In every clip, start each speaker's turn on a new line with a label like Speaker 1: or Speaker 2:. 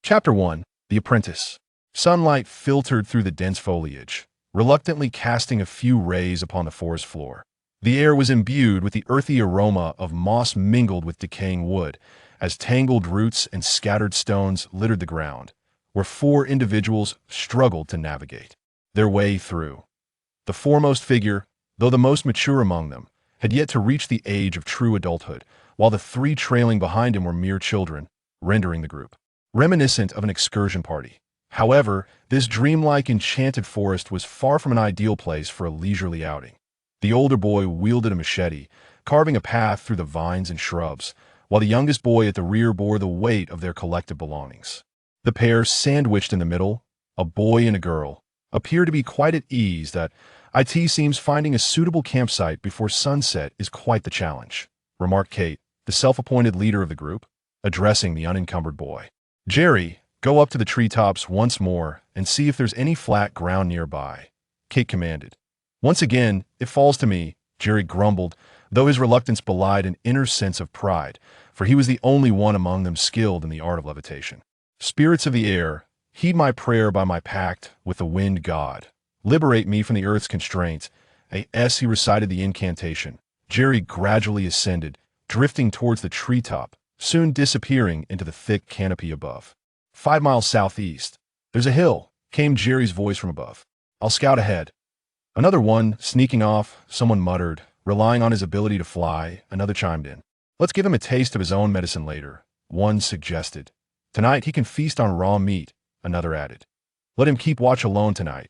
Speaker 1: Chapter 1. The Apprentice. Sunlight filtered through the dense foliage, reluctantly casting a few rays upon the forest floor. The air was imbued with the earthy aroma of moss mingled with decaying wood, as tangled roots and scattered stones littered the ground, where four individuals struggled to navigate their way through. The foremost figure, though the most mature among them, had yet to reach the age of true adulthood, while the three trailing behind him were mere children, rendering the group reminiscent of an excursion party. However, this dreamlike enchanted forest was far from an ideal place for a leisurely outing. The older boy wielded a machete, carving a path through the vines and shrubs, while the youngest boy at the rear bore the weight of their collective belongings. The pair sandwiched in the middle, a boy and a girl, appear to be quite at ease. That it seems finding a suitable campsite before sunset is quite the challenge, remarked Kate, the self-appointed leader of the group, addressing the unencumbered boy. Jerry, go up to the treetops once more and see if there's any flat ground nearby, Kate commanded. Once again, it falls to me, Jerry grumbled, though his reluctance belied an inner sense of pride, for he was the only one among them skilled in the art of levitation. Spirits of the air, heed my prayer by my pact with the wind god. Liberate me from the earth's constraints. As he recited the incantation, Jerry gradually ascended, drifting towards the treetop, soon disappearing into the thick canopy above. 5 miles southeast. There's a hill, came Jerry's voice from above. I'll scout ahead. Another one, sneaking off, someone muttered, relying on his ability to fly. Another chimed in. Let's give him a taste of his own medicine later, one suggested. Tonight he can feast on raw meat, another added. Let him keep watch alone tonight.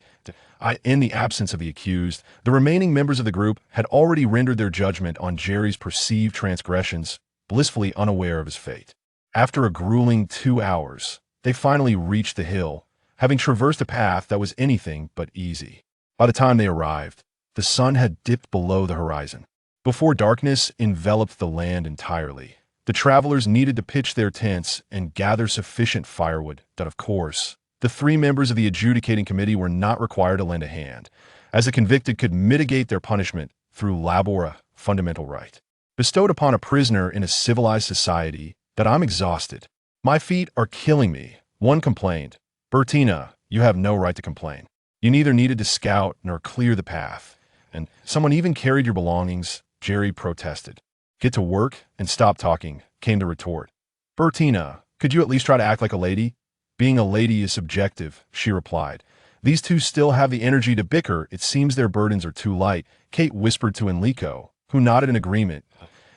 Speaker 1: In the absence of the accused, the remaining members of the group had already rendered their judgment on Jerry's perceived transgressions, blissfully unaware of his fate. After a grueling 2 hours, they finally reached the hill, having traversed a path that was anything but easy. By the time they arrived, the sun had dipped below the horizon. Before darkness enveloped the land entirely, the travelers needed to pitch their tents and gather sufficient firewood. That, of course, the 3 members of the adjudicating committee were not required to lend a hand, as the convicted could mitigate their punishment through labora, fundamental right, bestowed upon a prisoner in a civilized society. That I'm exhausted. My feet are killing me, one complained. Beltina, you have no right to complain. You neither needed to scout nor clear the path, and someone even carried your belongings, Jerry protested. Get to work and stop talking, came the retort. Beltina, could you at least try to act like a lady? Being a lady is subjective, she replied. These two still have the energy to bicker. It seems their burdens are too light, Kate whispered to Enrico, who nodded in agreement.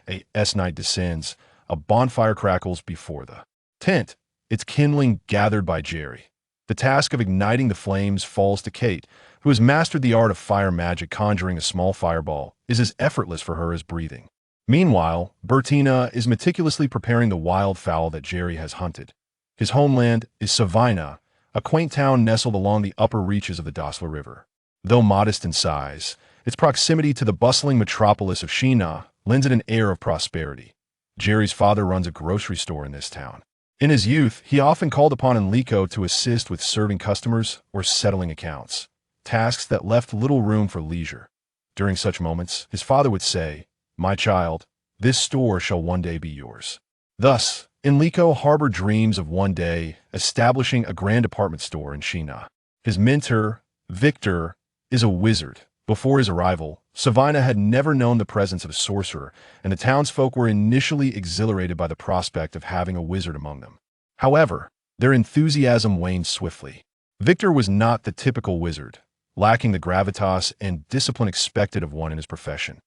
Speaker 1: Night descends. A bonfire crackles before the tent, its kindling gathered by Jerry. The task of igniting the flames falls to Kate, who has mastered the art of fire magic. Conjuring a small fireball is as effortless for her as breathing. Meanwhile, Beltina is meticulously preparing the wild fowl that Jerry has hunted. His homeland is Savina, a quaint town nestled along the upper reaches of the Dosla River. Though modest in size, its proximity to the bustling metropolis of Sheena lends it an air of prosperity. Jerry's father runs a grocery store in this town. In his youth, he often called upon Enrico to assist with serving customers or settling accounts, tasks that left little room for leisure. During such moments, his father would say, "My child, this store shall one day be yours." Thus, Enrico harbored dreams of one day establishing a grand department store in Sheena. His mentor, Victor, is a wizard. Before his arrival, Savina had never known the presence of a sorcerer, and the townsfolk were initially exhilarated by the prospect of having a wizard among them. However, their enthusiasm waned swiftly. Victor was not the typical wizard, lacking the gravitas and discipline expected of one in his profession.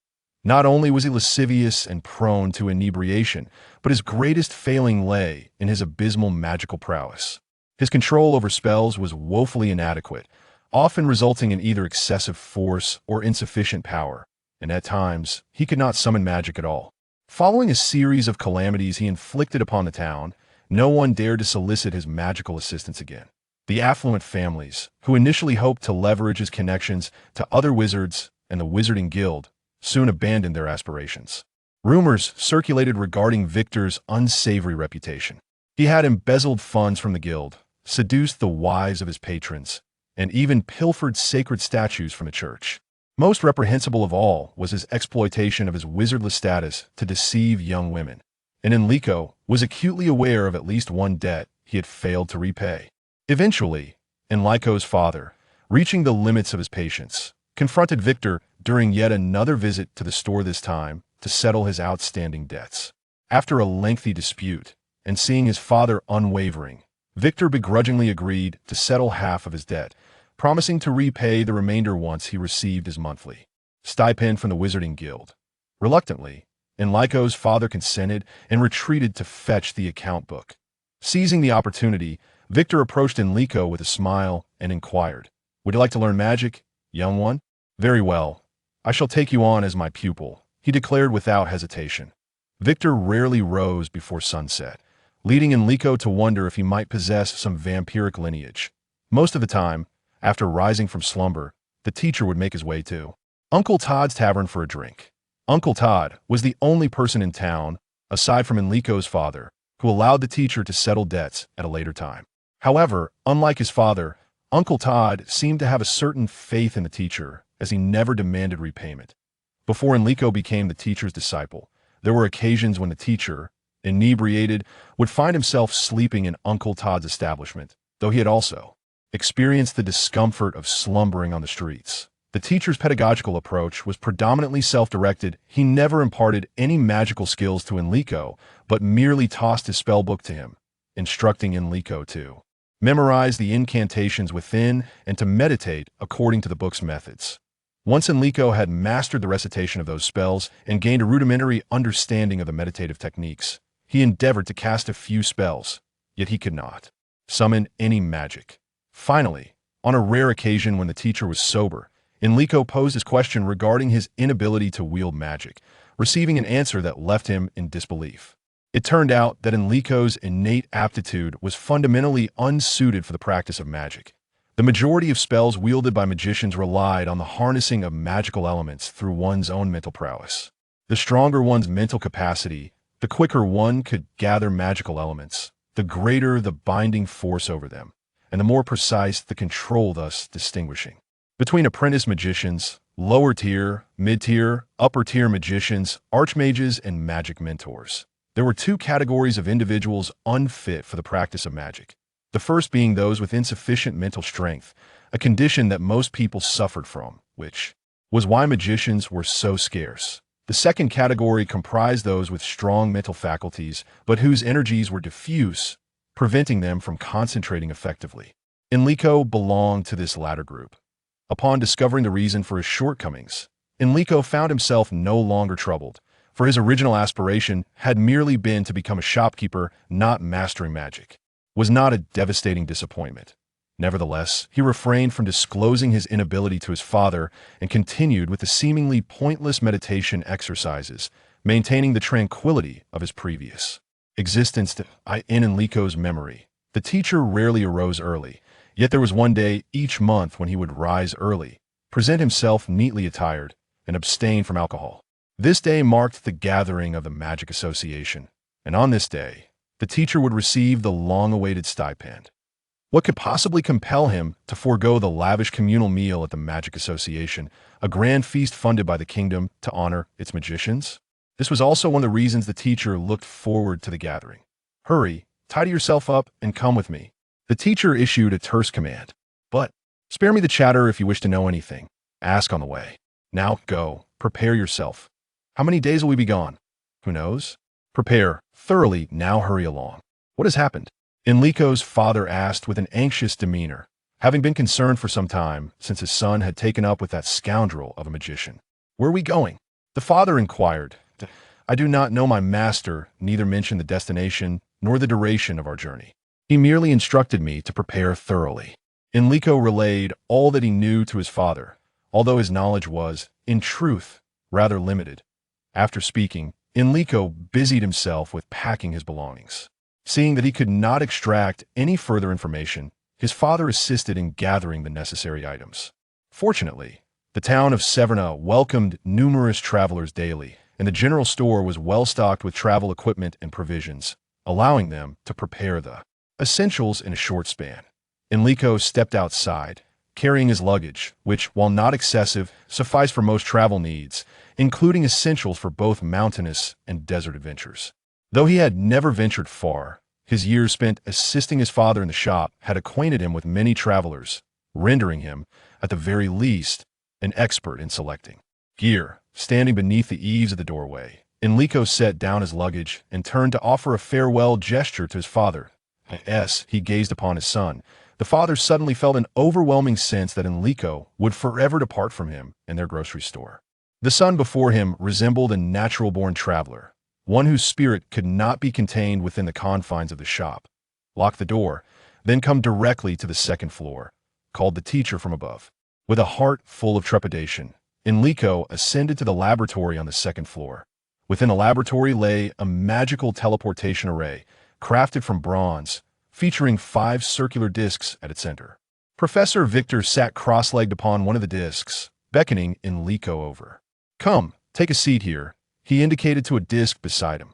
Speaker 1: Not only was he lascivious and prone to inebriation, but his greatest failing lay in his abysmal magical prowess. His control over spells was woefully inadequate, often resulting in either excessive force or insufficient power, and at times, he could not summon magic at all. Following a series of calamities he inflicted upon the town, no one dared to solicit his magical assistance again. The affluent families, who initially hoped to leverage his connections to other wizards and the Wizarding Guild, soon abandoned their aspirations. Rumors circulated regarding Victor's unsavory reputation. He had embezzled funds from the guild, seduced the wives of his patrons, and even pilfered sacred statues from the church. Most reprehensible of all was his exploitation of his wizardless status to deceive young women. And Enrico was acutely aware of at least one debt he had failed to repay. Eventually, Enrico's father, reaching the limits of his patience, confronted Victor during yet another visit to the store, this time to settle his outstanding debts. After a lengthy dispute, and seeing his father unwavering, Victor begrudgingly agreed to settle half of his debt, promising to repay the remainder once he received his monthly stipend from the Wizarding Guild. Reluctantly, Enrico's father consented and retreated to fetch the account book. Seizing the opportunity, Victor approached Enrico with a smile and inquired, "Would you like to learn magic, young one?" "Very well. I shall take you on as my pupil," he declared without hesitation. Victor rarely rose before sunset, leading Enrico to wonder if he might possess some vampiric lineage. Most of the time, after rising from slumber, the teacher would make his way to Uncle Todd's tavern for a drink. Uncle Todd was the only person in town, aside from Enrico's father, who allowed the teacher to settle debts at a later time. However, unlike his father, Uncle Todd seemed to have a certain faith in the teacher, as he never demanded repayment. Before Enrico became the teacher's disciple, there were occasions when the teacher, inebriated, would find himself sleeping in Uncle Todd's establishment, though he had also experienced the discomfort of slumbering on the streets. The teacher's pedagogical approach was predominantly self-directed. He never imparted any magical skills to Enrico, but merely tossed his spellbook to him, instructing Enrico to memorize the incantations within and to meditate according to the book's methods. Once Enrico had mastered the recitation of those spells and gained a rudimentary understanding of the meditative techniques, he endeavored to cast a few spells, yet he could not summon any magic. Finally, on a rare occasion when the teacher was sober, Enrico posed his question regarding his inability to wield magic, receiving an answer that left him in disbelief. It turned out that Enrico's innate aptitude was fundamentally unsuited for the practice of magic. The majority of spells wielded by magicians relied on the harnessing of magical elements through one's own mental prowess. The stronger one's mental capacity, the quicker one could gather magical elements, the greater the binding force over them, and the more precise the control, thus distinguishing between apprentice magicians, lower-tier, mid-tier, upper-tier magicians, archmages, and magic mentors. There were two categories of individuals unfit for the practice of magic. The first being those with insufficient mental strength, a condition that most people suffered from, which was why magicians were so scarce. The second category comprised those with strong mental faculties, but whose energies were diffuse, preventing them from concentrating effectively. Enrico belonged to this latter group. Upon discovering the reason for his shortcomings, Enrico found himself no longer troubled, for his original aspiration had merely been to become a shopkeeper, not mastering magic. Was not a devastating disappointment. Nevertheless, he refrained from disclosing his inability to his father and continued with the seemingly pointless meditation exercises, maintaining the tranquility of his previous existence in Enrico's memory. The teacher rarely arose early, yet there was one day each month when he would rise early, present himself neatly attired, and abstain from alcohol. This day marked the gathering of the Magic Association, and on this day, the teacher would receive the long-awaited stipend. What could possibly compel him to forego the lavish communal meal at the Magic Association, a grand feast funded by the kingdom to honor its magicians? This was also one of the reasons the teacher looked forward to the gathering. "Hurry, tidy yourself up, and come with me." The teacher issued a terse command. "But spare me the chatter if you wish to know anything. Ask on the way. Now go, prepare yourself. How many days will we be gone? Who knows? Prepare thoroughly, now hurry along." "What has happened?" Enrico's father asked with an anxious demeanor, having been concerned for some time since his son had taken up with that scoundrel of a magician. "Where are we going?" The father inquired. "I do not know. My master neither mentioned the destination nor the duration of our journey. He merely instructed me to prepare thoroughly." Enrico relayed all that he knew to his father, although his knowledge was, in truth, rather limited. After speaking, Enrico busied himself with packing his belongings. Seeing that he could not extract any further information, his father assisted in gathering the necessary items. Fortunately, the town of Severna welcomed numerous travelers daily, and the general store was well stocked with travel equipment and provisions, allowing them to prepare the essentials in a short span. Enrico stepped outside, carrying his luggage, which, while not excessive, sufficed for most travel needs, including essentials for both mountainous and desert adventures. Though he had never ventured far, His years spent assisting his father in the shop had acquainted him with many travelers, rendering him, at the very least, an expert in selecting gear. Standing beneath the eaves of the doorway, Enrico set down his luggage and turned to offer a farewell gesture to his father. As he gazed upon his son, the father suddenly felt an overwhelming sense that Enrico would forever depart from him and their grocery store. The son before him resembled a natural-born traveler, one whose spirit could not be contained within the confines of the shop. Lock the door, then come directly to the second floor, called the teacher from above. With a heart full of trepidation, Enrico ascended to the laboratory on the second floor. Within the laboratory lay a magical teleportation array, crafted from bronze, featuring 5 circular discs at its center. Professor Victor sat cross-legged upon one of the discs, beckoning Enrico over. "Come, take a seat here," he indicated to a disc beside him.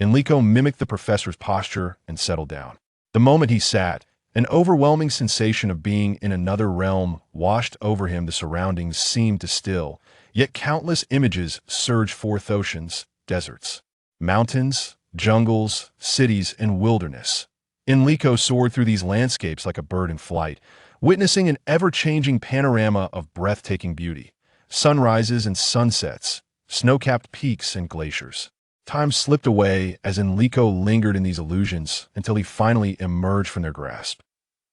Speaker 1: Enrico mimicked the professor's posture and settled down. The moment he sat, an overwhelming sensation of being in another realm washed over him. The surroundings seemed to still, yet countless images surged forth: oceans, deserts, mountains, jungles, cities, and wilderness. Enrico soared through these landscapes like a bird in flight, witnessing an ever-changing panorama of breathtaking beauty: sunrises and sunsets, snow-capped peaks and glaciers. Time slipped away as Enrico lingered in these illusions until he finally emerged from their grasp.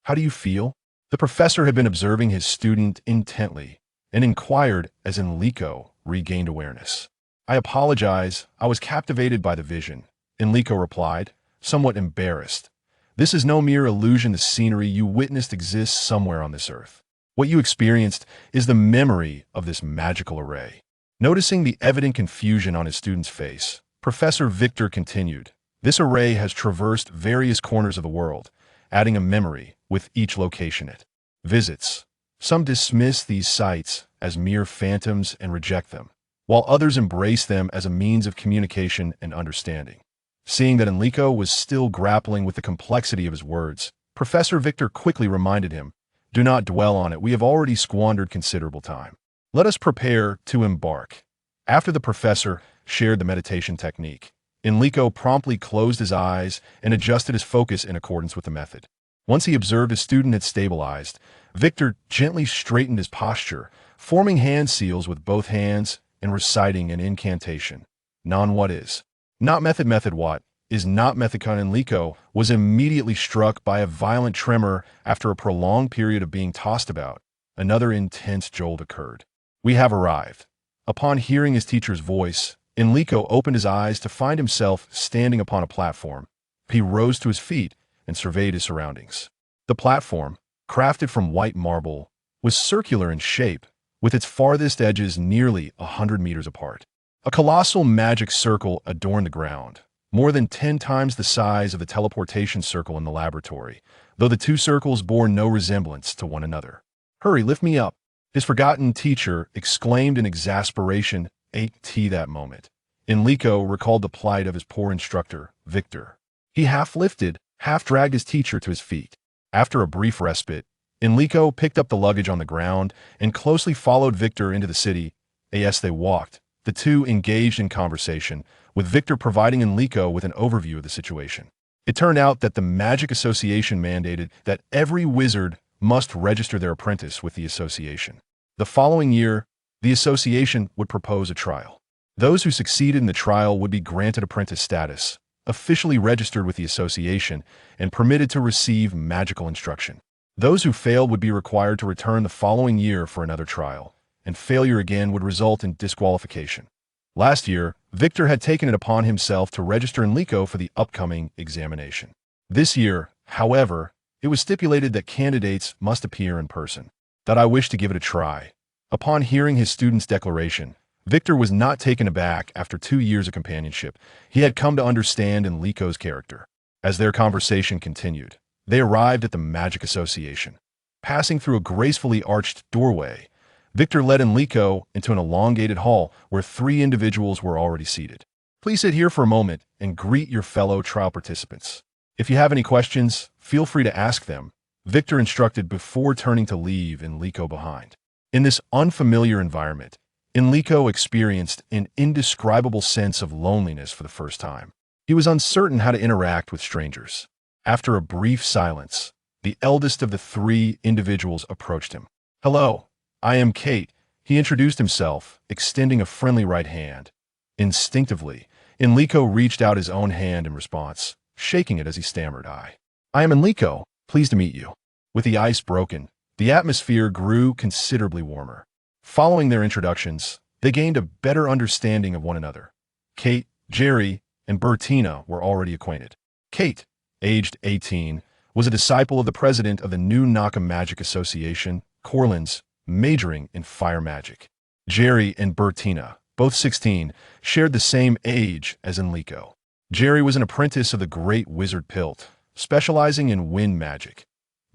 Speaker 1: "How do you feel?" The professor had been observing his student intently and inquired as Enrico regained awareness. "I apologize, I was captivated by the vision," Enrico replied, somewhat embarrassed. "This is no mere illusion. The scenery you witnessed exists somewhere on this earth. What you experienced is the memory of this magical array." Noticing the evident confusion on his student's face, Professor Victor continued, "This array has traversed various corners of the world, adding a memory with each location it visits. Some dismiss these sites as mere phantoms and reject them, while others embrace them as a means of communication and understanding." Seeing that Enrico was still grappling with the complexity of his words, Professor Victor quickly reminded him, "Do not dwell on it. We have already squandered considerable time. Let us prepare to embark." After the professor shared the meditation technique, Enrico promptly closed his eyes and adjusted his focus in accordance with the method. Once he observed his student had stabilized, Victor gently straightened his posture, forming hand seals with both hands and reciting an incantation. "Non what is. Not method method what is not method con." Enrico was immediately struck by a violent tremor after a prolonged period of being tossed about. Another intense jolt occurred. "We have arrived." Upon hearing his teacher's voice, Enrico opened his eyes to find himself standing upon a platform. He rose to his feet and surveyed his surroundings. The platform, crafted from white marble, was circular in shape, with its farthest edges nearly 100 meters apart. A colossal magic circle adorned the ground, more than 10 times the size of the teleportation circle in the laboratory, though the two circles bore no resemblance to one another. "Hurry, lift me up," his forgotten teacher exclaimed in exasperation. That moment, Enrico recalled the plight of his poor instructor, Victor. He half lifted, half dragged his teacher to his feet. After a brief respite, Enrico picked up the luggage on the ground and closely followed Victor into the city. As they walked, the two engaged in conversation, with Victor providing Enrico with an overview of the situation. It turned out that the Magic Association mandated that every wizard must register their apprentice with the association. The following year, the association would propose a trial. Those who succeeded in the trial would be granted apprentice status, officially registered with the association, and permitted to receive magical instruction. Those who failed would be required to return the following year for another trial, and failure again would result in disqualification. Last year, Victor had taken it upon himself to register Enrico for the upcoming examination. This year, however, it was stipulated that candidates must appear in person. "That I wish to give it a try." Upon hearing his student's declaration, Victor was not taken aback. After 2 years of companionship, he had come to understand Enrico's character. As their conversation continued, they arrived at the Magic Association. Passing through a gracefully arched doorway, Victor led Enrico into an elongated hall where 3 individuals were already seated. "Please sit here for a moment and greet your fellow trial participants. If you have any questions, feel free to ask them," Victor instructed before turning to leave Enrico behind. In this unfamiliar environment, Enrico experienced an indescribable sense of loneliness for the first time. He was uncertain how to interact with strangers. After a brief silence, the eldest of the three individuals approached him. "Hello, I am Kite," he introduced himself, extending a friendly right hand. Instinctively, Enrico reached out his own hand in response, shaking it as he stammered, I am Enrico, pleased to meet you." With the ice broken, the atmosphere grew considerably warmer. Following their introductions, they gained a better understanding of one another. Kate, Jerry, and Beltina were already acquainted. Kate, aged 18, was a disciple of the president of the New Naka Magic Association, Corlins, majoring in fire magic. Jerry and Beltina, both 16, shared the same age as Enrico. Jerry was an apprentice of the great wizard Pilt, specializing in wind magic.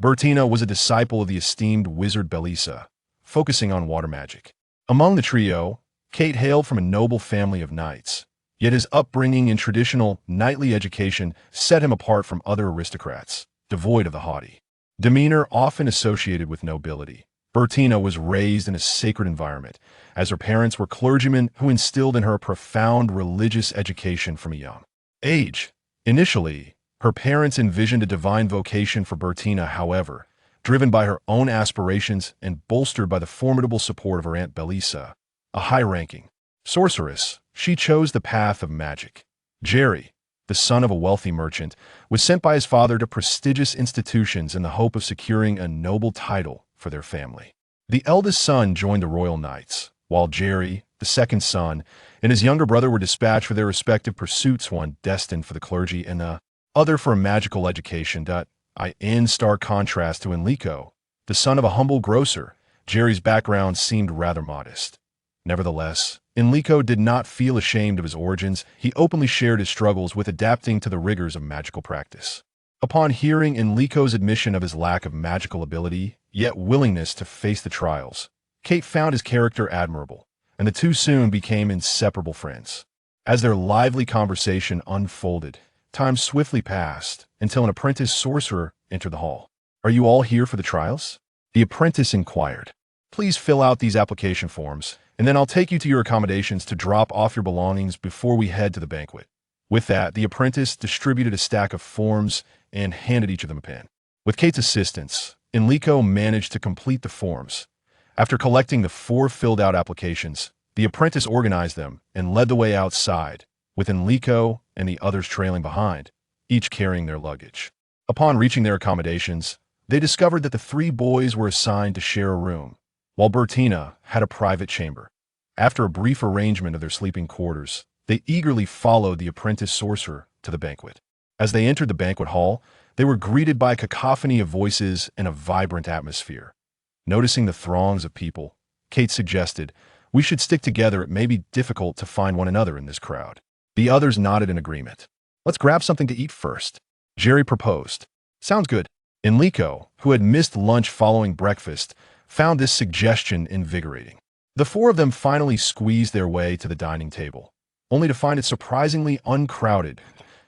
Speaker 1: Beltina was a disciple of the esteemed wizard Belisa, focusing on water magic. Among the trio, Kate hailed from a noble family of knights, yet his upbringing in traditional knightly education set him apart from other aristocrats, devoid of the haughty demeanor often associated with nobility. Beltina was raised in a sacred environment, as her parents were clergymen who instilled in her a profound religious education from a young age. Initially, her parents envisioned a divine vocation for Beltina, however, driven by her own aspirations and bolstered by the formidable support of her aunt Belisa, a high-ranking sorceress. She chose the path of magic. Jerry, the son of a wealthy merchant, was sent by his father to prestigious institutions in the hope of securing a noble title for their family. The eldest son joined the Royal Knights, while Jerry, the second son, and his younger brother were dispatched for their respective pursuits, one destined for the clergy and the other for a magical education. In stark contrast to Enrico, the son of a humble grocer, Jerry's background seemed rather modest. Nevertheless, Enrico did not feel ashamed of his origins. He openly shared his struggles with adapting to the rigors of magical practice. Upon hearing Enrico's admission of his lack of magical ability, yet willingness to face the trials, Kate found his character admirable, and the two soon became inseparable friends. As their lively conversation unfolded, time swiftly passed until an apprentice sorcerer entered the hall. "Are you all here for the trials?" the apprentice inquired. "Please fill out these application forms, and then I'll take you to your accommodations to drop off your belongings before we head to the banquet." With that, the apprentice distributed a stack of forms and handed each of them a pen. With Kate's assistance, Enrico managed to complete the forms. After collecting the 4 filled-out applications, the apprentice organized them and led the way outside, with Enrico and the others trailing behind, each carrying their luggage. Upon reaching their accommodations, they discovered that the 3 boys were assigned to share a room, while Beltina had a private chamber. After a brief arrangement of their sleeping quarters, they eagerly followed the apprentice sorcerer to the banquet. As they entered the banquet hall, they were greeted by a cacophony of voices and a vibrant atmosphere. Noticing the throngs of people, Kate suggested, "We should stick together. It may be difficult to find one another in this crowd." The others nodded in agreement. "Let's grab something to eat first," Jerry proposed. "Sounds good." Enrico, who had missed lunch following breakfast, found this suggestion invigorating. The 4 of them finally squeezed their way to the dining table, only to find it surprisingly uncrowded.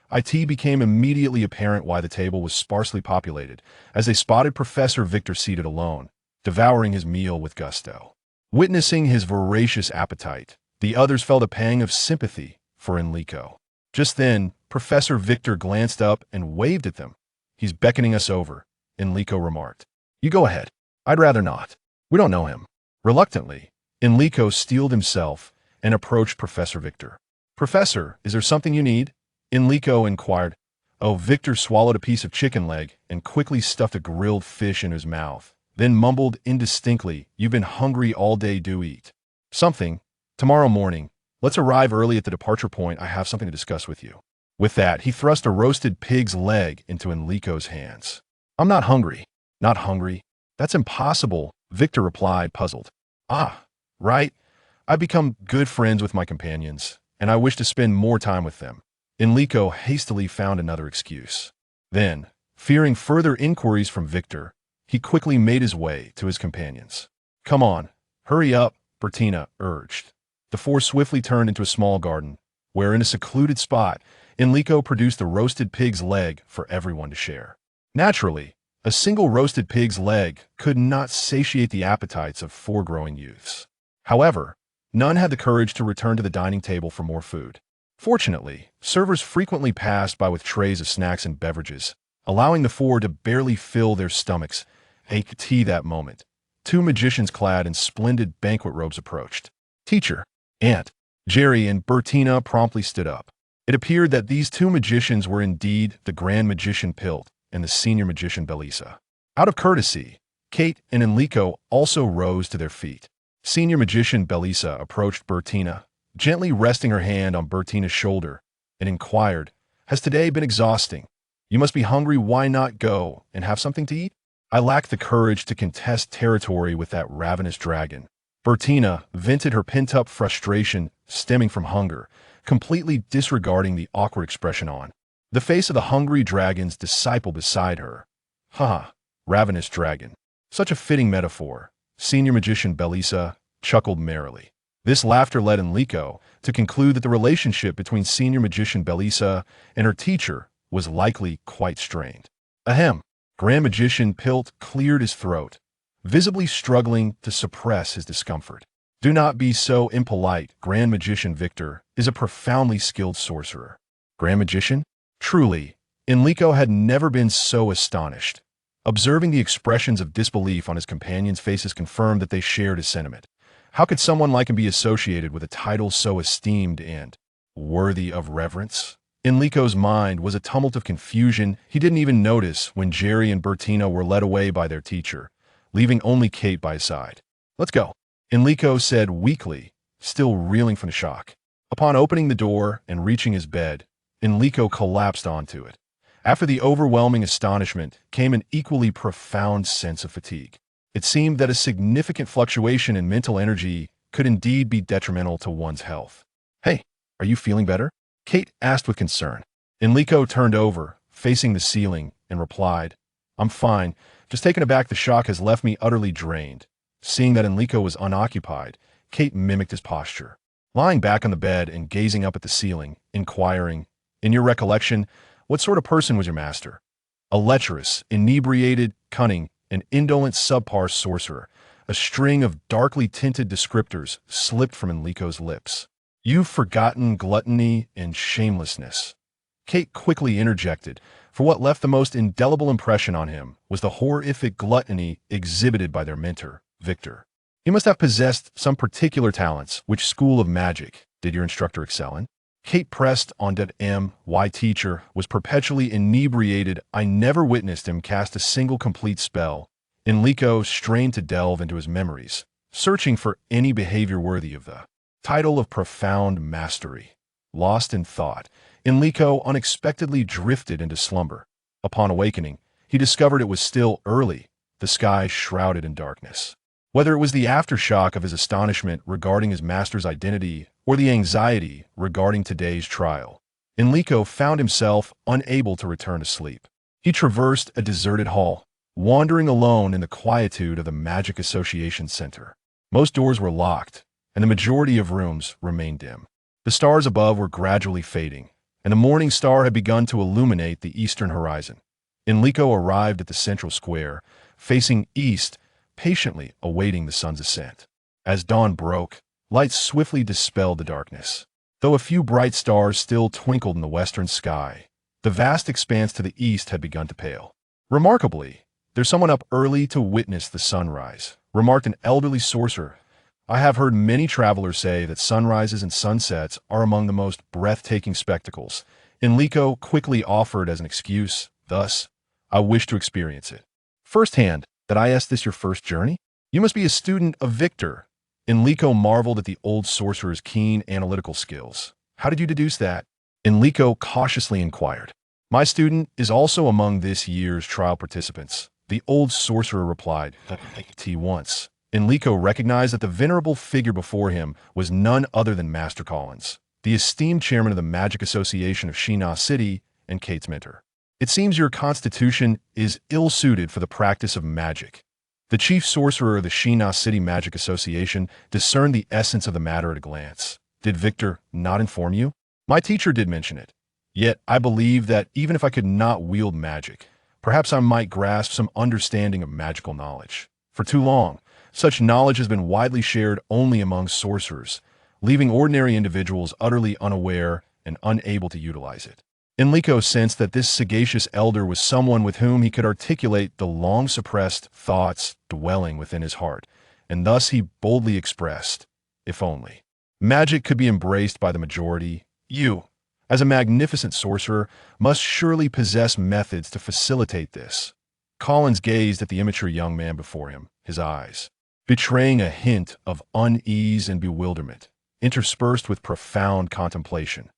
Speaker 1: It became immediately apparent why the table was sparsely populated, as they spotted Professor Victor seated alone, devouring his meal with gusto. Witnessing his voracious appetite, the others felt a pang of sympathy for Enrico. Just then, Professor Victor glanced up and waved at them. "He's beckoning us over," Enrico remarked. "You go ahead." "I'd rather not. We don't know him." Reluctantly, Enrico steeled himself and approached Professor Victor. "Professor, is there something you need?" Enrico inquired. Oh, Victor swallowed a piece of chicken leg and quickly stuffed a grilled fish in his mouth, then mumbled indistinctly, "You've been hungry all day, do eat." "Something. Tomorrow morning. Let's arrive early at the departure point. I have something to discuss with you." With that, he thrust a roasted pig's leg into Enrico's hands. "I'm not hungry." "Not hungry? That's impossible," Victor replied, puzzled. "Ah, right. I've become good friends with my companions, and I wish to spend more time with them." Enrico hastily found another excuse. Then, fearing further inquiries from Victor, he quickly made his way to his companions. "Come on, hurry up," Beltina urged. The 4 swiftly turned into a small garden, where in a secluded spot, Enrico produced a roasted pig's leg for everyone to share. Naturally, a single roasted pig's leg could not satiate the appetites of 4 growing youths. However, none had the courage to return to the dining table for more food. Fortunately, servers frequently passed by with trays of snacks and beverages, allowing the four to barely fill their stomachs. That moment, two magicians clad in splendid banquet robes approached. Teacher, Aunt, Jerry, and Beltina promptly stood up. It appeared that these two magicians were indeed the Grand Magician Pilt and the Senior Magician Belisa. Out of courtesy, Kite and Enrico also rose to their feet. Senior Magician Belisa approached Beltina, gently resting her hand on Beltina's shoulder, and inquired, "Has today been exhausting? You must be hungry. Why not go and have something to eat?" "I lack the courage to contest territory with that ravenous dragon." Beltina vented her pent-up frustration stemming from hunger, completely disregarding the awkward expression on the face of the hungry dragon's disciple beside her. "Ha! Ravenous dragon. Such a fitting metaphor." Senior Magician Belisa chuckled merrily. This laughter led Enrico to conclude that the relationship between Senior Magician Belisa and her teacher was likely quite strained. Ahem. Grand Magician Pilt cleared his throat, visibly struggling to suppress his discomfort. "Do not be so impolite. Grand Magician Victor is a profoundly skilled sorcerer." Grand Magician? Truly, Enrico had never been so astonished. Observing the expressions of disbelief on his companions' faces confirmed that they shared his sentiment. How could someone like him be associated with a title so esteemed and worthy of reverence? Enrico's mind was a tumult of confusion. He didn't even notice when Jerry and Beltina were led away by their teacher, leaving only Kite by his side. "Let's go," Enrico said weakly, still reeling from the shock. Upon opening the door and reaching his bed, Enrico collapsed onto it. After the overwhelming astonishment came an equally profound sense of fatigue. It seemed that a significant fluctuation in mental energy could indeed be detrimental to one's health. "Hey, are you feeling better?" Kite asked with concern. Enrico turned over, facing the ceiling, and replied, "I'm fine. Just taken aback, the shock has left me utterly drained." Seeing that Enrico was unoccupied, Kite mimicked his posture, lying back on the bed and gazing up at the ceiling, inquiring, "In your recollection, what sort of person was your master?" "A lecherous, inebriated, cunning, and indolent subpar sorcerer." A string of darkly tinted descriptors slipped from Enrico's lips. "You've forgotten gluttony and shamelessness." Kite quickly interjected, for what left the most indelible impression on him was the horrific gluttony exhibited by their mentor, Victor. "He must have possessed some particular talents. Which school of magic did your instructor excel in?" Kite pressed on that my teacher was perpetually inebriated. I never witnessed him cast a single complete spell. Enrico strained to delve into his memories, searching for any behavior worthy of the title of profound mastery. Lost in thought, Enrico unexpectedly drifted into slumber. Upon awakening, he discovered it was still early, the sky shrouded in darkness. Whether it was the aftershock of his astonishment regarding his master's identity or the anxiety regarding today's trial, Enrico found himself unable to return to sleep. He traversed a deserted hall, wandering alone in the quietude of the Magic Association Center. Most doors were locked, and the majority of rooms remained dim. The stars above were gradually fading, and the morning star had begun to illuminate the eastern horizon. Enrico arrived at the central square, facing east, patiently awaiting the sun's ascent. As dawn broke, light swiftly dispelled the darkness. Though a few bright stars still twinkled in the western sky, the vast expanse to the east had begun to pale. "Remarkably, there's someone up early to witness the sunrise," remarked an elderly sorcerer. "I have heard many travelers say that sunrises and sunsets are among the most breathtaking spectacles." Enrico quickly offered as an excuse, "Thus, I wish to experience it firsthand." "That I ask this your first journey? You must be a student of Victor." Enrico marveled at the old sorcerer's keen analytical skills. "How did you deduce that?" Enrico cautiously inquired. "My student is also among this year's trial participants," the old sorcerer replied. Once, Enrico recognized that the venerable figure before him was none other than Master Collins, the esteemed chairman of the Magic Association of Shiina City and Kite's mentor. "It seems your constitution is ill-suited for the practice of magic." The chief sorcerer of the Shiina City Magic Association discerned the essence of the matter at a glance. "Did Victor not inform you?" "My teacher did mention it. Yet I believe that even if I could not wield magic, perhaps I might grasp some understanding of magical knowledge. For too long, such knowledge has been widely shared only among sorcerers, leaving ordinary individuals utterly unaware and unable to utilize it." Enrico sensed that this sagacious elder was someone with whom he could articulate the long-suppressed thoughts dwelling within his heart, and thus he boldly expressed, if only magic could be embraced by the majority, you, as a magnificent sorcerer, must surely possess methods to facilitate this. Collins gazed at the immature young man before him, his eyes betraying a hint of unease and bewilderment, interspersed with profound contemplation.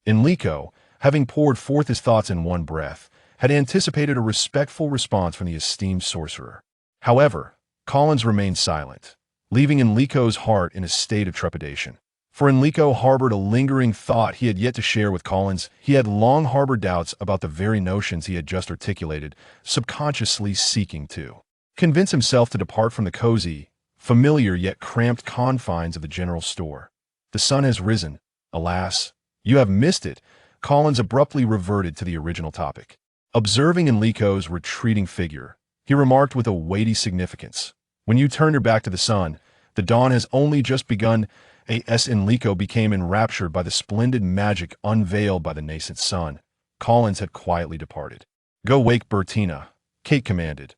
Speaker 1: Enrico, having poured forth his thoughts in one breath, had anticipated a respectful response from the esteemed sorcerer. However, Collins remained silent, leaving Enrico's heart in a state of trepidation. For Enrico harbored a lingering thought he had yet to share with Collins. He had long harbored doubts about the very notions he had just articulated, subconsciously seeking to convince himself to depart from the cozy, familiar yet cramped confines of the general store. The sun has risen. Alas, you have missed it. Collins abruptly reverted to the original topic. Observing Enrico's retreating figure, he remarked with a weighty significance, "When you turn your back to the sun, the dawn has only just begun." As Enrico became enraptured by the splendid magic unveiled by the nascent sun, Collins had quietly departed. "Go wake Beltina," Kite commanded.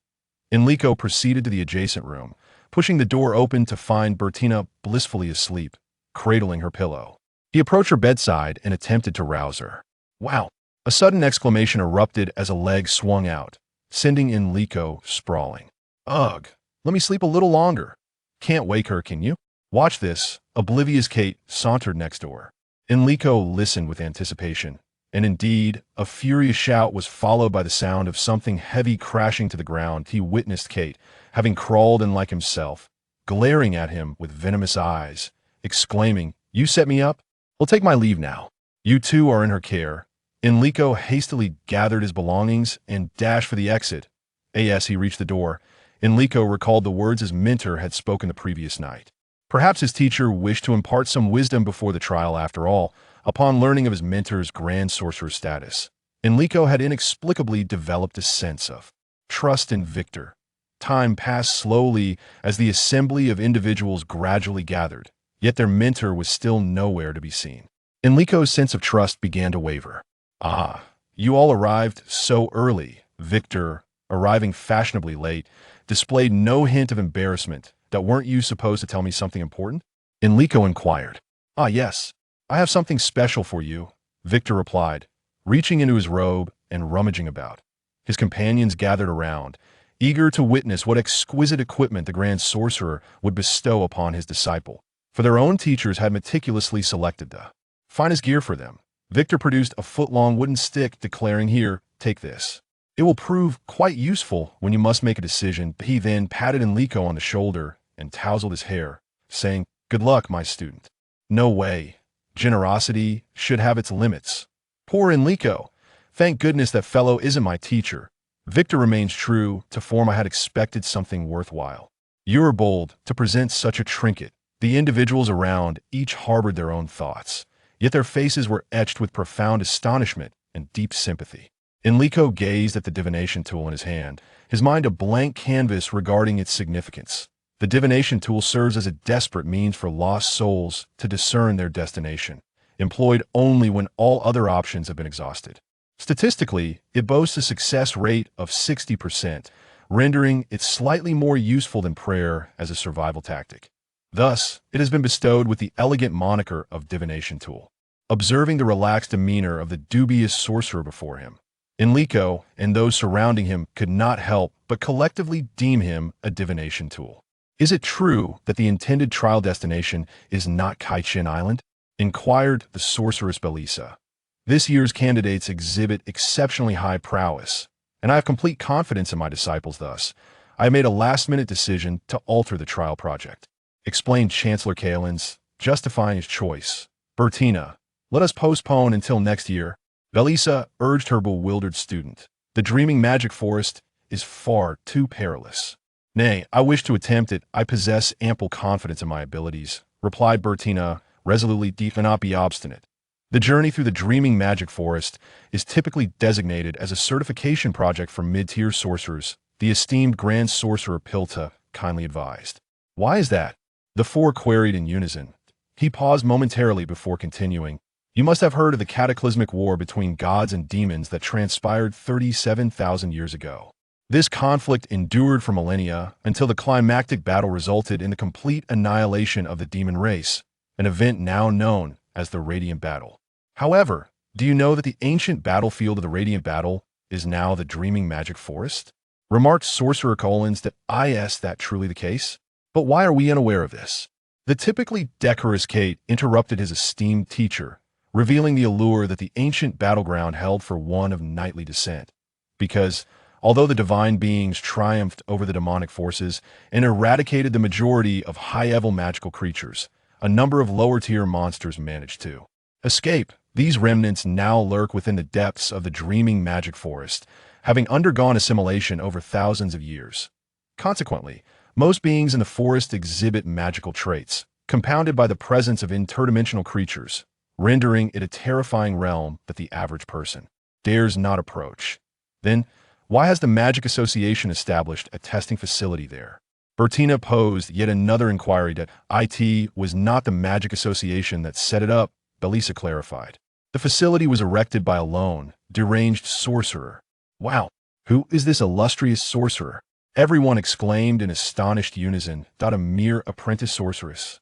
Speaker 1: Enrico proceeded to the adjacent room, pushing the door open to find Beltina blissfully asleep, cradling her pillow. He approached her bedside and attempted to rouse her. "Wow!" A sudden exclamation erupted as a leg swung out, sending Enrico sprawling. "Ugh! Let me sleep a little longer." "Can't wake her, can you?" "Watch this." Oblivious Kite sauntered next door. Enrico listened with anticipation, and indeed, a furious shout was followed by the sound of something heavy crashing to the ground. He witnessed Kite, having crawled in like himself, glaring at him with venomous eyes, exclaiming, "You set me up? I'll take my leave now. You two are in her care." Enrico hastily gathered his belongings and dashed for the exit. As he reached the door, Enrico recalled the words his mentor had spoken the previous night. Perhaps his teacher wished to impart some wisdom before the trial after all. Upon learning of his mentor's grand sorcerer status, Enrico had inexplicably developed a sense of trust in Victor. Time passed slowly as the assembly of individuals gradually gathered, yet their mentor was still nowhere to be seen. Enrico's sense of trust began to waver. "Ah, you all arrived so early." Victor, arriving fashionably late, displayed no hint of embarrassment. "That weren't you supposed to tell me something important?" Enrico inquired. "Ah, yes. I have something special for you," Victor replied, reaching into his robe and rummaging about. His companions gathered around, eager to witness what exquisite equipment the grand sorcerer would bestow upon his disciple. For their own teachers had meticulously selected the finest gear for them. Victor produced a foot-long wooden stick, declaring, "Here, take this. It will prove quite useful when you must make a decision." He then patted Enrico on the shoulder and tousled his hair, saying, "Good luck, my student." "No way. Generosity should have its limits." "Poor Enrico. Thank goodness that fellow isn't my teacher." Victor remains true to form. "I had expected something worthwhile." "You are bold to present such a trinket." The individuals around each harbored their own thoughts, yet their faces were etched with profound astonishment and deep sympathy. Enrico gazed at the divination tool in his hand, his mind a blank canvas regarding its significance. The divination tool serves as a desperate means for lost souls to discern their destination, employed only when all other options have been exhausted. Statistically, it boasts a success rate of 60%, rendering it slightly more useful than prayer as a survival tactic. Thus, it has been bestowed with the elegant moniker of divination tool. Observing the relaxed demeanor of the dubious sorcerer before him, Enrico and those surrounding him could not help but collectively deem him a divination tool. "Is it true that the intended trial destination is not Kite Island?" inquired the sorceress Beltina. "This year's candidates exhibit exceptionally high prowess, and I have complete confidence in my disciples. Thus, I have made a last-minute decision to alter the trial project," explained Chancellor Kalins, justifying his choice. "Beltina, let us postpone until next year." Beltina urged her bewildered student. "The dreaming magic forest is far too perilous." "Nay, I wish to attempt it. I possess ample confidence in my abilities," replied Beltina resolutely. "Do not be obstinate." The journey through the dreaming magic forest is typically designated as a certification project for mid-tier sorcerers, the esteemed Grand Sorcerer Pilta kindly advised. "Why is that?" the four queried in unison. He paused momentarily before continuing. You must have heard of the cataclysmic war between gods and demons that transpired 37,000 years ago. This conflict endured for millennia until the climactic battle resulted in the complete annihilation of the demon race, an event now known as the Radiant Battle. However, do you know that the ancient battlefield of the Radiant Battle is now the Dreaming Magic Forest? Remarked Sorcerer Collins that is that truly the case? But why are we unaware of this? The typically decorous Kite interrupted his esteemed teacher, revealing the allure that the ancient battleground held for one of knightly descent. Because, although the divine beings triumphed over the demonic forces and eradicated the majority of high-level magical creatures, a number of lower-tier monsters managed to escape. These remnants now lurk within the depths of the Dreaming Magic Forest, having undergone assimilation over thousands of years. Consequently, most beings in the forest exhibit magical traits, compounded by the presence of interdimensional creatures, rendering it a terrifying realm that the average person dares not approach. Then, why has the Magic Association established a testing facility there? Beltina posed yet another inquiry that it was not the Magic Association that set it up, Beltina clarified. The facility was erected by a lone, deranged sorcerer. Wow, who is this illustrious sorcerer? Everyone exclaimed in astonished unison, a mere apprentice sorceress.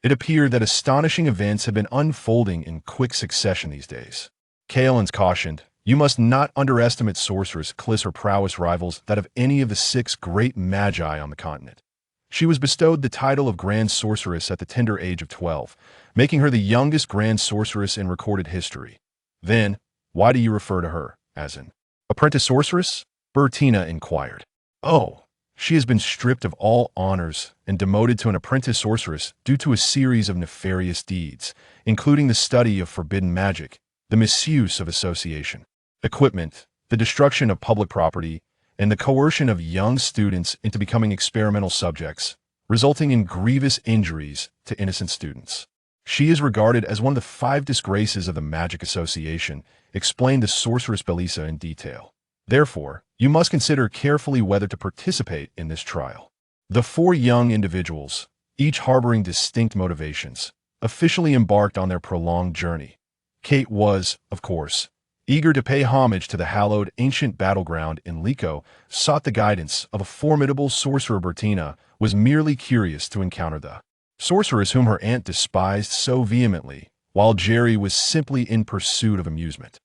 Speaker 1: It appeared that astonishing events had been unfolding in quick succession these days. Kalens cautioned, you must not underestimate sorceress Kliss or prowess rivals that of any of the 6 great magi on the continent. She was bestowed the title of Grand Sorceress at the tender age of 12, making her the youngest Grand Sorceress in recorded history. Then, why do you refer to her as an apprentice sorceress? Beltina inquired. Oh, she has been stripped of all honors and demoted to an apprentice sorceress due to a series of nefarious deeds, including the study of forbidden magic, the misuse of association, equipment, the destruction of public property, and the coercion of young students into becoming experimental subjects, resulting in grievous injuries to innocent students. She is regarded as one of the 5 disgraces of the Magic Association, explained the sorceress Beltina in detail. Therefore, you must consider carefully whether to participate in this trial. The 4 young individuals, each harboring distinct motivations, officially embarked on their prolonged journey. Kite was, of course, eager to pay homage to the hallowed ancient battleground. Enrico sought the guidance of a formidable sorcerer. Beltina was merely curious to encounter the sorceress whom her aunt despised so vehemently, while Jerry was simply in pursuit of amusement.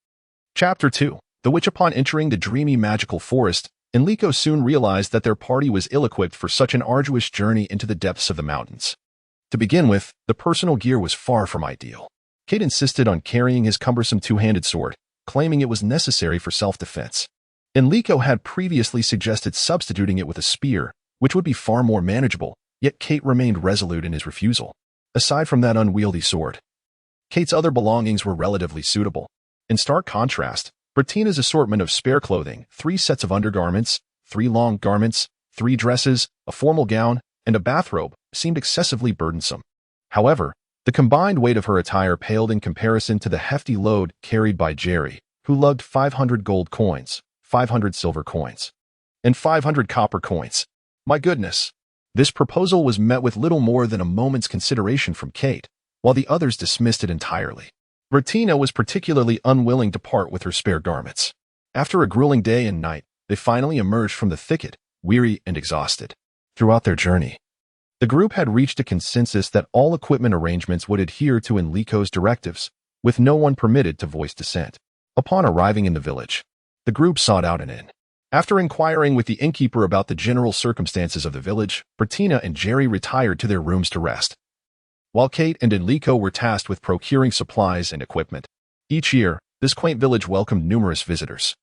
Speaker 1: Chapter 2. The witch. Upon entering the dreamy magical forest, Enrico soon realized that their party was ill-equipped for such an arduous journey into the depths of the mountains. To begin with, the personal gear was far from ideal. Kite insisted on carrying his cumbersome 2-handed sword, claiming it was necessary for self-defense. Enrico had previously suggested substituting it with a spear, which would be far more manageable, yet Kite remained resolute in his refusal. Aside from that unwieldy sword, Kite's other belongings were relatively suitable. In stark contrast, Beltina's assortment of spare clothing, 3 sets of undergarments, 3 long garments, 3 dresses, a formal gown, and a bathrobe, seemed excessively burdensome. However, the combined weight of her attire paled in comparison to the hefty load carried by Jerry, who lugged 500 gold coins, 500 silver coins, and 500 copper coins. My goodness! This proposal was met with little more than a moment's consideration from Kite, while the others dismissed it entirely. Beltina was particularly unwilling to part with her spare garments. After a grueling day and night, they finally emerged from the thicket, weary and exhausted. Throughout their journey, the group had reached a consensus that all equipment arrangements would adhere to Enrico's directives, with no one permitted to voice dissent. Upon arriving in the village, the group sought out an inn. After inquiring with the innkeeper about the general circumstances of the village, Beltina and Jerry retired to their rooms to rest, while Kite and Enrico were tasked with procuring supplies and equipment. Each year, this quaint village welcomed numerous visitors,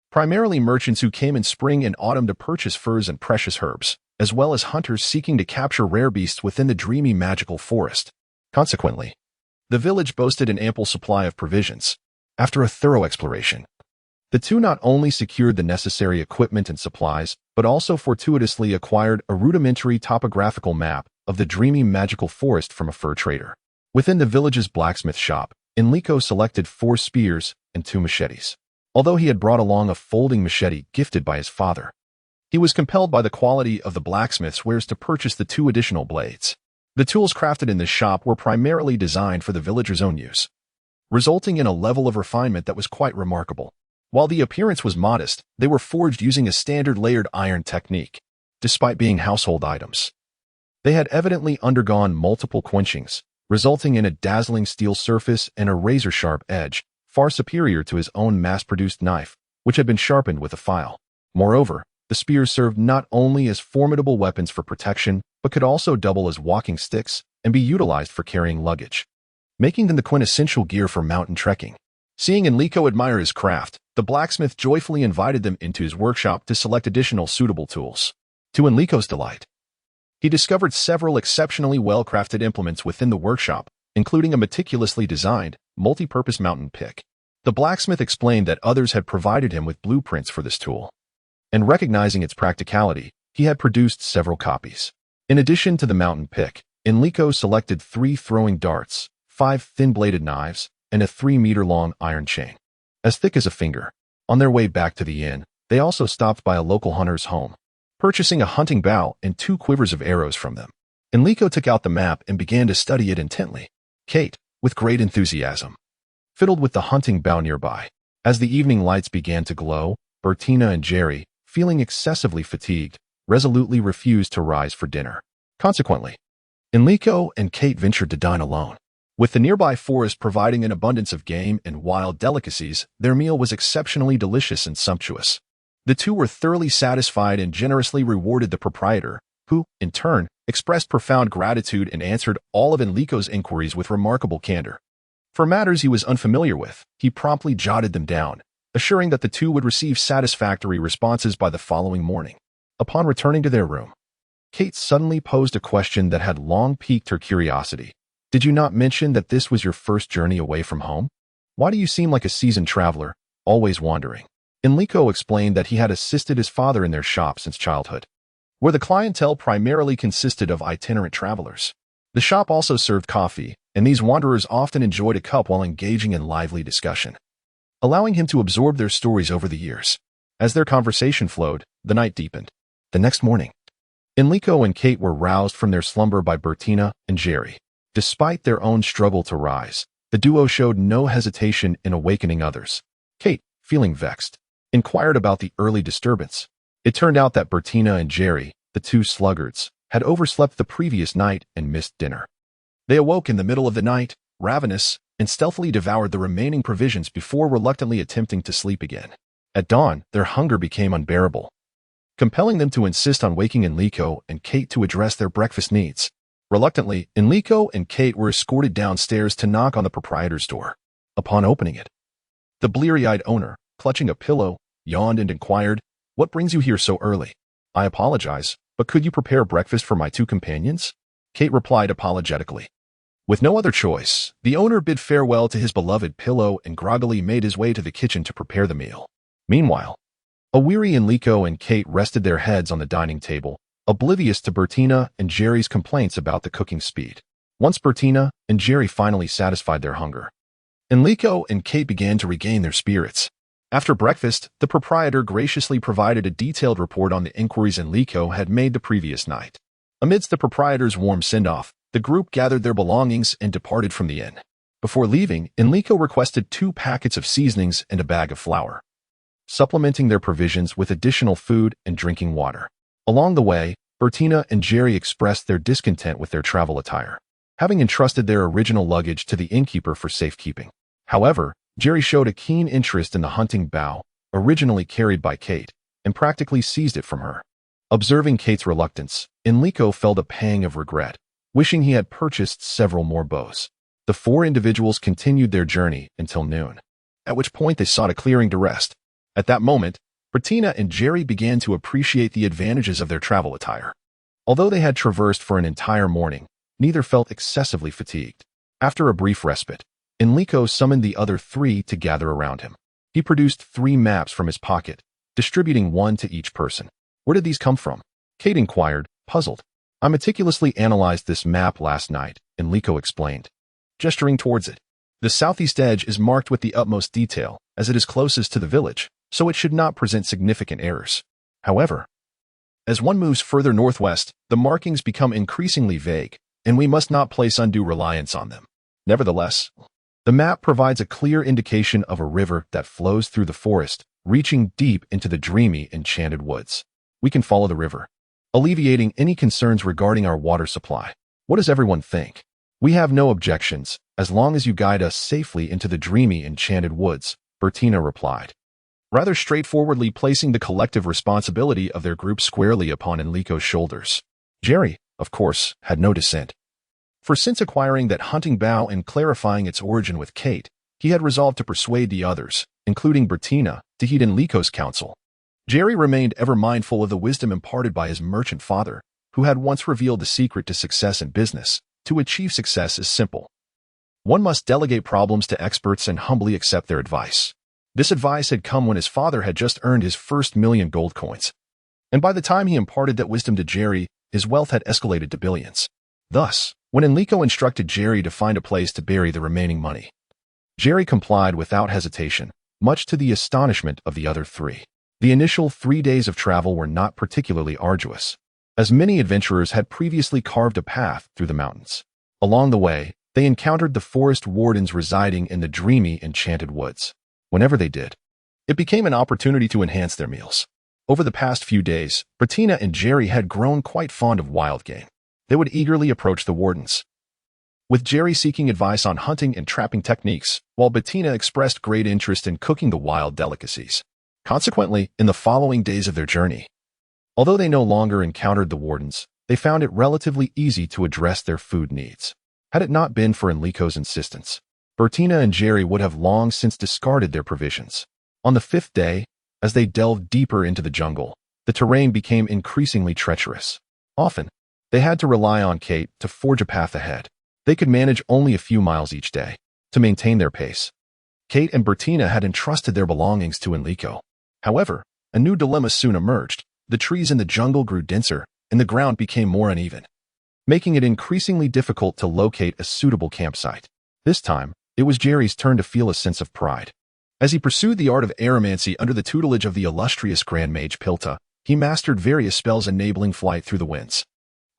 Speaker 1: primarily merchants who came in spring and autumn to purchase furs and precious herbs, as well as hunters seeking to capture rare beasts within the dreamy magical forest. Consequently, the village boasted an ample supply of provisions. After a thorough exploration, the two not only secured the necessary equipment and supplies, but also fortuitously acquired a rudimentary topographical map of the dreamy magical forest from a fur trader. Within the village's blacksmith shop, Enrico selected 4 spears and 2 machetes. Although he had brought along a folding machete gifted by his father, he was compelled by the quality of the blacksmith's wares to purchase the 2 additional blades. The tools crafted in this shop were primarily designed for the villagers' own use, resulting in a level of refinement that was quite remarkable. While the appearance was modest, they were forged using a standard layered iron technique, despite being household items. They had evidently undergone multiple quenchings, resulting in a dazzling steel surface and a razor-sharp edge, far superior to his own mass-produced knife, which had been sharpened with a file. Moreover, the spears served not only as formidable weapons for protection, but could also double as walking sticks and be utilized for carrying luggage, making them the quintessential gear for mountain trekking. Seeing Enrico admire his craft, the blacksmith joyfully invited them into his workshop to select additional suitable tools. To Enrico's delight, he discovered several exceptionally well-crafted implements within the workshop, including a meticulously designed, multi-purpose mountain pick. The blacksmith explained that others had provided him with blueprints for this tool, and recognizing its practicality, he had produced several copies. In addition to the mountain pick, Enrico selected 3 throwing darts, 5 thin-bladed knives, and a 3-meter-long iron chain, as thick as a finger. On their way back to the inn, they also stopped by a local hunter's home, purchasing a hunting bow and 2 quivers of arrows from them. Enrico took out the map and began to study it intently. Kite, with great enthusiasm, fiddled with the hunting bow nearby. As the evening lights began to glow, Beltina and Jerry, feeling excessively fatigued, resolutely refused to rise for dinner. Consequently, Enrico and Kite ventured to dine alone. With the nearby forest providing an abundance of game and wild delicacies, their meal was exceptionally delicious and sumptuous. The two were thoroughly satisfied and generously rewarded the proprietor, who, in turn, expressed profound gratitude and answered all of Enrico's inquiries with remarkable candor. For matters he was unfamiliar with, he promptly jotted them down, assuring that the two would receive satisfactory responses by the following morning. Upon returning to their room, Kite suddenly posed a question that had long piqued her curiosity. Did you not mention that this was your first journey away from home? Why do you seem like a seasoned traveler, always wandering? Enrico explained that he had assisted his father in their shop since childhood, where the clientele primarily consisted of itinerant travelers. The shop also served coffee, and these wanderers often enjoyed a cup while engaging in lively discussion, allowing him to absorb their stories over the years. As their conversation flowed, the night deepened. The next morning, Enrico and Kite were roused from their slumber by Beltina and Jerry. Despite their own struggle to rise, the duo showed no hesitation in awakening others. Kite, feeling vexed, inquired about the early disturbance. It turned out that Beltina and Jerry, the 2 sluggards, had overslept the previous night and missed dinner. They awoke in the middle of the night, ravenous, and stealthily devoured the remaining provisions before reluctantly attempting to sleep again. At dawn, their hunger became unbearable, compelling them to insist on waking Enrico and Kite to address their breakfast needs. Reluctantly, Enrico and Kite were escorted downstairs to knock on the proprietor's door. Upon opening it, the bleary-eyed owner, clutching a pillow, yawned and inquired, "What brings you here so early?" "I apologize, but could you prepare breakfast for my 2 companions?" Kite replied apologetically. With no other choice, the owner bid farewell to his beloved pillow and groggily made his way to the kitchen to prepare the meal. Meanwhile, a weary Enrico and Kite rested their heads on the dining table, oblivious to Beltina and Jerry's complaints about the cooking speed. Once Beltina and Jerry finally satisfied their hunger, Enrico and Kite began to regain their spirits. After breakfast, the proprietor graciously provided a detailed report on the inquiries Enrico had made the previous night. Amidst the proprietor's warm send-off, the group gathered their belongings and departed from the inn. Before leaving, Enrico requested 2 packets of seasonings and a bag of flour, supplementing their provisions with additional food and drinking water. Along the way, Beltina and Jerry expressed their discontent with their travel attire, having entrusted their original luggage to the innkeeper for safekeeping. However, Jerry showed a keen interest in the hunting bow, originally carried by Kite, and practically seized it from her. Observing Kate's reluctance, Enrico felt a pang of regret, wishing he had purchased several more bows. The 4 individuals continued their journey until noon, at which point they sought a clearing to rest. At that moment, Beltina and Jerry began to appreciate the advantages of their travel attire. Although they had traversed for an entire morning, neither felt excessively fatigued. After a brief respite, Enrico summoned the other 3 to gather around him. He produced 3 maps from his pocket, distributing 1 to each person. "Where did these come from?" Kite inquired, puzzled. "I meticulously analyzed this map last night," Enrico explained, gesturing towards it. "The southeast edge is marked with the utmost detail, as it is closest to the village, so it should not present significant errors. However, as one moves further northwest, the markings become increasingly vague, and we must not place undue reliance on them. Nevertheless, The map provides a clear indication of a river that flows through the forest, reaching deep into the dreamy, enchanted woods. We can follow the river, alleviating any concerns regarding our water supply. What does everyone think? We have no objections, as long as you guide us safely into the dreamy, enchanted woods, Beltina replied, rather straightforwardly placing the collective responsibility of their group squarely upon Enrico's shoulders. Jerry, of course, had no dissent. For since acquiring that hunting bow and clarifying its origin with Kite, he had resolved to persuade the others, including Beltina, to heed Enrico's counsel. Jerry remained ever mindful of the wisdom imparted by his merchant father, who had once revealed the secret to success in business. To achieve success is simple. One must delegate problems to experts and humbly accept their advice. This advice had come when his father had just earned his first 1,000,000 gold coins. And by the time he imparted that wisdom to Jerry, his wealth had escalated to billions. Thus, when Enrico instructed Jerry to find a place to bury the remaining money, Jerry complied without hesitation, much to the astonishment of the other three. The initial 3 days of travel were not particularly arduous, as many adventurers had previously carved a path through the mountains. Along the way, they encountered the forest wardens residing in the dreamy, enchanted woods. Whenever they did, it became an opportunity to enhance their meals. Over the past few days, Beltina and Jerry had grown quite fond of wild game. They would eagerly approach the wardens, with Jerry seeking advice on hunting and trapping techniques, while Beltina expressed great interest in cooking the wild delicacies. Consequently, in the following days of their journey, although they no longer encountered the wardens, they found it relatively easy to address their food needs. Had it not been for Enrico's insistence, Beltina and Jerry would have long since discarded their provisions. On the 5th day, as they delved deeper into the jungle, the terrain became increasingly treacherous. Often, they had to rely on Kite to forge a path ahead. They could manage only a few miles each day to maintain their pace. Kite and Beltina had entrusted their belongings to Enrico. However, a new dilemma soon emerged. The trees in the jungle grew denser, and the ground became more uneven, making it increasingly difficult to locate a suitable campsite. This time, it was Jerry's turn to feel a sense of pride. As he pursued the art of aeromancy under the tutelage of the illustrious Grand Mage Pilta, he mastered various spells enabling flight through the winds.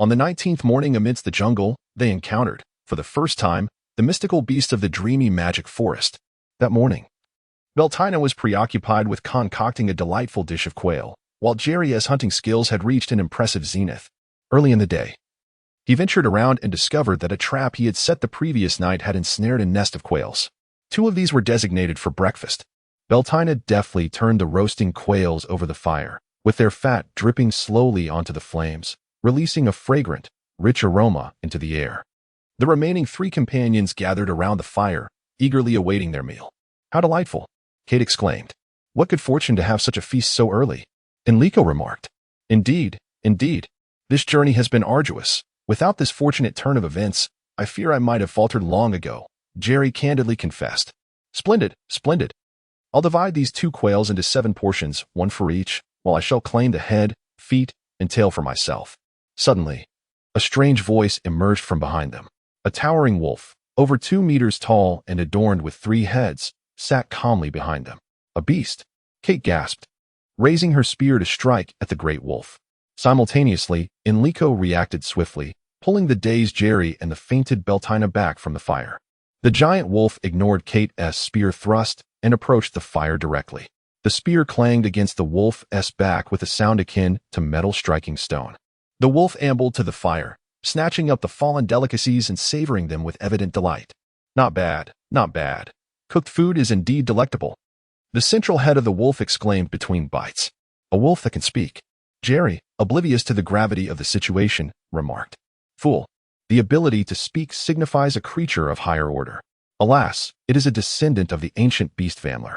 Speaker 1: On the 19th morning amidst the jungle, they encountered, for the first time, the mystical beast of the dreamy magic forest. That morning, Beltina was preoccupied with concocting a delightful dish of quail, while Jerry's hunting skills had reached an impressive zenith. Early in the day, he ventured around and discovered that a trap he had set the previous night had ensnared a nest of quails. 2 of these were designated for breakfast. Beltina deftly turned the roasting quails over the fire, with their fat dripping slowly onto the flames, releasing a fragrant, rich aroma into the air. The remaining 3 companions gathered around the fire, eagerly awaiting their meal. How delightful, Kite exclaimed. What good fortune to have such a feast so early, Enrico remarked. Indeed, indeed. This journey has been arduous. Without this fortunate turn of events, I fear I might have faltered long ago, Jerry candidly confessed. Splendid, splendid. I'll divide these 2 quails into 7 portions, 1 for each, while I shall claim the head, feet, and tail for myself. Suddenly, a strange voice emerged from behind them. A towering wolf, over 2 meters tall and adorned with 3 heads, sat calmly behind them. A beast, Kite gasped, raising her spear to strike at the great wolf. Simultaneously, Enrico reacted swiftly, pulling the dazed Jerry and the fainted Beltina back from the fire. The giant wolf ignored Kite's spear thrust and approached the fire directly. The spear clanged against the wolf's back with a sound akin to metal striking stone. The wolf ambled to the fire, snatching up the fallen delicacies and savoring them with evident delight. Not bad, not bad. Cooked food is indeed delectable, the central head of the wolf exclaimed between bites. A wolf that can speak. Jerry, oblivious to the gravity of the situation, remarked. Fool. The ability to speak signifies a creature of higher order. Alas, it is a descendant of the ancient beast family.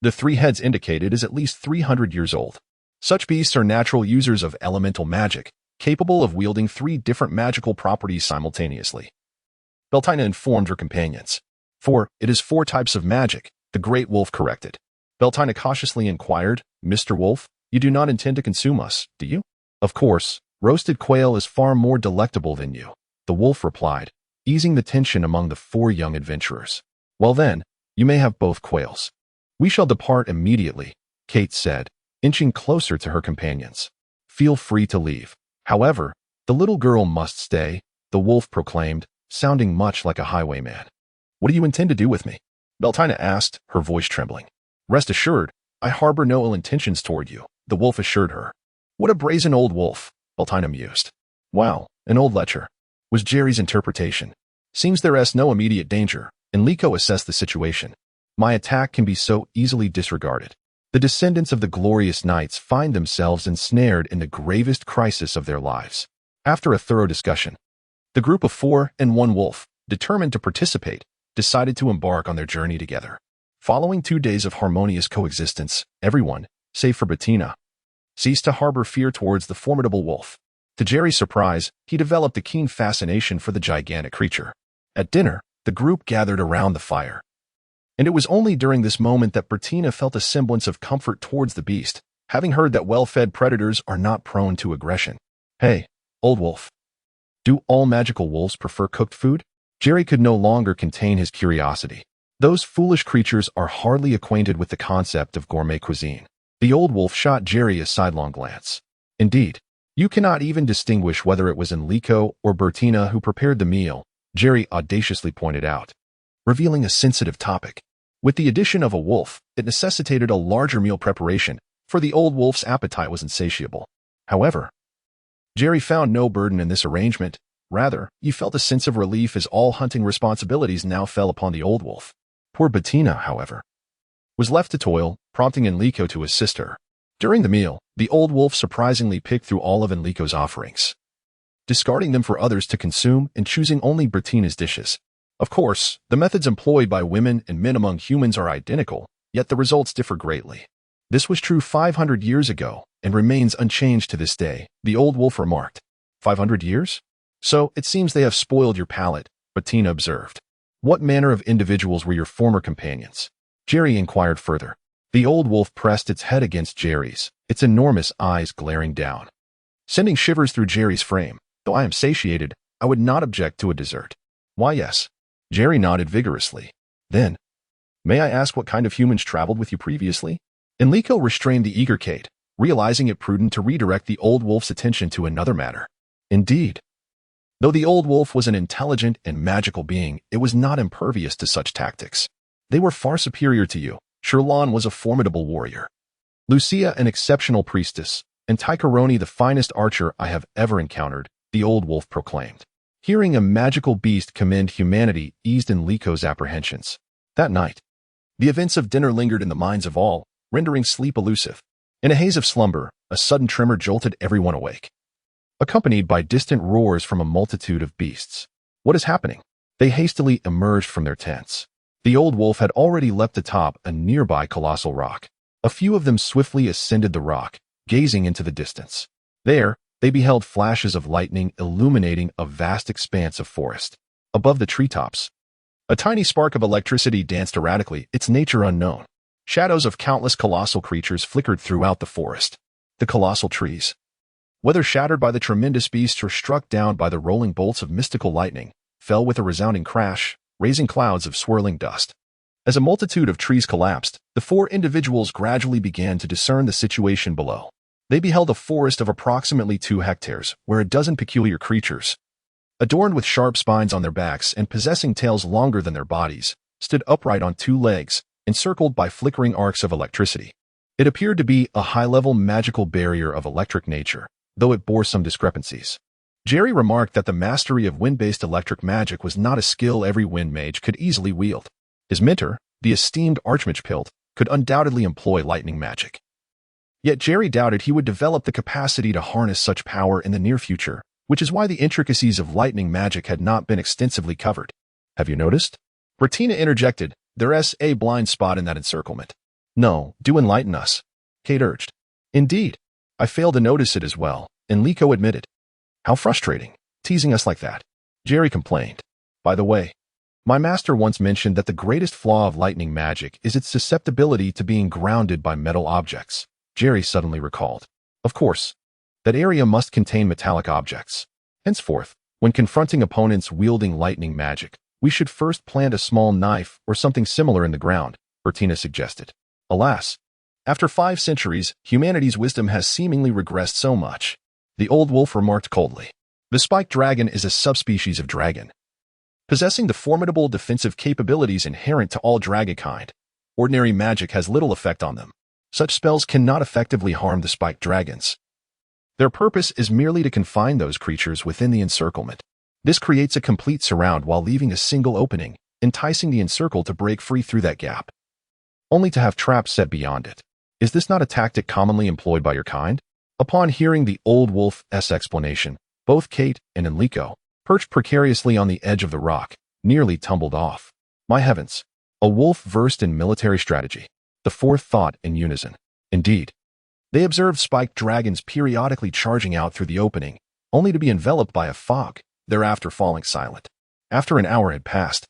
Speaker 1: The 3 heads indicated is at least 300 years old. Such beasts are natural users of elemental magic, capable of wielding 3 different magical properties simultaneously. Beltina informed her companions. It is 4 types of magic, the great wolf corrected. Beltina cautiously inquired, Mr. Wolf, you do not intend to consume us, do you? Of course, roasted quail is far more delectable than you, the wolf replied, easing the tension among the 4 young adventurers. Well then, you may have both quails. We shall depart immediately, Kite said, inching closer to her companions. Feel free to leave. However, the little girl must stay, the wolf proclaimed, sounding much like a highwayman. What do you intend to do with me? Beltina asked, her voice trembling. Rest assured, I harbor no ill intentions toward you, the wolf assured her. What a brazen old wolf, Beltina mused. Wow, an old lecher, was Jerry's interpretation. Seems there's no immediate danger, Enrico assessed the situation. My attack can be so easily disregarded. The descendants of the glorious knights find themselves ensnared in the gravest crisis of their lives. After a thorough discussion, the group of 4 and 1 wolf, determined to participate, decided to embark on their journey together. Following 2 days of harmonious coexistence, everyone, save for Beltina, ceased to harbor fear towards the formidable wolf. To Jerry's surprise, he developed a keen fascination for the gigantic creature. At dinner, the group gathered around the fire. And it was only during this moment that Beltina felt a semblance of comfort towards the beast, having heard that well-fed predators are not prone to aggression. Hey, old wolf. Do all magical wolves prefer cooked food? Jerry could no longer contain his curiosity. Those foolish creatures are hardly acquainted with the concept of gourmet cuisine. The old wolf shot Jerry a sidelong glance. Indeed, you cannot even distinguish whether it was Enrico or Beltina who prepared the meal, Jerry audaciously pointed out, revealing a sensitive topic. With the addition of a wolf, it necessitated a larger meal preparation, for the old wolf's appetite was insatiable. However, Jerry found no burden in this arrangement. Rather, he felt a sense of relief as all hunting responsibilities now fell upon the old wolf. Poor Beltina, however, was left to toil, prompting Enrico to assist her. During the meal, the old wolf surprisingly picked through all of Enrico's offerings, discarding them for others to consume and choosing only Beltina's dishes. Of course, the methods employed by women and men among humans are identical, yet the results differ greatly. This was true 500 years ago and remains unchanged to this day, the old wolf remarked. 500 years? So, it seems they have spoiled your palate, Beltina observed. What manner of individuals were your former companions? Jerry inquired further. The old wolf pressed its head against Jerry's, its enormous eyes glaring down, sending shivers through Jerry's frame. Though I am satiated, I would not object to a dessert. Why, yes. Jerry nodded vigorously. Then, may I ask what kind of humans traveled with you previously? Enrico restrained the eager Kite, realizing it prudent to redirect the old wolf's attention to another matter. Indeed, though the old wolf was an intelligent and magical being, it was not impervious to such tactics. They were far superior to you. Sherlon was a formidable warrior, Lucia an exceptional priestess, and Ticaroni the finest archer I have ever encountered, the old wolf proclaimed. Hearing a magical beast commend humanity eased Enrico's apprehensions. That night, the events of dinner lingered in the minds of all, rendering sleep elusive. In a haze of slumber, a sudden tremor jolted everyone awake, accompanied by distant roars from a multitude of beasts. What is happening? They hastily emerged from their tents. The old wolf had already leapt atop a nearby colossal rock. A few of them swiftly ascended the rock, gazing into the distance. There, they beheld flashes of lightning illuminating a vast expanse of forest. Above the treetops, a tiny spark of electricity danced erratically, its nature unknown. Shadows of countless colossal creatures flickered throughout the forest. The colossal trees, whether shattered by the tremendous beasts or struck down by the rolling bolts of mystical lightning, fell with a resounding crash, raising clouds of swirling dust. As a multitude of trees collapsed, the 4 individuals gradually began to discern the situation below. They beheld a forest of approximately 2 hectares, where a dozen peculiar creatures, adorned with sharp spines on their backs and possessing tails longer than their bodies, stood upright on 2 legs, encircled by flickering arcs of electricity. It appeared to be a high-level magical barrier of electric nature, though it bore some discrepancies. Jerry remarked that the mastery of wind-based electric magic was not a skill every wind mage could easily wield. His mentor, the esteemed Archmage Pilt, could undoubtedly employ lightning magic. Yet Jerry doubted he would develop the capacity to harness such power in the near future, which is why the intricacies of lightning magic had not been extensively covered. Have you noticed? Beltina interjected, there's a blind spot in that encirclement. No, do enlighten us, Kite urged. Indeed, I failed to notice it as well, Enrico admitted. How frustrating, teasing us like that, Jerry complained. By the way, my master once mentioned that the greatest flaw of lightning magic is its susceptibility to being grounded by metal objects, Jerry suddenly recalled. Of course, that area must contain metallic objects. Henceforth, when confronting opponents wielding lightning magic, we should first plant a small knife or something similar in the ground, Beltina suggested. Alas, after 5 centuries, humanity's wisdom has seemingly regressed so much, the old wolf remarked coldly. The spiked dragon is a subspecies of dragon, Possessing the formidable defensive capabilities inherent to all dragonkind, ordinary magic has little effect on them. Such spells cannot effectively harm the spiked dragons. Their purpose is merely to confine those creatures within the encirclement. This creates a complete surround while leaving a single opening, enticing the encircled to break free through that gap, only to have traps set beyond it. Is this not a tactic commonly employed by your kind? Upon hearing the old wolf's explanation, both Kite and Enrico, perched precariously on the edge of the rock, nearly tumbled off. My heavens! A wolf versed in military strategy. The fourth thought in unison. Indeed. They observed spiked dragons periodically charging out through the opening, only to be enveloped by a fog, thereafter falling silent. After an hour had passed,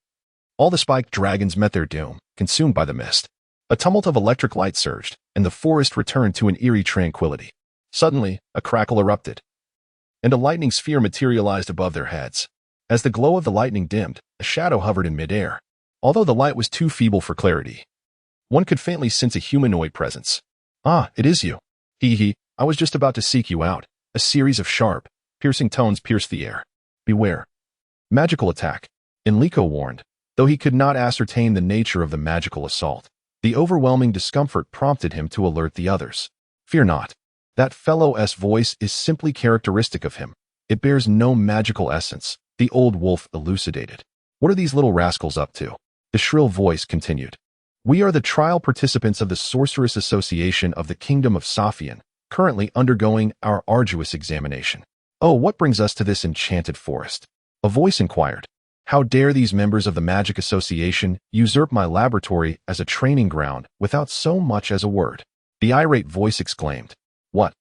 Speaker 1: all the spiked dragons met their doom, consumed by the mist. A tumult of electric light surged, and the forest returned to an eerie tranquility. Suddenly, a crackle erupted, and a lightning sphere materialized above their heads. As the glow of the lightning dimmed, a shadow hovered in midair. Although the light was too feeble for clarity, one could faintly sense a humanoid presence. Ah, it is you. Hee, I was just about to seek you out. A series of sharp, piercing tones pierced the air. Beware. Magical attack, Enrico warned, though he could not ascertain the nature of the magical assault. The overwhelming discomfort prompted him to alert the others. Fear not. That fellow's voice is simply characteristic of him. It bears no magical essence, the old wolf elucidated. What are these little rascals up to? The shrill voice continued. We are the trial participants of the Sorceress Association of the Kingdom of Sophian, currently undergoing our arduous examination. Oh, what brings us to this enchanted forest? A voice inquired. How dare these members of the Magic Association usurp my laboratory as a training ground without so much as a word? The irate voice exclaimed. What?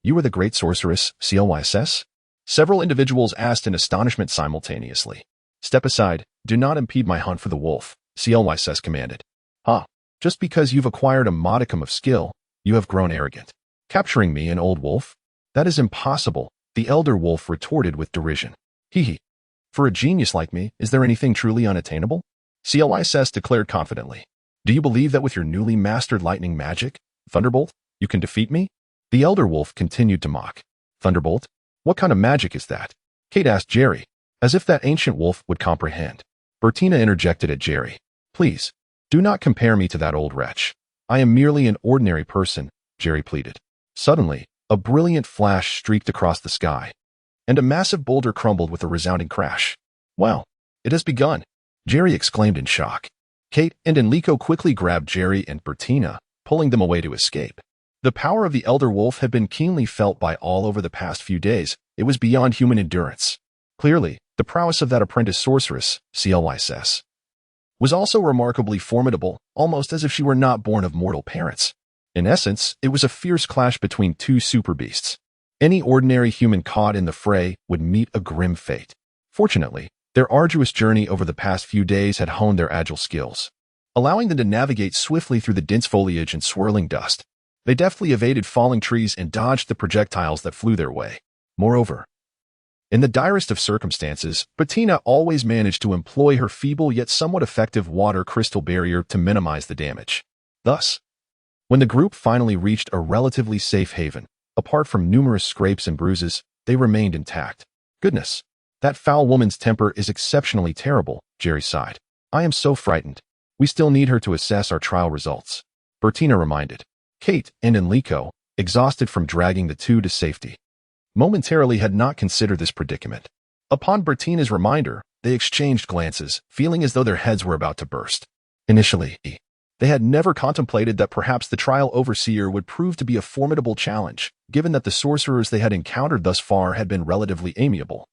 Speaker 1: You are the great sorceress, CLYSS? Several individuals asked in astonishment simultaneously. Step aside, do not impede my hunt for the wolf, CLYSS commanded. Just because you've acquired a modicum of skill, you have grown arrogant. Capturing me, an old wolf? That is impossible, the elder wolf retorted with derision. Hee. For a genius like me, is there anything truly unattainable? CLYSS declared confidently. Do you believe that with your newly mastered lightning magic, Thunderbolt, you can defeat me? The elder wolf continued to mock. Thunderbolt? What kind of magic is that? Kate asked Jerry, as if that ancient wolf would comprehend. Beltina interjected at Jerry. Please, do not compare me to that old wretch. I am merely an ordinary person, Jerry pleaded. Suddenly, a brilliant flash streaked across the sky, and a massive boulder crumbled with a resounding crash. Well, it has begun, Jerry exclaimed in shock. Kate and Enrico quickly grabbed Jerry and Beltina, pulling them away to escape. The power of the elder wolf had been keenly felt by all over the past few days. It was beyond human endurance. Clearly, the prowess of that apprentice sorceress, CLYSS, was also remarkably formidable, almost as if she were not born of mortal parents. In essence, it was a fierce clash between two super beasts. Any ordinary human caught in the fray would meet a grim fate. Fortunately, their arduous journey over the past few days had honed their agile skills, allowing them to navigate swiftly through the dense foliage and swirling dust. They deftly evaded falling trees and dodged the projectiles that flew their way. Moreover, in the direst of circumstances, Beltina always managed to employ her feeble yet somewhat effective water crystal barrier to minimize the damage. Thus, when the group finally reached a relatively safe haven, apart from numerous scrapes and bruises, they remained intact. Goodness, that foul woman's temper is exceptionally terrible, Jerry sighed. I am so frightened. We still need her to assess our trial results, Beltina reminded. Kate and Enrico, exhausted from dragging the two to safety, momentarily had not considered this predicament. Upon Beltina's reminder, they exchanged glances, feeling as though their heads were about to burst. Initially, they had never contemplated that perhaps the trial overseer would prove to be a formidable challenge, given that the sorcerers they had encountered thus far had been relatively amiable.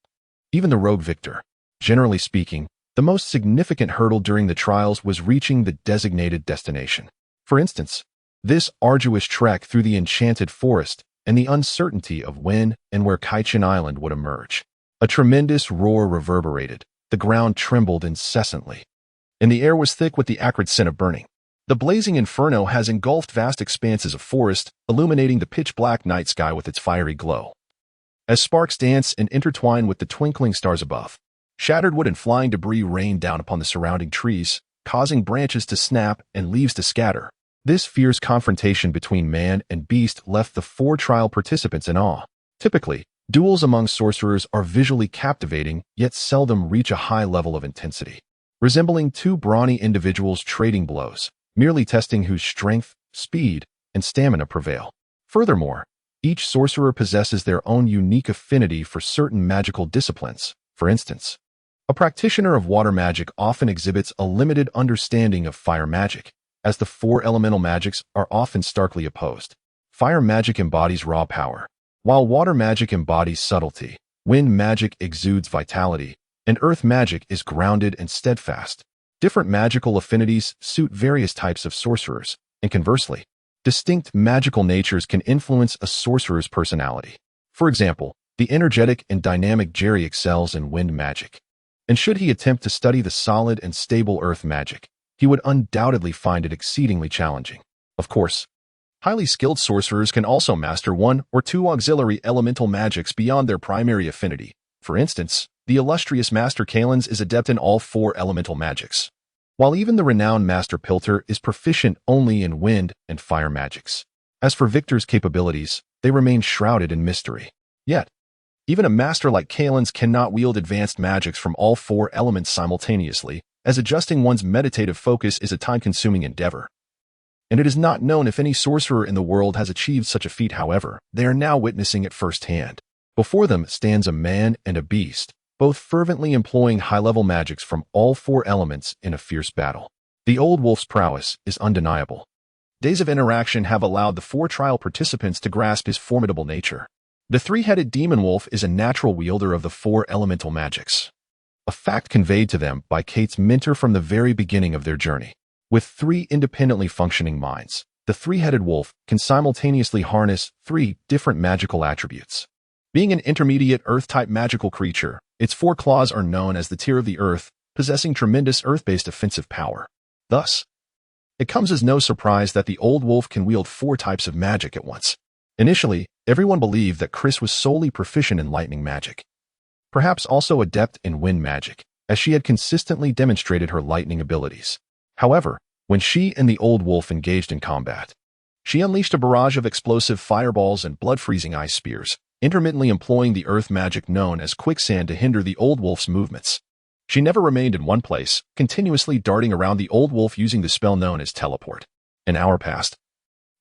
Speaker 1: Even the rogue victor. Generally speaking, the most significant hurdle during the trials was reaching the designated destination. For instance, this arduous trek through the enchanted forest and the uncertainty of when and where Kite Island would emerge. A tremendous roar reverberated. The ground trembled incessantly, and the air was thick with the acrid scent of burning. The blazing inferno has engulfed vast expanses of forest, illuminating the pitch-black night sky with its fiery glow. As sparks dance and intertwine with the twinkling stars above, shattered wood and flying debris rain down upon the surrounding trees, causing branches to snap and leaves to scatter. This fierce confrontation between man and beast left the four trial participants in awe. Typically, Duels among sorcerers are visually captivating, yet seldom reach a high level of intensity, resembling two brawny individuals trading blows, merely testing whose strength, speed, and stamina prevail. Furthermore, each sorcerer possesses their own unique affinity for certain magical disciplines. For instance, a practitioner of water magic often exhibits a limited understanding of fire magic, as the four elemental magics are often starkly opposed. Fire magic embodies raw power, while water magic embodies subtlety. Wind magic exudes vitality, and earth magic is grounded and steadfast. Different magical affinities suit various types of sorcerers, and conversely, distinct magical natures can influence a sorcerer's personality. For example, the energetic and dynamic Jerry excels in wind magic, and should he attempt to study the solid and stable earth magic, he would undoubtedly find it exceedingly challenging. Of course, highly skilled sorcerers can also master one or two auxiliary elemental magics beyond their primary affinity. For instance, the illustrious Master Kalens is adept in all four elemental magics, while even the renowned Master Pilter is proficient only in wind and fire magics. As for Victor's capabilities, they remain shrouded in mystery. Yet, even a master like Kalens cannot wield advanced magics from all four elements simultaneously, as adjusting one's meditative focus is a time-consuming endeavor. And it is not known if any sorcerer in the world has achieved such a feat. However, they are now witnessing it firsthand. Before them stands a man and a beast, both fervently employing high-level magics from all four elements in a fierce battle. The old wolf's prowess is undeniable. Days of interaction have allowed the four trial participants to grasp his formidable nature. The three-headed demon wolf is a natural wielder of the four elemental magics, a fact conveyed to them by Kite's mentor from the very beginning of their journey. With three independently functioning minds, the three-headed wolf can simultaneously harness three different magical attributes. Being an intermediate earth-type magical creature, its four claws are known as the Tear of the Earth, possessing tremendous earth-based offensive power. Thus, it comes as no surprise that the old wolf can wield four types of magic at once. Initially, everyone believed that Chris was solely proficient in lightning magic, perhaps also adept in wind magic, as she had consistently demonstrated her lightning abilities. However, when she and the old wolf engaged in combat, she unleashed a barrage of explosive fireballs and blood-freezing ice spears, intermittently employing the earth magic known as quicksand to hinder the old wolf's movements. She never remained in one place, continuously darting around the old wolf using the spell known as teleport. An hour passed.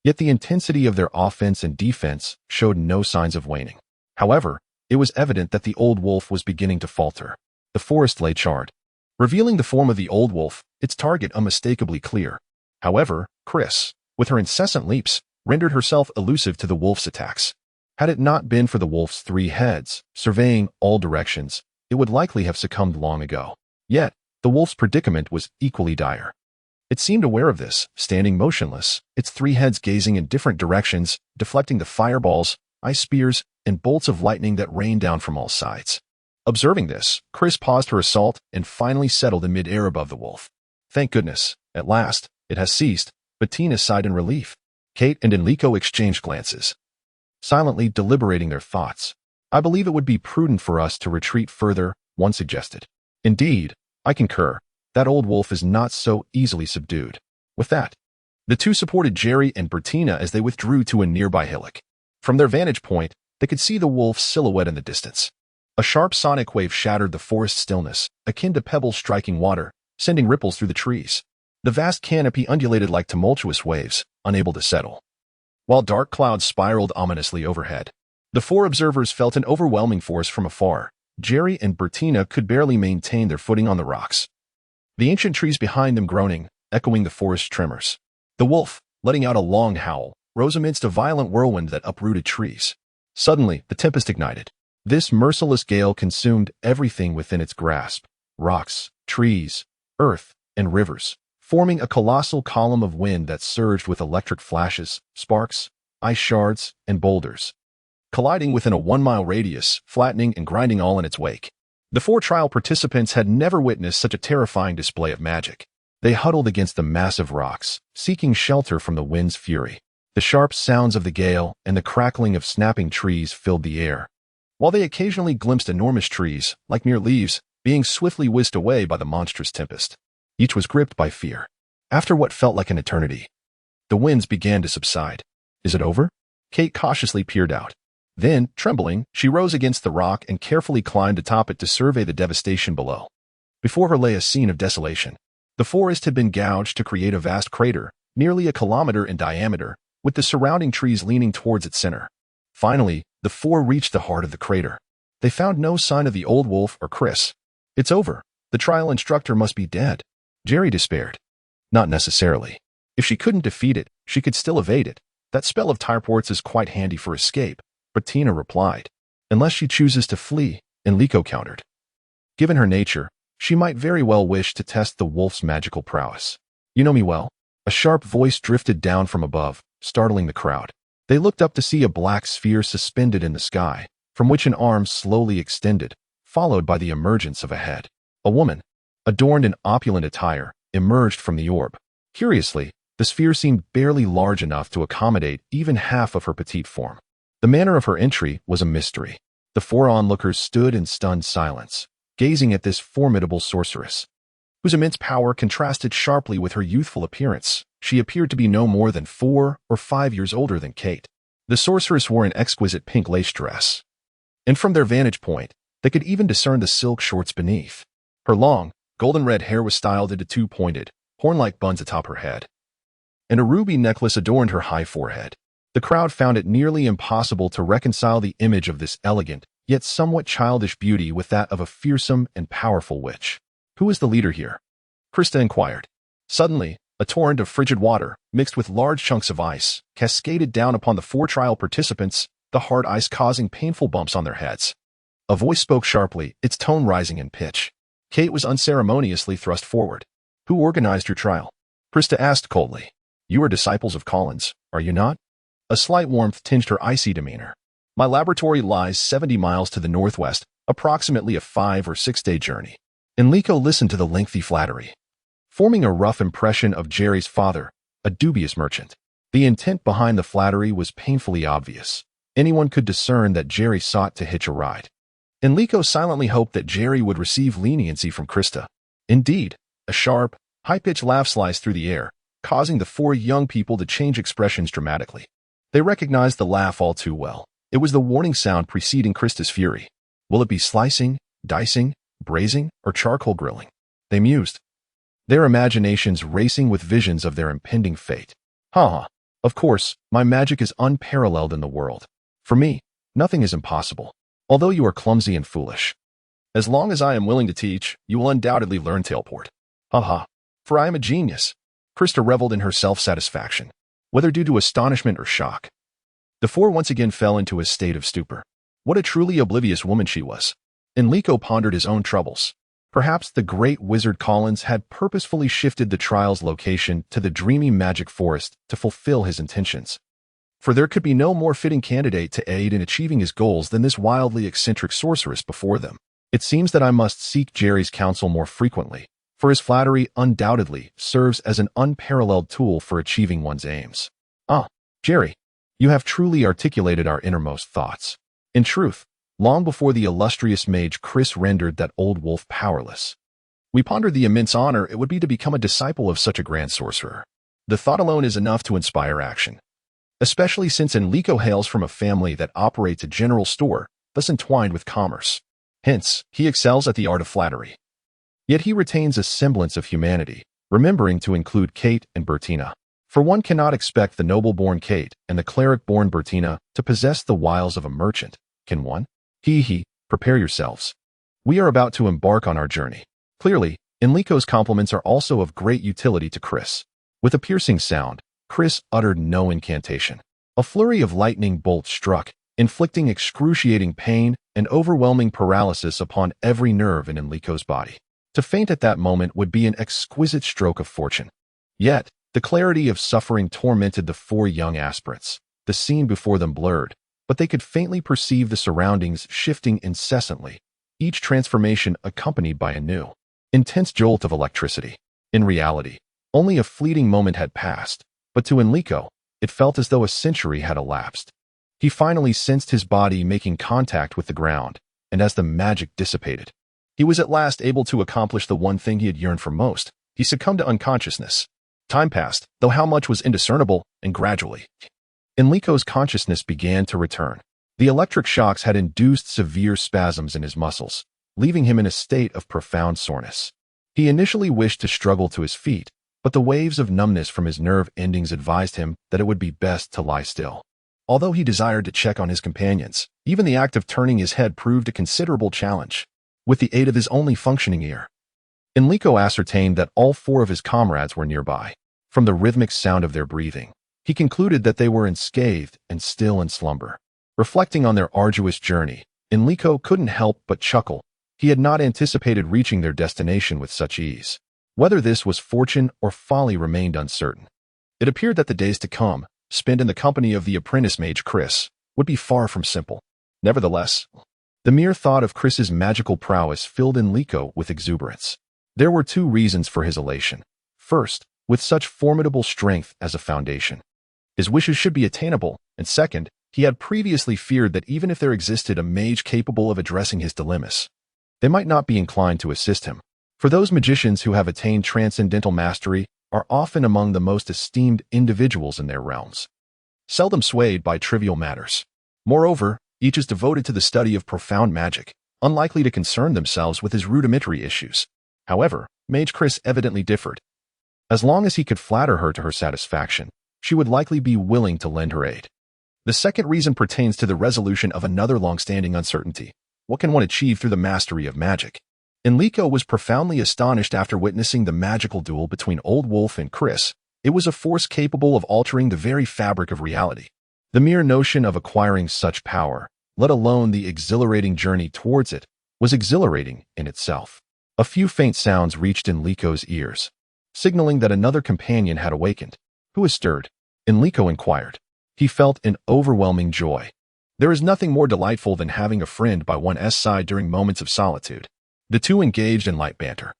Speaker 1: Yet the intensity of their offense and defense showed no signs of waning. However, it was evident that the old wolf was beginning to falter. The forest lay charred, revealing the form of the old wolf, its target unmistakably clear. However, Chris, with her incessant leaps, rendered herself elusive to the wolf's attacks. Had it not been for the wolf's three heads, surveying all directions, it would likely have succumbed long ago. Yet, the wolf's predicament was equally dire. It seemed aware of this, standing motionless, its three heads gazing in different directions, deflecting the fireballs, ice spears, and bolts of lightning that rained down from all sides. Observing this, Chris paused her assault and finally settled in mid-air above the wolf. Thank goodness, at last, it has ceased. Beltina sighed in relief. Kite and Enrico exchanged glances, silently deliberating their thoughts. I believe it would be prudent for us to retreat further, one suggested. Indeed, I concur. That old wolf is not so easily subdued. With that, the two supported Jerry and Beltina as they withdrew to a nearby hillock. From their vantage point, they could see the wolf's silhouette in the distance. A sharp sonic wave shattered the forest stillness, akin to pebbles striking water, sending ripples through the trees. The vast canopy undulated like tumultuous waves, unable to settle, while dark clouds spiraled ominously overhead. The four observers felt an overwhelming force from afar. Jerry and Beltina could barely maintain their footing on the rocks, the ancient trees behind them groaning, echoing the forest tremors. The wolf, letting out a long howl, rose amidst a violent whirlwind that uprooted trees. Suddenly, the tempest ignited. This merciless gale consumed everything within its grasp: rocks, trees, earth, and rivers, forming a colossal column of wind that surged with electric flashes, sparks, ice shards, and boulders, colliding within a 1-mile radius, flattening and grinding all in its wake. The four trial participants had never witnessed such a terrifying display of magic. They huddled against the massive rocks, seeking shelter from the wind's fury. The sharp sounds of the gale and the crackling of snapping trees filled the air, while they occasionally glimpsed enormous trees, like mere leaves, being swiftly whisked away by the monstrous tempest. Each was gripped by fear. After what felt like an eternity, the winds began to subside. Is it over? Kite cautiously peered out. Then, trembling, she rose against the rock and carefully climbed atop it to survey the devastation below. Before her lay a scene of desolation. The forest had been gouged to create a vast crater, nearly a kilometer in diameter, with the surrounding trees leaning towards its center. Finally, the four reached the heart of the crater. They found no sign of the old wolf or Chris. It's over. The trial instructor must be dead. Jerry despaired. Not necessarily. If she couldn't defeat it, she could still evade it. That spell of teleports is quite handy for escape, Beltina replied. Unless she chooses to flee, Enrico countered. Given her nature, she might very well wish to test the wolf's magical prowess. You know me well. A sharp voice drifted down from above, startling the crowd. They looked up to see a black sphere suspended in the sky, from which an arm slowly extended, followed by the emergence of a head. A woman, adorned in opulent attire, emerged from the orb. Curiously, the sphere seemed barely large enough to accommodate even half of her petite form. The manner of her entry was a mystery. The four onlookers stood in stunned silence, gazing at this formidable sorceress, whose immense power contrasted sharply with her youthful appearance. She appeared to be no more than 4 or 5 years older than Kite. The sorceress wore an exquisite pink lace dress, and from their vantage point, they could even discern the silk shorts beneath. Her long, golden-red hair was styled into two pointed, horn-like buns atop her head, and a ruby necklace adorned her high forehead. The crowd found it nearly impossible to reconcile the image of this elegant, yet somewhat childish beauty with that of a fearsome and powerful witch. Who is the leader here? Krista inquired. Suddenly, a torrent of frigid water, mixed with large chunks of ice, cascaded down upon the four trial participants, the hard ice causing painful bumps on their heads. A voice spoke sharply, its tone rising in pitch. Kate was unceremoniously thrust forward. Who organized your trial? Krista asked coldly. You are disciples of Collins, are you not? A slight warmth tinged her icy demeanor. My laboratory lies 70 miles to the northwest, approximately a 5 or 6 day journey. Enrico listened to the lengthy flattery, forming a rough impression of Jerry's father, a dubious merchant. The intent behind the flattery was painfully obvious. Anyone could discern that Jerry sought to hitch a ride. Enrico silently hoped that Jerry would receive leniency from Krista. Indeed, a sharp, high-pitched laugh sliced through the air, causing the four young people to change expressions dramatically. They recognized the laugh all too well. It was the warning sound preceding Krista's fury. Will it be slicing, dicing, braising, or charcoal grilling? They mused, their imaginations racing with visions of their impending fate. Haha. Of course, my magic is unparalleled in the world. For me, nothing is impossible, although you are clumsy and foolish. As long as I am willing to teach, you will undoubtedly learn teleport. Haha. For I am a genius. Krista reveled in her self-satisfaction, whether due to astonishment or shock. The four once again fell into a state of stupor. What a truly oblivious woman she was. Enrico pondered his own troubles. Perhaps the great wizard Collins had purposefully shifted the trial's location to the dreamy magic forest to fulfill his intentions. For there could be no more fitting candidate to aid in achieving his goals than this wildly eccentric sorceress before them. It seems that I must seek Jerry's counsel more frequently, for his flattery undoubtedly serves as an unparalleled tool for achieving one's aims. Ah, Jerry, you have truly articulated our innermost thoughts. In truth, long before the illustrious mage Chris rendered that old wolf powerless, we pondered the immense honor it would be to become a disciple of such a grand sorcerer. The thought alone is enough to inspire action, especially since Enrico hails from a family that operates a general store, thus entwined with commerce. Hence, he excels at the art of flattery. Yet he retains a semblance of humanity, remembering to include Kate and Beltina. For one cannot expect the noble-born Kate and the cleric-born Beltina to possess the wiles of a merchant, can one? Prepare yourselves. We are about to embark on our journey. Clearly, Enrico's compliments are also of great utility to Chris. With a piercing sound, Chris uttered no incantation. A flurry of lightning bolts struck, inflicting excruciating pain and overwhelming paralysis upon every nerve in Enrico's body. To faint at that moment would be an exquisite stroke of fortune. Yet, the clarity of suffering tormented the four young aspirants. The scene before them blurred, but they could faintly perceive the surroundings shifting incessantly, each transformation accompanied by a new, intense jolt of electricity. In reality, only a fleeting moment had passed, but to Enrico, it felt as though a century had elapsed. He finally sensed his body making contact with the ground, and as the magic dissipated, he was at last able to accomplish the one thing he had yearned for most. He succumbed to unconsciousness. Time passed, though how much was indiscernible, and gradually, Enrico's consciousness began to return. The electric shocks had induced severe spasms in his muscles, leaving him in a state of profound soreness. He initially wished to struggle to his feet, but the waves of numbness from his nerve endings advised him that it would be best to lie still. Although he desired to check on his companions, even the act of turning his head proved a considerable challenge. With the aid of his only functioning ear, Enrico ascertained that all 4 of his comrades were nearby. From the rhythmic sound of their breathing, he concluded that they were unscathed and still in slumber. Reflecting on their arduous journey, Enrico couldn't help but chuckle. He had not anticipated reaching their destination with such ease. Whether this was fortune or folly remained uncertain. It appeared that the days to come, spent in the company of the apprentice mage Chris, would be far from simple. Nevertheless, the mere thought of Chris's magical prowess filled Enrico with exuberance. There were 2 reasons for his elation. First, with such formidable strength as a foundation, his wishes should be attainable, and second, he had previously feared that even if there existed a mage capable of addressing his dilemmas, they might not be inclined to assist him. For those magicians who have attained transcendental mastery are often among the most esteemed individuals in their realms, seldom swayed by trivial matters. Moreover, each is devoted to the study of profound magic, unlikely to concern themselves with his rudimentary issues. However, Mage Chris evidently differed. As long as he could flatter her to her satisfaction, she would likely be willing to lend her aid. The second reason pertains to the resolution of another long-standing uncertainty. What can one achieve through the mastery of magic? Enrico was profoundly astonished after witnessing the magical duel between Old Wolf and Chris. It was a force capable of altering the very fabric of reality. The mere notion of acquiring such power, let alone the exhilarating journey towards it, was exhilarating in itself. A few faint sounds reached Enrico's ears, signaling that another companion had awakened. Who is stirred? Enrico inquired. He felt an overwhelming joy. There is nothing more delightful than having a friend by one's side during moments of solitude. The 2 engaged in light banter,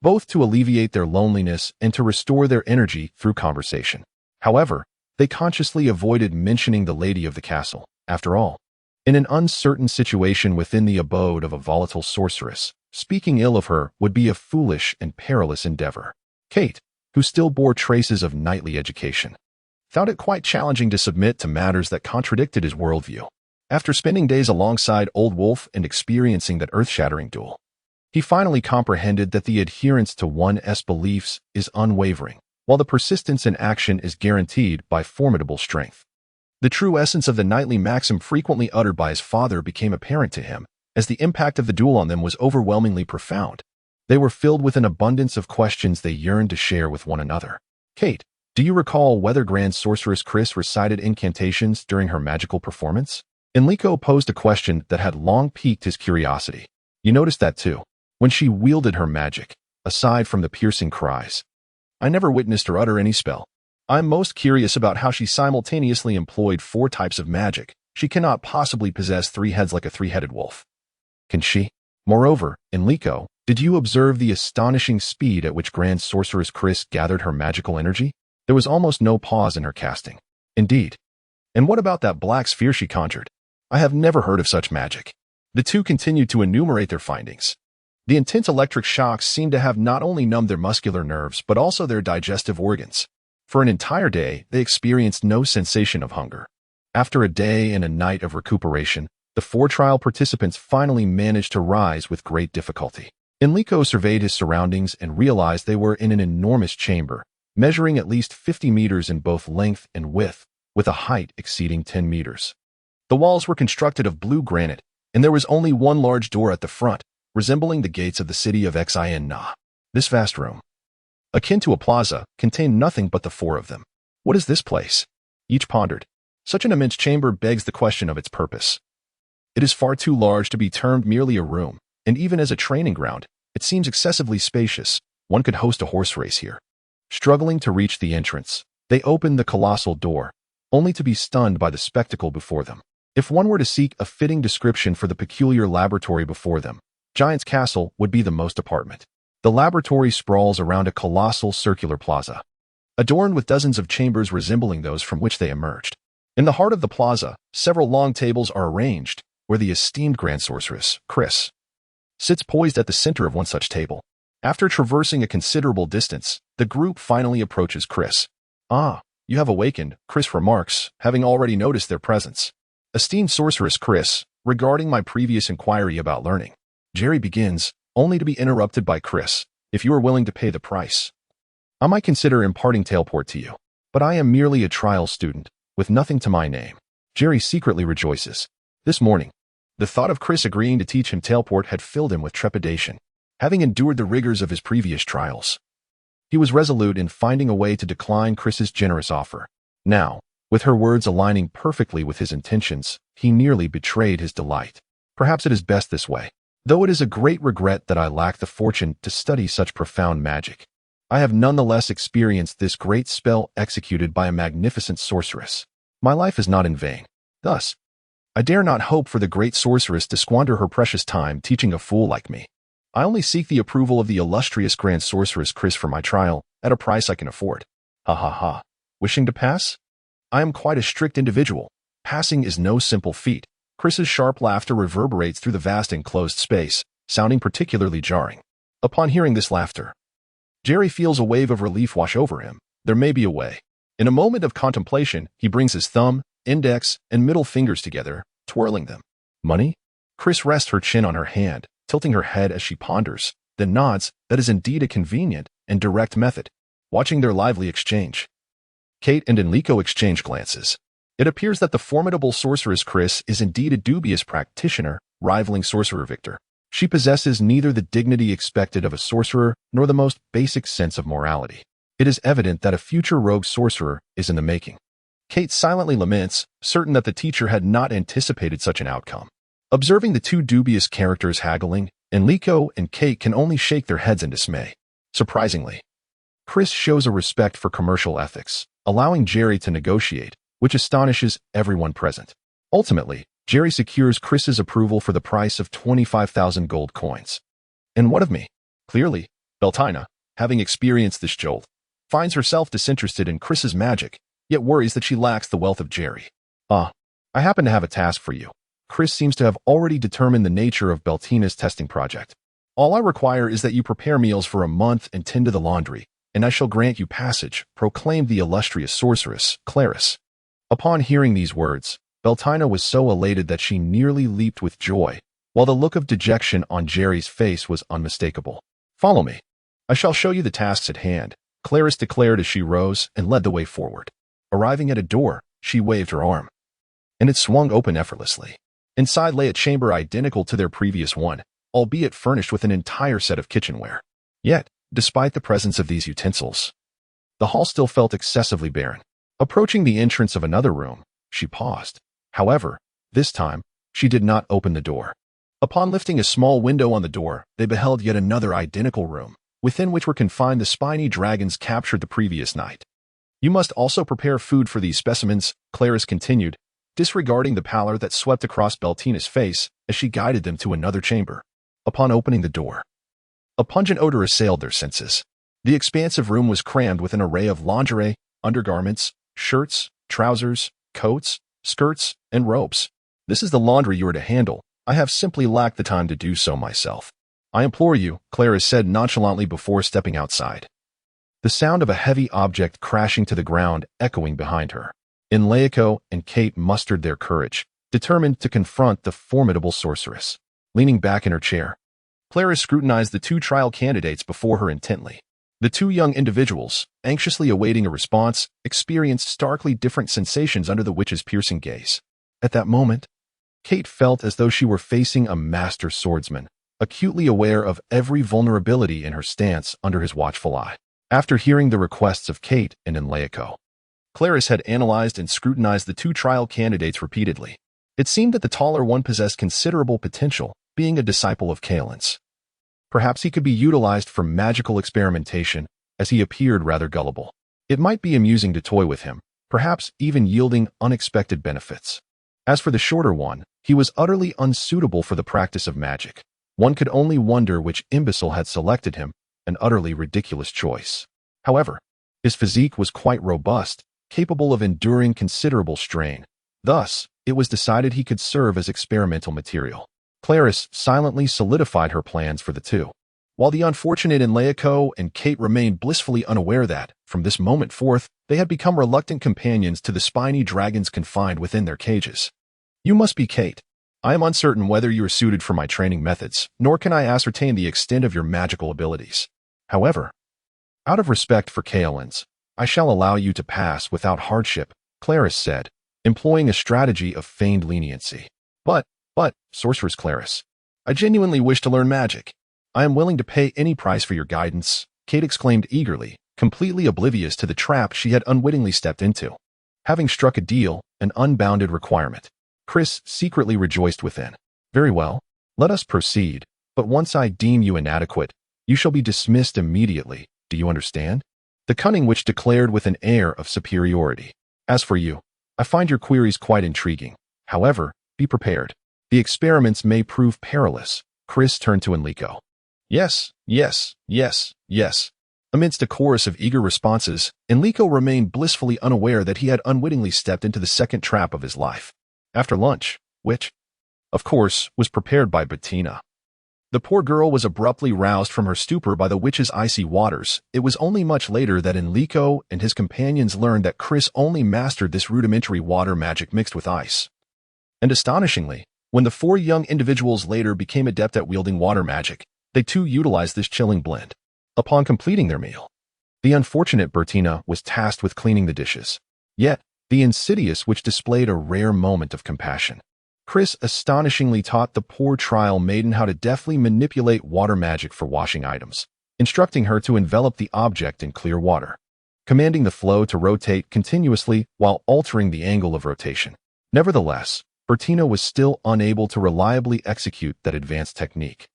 Speaker 1: both to alleviate their loneliness and to restore their energy through conversation. However, they consciously avoided mentioning the lady of the castle. After all, in an uncertain situation within the abode of a volatile sorceress, speaking ill of her would be a foolish and perilous endeavor. Kite, who still bore traces of knightly education, found it quite challenging to submit to matters that contradicted his worldview. After spending days alongside Old Wolf and experiencing that earth-shattering duel, he finally comprehended that the adherence to one's beliefs is unwavering, while the persistence in action is guaranteed by formidable strength. The true essence of the knightly maxim frequently uttered by his father became apparent to him, as the impact of the duel on them was overwhelmingly profound. They were filled with an abundance of questions they yearned to share with one another. Kate, do you recall whether Grand Sorceress Chris recited incantations during her magical performance? Enrico posed a question that had long piqued his curiosity. You noticed that too, when she wielded her magic, aside from the piercing cries. I never witnessed her utter any spell. I'm most curious about how she simultaneously employed 4 types of magic. She cannot possibly possess 3 heads like a 3-headed wolf. Can she? Moreover, Enrico, did you observe the astonishing speed at which Grand Sorceress Chris gathered her magical energy? There was almost no pause in her casting. Indeed. And what about that black sphere she conjured? I have never heard of such magic. The 2 continued to enumerate their findings. The intense electric shocks seemed to have not only numbed their muscular nerves but also their digestive organs. For an entire day, they experienced no sensation of hunger. After a day and a night of recuperation, the 4 trial participants finally managed to rise with great difficulty. Enrico surveyed his surroundings and realized they were in an enormous chamber, measuring at least 50 meters in both length and width, with a height exceeding 10 meters. The walls were constructed of blue granite, and there was only one large door at the front, resembling the gates of the city of Xin-Na. This vast room, akin to a plaza, contained nothing but the 4 of them. What is this place? Each pondered. Such an immense chamber begs the question of its purpose. It is far too large to be termed merely a room, and even as a training ground, it seems excessively spacious. One could host a horse race here. Struggling to reach the entrance, they opened the colossal door, only to be stunned by the spectacle before them. If one were to seek a fitting description for the peculiar laboratory before them, Giant's Castle would be the most apartment. The laboratory sprawls around a colossal circular plaza, adorned with dozens of chambers resembling those from which they emerged. In the heart of the plaza, several long tables are arranged, where the esteemed Grand Sorceress, Chris, sits poised at the center of one such table. After traversing a considerable distance, the group finally approaches Chris. Ah, you have awakened, Chris remarks, having already noticed their presence. Esteemed sorceress Chris, regarding my previous inquiry about learning. Jerry begins, only to be interrupted by Chris. If you are willing to pay the price, I might consider imparting teleport to you. But I am merely a trial student, with nothing to my name. Jerry secretly rejoices. This morning, the thought of Chris agreeing to teach him teleport had filled him with trepidation. Having endured the rigors of his previous trials, he was resolute in finding a way to decline Chris's generous offer. Now, with her words aligning perfectly with his intentions, he nearly betrayed his delight. Perhaps it is best this way, though it is a great regret that I lack the fortune to study such profound magic. I have nonetheless experienced this great spell executed by a magnificent sorceress. My life is not in vain. Thus, I dare not hope for the great sorceress to squander her precious time teaching a fool like me. I only seek the approval of the illustrious grand sorceress Chris for my trial, at a price I can afford. Ha ha ha. Wishing to pass? I am quite a strict individual. Passing is no simple feat. Chris's sharp laughter reverberates through the vast enclosed space, sounding particularly jarring. Upon hearing this laughter, Jerry feels a wave of relief wash over him. There may be a way. In a moment of contemplation, he brings his thumb, index, and middle fingers together, twirling them. Money? Chris rests her chin on her hand, tilting her head as she ponders, then nods. That is indeed a convenient and direct method. Watching their lively exchange, Kate and Enrico exchange glances. It appears that the formidable sorceress Chris is indeed a dubious practitioner, rivaling Sorcerer Victor. She possesses neither the dignity expected of a sorcerer nor the most basic sense of morality. It is evident that a future rogue sorcerer is in the making. Kate silently laments, certain that the teacher had not anticipated such an outcome. Observing the two dubious characters haggling, Enrico and Kate can only shake their heads in dismay. Surprisingly, Chris shows a respect for commercial ethics, allowing Jerry to negotiate, which astonishes everyone present. Ultimately, Jerry secures Chris's approval for the price of 25,000 gold coins. And what of me? Clearly, Beltina, having experienced this jolt, finds herself disinterested in Chris's magic, yet worries that she lacks the wealth of Jerry. I happen to have a task for you. Chris seems to have already determined the nature of Beltina's testing project. All I require is that you prepare meals for a month and tend to the laundry, and I shall grant you passage, proclaimed the illustrious sorceress, Clarice. Upon hearing these words, Beltina was so elated that she nearly leaped with joy, while the look of dejection on Jerry's face was unmistakable. Follow me. I shall show you the tasks at hand, Clarice declared as she rose and led the way forward. Arriving at a door, she waved her arm, and it swung open effortlessly. Inside lay a chamber identical to their previous one, albeit furnished with an entire set of kitchenware. Yet, despite the presence of these utensils, the hall still felt excessively barren. Approaching the entrance of another room, she paused. However, this time, she did not open the door. Upon lifting a small window on the door, they beheld yet another identical room, within which were confined the spiny dragons captured the previous night. You must also prepare food for these specimens, Clarice continued, disregarding the pallor that swept across Beltina's face as she guided them to another chamber. Upon opening the door, a pungent odor assailed their senses. The expansive room was crammed with an array of lingerie, undergarments, shirts, trousers, coats, skirts, and robes. This is the laundry you are to handle. I have simply lacked the time to do so myself. I implore you, Clarice said nonchalantly before stepping outside. The sound of a heavy object crashing to the ground echoing behind her. Enrico and Kate mustered their courage, determined to confront the formidable sorceress. Leaning back in her chair, Clarice scrutinized the two trial candidates before her intently. The two young individuals, anxiously awaiting a response, experienced starkly different sensations under the witch's piercing gaze. At that moment, Kate felt as though she were facing a master swordsman, acutely aware of every vulnerability in her stance under his watchful eye. After hearing the requests of Kate and Enrico, Clarice had analyzed and scrutinized the two trial candidates repeatedly. It seemed that the taller one possessed considerable potential, being a disciple of Kaelin's. Perhaps he could be utilized for magical experimentation, as he appeared rather gullible. It might be amusing to toy with him, perhaps even yielding unexpected benefits. As for the shorter one, he was utterly unsuitable for the practice of magic. One could only wonder which imbecile had selected him, an utterly ridiculous choice. However, his physique was quite robust, capable of enduring considerable strain. Thus, it was decided he could serve as experimental material. Clarice silently solidified her plans for the two, while the unfortunate Enrico and Kate remained blissfully unaware that, from this moment forth, they had become reluctant companions to the spiny dragons confined within their cages. You must be Kite. I am uncertain whether you are suited for my training methods, nor can I ascertain the extent of your magical abilities. However, out of respect for Kaolins, I shall allow you to pass without hardship, Clarice said, employing a strategy of feigned leniency. But, Sorceress Clarice, I genuinely wish to learn magic. I am willing to pay any price for your guidance, Kate exclaimed eagerly, completely oblivious to the trap she had unwittingly stepped into. Having struck a deal, an unbounded requirement, Chris secretly rejoiced within. Very well, let us proceed, but once I deem you inadequate, you shall be dismissed immediately, do you understand? The cunning witch declared with an air of superiority. As for you, I find your queries quite intriguing. However, be prepared. The experiments may prove perilous. Chris turned to Enrico. Yes. Amidst a chorus of eager responses, Enrico remained blissfully unaware that he had unwittingly stepped into the second trap of his life. After lunch, which, of course, was prepared by Beltina. The poor girl was abruptly roused from her stupor by the witch's icy waters. It was only much later that Enrico and his companions learned that Chris only mastered this rudimentary water magic mixed with ice. And astonishingly, when the four young individuals later became adept at wielding water magic, they too utilized this chilling blend. Upon completing their meal, the unfortunate Beltina was tasked with cleaning the dishes. Yet, the insidious witch displayed a rare moment of compassion. Chris astonishingly taught the poor trial maiden how to deftly manipulate water magic for washing items, instructing her to envelop the object in clear water, commanding the flow to rotate continuously while altering the angle of rotation. Nevertheless, Beltina was still unable to reliably execute that advanced technique,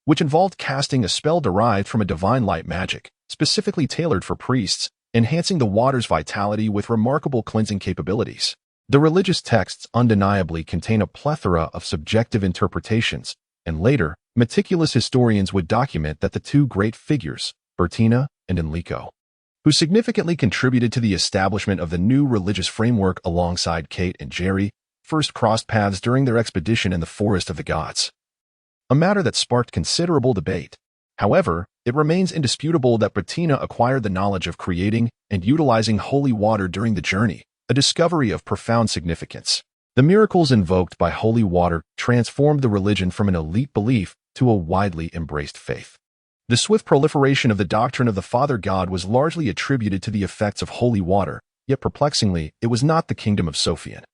Speaker 1: which involved casting a spell derived from a divine light magic, specifically tailored for priests, enhancing the water's vitality with remarkable cleansing capabilities. The religious texts undeniably contain a plethora of subjective interpretations, and later, meticulous historians would document that the two great figures, Beltina and Enrico, who significantly contributed to the establishment of the new religious framework alongside Kate and Jerry, first crossed paths during their expedition in the Forest of the Gods. A matter that sparked considerable debate. However, it remains indisputable that Beltina acquired the knowledge of creating and utilizing holy water during the journey, a discovery of profound significance. The miracles invoked by holy water transformed the religion from an elite belief to a widely embraced faith. The swift proliferation of the doctrine of the Father God was largely attributed to the effects of holy water, yet perplexingly, it was not the kingdom of Sophian,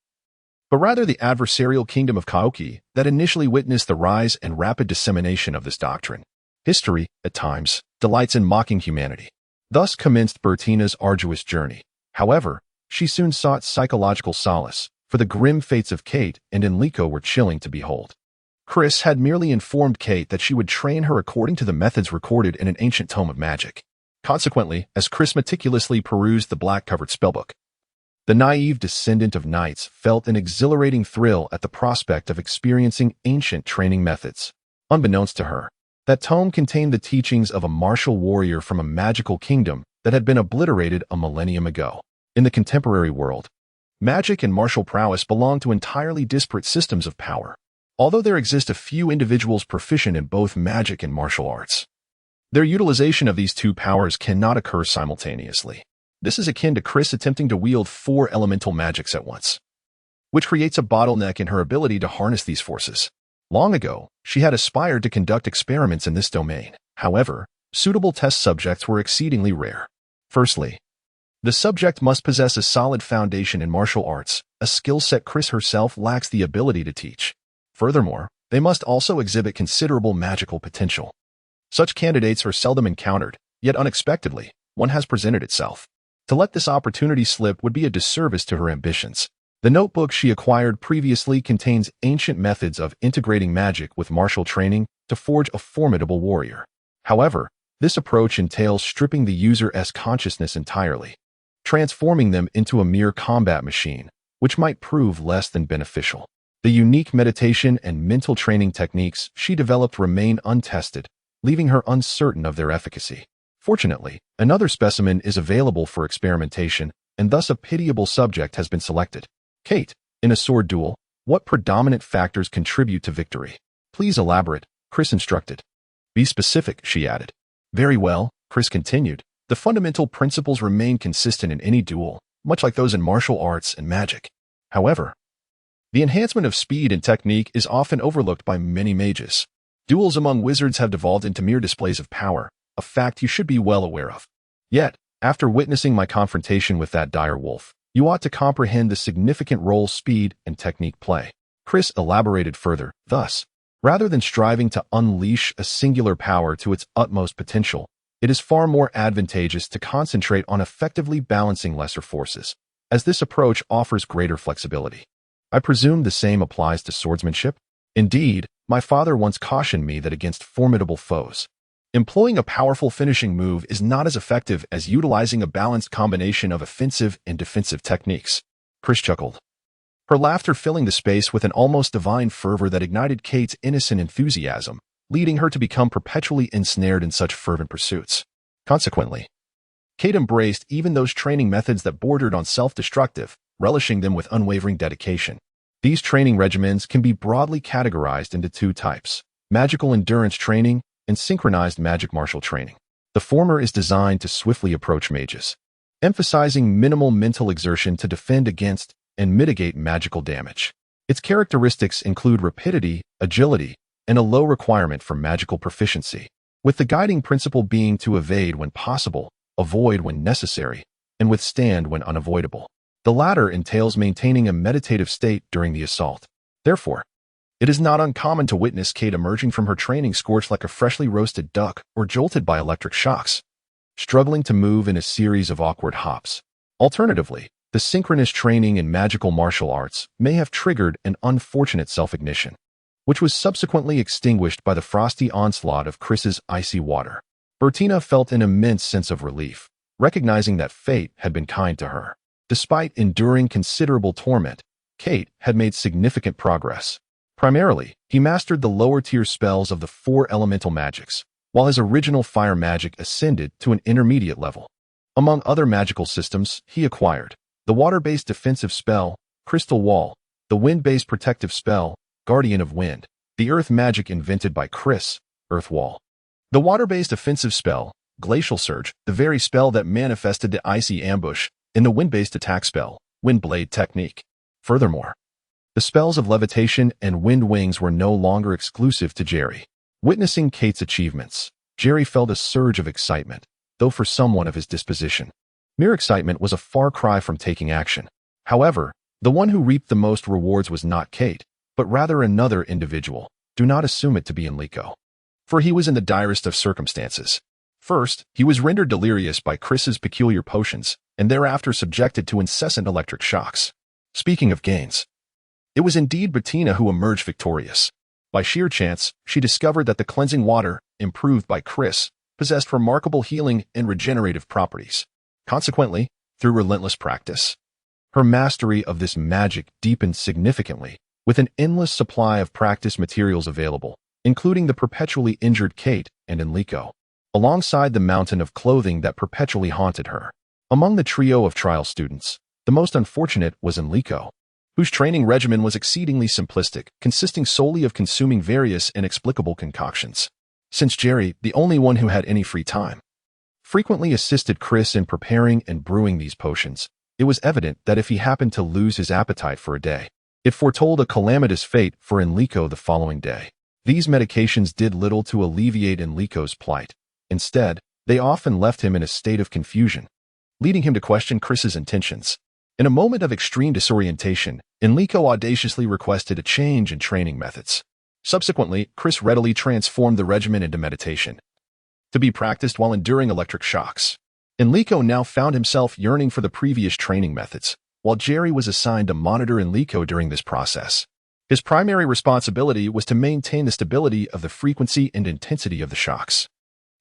Speaker 1: but rather the adversarial kingdom of Kaoki that initially witnessed the rise and rapid dissemination of this doctrine. History, at times, delights in mocking humanity. Thus commenced Beltina's arduous journey. However, she soon sought psychological solace, for the grim fates of Kate and Enrico were chilling to behold. Chris had merely informed Kate that she would train her according to the methods recorded in an ancient tome of magic. Consequently, as Chris meticulously perused the black-covered spellbook, the naive descendant of knights felt an exhilarating thrill at the prospect of experiencing ancient training methods. Unbeknownst to her, that tome contained the teachings of a martial warrior from a magical kingdom that had been obliterated a millennium ago. In the contemporary world, magic and martial prowess belong to entirely disparate systems of power, although there exist a few individuals proficient in both magic and martial arts. Their utilization of these two powers cannot occur simultaneously. This is akin to Chris attempting to wield 4 elemental magics at once, which creates a bottleneck in her ability to harness these forces. Long ago, she had aspired to conduct experiments in this domain. However, suitable test subjects were exceedingly rare. Firstly, the subject must possess a solid foundation in martial arts, a skill set Chris herself lacks the ability to teach. Furthermore, they must also exhibit considerable magical potential. Such candidates are seldom encountered, yet unexpectedly, one has presented itself. To let this opportunity slip would be a disservice to her ambitions. The notebook she acquired previously contains ancient methods of integrating magic with martial training to forge a formidable warrior. However, this approach entails stripping the user's consciousness entirely, transforming them into a mere combat machine, which might prove less than beneficial. The unique meditation and mental training techniques she developed remain untested, leaving her uncertain of their efficacy. Fortunately, another specimen is available for experimentation, and thus a pitiable subject has been selected. Kate, in a sword duel, what predominant factors contribute to victory? Please elaborate, Chris instructed. Be specific, she added. Very well, Chris continued. The fundamental principles remain consistent in any duel, much like those in martial arts and magic. However, The enhancement of speed and technique is often overlooked by many mages. Duels among wizards have devolved into mere displays of power, a fact you should be well aware of. Yet, after witnessing my confrontation with that dire wolf, you ought to comprehend the significant role speed and technique play. Chris elaborated further, thus, rather than striving to unleash a singular power to its utmost potential, it is far more advantageous to concentrate on effectively balancing lesser forces, as this approach offers greater flexibility. I presume the same applies to swordsmanship? Indeed, my father once cautioned me that against formidable foes, employing a powerful finishing move is not as effective as utilizing a balanced combination of offensive and defensive techniques. Chris chuckled, her laughter filling the space with an almost divine fervor that ignited Kate's innocent enthusiasm, leading her to become perpetually ensnared in such fervent pursuits. Consequently, Kate embraced even those training methods that bordered on self-destructive, relishing them with unwavering dedication. These training regimens can be broadly categorized into two types: magical endurance training and synchronized magic martial training. The former is designed to swiftly approach mages, emphasizing minimal mental exertion to defend against and mitigate magical damage. Its characteristics include rapidity, agility, and a low requirement for magical proficiency, with the guiding principle being to evade when possible, avoid when necessary, and withstand when unavoidable. The latter entails maintaining a meditative state during the assault. Therefore, it is not uncommon to witness Kate emerging from her training scorched like a freshly roasted duck or jolted by electric shocks, struggling to move in a series of awkward hops. Alternatively, the synchronous training in magical martial arts may have triggered an unfortunate self-ignition, which was subsequently extinguished by the frosty onslaught of Chris's icy water. Beltina felt an immense sense of relief, recognizing that fate had been kind to her. Despite enduring considerable torment, Kate had made significant progress. Primarily, he mastered the lower-tier spells of the 4 elemental magics, while his original fire magic ascended to an intermediate level. Among other magical systems, he acquired the water-based defensive spell, Crystal Wall, the wind-based protective spell, Guardian of Wind, the earth magic invented by Chris, Earth Wall, the water-based offensive spell, Glacial Surge, the very spell that manifested the icy ambush, and the wind-based attack spell, Wind Blade Technique. Furthermore, the spells of levitation and wind wings were no longer exclusive to Jerry. Witnessing Kate's achievements, Jerry felt a surge of excitement, though for someone of his disposition, mere excitement was a far cry from taking action. However, the one who reaped the most rewards was not Kate, but rather another individual. Do not assume it to be Enrico, for he was in the direst of circumstances. First, he was rendered delirious by Chris's peculiar potions, and thereafter subjected to incessant electric shocks. Speaking of gains, it was indeed Beltina who emerged victorious. By sheer chance, she discovered that the cleansing water, improved by Chris, possessed remarkable healing and regenerative properties. Consequently, through relentless practice, her mastery of this magic deepened significantly, with an endless supply of practice materials available, including the perpetually injured Kate and Enrico, alongside the mountain of clothing that perpetually haunted her. Among the trio of trial students, the most unfortunate was Enrico, whose training regimen was exceedingly simplistic, consisting solely of consuming various inexplicable concoctions. Since Jerry, the only one who had any free time, frequently assisted Chris in preparing and brewing these potions, it was evident that if he happened to lose his appetite for a day, it foretold a calamitous fate for Enrico the following day. These medications did little to alleviate Enrico's plight. Instead, they often left him in a state of confusion, leading him to question Chris's intentions. In a moment of extreme disorientation, Enrico audaciously requested a change in training methods. Subsequently, Chris readily transformed the regimen into meditation, to be practiced while enduring electric shocks. Enrico now found himself yearning for the previous training methods, while Jerry was assigned to monitor Enrico during this process. His primary responsibility was to maintain the stability of the frequency and intensity of the shocks.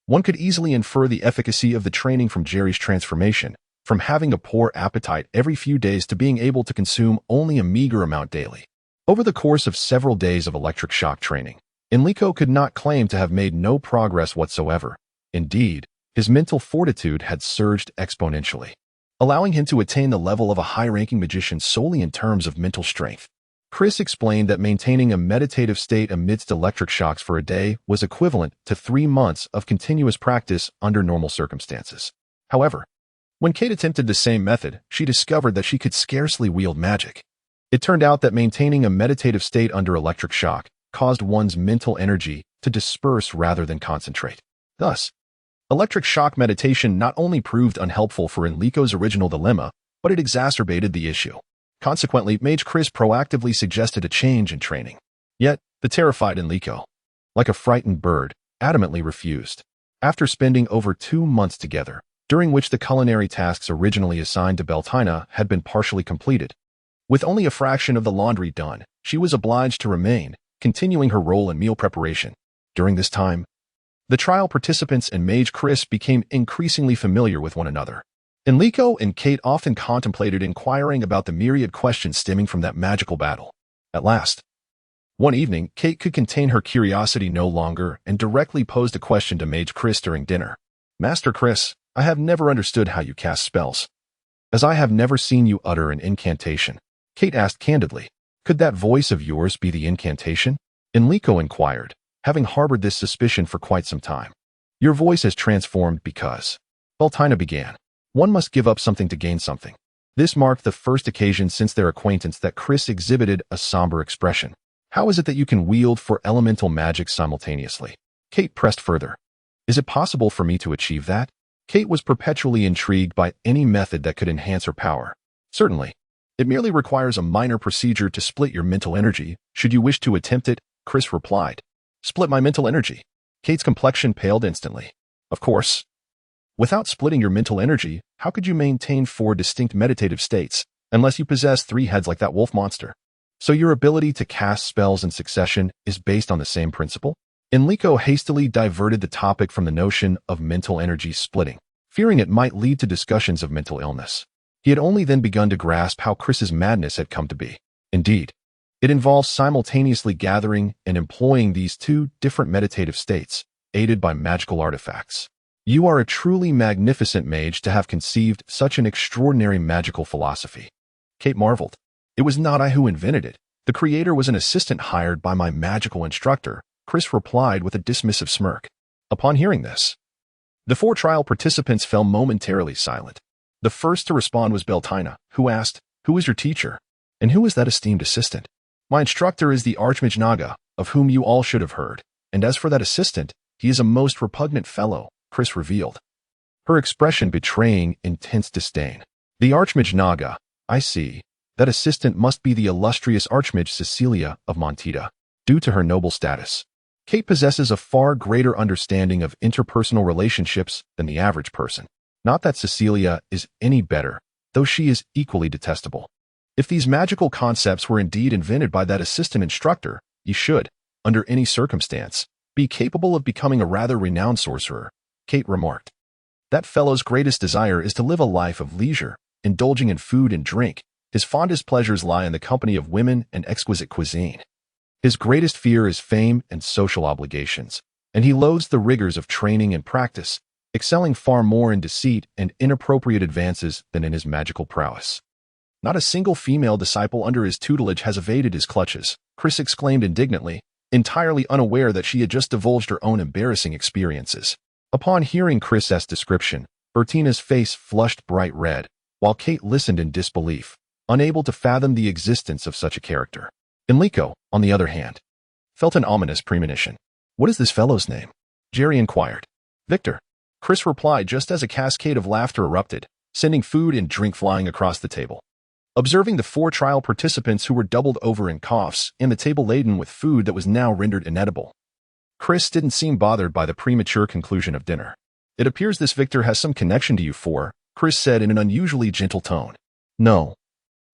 Speaker 1: One could easily infer the efficacy of the training from Jerry's transformation, from having a poor appetite every few days to being able to consume only a meager amount daily. Over the course of several days of electric shock training, Enrico could not claim to have made no progress whatsoever. Indeed, his mental fortitude had surged exponentially, allowing him to attain the level of a high-ranking magician solely in terms of mental strength. Chris explained that maintaining a meditative state amidst electric shocks for a day was equivalent to 3 months of continuous practice under normal circumstances. However, when Kate attempted the same method, she discovered that she could scarcely wield magic. It turned out that maintaining a meditative state under electric shock caused one's mental energy to disperse rather than concentrate. Thus, electric shock meditation not only proved unhelpful for Enrico's original dilemma, but it exacerbated the issue. Consequently, Mage Chris proactively suggested a change in training. Yet, the terrified Enrico, like a frightened bird, adamantly refused. After spending over 2 months together, during which the culinary tasks originally assigned to Beltina had been partially completed, with only a fraction of the laundry done, she was obliged to remain, continuing her role in meal preparation. During this time, the trial participants and Mage Chris became increasingly familiar with one another. Enrico and Kite often contemplated inquiring about the myriad questions stemming from that magical battle. At last, one evening, Kite could contain her curiosity no longer and directly posed a question to Mage Chris during dinner. "Master Chris, I have never understood how you cast spells, as I have never seen you utter an incantation." Kite asked candidly, "Could that voice of yours be the incantation?" Enrico inquired, having harbored this suspicion for quite some time. "Your voice has transformed because," Beltina began. "One must give up something to gain something." This marked the first occasion since their acquaintance that Chris exhibited a somber expression. "How is it that you can wield 4 elemental magics simultaneously?" Kite pressed further. "Is it possible for me to achieve that?" Kite was perpetually intrigued by any method that could enhance her power. "Certainly. It merely requires a minor procedure to split your mental energy, should you wish to attempt it," Chris replied. "Split my mental energy?" Kite's complexion paled instantly. "Of course. Without splitting your mental energy, how could you maintain 4 distinct meditative states, unless you possess 3 heads like that wolf monster? So your ability to cast spells in succession is based on the same principle?" Enrico hastily diverted the topic from the notion of mental energy splitting, fearing it might lead to discussions of mental illness. He had only then begun to grasp how Chris's madness had come to be. Indeed, it involves simultaneously gathering and employing these 2 different meditative states, aided by magical artifacts. "You are a truly magnificent mage to have conceived such an extraordinary magical philosophy." Kite marveled. "It was not I who invented it. The creator was an assistant hired by my magical instructor," Chris replied with a dismissive smirk. Upon hearing this, the 4 trial participants fell momentarily silent. The first to respond was Beltina, who asked, "Who is your teacher? And who is that esteemed assistant?" "My instructor is the Archmage Naga, of whom you all should have heard. And as for that assistant, he is a most repugnant fellow," Chris revealed, her expression betraying intense disdain. "The Archmage Naga, I see. That assistant must be the illustrious Archmage Cecilia of Montida, due to her noble status. Kite possesses a far greater understanding of interpersonal relationships than the average person. Not that Cecilia is any better, though she is equally detestable. If these magical concepts were indeed invented by that assistant instructor, he should, under any circumstance, be capable of becoming a rather renowned sorcerer," Kite remarked. "That fellow's greatest desire is to live a life of leisure, indulging in food and drink. His fondest pleasures lie in the company of women and exquisite cuisine. His greatest fear is fame and social obligations, and he loathes the rigors of training and practice, excelling far more in deceit and inappropriate advances than in his magical prowess. Not a single female disciple under his tutelage has evaded his clutches," Chris exclaimed indignantly, entirely unaware that she had just divulged her own embarrassing experiences. Upon hearing Chris's description, Beltina's face flushed bright red, while Kite listened in disbelief, unable to fathom the existence of such a character. Enrico, on the other hand, felt an ominous premonition. "What is this fellow's name?" Jerry inquired. "Victor," Chris replied just as a cascade of laughter erupted, sending food and drink flying across the table. Observing the 4 trial participants who were doubled over in coughs and the table laden with food that was now rendered inedible, Chris didn't seem bothered by the premature conclusion of dinner. "It appears this Victor has some connection to you 4, Chris said in an unusually gentle tone. "No.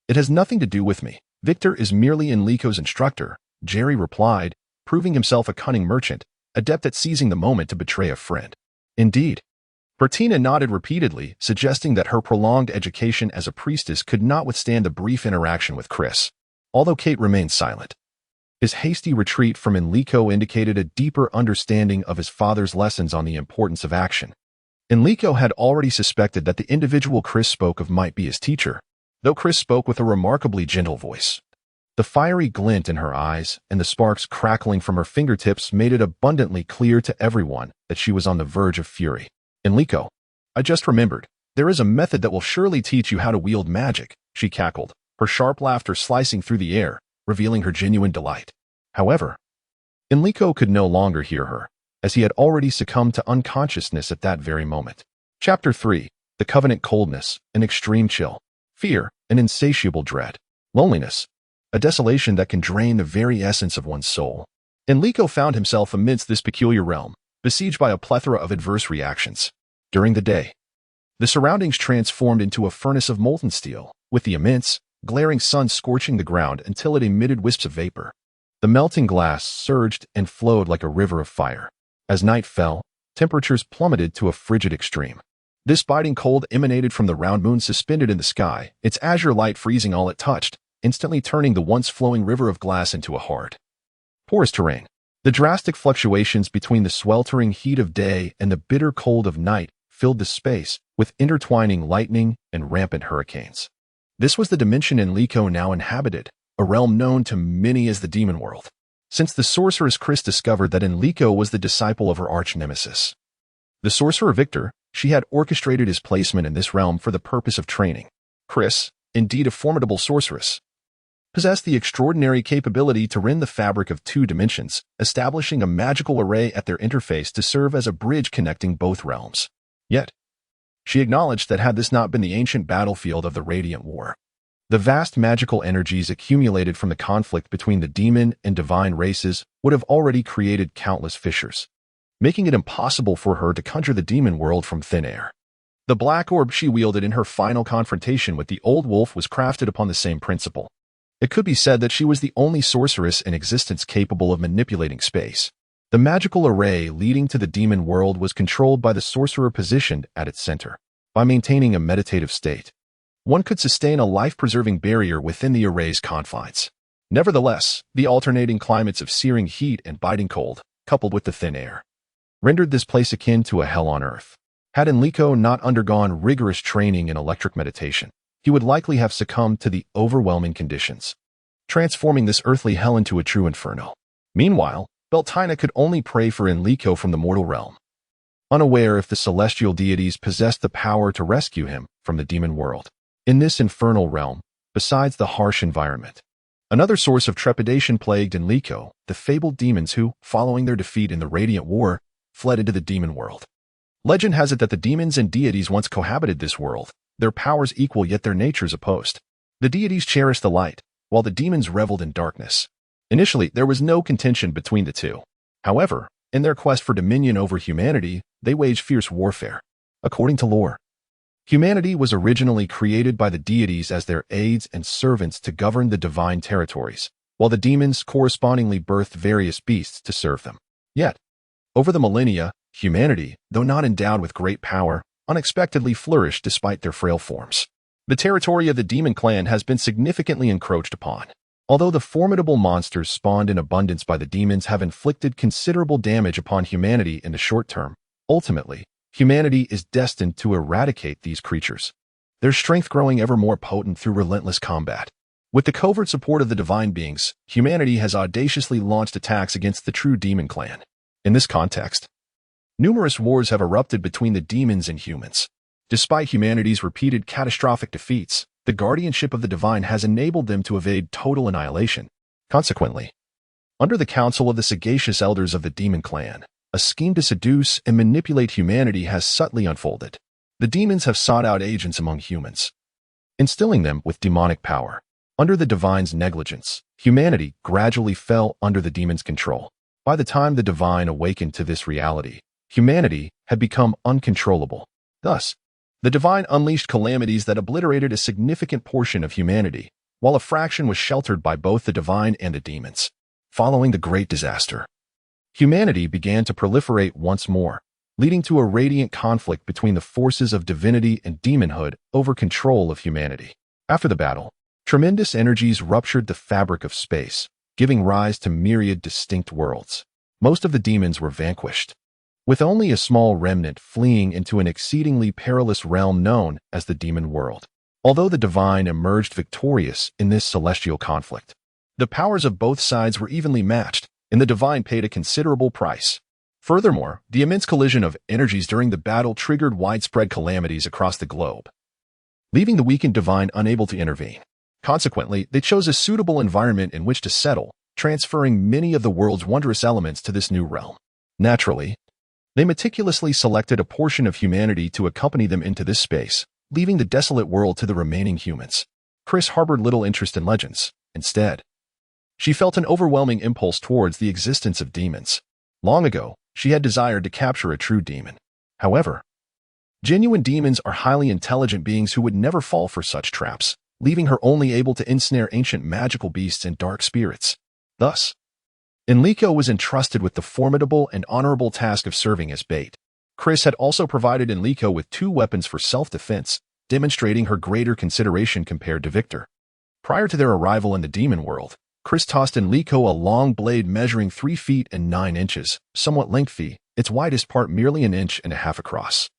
Speaker 1: It has nothing to do with me. Victor is merely Enrico's instructor," Jerry replied, proving himself a cunning merchant, adept at seizing the moment to betray a friend. "Indeed." Beltina nodded repeatedly, suggesting that her prolonged education as a priestess could not withstand a brief interaction with Chris, although Kite remained silent. His hasty retreat from Enrico indicated a deeper understanding of his father's lessons on the importance of action. Enrico had already suspected that the individual Chris spoke of might be his teacher, though Chris spoke with a remarkably gentle voice. The fiery glint in her eyes and the sparks crackling from her fingertips made it abundantly clear to everyone that she was on the verge of fury. "Enrico, I just remembered. There is a method that will surely teach you how to wield magic," she cackled, her sharp laughter slicing through the air, revealing her genuine delight. However, Enrico could no longer hear her, as he had already succumbed to unconsciousness at that very moment. Chapter 3. The Covenant. Coldness, an extreme chill. Fear, an insatiable dread. Loneliness, a desolation that can drain the very essence of one's soul. Enrico found himself amidst this peculiar realm, besieged by a plethora of adverse reactions. During the day, the surroundings transformed into a furnace of molten steel, with the immense, glaring sun scorching the ground until it emitted wisps of vapor. The melting glass surged and flowed like a river of fire. As night fell, temperatures plummeted to a frigid extreme. This biting cold emanated from the round moon suspended in the sky, its azure light freezing all it touched, instantly turning the once flowing river of glass into a hard, porous terrain. The drastic fluctuations between the sweltering heat of day and the bitter cold of night filled the space with intertwining lightning and rampant hurricanes. This was the dimension Enrico now inhabited, a realm known to many as the demon world. Since the sorceress Chris discovered that Enrico was the disciple of her arch-nemesis, the sorcerer Victor, she had orchestrated his placement in this realm for the purpose of training. Chris, indeed a formidable sorceress, possessed the extraordinary capability to rend the fabric of two dimensions, establishing a magical array at their interface to serve as a bridge connecting both realms. Yet, she acknowledged that had this not been the ancient battlefield of the Radiant War, the vast magical energies accumulated from the conflict between the demon and divine races would have already created countless fissures, making it impossible for her to conjure the demon world from thin air. The black orb she wielded in her final confrontation with the old wolf was crafted upon the same principle. It could be said that she was the only sorceress in existence capable of manipulating space. The magical array leading to the demon world was controlled by the sorcerer positioned at its center. By maintaining a meditative state, one could sustain a life-preserving barrier within the array's confines. Nevertheless, the alternating climates of searing heat and biting cold, coupled with the thin air, rendered this place akin to a hell on earth. Had Enrico not undergone rigorous training in electric meditation, he would likely have succumbed to the overwhelming conditions, transforming this earthly hell into a true inferno. Meanwhile, Beltina could only pray for Enrico from the mortal realm, unaware if the celestial deities possessed the power to rescue him from the demon world. In this infernal realm, besides the harsh environment, another source of trepidation plagued Enrico, the fabled demons who, following their defeat in the Radiant War, fled into the demon world. Legend has it that the demons and deities once cohabited this world, their powers equal yet their natures opposed. The deities cherished the light, while the demons reveled in darkness. Initially, there was no contention between the two. However, in their quest for dominion over humanity, they waged fierce warfare. According to lore, humanity was originally created by the deities as their aides and servants to govern the divine territories, while the demons correspondingly birthed various beasts to serve them. Yet, over the millennia, humanity, though not endowed with great power, unexpectedly flourished despite their frail forms. The territory of the demon clan has been significantly encroached upon. Although the formidable monsters spawned in abundance by the demons have inflicted considerable damage upon humanity in the short term, ultimately, humanity is destined to eradicate these creatures, their strength growing ever more potent through relentless combat. With the covert support of the divine beings, humanity has audaciously launched attacks against the true demon clan. In this context, numerous wars have erupted between the demons and humans. Despite humanity's repeated catastrophic defeats, the guardianship of the divine has enabled them to evade total annihilation. Consequently, under the counsel of the sagacious elders of the demon clan, a scheme to seduce and manipulate humanity has subtly unfolded. The demons have sought out agents among humans, instilling them with demonic power. Under the divine's negligence, humanity gradually fell under the demon's control. By the time the divine awakened to this reality, humanity had become uncontrollable. Thus, the divine unleashed calamities that obliterated a significant portion of humanity, while a fraction was sheltered by both the divine and the demons. Following the great disaster, humanity began to proliferate once more, leading to a radiant conflict between the forces of divinity and demonhood over control of humanity. After the battle, tremendous energies ruptured the fabric of space, giving rise to myriad distinct worlds. Most of the demons were vanquished, with only a small remnant fleeing into an exceedingly perilous realm known as the demon world. Although the divine emerged victorious in this celestial conflict, the powers of both sides were evenly matched, and the divine paid a considerable price. Furthermore, the immense collision of energies during the battle triggered widespread calamities across the globe, leaving the weakened divine unable to intervene. Consequently, they chose a suitable environment in which to settle, transferring many of the world's wondrous elements to this new realm. Naturally, they meticulously selected a portion of humanity to accompany them into this space, leaving the desolate world to the remaining humans. Chris harbored little interest in legends. Instead, she felt an overwhelming impulse towards the existence of demons. Long ago, she had desired to capture a true demon. However, genuine demons are highly intelligent beings who would never fall for such traps, leaving her only able to ensnare ancient magical beasts and dark spirits. Thus, Enrico was entrusted with the formidable and honorable task of serving as bait. Chris had also provided Enrico with 2 weapons for self-defense, demonstrating her greater consideration compared to Victor. Prior to their arrival in the demon world, Chris tossed Enrico a long blade measuring 3 feet and 9 inches, somewhat lengthy, its widest part merely 1.5 inches across.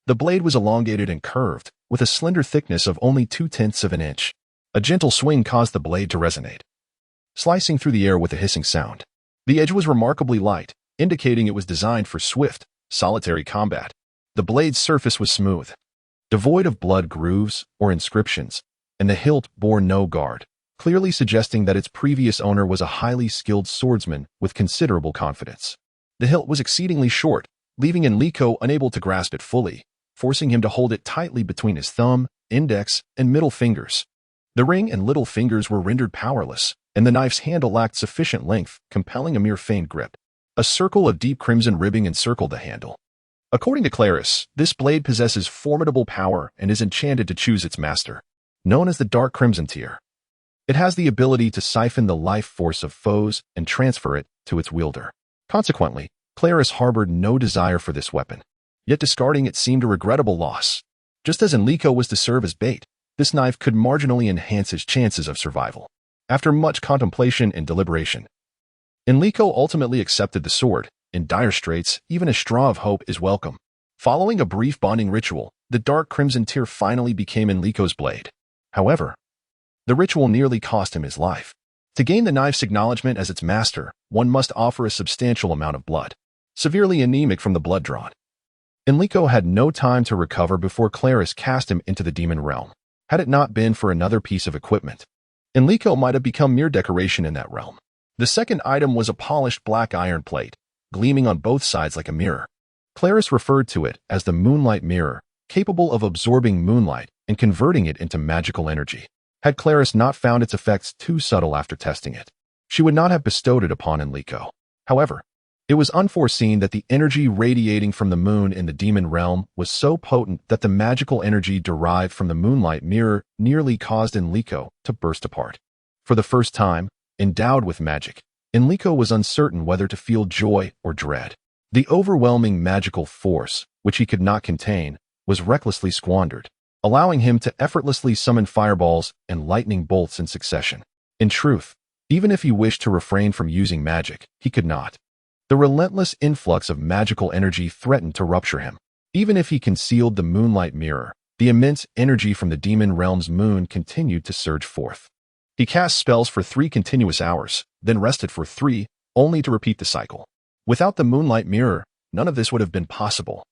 Speaker 1: The blade was elongated and curved, with a slender thickness of only 0.2 of an inch. A gentle swing caused the blade to resonate, slicing through the air with a hissing sound. The edge was remarkably light, indicating it was designed for swift, solitary combat. The blade's surface was smooth, devoid of blood grooves or inscriptions, and the hilt bore no guard, clearly suggesting that its previous owner was a highly skilled swordsman with considerable confidence. The hilt was exceedingly short, leaving Enrico unable to grasp it fully, forcing him to hold it tightly between his thumb, index, and middle fingers. The ring and little fingers were rendered powerless, and the knife's handle lacked sufficient length, compelling a mere faint grip. A circle of deep crimson ribbing encircled the handle. According to Clarice, this blade possesses formidable power and is enchanted to choose its master. Known as the Dark Crimson Tier, it has the ability to siphon the life force of foes and transfer it to its wielder. Consequently, Clarice harbored no desire for this weapon, yet discarding it seemed a regrettable loss. Just as Enrico was to serve as bait, this knife could marginally enhance his chances of survival. After much contemplation and deliberation, Enrico ultimately accepted the sword. In dire straits, even a straw of hope is welcome. Following a brief bonding ritual, the Dark Crimson Tier finally became Enrico's blade. However, the ritual nearly cost him his life. To gain the knife's acknowledgement as its master, one must offer a substantial amount of blood, severely anemic from the blood drawn. Enrico had no time to recover before Clarice cast him into the demon realm. Had it not been for another piece of equipment, Enrico might have become mere decoration in that realm. The second item was a polished black iron plate, gleaming on both sides like a mirror. Clarice referred to it as the Moonlight Mirror, capable of absorbing moonlight and converting it into magical energy. Had Clarice not found its effects too subtle after testing it, she would not have bestowed it upon Enrico. However, it was unforeseen that the energy radiating from the moon in the demon realm was so potent that the magical energy derived from the Moonlight Mirror nearly caused Enrico to burst apart. For the first time, endowed with magic, Enrico was uncertain whether to feel joy or dread. The overwhelming magical force, which he could not contain, was recklessly squandered, allowing him to effortlessly summon fireballs and lightning bolts in succession. In truth, even if he wished to refrain from using magic, he could not. The relentless influx of magical energy threatened to rupture him. Even if he concealed the Moonlight Mirror, the immense energy from the demon realm's moon continued to surge forth. He cast spells for 3 continuous hours, then rested for 3, only to repeat the cycle. Without the Moonlight Mirror, none of this would have been possible.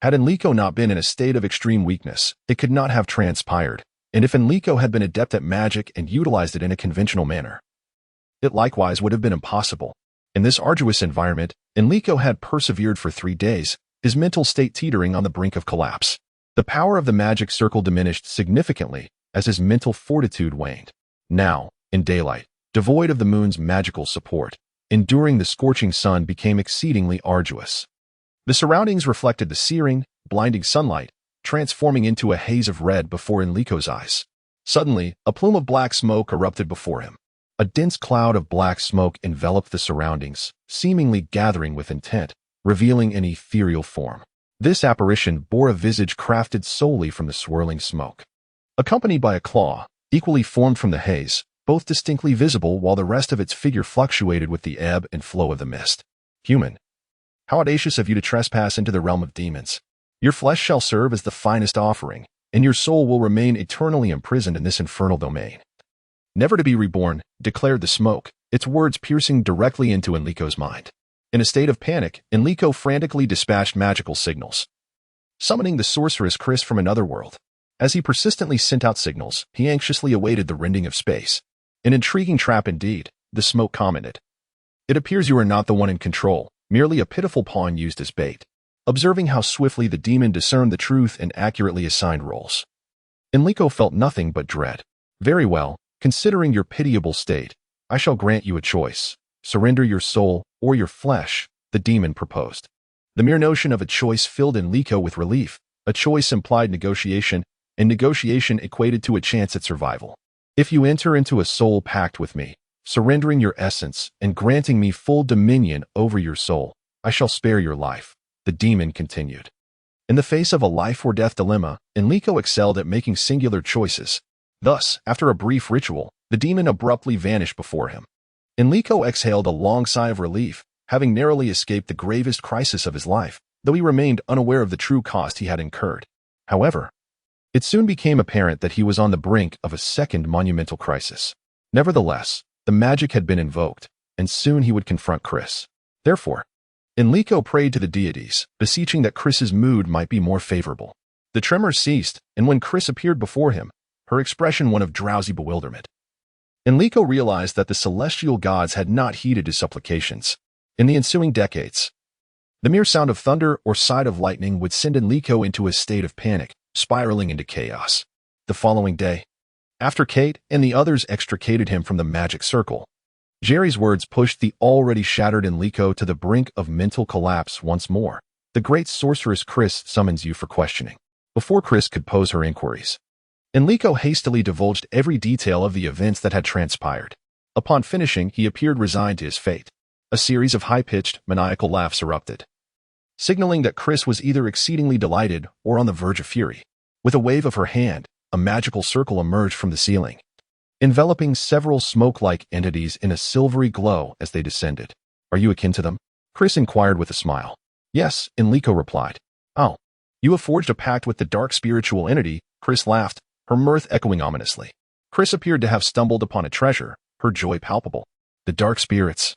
Speaker 1: Had Enrico not been in a state of extreme weakness, it could not have transpired, and if Enrico had been adept at magic and utilized it in a conventional manner, it likewise would have been impossible. In this arduous environment, Enrico had persevered for 3 days, his mental state teetering on the brink of collapse. The power of the magic circle diminished significantly as his mental fortitude waned. Now, in daylight, devoid of the moon's magical support, enduring the scorching sun became exceedingly arduous. The surroundings reflected the searing, blinding sunlight, transforming into a haze of red before Enrico's eyes. Suddenly, a plume of black smoke erupted before him. A dense cloud of black smoke enveloped the surroundings, seemingly gathering with intent, revealing an ethereal form. This apparition bore a visage crafted solely from the swirling smoke, accompanied by a claw, equally formed from the haze, both distinctly visible while the rest of its figure fluctuated with the ebb and flow of the mist. Human, how audacious of you to trespass into the realm of demons. Your flesh shall serve as the finest offering, and your soul will remain eternally imprisoned in this infernal domain. Never to be reborn, declared the smoke, its words piercing directly into Enrico's mind. In a state of panic, Enrico frantically dispatched magical signals, summoning the sorceress Chris from another world. As he persistently sent out signals, he anxiously awaited the rending of space. An intriguing trap indeed, the smoke commented. It appears you are not the one in control, merely a pitiful pawn used as bait. Observing how swiftly the demon discerned the truth and accurately assigned roles, Enrico felt nothing but dread. Very well, considering your pitiable state, I shall grant you a choice. Surrender your soul or your flesh, the demon proposed. The mere notion of a choice filled Enrico with relief. A choice implied negotiation, and negotiation equated to a chance at survival. If you enter into a soul pact with me, surrendering your essence and granting me full dominion over your soul, I shall spare your life, the demon continued. In the face of a life-or-death dilemma, Enrico excelled at making singular choices. Thus, after a brief ritual, the demon abruptly vanished before him. Enrico exhaled a long sigh of relief, having narrowly escaped the gravest crisis of his life, though he remained unaware of the true cost he had incurred. However, it soon became apparent that he was on the brink of a second monumental crisis. Nevertheless, the magic had been invoked, and soon he would confront Chris. Therefore, Enrico prayed to the deities, beseeching that Chris's mood might be more favorable. The tremors ceased, and when Chris appeared before him, her expression one of drowsy bewilderment. Enrico realized that the celestial gods had not heeded his supplications. In the ensuing decades, the mere sound of thunder or sight of lightning would send Enrico into a state of panic, spiraling into chaos. The following day, after Kite and the others extricated him from the magic circle, Jerry's words pushed the already shattered Enrico to the brink of mental collapse once more. The great sorceress Chris summons you for questioning. Before Chris could pose her inquiries, Enrico hastily divulged every detail of the events that had transpired. Upon finishing, he appeared resigned to his fate. A series of high-pitched, maniacal laughs erupted, signaling that Chris was either exceedingly delighted or on the verge of fury. With a wave of her hand, a magical circle emerged from the ceiling, enveloping several smoke-like entities in a silvery glow as they descended. Are you akin to them? Chris inquired with a smile. Yes, Enrico replied. Oh, you have forged a pact with the dark spiritual entity, Chris laughed, her mirth echoing ominously. Chris appeared to have stumbled upon a treasure, her joy palpable. The dark spirits,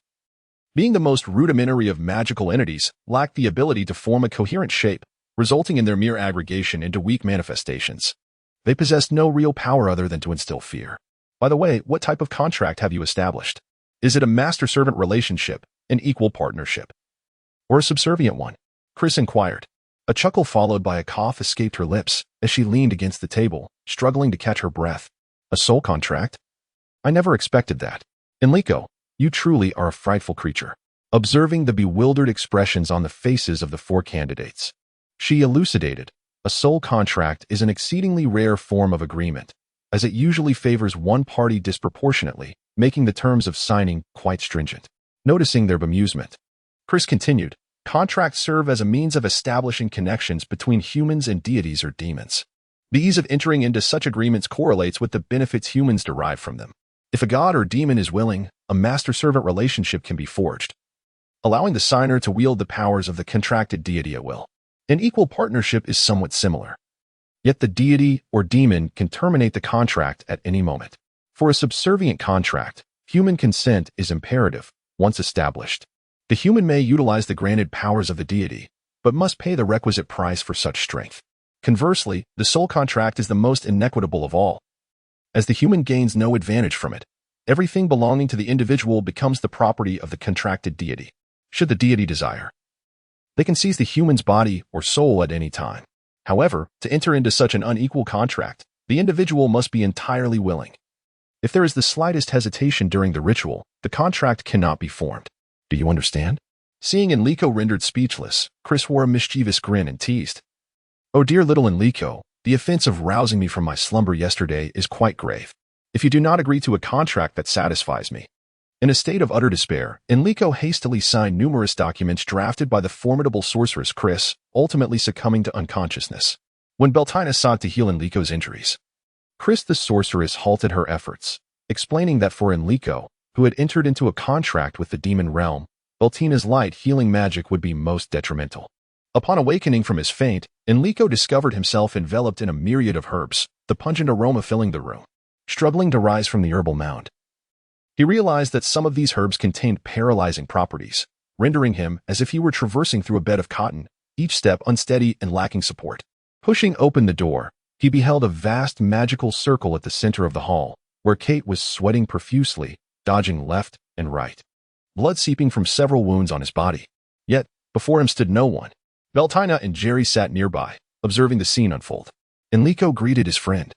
Speaker 1: being the most rudimentary of magical entities, lacked the ability to form a coherent shape, resulting in their mere aggregation into weak manifestations. They possessed no real power other than to instill fear. By the way, what type of contract have you established? Is it a master-servant relationship, an equal partnership, or a subservient one? Chris inquired. A chuckle followed by a cough escaped her lips as she leaned against the table, struggling to catch her breath. A soul contract? I never expected that. Enrico, you truly are a frightful creature. Observing the bewildered expressions on the faces of the four candidates, she elucidated. A soul contract is an exceedingly rare form of agreement, as it usually favors one party disproportionately, making the terms of signing quite stringent. Noticing their bemusement, Chris continued, contracts serve as a means of establishing connections between humans and deities or demons. The ease of entering into such agreements correlates with the benefits humans derive from them. If a god or demon is willing, a master-servant relationship can be forged, allowing the signer to wield the powers of the contracted deity at will. An equal partnership is somewhat similar. Yet the deity or demon can terminate the contract at any moment. For a subservient contract, human consent is imperative. Once established, the human may utilize the granted powers of the deity, but must pay the requisite price for such strength. Conversely, the soul contract is the most inequitable of all. As the human gains no advantage from it, everything belonging to the individual becomes the property of the contracted deity. Should the deity desire, they can seize the human's body or soul at any time. However, to enter into such an unequal contract, the individual must be entirely willing. If there is the slightest hesitation during the ritual, the contract cannot be formed. Do you understand? Seeing Enrico rendered speechless, Chris wore a mischievous grin and teased. Oh dear little Enrico, the offense of rousing me from my slumber yesterday is quite grave. If you do not agree to a contract that satisfies me. In a state of utter despair, Enrico hastily signed numerous documents drafted by the formidable sorceress Chris, ultimately succumbing to unconsciousness. When Beltina sought to heal Enrico's injuries, Chris the sorceress halted her efforts, explaining that for Enrico, who had entered into a contract with the demon realm, Beltina's light healing magic would be most detrimental. Upon awakening from his faint, Enrico discovered himself enveloped in a myriad of herbs, the pungent aroma filling the room. Struggling to rise from the herbal mound, he realized that some of these herbs contained paralyzing properties, rendering him as if he were traversing through a bed of cotton, each step unsteady and lacking support. Pushing open the door, He beheld a vast magical circle at the center of the hall, where Kite was sweating profusely, dodging left and right, blood seeping from several wounds on his body. Yet, before him stood no one. Beltina and Jerry sat nearby, observing the scene unfold. Enrico greeted his friend.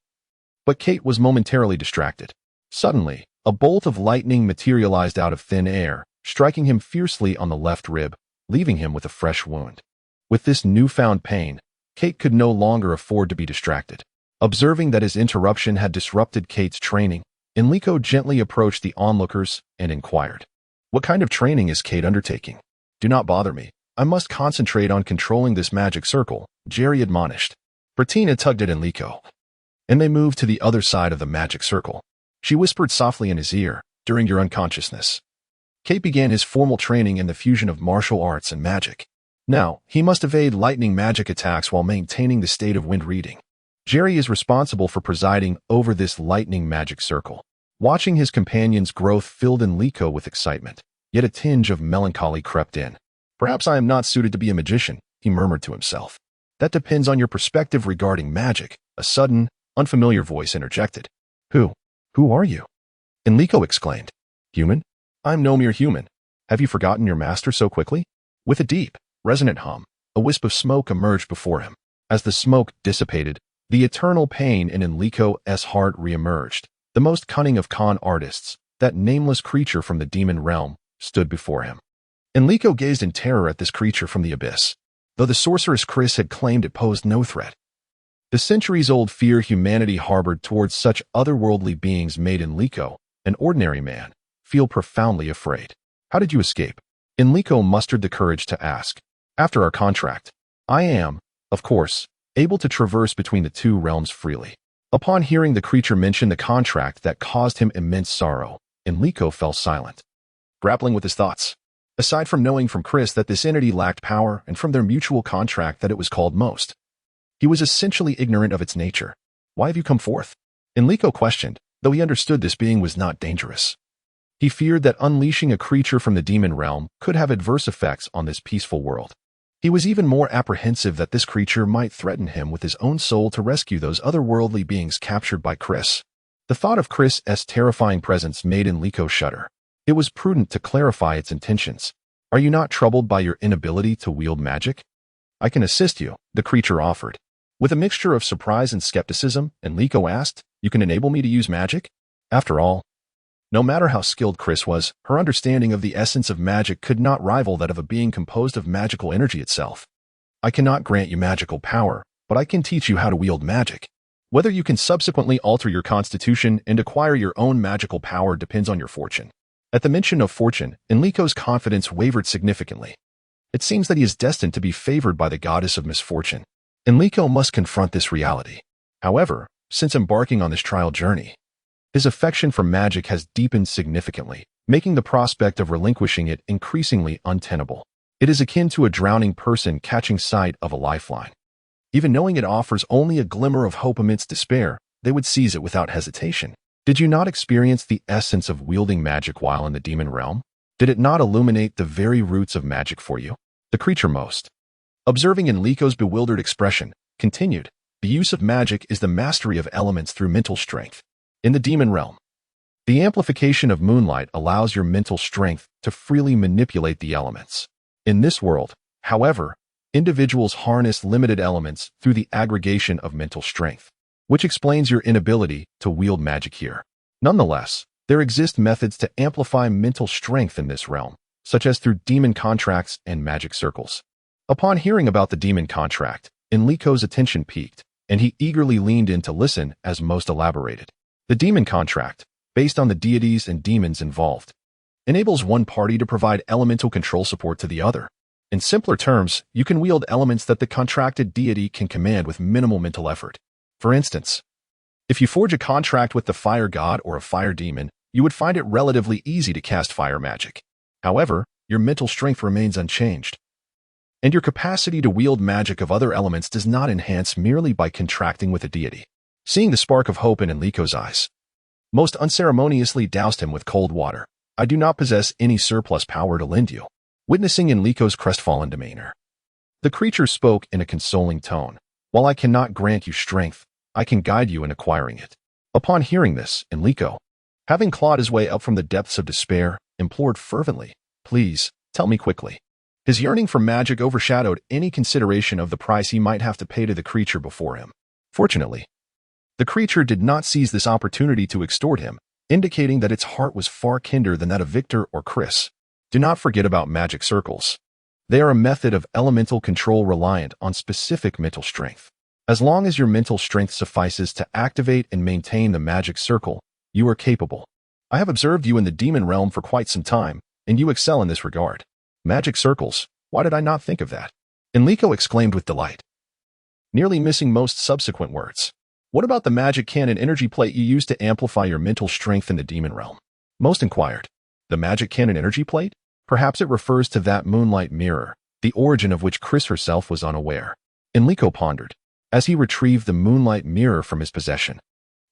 Speaker 1: But Kite was momentarily distracted. Suddenly, a bolt of lightning materialized out of thin air, striking him fiercely on the left rib, leaving him with a fresh wound. With this newfound pain, Kite could no longer afford to be distracted. Observing that his interruption had disrupted Kite's training, Enrico gently approached the onlookers and inquired, "What kind of training is Kite undertaking?" "Do not bother me. I must concentrate on controlling this magic circle," Jerry admonished. Beltina tugged at Enrico, and they moved to the other side of the magic circle. She whispered softly in his ear, "During your unconsciousness." Kite began his formal training in the fusion of martial arts and magic. Now, he must evade lightning magic attacks while maintaining the state of wind reading. Jerry is responsible for presiding over this lightning magic circle. Watching his companion's growth filled Enrico with excitement, yet a tinge of melancholy crept in. "Perhaps I am not suited to be a magician," he murmured to himself. "That depends on your perspective regarding magic," a sudden, unfamiliar voice interjected. Who are you?" Enrico exclaimed. "Human? I'm no mere human. Have you forgotten your master so quickly?" With a deep, resonant hum, a wisp of smoke emerged before him. As the smoke dissipated, the eternal pain in Enrico's heart re-emerged. The most cunning of con artists, that nameless creature from the demon realm, stood before him. Enrico gazed in terror at this creature from the abyss. Though the sorceress Chris had claimed it posed no threat, the centuries-old fear humanity harbored towards such otherworldly beings made Enrico, an ordinary man, feel profoundly afraid. "How did you escape?" Enrico mustered the courage to ask. "After our contract, I am, of course, able to traverse between the two realms freely." Upon hearing the creature mention the contract that caused him immense sorrow, Enrico fell silent, grappling with his thoughts. Aside from knowing from Chris that this entity lacked power and from their mutual contract that it was called most, he was essentially ignorant of its nature. "Why have you come forth?" Enrico questioned, though he understood this being was not dangerous. He feared that unleashing a creature from the demon realm could have adverse effects on this peaceful world. He was even more apprehensive that this creature might threaten him with his own soul to rescue those otherworldly beings captured by Chris. The thought of Chris's terrifying presence made Enrico shudder. It was prudent to clarify its intentions. "Are you not troubled by your inability to wield magic?" "I can assist you," the creature offered. With a mixture of surprise and skepticism, Enrico asked, "You can enable me to use magic?" After all, no matter how skilled Chris was, her understanding of the essence of magic could not rival that of a being composed of magical energy itself. "I cannot grant you magical power, but I can teach you how to wield magic. Whether you can subsequently alter your constitution and acquire your own magical power depends on your fortune." At the mention of fortune, Enrico's confidence wavered significantly. It seems that he is destined to be favored by the goddess of misfortune. Enrico must confront this reality. However, since embarking on this trial journey, his affection for magic has deepened significantly, making the prospect of relinquishing it increasingly untenable. It is akin to a drowning person catching sight of a lifeline. Even knowing it offers only a glimmer of hope amidst despair, they would seize it without hesitation. Did you not experience the essence of wielding magic while in the demon realm? Did it not illuminate the very roots of magic for you? The creature most, observing Enrico's bewildered expression, continued, "The use of magic is the mastery of elements through mental strength. In the demon realm, the amplification of moonlight allows your mental strength to freely manipulate the elements. In this world, however, individuals harness limited elements through the aggregation of mental strength, which explains your inability to wield magic here. Nonetheless, there exist methods to amplify mental strength in this realm, such as through demon contracts and magic circles." Upon hearing about the demon contract, Enrico's attention peaked, and he eagerly leaned in to listen as most elaborated. The demon contract, based on the deities and demons involved, enables one party to provide elemental control support to the other. In simpler terms, you can wield elements that the contracted deity can command with minimal mental effort. For instance, if you forge a contract with the fire god or a fire demon, you would find it relatively easy to cast fire magic. However, your mental strength remains unchanged, and your capacity to wield magic of other elements does not enhance merely by contracting with a deity. Seeing the spark of hope in Enrico's eyes, most unceremoniously doused him with cold water. "I do not possess any surplus power to lend you." Witnessing Enrico's crestfallen demeanor, the creature spoke in a consoling tone. "While I cannot grant you strength, I can guide you in acquiring it." Upon hearing this, Enrico, having clawed his way up from the depths of despair, implored fervently, "Please, tell me quickly." His yearning for magic overshadowed any consideration of the price he might have to pay to the creature before him. Fortunately, the creature did not seize this opportunity to extort him, indicating that its heart was far kinder than that of Victor or Chris. Do not forget about magic circles. They are a method of elemental control reliant on specific mental strength. As long as your mental strength suffices to activate and maintain the magic circle, you are capable. I have observed you in the demon realm for quite some time, and you excel in this regard. Magic circles, why did I not think of that? Enrico exclaimed with delight, nearly missing most subsequent words. What about the magic cannon energy plate you used to amplify your mental strength in the demon realm? Most inquired. The magic cannon energy plate? Perhaps it refers to that moonlight mirror, the origin of which Chris herself was unaware. Enrico pondered, as he retrieved the moonlight mirror from his possession.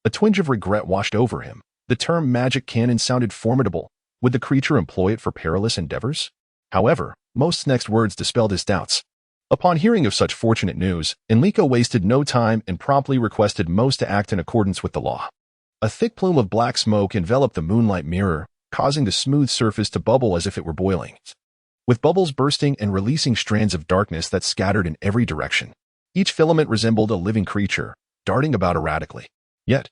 Speaker 1: A twinge of regret washed over him. The term magic cannon sounded formidable. Would the creature employ it for perilous endeavors? However, Most's next words dispelled his doubts. Upon hearing of such fortunate news, Enrico wasted no time and promptly requested Most to act in accordance with the law. A thick plume of black smoke enveloped the moonlight mirror, causing the smooth surface to bubble as if it were boiling, with bubbles bursting and releasing strands of darkness that scattered in every direction. Each filament resembled a living creature, darting about erratically. Yet,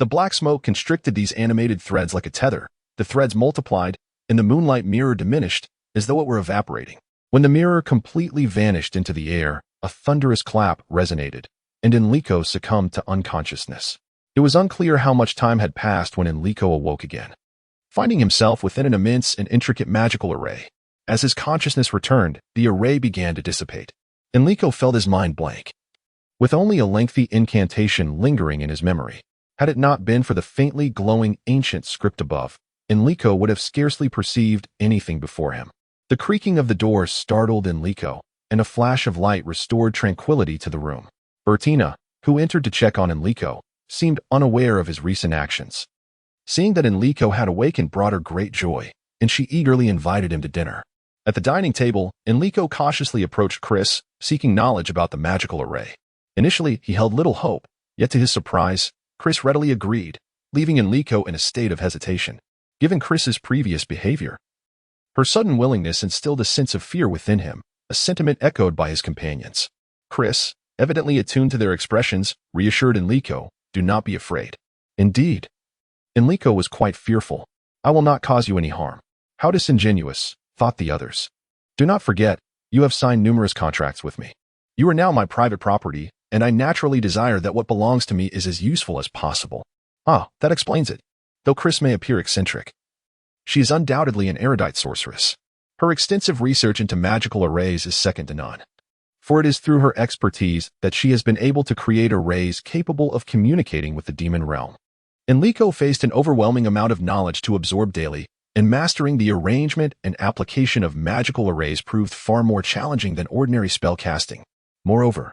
Speaker 1: the black smoke constricted these animated threads like a tether. The threads multiplied, and the moonlight mirror diminished, as though it were evaporating. When the mirror completely vanished into the air, a thunderous clap resonated, and Enrico succumbed to unconsciousness. It was unclear how much time had passed when Enrico awoke again, finding himself within an immense and intricate magical array. As his consciousness returned, the array began to dissipate. Enrico felt his mind blank, with only a lengthy incantation lingering in his memory. Had it not been for the faintly glowing ancient script above, Enrico would have scarcely perceived anything before him. The creaking of the door startled Enrico, and a flash of light restored tranquility to the room. Beltina, who entered to check on Enrico, seemed unaware of his recent actions. Seeing that Enrico had awakened brought her great joy, and she eagerly invited him to dinner. At the dining table, Enrico cautiously approached Chris, seeking knowledge about the magical array. Initially, he held little hope, yet to his surprise, Chris readily agreed, leaving Enrico in a state of hesitation. Given Chris's previous behavior, her sudden willingness instilled a sense of fear within him, a sentiment echoed by his companions. Chris, evidently attuned to their expressions, reassured Enrico, "Do not be afraid." Indeed, Enrico was quite fearful. "I will not cause you any harm." How disingenuous, thought the others. "Do not forget, you have signed numerous contracts with me. You are now my private property, and I naturally desire that what belongs to me is as useful as possible." Ah, that explains it. Though Chris may appear eccentric, she is undoubtedly an erudite sorceress. Her extensive research into magical arrays is second to none, for it is through her expertise that she has been able to create arrays capable of communicating with the demon realm. Enrico faced an overwhelming amount of knowledge to absorb daily, and mastering the arrangement and application of magical arrays proved far more challenging than ordinary spell casting. Moreover,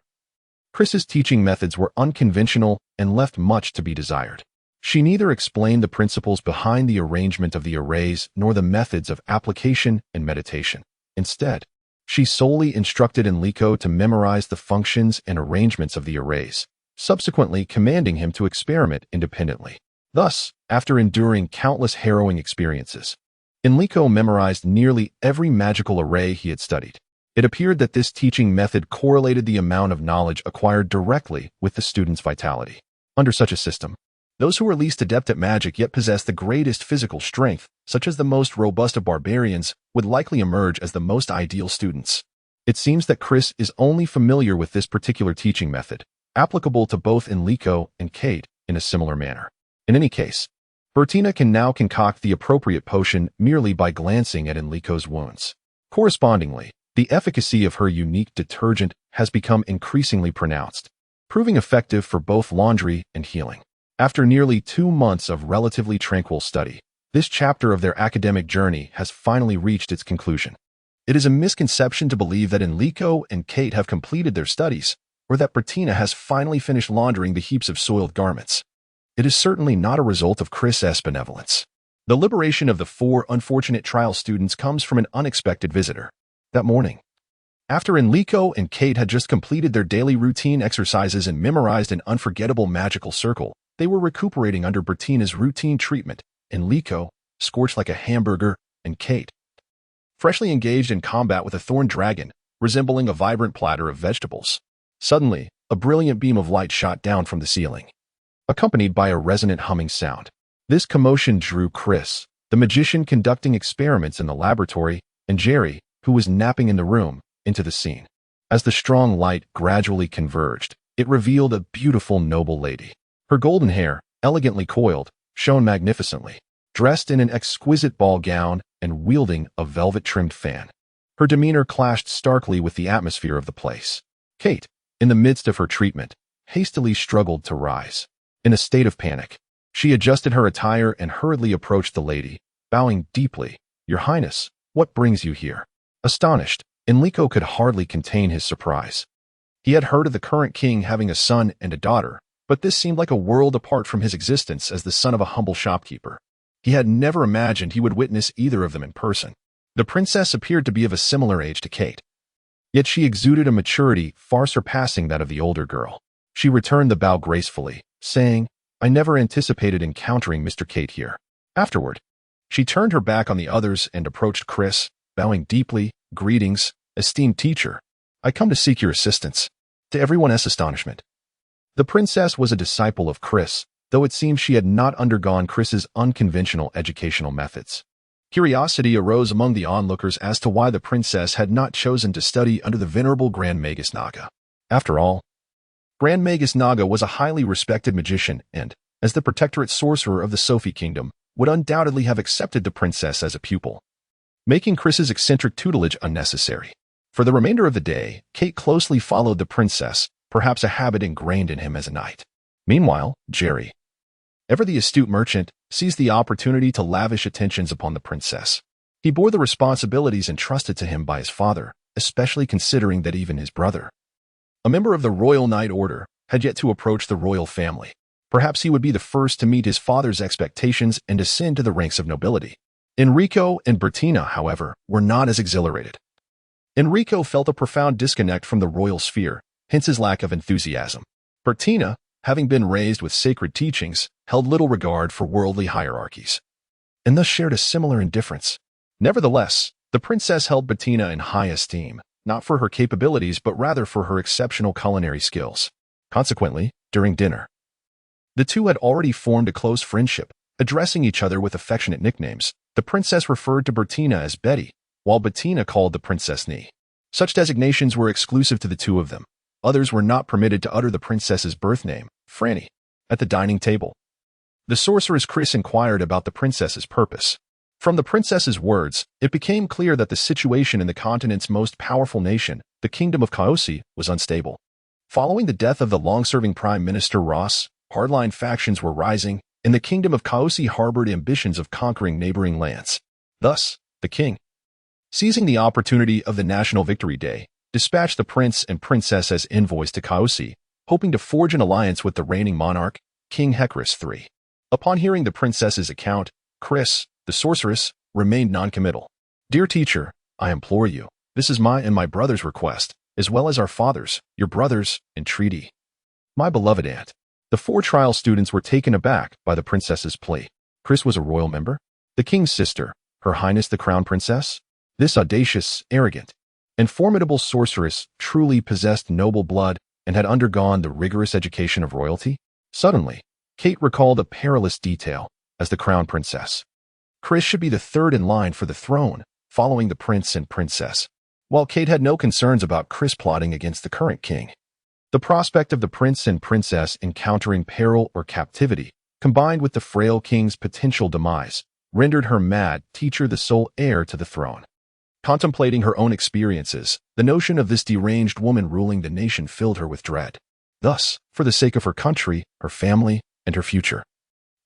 Speaker 1: Chris's teaching methods were unconventional and left much to be desired. She neither explained the principles behind the arrangement of the arrays nor the methods of application and meditation. Instead, she solely instructed Enrico to memorize the functions and arrangements of the arrays, subsequently commanding him to experiment independently. Thus, after enduring countless harrowing experiences, Enrico memorized nearly every magical array he had studied. It appeared that this teaching method correlated the amount of knowledge acquired directly with the student's vitality. Under such a system, those who were least adept at magic yet possessed the greatest physical strength, such as the most robust of barbarians, would likely emerge as the most ideal students. It seems that Chris is only familiar with this particular teaching method, applicable to both Enrico and Kite in a similar manner. In any case, Beltina can now concoct the appropriate potion merely by glancing at Enrico's wounds. Correspondingly, the efficacy of her unique detergent has become increasingly pronounced, proving effective for both laundry and healing. After nearly 2 months of relatively tranquil study, this chapter of their academic journey has finally reached its conclusion. It is a misconception to believe that Enrico and Kite have completed their studies, or that Beltina has finally finished laundering the heaps of soiled garments. It is certainly not a result of Chris's benevolence. The liberation of the 4 unfortunate trial students comes from an unexpected visitor. That morning, After Enrico and Kite had just completed their daily routine exercises and memorized an unforgettable magical circle, they were recuperating under Beltina's routine treatment. Enrico, scorched like a hamburger, and Kite, freshly engaged in combat with a thorn dragon, resembling a vibrant platter of vegetables. Suddenly, a brilliant beam of light shot down from the ceiling, accompanied by a resonant humming sound. This commotion drew Chris, the magician conducting experiments in the laboratory, and Jerry, who was napping in the room, into the scene. As the strong light gradually converged, it revealed a beautiful noble lady. Her golden hair, elegantly coiled, shone magnificently, dressed in an exquisite ball gown and wielding a velvet-trimmed fan. Her demeanor clashed starkly with the atmosphere of the place. Kite, in the midst of her treatment, hastily struggled to rise. In a state of panic, she adjusted her attire and hurriedly approached the lady, bowing deeply. "Your Highness, what brings you here?" Astonished, Enrico could hardly contain his surprise. He had heard of the current king having a son and a daughter, but this seemed like a world apart from his existence as the son of a humble shopkeeper. He had never imagined he would witness either of them in person. The princess appeared to be of a similar age to Kite, yet she exuded a maturity far surpassing that of the older girl. She returned the bow gracefully, saying, "I never anticipated encountering Mr. Kite here." Afterward, she turned her back on the others and approached Chris, bowing deeply. "Greetings, esteemed teacher. I come to seek your assistance." To everyone's astonishment, the princess was a disciple of Chris, though it seemed she had not undergone Chris's unconventional educational methods. Curiosity arose among the onlookers as to why the princess had not chosen to study under the venerable Grand Magus Naga. After all, Grand Magus Naga was a highly respected magician and, as the protectorate sorcerer of the Sophie Kingdom, would undoubtedly have accepted the princess as a pupil, making Chris's eccentric tutelage unnecessary. For the remainder of the day, Kite closely followed the princess, perhaps a habit ingrained in him as a knight. Meanwhile, Jerry, ever the astute merchant, seized the opportunity to lavish attentions upon the princess. He bore the responsibilities entrusted to him by his father, especially considering that even his brother, a member of the Royal Knight Order, had yet to approach the royal family. Perhaps he would be the first to meet his father's expectations and ascend to the ranks of nobility. Enrico and Beltina, however, were not as exhilarated. Enrico felt a profound disconnect from the royal sphere, hence his lack of enthusiasm. Beltina, having been raised with sacred teachings, held little regard for worldly hierarchies, and thus shared a similar indifference. Nevertheless, the princess held Beltina in high esteem, not for her capabilities but rather for her exceptional culinary skills. Consequently, during dinner, the two had already formed a close friendship, addressing each other with affectionate nicknames. The princess referred to Beltina as Betty, while Beltina called the princess Nie. Such designations were exclusive to the two of them. Others were not permitted to utter the princess's birth name, Franny. At the dining table, the sorceress Chris inquired about the princess's purpose. From the princess's words, it became clear that the situation in the continent's most powerful nation, the Kingdom of Kaosi, was unstable. Following the death of the long-serving Prime Minister Ross, hardline factions were rising, and the Kingdom of Kaosi harbored ambitions of conquering neighboring lands. Thus, the king, seizing the opportunity of the National Victory Day, dispatched the prince and princess as envoys to Kaosi, hoping to forge an alliance with the reigning monarch, King Hecris III. Upon hearing the princess's account, Chris, the sorceress, remained noncommittal. "Dear teacher, I implore you, this is my and my brother's request, as well as our father's, your brother's, entreaty. My beloved aunt." The four trial students were taken aback by the princess's plea. Chris was a royal member? The king's sister, Her Highness the Crown Princess? This audacious, arrogant, and formidable sorceress truly possessed noble blood and had undergone the rigorous education of royalty? Suddenly, Kite recalled a perilous detail. As the crown princess, Chris should be the third in line for the throne, following the prince and princess. While Kite had no concerns about Chris plotting against the current king, the prospect of the prince and princess encountering peril or captivity, combined with the frail king's potential demise, rendered her mad teacher the sole heir to the throne. Contemplating her own experiences, the notion of this deranged woman ruling the nation filled her with dread. Thus, for the sake of her country, her family, and her future,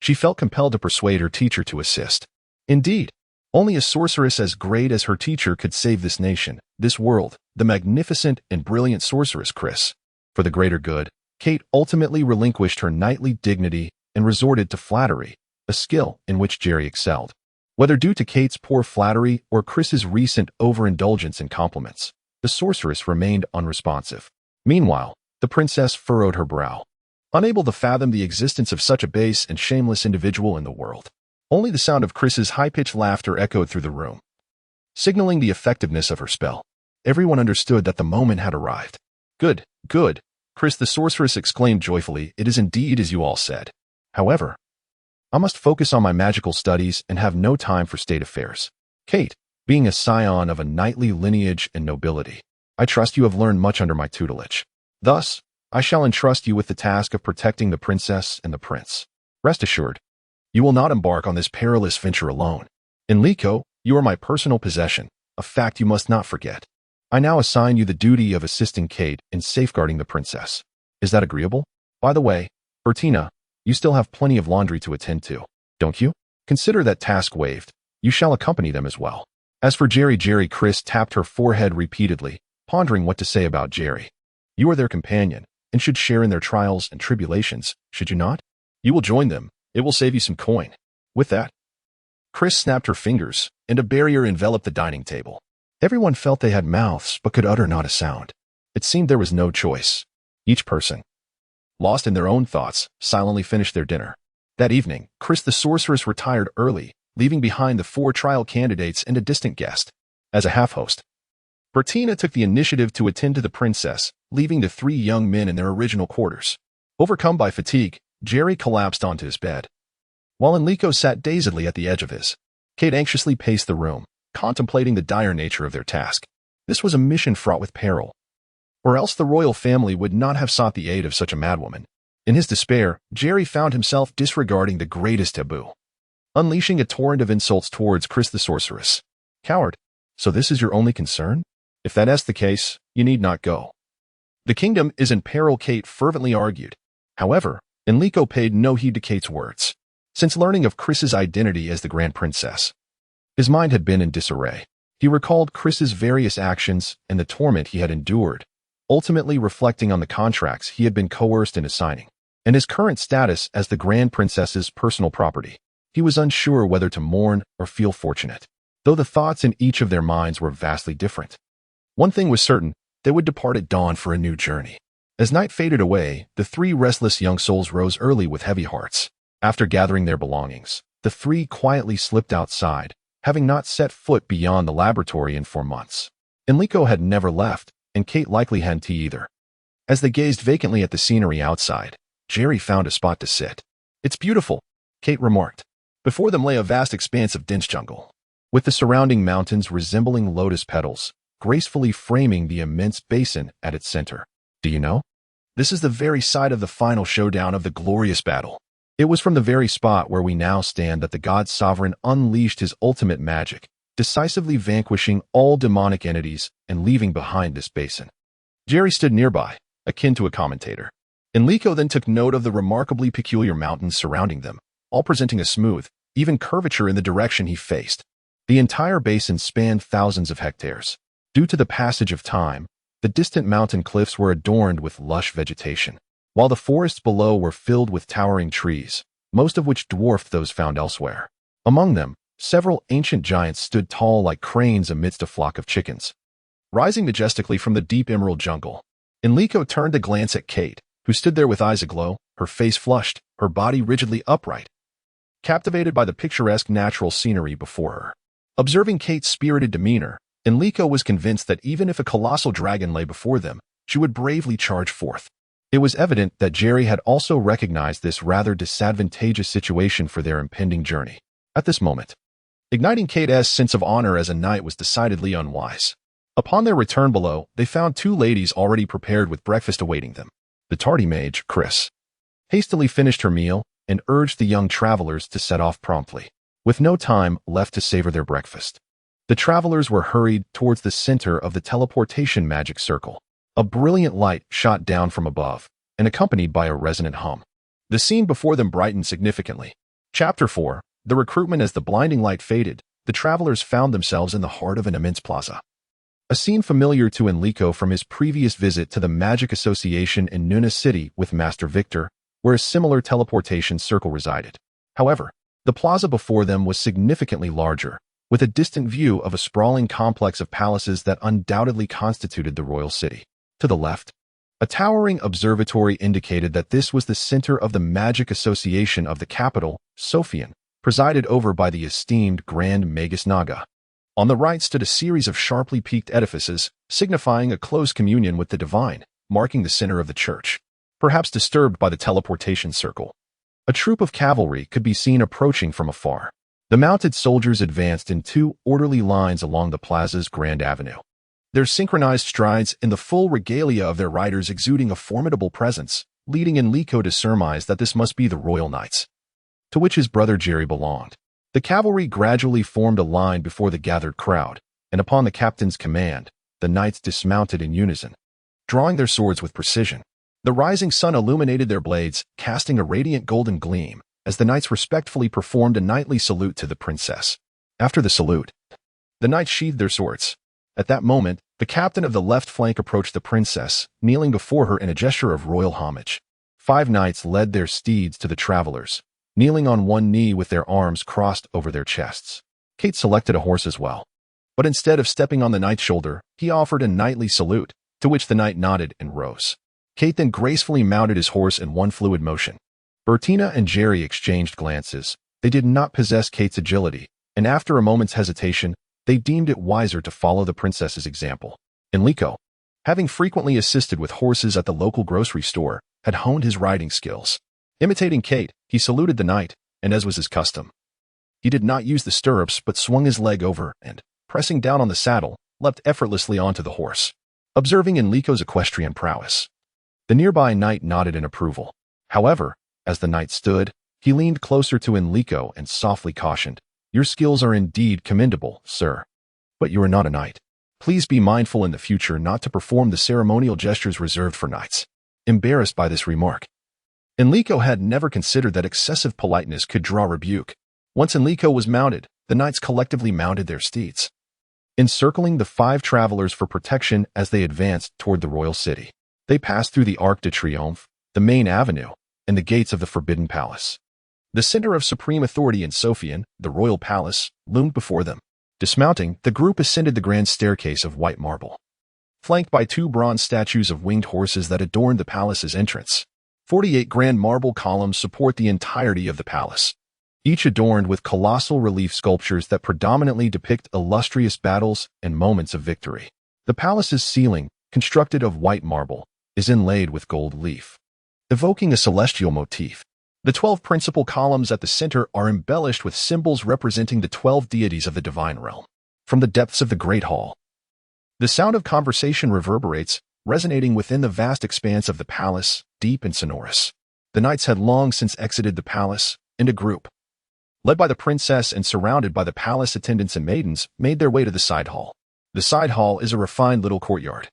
Speaker 1: she felt compelled to persuade her teacher to assist. Indeed, only a sorceress as great as her teacher could save this nation, this world, the magnificent and brilliant sorceress Chris. For the greater good, Kite ultimately relinquished her knightly dignity and resorted to flattery, a skill in which Jerry excelled. Whether due to Kate's poor flattery or Chris's recent overindulgence in compliments, The sorceress remained unresponsive. Meanwhile, the princess furrowed her brow, unable to fathom the existence of such a base and shameless individual in the world. Only the sound of Chris's high-pitched laughter echoed through the room, signaling the effectiveness of her spell. Everyone understood that the moment had arrived. Good, good, Chris the sorceress exclaimed joyfully, it is indeed as you all said. However, I must focus on my magical studies and have no time for state affairs. Kite, being a scion of a knightly lineage and nobility, I trust you have learned much under my tutelage. Thus, I shall entrust you with the task of protecting the princess and the prince. Rest assured, you will not embark on this perilous venture alone. Enrico, you are my personal possession, a fact you must not forget. I now assign you the duty of assisting Kite in safeguarding the princess. Is that agreeable? By the way, Beltina, you still have plenty of laundry to attend to, don't you? Consider that task waived. You shall accompany them as well. As for Jerry, Chris tapped her forehead repeatedly, pondering what to say about Jerry. You are their companion, and should share in their trials and tribulations, should you not? You will join them. It will save you some coin. With that, Chris snapped her fingers, and a barrier enveloped the dining table. Everyone felt they had mouths but could utter not a sound. It seemed there was no choice. Each person, lost in their own thoughts, silently finished their dinner. That evening, Chris the sorceress retired early, leaving behind the 4 trial candidates and a distant guest. As a half-host, Beltina took the initiative to attend to the princess, leaving the 3 young men in their original quarters. Overcome by fatigue, Jerry collapsed onto his bed, while Enrico sat dazedly at the edge of his. Kite anxiously paced the room, contemplating the dire nature of their task. This was a mission fraught with peril, or else the royal family would not have sought the aid of such a madwoman. In his despair, Jerry found himself disregarding the greatest taboo, unleashing a torrent of insults towards Chris the sorceress. Coward, so this is your only concern? If that is the case, you need not go. The kingdom is in peril, Kite fervently argued. However, Enrico paid no heed to Kate's words. Since learning of Chris's identity as the Grand Princess, his mind had been in disarray. He recalled Chris's various actions and the torment he had endured, ultimately reflecting on the contracts he had been coerced into signing, and his current status as the Grand Princess's personal property. He was unsure whether to mourn or feel fortunate, though the thoughts in each of their minds were vastly different. One thing was certain, they would depart at dawn for a new journey. As night faded away, the 3 restless young souls rose early with heavy hearts. After gathering their belongings, the 3 quietly slipped outside, having not set foot beyond the laboratory in 4 months. Enrico had never left, and Kite likely hadn't either. As they gazed vacantly at the scenery outside, Jerry found a spot to sit. It's beautiful, Kite remarked. Before them lay a vast expanse of dense jungle, with the surrounding mountains resembling lotus petals, gracefully framing the immense basin at its center. Do you know? This is the very site of the final showdown of the glorious battle. It was from the very spot where we now stand that the god sovereign unleashed his ultimate magic, decisively vanquishing all demonic entities and leaving behind this basin. Jerry stood nearby, akin to a commentator. Enrico then took note of the remarkably peculiar mountains surrounding them, all presenting a smooth, even curvature in the direction he faced. The entire basin spanned thousands of hectares. Due to the passage of time, the distant mountain cliffs were adorned with lush vegetation, while the forests below were filled with towering trees, most of which dwarfed those found elsewhere. Among them, several ancient giants stood tall like cranes amidst a flock of chickens, rising majestically from the deep emerald jungle. Enrico turned to glance at Kite, who stood there with eyes aglow, her face flushed, her body rigidly upright, captivated by the picturesque natural scenery before her. Observing Kate's spirited demeanor, Enrico was convinced that even if a colossal dragon lay before them, she would bravely charge forth. It was evident that Jerry had also recognized this rather disadvantageous situation for their impending journey. At this moment, igniting Kate's sense of honor as a knight was decidedly unwise. Upon their return below, they found 2 ladies already prepared with breakfast awaiting them. The tardy mage, Chris, hastily finished her meal and urged the young travelers to set off promptly, with no time left to savor their breakfast. The travelers were hurried towards the center of the teleportation magic circle. A brilliant light shot down from above, and accompanied by a resonant hum. The scene before them brightened significantly. Chapter 4, The Recruitment. As the blinding light faded, the travelers found themselves in the heart of an immense plaza. A scene familiar to Enrico from his previous visit to the Magic Association in Nuna City with Master Victor, where a similar teleportation circle resided. However, the plaza before them was significantly larger, with a distant view of a sprawling complex of palaces that undoubtedly constituted the royal city. To the left, a towering observatory indicated that this was the center of the magic association of the capital, Sophian, presided over by the esteemed Grand Magus Naga. On the right stood a series of sharply peaked edifices, signifying a close communion with the divine, marking the center of the church, perhaps disturbed by the teleportation circle. A troop of cavalry could be seen approaching from afar. The mounted soldiers advanced in two orderly lines along the plaza's grand avenue, their synchronized strides in the full regalia of their riders exuding a formidable presence, leading Enrico to surmise that this must be the royal knights, to which his brother Jerry belonged. The cavalry gradually formed a line before the gathered crowd, and upon the captain's command, the knights dismounted in unison, drawing their swords with precision. The rising sun illuminated their blades, casting a radiant golden gleam, as the knights respectfully performed a knightly salute to the princess. After the salute, the knights sheathed their swords. At that moment, the captain of the left flank approached the princess, kneeling before her in a gesture of royal homage. 5 knights led their steeds to the travelers, kneeling on one knee with their arms crossed over their chests. Kite selected a horse as well, but instead of stepping on the knight's shoulder, he offered a knightly salute, to which the knight nodded and rose. Kite then gracefully mounted his horse in one fluid motion. Beltina and Jerry exchanged glances. They did not possess Kite's agility, and after a moment's hesitation, they deemed it wiser to follow the princess's example. Enrico, having frequently assisted with horses at the local grocery store, had honed his riding skills. Imitating Kite, he saluted the knight, and as was his custom, he did not use the stirrups but swung his leg over and, pressing down on the saddle, leapt effortlessly onto the horse. Observing Enrico's equestrian prowess, the nearby knight nodded in approval. However, as the knight stood, he leaned closer to Enrico and softly cautioned, "Your skills are indeed commendable, sir, but you are not a knight. Please be mindful in the future not to perform the ceremonial gestures reserved for knights." Embarrassed by this remark, Enrico had never considered that excessive politeness could draw rebuke. Once Enrico was mounted, the knights collectively mounted their steeds, encircling the 5 travelers for protection as they advanced toward the royal city. They passed through the Arc de Triomphe, the main avenue, and the gates of the Forbidden Palace. The center of supreme authority in Sophian, the royal palace, loomed before them. Dismounting, the group ascended the grand staircase of white marble, flanked by 2 bronze statues of winged horses that adorned the palace's entrance. 48 grand marble columns support the entirety of the palace, each adorned with colossal relief sculptures that predominantly depict illustrious battles and moments of victory. The palace's ceiling, constructed of white marble, is inlaid with gold leaf, evoking a celestial motif. The 12 principal columns at the center are embellished with symbols representing the 12 deities of the divine realm. From the depths of the great hall, the sound of conversation reverberates, resonating within the vast expanse of the palace, deep and sonorous. The knights had long since exited the palace, and a group, led by the princess and surrounded by the palace attendants and maidens, made their way to the side hall. The side hall is a refined little courtyard,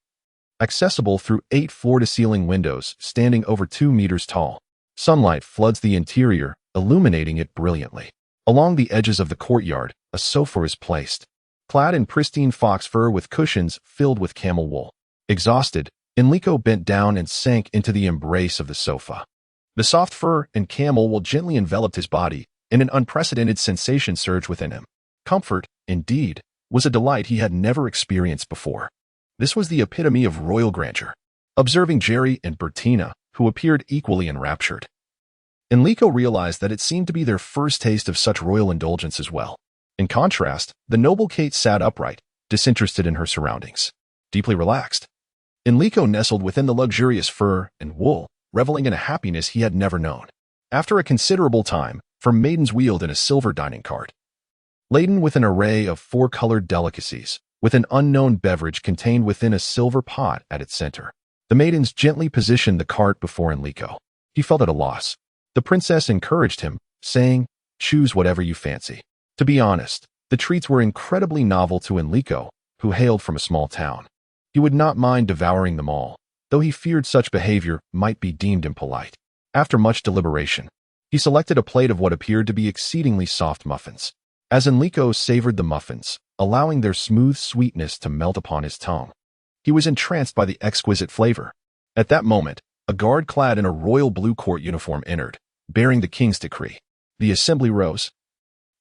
Speaker 1: accessible through 8 floor-to-ceiling windows standing over 2 meters tall. Sunlight floods the interior, illuminating it brilliantly. Along the edges of the courtyard, a sofa is placed, clad in pristine fox fur with cushions filled with camel wool. Exhausted, Enrico bent down and sank into the embrace of the sofa. The soft fur and camel wool gently enveloped his body, and an unprecedented sensation surged within him. Comfort, indeed, was a delight he had never experienced before. This was the epitome of royal grandeur. Observing Jerry and Beltina, who appeared equally enraptured, Enrico realized that it seemed to be their first taste of such royal indulgence as well. In contrast, the noble Kite sat upright, disinterested in her surroundings, deeply relaxed. Enrico nestled within the luxurious fur and wool, reveling in a happiness he had never known. After a considerable time, 4 maidens wheeled in a silver dining cart, laden with an array of 4-colored delicacies, with an unknown beverage contained within a silver pot at its center. The maidens gently positioned the cart before Enrico. He felt at a loss. The princess encouraged him, saying, "Choose whatever you fancy." To be honest, the treats were incredibly novel to Enrico, who hailed from a small town. He would not mind devouring them all, though he feared such behavior might be deemed impolite. After much deliberation, he selected a plate of what appeared to be exceedingly soft muffins. As Enrico savored the muffins, allowing their smooth sweetness to melt upon his tongue, he was entranced by the exquisite flavor. At that moment, a guard clad in a royal blue court uniform entered, bearing the king's decree. The assembly rose,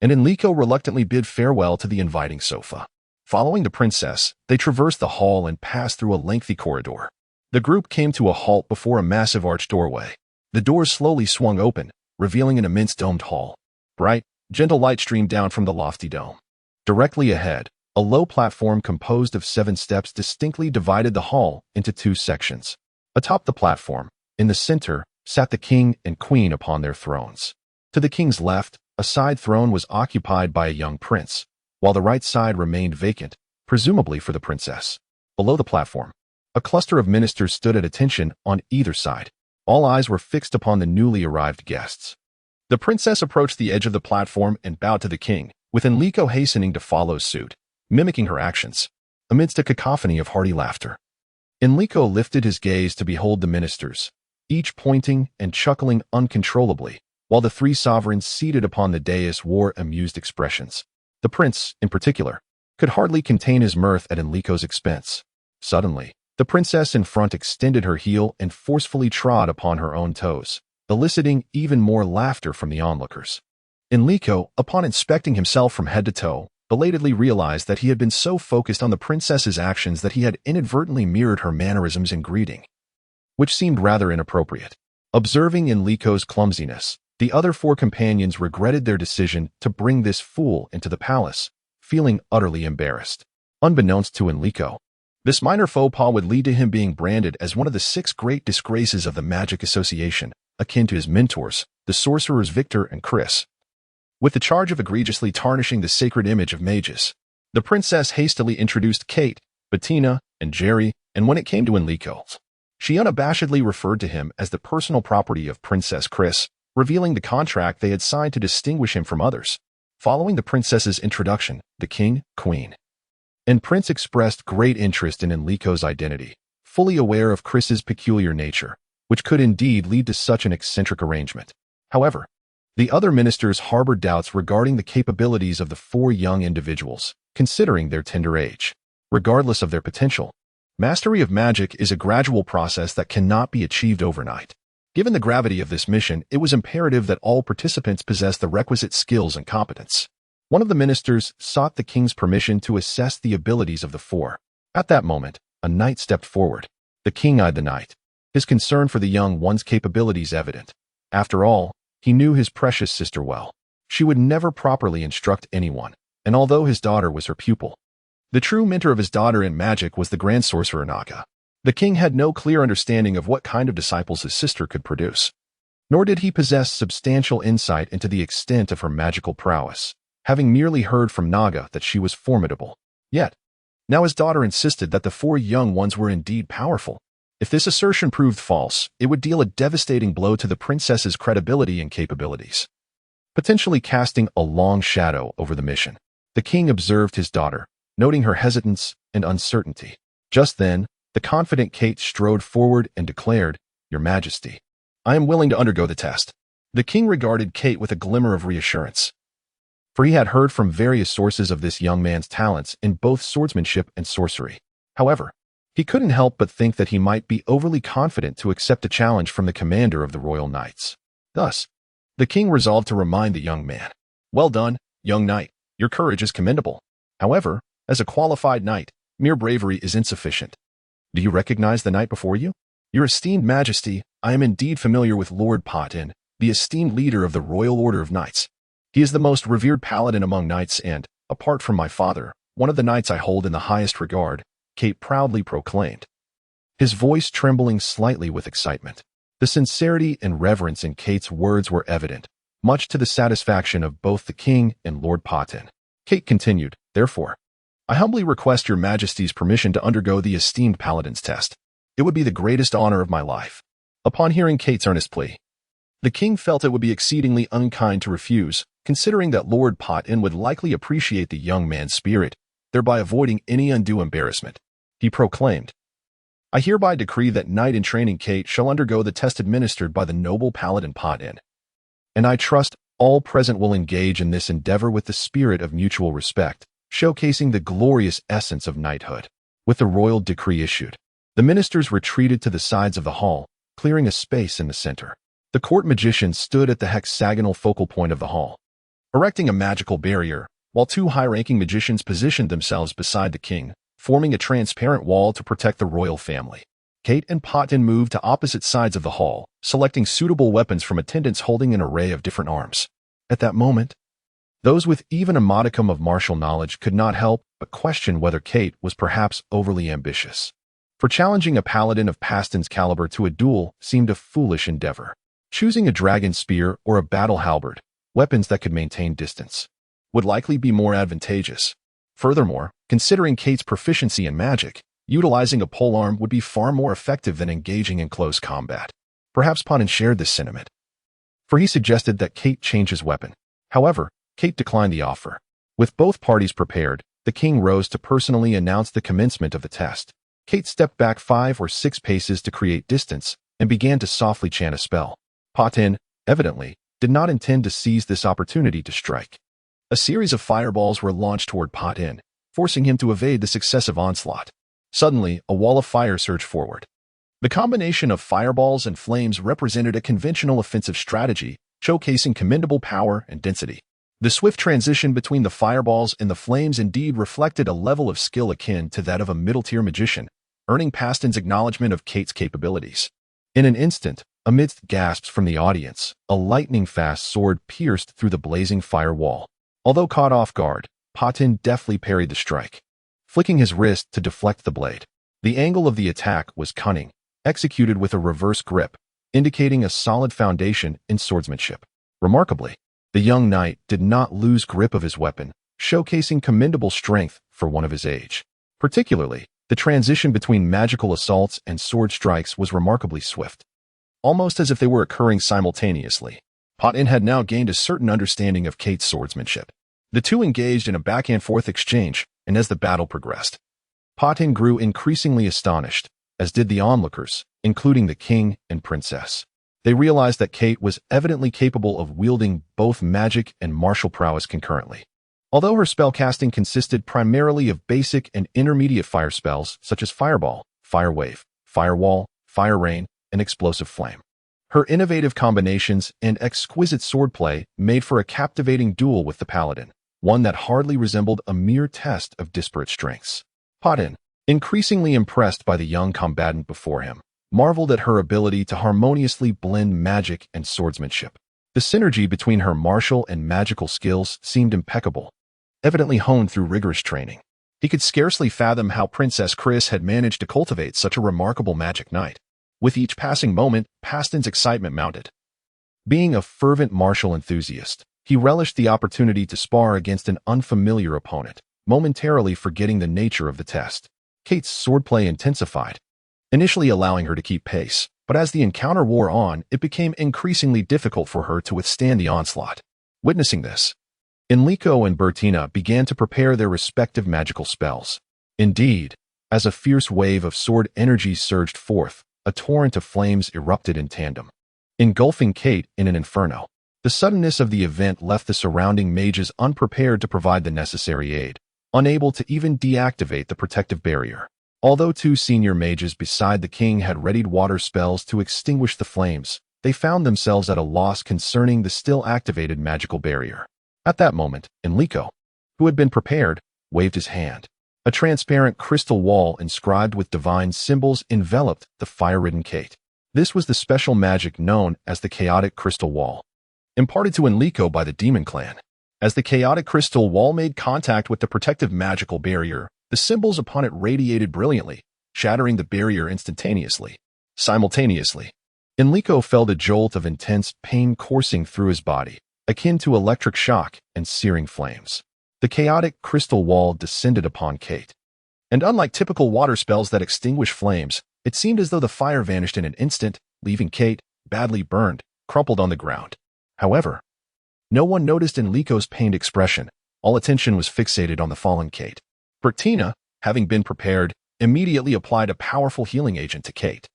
Speaker 1: and Enrico reluctantly bid farewell to the inviting sofa. Following the princess, they traversed the hall and passed through a lengthy corridor. The group came to a halt before a massive arched doorway. The doors slowly swung open, revealing an immense domed hall. Bright, gentle light streamed down from the lofty dome. Directly ahead, a low platform composed of 7 steps distinctly divided the hall into 2 sections. Atop the platform, in the center, sat the king and queen upon their thrones. To the king's left, a side throne was occupied by a young prince, while the right side remained vacant, presumably for the princess. Below the platform, a cluster of ministers stood at attention on either side. All eyes were fixed upon the newly arrived guests. The princess approached the edge of the platform and bowed to the king, with Enrico hastening to follow suit, mimicking her actions, amidst a cacophony of hearty laughter. Enrico lifted his gaze to behold the ministers, each pointing and chuckling uncontrollably, while the 3 sovereigns seated upon the dais wore amused expressions. The prince, in particular, could hardly contain his mirth at Enrico's expense. Suddenly, the princess in front extended her heel and forcefully trod upon her own toes, eliciting even more laughter from the onlookers. Enrico, upon inspecting himself from head to toe, belatedly realized that he had been so focused on the princess's actions that he had inadvertently mirrored her mannerisms and greeting, which seemed rather inappropriate. Observing Enrico's clumsiness, the other 4 companions regretted their decision to bring this fool into the palace, feeling utterly embarrassed. Unbeknownst to Enrico, this minor faux pas would lead to him being branded as one of the 6 great disgraces of the Magic Association, akin to his mentors, the sorcerers Victor and Chris, with the charge of egregiously tarnishing the sacred image of mages. The princess hastily introduced Kite, Beltina, and Jerry, and when it came to Enrico, she unabashedly referred to him as the personal property of Princess Chris, revealing the contract they had signed to distinguish him from others. Following the princess's introduction, the king, queen, and prince expressed great interest in Enrico's identity, fully aware of Chris's peculiar nature, which could indeed lead to such an eccentric arrangement. However, the other ministers harbored doubts regarding the capabilities of the 4 young individuals, considering their tender age. Regardless of their potential, mastery of magic is a gradual process that cannot be achieved overnight. Given the gravity of this mission, it was imperative that all participants possess the requisite skills and competence. One of the ministers sought the king's permission to assess the abilities of the 4. At that moment, a knight stepped forward. The king eyed the knight, his concern for the young one's capabilities evident. After all, he knew his precious sister well. She would never properly instruct anyone, and although his daughter was her pupil, the true mentor of his daughter in magic was the grand sorcerer Naga. The king had no clear understanding of what kind of disciples his sister could produce, nor did he possess substantial insight into the extent of her magical prowess, having merely heard from Naga that she was formidable. Yet, now his daughter insisted that the 4 young ones were indeed powerful. If this assertion proved false, it would deal a devastating blow to the princess's credibility and capabilities, potentially casting a long shadow over the mission. The king observed his daughter, noting her hesitance and uncertainty. Just then, the confident Kite strode forward and declared, "Your Majesty, I am willing to undergo the test." The king regarded Kite with a glimmer of reassurance, for he had heard from various sources of this young man's talents in both swordsmanship and sorcery. However, he couldn't help but think that he might be overly confident to accept a challenge from the commander of the royal knights. Thus, the king resolved to remind the young man, "Well done, young knight. Your courage is commendable. However, as a qualified knight, mere bravery is insufficient. Do you recognize the knight before you? Your esteemed Majesty, I am indeed familiar with Lord Potin, the esteemed leader of the Royal Order of Knights. He is the most revered paladin among knights and, apart from my father, one of the knights I hold in the highest regard," Kite proudly proclaimed, his voice trembling slightly with excitement. The sincerity and reverence in Kite's words were evident, much to the satisfaction of both the king and Lord Potin. Kite continued, "Therefore, I humbly request your Majesty's permission to undergo the esteemed paladin's test. It would be the greatest honor of my life." Upon hearing Kate's earnest plea, the king felt it would be exceedingly unkind to refuse, considering that Lord Potin would likely appreciate the young man's spirit, thereby avoiding any undue embarrassment. He proclaimed, "I hereby decree that knight in training Kite shall undergo the test administered by the noble paladin Potin, and I trust all present will engage in this endeavor with the spirit of mutual respect, showcasing the glorious essence of knighthood." With the royal decree issued, the ministers retreated to the sides of the hall, clearing a space in the center. The court magician stood at the hexagonal focal point of the hall, erecting a magical barrier, while two high-ranking magicians positioned themselves beside the king, forming a transparent wall to protect the royal family. Kite and Patin moved to opposite sides of the hall, selecting suitable weapons from attendants holding an array of different arms. At that moment, those with even a modicum of martial knowledge could not help but question whether Kite was perhaps overly ambitious. For challenging a paladin of Paston's caliber to a duel seemed a foolish endeavor. Choosing a dragon spear or a battle halberd, weapons that could maintain distance, would likely be more advantageous. Furthermore, considering Kite's proficiency in magic, utilizing a polearm would be far more effective than engaging in close combat. Perhaps Patin shared this sentiment, for he suggested that Kite change his weapon. However, Kite declined the offer. With both parties prepared, the king rose to personally announce the commencement of the test. Kite stepped back 5 or 6 paces to create distance and began to softly chant a spell. Patin, evidently, did not intend to seize this opportunity to strike. A series of fireballs were launched toward Patin, forcing him to evade the successive onslaught. Suddenly, a wall of fire surged forward. The combination of fireballs and flames represented a conventional offensive strategy, showcasing commendable power and density. The swift transition between the fireballs and the flames indeed reflected a level of skill akin to that of a middle-tier magician, earning Paston's acknowledgement of Kite's capabilities. In an instant, amidst gasps from the audience, a lightning-fast sword pierced through the blazing firewall. Although caught off guard, Patin deftly parried the strike, flicking his wrist to deflect the blade. The angle of the attack was cunning, executed with a reverse grip, indicating a solid foundation in swordsmanship. Remarkably, the young knight did not lose grip of his weapon, showcasing commendable strength for one of his age. Particularly, the transition between magical assaults and sword strikes was remarkably swift, almost as if they were occurring simultaneously. Patin had now gained a certain understanding of Kite's swordsmanship. The two engaged in a back-and-forth exchange, and as the battle progressed, Patin grew increasingly astonished, as did the onlookers, including the king and princess. They realized that Kite was evidently capable of wielding both magic and martial prowess concurrently. Although her spellcasting consisted primarily of basic and intermediate fire spells such as Fireball, Fire Wave, Firewall, Fire Rain, and Explosive Flame, her innovative combinations and exquisite swordplay made for a captivating duel with the paladin, one that hardly resembled a mere test of disparate strengths. Patin, increasingly impressed by the young combatant before him, marveled at her ability to harmoniously blend magic and swordsmanship. The synergy between her martial and magical skills seemed impeccable, evidently honed through rigorous training. He could scarcely fathom how Princess Chris had managed to cultivate such a remarkable magic knight. With each passing moment, Paston's excitement mounted. Being a fervent martial enthusiast, he relished the opportunity to spar against an unfamiliar opponent, momentarily forgetting the nature of the test. Kite's swordplay intensified, initially allowing her to keep pace, but as the encounter wore on, it became increasingly difficult for her to withstand the onslaught. Witnessing this, Enrico and Beltina began to prepare their respective magical spells. Indeed, as a fierce wave of sword energy surged forth, a torrent of flames erupted in tandem, engulfing Kite in an inferno. The suddenness of the event left the surrounding mages unprepared to provide the necessary aid, unable to even deactivate the protective barrier. Although 2 senior mages beside the king had readied water spells to extinguish the flames, they found themselves at a loss concerning the still activated magical barrier. At that moment, Enrico, who had been prepared, waved his hand. A transparent crystal wall inscribed with divine symbols enveloped the fire-ridden Kite. This was the special magic known as the chaotic crystal wall, imparted to Enrico by the demon clan. As the chaotic crystal wall made contact with the protective magical barrier, the symbols upon it radiated brilliantly, shattering the barrier instantaneously. Simultaneously, Enrico felt a jolt of intense pain coursing through his body, akin to electric shock and searing flames. The chaotic crystal wall descended upon Kite, and unlike typical water spells that extinguish flames, it seemed as though the fire vanished in an instant, leaving Kite, badly burned, crumpled on the ground. However, no one noticed Enrico's pained expression. All attention was fixated on the fallen Kite. Beltina, having been prepared, immediately applied a powerful healing agent to Kite.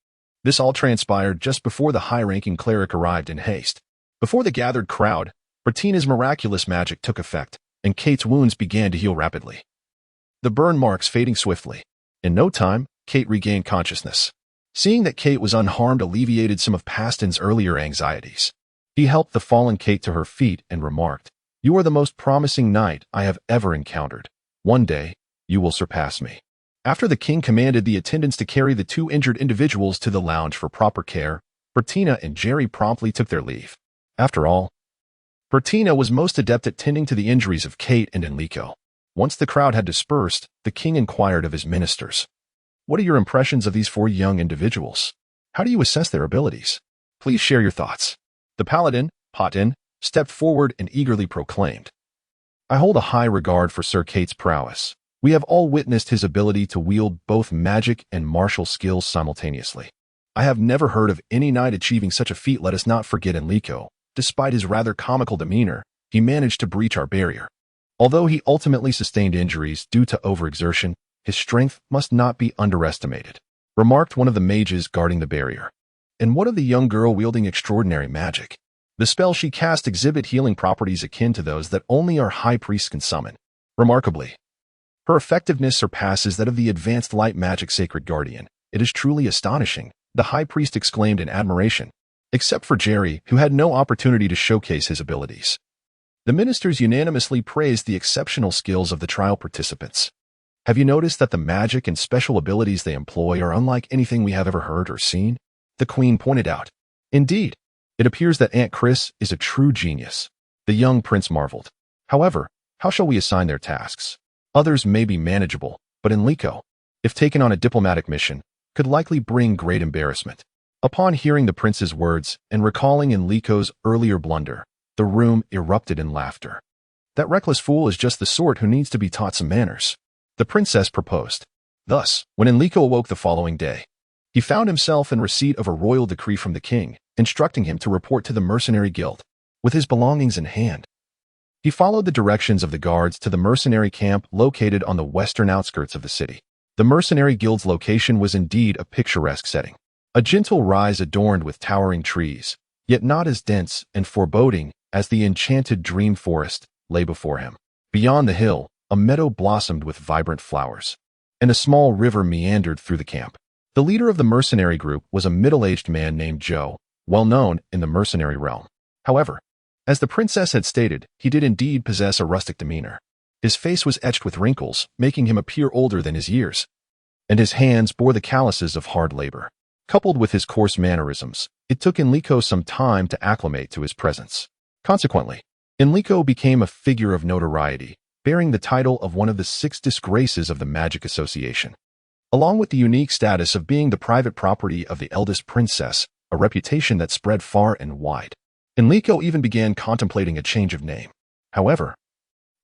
Speaker 1: This all transpired just before the high-ranking cleric arrived in haste. Before the gathered crowd, Beltina's miraculous magic took effect, and Kite's wounds began to heal rapidly, the burn marks fading swiftly. In no time, Kite regained consciousness. Seeing that Kite was unharmed alleviated some of Paston's earlier anxieties. He helped the fallen Kite to her feet and remarked, You are the most promising knight I have ever encountered. One day, you will surpass me." After the king commanded the attendants to carry the two injured individuals to the lounge for proper care, Beltina and Jerry promptly took their leave. After all, Beltina was most adept at tending to the injuries of Kite and Enrico. Once the crowd had dispersed, the king inquired of his ministers, "What are your impressions of these four young individuals? How do you assess their abilities? Please share your thoughts." The paladin, Patin, stepped forward and eagerly proclaimed, "I hold a high regard for Sir Kite's prowess. We have all witnessed his ability to wield both magic and martial skills simultaneously. I have never heard of any knight achieving such a feat. Let us not forget Enrico. Despite his rather comical demeanor, he managed to breach our barrier. Although he ultimately sustained injuries due to overexertion, his strength must not be underestimated," remarked one of the mages guarding the barrier. "And what of the young girl wielding extraordinary magic? The spells she cast exhibit healing properties akin to those that only our high priest can summon. Remarkably, her effectiveness surpasses that of the advanced light magic sacred guardian. It is truly astonishing," the high priest exclaimed in admiration, except for Jerry, who had no opportunity to showcase his abilities. The ministers unanimously praised the exceptional skills of the trial participants. "Have you noticed that the magic and special abilities they employ are unlike anything we have ever heard or seen?" the queen pointed out. "Indeed, it appears that Aunt Chris is a true genius," the young prince marveled. "However, how shall we assign their tasks? Others may be manageable, but Enrico, if taken on a diplomatic mission, could likely bring great embarrassment." Upon hearing the prince's words and recalling Enrico's earlier blunder, the room erupted in laughter. "That reckless fool is just the sort who needs to be taught some manners," the princess proposed. Thus, when Enrico awoke the following day, he found himself in receipt of a royal decree from the king, instructing him to report to the mercenary guild, with his belongings in hand. He followed the directions of the guards to the mercenary camp located on the western outskirts of the city. The mercenary guild's location was indeed a picturesque setting. A gentle rise adorned with towering trees, yet not as dense and foreboding as the enchanted dream forest, lay before him. Beyond the hill, a meadow blossomed with vibrant flowers, and a small river meandered through the camp. The leader of the mercenary group was a middle-aged man named Joe, well known in the mercenary realm. However, as the princess had stated, he did indeed possess a rustic demeanor. His face was etched with wrinkles, making him appear older than his years, and his hands bore the calluses of hard labor. Coupled with his coarse mannerisms, it took Enrico some time to acclimate to his presence. Consequently, Enrico became a figure of notoriety, bearing the title of one of the 6 disgraces of the Magic Association. Along with the unique status of being the private property of the eldest princess, a reputation that spread far and wide. Enrico even began contemplating a change of name. However,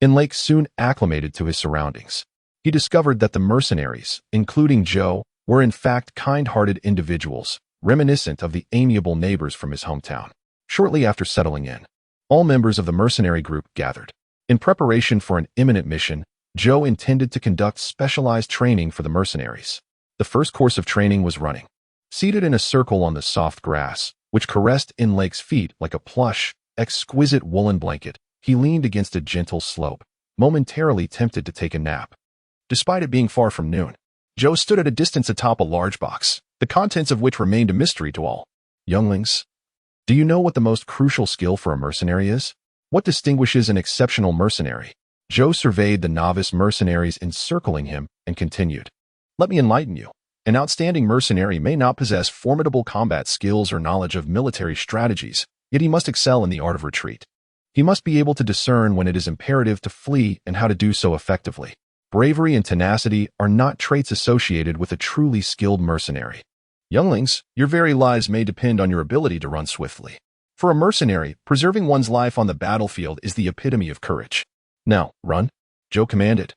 Speaker 1: Enrico soon acclimated to his surroundings. He discovered that the mercenaries, including Joe, were in fact kind-hearted individuals, reminiscent of the amiable neighbors from his hometown. Shortly after settling in, all members of the mercenary group gathered. In preparation for an imminent mission, Joe intended to conduct specialized training for the mercenaries. The first course of training was running. Seated in a circle on the soft grass, which caressed Enrico's feet like a plush, exquisite woolen blanket, he leaned against a gentle slope, momentarily tempted to take a nap. Despite it being far from noon, Joe stood at a distance atop a large box, the contents of which remained a mystery to all. "Younglings, do you know what the most crucial skill for a mercenary is? What distinguishes an exceptional mercenary?" Joe surveyed the novice mercenaries encircling him and continued, "Let me enlighten you. An outstanding mercenary may not possess formidable combat skills or knowledge of military strategies, yet he must excel in the art of retreat. He must be able to discern when it is imperative to flee and how to do so effectively. Bravery and tenacity are not traits associated with a truly skilled mercenary. Younglings, your very lives may depend on your ability to run swiftly. For a mercenary, preserving one's life on the battlefield is the epitome of courage. Now, run," Joe commanded,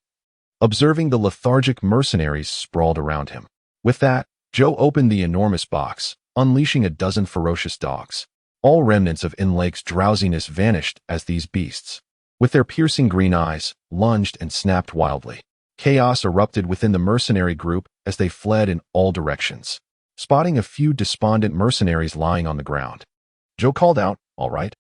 Speaker 1: observing the lethargic mercenaries sprawled around him. With that, Joe opened the enormous box, unleashing a dozen ferocious dogs. All remnants of Enrico's drowsiness vanished as these beasts, with their piercing green eyes, lunged and snapped wildly. Chaos erupted within the mercenary group as they fled in all directions. Spotting a few despondent mercenaries lying on the ground, Joe called out, all right,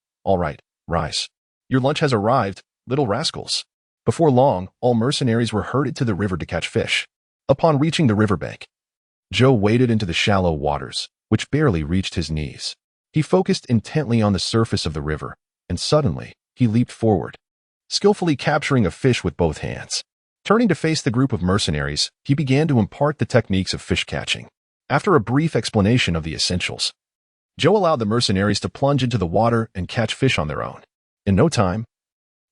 Speaker 1: rise. Your lunch has arrived, little rascals." Before long, all mercenaries were herded to the river to catch fish. Upon reaching the riverbank, Joe waded into the shallow waters, which barely reached his knees. He focused intently on the surface of the river, and suddenly, he leaped forward. skillfully capturing a fish with both hands. Turning to face the group of mercenaries, he began to impart the techniques of fish catching. After a brief explanation of the essentials, Joe allowed the mercenaries to plunge into the water and catch fish on their own. In no time,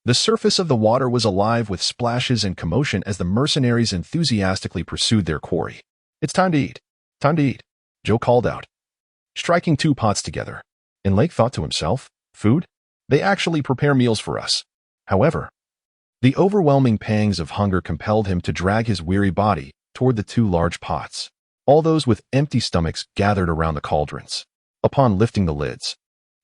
Speaker 1: the surface of the water was alive with splashes and commotion as the mercenaries enthusiastically pursued their quarry. "It's time to eat. Time to eat," Joe called out, striking two pots together. And Lake thought to himself, "Food? They actually prepare meals for us." However, the overwhelming pangs of hunger compelled him to drag his weary body toward the two large pots. All those with empty stomachs gathered around the cauldrons. Upon lifting the lids,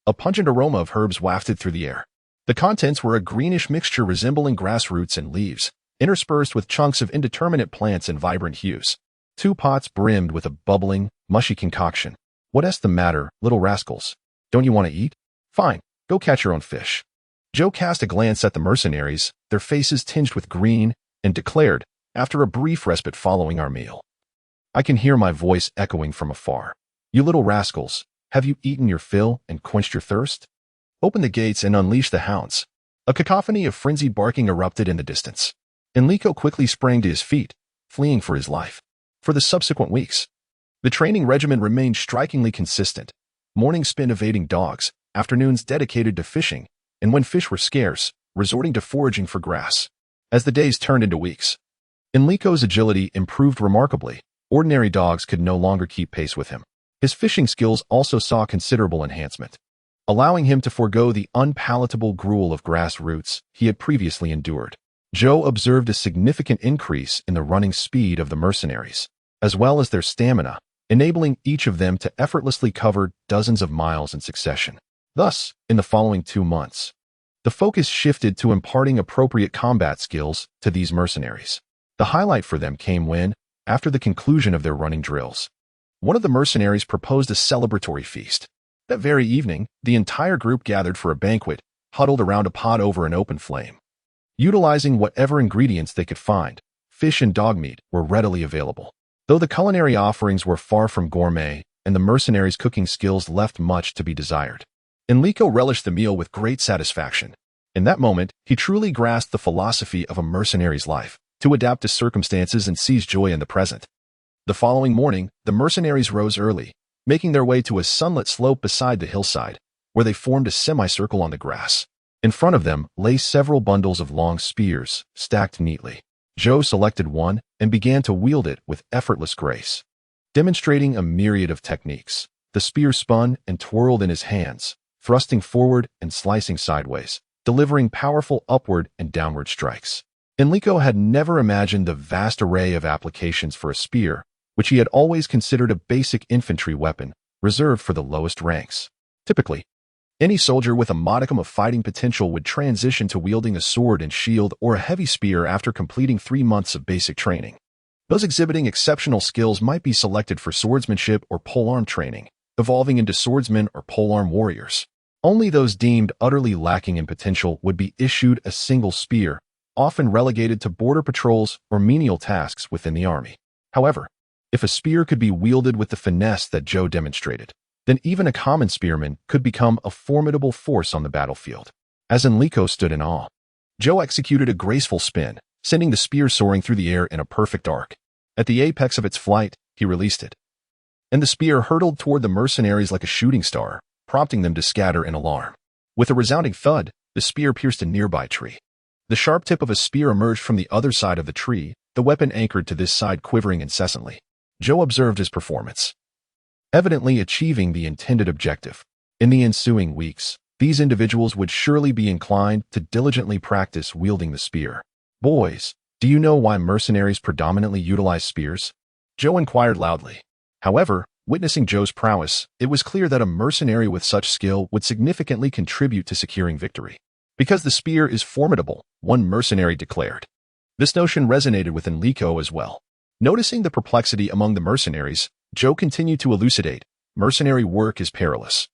Speaker 1: a pungent aroma of herbs wafted through the air. The contents were a greenish mixture resembling grass roots and leaves, interspersed with chunks of indeterminate plants in vibrant hues. Two pots brimmed with a bubbling, mushy concoction. "What's the matter, little rascals? Don't you want to eat? Fine, go catch your own fish." Joe cast a glance at the mercenaries, their faces tinged with green, and declared, after a brief respite following our meal, "I can hear my voice echoing from afar. You little rascals, have you eaten your fill and quenched your thirst? Open the gates and unleash the hounds." A cacophony of frenzied barking erupted in the distance. Enrico quickly sprang to his feet, fleeing for his life. For the subsequent weeks, the training regimen remained strikingly consistent. Mornings spent evading dogs, afternoons dedicated to fishing, and when fish were scarce, resorting to foraging for grass. As the days turned into weeks, Enrico's agility improved remarkably. Ordinary dogs could no longer keep pace with him. His fishing skills also saw considerable enhancement, allowing him to forego the unpalatable gruel of grass roots he had previously endured. Joe observed a significant increase in the running speed of the mercenaries, as well as their stamina, enabling each of them to effortlessly cover dozens of miles in succession. Thus, in the following 2 months, the focus shifted to imparting appropriate combat skills to these mercenaries. The highlight for them came when, after the conclusion of their running drills, one of the mercenaries proposed a celebratory feast. That very evening, the entire group gathered for a banquet, huddled around a pot over an open flame. Utilizing whatever ingredients they could find, fish and dog meat were readily available. Though the culinary offerings were far from gourmet, and the mercenaries' cooking skills left much to be desired, Enrico relished the meal with great satisfaction. In that moment, he truly grasped the philosophy of a mercenary's life, to adapt to circumstances and seize joy in the present. The following morning, the mercenaries rose early, making their way to a sunlit slope beside the hillside, where they formed a semicircle on the grass. In front of them lay several bundles of long spears, stacked neatly. Joe selected one and began to wield it with effortless grace. Demonstrating a myriad of techniques, the spear spun and twirled in his hands, thrusting forward and slicing sideways, delivering powerful upward and downward strikes. Enrico had never imagined the vast array of applications for a spear, which he had always considered a basic infantry weapon, reserved for the lowest ranks. Typically, any soldier with a modicum of fighting potential would transition to wielding a sword and shield or a heavy spear after completing 3 months of basic training. Those exhibiting exceptional skills might be selected for swordsmanship or polearm training, evolving into swordsmen or polearm warriors. Only those deemed utterly lacking in potential would be issued a single spear, often relegated to border patrols or menial tasks within the army. However, if a spear could be wielded with the finesse that Joe demonstrated, then even a common spearman could become a formidable force on the battlefield. As Enrico stood in awe, Joe executed a graceful spin, sending the spear soaring through the air in a perfect arc. At the apex of its flight, he released it, and the spear hurtled toward the mercenaries like a shooting star, prompting them to scatter in alarm. With a resounding thud, the spear pierced a nearby tree. The sharp tip of a spear emerged from the other side of the tree, the weapon anchored to this side quivering incessantly. Joe observed his performance, evidently achieving the intended objective. In the ensuing weeks, these individuals would surely be inclined to diligently practice wielding the spear. "Boys, do you know why mercenaries predominantly utilize spears?" Joe inquired loudly. However, witnessing Joe's prowess, it was clear that a mercenary with such skill would significantly contribute to securing victory. "Because the spear is formidable," one mercenary declared. This notion resonated with Enrico as well. Noticing the perplexity among the mercenaries, Joe continued to elucidate, "Mercenary work is perilous,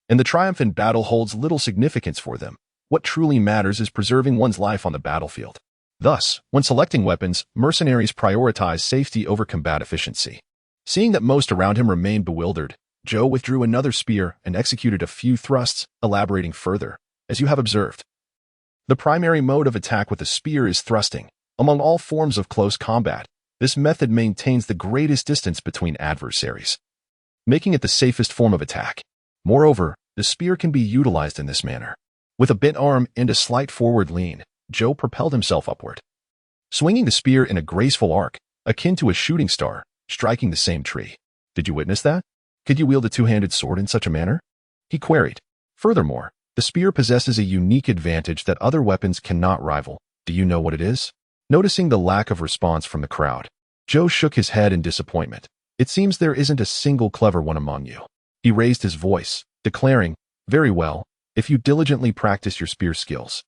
Speaker 1: and the triumph in battle holds little significance for them. What truly matters is preserving one's life on the battlefield." Thus, when selecting weapons, mercenaries prioritize safety over combat efficiency. Seeing that most around him remained bewildered, Joe withdrew another spear and executed a few thrusts, elaborating further. "As you have observed, The primary mode of attack with a spear is thrusting. Among all forms of close combat, this method maintains the greatest distance between adversaries, making it the safest form of attack. Moreover, the spear can be utilized in this manner. With a bent arm and a slight forward lean, Joe propelled himself upward, swinging the spear in a graceful arc, akin to a shooting star, striking the same tree. Did you witness that? Could you wield a two-handed sword in such a manner? He queried. Furthermore, the spear possesses a unique advantage that other weapons cannot rival. Do you know what it is? Noticing the lack of response from the crowd, Joe shook his head in disappointment. It seems there isn't a single clever one among you. He raised his voice, declaring, very well, if you diligently practice your spear skills,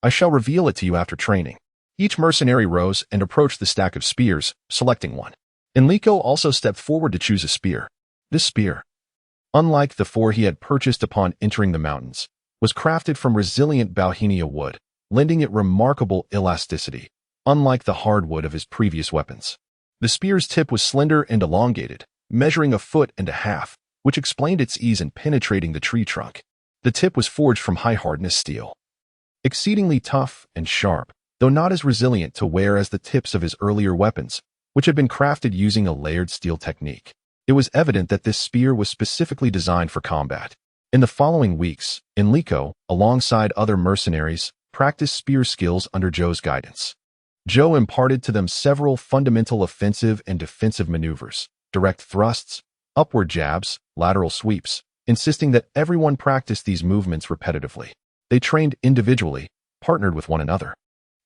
Speaker 1: I shall reveal it to you after training. Each mercenary rose and approached the stack of spears, selecting one. Enrico also stepped forward to choose a spear. This spear, unlike the four he had purchased upon entering the mountains, was crafted from resilient Beltina wood, lending it remarkable elasticity, unlike the hardwood of his previous weapons. The spear's tip was slender and elongated, measuring 1.5 feet, which explained its ease in penetrating the tree trunk. The tip was forged from high-hardness steel, exceedingly tough and sharp, though not as resilient to wear as the tips of his earlier weapons, which had been crafted using a layered steel technique. It was evident that this spear was specifically designed for combat. In the following weeks, Enrico, alongside other mercenaries, practiced spear skills under Joe's guidance. Joe imparted to them several fundamental offensive and defensive maneuvers, direct thrusts, upward jabs, lateral sweeps, insisting that everyone practice these movements repetitively. They trained individually, partnered with one another,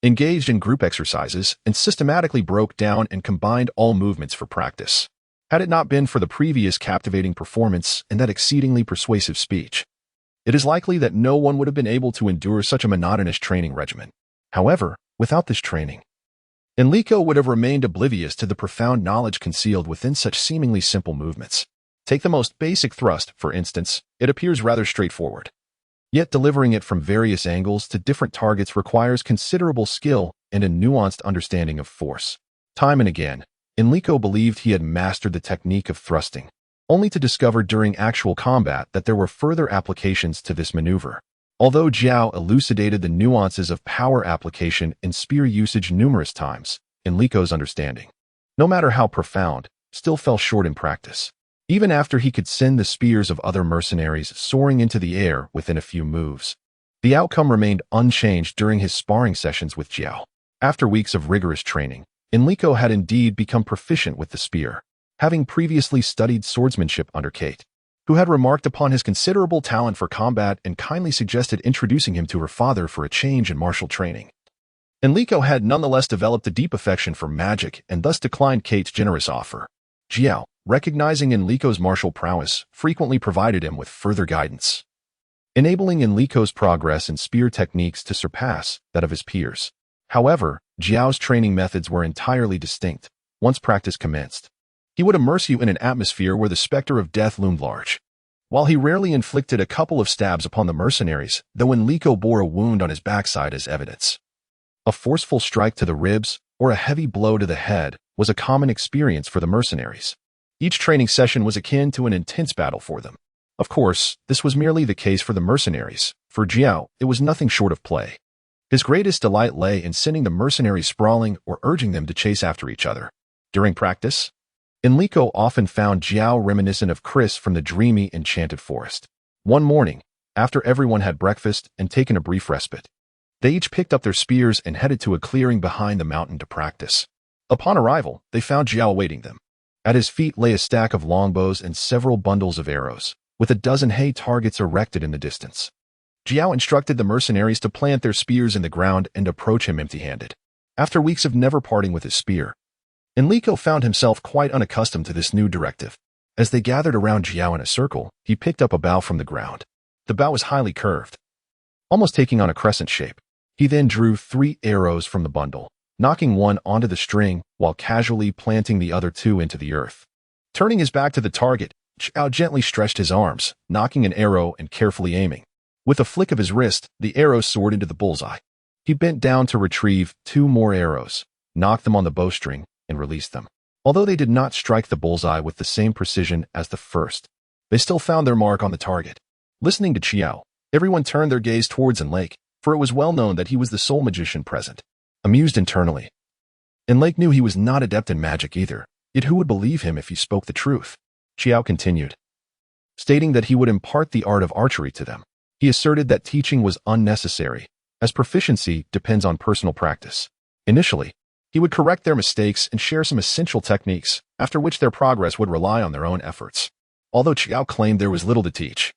Speaker 1: engaged in group exercises, and systematically broke down and combined all movements for practice. Had it not been for the previous captivating performance and that exceedingly persuasive speech, it is likely that no one would have been able to endure such a monotonous training regimen. However, without this training, Enrico would have remained oblivious to the profound knowledge concealed within such seemingly simple movements. Take the most basic thrust, for instance. It appears rather straightforward. Yet delivering it from various angles to different targets requires considerable skill and a nuanced understanding of force. Time and again, Enrico believed he had mastered the technique of thrusting, only to discover during actual combat that there were further applications to this maneuver. Although Jiao elucidated the nuances of power application and spear usage numerous times, Enrico's understanding, no matter how profound, still fell short in practice. Even after he could send the spears of other mercenaries soaring into the air within a few moves, the outcome remained unchanged during his sparring sessions with Jiao. After weeks of rigorous training, Enrico had indeed become proficient with the spear, having previously studied swordsmanship under Kite, who had remarked upon his considerable talent for combat and kindly suggested introducing him to her father for a change in martial training. Enrico had nonetheless developed a deep affection for magic and thus declined Kite's generous offer. Jiao, recognizing Enrico's martial prowess, frequently provided him with further guidance, enabling Enrico's progress in spear techniques to surpass that of his peers. However, Jiao's training methods were entirely distinct. Once practice commenced, he would immerse you in an atmosphere where the specter of death loomed large. While he rarely inflicted a couple of stabs upon the mercenaries, though Enrico bore a wound on his backside as evidence, a forceful strike to the ribs or a heavy blow to the head was a common experience for the mercenaries. Each training session was akin to an intense battle for them. Of course, this was merely the case for the mercenaries. For Jiao, it was nothing short of play. His greatest delight lay in sending the mercenaries sprawling or urging them to chase after each other. During practice, Enrico often found Jiao reminiscent of Chris from the dreamy, enchanted forest. One morning, after everyone had breakfast and taken a brief respite, they each picked up their spears and headed to a clearing behind the mountain to practice. Upon arrival, they found Jiao awaiting them. At his feet lay a stack of longbows and several bundles of arrows, with a dozen hay targets erected in the distance. Jiao instructed the mercenaries to plant their spears in the ground and approach him empty-handed. After weeks of never parting with his spear, Enrico found himself quite unaccustomed to this new directive. As they gathered around Jiao in a circle, he picked up a bow from the ground. The bow was highly curved, almost taking on a crescent shape. He then drew 3 arrows from the bundle, knocking one onto the string while casually planting the other 2 into the earth. Turning his back to the target, Jiao gently stretched his arms, knocking an arrow and carefully aiming. With a flick of his wrist, the arrow soared into the bullseye. He bent down to retrieve 2 more arrows, knocked them on the bowstring, and released them. Although they did not strike the bullseye with the same precision as the first, they still found their mark on the target. Listening to Jiao, everyone turned their gaze towards Enrico. for it was well known that he was the sole magician present. Amused internally, Enrico knew he was not adept in magic either, yet who would believe him if he spoke the truth? Qiao continued, stating that he would impart the art of archery to them. He asserted that teaching was unnecessary, as proficiency depends on personal practice. Initially, he would correct their mistakes and share some essential techniques, after which their progress would rely on their own efforts. Although Qiao claimed there was little to teach,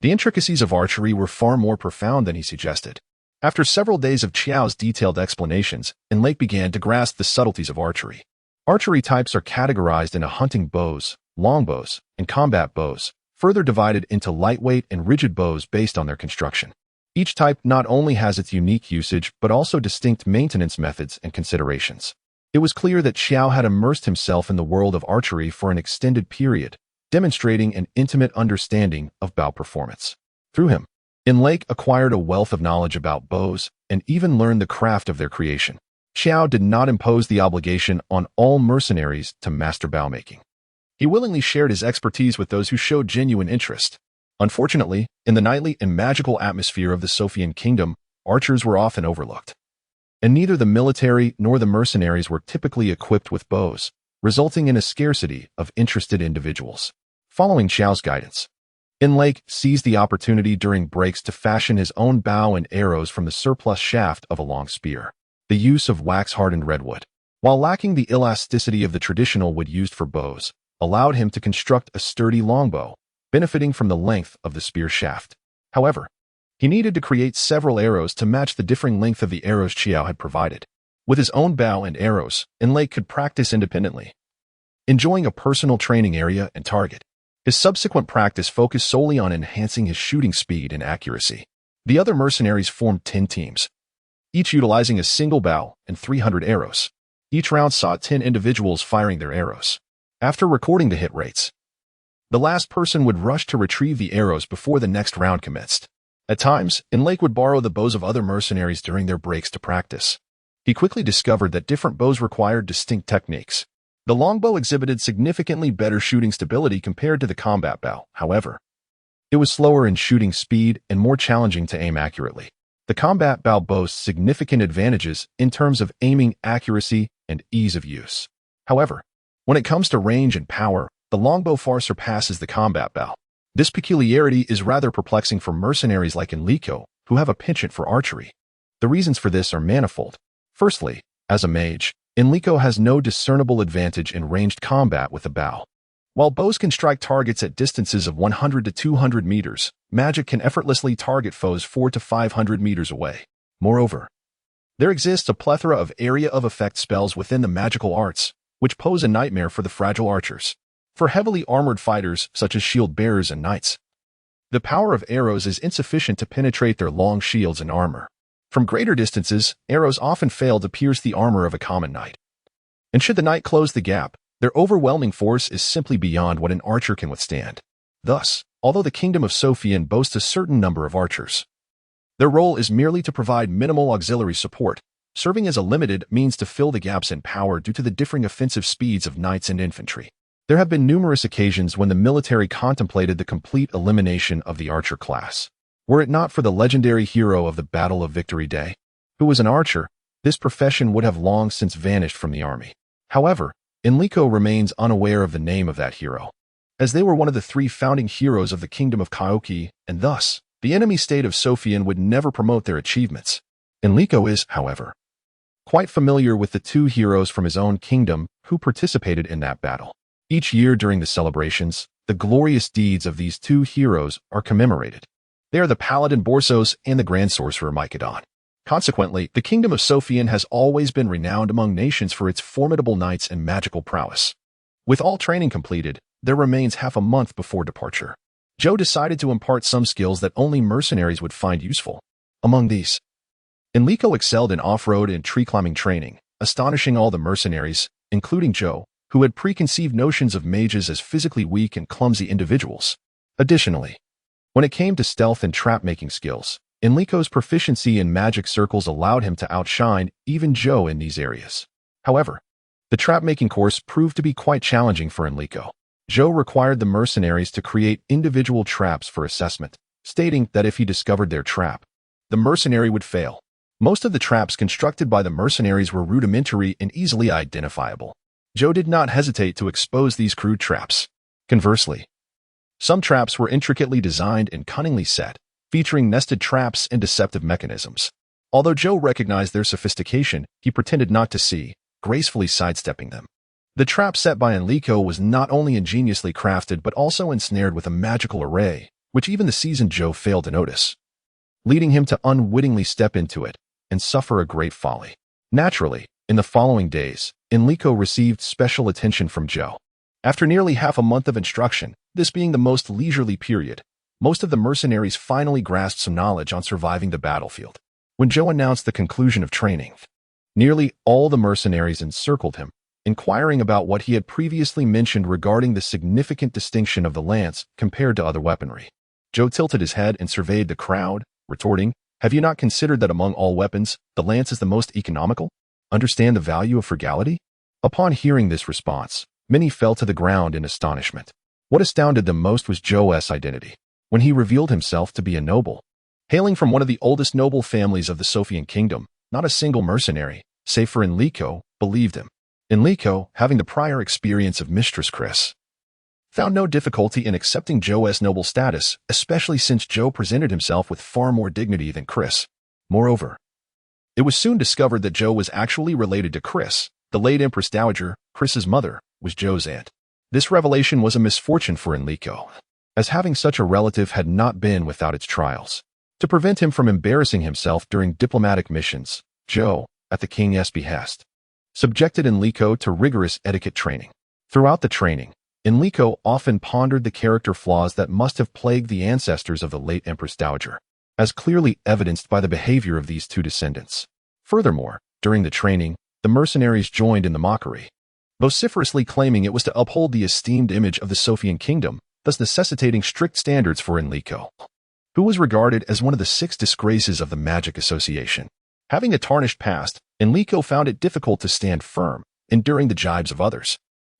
Speaker 1: the intricacies of archery were far more profound than he suggested. After several days of Qiao's detailed explanations, Enrico began to grasp the subtleties of archery. Archery types are categorized into hunting bows, longbows, and combat bows, further divided into lightweight and rigid bows based on their construction. Each type not only has its unique usage but also distinct maintenance methods and considerations. It was clear that Qiao had immersed himself in the world of archery for an extended period, demonstrating an intimate understanding of bow performance. Through him, Enrico acquired a wealth of knowledge about bows and even learned the craft of their creation. Qiao did not impose the obligation on all mercenaries to master bow making. He willingly shared his expertise with those who showed genuine interest. Unfortunately, in the knightly and magical atmosphere of the Sophian kingdom, archers were often overlooked. And neither the military nor the mercenaries were typically equipped with bows, resulting in a scarcity of interested individuals. Following Qiao's guidance, Enrico seized the opportunity during breaks to fashion his own bow and arrows from the surplus shaft of a long spear. The use of wax-hardened redwood, while lacking the elasticity of the traditional wood used for bows, allowed him to construct a sturdy longbow, benefiting from the length of the spear shaft. However, he needed to create several arrows to match the differing length of the arrows Qiao had provided. With his own bow and arrows, Enrico could practice independently, enjoying a personal training area and target. His subsequent practice focused solely on enhancing his shooting speed and accuracy. The other mercenaries formed 10 teams, each utilizing a single bow and 300 arrows. Each round saw 10 individuals firing their arrows. After recording the hit rates, the last person would rush to retrieve the arrows before the next round commenced. At times, Enrico would borrow the bows of other mercenaries during their breaks to practice. He quickly discovered that different bows required distinct techniques. The longbow exhibited significantly better shooting stability compared to the combat bow, however. It was slower in shooting speed and more challenging to aim accurately. The combat bow boasts significant advantages in terms of aiming accuracy and ease of use. However, when it comes to range and power, the longbow far surpasses the combat bow. This peculiarity is rather perplexing for mercenaries like Enrico, who have a penchant for archery. The reasons for this are manifold. Firstly, as a mage, Enrico has no discernible advantage in ranged combat with a bow. While bows can strike targets at distances of 100 to 200 meters, magic can effortlessly target foes 400 to 500 meters away. Moreover, there exists a plethora of area of effect spells within the magical arts, which pose a nightmare for the fragile archers. For heavily armored fighters, such as shield bearers and knights, the power of arrows is insufficient to penetrate their long shields and armor. From greater distances, arrows often fail to pierce the armor of a common knight. And should the knight close the gap, their overwhelming force is simply beyond what an archer can withstand. Thus, although the kingdom of Sophian boasts a certain number of archers, their role is merely to provide minimal auxiliary support, serving as a limited means to fill the gaps in power due to the differing offensive speeds of knights and infantry. There have been numerous occasions when the military contemplated the complete elimination of the archer class. Were it not for the legendary hero of the Battle of Victory Day, who was an archer, this profession would have long since vanished from the army. However, Enrico remains unaware of the name of that hero, as they were one of the 3 founding heroes of the kingdom of Kyoki, and thus, the enemy state of Sophian would never promote their achievements. Enrico is, however, quite familiar with the 2 heroes from his own kingdom who participated in that battle. Each year during the celebrations, the glorious deeds of these 2 heroes are commemorated. They are the Paladin Borsos and the Grand Sorcerer Mycodon. Consequently, the kingdom of Sophian has always been renowned among nations for its formidable knights and magical prowess. With all training completed, there remains half a month before departure. Joe decided to impart some skills that only mercenaries would find useful. Among these, Enrico excelled in off-road and tree-climbing training, astonishing all the mercenaries, including Joe, who had preconceived notions of mages as physically weak and clumsy individuals. Additionally, when it came to stealth and trap-making skills, Enrico's proficiency in magic circles allowed him to outshine even Joe in these areas. However, the trap-making course proved to be quite challenging for Enrico. Joe required the mercenaries to create individual traps for assessment, stating that if he discovered their trap, the mercenary would fail. Most of the traps constructed by the mercenaries were rudimentary and easily identifiable. Joe did not hesitate to expose these crude traps. Conversely, some traps were intricately designed and cunningly set, featuring nested traps and deceptive mechanisms. Although Joe recognized their sophistication, he pretended not to see, gracefully sidestepping them. The trap set by Enrico was not only ingeniously crafted but also ensnared with a magical array, which even the seasoned Joe failed to notice, leading him to unwittingly step into it and suffer a great folly. Naturally, in the following days, Enrico received special attention from Joe. After nearly half a month of instruction, this being the most leisurely period, most of the mercenaries finally grasped some knowledge on surviving the battlefield. When Joe announced the conclusion of training, nearly all the mercenaries encircled him, inquiring about what he had previously mentioned regarding the significant distinction of the lance compared to other weaponry. Joe tilted his head and surveyed the crowd, retorting, "Have you not considered that among all weapons, the lance is the most economical? Understand the value of frugality?" Upon hearing this response, many fell to the ground in astonishment. What astounded them most was Joe's identity. When he revealed himself to be a noble, hailing from one of the oldest noble families of the Sophian kingdom, not a single mercenary, save for Enrico, believed him. Enrico, having the prior experience of Mistress Chris, found no difficulty in accepting Joe's noble status, especially since Joe presented himself with far more dignity than Chris. Moreover, it was soon discovered that Joe was actually related to Chris. The late Empress Dowager, Chris's mother, was Joe's aunt. This revelation was a misfortune for Enrico, as having such a relative had not been without its trials. To prevent him from embarrassing himself during diplomatic missions, Joe, at the king's behest, subjected Enrico to rigorous etiquette training. Throughout the training, Enrico often pondered the character flaws that must have plagued the ancestors of the late Empress Dowager, as clearly evidenced by the behavior of these two descendants. Furthermore, during the training, the mercenaries joined in the mockery, vociferously claiming it was to uphold the esteemed image of the Sophian kingdom, thus necessitating strict standards for Enrico, who was regarded as one of the 6 disgraces of the Magic Association. Having a tarnished past, Enrico found it difficult to stand firm, enduring the jibes of others.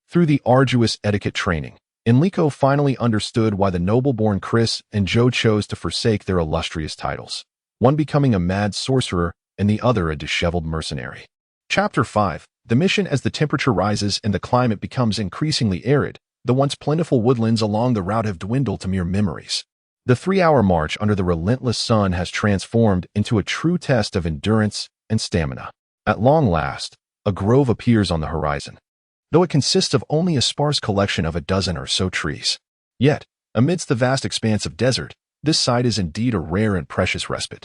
Speaker 1: Through the arduous etiquette training, Enrico finally understood why the noble-born Chris and Joe chose to forsake their illustrious titles, one becoming a mad sorcerer and the other a disheveled mercenary. Chapter 5. The mission. As the temperature rises and the climate becomes increasingly arid, the once plentiful woodlands along the route have dwindled to mere memories. The 3-hour march under the relentless sun has transformed into a true test of endurance and stamina. At long last, a grove appears on the horizon, though it consists of only a sparse collection of a dozen or so trees. Yet, amidst the vast expanse of desert, this sight is indeed a rare and precious respite.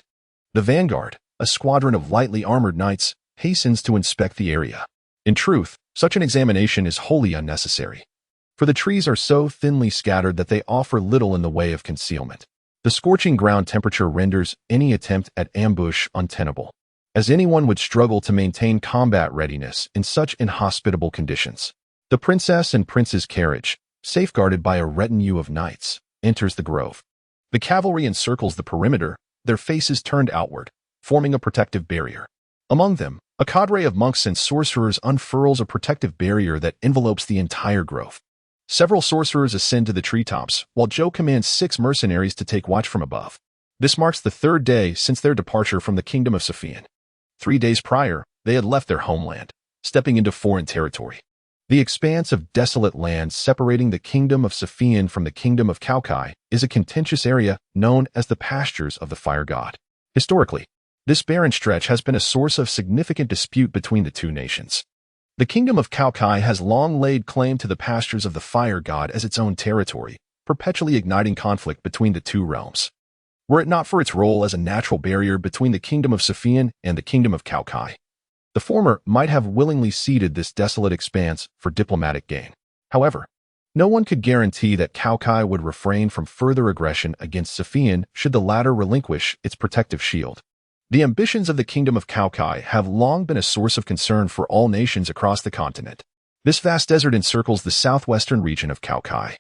Speaker 1: The vanguard, a squadron of lightly armored knights, hastens to inspect the area. In truth, such an examination is wholly unnecessary, for the trees are so thinly scattered that they offer little in the way of concealment. The scorching ground temperature renders any attempt at ambush untenable, as anyone would struggle to maintain combat readiness in such inhospitable conditions. The princess and prince's carriage, safeguarded by a retinue of knights, enters the grove. The cavalry encircles the perimeter, their faces turned outward, forming a protective barrier. Among them, a cadre of monks and sorcerers unfurls a protective barrier that envelopes the entire grove. Several sorcerers ascend to the treetops, while Joe commands 6 mercenaries to take watch from above. This marks the 3rd day since their departure from the kingdom of Sophian. 3 days prior, they had left their homeland, stepping into foreign territory. The expanse of desolate land separating the kingdom of Sophian from the kingdom of Kite is a contentious area known as the pastures of the fire god. Historically, this barren stretch has been a source of significant dispute between the two nations. The kingdom of Kite has long laid claim to the pastures of the fire god as its own territory, perpetually igniting conflict between the two realms. Were it not for its role as a natural barrier between the kingdom of Sophian and the kingdom of Kite, the former might have willingly ceded this desolate expanse for diplomatic gain. However, no one could guarantee that Kite would refrain from further aggression against Sophian should the latter relinquish its protective shield. The ambitions of the kingdom of Kite have long been a source of concern for all nations across the continent. This vast desert encircles the southwestern region of Kite,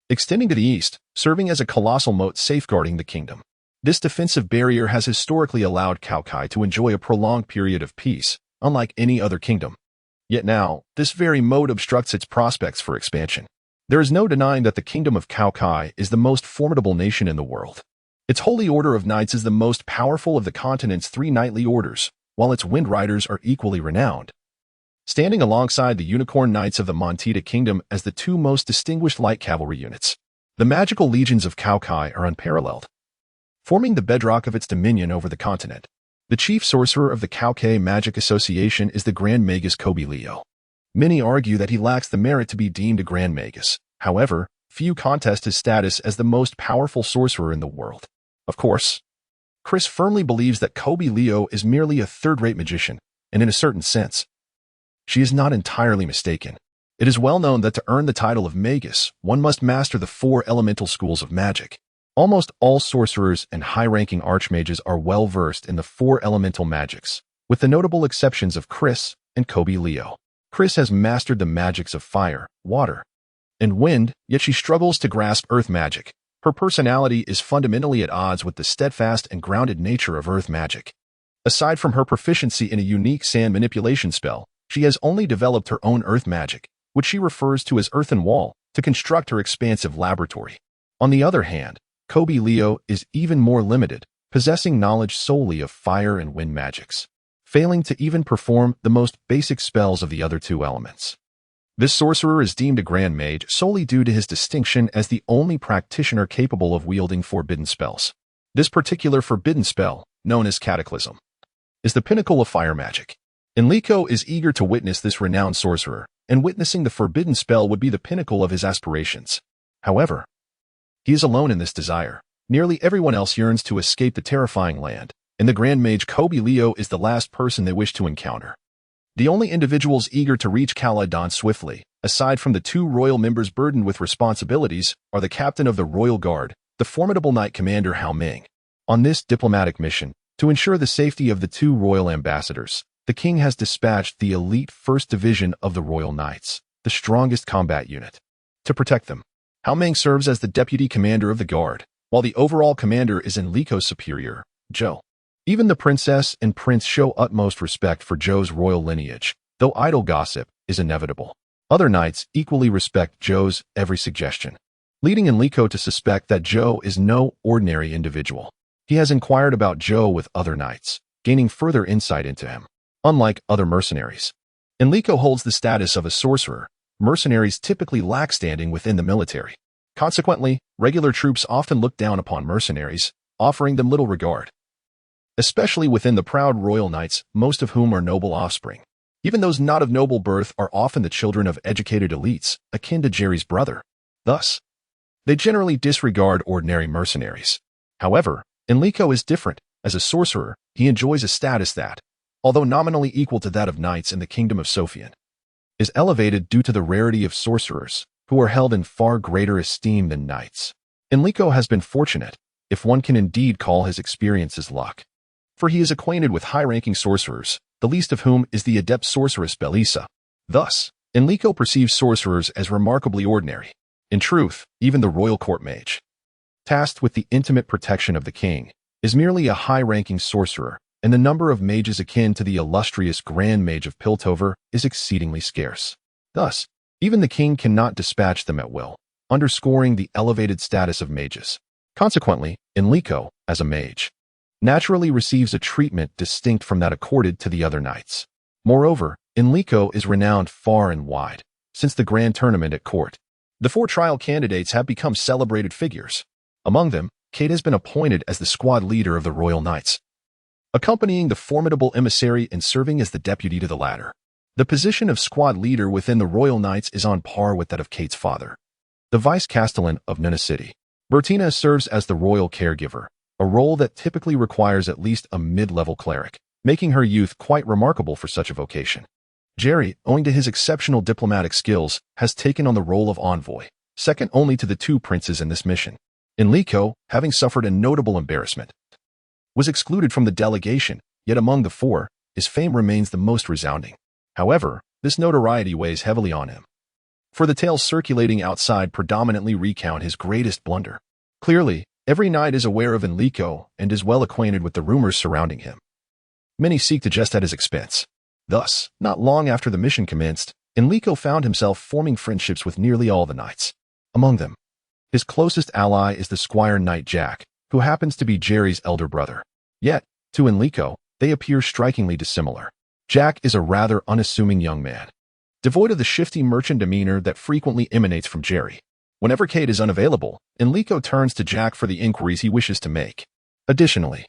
Speaker 1: extending to the east, serving as a colossal moat safeguarding the kingdom. This defensive barrier has historically allowed Kite to enjoy a prolonged period of peace, unlike any other kingdom. Yet now, this very moat obstructs its prospects for expansion. There is no denying that the kingdom of Kite is the most formidable nation in the world. Its holy order of knights is the most powerful of the continent's 3 knightly orders, while its wind riders are equally renowned, standing alongside the unicorn knights of the Montita kingdom as the 2 most distinguished light cavalry units. The magical legions of Kai are unparalleled, forming the bedrock of its dominion over the continent. The chief sorcerer of the Kai Magic Association is the Grand Magus Leo. Many argue that he lacks the merit to be deemed a Grand Magus. However, few contest his status as the most powerful sorcerer in the world. Of course, Chris firmly believes that Leo is merely a third-rate magician, and in a certain sense, she is not entirely mistaken. It is well known that to earn the title of Magus, one must master the 4 elemental schools of magic. Almost all sorcerers and high-ranking archmages are well-versed in the 4 elemental magics, with the notable exceptions of Chris and Leo. Chris has mastered the magics of fire, water, and wind, yet she struggles to grasp earth magic. Her personality is fundamentally at odds with the steadfast and grounded nature of earth magic. Aside from her proficiency in a unique sand manipulation spell, she has only developed her own earth magic, which she refers to as earthen wall, to construct her expansive laboratory. On the other hand, Leo is even more limited, possessing knowledge solely of fire and wind magics, failing to even perform the most basic spells of the other 2 elements. This sorcerer is deemed a Grand Mage solely due to his distinction as the only practitioner capable of wielding forbidden spells. This particular forbidden spell, known as Cataclysm, is the pinnacle of fire magic. Enrico is eager to witness this renowned sorcerer, and witnessing the forbidden spell would be the pinnacle of his aspirations. However, he is alone in this desire. Nearly everyone else yearns to escape the terrifying land, and the Grand Mage Leo is the last person they wish to encounter. The only individuals eager to reach Caledon swiftly, aside from the 2 royal members burdened with responsibilities, are the captain of the Royal Guard, the formidable Knight Commander Hao Ming. On this diplomatic mission, to ensure the safety of the 2 royal ambassadors, the king has dispatched the elite 1st Division of the Royal Knights, the strongest combat unit, to protect them. Hao Ming serves as the deputy commander of the guard, while the overall commander is Enrico's superior, Zhou. Even the princess and prince show utmost respect for Zhou's royal lineage, though idle gossip is inevitable. Other knights equally respect Zhou's every suggestion, leading Enrico to suspect that Zhou is no ordinary individual. He has inquired about Zhou with other knights, gaining further insight into him. Unlike other mercenaries, Enrico holds the status of a sorcerer. Mercenaries typically lack standing within the military. Consequently, regular troops often look down upon mercenaries, offering them little regard, especially within the proud royal knights, most of whom are noble offspring. Even those not of noble birth are often the children of educated elites, akin to Jerry's brother. Thus, they generally disregard ordinary mercenaries. However, Enrico is different. As a sorcerer, he enjoys a status that, although nominally equal to that of knights in the kingdom of Sophian, is elevated due to the rarity of sorcerers, who are held in far greater esteem than knights. Enrico has been fortunate, if one can indeed call his experiences luck, for he is acquainted with high-ranking sorcerers, the least of whom is the adept sorceress Beltina. Thus, Enrico perceives sorcerers as remarkably ordinary. In truth, even the royal court mage, tasked with the intimate protection of the king, is merely a high-ranking sorcerer, and the number of mages akin to the illustrious Grand Mage of Piltover is exceedingly scarce. Thus, even the king cannot dispatch them at will, underscoring the elevated status of mages. Consequently, Enrico, as a mage, naturally receives a treatment distinct from that accorded to the other knights. Moreover, Enrico is renowned far and wide. Since the grand tournament at court, the 4 trial candidates have become celebrated figures. Among them, Kite has been appointed as the squad leader of the Royal Knights, accompanying the formidable emissary and serving as the deputy to the latter. The position of squad leader within the Royal Knights is on par with that of Kite's father, the vice-castellan of Nuna City. Beltina serves as the royal caregiver, a role that typically requires at least a mid-level cleric, making her youth quite remarkable for such a vocation. Jerry, owing to his exceptional diplomatic skills, has taken on the role of envoy, second only to the 2 princes in this mission. Enrico, having suffered a notable embarrassment, was excluded from the delegation, yet among the 4, his fame remains the most resounding. However, this notoriety weighs heavily on him, for the tales circulating outside predominantly recount his greatest blunder. Clearly, every knight is aware of Enrico and is well acquainted with the rumors surrounding him. Many seek to jest at his expense. Thus, not long after the mission commenced, Enrico found himself forming friendships with nearly all the knights. Among them, his closest ally is the Squire Knight Jack, who happens to be Jerry's elder brother. Yet, to Enrico, they appear strikingly dissimilar. Jack is a rather unassuming young man, devoid of the shifty merchant demeanor that frequently emanates from Jerry. Whenever Kite is unavailable, Enrico turns to Jack for the inquiries he wishes to make. Additionally,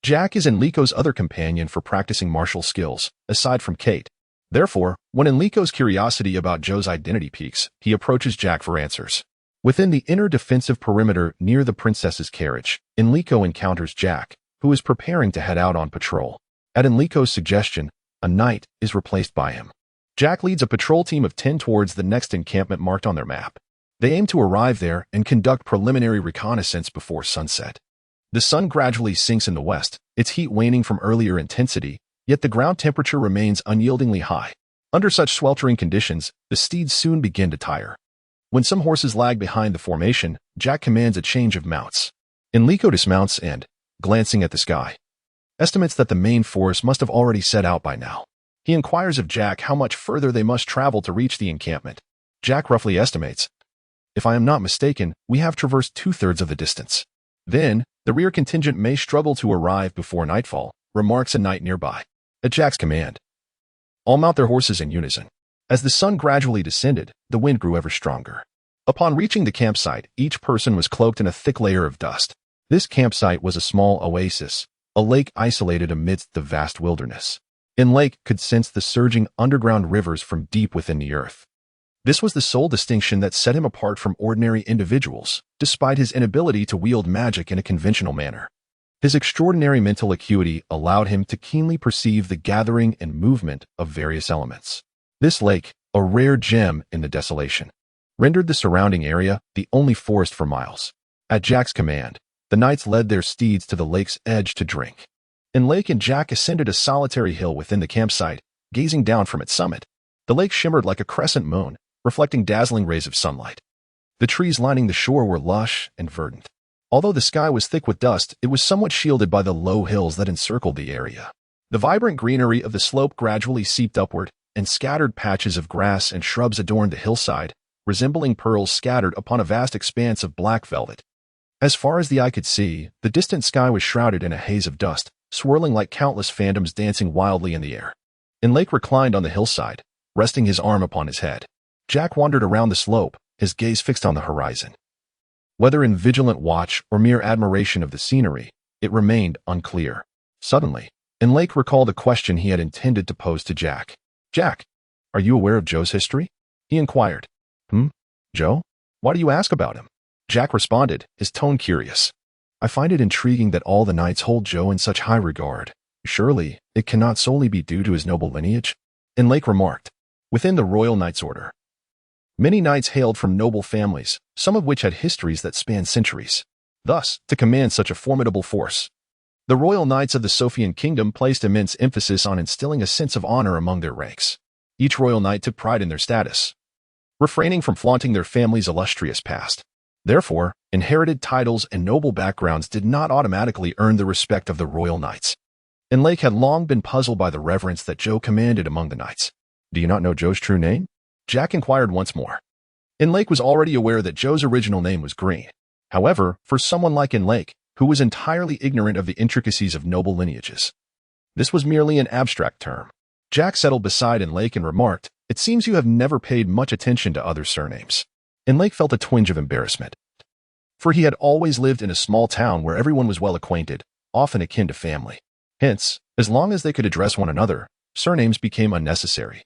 Speaker 1: Jack is Enrico's other companion for practicing martial skills, aside from Kite. Therefore, when Enrico's curiosity about Joe's identity piques, he approaches Jack for answers. Within the inner defensive perimeter near the princess's carriage, Enrico encounters Jack, who is preparing to head out on patrol. At Enrico's suggestion, a knight is replaced by him. Jack leads a patrol team of 10 towards the next encampment marked on their map. They aim to arrive there and conduct preliminary reconnaissance before sunset. The sun gradually sinks in the west, its heat waning from earlier intensity, yet the ground temperature remains unyieldingly high. Under such sweltering conditions, the steeds soon begin to tire. When some horses lag behind the formation, Jack commands a change of mounts. Enrico dismounts and, glancing at the sky, estimates that the main force must have already set out by now. He inquires of Jack how much further they must travel to reach the encampment. Jack roughly estimates, "If I am not mistaken, we have traversed 2/3 of the distance." Then, the rear contingent may struggle to arrive before nightfall, remarks a knight nearby. At Jack's command, all mount their horses in unison. As the sun gradually descended, the wind grew ever stronger. Upon reaching the campsite, each person was cloaked in a thick layer of dust. This campsite was a small oasis, a lake isolated amidst the vast wilderness. Enrico could sense the surging underground rivers from deep within the earth. This was the sole distinction that set him apart from ordinary individuals, despite his inability to wield magic in a conventional manner. His extraordinary mental acuity allowed him to keenly perceive the gathering and movement of various elements. This lake, a rare gem in the desolation, rendered the surrounding area the only forest for miles. At Jack's command, the knights led their steeds to the lake's edge to drink. Enrico and Jack ascended a solitary hill within the campsite, gazing down from its summit. The lake shimmered like a crescent moon, reflecting dazzling rays of sunlight. The trees lining the shore were lush and verdant. Although the sky was thick with dust, it was somewhat shielded by the low hills that encircled the area. The vibrant greenery of the slope gradually seeped upward, and scattered patches of grass and shrubs adorned the hillside, resembling pearls scattered upon a vast expanse of black velvet. As far as the eye could see, the distant sky was shrouded in a haze of dust, swirling like countless phantoms dancing wildly in the air. Enrico reclined on the hillside, resting his arm upon his head. Jack wandered around the slope, his gaze fixed on the horizon. Whether in vigilant watch or mere admiration of the scenery, it remained unclear. Suddenly, Enrico recalled a question he had intended to pose to Jack. "Jack, are you aware of Joe's history?" he inquired. Joe? Why do you ask about him?" Jack responded, his tone curious. "I find it intriguing that all the knights hold Joe in such high regard. Surely, it cannot solely be due to his noble lineage?" Enrico remarked. Within the Royal Knights Order, many knights hailed from noble families, some of which had histories that spanned centuries. Thus, to command such a formidable force, the Royal Knights of the Sophian Kingdom placed immense emphasis on instilling a sense of honor among their ranks. Each royal knight took pride in their status, refraining from flaunting their family's illustrious past. Therefore, inherited titles and noble backgrounds did not automatically earn the respect of the royal knights. Enrico had long been puzzled by the reverence that Joe commanded among the knights. "Do you not know Joe's true name?" Jack inquired once more. Enrico was already aware that Joe's original name was Green. However, for someone like Enrico, who was entirely ignorant of the intricacies of noble lineages, this was merely an abstract term. Jack settled beside Enrico and remarked, "It seems you have never paid much attention to other surnames." Enrico felt a twinge of embarrassment, for he had always lived in a small town where everyone was well acquainted, often akin to family. Hence, as long as they could address one another, surnames became unnecessary,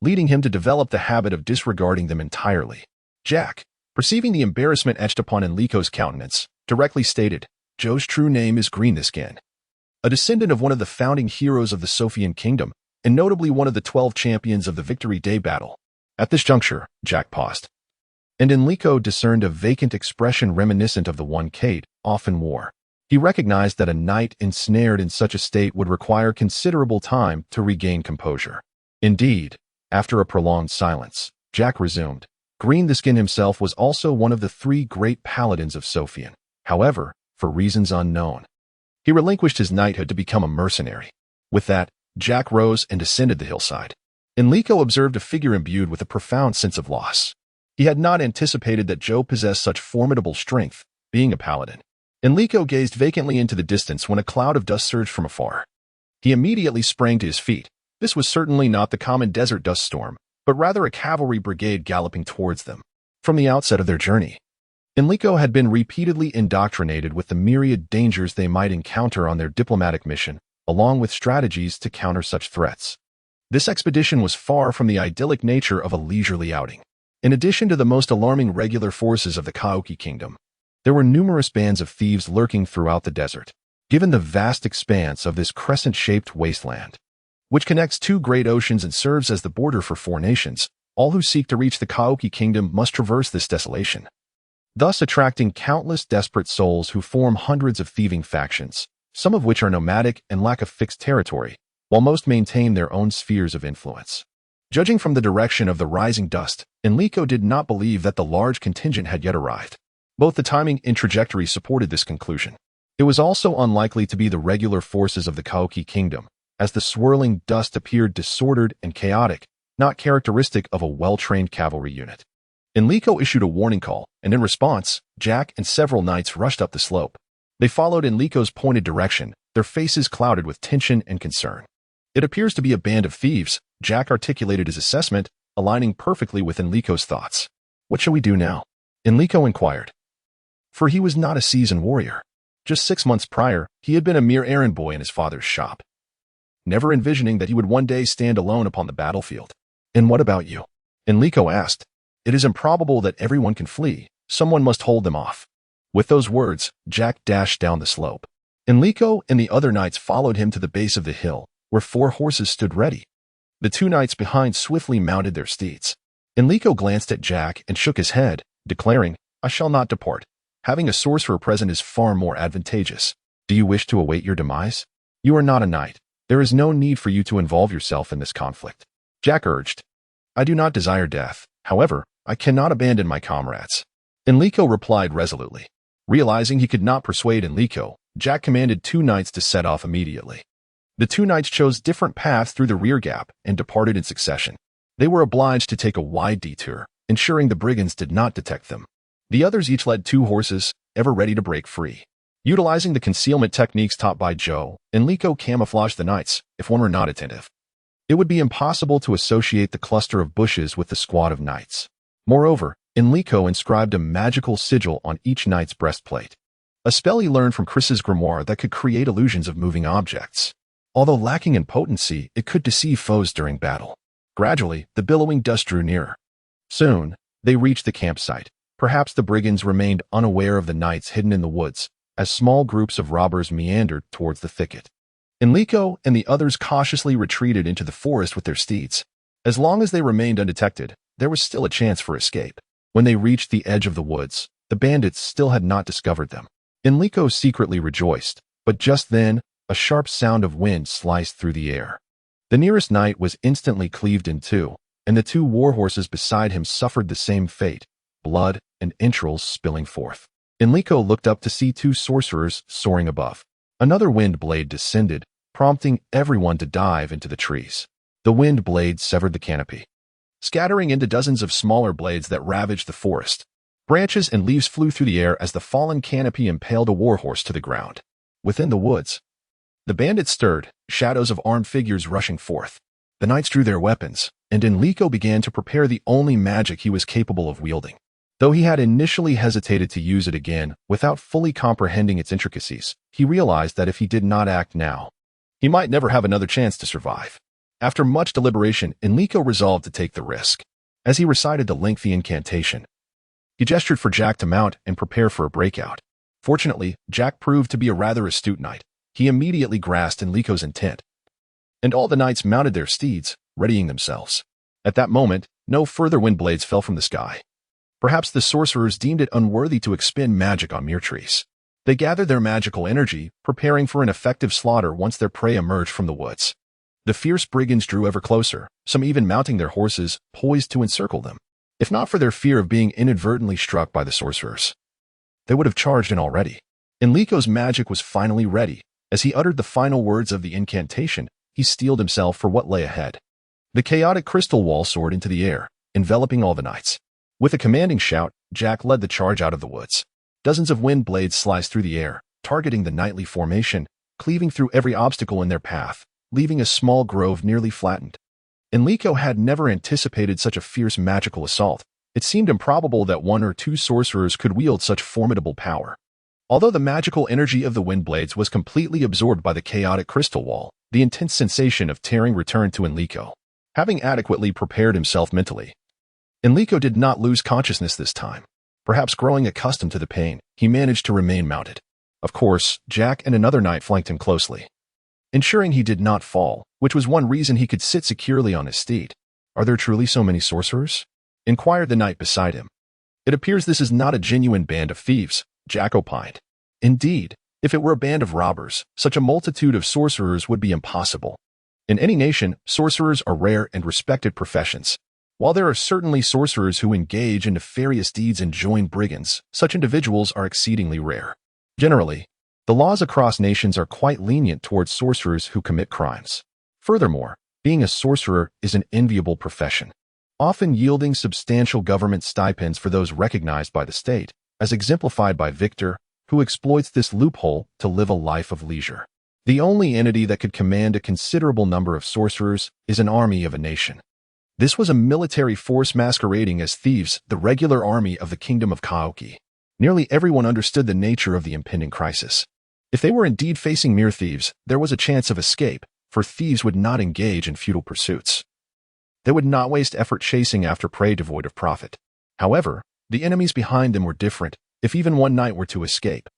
Speaker 1: leading him to develop the habit of disregarding them entirely. Jack, perceiving the embarrassment etched upon Enrico's countenance, directly stated, "Joe's true name is Green the Skin, a descendant of one of the founding heroes of the Sophian Kingdom, and notably one of the 12 champions of the Victory Day battle." At this juncture, Jack paused, and Enrico discerned a vacant expression reminiscent of the one Kite often wore. He recognized that a knight ensnared in such a state would require considerable time to regain composure. Indeed, after a prolonged silence, Jack resumed, "Green the Skin himself was also one of the 3 great paladins of Sophian. However, for reasons unknown, he relinquished his knighthood to become a mercenary." With that, Jack rose and descended the hillside. Enrico observed a figure imbued with a profound sense of loss. He had not anticipated that Joe possessed such formidable strength, being a paladin. Enrico gazed vacantly into the distance when a cloud of dust surged from afar. He immediately sprang to his feet. This was certainly not the common desert dust storm, but rather a cavalry brigade galloping towards them. From the outset of their journey, Enrico had been repeatedly indoctrinated with the myriad dangers they might encounter on their diplomatic mission, along with strategies to counter such threats. This expedition was far from the idyllic nature of a leisurely outing. In addition to the most alarming regular forces of the Kaoki kingdom, there were numerous bands of thieves lurking throughout the desert. Given the vast expanse of this crescent-shaped wasteland, which connects two great oceans and serves as the border for four nations, all who seek to reach the Kaoki kingdom must traverse this desolation, thus attracting countless desperate souls who form hundreds of thieving factions, some of which are nomadic and lack a fixed territory, while most maintain their own spheres of influence. Judging from the direction of the rising dust, Enrico did not believe that the large contingent had yet arrived. Both the timing and trajectory supported this conclusion. It was also unlikely to be the regular forces of the Kaoki kingdom, as the swirling dust appeared disordered and chaotic, not characteristic of a well-trained cavalry unit. Enrico issued a warning call, and in response, Jack and several knights rushed up the slope. They followed Enrico's pointed direction, their faces clouded with tension and concern. It appears to be a band of thieves, Jack articulated his assessment, aligning perfectly with Enrico's thoughts. What shall we do now? Enrico inquired. For he was not a seasoned warrior. Just 6 months prior, he had been a mere errand boy in his father's shop, never envisioning that he would one day stand alone upon the battlefield. And what about you? Enrico asked. It is improbable that everyone can flee. Someone must hold them off. With those words, Jack dashed down the slope. Enrico and the other knights followed him to the base of the hill, where 4 horses stood ready. The 2 knights behind swiftly mounted their steeds. Enrico glanced at Jack and shook his head, declaring, I shall not depart. Having a sorcerer present is far more advantageous. Do you wish to await your demise? You are not a knight. There is no need for you to involve yourself in this conflict. Jack urged. I do not desire death. However, I cannot abandon my comrades. Enrico replied resolutely. Realizing he could not persuade Enrico, Jack commanded 2 knights to set off immediately. The 2 knights chose different paths through the rear gap and departed in succession. They were obliged to take a wide detour, ensuring the brigands did not detect them. The others each led 2 horses, ever ready to break free. Utilizing the concealment techniques taught by Joe, Enrico camouflaged the knights, if one were not attentive. It would be impossible to associate the cluster of bushes with the squad of knights. Moreover, Enrico inscribed a magical sigil on each knight's breastplate, a spell he learned from Chris's grimoire that could create illusions of moving objects. Although lacking in potency, it could deceive foes during battle. Gradually, the billowing dust drew nearer. Soon, they reached the campsite. Perhaps the brigands remained unaware of the knights hidden in the woods, as small groups of robbers meandered towards the thicket. Enrico and the others cautiously retreated into the forest with their steeds. As long as they remained undetected, there was still a chance for escape. When they reached the edge of the woods, the bandits still had not discovered them. Enrico secretly rejoiced, but just then, a sharp sound of wind sliced through the air. The nearest knight was instantly cleaved in 2, and the 2 war horses beside him suffered the same fate, blood and entrails spilling forth. Enrico looked up to see 2 sorcerers soaring above. Another wind blade descended, prompting everyone to dive into the trees. The wind blade severed the canopy, scattering into dozens of smaller blades that ravaged the forest. Branches and leaves flew through the air as the fallen canopy impaled a warhorse to the ground. Within the woods, the bandits stirred, shadows of armed figures rushing forth. The knights drew their weapons, and Enrico began to prepare the only magic he was capable of wielding. Though he had initially hesitated to use it again without fully comprehending its intricacies, he realized that if he did not act now, he might never have another chance to survive. After much deliberation, Enrico resolved to take the risk. As he recited the lengthy incantation, he gestured for Jack to mount and prepare for a breakout. Fortunately, Jack proved to be a rather astute knight. He immediately grasped Enrico's intent, and all the knights mounted their steeds, readying themselves. At that moment, no further wind blades fell from the sky. Perhaps the sorcerers deemed it unworthy to expend magic on mere trees. They gathered their magical energy, preparing for an effective slaughter once their prey emerged from the woods. The fierce brigands drew ever closer, some even mounting their horses, poised to encircle them. If not for their fear of being inadvertently struck by the sorcerers, they would have charged in already. Enrico's magic was finally ready. As he uttered the final words of the incantation, he steeled himself for what lay ahead. The chaotic crystal wall soared into the air, enveloping all the knights. With a commanding shout, Jack led the charge out of the woods. Dozens of wind blades sliced through the air, targeting the knightly formation, cleaving through every obstacle in their path, leaving a small grove nearly flattened. Enrico had never anticipated such a fierce magical assault. It seemed improbable that one or two sorcerers could wield such formidable power. Although the magical energy of the wind blades was completely absorbed by the chaotic crystal wall, the intense sensation of tearing returned to Enrico. Having adequately prepared himself mentally, Enrico did not lose consciousness this time. Perhaps growing accustomed to the pain, he managed to remain mounted. Of course, Jack and another knight flanked him closely, ensuring he did not fall, which was one reason he could sit securely on his steed. "Are there truly so many sorcerers?" inquired the knight beside him. "It appears this is not a genuine band of thieves," Jack opined. "Indeed, if it were a band of robbers, such a multitude of sorcerers would be impossible. In any nation, sorcerers are rare and respected professions. While there are certainly sorcerers who engage in nefarious deeds and join brigands, such individuals are exceedingly rare. Generally, the laws across nations are quite lenient towards sorcerers who commit crimes. Furthermore, being a sorcerer is an enviable profession, often yielding substantial government stipends for those recognized by the state, as exemplified by Victor, who exploits this loophole to live a life of leisure. The only entity that could command a considerable number of sorcerers is an army of a nation. This was a military force masquerading as thieves, the regular army of the Kingdom of Kaoki. Nearly everyone understood the nature of the impending crisis. If they were indeed facing mere thieves, there was a chance of escape, for thieves would not engage in futile pursuits. They would not waste effort chasing after prey devoid of profit. However, the enemies behind them were different. If even one knight were to escape,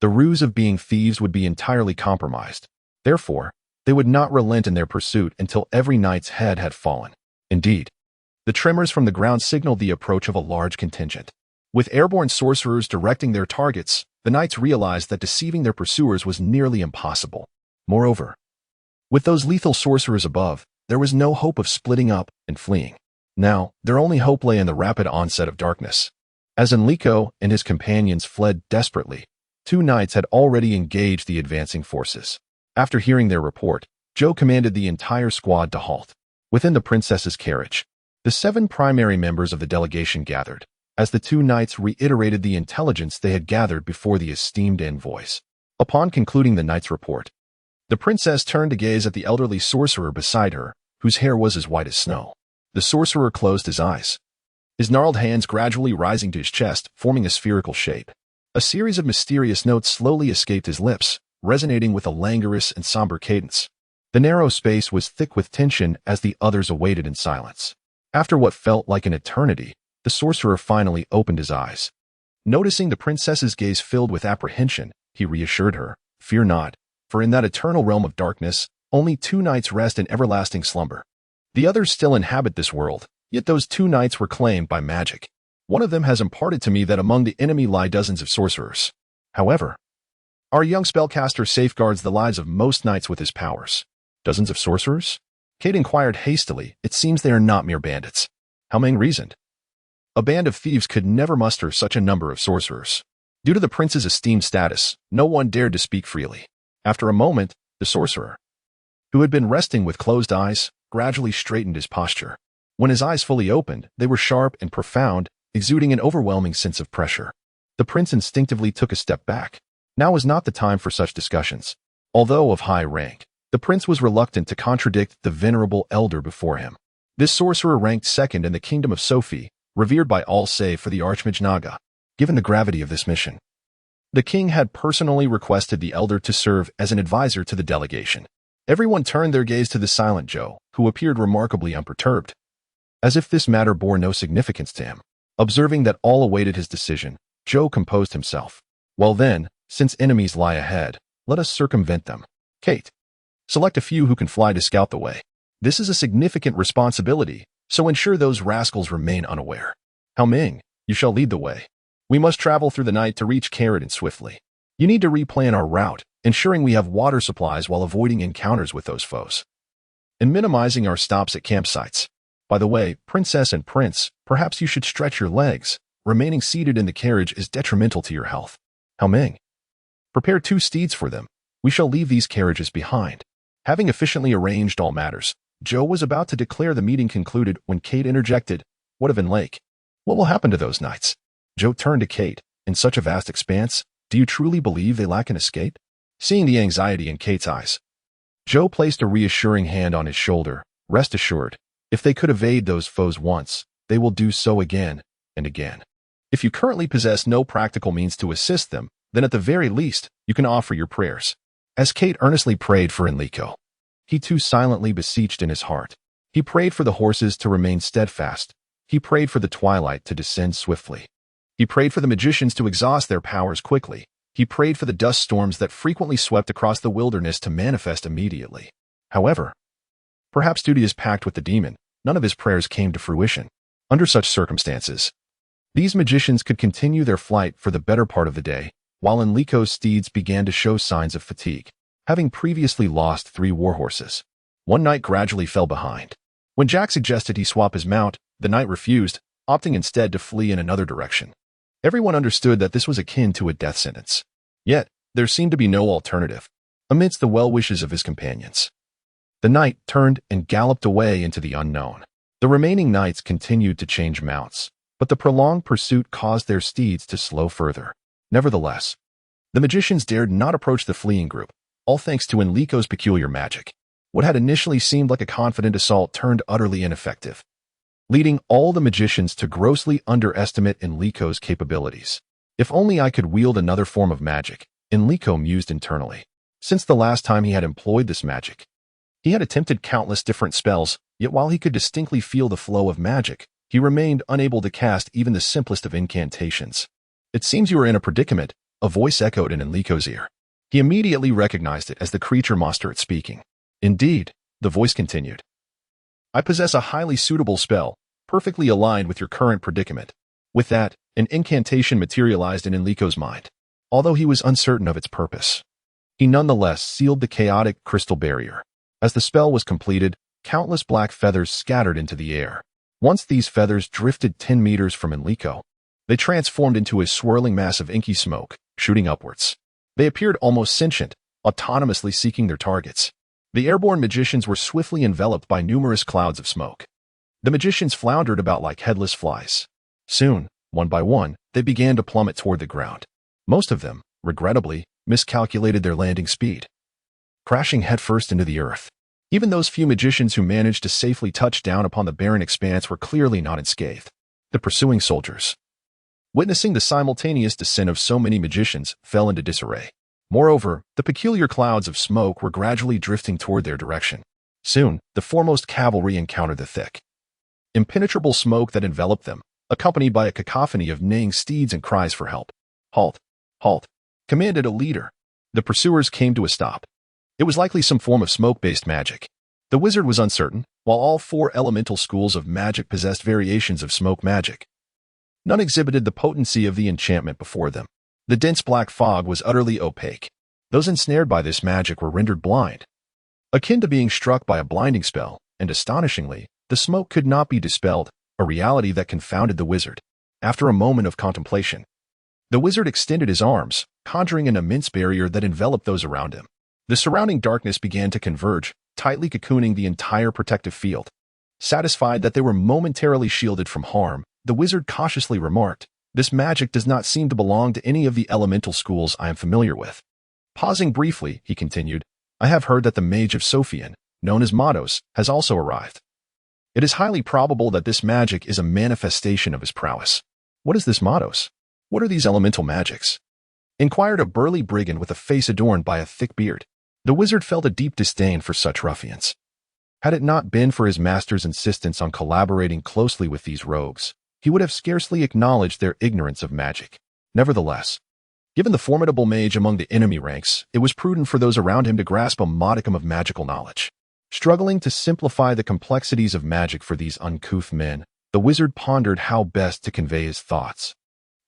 Speaker 1: the ruse of being thieves would be entirely compromised. Therefore, they would not relent in their pursuit until every knight's head had fallen. Indeed, the tremors from the ground signaled the approach of a large contingent. With airborne sorcerers directing their targets, the knights realized that deceiving their pursuers was nearly impossible. Moreover, with those lethal sorcerers above, there was no hope of splitting up and fleeing. Now, their only hope lay in the rapid onset of darkness. As Enrico and his companions fled desperately, two knights had already engaged the advancing forces. After hearing their report, Joe commanded the entire squad to halt. Within the princess's carriage, the 7 primary members of the delegation gathered, as the two knights reiterated the intelligence they had gathered before the esteemed envoys. Upon concluding the knight's report, the princess turned to gaze at the elderly sorcerer beside her, whose hair was as white as snow. The sorcerer closed his eyes, his gnarled hands gradually rising to his chest, forming a spherical shape. A series of mysterious notes slowly escaped his lips, resonating with a languorous and somber cadence. The narrow space was thick with tension as the others awaited in silence. After what felt like an eternity, the sorcerer finally opened his eyes. Noticing the princess's gaze filled with apprehension, he reassured her, "Fear not, for in that eternal realm of darkness, only 2 knights rest in everlasting slumber. The others still inhabit this world, yet those 2 knights were claimed by magic. One of them has imparted to me that among the enemy lie dozens of sorcerers. However, our young spellcaster safeguards the lives of most knights with his powers." "Dozens of sorcerers?" Kate inquired hastily. "It seems they are not mere bandits." How Ming reasoned. A band of thieves could never muster such a number of sorcerers. Due to the prince's esteemed status, no one dared to speak freely. After a moment, the sorcerer, who had been resting with closed eyes, gradually straightened his posture. When his eyes fully opened, they were sharp and profound, exuding an overwhelming sense of pressure. The prince instinctively took a step back. Now was not the time for such discussions. Although of high rank, the prince was reluctant to contradict the venerable elder before him. This sorcerer ranked second in the kingdom of Sophie, revered by all save for the Archmage Naga. Given the gravity of this mission, the king had personally requested the elder to serve as an advisor to the delegation. Everyone turned their gaze to the silent Joe, who appeared remarkably unperturbed, as if this matter bore no significance to him. Observing that all awaited his decision, Joe composed himself. "Well then, since enemies lie ahead, let us circumvent them. Kate, select a few who can fly to scout the way. This is a significant responsibility, so ensure those rascals remain unaware. Hao Ming, you shall lead the way. We must travel through the night to reach Carradine swiftly. You need to replan our route, ensuring we have water supplies while avoiding encounters with those foes, and minimizing our stops at campsites. By the way, princess and prince, perhaps you should stretch your legs. Remaining seated in the carriage is detrimental to your health. Hao Ming, prepare 2 steeds for them. We shall leave these carriages behind." Having efficiently arranged all matters, Joe was about to declare the meeting concluded when Kate interjected, "What of Lake? What will happen to those knights?" Joe turned to Kate, In such a vast expanse, do you truly believe they lack an escape? Seeing the anxiety in Kate's eyes, Joe placed a reassuring hand on his shoulder. Rest assured, if they could evade those foes once, they will do so again and again. If you currently possess no practical means to assist them, then at the very least, you can offer your prayers. As Kate earnestly prayed for Enrico, he too silently beseeched in his heart. He prayed for the horses to remain steadfast. He prayed for the twilight to descend swiftly. He prayed for the magicians to exhaust their powers quickly. He prayed for the dust storms that frequently swept across the wilderness to manifest immediately. However, perhaps due to his pact with the demon, none of his prayers came to fruition. Under such circumstances, these magicians could continue their flight for the better part of the day, while Enrico's steeds began to show signs of fatigue, having previously lost 3 warhorses. One knight gradually fell behind. When Jack suggested he swap his mount, the knight refused, opting instead to flee in another direction. Everyone understood that this was akin to a death sentence. Yet, there seemed to be no alternative, amidst the well-wishes of his companions. The knight turned and galloped away into the unknown. The remaining knights continued to change mounts, but the prolonged pursuit caused their steeds to slow further. Nevertheless, the magicians dared not approach the fleeing group, all thanks to Enrico's peculiar magic. What had initially seemed like a confident assault turned utterly ineffective, leading all the magicians to grossly underestimate Enrico's capabilities. If only I could wield another form of magic, Enrico mused internally. Since the last time he had employed this magic, he had attempted countless different spells, yet while he could distinctly feel the flow of magic, he remained unable to cast even the simplest of incantations. It seems you are in a predicament, a voice echoed in Enrico's ear. He immediately recognized it as the creature monster speaking. Indeed, the voice continued. I possess a highly suitable spell, perfectly aligned with your current predicament. With that, an incantation materialized in Enrico's mind, although he was uncertain of its purpose. He nonetheless sealed the chaotic crystal barrier. As the spell was completed, countless black feathers scattered into the air. Once these feathers drifted 10 meters from Enrico, they transformed into a swirling mass of inky smoke, shooting upwards. They appeared almost sentient, autonomously seeking their targets. The airborne magicians were swiftly enveloped by numerous clouds of smoke. The magicians floundered about like headless flies. Soon, one by one, they began to plummet toward the ground. Most of them, regrettably, miscalculated their landing speed, crashing headfirst into the earth. Even those few magicians who managed to safely touch down upon the barren expanse were clearly not unscathed. The pursuing soldiers, witnessing the simultaneous descent of so many magicians, fell into disarray. Moreover, the peculiar clouds of smoke were gradually drifting toward their direction. Soon, the foremost cavalry encountered the thick, impenetrable smoke that enveloped them, accompanied by a cacophony of neighing steeds and cries for help. Halt! Halt! Commanded a leader. The pursuers came to a stop. It was likely some form of smoke-based magic. The wizard was uncertain, while all 4 elemental schools of magic possessed variations of smoke magic. None exhibited the potency of the enchantment before them. The dense black fog was utterly opaque. Those ensnared by this magic were rendered blind, akin to being struck by a blinding spell, and astonishingly, the smoke could not be dispelled, a reality that confounded the wizard. After a moment of contemplation, the wizard extended his arms, conjuring an immense barrier that enveloped those around him. The surrounding darkness began to converge, tightly cocooning the entire protective field. Satisfied that they were momentarily shielded from harm, the wizard cautiously remarked, "This magic does not seem to belong to any of the elemental schools I am familiar with." Pausing briefly, he continued, "I have heard that the mage of Sophian, known as Mados, has also arrived. It is highly probable that this magic is a manifestation of his prowess." "What is this Mados? What are these elemental magics?" inquired a burly brigand with a face adorned by a thick beard. The wizard felt a deep disdain for such ruffians. Had it not been for his master's insistence on collaborating closely with these rogues, he would have scarcely acknowledged their ignorance of magic. Nevertheless, given the formidable mage among the enemy ranks, it was prudent for those around him to grasp a modicum of magical knowledge. Struggling to simplify the complexities of magic for these uncouth men, the wizard pondered how best to convey his thoughts,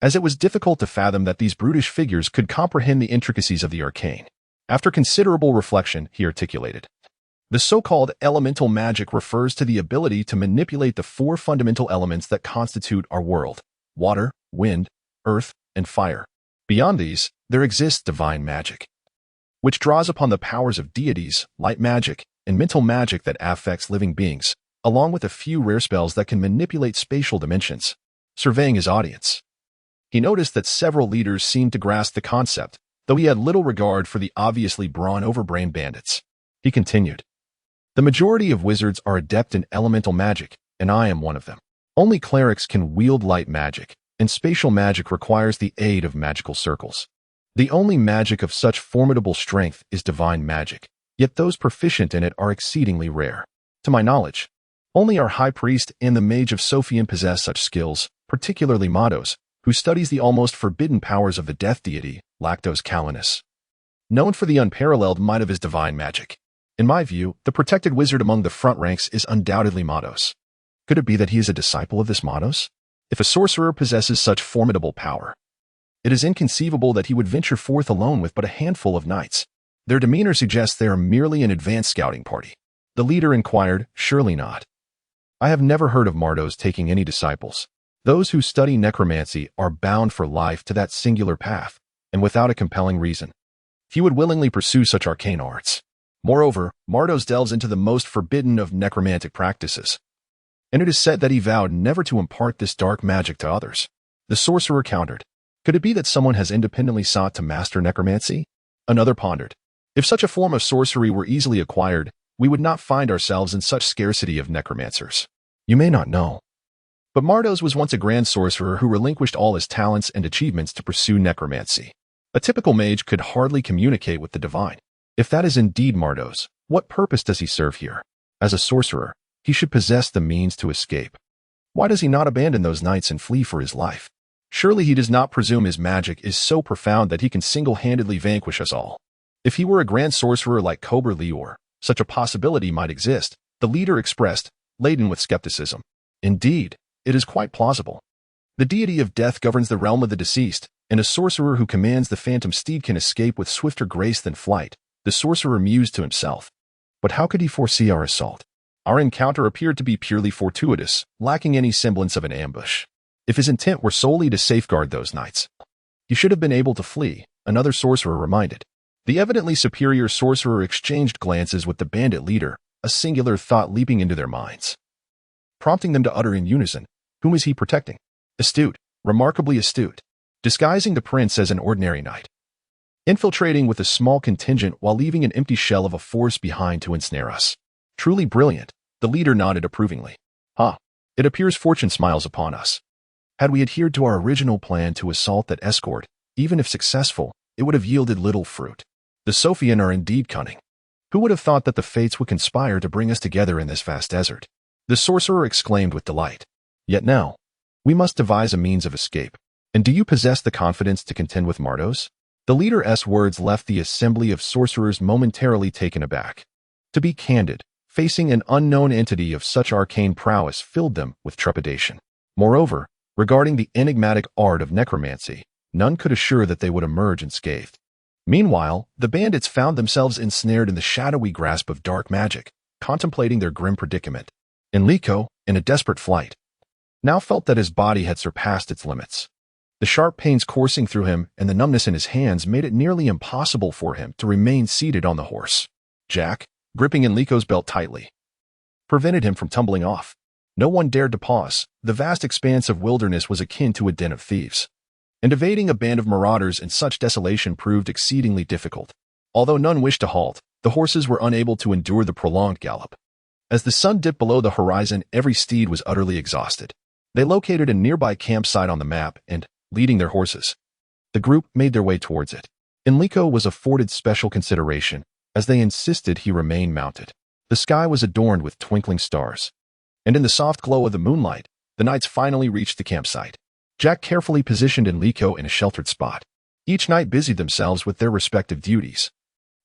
Speaker 1: as it was difficult to fathom that these brutish figures could comprehend the intricacies of the arcane. After considerable reflection, he articulated, "The so-called elemental magic refers to the ability to manipulate the 4 fundamental elements that constitute our world: water, wind, earth, and fire. Beyond these, there exists divine magic, which draws upon the powers of deities, light magic, and mental magic that affects living beings, along with a few rare spells that can manipulate spatial dimensions." Surveying his audience, He noticed that several leaders seemed to grasp the concept, though he had little regard for the obviously brawn-over-brain bandits. He continued, "The majority of wizards are adept in elemental magic, and I am one of them. Only clerics can wield light magic, and spatial magic requires the aid of magical circles. The only magic of such formidable strength is divine magic, yet those proficient in it are exceedingly rare. To my knowledge, only our high priest and the mage of Sophian possess such skills, particularly Mados, who studies the almost forbidden powers of the death deity, Lactos Calenus, known for the unparalleled might of his divine magic. In my view, the protected wizard among the front ranks is undoubtedly Mados. Could it be that he is a disciple of this Mados? If a sorcerer possesses such formidable power, it is inconceivable that he would venture forth alone with but a handful of knights. Their demeanor suggests they are merely an advanced scouting party." The leader inquired, "Surely not. I have never heard of Mardos taking any disciples. Those who study necromancy are bound for life to that singular path, and without a compelling reason. He would willingly pursue such arcane arts. Moreover, Mardos delves into the most forbidden of necromantic practices, and it is said that he vowed never to impart this dark magic to others." The sorcerer countered, "Could it be that someone has independently sought to master necromancy?" Another pondered, "If such a form of sorcery were easily acquired, we would not find ourselves in such scarcity of necromancers. You may not know, but Mardos was once a grand sorcerer who relinquished all his talents and achievements to pursue necromancy. A typical mage could hardly communicate with the divine. If that is indeed Mardos, what purpose does he serve here? As a sorcerer, he should possess the means to escape. Why does he not abandon those knights and flee for his life? Surely he does not presume his magic is so profound that he can single-handedly vanquish us all. If he were a grand sorcerer like Cobra Lior, such a possibility might exist," the leader expressed, laden with skepticism. "Indeed, it is quite plausible. The deity of death governs the realm of the deceased, and a sorcerer who commands the phantom steed can escape with swifter grace than flight." The sorcerer mused to himself. But how could he foresee our assault? Our encounter appeared to be purely fortuitous, lacking any semblance of an ambush. If his intent were solely to safeguard those knights, he should have been able to flee, another sorcerer reminded. The evidently superior sorcerer exchanged glances with the bandit leader, a singular thought leaping into their minds, prompting them to utter in unison, "Whom is he protecting? Astute, remarkably astute. Disguising the prince as an ordinary knight. Infiltrating with a small contingent while leaving an empty shell of a force behind to ensnare us. Truly brilliant." The leader nodded approvingly. It appears fortune smiles upon us. Had we adhered to our original plan to assault that escort, even if successful, it would have yielded little fruit. The Sophian are indeed cunning. Who would have thought that the fates would conspire to bring us together in this vast desert? The sorcerer exclaimed with delight. Yet now, we must devise a means of escape. And do you possess the confidence to contend with Mardos? The leader's words left the assembly of sorcerers momentarily taken aback. To be candid, facing an unknown entity of such arcane prowess filled them with trepidation. Moreover, regarding the enigmatic art of necromancy, none could assure that they would emerge unscathed. Meanwhile, the bandits found themselves ensnared in the shadowy grasp of dark magic, contemplating their grim predicament. Enrico, in a desperate flight, now felt that his body had surpassed its limits. The sharp pains coursing through him and the numbness in his hands made it nearly impossible for him to remain seated on the horse. Jack, gripping Enrico's belt tightly, prevented him from tumbling off. No one dared to pause. The vast expanse of wilderness was akin to a den of thieves, and evading a band of marauders in such desolation proved exceedingly difficult. Although none wished to halt, the horses were unable to endure the prolonged gallop. As the sun dipped below the horizon, every steed was utterly exhausted. They located a nearby campsite on the map and, leading their horses, the group made their way towards it. Enrico was afforded special consideration, as they insisted he remain mounted. The sky was adorned with twinkling stars, and in the soft glow of the moonlight, the knights finally reached the campsite. Jack carefully positioned Enrico in a sheltered spot. Each knight busied themselves with their respective duties,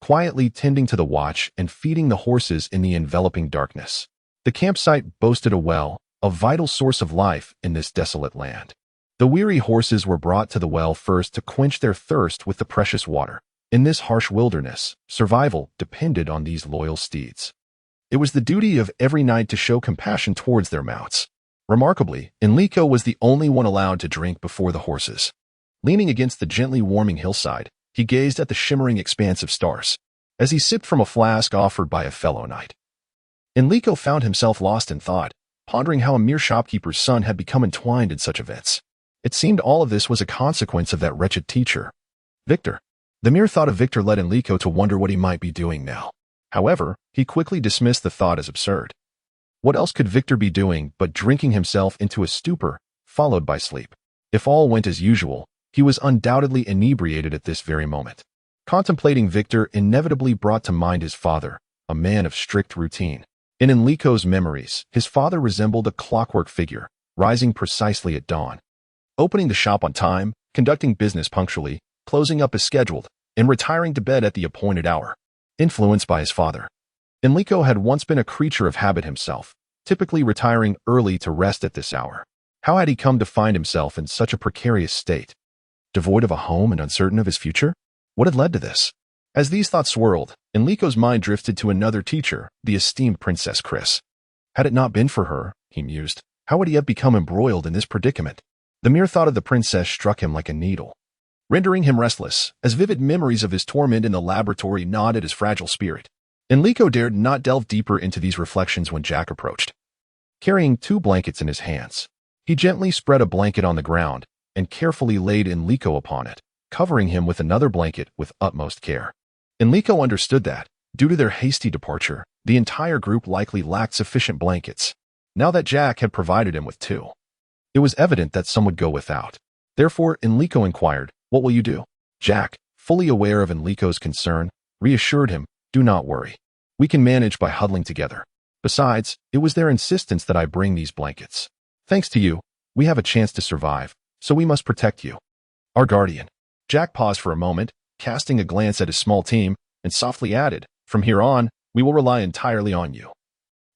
Speaker 1: quietly tending to the watch and feeding the horses in the enveloping darkness. The campsite boasted a well, a vital source of life in this desolate land. The weary horses were brought to the well first to quench their thirst with the precious water. In this harsh wilderness, survival depended on these loyal steeds. It was the duty of every knight to show compassion towards their mounts. Remarkably, Enrico was the only one allowed to drink before the horses. Leaning against the gently warming hillside, he gazed at the shimmering expanse of stars, as he sipped from a flask offered by a fellow knight. Enrico found himself lost in thought, pondering how a mere shopkeeper's son had become entwined in such events. It seemed all of this was a consequence of that wretched teacher. Victor. The mere thought of Victor led Enrico to wonder what he might be doing now. However, he quickly dismissed the thought as absurd. What else could Victor be doing but drinking himself into a stupor, followed by sleep? If all went as usual, he was undoubtedly inebriated at this very moment. Contemplating Victor inevitably brought to mind his father, a man of strict routine. In Enrico's memories, his father resembled a clockwork figure, rising precisely at dawn, opening the shop on time, conducting business punctually, closing up as scheduled, and retiring to bed at the appointed hour. Influenced by his father, Enrico had once been a creature of habit himself, typically retiring early to rest at this hour. How had he come to find himself in such a precarious state? Devoid of a home and uncertain of his future? What had led to this? As these thoughts swirled, Enrico's mind drifted to another teacher, the esteemed Princess Chris. Had it not been for her, he mused, how would he have become embroiled in this predicament? The mere thought of the princess struck him like a needle, rendering him restless, as vivid memories of his torment in the laboratory gnawed at his fragile spirit. Enrico dared not delve deeper into these reflections when Jack approached. Carrying 2 blankets in his hands, he gently spread a blanket on the ground and carefully laid Enrico upon it, covering him with another blanket with utmost care. Enrico understood that, due to their hasty departure, the entire group likely lacked sufficient blankets, now that Jack had provided him with 2. It was evident that some would go without. Therefore, Enrico inquired, "What will you do?" Jack, fully aware of Enrico's concern, reassured him, "Do not worry. We can manage by huddling together. Besides, it was their insistence that I bring these blankets. Thanks to you, we have a chance to survive, so we must protect you. Our guardian." Jack paused for a moment, casting a glance at his small team, and softly added, "From here on, we will rely entirely on you.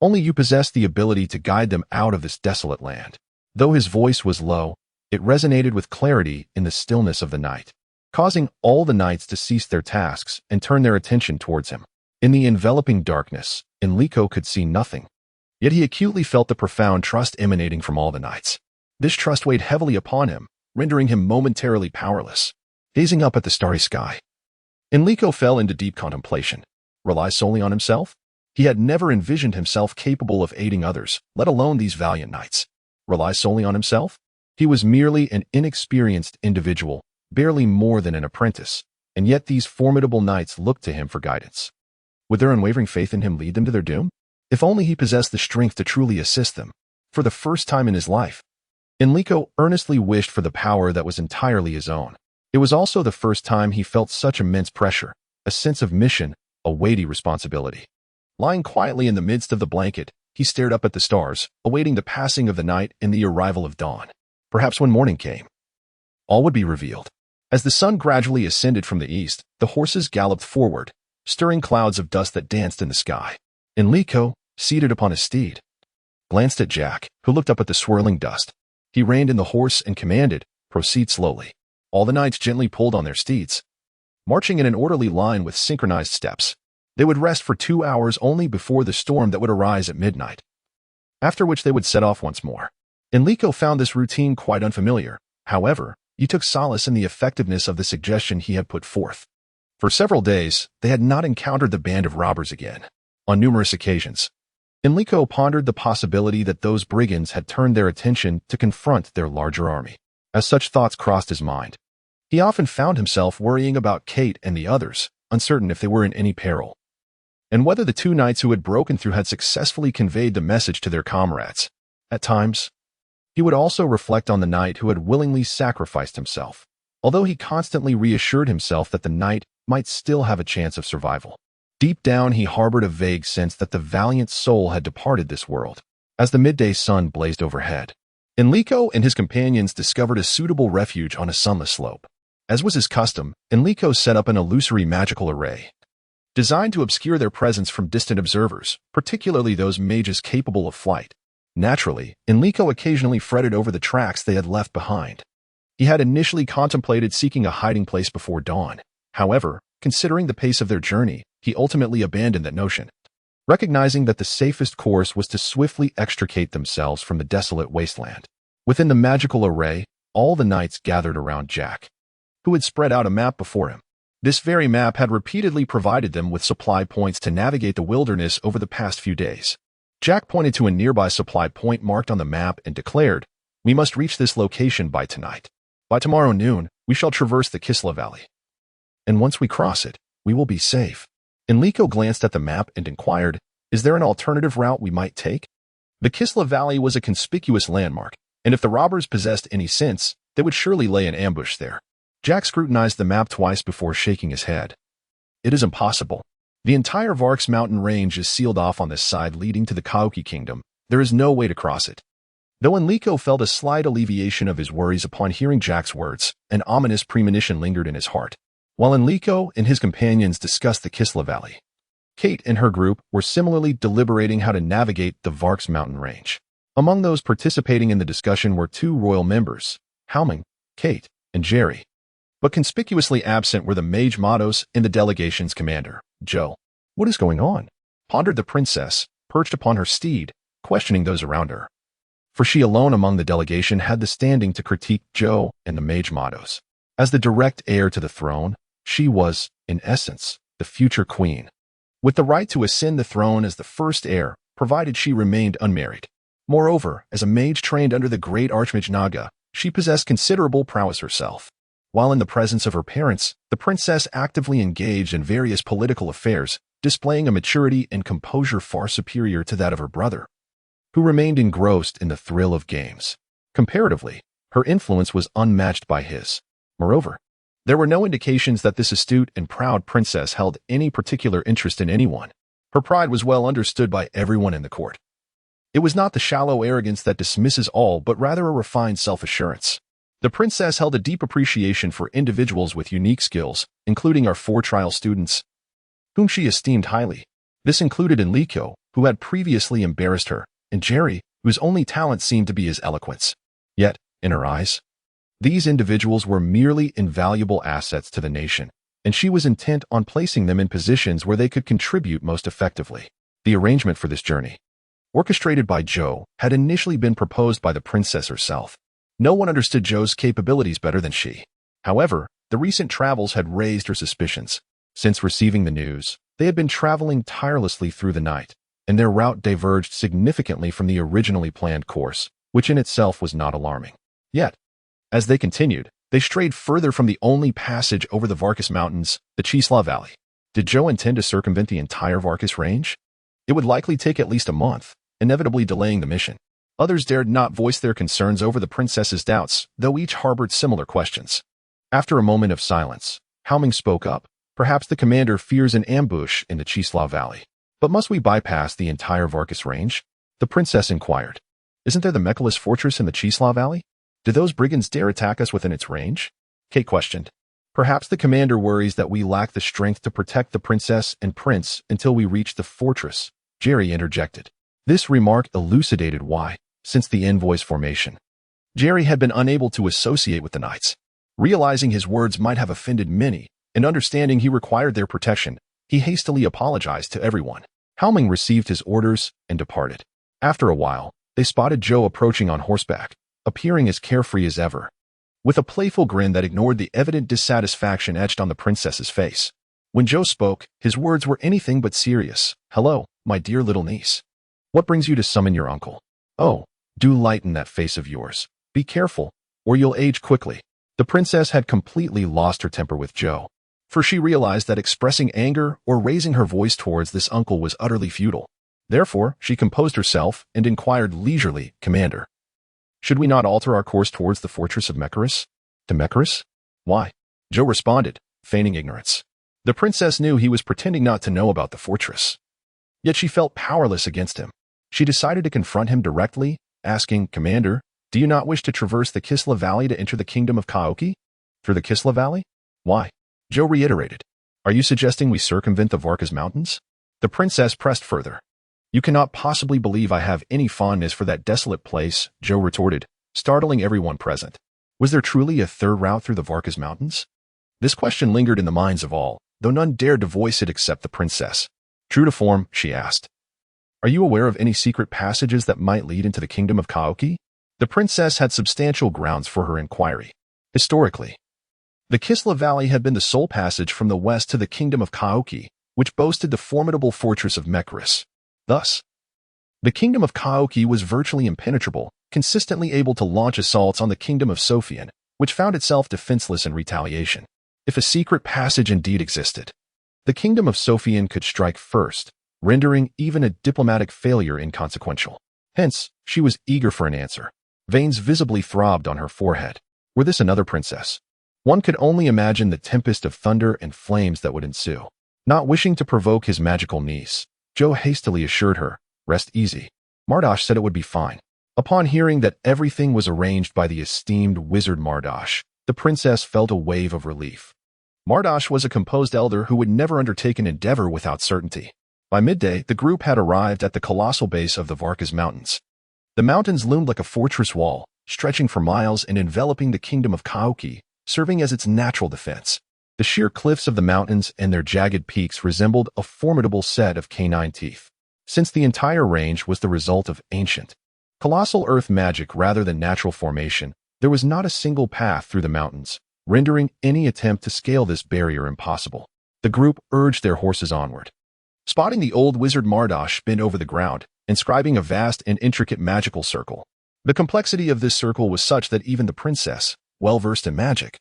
Speaker 1: Only you possess the ability to guide them out of this desolate land." Though his voice was low, it resonated with clarity in the stillness of the night, causing all the knights to cease their tasks and turn their attention towards him. In the enveloping darkness, Enrico could see nothing, yet he acutely felt the profound trust emanating from all the knights. This trust weighed heavily upon him, rendering him momentarily powerless. Gazing up at the starry sky, Enrico fell into deep contemplation. Rely solely on himself? He had never envisioned himself capable of aiding others, let alone these valiant knights. Rely solely on himself? He was merely an inexperienced individual, barely more than an apprentice, and yet these formidable knights looked to him for guidance. Would their unwavering faith in him lead them to their doom? If only he possessed the strength to truly assist them. For the first time in his life, Enrico earnestly wished for the power that was entirely his own. It was also the first time he felt such immense pressure, a sense of mission, a weighty responsibility. Lying quietly in the midst of the blanket, he stared up at the stars, awaiting the passing of the night and the arrival of dawn. Perhaps when morning came, all would be revealed. As the sun gradually ascended from the east, the horses galloped forward, stirring clouds of dust that danced in the sky. Enrico, seated upon his steed, glanced at Jack, who looked up at the swirling dust. He reined in the horse and commanded, "Proceed slowly." All the knights gently pulled on their steeds, marching in an orderly line with synchronized steps. They would rest for 2 hours only before the storm that would arise at midnight, after which they would set off once more. Enrico found this routine quite unfamiliar. However, he took solace in the effectiveness of the suggestion he had put forth. For several days, they had not encountered the band of robbers again. On numerous occasions, Enrico pondered the possibility that those brigands had turned their attention to confront their larger army. As such thoughts crossed his mind, he often found himself worrying about Kite and the others, uncertain if they were in any peril, and whether the 2 knights who had broken through had successfully conveyed the message to their comrades. At times, he would also reflect on the knight who had willingly sacrificed himself, although he constantly reassured himself that the knight might still have a chance of survival. Deep down, he harbored a vague sense that the valiant soul had departed this world. As the midday sun blazed overhead, Enrico and his companions discovered a suitable refuge on a sunless slope. As was his custom, Enrico set up an illusory magical array, designed to obscure their presence from distant observers, particularly those mages capable of flight. Naturally, Enrico occasionally fretted over the tracks they had left behind. He had initially contemplated seeking a hiding place before dawn. However, considering the pace of their journey, he ultimately abandoned that notion, recognizing that the safest course was to swiftly extricate themselves from the desolate wasteland. Within the magical array, all the knights gathered around Jack, who had spread out a map before him. This very map had repeatedly provided them with supply points to navigate the wilderness over the past few days. Jack pointed to a nearby supply point marked on the map and declared, We must reach this location by tonight. By tomorrow noon, we shall traverse the Kisla Valley. And once we cross it, we will be safe. Enrico glanced at the map and inquired, is there an alternative route we might take? The Kisla Valley was a conspicuous landmark, and if the robbers possessed any sense, they would surely lay an ambush there. Jack scrutinized the map twice before shaking his head. It is impossible. The entire Varks mountain range is sealed off on this side leading to the Kaoki kingdom. There is no way to cross it. Though Enrico felt a slight alleviation of his worries upon hearing Jack's words, an ominous premonition lingered in his heart. While Enrico and his companions discussed the Kisla Valley, Kate and her group were similarly deliberating how to navigate the Varks mountain range. Among those participating in the discussion were two royal members, Shamanic, Kite, and Jerry. But conspicuously absent were the mage Matos and the delegation's commander, Joe. What is going on? Pondered the princess, perched upon her steed, questioning those around her. For she alone among the delegation had the standing to critique Joe and the mage Matos. As the direct heir to the throne, she was, in essence, the future queen, with the right to ascend the throne as the first heir, provided she remained unmarried. Moreover, as a mage trained under the great Archmage Naga, she possessed considerable prowess herself. While in the presence of her parents, the princess actively engaged in various political affairs, displaying a maturity and composure far superior to that of her brother, who remained engrossed in the thrill of games. Comparatively, her influence was unmatched by his. Moreover, there were no indications that this astute and proud princess held any particular interest in anyone. Her pride was well understood by everyone in the court. It was not the shallow arrogance that dismisses all, but rather a refined self-assurance. The princess held a deep appreciation for individuals with unique skills, including our 4 trial students, whom she esteemed highly. This included Enrico, who had previously embarrassed her, and Jerry, whose only talent seemed to be his eloquence. Yet, in her eyes, these individuals were merely invaluable assets to the nation, and she was intent on placing them in positions where they could contribute most effectively. The arrangement for this journey, orchestrated by Joe, had initially been proposed by the princess herself. No one understood Joe's capabilities better than she. However, the recent travels had raised her suspicions. Since receiving the news, they had been traveling tirelessly through the night, and their route diverged significantly from the originally planned course, which in itself was not alarming. Yet, as they continued, they strayed further from the only passage over the Varkas Mountains, the Kisla Valley. Did Joe intend to circumvent the entire Varkas range? It would likely take at least a month, inevitably delaying the mission. Others dared not voice their concerns over the princess's doubts, though each harbored similar questions. After a moment of silence, Shamanic spoke up. Perhaps the commander fears an ambush in the Kisla Valley. But must we bypass the entire Varkas range? The princess inquired. Isn't there the Mechalus fortress in the Kisla Valley? Do those brigands dare attack us within its range? Kate questioned. Perhaps the commander worries that we lack the strength to protect the princess and prince until we reach the fortress, Jerry interjected. This remark elucidated why, since the envoy's formation, Jerry had been unable to associate with the knights. Realizing his words might have offended many, and understanding he required their protection, he hastily apologized to everyone. Shamanic received his orders and departed. After a while, they spotted Joe approaching on horseback, appearing as carefree as ever, with a playful grin that ignored the evident dissatisfaction etched on the princess's face. When Joe spoke, his words were anything but serious. Hello, my dear little niece. What brings you to summon your uncle? Oh, do lighten that face of yours. Be careful, or you'll age quickly. The princess had completely lost her temper with Joe, for she realized that expressing anger or raising her voice towards this uncle was utterly futile. Therefore, she composed herself and inquired leisurely, Commander, should we not alter our course towards the fortress of Mechalus? To Mechalus? Why? Joe responded, feigning ignorance. The princess knew he was pretending not to know about the fortress. Yet she felt powerless against him. She decided to confront him directly, asking, Commander, do you not wish to traverse the Kisla Valley to enter the kingdom of Kaoki? Through the Kisla Valley? Why? Joe reiterated. Are you suggesting we circumvent the Varkas Mountains? The princess pressed further. You cannot possibly believe I have any fondness for that desolate place, Joe retorted, startling everyone present. Was there truly a third route through the Varkas Mountains? This question lingered in the minds of all, though none dared to voice it except the princess. True to form, she asked. Are you aware of any secret passages that might lead into the kingdom of Kaoki? The princess had substantial grounds for her inquiry. Historically, the Kisla Valley had been the sole passage from the west to the kingdom of Kaoki, which boasted the formidable fortress of Mechalus. Thus, the kingdom of Kaoki was virtually impenetrable, consistently able to launch assaults on the kingdom of Sophian, which found itself defenseless in retaliation. If a secret passage indeed existed, the kingdom of Sophian could strike first, rendering even a diplomatic failure inconsequential. Hence, she was eager for an answer. Veins visibly throbbed on her forehead. Were this another princess? One could only imagine the tempest of thunder and flames that would ensue. Not wishing to provoke his magical niece, Joe hastily assured her, "Rest easy. Mardosh said it would be fine." Upon hearing that everything was arranged by the esteemed wizard Mardosh, the princess felt a wave of relief. Mardosh was a composed elder who would never undertake an endeavor without certainty. By midday, the group had arrived at the colossal base of the Varkas Mountains. The mountains loomed like a fortress wall, stretching for miles and enveloping the kingdom of Kaoki, serving as its natural defense. The sheer cliffs of the mountains and their jagged peaks resembled a formidable set of canine teeth. Since the entire range was the result of ancient, colossal earth magic rather than natural formation, there was not a single path through the mountains, rendering any attempt to scale this barrier impossible. The group urged their horses onward. Spotting the old wizard Mardosh bent over the ground, inscribing a vast and intricate magical circle. The complexity of this circle was such that even the princess, well-versed in magic,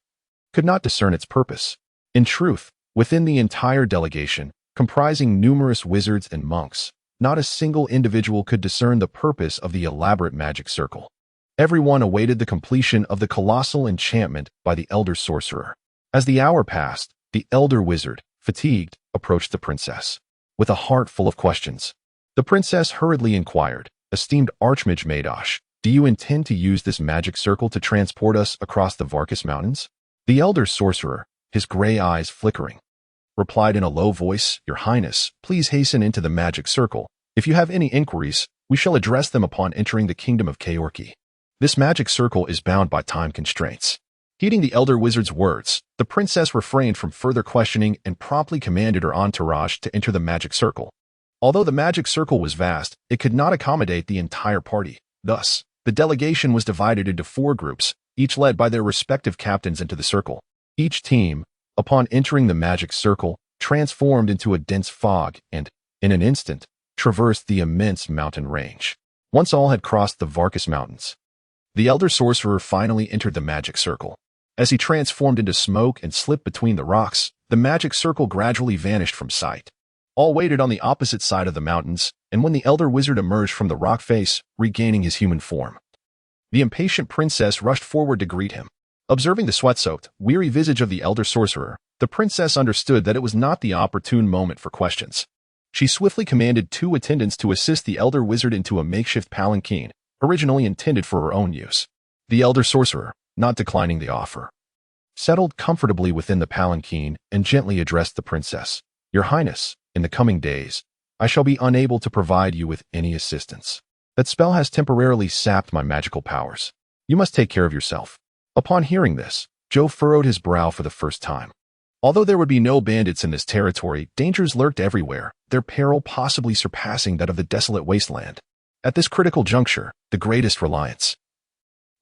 Speaker 1: could not discern its purpose. In truth, within the entire delegation, comprising numerous wizards and monks, not a single individual could discern the purpose of the elaborate magic circle. Everyone awaited the completion of the colossal enchantment by the elder sorcerer. As the hour passed, the elder wizard, fatigued, approached the princess. With a heart full of questions, the princess hurriedly inquired, "Esteemed Archmage Mardosh, do you intend to use this magic circle to transport us across the Varkas Mountains?" The elder sorcerer, his gray eyes flickering, replied in a low voice, "Your Highness, please hasten into the magic circle. If you have any inquiries, we shall address them upon entering the kingdom of Kaorki. This magic circle is bound by time constraints." Heeding the elder wizard's words, the princess refrained from further questioning and promptly commanded her entourage to enter the magic circle. Although the magic circle was vast, it could not accommodate the entire party. Thus, the delegation was divided into 4 groups, each led by their respective captains into the circle. Each team, upon entering the magic circle, transformed into a dense fog and, in an instant, traversed the immense mountain range. Once all had crossed the Varkas Mountains, the elder sorcerer finally entered the magic circle. As he transformed into smoke and slipped between the rocks, the magic circle gradually vanished from sight. All waited on the opposite side of the mountains, and when the elder wizard emerged from the rock face, regaining his human form, the impatient princess rushed forward to greet him. Observing the sweat-soaked, weary visage of the elder sorcerer, the princess understood that it was not the opportune moment for questions. She swiftly commanded 2 attendants to assist the elder wizard into a makeshift palanquin, originally intended for her own use. The elder sorcerer, not declining the offer, settled comfortably within the palanquin and gently addressed the princess. "Your Highness, in the coming days, I shall be unable to provide you with any assistance. That spell has temporarily sapped my magical powers. You must take care of yourself." Upon hearing this, Joe furrowed his brow for the first time. Although there would be no bandits in this territory, dangers lurked everywhere, their peril possibly surpassing that of the desolate wasteland. At this critical juncture, the greatest reliance,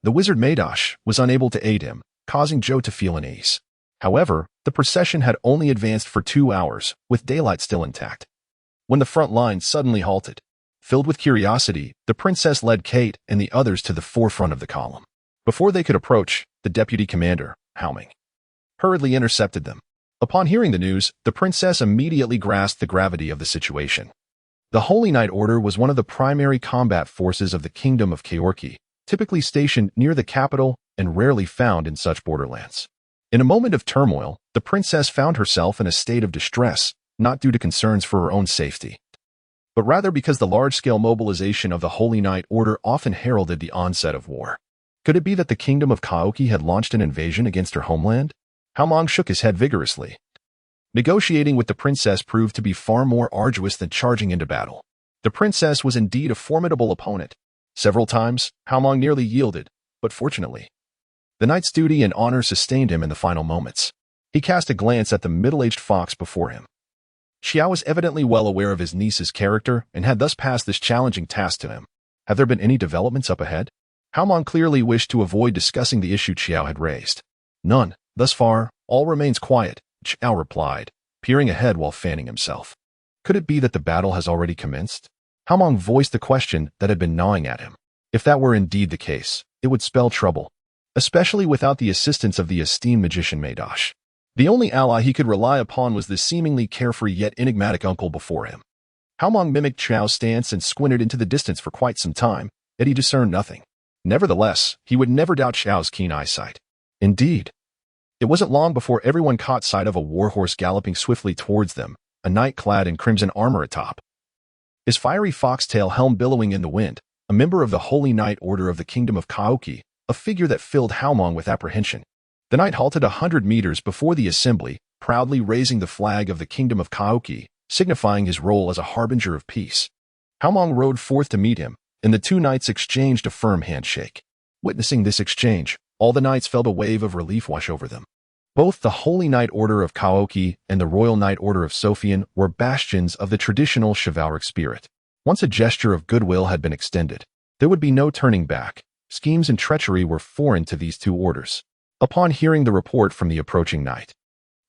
Speaker 1: the wizard Mardosh, was unable to aid him, causing Joe to feel unease. However, the procession had only advanced for 2 hours, with daylight still intact, when the front line suddenly halted. Filled with curiosity, the princess led Kite and the others to the forefront of the column. Before they could approach, the deputy commander, Hauming, hurriedly intercepted them. Upon hearing the news, the princess immediately grasped the gravity of the situation. The Holy Knight Order was one of the primary combat forces of the Kingdom of Kaorki, typically stationed near the capital and rarely found in such borderlands. In a moment of turmoil, the princess found herself in a state of distress, not due to concerns for her own safety, but rather because the large-scale mobilization of the Holy Knight Order often heralded the onset of war. Could it be that the Kingdom of Kaoki had launched an invasion against her homeland? Hauming shook his head vigorously. Negotiating with the princess proved to be far more arduous than charging into battle. The princess was indeed a formidable opponent. Several times, Hauming nearly yielded, but fortunately, the knight's duty and honor sustained him in the final moments. He cast a glance at the middle-aged fox before him. Xiao was evidently well aware of his niece's character and had thus passed this challenging task to him. Have there been any developments up ahead? Hauming clearly wished to avoid discussing the issue Xiao had raised. None. Thus far, all remains quiet, Xiao replied, peering ahead while fanning himself. Could it be that the battle has already commenced? Hauming voiced the question that had been gnawing at him. If that were indeed the case, it would spell trouble, especially without the assistance of the esteemed magician Mage. The only ally he could rely upon was the seemingly carefree yet enigmatic uncle before him. Haomong mimicked Chao's stance and squinted into the distance for quite some time, yet he discerned nothing. Nevertheless, he would never doubt Chao's keen eyesight. Indeed, it wasn't long before everyone caught sight of a warhorse galloping swiftly towards them, a knight clad in crimson armor atop, his fiery foxtail helm billowing in the wind, a member of the Holy Knight Order of the Kingdom of Kaoki, a figure that filled Haomong with apprehension. The knight halted 100 meters before the assembly, proudly raising the flag of the Kingdom of Kaoki, signifying his role as a harbinger of peace. Haomong rode forth to meet him, and the two knights exchanged a firm handshake. Witnessing this exchange, all the knights felt a wave of relief wash over them. Both the Holy Knight Order of Kaoki and the Royal Knight Order of Sophian were bastions of the traditional chivalric spirit. Once a gesture of goodwill had been extended, there would be no turning back. Schemes and treachery were foreign to these two orders. Upon hearing the report from the approaching knight,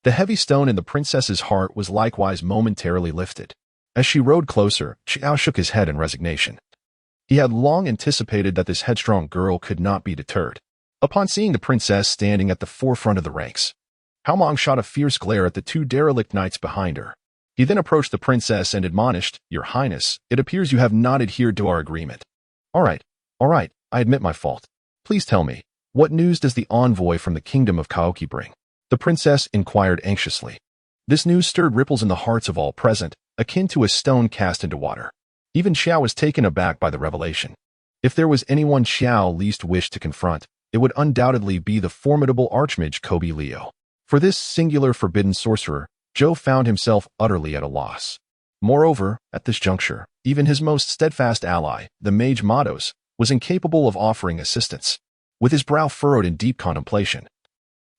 Speaker 1: the heavy stone in the princess's heart was likewise momentarily lifted. As she rode closer, Chao shook his head in resignation. He had long anticipated that this headstrong girl could not be deterred. Upon seeing the princess standing at the forefront of the ranks, Haomong shot a fierce glare at the two derelict knights behind her. He then approached the princess and admonished, "Your Highness, it appears you have not adhered to our agreement." All right, I admit my fault. Please tell me, what news does the envoy from the Kingdom of Kaoki bring?" The princess inquired anxiously. This news stirred ripples in the hearts of all present, akin to a stone cast into water. Even Xiao was taken aback by the revelation. If there was anyone Xiao least wished to confront, it would undoubtedly be the formidable archmage Kobe Leo. For this singular forbidden sorcerer, Zhou found himself utterly at a loss. Moreover, at this juncture, even his most steadfast ally, the mage Mados, was incapable of offering assistance. With his brow furrowed in deep contemplation,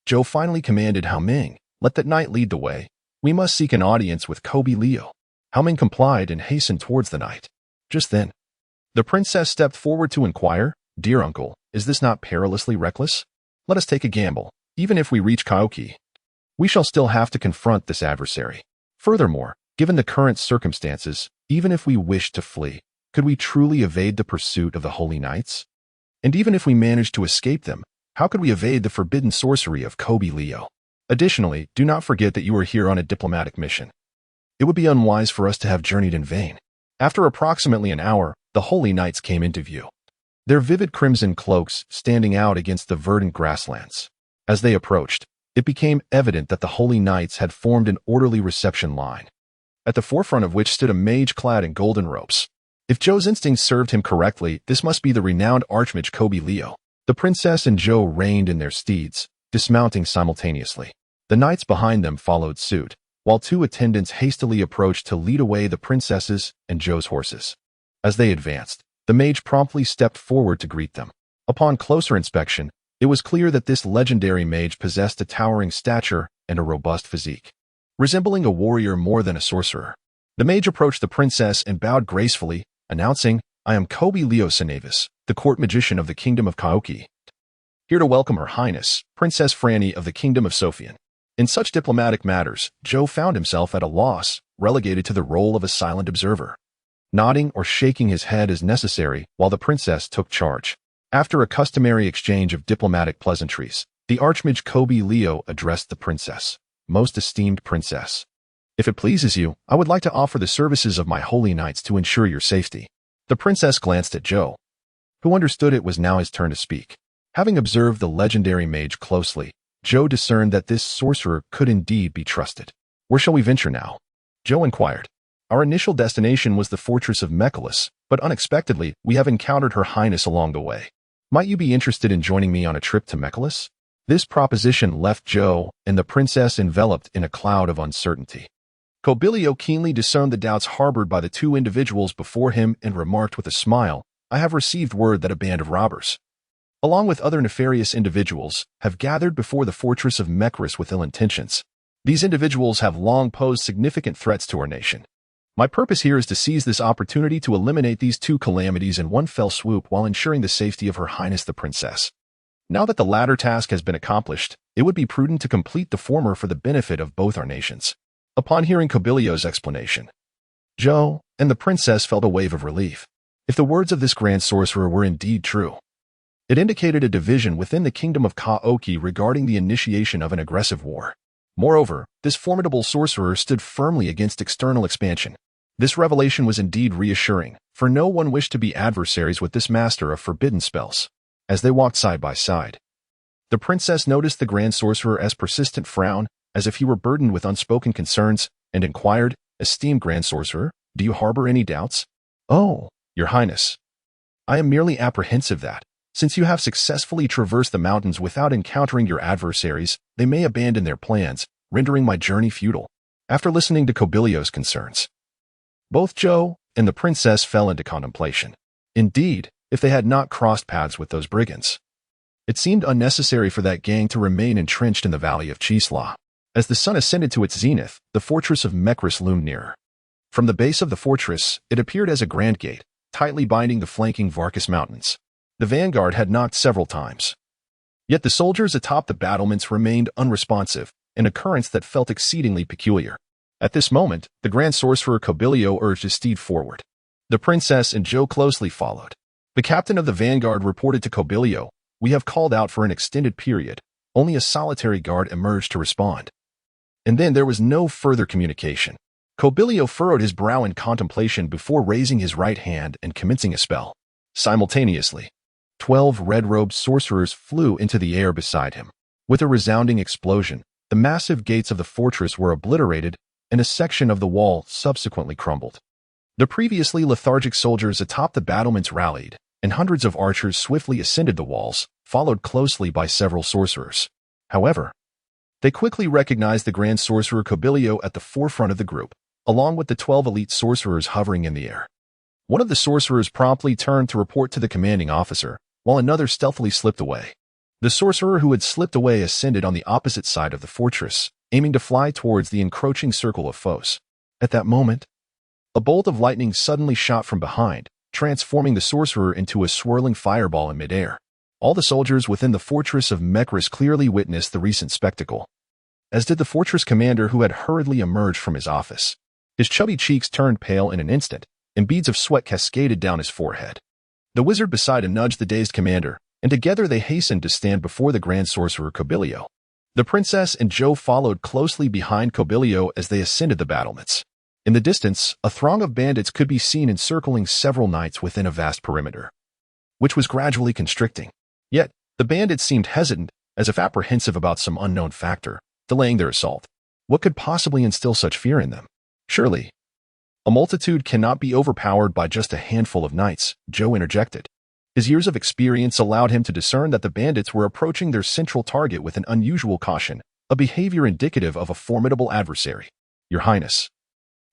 Speaker 1: Zhou finally commanded Haoming, "Let that knight lead the way. We must seek an audience with Kobe Leo." Haoming complied and hastened towards the knight. Just then, the princess stepped forward to inquire, "Dear uncle, is this not perilously reckless? Let us take a gamble. Even if we reach Kaoki, we shall still have to confront this adversary. Furthermore, given the current circumstances, even if we wished to flee, could we truly evade the pursuit of the Holy Knights? And even if we managed to escape them, how could we evade the forbidden sorcery of Kobe Leo? Additionally, do not forget that you are here on a diplomatic mission. It would be unwise for us to have journeyed in vain." After approximately an hour, the Holy Knights came into view, their vivid crimson cloaks standing out against the verdant grasslands. As they approached, it became evident that the Holy Knights had formed an orderly reception line, at the forefront of which stood a mage clad in golden robes. If Zhou's instincts served him correctly, this must be the renowned archmage Kobe Leo. The princess and Zhou reined in their steeds, dismounting simultaneously. The knights behind them followed suit, while two attendants hastily approached to lead away the princesses and Zhou's horses. As they advanced, the mage promptly stepped forward to greet them. Upon closer inspection, it was clear that this legendary mage possessed a towering stature and a robust physique, resembling a warrior more than a sorcerer. The mage approached the princess and bowed gracefully, announcing, "I am Kobe Leo Senavis, the court magician of the Kingdom of Kaoki, here to welcome Her Highness, Princess Franny of the Kingdom of Sophian." In such diplomatic matters, Zhou found himself at a loss, relegated to the role of a silent observer, nodding or shaking his head as necessary while the princess took charge. After a customary exchange of diplomatic pleasantries, the archmage Kobe Leo addressed the princess. "Most esteemed princess, if it pleases you, I would like to offer the services of my holy knights to ensure your safety." The princess glanced at Zhou, who understood it was now his turn to speak. Having observed the legendary mage closely, Zhou discerned that this sorcerer could indeed be trusted. "Where shall we venture now?" Zhou inquired. "Our initial destination was the fortress of Mechalus, but unexpectedly, we have encountered Her Highness along the way. Might you be interested in joining me on a trip to Mechalus?" This proposition left Zhou and the princess enveloped in a cloud of uncertainty. Kobilio keenly discerned the doubts harbored by the two individuals before him and remarked with a smile, "I have received word that a band of robbers, along with other nefarious individuals, have gathered before the fortress of Mechalus with ill intentions. These individuals have long posed significant threats to our nation. My purpose here is to seize this opportunity to eliminate these two calamities in one fell swoop while ensuring the safety of Her Highness the Princess. Now that the latter task has been accomplished, it would be prudent to complete the former for the benefit of both our nations." Upon hearing Kobilio's explanation, Zhou and the princess felt a wave of relief. If the words of this grand sorcerer were indeed true, it indicated a division within the kingdom of Kaoki regarding the initiation of an aggressive war. Moreover, this formidable sorcerer stood firmly against external expansion. This revelation was indeed reassuring, for no one wished to be adversaries with this master of forbidden spells. As they walked side by side, the princess noticed the grand sorcerer's persistent frown, as if he were burdened with unspoken concerns, and inquired, "Esteemed grand sorcerer, do you harbor any doubts?" "Oh, your highness, I am merely apprehensive that, since you have successfully traversed the mountains without encountering your adversaries, they may abandon their plans, rendering my journey futile." After listening to Cobilio's concerns, both Joe and the princess fell into contemplation. Indeed, if they had not crossed paths with those brigands, it seemed unnecessary for that gang to remain entrenched in the valley of Chisla. As the sun ascended to its zenith, the fortress of Mekris loomed nearer. From the base of the fortress, it appeared as a grand gate, tightly binding the flanking Varkas mountains. The vanguard had knocked several times. Yet the soldiers atop the battlements remained unresponsive, an occurrence that felt exceedingly peculiar. At this moment, the grand sorcerer Cobilio urged his steed forward. The princess and Joe closely followed. The captain of the vanguard reported to Cobilio, "We have called out for an extended period. Only a solitary guard emerged to respond." And then there was no further communication. Cobilio furrowed his brow in contemplation before raising his right hand and commencing a spell. Simultaneously, 12 red-robed sorcerers flew into the air beside him. With a resounding explosion, the massive gates of the fortress were obliterated, and a section of the wall subsequently crumbled. The previously lethargic soldiers atop the battlements rallied, and hundreds of archers swiftly ascended the walls, followed closely by several sorcerers. However, they quickly recognized the grand sorcerer Cobilio at the forefront of the group, along with the 12 elite sorcerers hovering in the air. One of the sorcerers promptly turned to report to the commanding officer, while another stealthily slipped away. The sorcerer who had slipped away ascended on the opposite side of the fortress, aiming to fly towards the encroaching circle of foes. At that moment, a bolt of lightning suddenly shot from behind, transforming the sorcerer into a swirling fireball in midair. All the soldiers within the fortress of Mekris clearly witnessed the recent spectacle, as did the fortress commander who had hurriedly emerged from his office. His chubby cheeks turned pale in an instant, and beads of sweat cascaded down his forehead. The wizard beside him nudged the dazed commander, and together they hastened to stand before the grand sorcerer Cobilio. The princess and Joe followed closely behind Cobilio as they ascended the battlements. In the distance, a throng of bandits could be seen encircling several knights within a vast perimeter, which was gradually constricting. Yet, the bandits seemed hesitant, as if apprehensive about some unknown factor, delaying their assault. What could possibly instill such fear in them? Surely, a multitude cannot be overpowered by just a handful of knights, Joe interjected. His years of experience allowed him to discern that the bandits were approaching their central target with an unusual caution, a behavior indicative of a formidable adversary. "Your Highness,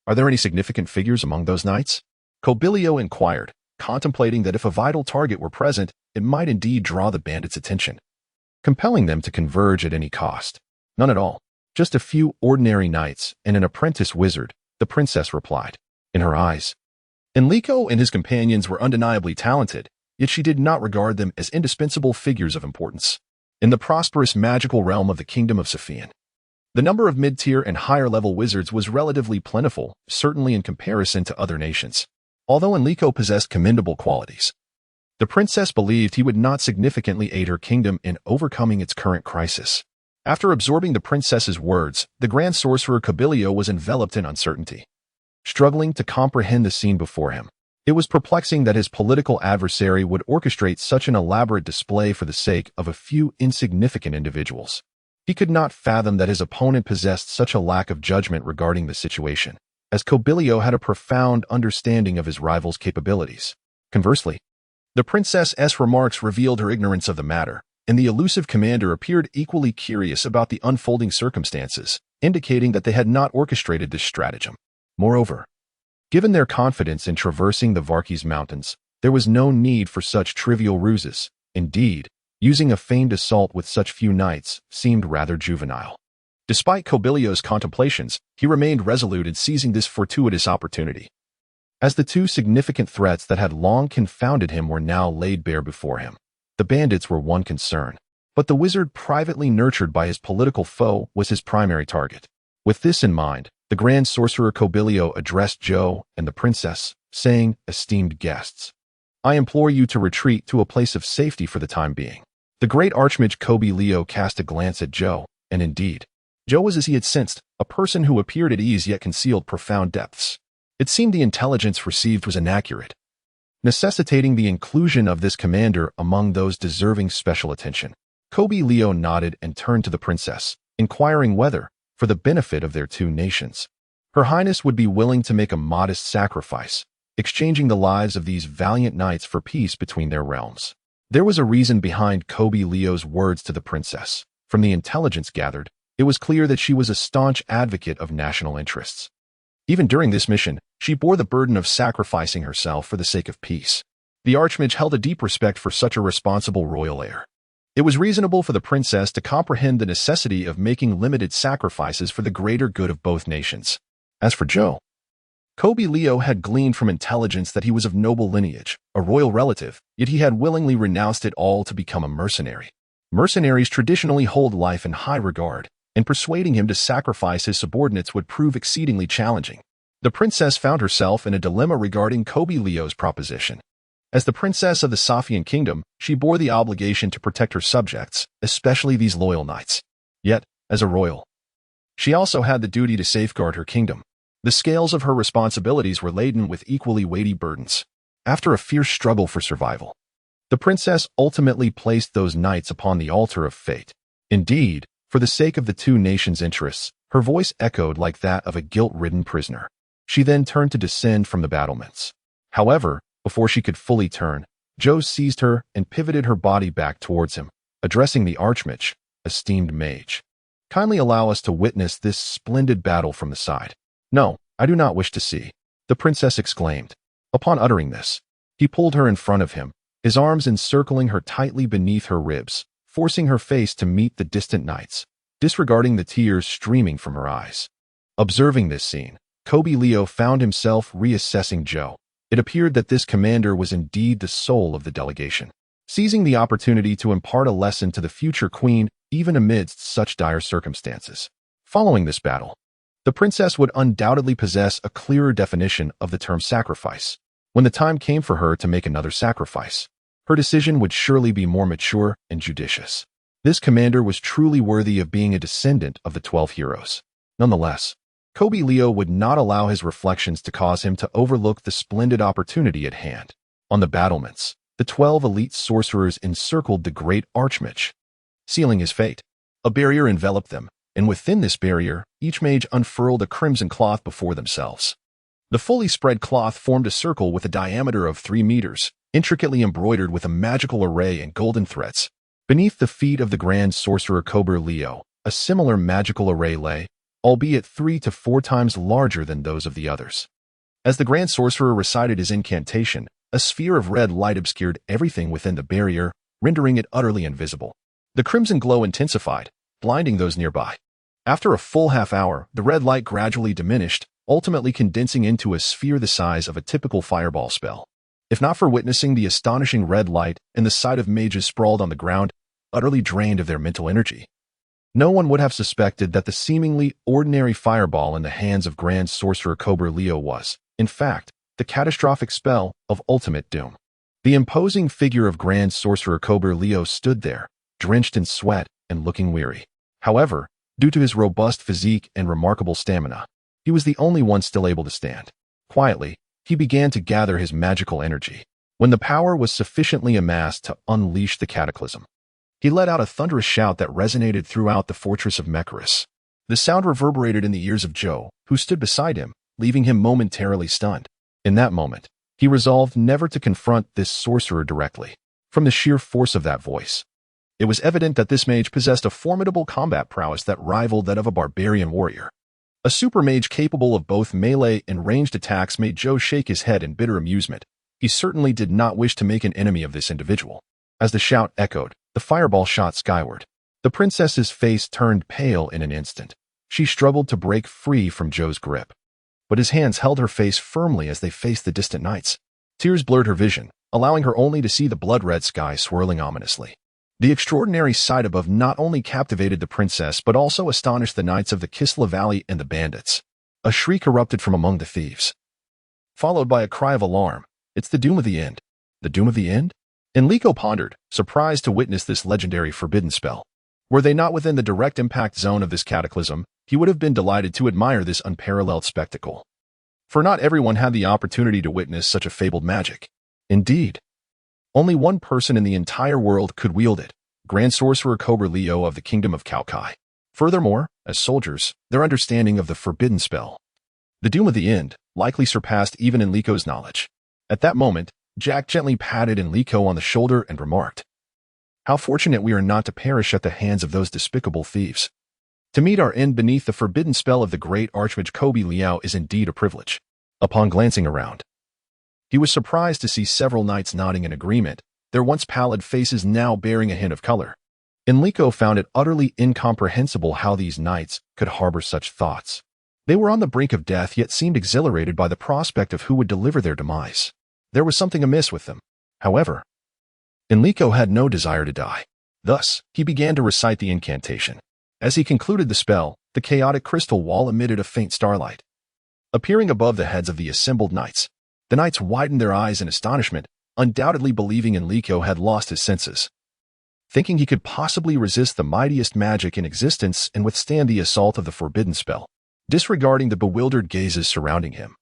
Speaker 1: are there any significant figures among those knights?" Cobilio inquired, contemplating that if a vital target were present, it might indeed draw the bandits' attention, compelling them to converge at any cost. "None at all. Just a few ordinary knights and an apprentice wizard," the princess replied. In her eyes, Enrico and his companions were undeniably talented, yet she did not regard them as indispensable figures of importance. In the prosperous magical realm of the Kingdom of Sophian, the number of mid-tier and higher-level wizards was relatively plentiful, certainly in comparison to other nations. Although Enrico possessed commendable qualities, the princess believed he would not significantly aid her kingdom in overcoming its current crisis. After absorbing the princess's words, the grand sorcerer Cobilio was enveloped in uncertainty, struggling to comprehend the scene before him. It was perplexing that his political adversary would orchestrate such an elaborate display for the sake of a few insignificant individuals. He could not fathom that his opponent possessed such a lack of judgment regarding the situation, as Cobilio had a profound understanding of his rival's capabilities. Conversely, the princess's remarks revealed her ignorance of the matter, and the elusive commander appeared equally curious about the unfolding circumstances, indicating that they had not orchestrated this stratagem. Moreover, given their confidence in traversing the Varkas mountains, there was no need for such trivial ruses. Indeed, using a feigned assault with such few knights seemed rather juvenile. Despite Cobilio's contemplations, he remained resolute in seizing this fortuitous opportunity, as the two significant threats that had long confounded him were now laid bare before him. The bandits were one concern, but the wizard privately nurtured by his political foe was his primary target. With this in mind, the grand sorcerer Cobilio addressed Joe and the princess, saying, "Esteemed guests, I implore you to retreat to a place of safety for the time being. The great archmage Kobe Leo cast a glance at Joe, and indeed, Joe was as he had sensed, a person who appeared at ease yet concealed profound depths. It seemed the intelligence received was inaccurate, necessitating the inclusion of this commander among those deserving special attention. Kobe Leo nodded and turned to the princess, inquiring whether, for the benefit of their two nations, Her Highness would be willing to make a modest sacrifice, exchanging the lives of these valiant knights for peace between their realms. There was a reason behind Kobe Leo's words to the princess. From the intelligence gathered, it was clear that she was a staunch advocate of national interests. Even during this mission, she bore the burden of sacrificing herself for the sake of peace. The archmage held a deep respect for such a responsible royal heir. It was reasonable for the princess to comprehend the necessity of making limited sacrifices for the greater good of both nations. As for Joe, Kobe Leo had gleaned from intelligence that he was of noble lineage, a royal relative, yet he had willingly renounced it all to become a mercenary. Mercenaries traditionally hold life in high regard, and persuading him to sacrifice his subordinates would prove exceedingly challenging. The princess found herself in a dilemma regarding Kobe Leo's proposition. As the princess of the Sophian kingdom, she bore the obligation to protect her subjects, especially these loyal knights. Yet, as a royal, she also had the duty to safeguard her kingdom. The scales of her responsibilities were laden with equally weighty burdens. After a fierce struggle for survival, the princess ultimately placed those knights upon the altar of fate. Indeed, for the sake of the two nations' interests, her voice echoed like that of a guilt-ridden prisoner. She then turned to descend from the battlements. However, before she could fully turn, Joe seized her and pivoted her body back towards him, addressing the archmage, "Esteemed mage, kindly allow us to witness this splendid battle from the side." "No, I do not wish to see," the princess exclaimed. Upon uttering this, he pulled her in front of him, his arms encircling her tightly beneath her ribs, forcing her face to meet the distant knights, disregarding the tears streaming from her eyes. Observing this scene, Kobe Leo found himself reassessing Joe. It appeared that this commander was indeed the soul of the delegation, seizing the opportunity to impart a lesson to the future queen even amidst such dire circumstances. Following this battle, the princess would undoubtedly possess a clearer definition of the term sacrifice. When the time came for her to make another sacrifice, her decision would surely be more mature and judicious. This commander was truly worthy of being a descendant of the 12 heroes. Nonetheless, Kobe Leo would not allow his reflections to cause him to overlook the splendid opportunity at hand. On the battlements, the 12 elite sorcerers encircled the great archmage, sealing his fate. A barrier enveloped them, and within this barrier, each mage unfurled a crimson cloth before themselves. The fully spread cloth formed a circle with a diameter of 3 meters, intricately embroidered with a magical array and golden threads. Beneath the feet of the Grand Sorcerer Kobe Leo, a similar magical array lay, albeit 3 to 4 times larger than those of the others. As the Grand Sorcerer recited his incantation, a sphere of red light obscured everything within the barrier, rendering it utterly invisible. The crimson glow intensified, blinding those nearby. After a full half hour, the red light gradually diminished, ultimately condensing into a sphere the size of a typical fireball spell. If not for witnessing the astonishing red light and the sight of mages sprawled on the ground, utterly drained of their mental energy, no one would have suspected that the seemingly ordinary fireball in the hands of Grand Sorcerer Kobe Leo was, in fact, the catastrophic spell of ultimate doom. The imposing figure of Grand Sorcerer Kobe Leo stood there, drenched in sweat and looking weary. However, due to his robust physique and remarkable stamina, he was the only one still able to stand. Quietly, he began to gather his magical energy. When the power was sufficiently amassed to unleash the cataclysm, he let out a thunderous shout that resonated throughout the fortress of Mechorus. The sound reverberated in the ears of Joe, who stood beside him, leaving him momentarily stunned. In that moment, he resolved never to confront this sorcerer directly. From the sheer force of that voice, it was evident that this mage possessed a formidable combat prowess that rivaled that of a barbarian warrior. A super mage capable of both melee and ranged attacks made Joe shake his head in bitter amusement. He certainly did not wish to make an enemy of this individual. As the shout echoed, the fireball shot skyward. The princess's face turned pale in an instant. She struggled to break free from Joe's grip, but his hands held her face firmly as they faced the distant knights. Tears blurred her vision, allowing her only to see the blood-red sky swirling ominously. The extraordinary sight above not only captivated the princess but also astonished the knights of the Kisla Valley and the bandits. A shriek erupted from among the thieves, followed by a cry of alarm. "It's the doom of the end." The doom of the end? Enrico pondered, surprised to witness this legendary forbidden spell. Were they not within the direct impact zone of this cataclysm, he would have been delighted to admire this unparalleled spectacle. For not everyone had the opportunity to witness such a fabled magic. Indeed, only one person in the entire world could wield it, Grand Sorcerer Cobra Leo of the Kingdom of Kite. Furthermore, as soldiers, their understanding of the forbidden spell, the doom of the end, likely surpassed even Enrico's knowledge. At that moment, Jack gently patted Enrico on the shoulder and remarked, "How fortunate we are not to perish at the hands of those despicable thieves. To meet our end beneath the forbidden spell of the great Archmage Cobra Leo is indeed a privilege." Upon glancing around, he was surprised to see several knights nodding in agreement, their once pallid faces now bearing a hint of color. Enrico found it utterly incomprehensible how these knights could harbor such thoughts. They were on the brink of death yet seemed exhilarated by the prospect of who would deliver their demise. There was something amiss with them. However, Enrico had no desire to die. Thus, he began to recite the incantation. As he concluded the spell, the chaotic crystal wall emitted a faint starlight. Appearing above the heads of the assembled knights, the knights widened their eyes in astonishment, undoubtedly believing Enrico had lost his senses. Thinking he could possibly resist the mightiest magic in existence and withstand the assault of the forbidden spell, disregarding the bewildered gazes surrounding him,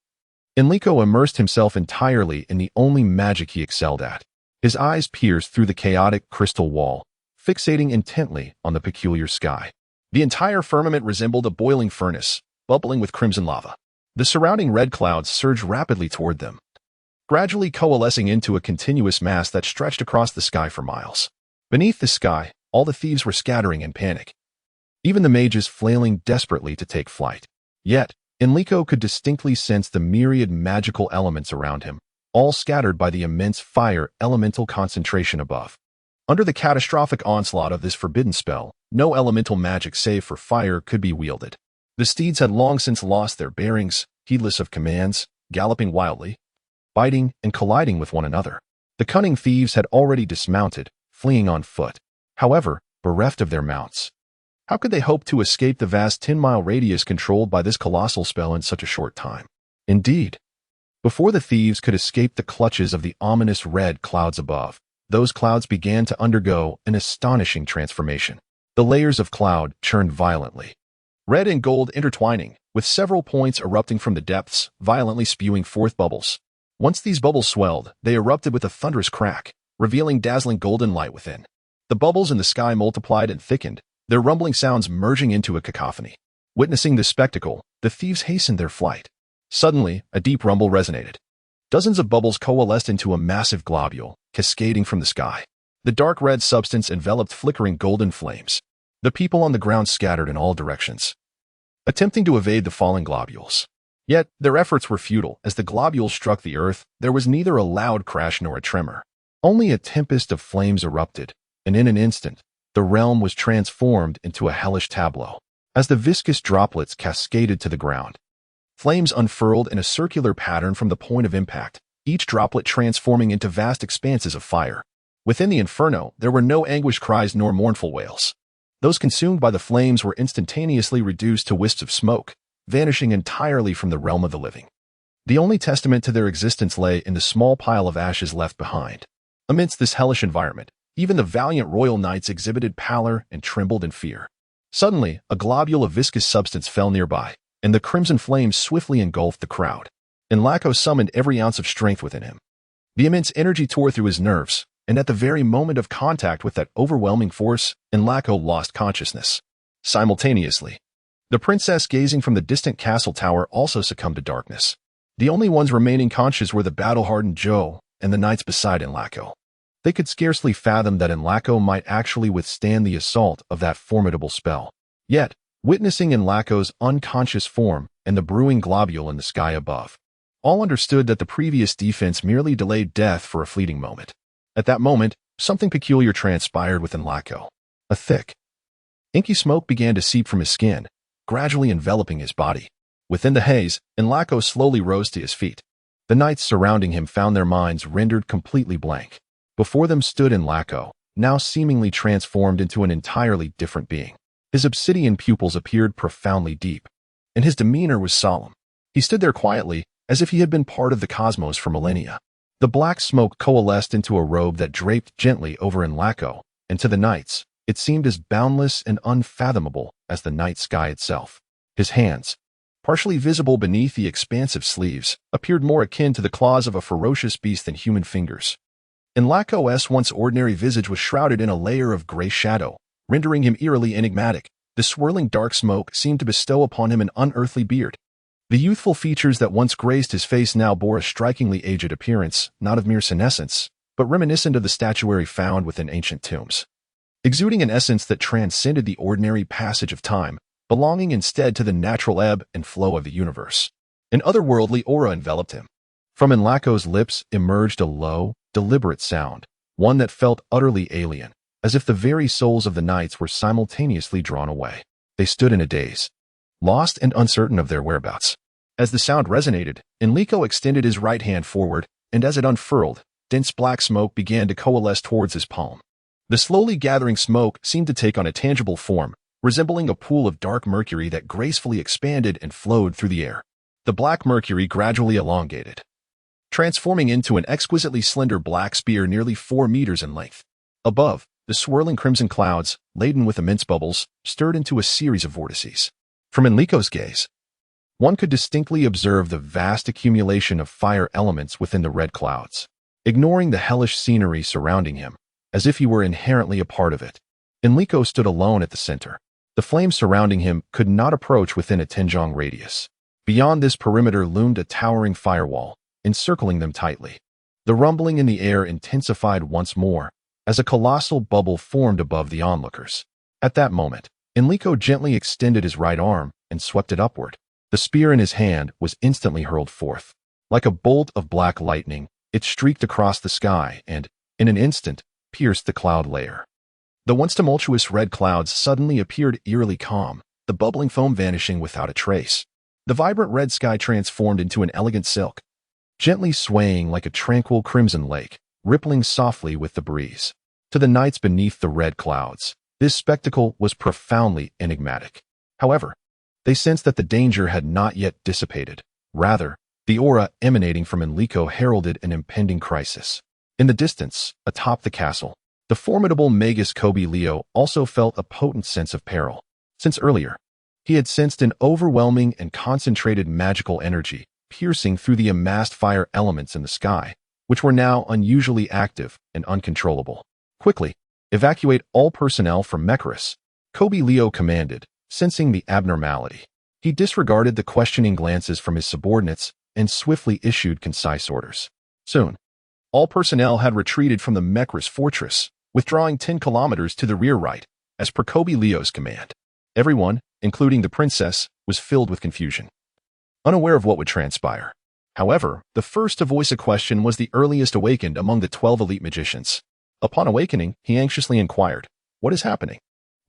Speaker 1: Enrico immersed himself entirely in the only magic he excelled at. His eyes pierced through the chaotic crystal wall, fixating intently on the peculiar sky. The entire firmament resembled a boiling furnace, bubbling with crimson lava. The surrounding red clouds surged rapidly toward them, gradually coalescing into a continuous mass that stretched across the sky for miles. Beneath the sky, all the thieves were scattering in panic, even the mages flailing desperately to take flight. Yet, Enrico could distinctly sense the myriad magical elements around him, all scattered by the immense fire elemental concentration above. Under the catastrophic onslaught of this forbidden spell, no elemental magic save for fire could be wielded. The steeds had long since lost their bearings, heedless of commands, galloping wildly, biting and colliding with one another. The cunning thieves had already dismounted, fleeing on foot. However, bereft of their mounts, how could they hope to escape the vast 10-mile radius controlled by this colossal spell in such a short time? Indeed, before the thieves could escape the clutches of the ominous red clouds above, those clouds began to undergo an astonishing transformation. The layers of cloud churned violently, red and gold intertwining, with several points erupting from the depths, violently spewing forth bubbles. Once these bubbles swelled, they erupted with a thunderous crack, revealing dazzling golden light within. The bubbles in the sky multiplied and thickened, their rumbling sounds merging into a cacophony. Witnessing this spectacle, the thieves hastened their flight. Suddenly, a deep rumble resonated. Dozens of bubbles coalesced into a massive globule, cascading from the sky. The dark red substance enveloped flickering golden flames. The people on the ground scattered in all directions, attempting to evade the falling globules. Yet, their efforts were futile. As the globules struck the earth, there was neither a loud crash nor a tremor. Only a tempest of flames erupted, and in an instant, the realm was transformed into a hellish tableau. As the viscous droplets cascaded to the ground, flames unfurled in a circular pattern from the point of impact, each droplet transforming into vast expanses of fire. Within the inferno, there were no anguished cries nor mournful wails. Those consumed by the flames were instantaneously reduced to wisps of smoke, vanishing entirely from the realm of the living. The only testament to their existence lay in the small pile of ashes left behind. Amidst this hellish environment, even the valiant royal knights exhibited pallor and trembled in fear. Suddenly, a globule of viscous substance fell nearby, and the crimson flames swiftly engulfed the crowd. Enrico summoned every ounce of strength within him. The immense energy tore through his nerves, and at the very moment of contact with that overwhelming force, Enrico lost consciousness. Simultaneously, the princess gazing from the distant castle tower also succumbed to darkness. The only ones remaining conscious were the battle-hardened Joe and the knights beside Enrico. They could scarcely fathom that Enrico might actually withstand the assault of that formidable spell. Yet, witnessing Enrico's unconscious form and the brewing globule in the sky above, all understood that the previous defense merely delayed death for a fleeting moment. At that moment, something peculiar transpired with Enrico. A thick, inky smoke began to seep from his skin, gradually enveloping his body. Within the haze, Enrico slowly rose to his feet. The knights surrounding him found their minds rendered completely blank. Before them stood Enrico, now seemingly transformed into an entirely different being. His obsidian pupils appeared profoundly deep, and his demeanor was solemn. He stood there quietly, as if he had been part of the cosmos for millennia. The black smoke coalesced into a robe that draped gently over Enrico, and to the knights, it seemed as boundless and unfathomable as the night sky itself. His hands, partially visible beneath the expansive sleeves, appeared more akin to the claws of a ferocious beast than human fingers. Enrico's once ordinary visage was shrouded in a layer of gray shadow, rendering him eerily enigmatic. The swirling dark smoke seemed to bestow upon him an unearthly beard. The youthful features that once graced his face now bore a strikingly aged appearance, not of mere senescence, but reminiscent of the statuary found within ancient tombs. Exuding an essence that transcended the ordinary passage of time, belonging instead to the natural ebb and flow of the universe. An otherworldly aura enveloped him. From Enrico's lips emerged a low, deliberate sound, one that felt utterly alien, as if the very souls of the knights were simultaneously drawn away. They stood in a daze, lost and uncertain of their whereabouts. As the sound resonated, Enrico extended his right hand forward, and as it unfurled, dense black smoke began to coalesce towards his palm. The slowly gathering smoke seemed to take on a tangible form, resembling a pool of dark mercury that gracefully expanded and flowed through the air. The black mercury gradually elongated, transforming into an exquisitely slender black spear nearly 4 meters in length. Above, the swirling crimson clouds, laden with immense bubbles, stirred into a series of vortices. From Enrico's gaze, one could distinctly observe the vast accumulation of fire elements within the red clouds. Ignoring the hellish scenery surrounding him, as if he were inherently a part of it, Enrico stood alone at the center. The flames surrounding him could not approach within a 10-jong radius. Beyond this perimeter loomed a towering firewall, encircling them tightly. The rumbling in the air intensified once more, as a colossal bubble formed above the onlookers. At that moment, Enrico gently extended his right arm and swept it upward. The spear in his hand was instantly hurled forth. Like a bolt of black lightning, it streaked across the sky and, in an instant, pierced the cloud layer. The once tumultuous red clouds suddenly appeared eerily calm, the bubbling foam vanishing without a trace. The vibrant red sky transformed into an elegant silk, gently swaying like a tranquil crimson lake, rippling softly with the breeze. To the knights beneath the red clouds, this spectacle was profoundly enigmatic. However, they sensed that the danger had not yet dissipated. Rather, the aura emanating from Enrico heralded an impending crisis. In the distance, atop the castle, the formidable magus Leo also felt a potent sense of peril. Since earlier, he had sensed an overwhelming and concentrated magical energy piercing through the amassed fire elements in the sky, which were now unusually active and uncontrollable. Quickly, evacuate all personnel from Mecharus, Leo commanded, sensing the abnormality. He disregarded the questioning glances from his subordinates and swiftly issued concise orders. Soon, all personnel had retreated from the Mecharus fortress, withdrawing 10 kilometers to the rear right, as per Leo's command. Everyone, including the princess, was filled with confusion, unaware of what would transpire. However, the first to voice a question was the earliest awakened among the 12 elite magicians. Upon awakening, he anxiously inquired, "What is happening?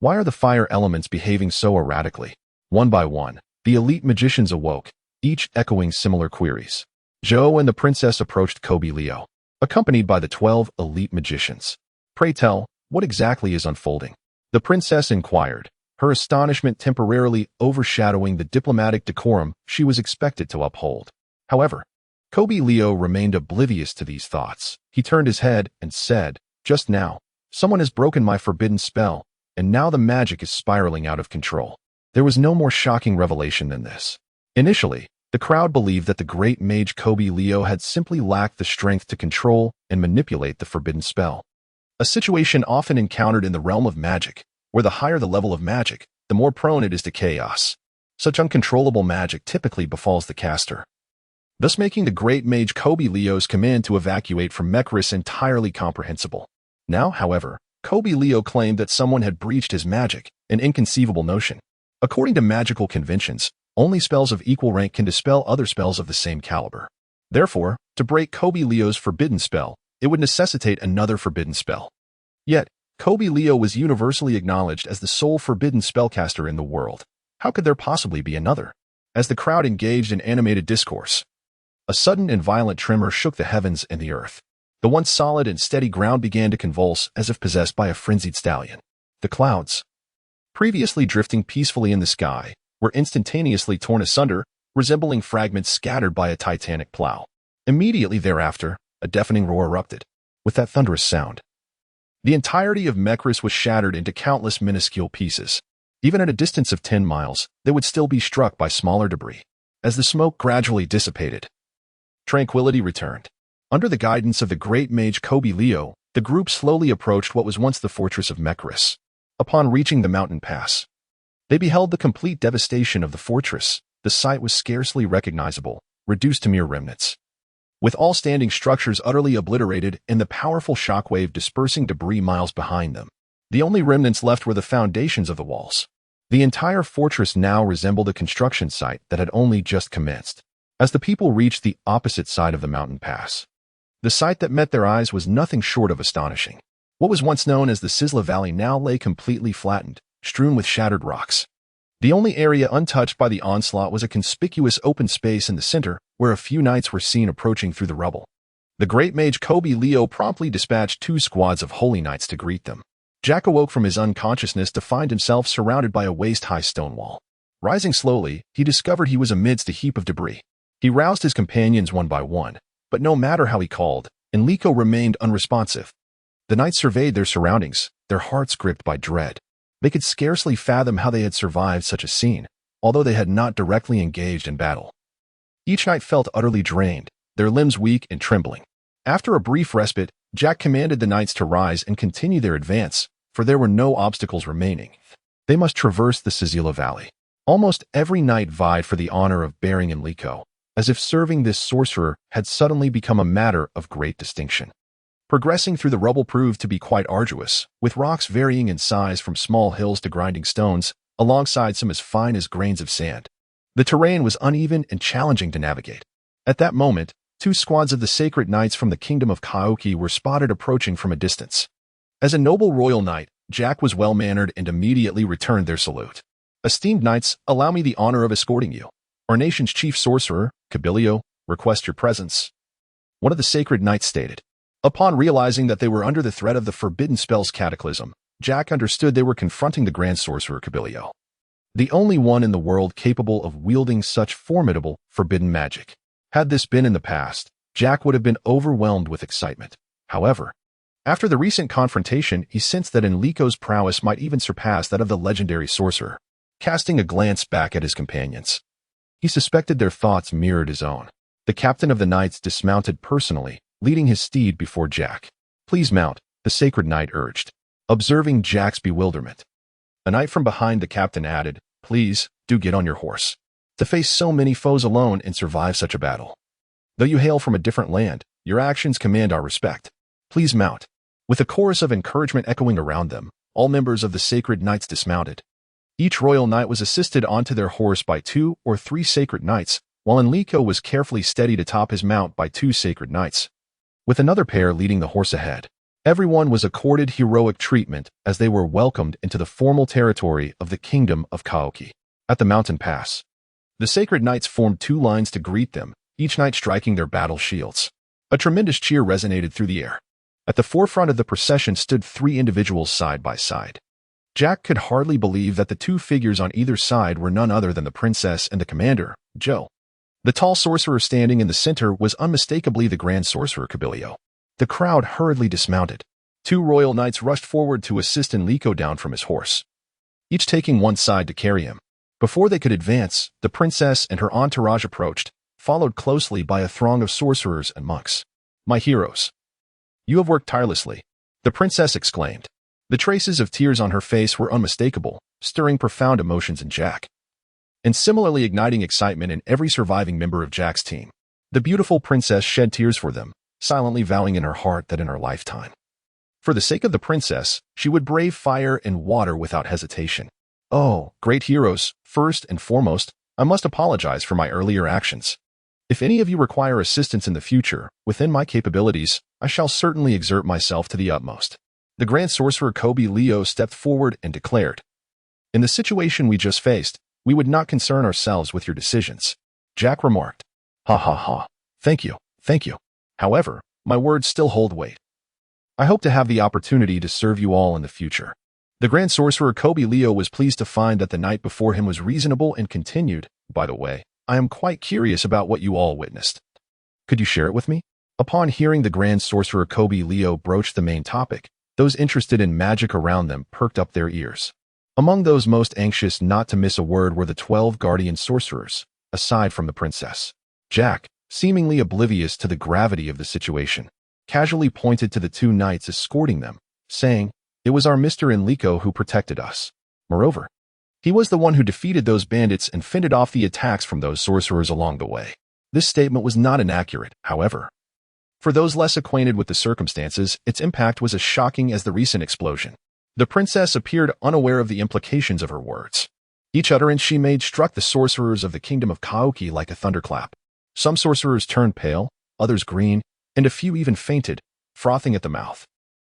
Speaker 1: Why are the fire elements behaving so erratically?" One by one, the elite magicians awoke, each echoing similar queries. Joe and the princess approached Leo, accompanied by the 12 elite magicians. "Pray tell, what exactly is unfolding?" The princess inquired, her astonishment temporarily overshadowing the diplomatic decorum she was expected to uphold. However, Leo remained oblivious to these thoughts. He turned his head and said, "Just now, someone has broken my forbidden spell, and now the magic is spiraling out of control." There was no more shocking revelation than this. Initially, the crowd believed that the great mage Leo had simply lacked the strength to control and manipulate the forbidden spell. A situation often encountered in the realm of magic, where the higher the level of magic, the more prone it is to chaos. Such uncontrollable magic typically befalls the caster, thus making the great mage Leo's command to evacuate from Mecharus entirely comprehensible. Now, however, Leo claimed that someone had breached his magic, an inconceivable notion. According to magical conventions, only spells of equal rank can dispel other spells of the same caliber. Therefore, to break Leo's forbidden spell, it would necessitate another forbidden spell. Yet, Leo was universally acknowledged as the sole forbidden spellcaster in the world. How could there possibly be another? As the crowd engaged in animated discourse, a sudden and violent tremor shook the heavens and the earth. The once solid and steady ground began to convulse as if possessed by a frenzied stallion. The clouds, previously drifting peacefully in the sky, were instantaneously torn asunder, resembling fragments scattered by a titanic plow. Immediately thereafter, A deafening roar erupted. With that thunderous sound, the entirety of Mekris was shattered into countless minuscule pieces. Even at a distance of 10 miles, they would still be struck by smaller debris. As the smoke gradually dissipated, tranquility returned. Under the guidance of the great mage Kobe Leo, the group slowly approached what was once the fortress of Mekris. Upon reaching the mountain pass, they beheld the complete devastation of the fortress. The site was scarcely recognizable, reduced to mere remnants, with all standing structures utterly obliterated and the powerful shockwave dispersing debris miles behind them. The only remnants left were the foundations of the walls. The entire fortress now resembled a construction site that had only just commenced. As the people reached the opposite side of the mountain pass, the sight that met their eyes was nothing short of astonishing. What was once known as the Sisla Valley now lay completely flattened, strewn with shattered rocks. The only area untouched by the onslaught was a conspicuous open space in the center, where a few knights were seen approaching through the rubble. The great mage Kobe Leo promptly dispatched 2 squads of holy knights to greet them. Jack awoke from his unconsciousness to find himself surrounded by a waist-high stone wall. Rising slowly, he discovered he was amidst a heap of debris. He roused his companions one by one, but no matter how he called, Enrico remained unresponsive. The knights surveyed their surroundings, their hearts gripped by dread. They could scarcely fathom how they had survived such a scene, although they had not directly engaged in battle. Each knight felt utterly drained, their limbs weak and trembling. After a brief respite, Jack commanded the knights to rise and continue their advance, for there were no obstacles remaining. They must traverse the Sisla Valley. Almost every knight vied for the honor of bearing Enrico, as if serving this sorcerer had suddenly become a matter of great distinction. Progressing through the rubble proved to be quite arduous, with rocks varying in size from small hills to grinding stones, alongside some as fine as grains of sand. The terrain was uneven and challenging to navigate. At that moment, 2 squads of the sacred knights from the kingdom of Kaoki were spotted approaching from a distance. As a noble royal knight, Jack was well-mannered and immediately returned their salute. "Esteemed knights, allow me the honor of escorting you. Our nation's chief sorcerer, Kabilio, requests your presence," one of the sacred knights stated. Upon realizing that they were under the threat of the forbidden spell's cataclysm, Jack understood they were confronting the grand sorcerer Kabilio, the only one in the world capable of wielding such formidable, forbidden magic. Had this been in the past, Jack would have been overwhelmed with excitement. However, after the recent confrontation, he sensed that Enrico's prowess might even surpass that of the legendary sorcerer. Casting a glance back at his companions, he suspected their thoughts mirrored his own. The captain of the knights dismounted personally, leading his steed before Jack. "Please mount," the sacred knight urged, observing Jack's bewilderment. A knight from behind the captain added, "Please, do get on your horse. To face so many foes alone and survive such a battle. Though you hail from a different land, your actions command our respect. Please mount." With a chorus of encouragement echoing around them, all members of the sacred knights dismounted. Each royal knight was assisted onto their horse by 2 or 3 sacred knights, while Enrico was carefully steadied atop his mount by 2 sacred knights, with another pair leading the horse ahead. Everyone was accorded heroic treatment as they were welcomed into the formal territory of the kingdom of Kaoki. At the mountain pass, the sacred knights formed 2 lines to greet them, each knight striking their battle shields. A tremendous cheer resonated through the air. At the forefront of the procession stood 3 individuals side by side. Jack could hardly believe that the 2 figures on either side were none other than the princess and the commander, Joe. The tall sorcerer standing in the center was unmistakably the grand sorcerer Kabilio. The crowd hurriedly dismounted. 2 royal knights rushed forward to assist Enrico down from his horse, each taking one side to carry him. Before they could advance, the princess and her entourage approached, followed closely by a throng of sorcerers and monks. "My heroes, you have worked tirelessly," the princess exclaimed. The traces of tears on her face were unmistakable, stirring profound emotions in Jack, and similarly igniting excitement in every surviving member of Jack's team. The beautiful princess shed tears for them, silently vowing in her heart that in her lifetime, for the sake of the princess, she would brave fire and water without hesitation. "Oh, great heroes, first and foremost, I must apologize for my earlier actions. If any of you require assistance in the future, within my capabilities, I shall certainly exert myself to the utmost." The Grand Sorcerer Kobe Leo stepped forward and declared, "In the situation we just faced, we would not concern ourselves with your decisions." Jack remarked, "Ha ha ha. Thank you, thank you. However, my words still hold weight. I hope to have the opportunity to serve you all in the future." The Grand Sorcerer Kobe Leo was pleased to find that the knight before him was reasonable and continued, "By the way, I am quite curious about what you all witnessed. Could you share it with me?" Upon hearing the Grand Sorcerer Kobe Leo broach the main topic, those interested in magic around them perked up their ears. Among those most anxious not to miss a word were the 12 guardian sorcerers, aside from the princess. Jack, seemingly oblivious to the gravity of the situation, casually pointed to the two knights escorting them, saying, "It was our Mr. Enrico who protected us. Moreover, he was the one who defeated those bandits and fended off the attacks from those sorcerers along the way." This statement was not inaccurate, however. For those less acquainted with the circumstances, its impact was as shocking as the recent explosion. The princess appeared unaware of the implications of her words. Each utterance she made struck the sorcerers of the kingdom of Kaoki like a thunderclap. Some sorcerers turned pale, others green, and a few even fainted, frothing at the mouth.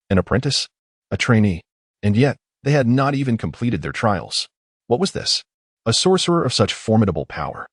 Speaker 1: An apprentice? A trainee? And yet, they had not even completed their trials. What was this? A sorcerer of such formidable power.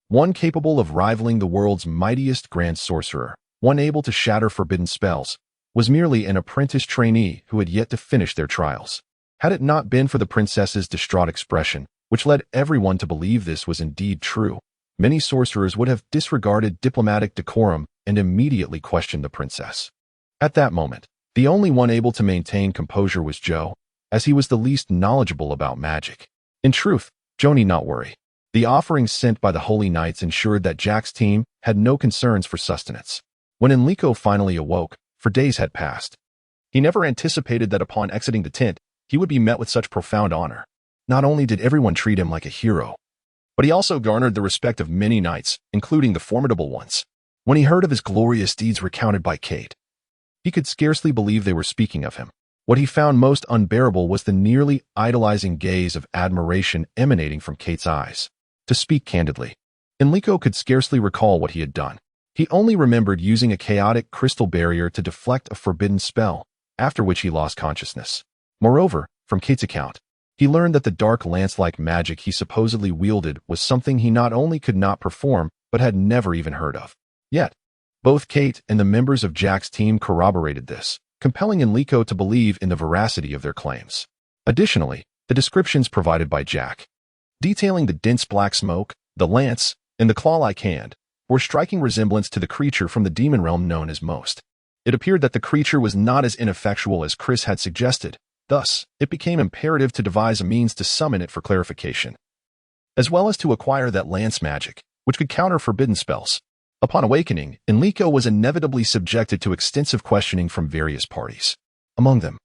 Speaker 1: One capable of rivaling the world's mightiest grand sorcerer, one able to shatter forbidden spells, was merely an apprentice trainee who had yet to finish their trials. Had it not been for the princess's distraught expression, which led everyone to believe this was indeed true, many sorcerers would have disregarded diplomatic decorum and immediately questioned the princess. At that moment, the only one able to maintain composure was Joe, as he was the least knowledgeable about magic. In truth, Joe need not worry. The offerings sent by the Holy Knights ensured that Jack's team had no concerns for sustenance. When Enrico finally awoke, for days had passed. He never anticipated that upon exiting the tent, he would be met with such profound honor. Not only did everyone treat him like a hero, but he also garnered the respect of many knights, including the formidable ones. When he heard of his glorious deeds recounted by Kite, he could scarcely believe they were speaking of him. What he found most unbearable was the nearly idolizing gaze of admiration emanating from Kate's eyes. To speak candidly, Enrico could scarcely recall what he had done. He only remembered using a chaotic crystal barrier to deflect a forbidden spell, after which he lost consciousness. Moreover, from Kate's account, he learned that the dark lance-like magic he supposedly wielded was something he not only could not perform, but had never even heard of. Yet, both Kate and the members of Jack's team corroborated this, compelling Enrico to believe in the veracity of their claims. Additionally, the descriptions provided by Jack, detailing the dense black smoke, the lance, and the claw-like hand, bore striking resemblance to the creature from the demon realm known as Most. It appeared that the creature was not as ineffectual as Chris had suggested. Thus, it became imperative to devise a means to summon it for clarification, as well as to acquire that lance magic, which could counter forbidden spells. Upon awakening, Enrico was inevitably subjected to extensive questioning from various parties. Among them,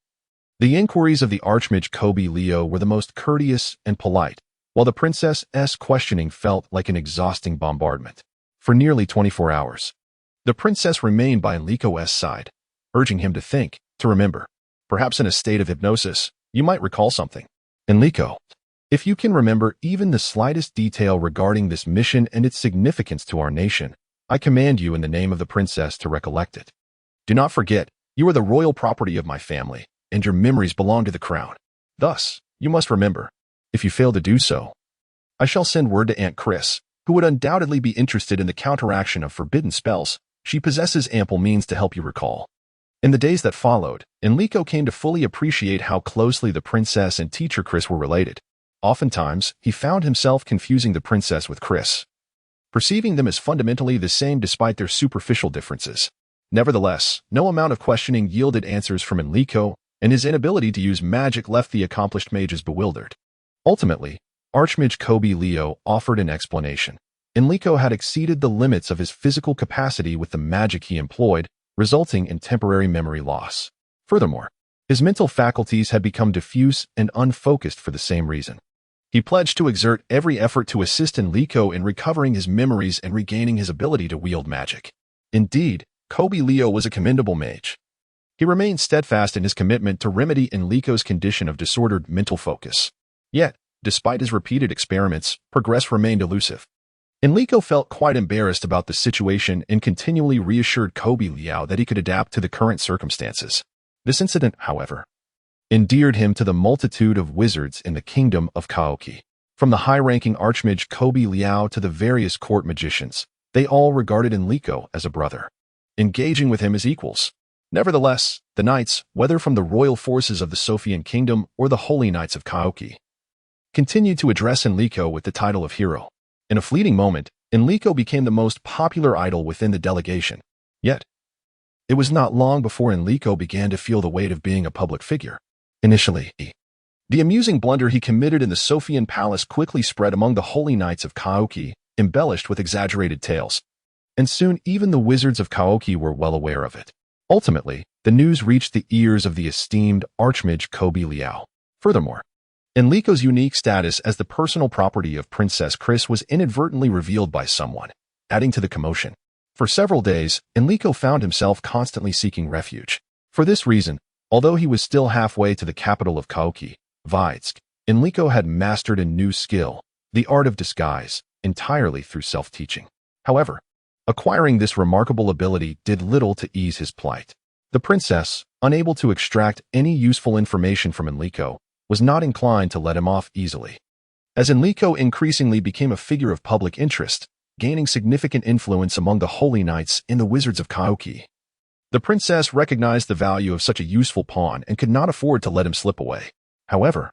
Speaker 1: the inquiries of the Archmage Kobe Leo were the most courteous and polite, while the princess's questioning felt like an exhausting bombardment. For nearly 24 hours, the princess remained by Enrico's side, urging him to think, to remember. Perhaps in a state of hypnosis, you might recall something. Enrico, if you can remember even the slightest detail regarding this mission and its significance to our nation, I command you in the name of the princess to recollect it. Do not forget, you are the royal property of my family, and your memories belong to the crown. Thus, you must remember. If you fail to do so, I shall send word to Aunt Chris, who would undoubtedly be interested in the counteraction of forbidden spells. She possesses ample means to help you recall. In the days that followed, Enrico came to fully appreciate how closely the princess and teacher Chris were related. Oftentimes, he found himself confusing the princess with Chris, perceiving them as fundamentally the same despite their superficial differences. Nevertheless, no amount of questioning yielded answers from Enrico, and his inability to use magic left the accomplished mages bewildered. Ultimately, Archmage Kobe Leo offered an explanation. Enrico had exceeded the limits of his physical capacity with the magic he employed, resulting in temporary memory loss. Furthermore, his mental faculties had become diffuse and unfocused for the same reason. He pledged to exert every effort to assist Enrico in recovering his memories and regaining his ability to wield magic. Indeed, Kobe Leo was a commendable mage. He remained steadfast in his commitment to remedy Enrico's condition of disordered mental focus. Yet, despite his repeated experiments, progress remained elusive. Enrico felt quite embarrassed about the situation and continually reassured Kobe Leo that he could adapt to the current circumstances. This incident, however, endeared him to the multitude of wizards in the kingdom of Kaoki. From the high-ranking Archmage Kobe Leo to the various court magicians, they all regarded Enrico as a brother, engaging with him as equals. Nevertheless, the knights, whether from the royal forces of the Sophian kingdom or the Holy Knights of Kaoki, continued to address Enrico with the title of hero. In a fleeting moment, Enrico became the most popular idol within the delegation. Yet, It was not long before Enrico began to feel the weight of being a public figure. Initially, the amusing blunder he committed in the Sophian Palace quickly spread among the holy knights of Kaoki, embellished with exaggerated tales. And soon even the wizards of Kaoki were well aware of it. Ultimately, the news reached the ears of the esteemed Archmage Kobe Liao. Furthermore, Enrico's unique status as the personal property of Princess Chris was inadvertently revealed by someone, adding to the commotion. For several days, Enrico found himself constantly seeking refuge. For this reason, although he was still halfway to the capital of Kaoki, Vitebsk, Enrico had mastered a new skill, the art of disguise, entirely through self-teaching. However, acquiring this remarkable ability did little to ease his plight. The princess, unable to extract any useful information from Enrico, was not inclined to let him off easily. As Enrico increasingly became a figure of public interest, gaining significant influence among the holy knights and the wizards of Kaoki, the princess recognized the value of such a useful pawn and could not afford to let him slip away. However,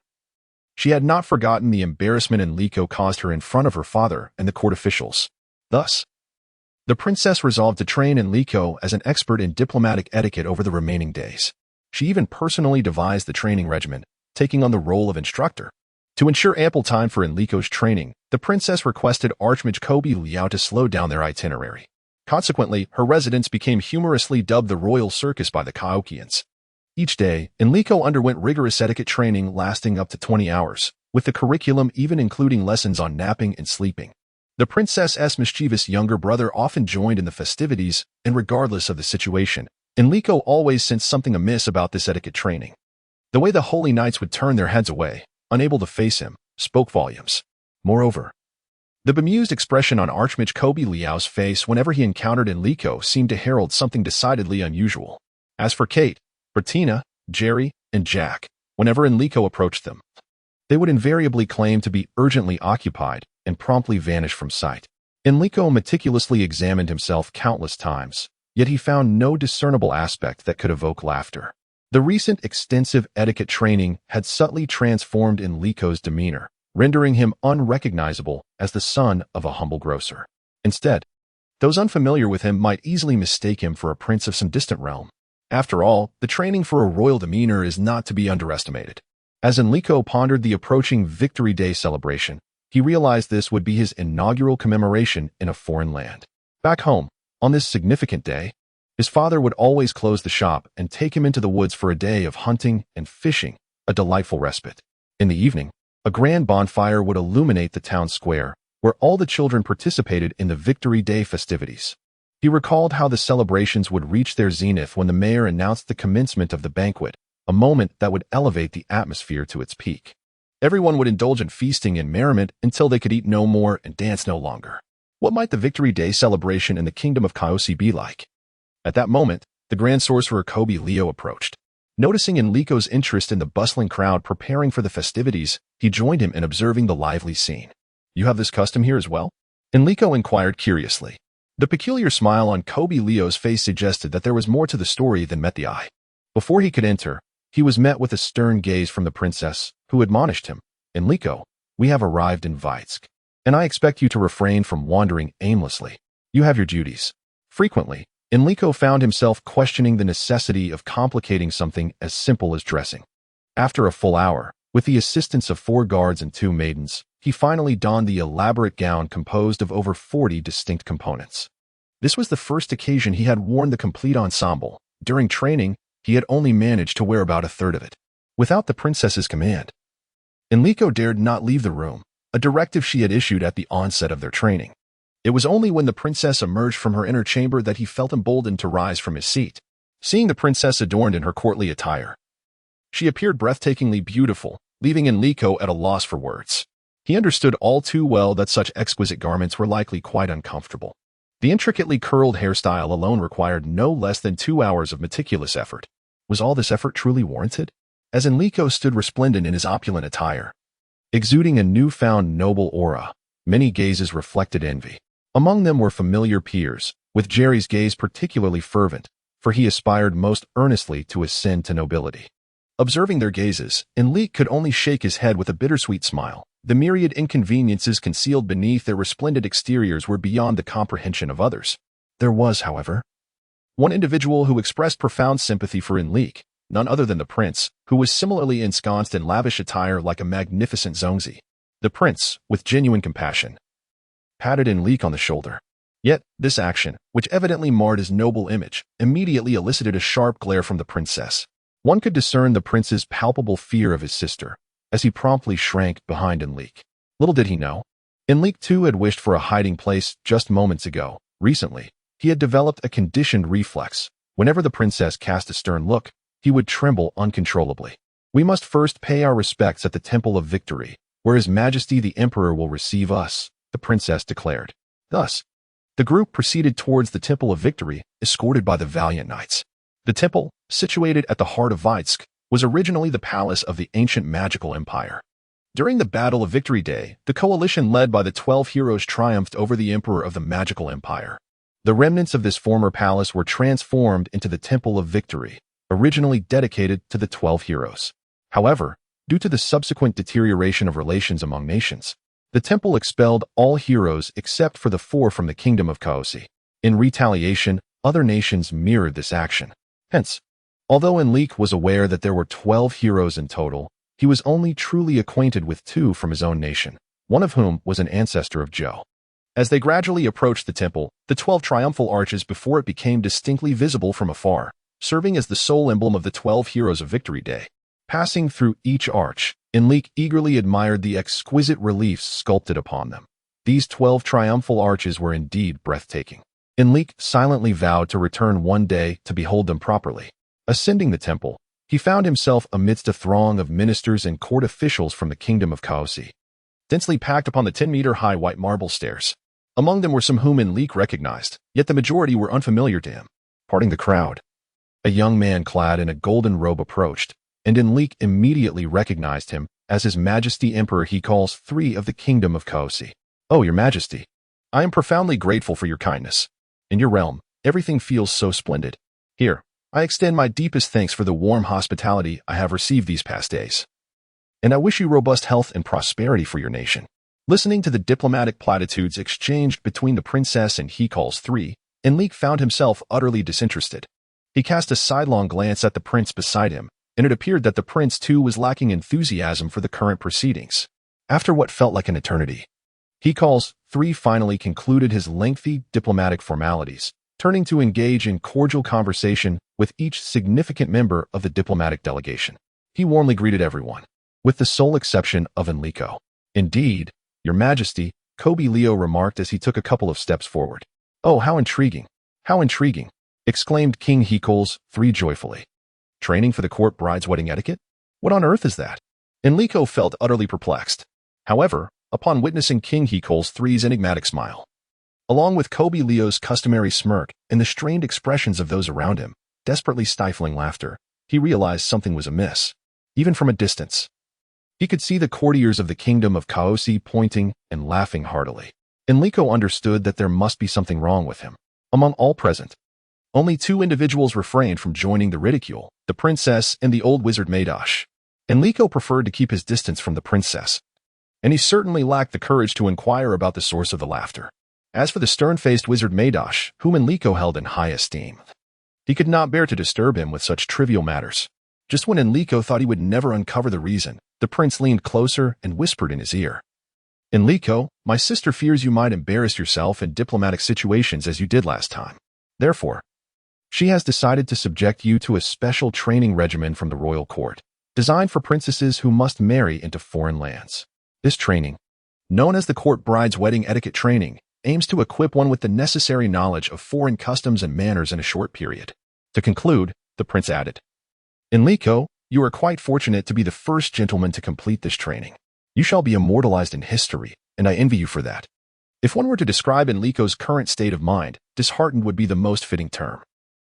Speaker 1: she had not forgotten the embarrassment Enrico caused her in front of her father and the court officials. Thus, the princess resolved to train Enrico as an expert in diplomatic etiquette over the remaining days. She even personally devised the training regimen, taking on the role of instructor. To ensure ample time for Enrico's training, the princess requested Archmage Kobe Liao to slow down their itinerary. Consequently, her residence became humorously dubbed the Royal Circus by the Kaokians. Each day, Enrico underwent rigorous etiquette training lasting up to 20 hours, with the curriculum even including lessons on napping and sleeping. The princess's mischievous younger brother often joined in the festivities, and regardless of the situation, Enrico always sensed something amiss about this etiquette training. The way the holy knights would turn their heads away, unable to face him, spoke volumes. Moreover, the bemused expression on Archmage Kobe Liao's face whenever he encountered Enrico seemed to herald something decidedly unusual. As for Kite, Beltina, Jerry, and Jack, whenever Enrico approached them, they would invariably claim to be urgently occupied and promptly vanish from sight. Enrico meticulously examined himself countless times, yet he found no discernible aspect that could evoke laughter. The recent extensive etiquette training had subtly transformed Enrico's demeanor, rendering him unrecognizable as the son of a humble grocer. Instead, those unfamiliar with him might easily mistake him for a prince of some distant realm. After all, the training for a royal demeanor is not to be underestimated. As Enrico pondered the approaching Victory Day celebration, he realized this would be his inaugural commemoration in a foreign land. Back home, on this significant day, his father would always close the shop and take him into the woods for a day of hunting and fishing, a delightful respite. In the evening, a grand bonfire would illuminate the town square, where all the children participated in the Victory Day festivities. He recalled how the celebrations would reach their zenith when the mayor announced the commencement of the banquet, a moment that would elevate the atmosphere to its peak. Everyone would indulge in feasting and merriment until they could eat no more and dance no longer. What might the Victory Day celebration in the kingdom of Kaosi be like? At that moment, the Grand Sorcerer Kobe Liao approached. Noticing Enrico's interest in the bustling crowd preparing for the festivities, he joined him in observing the lively scene. "You have this custom here as well?" Enrico inquired curiously. The peculiar smile on Kobe Liao's face suggested that there was more to the story than met the eye. Before he could enter, he was met with a stern gaze from the princess, who admonished him. "Enrico, we have arrived in Vitebsk, and I expect you to refrain from wandering aimlessly. You have your duties." Frequently, Enrico found himself questioning the necessity of complicating something as simple as dressing. After a full hour, with the assistance of 4 guards and 2 maidens, he finally donned the elaborate gown composed of over 40 distinct components. This was the first occasion he had worn the complete ensemble. During training, he had only managed to wear about a third of it. Without the princess's command, Enrico dared not leave the room, a directive she had issued at the onset of their training. It was only when the princess emerged from her inner chamber that he felt emboldened to rise from his seat. Seeing the princess adorned in her courtly attire, she appeared breathtakingly beautiful, leaving Enrico at a loss for words. He understood all too well that such exquisite garments were likely quite uncomfortable. The intricately curled hairstyle alone required no less than 2 hours of meticulous effort. Was all this effort truly warranted? As Enrico stood resplendent in his opulent attire, exuding a newfound noble aura, many gazes reflected envy. Among them were familiar peers, with Jerry's gaze particularly fervent, for he aspired most earnestly to ascend to nobility. Observing their gazes, Enrico could only shake his head with a bittersweet smile. The myriad inconveniences concealed beneath their resplendent exteriors were beyond the comprehension of others. There was, however, One individual who expressed profound sympathy for Enrico, none other than the prince, who was similarly ensconced in lavish attire like a magnificent zongzi. The prince, with genuine compassion, patted Enrico on the shoulder. Yet, this action, which evidently marred his noble image, immediately elicited a sharp glare from the princess. One could discern the prince's palpable fear of his sister, as he promptly shrank behind Enrico. Little did he know, Enrico too had wished for a hiding place just moments ago. Recently, he had developed a conditioned reflex. Whenever the princess cast a stern look, he would tremble uncontrollably. "We must first pay our respects at the Temple of Victory, where His Majesty the Emperor will receive us," the princess declared. Thus, the group proceeded towards the Temple of Victory, escorted by the valiant knights. The temple, situated at the heart of Vitebsk, was originally the palace of the ancient magical empire. During the Battle of Victory Day, the coalition led by the 12 heroes triumphed over the emperor of the magical empire. The remnants of this former palace were transformed into the Temple of Victory, originally dedicated to the 12 heroes. However, due to the subsequent deterioration of relations among nations, the temple expelled all heroes except for the 4 from the Kingdom of Kaosi. In retaliation, other nations mirrored this action. Hence, although Enrico was aware that there were 12 heroes in total, he was only truly acquainted with 2 from his own nation, one of whom was an ancestor of Joe. As they gradually approached the temple, the 12 triumphal arches before it became distinctly visible from afar, serving as the sole emblem of the 12 heroes of Victory Day. Passing through each arch, Enrico eagerly admired the exquisite reliefs sculpted upon them. These 12 triumphal arches were indeed breathtaking. Enrico silently vowed to return one day to behold them properly. Ascending the temple, he found himself amidst a throng of ministers and court officials from the Kingdom of Kaosi, densely packed upon the 10-meter-high white marble stairs. Among them were some whom Enrico recognized, yet the majority were unfamiliar to him. Parting the crowd, a young man clad in a golden robe approached, and Enrico immediately recognized him as His Majesty Emperor he calls 3 of the Kingdom of Kaosi. "Oh, Your Majesty, I am profoundly grateful for your kindness. In your realm, everything feels so splendid. Here, I extend my deepest thanks for the warm hospitality I have received these past days. And I wish you robust health and prosperity for your nation." Listening to the diplomatic platitudes exchanged between the princess and he calls 3, Enrico found himself utterly disinterested. He cast a sidelong glance at the prince beside him, and it appeared that the prince too was lacking enthusiasm for the current proceedings. After what felt like an eternity, he calls 3 finally concluded his lengthy diplomatic formalities, turning to engage in cordial conversation with each significant member of the diplomatic delegation. He warmly greeted everyone, with the sole exception of Enrico. "Indeed, Your Majesty," Kobe Leo remarked as he took a couple of steps forward. "Oh, how intriguing! How intriguing!" exclaimed King Hikols 3 joyfully. "Training for the court bride's wedding etiquette? What on earth is that?" Enrico felt utterly perplexed. However, upon witnessing King Hikols 3's enigmatic smile, along with Kobe Leo's customary smirk and the strained expressions of those around him, desperately stifling laughter, he realized something was amiss. Even from a distance, he could see the courtiers of the Kingdom of Kaosi pointing and laughing heartily. Enrico understood that there must be something wrong with him. Among all present, only 2 individuals refrained from joining the ridicule, the princess and the old wizard Mage. Enrico preferred to keep his distance from the princess, and he certainly lacked the courage to inquire about the source of the laughter. As for the stern-faced wizard Mage, whom Enrico held in high esteem, he could not bear to disturb him with such trivial matters. Just when Enrico thought he would never uncover the reason, the prince leaned closer and whispered in his ear, "Enrico, my sister fears you might embarrass yourself in diplomatic situations as you did last time. Therefore, she has decided to subject you to a special training regimen from the royal court, designed for princesses who must marry into foreign lands. This training, known as the court bride's wedding etiquette training, aims to equip one with the necessary knowledge of foreign customs and manners in a short period." To conclude, the prince added, "Enrico, you are quite fortunate to be the first gentleman to complete this training. You shall be immortalized in history, and I envy you for that." If one were to describe Enrico's current state of mind, disheartened would be the most fitting term.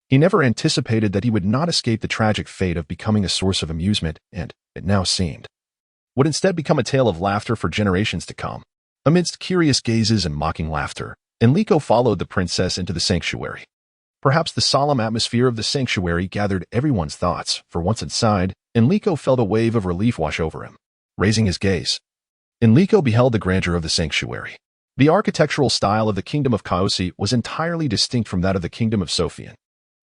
Speaker 1: He never anticipated that he would not escape the tragic fate of becoming a source of amusement, and, it now seemed, would instead become a tale of laughter for generations to come. Amidst curious gazes and mocking laughter, Enrico followed the princess into the sanctuary. Perhaps the solemn atmosphere of the sanctuary gathered everyone's thoughts, for once inside, Enrico felt a wave of relief wash over him. Raising his gaze, Enrico beheld the grandeur of the sanctuary. The architectural style of the Kingdom of Kaosi was entirely distinct from that of the Kingdom of Sophian.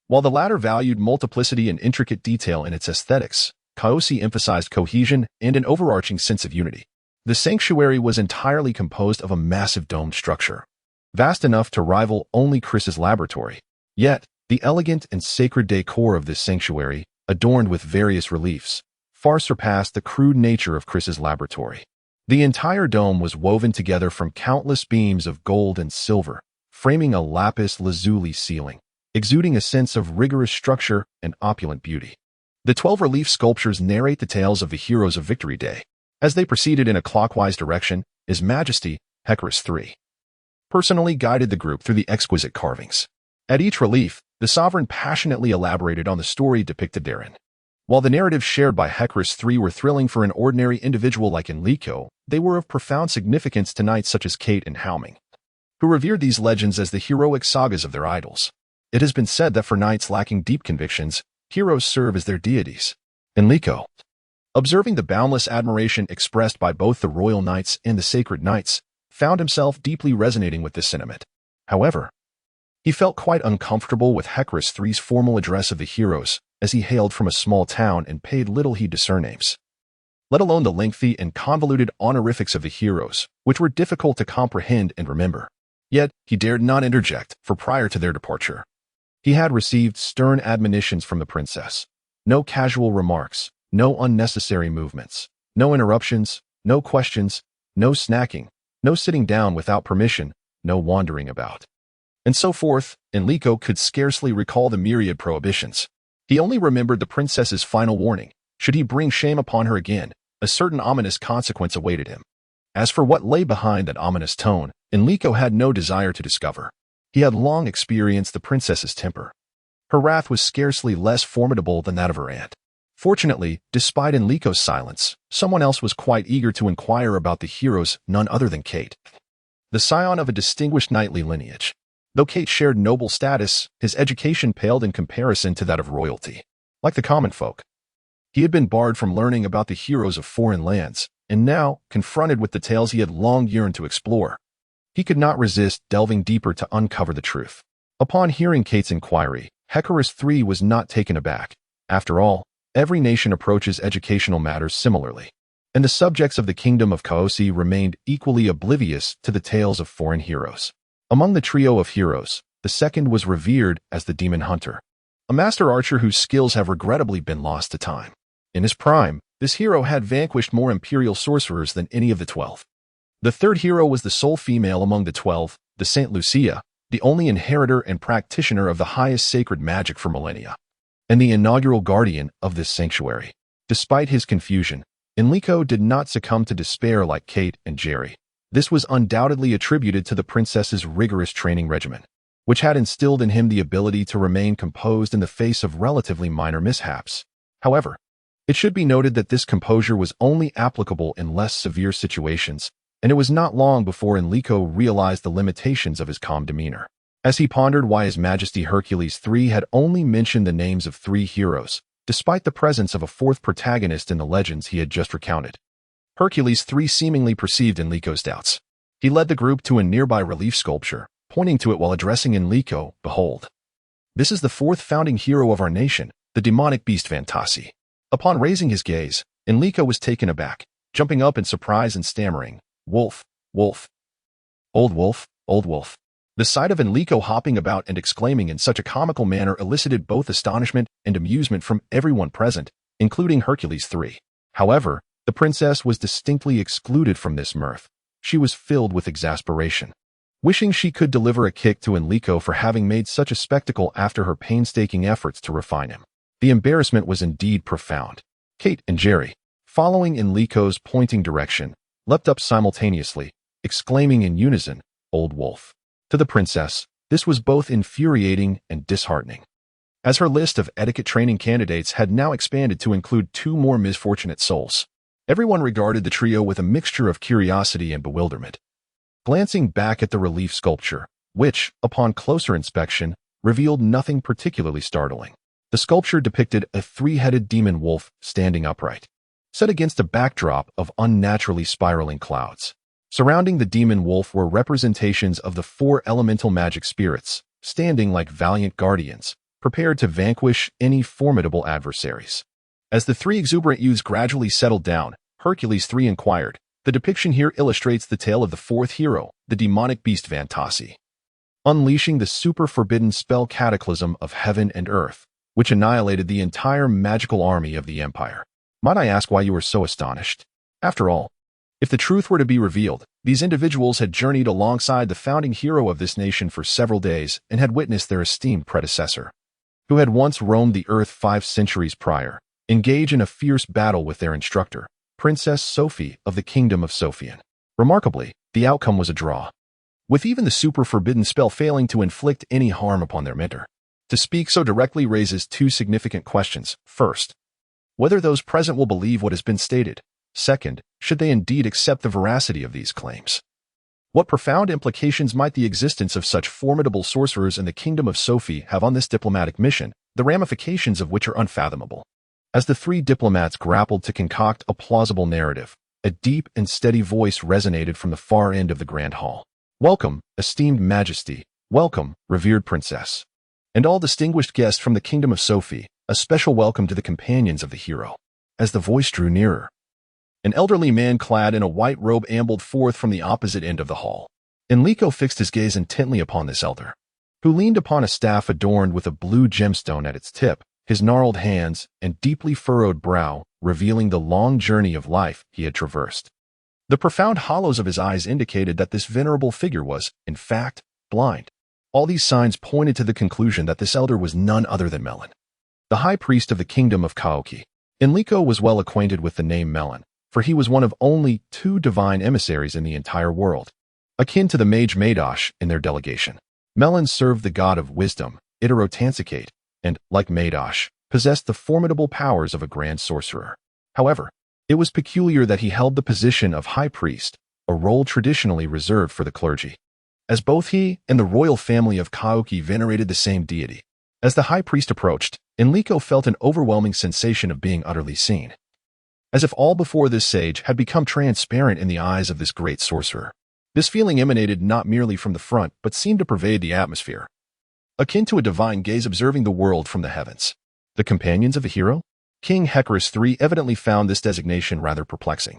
Speaker 1: While the latter valued multiplicity and intricate detail in its aesthetics, Kaosi emphasized cohesion and an overarching sense of unity. The sanctuary was entirely composed of a massive domed structure, vast enough to rival only Chris's laboratory. Yet, the elegant and sacred decor of this sanctuary, adorned with various reliefs, far surpassed the crude nature of Chris's laboratory. The entire dome was woven together from countless beams of gold and silver, framing a lapis lazuli ceiling, exuding a sense of rigorous structure and opulent beauty. The 12 relief sculptures narrate the tales of the heroes of Victory Day. As they proceeded in a clockwise direction, His Majesty, Hecaris III, personally guided the group through the exquisite carvings. At each relief, the sovereign passionately elaborated on the story depicted therein. While the narratives shared by Hecaris III were thrilling for an ordinary individual like Enrico, they were of profound significance to knights such as Kite and Shamanic, who revered these legends as the heroic sagas of their idols. It has been said that for knights lacking deep convictions, heroes serve as their deities. Enrico, observing the boundless admiration expressed by both the royal knights and the sacred knights, found himself deeply resonating with this sentiment. However, he felt quite uncomfortable with Hecaris III's formal address of the heroes, as he hailed from a small town and paid little heed to surnames, let alone the lengthy and convoluted honorifics of the heroes, which were difficult to comprehend and remember. Yet, he dared not interject, for prior to their departure, he had received stern admonitions from the princess. No casual remarks, no unnecessary movements, no interruptions, no questions, no snacking, no sitting down without permission, no wandering about, and so forth. Enrico could scarcely recall the myriad prohibitions. He only remembered the princess's final warning: should he bring shame upon her again, a certain ominous consequence awaited him. As for what lay behind that ominous tone, Enrico had no desire to discover. He had long experienced the princess's temper. Her wrath was scarcely less formidable than that of her aunt. Fortunately, despite Enrico's silence, someone else was quite eager to inquire about the heroes, none other than Kite, the scion of a distinguished knightly lineage. Though Kite shared noble status, his education paled in comparison to that of royalty. Like the common folk, he had been barred from learning about the heroes of foreign lands, and now, confronted with the tales he had long yearned to explore, he could not resist delving deeper to uncover the truth. Upon hearing Kite's inquiry, Hecaris III was not taken aback. After all, every nation approaches educational matters similarly, and the subjects of the kingdom of Kaosi remained equally oblivious to the tales of foreign heroes. Among the trio of heroes, the second was revered as the Demon Hunter, a master archer whose skills have regrettably been lost to time. In his prime, this hero had vanquished more imperial sorcerers than any of the 12. The third hero was the sole female among the 12, the Saint Lucia, the only inheritor and practitioner of the highest sacred magic for millennia, and the inaugural guardian of this sanctuary. Despite his confusion, Enrico did not succumb to despair like Kite and Jerry. This was undoubtedly attributed to the princess's rigorous training regimen, which had instilled in him the ability to remain composed in the face of relatively minor mishaps. However, it should be noted that this composure was only applicable in less severe situations, and it was not long before Enrico realized the limitations of his calm demeanor. As he pondered why His Majesty Hercules III had only mentioned the names of 3 heroes, despite the presence of a 4th protagonist in the legends he had just recounted, Hercules III seemingly perceived Enrico's doubts. He led the group to a nearby relief sculpture, pointing to it while addressing Enrico. "Behold, this is the 4th founding hero of our nation, the demonic beast Fantasi." Upon raising his gaze, Enrico was taken aback, jumping up in surprise and stammering, "Wolf, wolf, old wolf, old wolf." The sight of Enrico hopping about and exclaiming in such a comical manner elicited both astonishment and amusement from everyone present, including Hercules III. However, the princess was distinctly excluded from this mirth. She was filled with exasperation, wishing she could deliver a kick to Enrico for having made such a spectacle after her painstaking efforts to refine him. The embarrassment was indeed profound. Kite and Jerry, following Enrico's pointing direction, leapt up simultaneously, exclaiming in unison, "Old wolf." To the princess, this was both infuriating and disheartening, as her list of etiquette training candidates had now expanded to include 2 more misfortunate souls. Everyone regarded the trio with a mixture of curiosity and bewilderment. Glancing back at the relief sculpture, which, upon closer inspection, revealed nothing particularly startling. The sculpture depicted a 3-headed demon wolf standing upright, set against a backdrop of unnaturally spiraling clouds. Surrounding the demon wolf were representations of the 4 elemental magic spirits, standing like valiant guardians, prepared to vanquish any formidable adversaries. As the three exuberant youths gradually settled down, Hercules III inquired, "The depiction here illustrates the tale of the fourth hero, the demonic beast Vantasi, unleashing the super-forbidden spell cataclysm of heaven and earth, which annihilated the entire magical army of the empire. Might I ask why you are so astonished? After all, if the truth were to be revealed, these individuals had journeyed alongside the founding hero of this nation for several days and had witnessed their esteemed predecessor, who had once roamed the earth 5 centuries prior, engage in a fierce battle with their instructor, Princess Sophie of the Kingdom of Sophian. Remarkably, the outcome was a draw, with even the super-forbidden spell failing to inflict any harm upon their mentor. To speak so directly raises 2 significant questions. First, whether those present will believe what has been stated. Second, should they indeed accept the veracity of these claims? What profound implications might the existence of such formidable sorcerers in the Kingdom of Sophie have on this diplomatic mission, the ramifications of which are unfathomable? As the 3 diplomats grappled to concoct a plausible narrative, a deep and steady voice resonated from the far end of the grand hall. "Welcome, esteemed Majesty. Welcome, revered Princess. And all distinguished guests from the Kingdom of Sophie, a special welcome to the companions of the hero." As the voice drew nearer, an elderly man clad in a white robe ambled forth from the opposite end of the hall. Enrico fixed his gaze intently upon this elder, who leaned upon a staff adorned with a blue gemstone at its tip, his gnarled hands and deeply furrowed brow revealing the long journey of life he had traversed. The profound hollows of his eyes indicated that this venerable figure was, in fact, blind. All these signs pointed to the conclusion that this elder was none other than Melon, the high priest of the kingdom of Kaoki. Enrico was well acquainted with the name Melon, for he was one of only 2 divine emissaries in the entire world, akin to the mage Madosh in their delegation. Melon served the god of wisdom, Iterotansicate, and, like Madosh, possessed the formidable powers of a grand sorcerer. However, it was peculiar that he held the position of high priest, a role traditionally reserved for the clergy, as both he and the royal family of Kaoki venerated the same deity. As the high priest approached, Enrico felt an overwhelming sensation of being utterly seen, as if all before this sage had become transparent in the eyes of this great sorcerer. This feeling emanated not merely from the front, but seemed to pervade the atmosphere, akin to a divine gaze observing the world from the heavens. The companions of a hero? King Hecarus III evidently found this designation rather perplexing.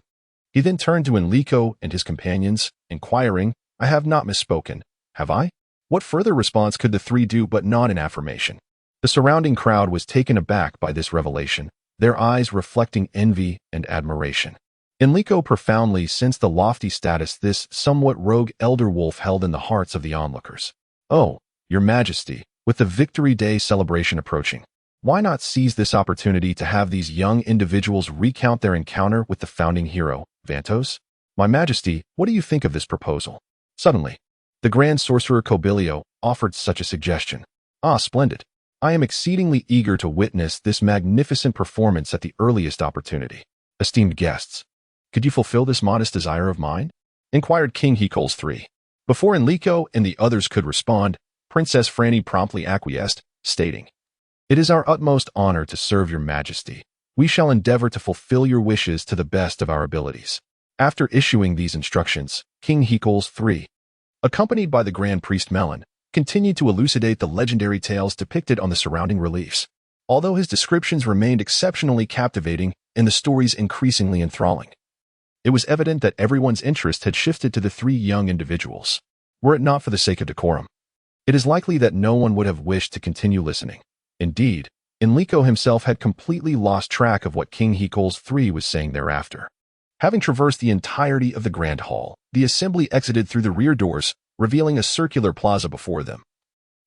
Speaker 1: He then turned to Enrico and his companions, inquiring, "I have not misspoken, have I?" What further response could the 3 do but nod in affirmation? The surrounding crowd was taken aback by this revelation, their eyes reflecting envy and admiration. Enrico profoundly sensed the lofty status this somewhat rogue elder wolf held in the hearts of the onlookers. "Oh, Your Majesty, with the Victory Day celebration approaching, why not seize this opportunity to have these young individuals recount their encounter with the founding hero, Vantos? My Majesty, what do you think of this proposal?" Suddenly, the Grand Sorcerer Cobilio offered such a suggestion. "Ah, splendid. I am exceedingly eager to witness this magnificent performance at the earliest opportunity. Esteemed guests, could you fulfill this modest desire of mine?" inquired King Hercules III. Before Enrico and the others could respond, Princess Franny promptly acquiesced, stating, "It is our utmost honor to serve your Majesty. We shall endeavor to fulfill your wishes to the best of our abilities." After issuing these instructions, King Hercules III, accompanied by the Grand Priest Melon, continued to elucidate the legendary tales depicted on the surrounding reliefs. Although his descriptions remained exceptionally captivating and the stories increasingly enthralling, it was evident that everyone's interest had shifted to the 3 young individuals. Were it not for the sake of decorum, it is likely that no one would have wished to continue listening. Indeed, Enrico himself had completely lost track of what King Hercules III was saying thereafter. Having traversed the entirety of the Grand Hall, the assembly exited through the rear doors, revealing a circular plaza before them,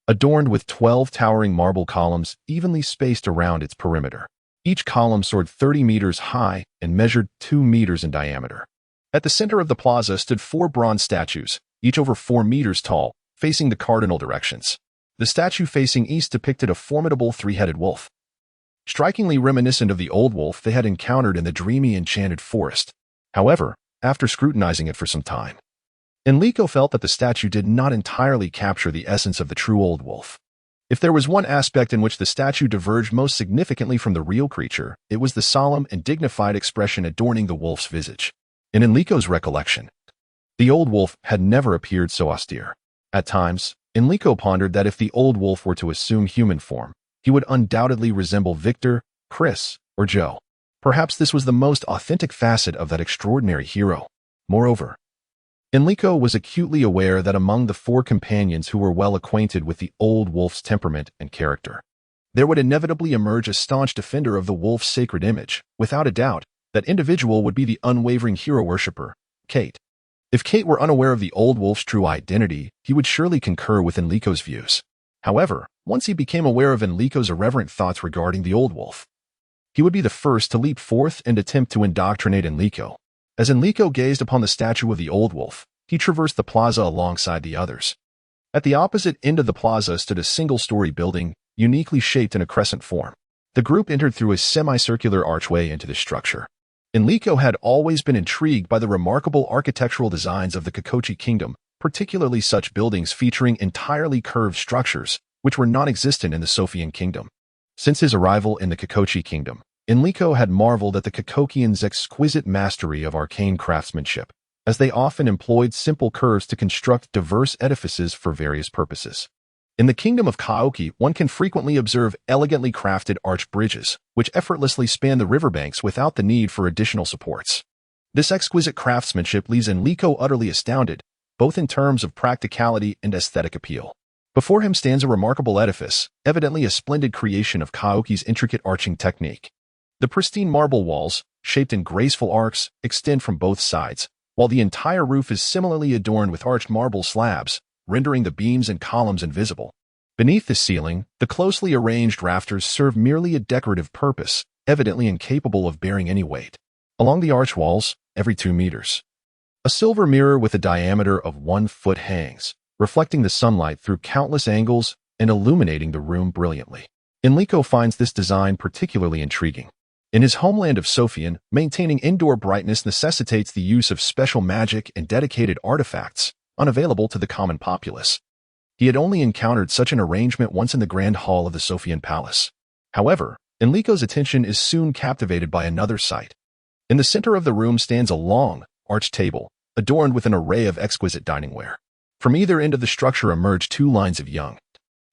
Speaker 1: adorned with 12 towering marble columns evenly spaced around its perimeter. Each column soared 30 meters high and measured 2 meters in diameter. At the center of the plaza stood 4 bronze statues, each over 4 meters tall, facing the cardinal directions. The statue facing east depicted a formidable 3-headed wolf, strikingly reminiscent of the old wolf they had encountered in the dreamy enchanted forest. However, after scrutinizing it for some time, Enrico felt that the statue did not entirely capture the essence of the true old wolf. If there was one aspect in which the statue diverged most significantly from the real creature, it was the solemn and dignified expression adorning the wolf's visage. In Enrico's recollection, the old wolf had never appeared so austere. At times, Enrico pondered that if the old wolf were to assume human form, he would undoubtedly resemble Victor, Chris, or Joe. Perhaps this was the most authentic facet of that extraordinary hero. Moreover, Enrico was acutely aware that among the four companions who were well acquainted with the old wolf's temperament and character, there would inevitably emerge a staunch defender of the wolf's sacred image. Without a doubt, that individual would be the unwavering hero worshipper, Kite. If Kite were unaware of the old wolf's true identity, he would surely concur with Enrico's views. However, once he became aware of Enrico's irreverent thoughts regarding the old wolf, he would be the first to leap forth and attempt to indoctrinate Enrico. As Enrico gazed upon the statue of the old wolf, he traversed the plaza alongside the others. At the opposite end of the plaza stood a single-story building, uniquely shaped in a crescent form. The group entered through a semicircular archway into the structure. Enrico had always been intrigued by the remarkable architectural designs of the Kikochi kingdom, particularly such buildings featuring entirely curved structures, which were non-existent in the Sophian kingdom. Since his arrival in the Kikochi kingdom, Enrico had marveled at the Kikokians' exquisite mastery of arcane craftsmanship, as they often employed simple curves to construct diverse edifices for various purposes. In the kingdom of Kaoki, one can frequently observe elegantly crafted arch bridges, which effortlessly span the riverbanks without the need for additional supports. This exquisite craftsmanship leaves Enrico utterly astounded, both in terms of practicality and aesthetic appeal. Before him stands a remarkable edifice, evidently a splendid creation of Kaoki's intricate arching technique. The pristine marble walls, shaped in graceful arcs, extend from both sides, while the entire roof is similarly adorned with arched marble slabs, rendering the beams and columns invisible. Beneath the ceiling, the closely arranged rafters serve merely a decorative purpose, evidently incapable of bearing any weight. Along the arch walls, every 2 meters, a silver mirror with a diameter of 1 foot hangs, reflecting the sunlight through countless angles and illuminating the room brilliantly. Enrico finds this design particularly intriguing. In his homeland of Sophian, maintaining indoor brightness necessitates the use of special magic and dedicated artifacts, unavailable to the common populace. He had only encountered such an arrangement once in the grand hall of the Sophian palace. However, Enrico's attention is soon captivated by another sight. In the center of the room stands a long, arched table, adorned with an array of exquisite diningware. From either end of the structure emerge 2 lines of young,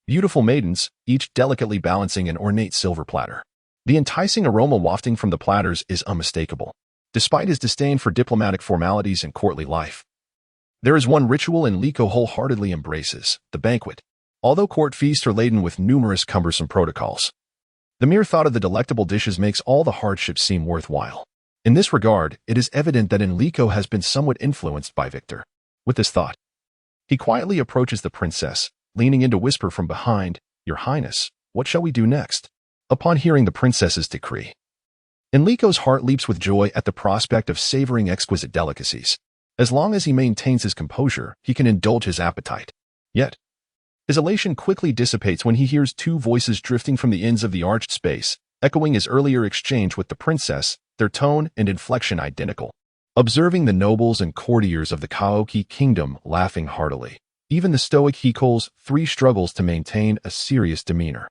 Speaker 1: beautiful maidens, each delicately balancing an ornate silver platter. The enticing aroma wafting from the platters is unmistakable, despite his disdain for diplomatic formalities and courtly life. There is one ritual Enrico wholeheartedly embraces, the banquet. Although court feasts are laden with numerous cumbersome protocols, the mere thought of the delectable dishes makes all the hardships seem worthwhile. In this regard, it is evident that Enrico has been somewhat influenced by Victor. With this thought, he quietly approaches the princess, leaning in to whisper from behind, "Your Highness, what shall we do next?" Upon hearing the princess's decree, Enrico's heart leaps with joy at the prospect of savoring exquisite delicacies. As long as he maintains his composure, he can indulge his appetite. Yet, his elation quickly dissipates when he hears 2 voices drifting from the ends of the arched space, echoing his earlier exchange with the princess, their tone and inflection identical. Observing the nobles and courtiers of the Kaoki kingdom laughing heartily, even the stoic Hiko's 3 struggles to maintain a serious demeanor,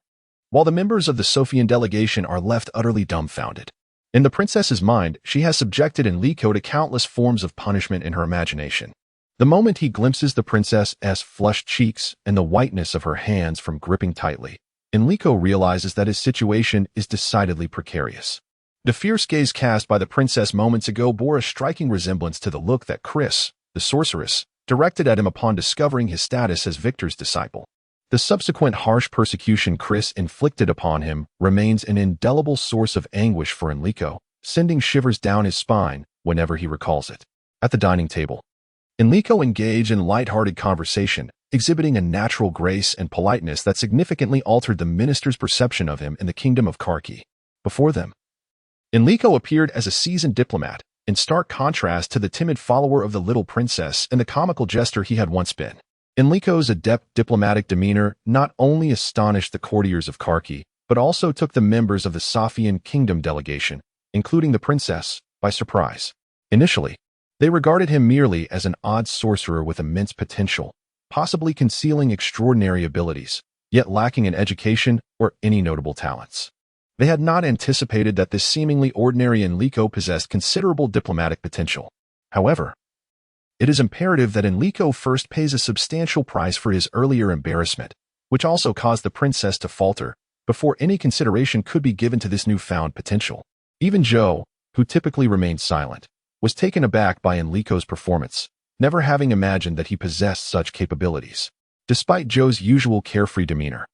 Speaker 1: while the members of the Sophian delegation are left utterly dumbfounded. In the princess's mind, she has subjected Enrico to countless forms of punishment in her imagination. The moment he glimpses the princess's flushed cheeks and the whiteness of her hands from gripping tightly, Enrico realizes that his situation is decidedly precarious. The fierce gaze cast by the princess moments ago bore a striking resemblance to the look that Chris, the sorceress, directed at him upon discovering his status as Victor's disciple. The subsequent harsh persecution Chris inflicted upon him remains an indelible source of anguish for Enrico, sending shivers down his spine whenever he recalls it. At the dining table, Enrico engaged in light-hearted conversation, exhibiting a natural grace and politeness that significantly altered the minister's perception of him in the kingdom of Karki. Before them, Enrico appeared as a seasoned diplomat, in stark contrast to the timid follower of the little princess and the comical jester he had once been. Enrico's adept diplomatic demeanor not only astonished the courtiers of Karki, but also took the members of the Sophian kingdom delegation, including the princess, by surprise. Initially, they regarded him merely as an odd sorcerer with immense potential, possibly concealing extraordinary abilities, yet lacking in education or any notable talents. They had not anticipated that this seemingly ordinary Enrico possessed considerable diplomatic potential. However, it is imperative that Enrico first pays a substantial price for his earlier embarrassment, which also caused the princess to falter, before any consideration could be given to this newfound potential. Even Joe, who typically remained silent, was taken aback by Enrico's performance, never having imagined that he possessed such capabilities. Despite Joe's usual carefree demeanor,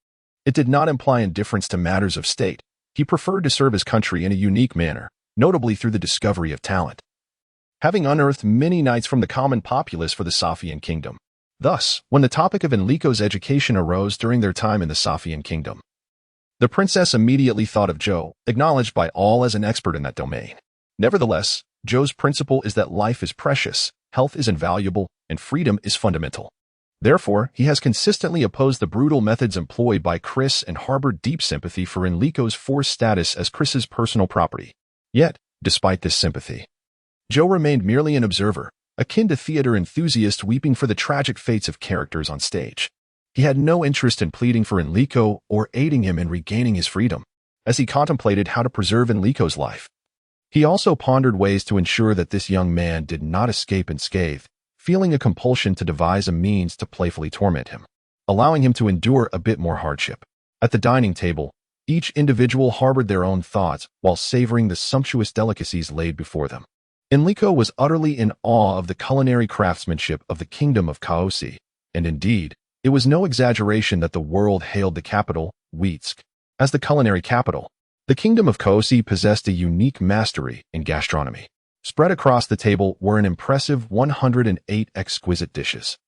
Speaker 1: it did not imply indifference to matters of state. He preferred to serve his country in a unique manner, notably through the discovery of talent, having unearthed many knights from the common populace for the Safian kingdom. Thus, when the topic of Enrico's education arose during their time in the Safian kingdom, the princess immediately thought of Joe, acknowledged by all as an expert in that domain. Nevertheless, Joe's principle is that life is precious, health is invaluable, and freedom is fundamental. Therefore, he has consistently opposed the brutal methods employed by Chris and harbored deep sympathy for Enrico's forced status as Chris's personal property. Yet, despite this sympathy, Joe remained merely an observer, akin to theater enthusiasts weeping for the tragic fates of characters on stage. He had no interest in pleading for Enrico or aiding him in regaining his freedom, as he contemplated how to preserve Enrico's life. He also pondered ways to ensure that this young man did not escape unscathed, feeling a compulsion to devise a means to playfully torment him, allowing him to endure a bit more hardship. At the dining table, each individual harbored their own thoughts while savoring the sumptuous delicacies laid before them. Enrico was utterly in awe of the culinary craftsmanship of the kingdom of Kaosi, and indeed, it was no exaggeration that the world hailed the capital, Wietsk, as the culinary capital. The kingdom of Kaosi possessed a unique mastery in gastronomy. Spread across the table were an impressive 108 exquisite dishes,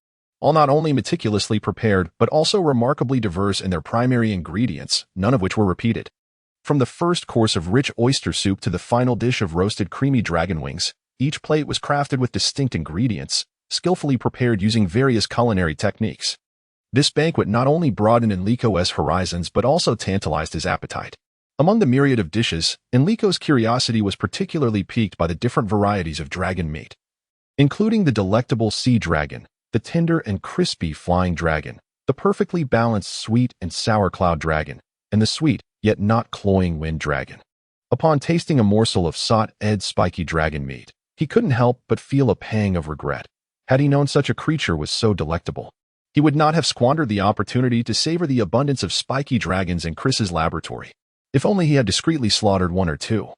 Speaker 1: all not only meticulously prepared but also remarkably diverse in their primary ingredients, none of which were repeated. From the first course of rich oyster soup to the final dish of roasted creamy dragon wings, each plate was crafted with distinct ingredients, skillfully prepared using various culinary techniques. This banquet not only broadened Enrico's horizons but also tantalized his appetite. Among the myriad of dishes, Enrico's curiosity was particularly piqued by the different varieties of dragon meat, including the delectable sea dragon, the tender and crispy flying dragon, the perfectly balanced sweet and sour cloud dragon, and the sweet, yet not cloying wind dragon. Upon tasting a morsel of salt-edged spiky dragon meat, he couldn't help but feel a pang of regret. Had he known such a creature was so delectable, he would not have squandered the opportunity to savor the abundance of spiky dragons in Chris's laboratory. If only he had discreetly slaughtered one or two,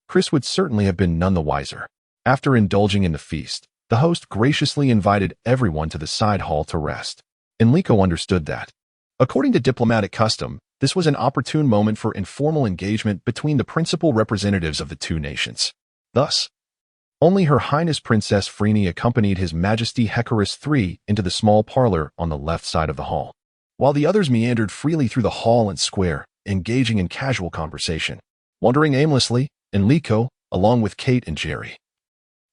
Speaker 1: Chris would certainly have been none the wiser. After indulging in the feast, the host graciously invited everyone to the side hall to rest. Enrico understood that, according to diplomatic custom, this was an opportune moment for informal engagement between the principal representatives of the two nations. Thus, only Her Highness Princess Freeney accompanied His Majesty Hecarus III into the small parlor on the left side of the hall, while the others meandered freely through the hall and square, engaging in casual conversation. Wandering aimlessly, Enrico, along with Kate and Jerry,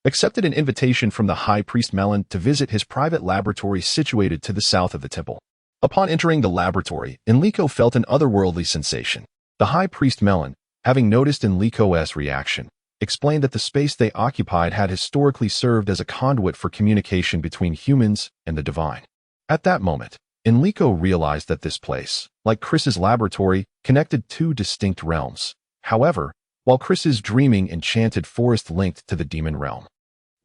Speaker 1: accepted an invitation from the High Priest Melon to visit his private laboratory situated to the south of the temple. Upon entering the laboratory, Enrico felt an otherworldly sensation. The High Priest Melon, having noticed Enrico's reaction, explained that the space they occupied had historically served as a conduit for communication between humans and the divine. At that moment, Enrico realized that this place, like Chris's laboratory, connected two distinct realms. However, while Chris's dreaming enchanted forest linked to the demon realm,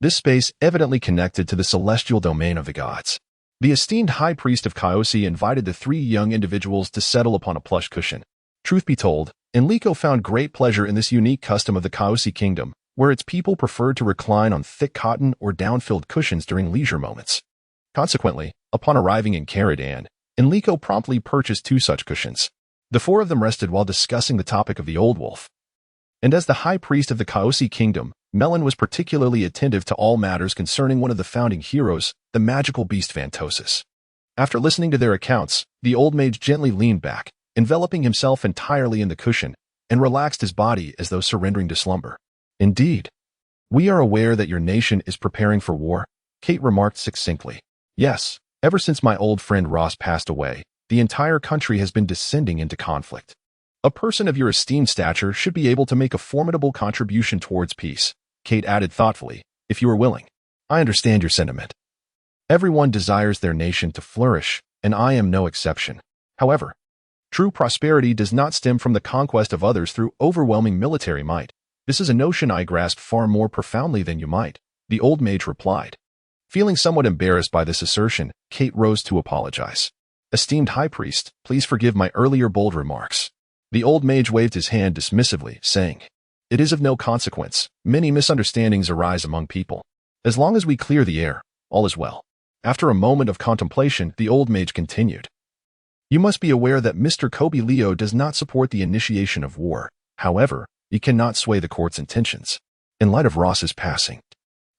Speaker 1: this space evidently connected to the celestial domain of the gods. The esteemed High Priest of Kaosi invited the three young individuals to settle upon a plush cushion. Truth be told, Enrico found great pleasure in this unique custom of the Kaosi kingdom, where its people preferred to recline on thick cotton or down-filled cushions during leisure moments. Consequently, upon arriving in Caradan, Enrico promptly purchased two such cushions. The four of them rested while discussing the topic of the Old Wolf. And as the High Priest of the Kaosi kingdom, Melon was particularly attentive to all matters concerning one of the founding heroes, the magical beast Phantosis. After listening to their accounts, the old mage gently leaned back, enveloping himself entirely in the cushion, and relaxed his body as though surrendering to slumber. Indeed, we are aware that your nation is preparing for war, Kate remarked succinctly. Yes, ever since my old friend Ross passed away, the entire country has been descending into conflict. A person of your esteemed stature should be able to make a formidable contribution towards peace, Kate added thoughtfully, if you are willing. I understand your sentiment. Everyone desires their nation to flourish, and I am no exception. However, true prosperity does not stem from the conquest of others through overwhelming military might. This is a notion I grasp far more profoundly than you might, the old mage replied. Feeling somewhat embarrassed by this assertion, Kate rose to apologize. Esteemed High Priest, please forgive my earlier bold remarks. The old mage waved his hand dismissively, saying, "It is of no consequence. Many misunderstandings arise among people. As long as we clear the air, all is well." After a moment of contemplation, the old mage continued, "You must be aware that Mr. Kobe Leo does not support the initiation of war. However, he cannot sway the court's intentions. In light of Ross's passing,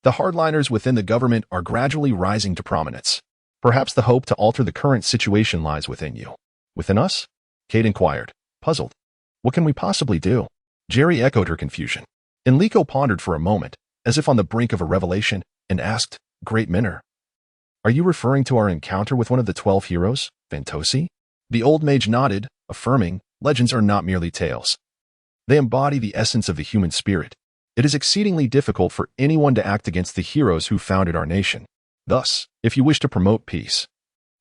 Speaker 1: the hardliners within the government are gradually rising to prominence. Perhaps the hope to alter the current situation lies within you." "Within us?" Kate inquired, puzzled. "What can we possibly do?" Jerry echoed her confusion. Enrico pondered for a moment, as if on the brink of a revelation, and asked, "Great Minner, are you referring to our encounter with one of the 12 heroes, Vantosi?" The old mage nodded, affirming, "Legends are not merely tales. They embody the essence of the human spirit. It is exceedingly difficult for anyone to act against the heroes who founded our nation. Thus, if you wish to promote peace,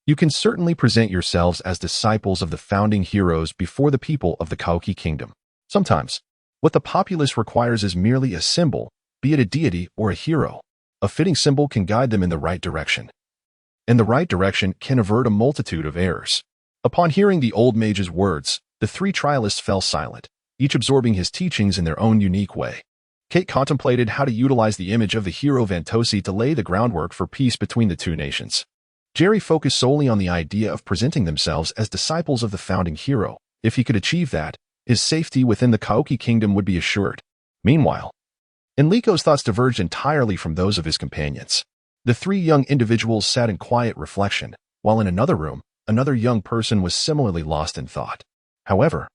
Speaker 1: you can certainly present yourselves as disciples of the founding heroes before the people of the Kaoki kingdom. Sometimes, what the populace requires is merely a symbol, be it a deity or a hero. A fitting symbol can guide them in the right direction. And the right direction can avert a multitude of errors." Upon hearing the old mage's words, the three trialists fell silent, each absorbing his teachings in their own unique way. Kate contemplated how to utilize the image of the hero Vantosi to lay the groundwork for peace between the two nations. Jerry focused solely on the idea of presenting themselves as disciples of the founding hero. If he could achieve that, his safety within the Kaoki kingdom would be assured. Meanwhile, Enrico's thoughts diverged entirely from those of his companions. The three young individuals sat in quiet reflection, while in another room, another young person was similarly lost in thought. However,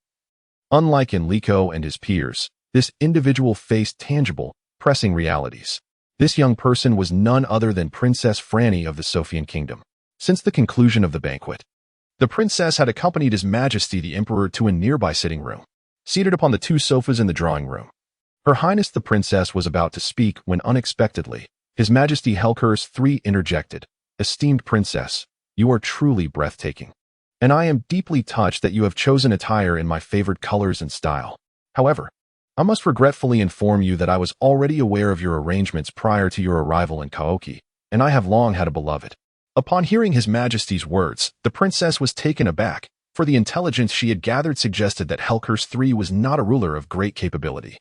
Speaker 1: unlike Enrico and his peers, this individual faced tangible, pressing realities. This young person was none other than Princess Franny of the Sophian Kingdom. Since the conclusion of the banquet, the princess had accompanied His Majesty the Emperor to a nearby sitting room. Seated upon the two sofas in the drawing room, Her Highness the Princess was about to speak when unexpectedly, His Majesty Helkur's III interjected, "Esteemed Princess, you are truly breathtaking. And I am deeply touched that you have chosen attire in my favored colors and style. However, I must regretfully inform you that I was already aware of your arrangements prior to your arrival in Kaoki, and I have long had a beloved." Upon hearing His Majesty's words, the princess was taken aback, for the intelligence she had gathered suggested that Helkur's III was not a ruler of great capability,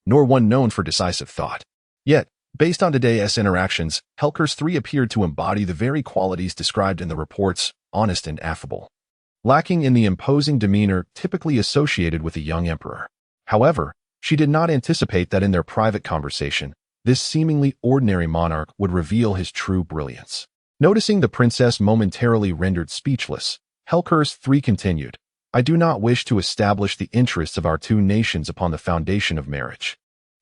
Speaker 1: nor one known for decisive thought. Yet, based on today's interactions, Helkur's III appeared to embody the very qualities described in the reports, honest and affable, lacking in the imposing demeanor typically associated with a young emperor. However, she did not anticipate that in their private conversation, this seemingly ordinary monarch would reveal his true brilliance. Noticing the princess momentarily rendered speechless, Helkur's III continued, "I do not wish to establish the interests of our two nations upon the foundation of marriage.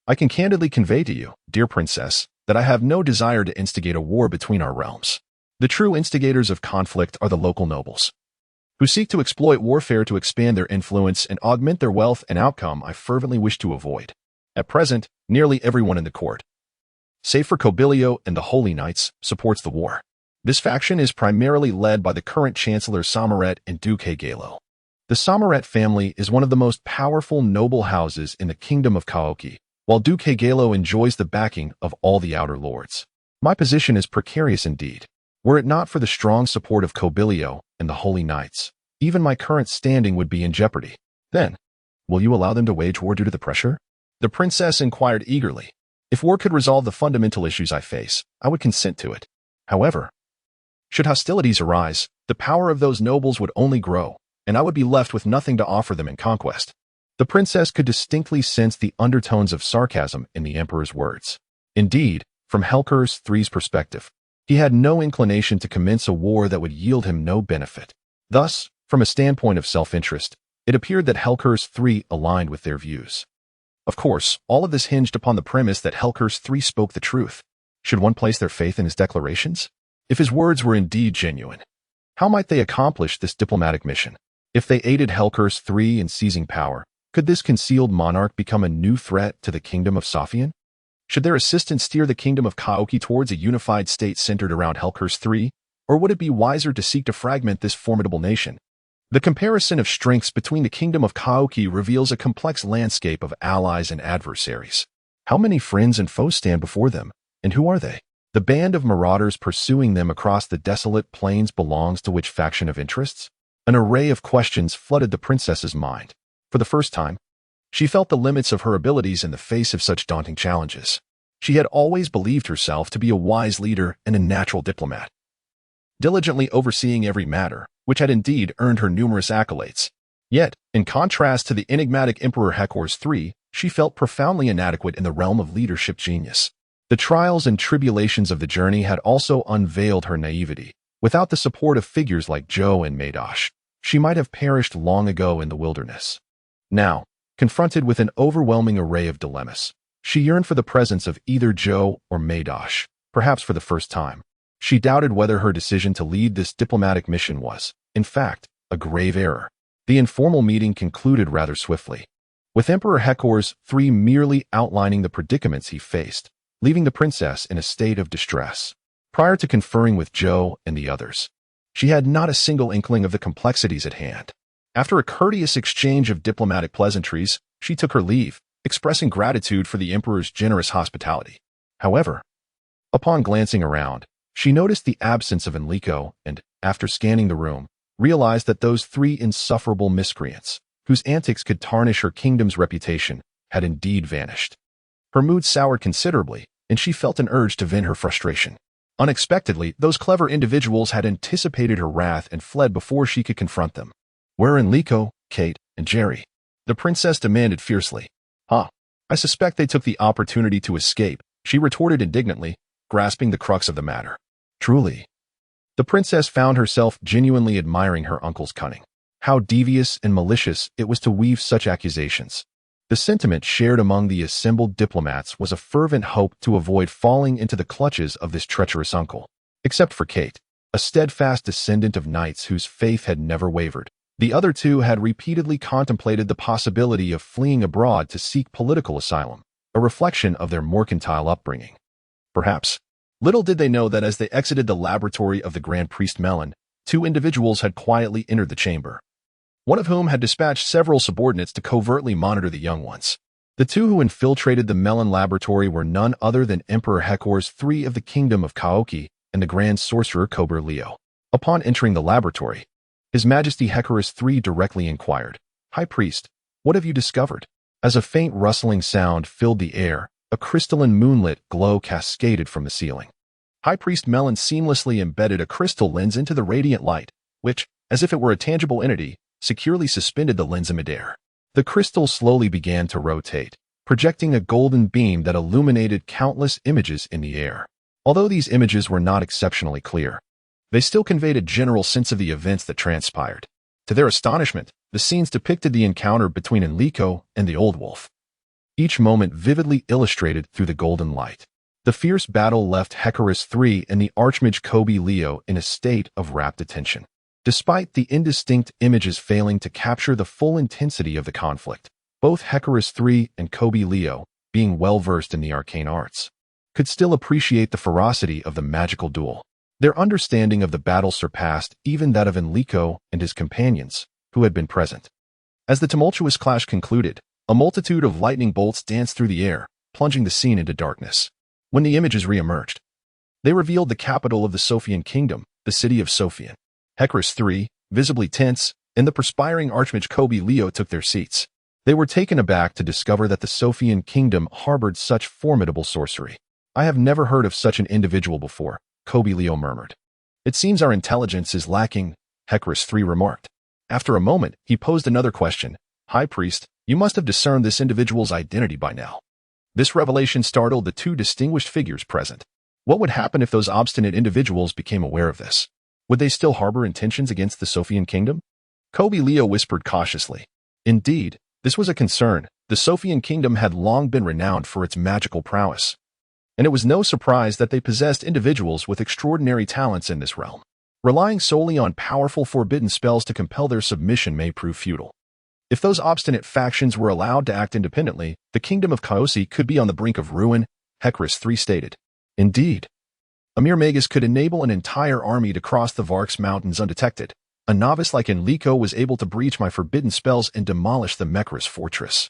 Speaker 1: I can candidly convey to you, dear princess, that I have no desire to instigate a war between our realms. The true instigators of conflict are the local nobles, who seek to exploit warfare to expand their influence and augment their wealth, an outcome I fervently wish to avoid. At present, nearly everyone in the court, save for Kobilio and the Holy Knights, supports the war. This faction is primarily led by the current Chancellor Samaret and Duque Galo. The Samaret family is one of the most powerful noble houses in the Kingdom of Kaoki, while Duque Galo enjoys the backing of all the outer lords. My position is precarious indeed. Were it not for the strong support of Kobilio and the Holy Knights, even my current standing would be in jeopardy. Then, will you allow them to wage war due to the pressure?" The princess inquired eagerly. "If war could resolve the fundamental issues I face, I would consent to it. However, should hostilities arise, the power of those nobles would only grow, and I would be left with nothing to offer them in conquest." The princess could distinctly sense the undertones of sarcasm in the emperor's words. Indeed, from Helkur's III's perspective, he had no inclination to commence a war that would yield him no benefit. Thus, from a standpoint of self-interest, it appeared that Helkur's III aligned with their views. Of course, all of this hinged upon the premise that Helkur's III spoke the truth. Should one place their faith in his declarations? If his words were indeed genuine, how might they accomplish this diplomatic mission? If they aided Helkur's III in seizing power, could this concealed monarch become a new threat to the Kingdom of Sophian? Should their assistance steer the Kingdom of Kaoki towards a unified state centered around Helkur's III, or would it be wiser to seek to fragment this formidable nation? The comparison of strengths between the Kingdom of Kaoki reveals a complex landscape of allies and adversaries. How many friends and foes stand before them, and who are they? The band of marauders pursuing them across the desolate plains belongs to which faction of interests? An array of questions flooded the princess's mind. For the first time, she felt the limits of her abilities in the face of such daunting challenges. She had always believed herself to be a wise leader and a natural diplomat, diligently overseeing every matter, which had indeed earned her numerous accolades. Yet, in contrast to the enigmatic Emperor Hecors III, she felt profoundly inadequate in the realm of leadership genius. The trials and tribulations of the journey had also unveiled her naivety. Without the support of figures like Joe and Madosh, she might have perished long ago in the wilderness. Now, confronted with an overwhelming array of dilemmas, she yearned for the presence of either Joe or Madosh, perhaps for the first time. She doubted whether her decision to lead this diplomatic mission was, in fact, a grave error. The informal meeting concluded rather swiftly, with Emperor Hecors III merely outlining the predicaments he faced, leaving the princess in a state of distress. Prior to conferring with Joe and the others, she had not a single inkling of the complexities at hand. After a courteous exchange of diplomatic pleasantries, she took her leave, expressing gratitude for the emperor's generous hospitality. However, upon glancing around, she noticed the absence of Enrico and, after scanning the room, realized that those three insufferable miscreants, whose antics could tarnish her kingdom's reputation, had indeed vanished. Her mood soured considerably, and she felt an urge to vent her frustration. Unexpectedly, those clever individuals had anticipated her wrath and fled before she could confront them. Where are Enrico, Kite, and Jerry? The princess demanded fiercely. I suspect they took the opportunity to escape, she retorted indignantly, grasping the crux of the matter. Truly. The princess found herself genuinely admiring her uncle's cunning. How devious and malicious it was to weave such accusations. The sentiment shared among the assembled diplomats was a fervent hope to avoid falling into the clutches of this treacherous uncle. Except for Kite, a steadfast descendant of knights whose faith had never wavered. The other two had repeatedly contemplated the possibility of fleeing abroad to seek political asylum, a reflection of their mercantile upbringing. Perhaps. Little did they know that as they exited the laboratory of the Grand Priest Melon, two individuals had quietly entered the chamber, one of whom had dispatched several subordinates to covertly monitor the young ones. The two who infiltrated the Melon laboratory were none other than Emperor Hecors III of the Kingdom of Kaoki and the Grand Sorcerer Cobra Leo. Upon entering the laboratory, His Majesty Hecors III directly inquired, High Priest, what have you discovered? As a faint rustling sound filled the air, a crystalline moonlit glow cascaded from the ceiling. High Priest Melon seamlessly embedded a crystal lens into the radiant light, which, as if it were a tangible entity, securely suspended the lens in midair. The crystal slowly began to rotate, projecting a golden beam that illuminated countless images in the air. Although these images were not exceptionally clear, they still conveyed a general sense of the events that transpired. To their astonishment, the scenes depicted the encounter between Enrico and the Old Wolf, each moment vividly illustrated through the golden light. The fierce battle left Hecors III and the Archmage Kobe Leo in a state of rapt attention. Despite the indistinct images failing to capture the full intensity of the conflict, both Hecors III and Kobe Leo, being well-versed in the arcane arts, could still appreciate the ferocity of the magical duel. Their understanding of the battle surpassed even that of Enrico and his companions, who had been present. As the tumultuous clash concluded, a multitude of lightning bolts danced through the air, plunging the scene into darkness. When the images re-emerged, they revealed the capital of the Sophian kingdom, the city of Sophian. Hecors III, visibly tense, and the perspiring Archmage Kobe Leo took their seats. They were taken aback to discover that the Sophian kingdom harbored such formidable sorcery. I have never heard of such an individual before, Kobe Leo murmured. It seems our intelligence is lacking, Hecors III remarked. After a moment, he posed another question. High Priest, you must have discerned this individual's identity by now. This revelation startled the two distinguished figures present. What would happen if those obstinate individuals became aware of this? Would they still harbor intentions against the Sophian kingdom? Kobe Leo whispered cautiously. Indeed, this was a concern. The Sophian kingdom had long been renowned for its magical prowess, and it was no surprise that they possessed individuals with extraordinary talents in this realm. Relying solely on powerful forbidden spells to compel their submission may prove futile. If those obstinate factions were allowed to act independently, the kingdom of Kaosi could be on the brink of ruin, Hecors III stated. Indeed, a mere magus could enable an entire army to cross the Varks Mountains undetected. A novice like Enrico was able to breach my forbidden spells and demolish the Mekris fortress.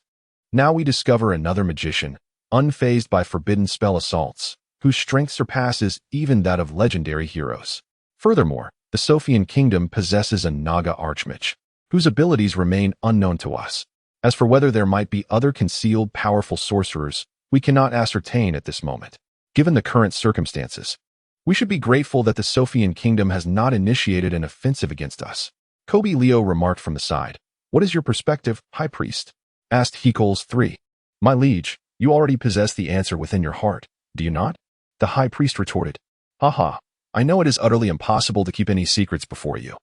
Speaker 1: Now we discover another magician, unfazed by forbidden spell assaults, whose strength surpasses even that of legendary heroes. Furthermore, the Sophian kingdom possesses a Naga Archmage, whose abilities remain unknown to us. As for whether there might be other concealed powerful sorcerers, we cannot ascertain at this moment. Given the current circumstances, we should be grateful that the Sophian kingdom has not initiated an offensive against us. Kobe Leo remarked from the side. What is your perspective, High Priest? Asked Hecals III. My liege, you already possess the answer within your heart, do you not? The High Priest retorted. Haha, I know it is utterly impossible to keep any secrets before you,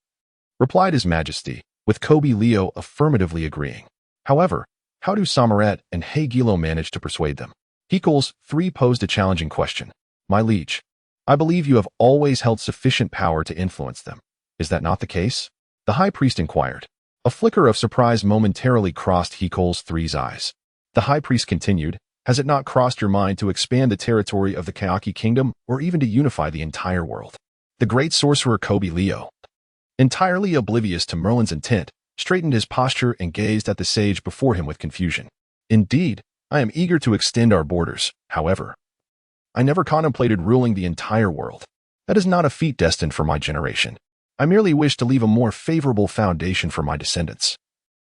Speaker 1: replied His Majesty, with Kobe Leo affirmatively agreeing. However, how do Samaret and Hegelo manage to persuade them? Hecals III posed a challenging question. My liege, I believe you have always held sufficient power to influence them. Is that not the case? The High Priest inquired. A flicker of surprise momentarily crossed Hecals III's eyes. The High Priest continued, has it not crossed your mind to expand the territory of the Kayaki kingdom or even to unify the entire world? The great sorcerer Kobe Leo, entirely oblivious to Merlin's intent, straightened his posture and gazed at the sage before him with confusion. Indeed, I am eager to extend our borders, however. I never contemplated ruling the entire world. That is not a feat destined for my generation. I merely wish to leave a more favorable foundation for my descendants.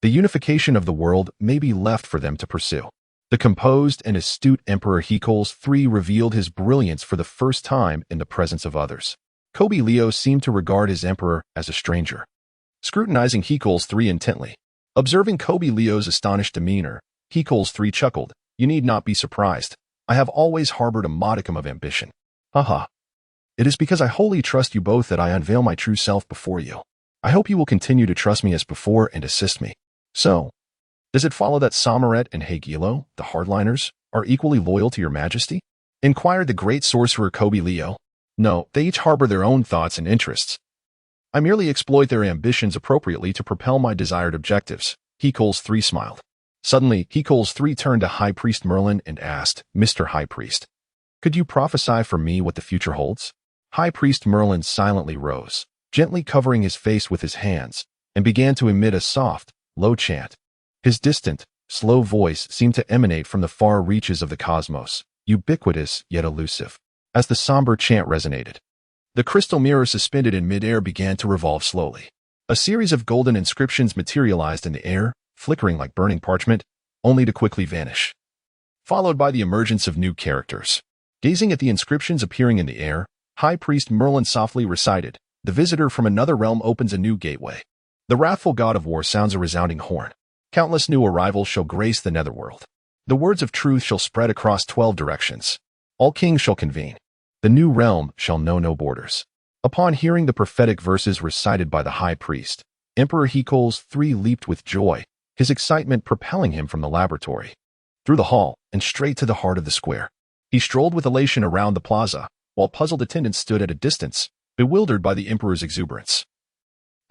Speaker 1: The unification of the world may be left for them to pursue. The composed and astute Emperor Hecals III revealed his brilliance for the first time in the presence of others. Kobe Leo seemed to regard his emperor as a stranger. Scrutinizing Hecals III intently, observing Kobe Leo's astonished demeanor, Hecals III chuckled. You need not be surprised. I have always harbored a modicum of ambition. Haha. It is because I wholly trust you both that I unveil my true self before you. I hope you will continue to trust me as before and assist me. So, does it follow that Samaret and Hegelo, the hardliners, are equally loyal to your majesty? Inquired the great sorcerer Kobe Leo. No, they each harbor their own thoughts and interests. I merely exploit their ambitions appropriately to propel my desired objectives. Hecals III smiled. Suddenly, Hecals III turned to High Priest Merlin and asked, Mr. High Priest, could you prophesy for me what the future holds? High Priest Merlin silently rose, gently covering his face with his hands, and began to emit a soft, low chant. His distant, slow voice seemed to emanate from the far reaches of the cosmos, ubiquitous yet elusive. As the somber chant resonated, the crystal mirror suspended in midair began to revolve slowly. A series of golden inscriptions materialized in the air, flickering like burning parchment, only to quickly vanish, followed by the emergence of new characters. Gazing at the inscriptions appearing in the air, High Priest Merlin softly recited, the visitor from another realm opens a new gateway. The wrathful god of war sounds a resounding horn. Countless new arrivals shall grace the netherworld. The words of truth shall spread across 12 directions. All kings shall convene. The new realm shall know no borders. Upon hearing the prophetic verses recited by the High Priest, Emperor Hecals III leaped with joy, his excitement propelling him from the laboratory, through the hall, and straight to the heart of the square. He strolled with elation around the plaza, while puzzled attendants stood at a distance, bewildered by the emperor's exuberance,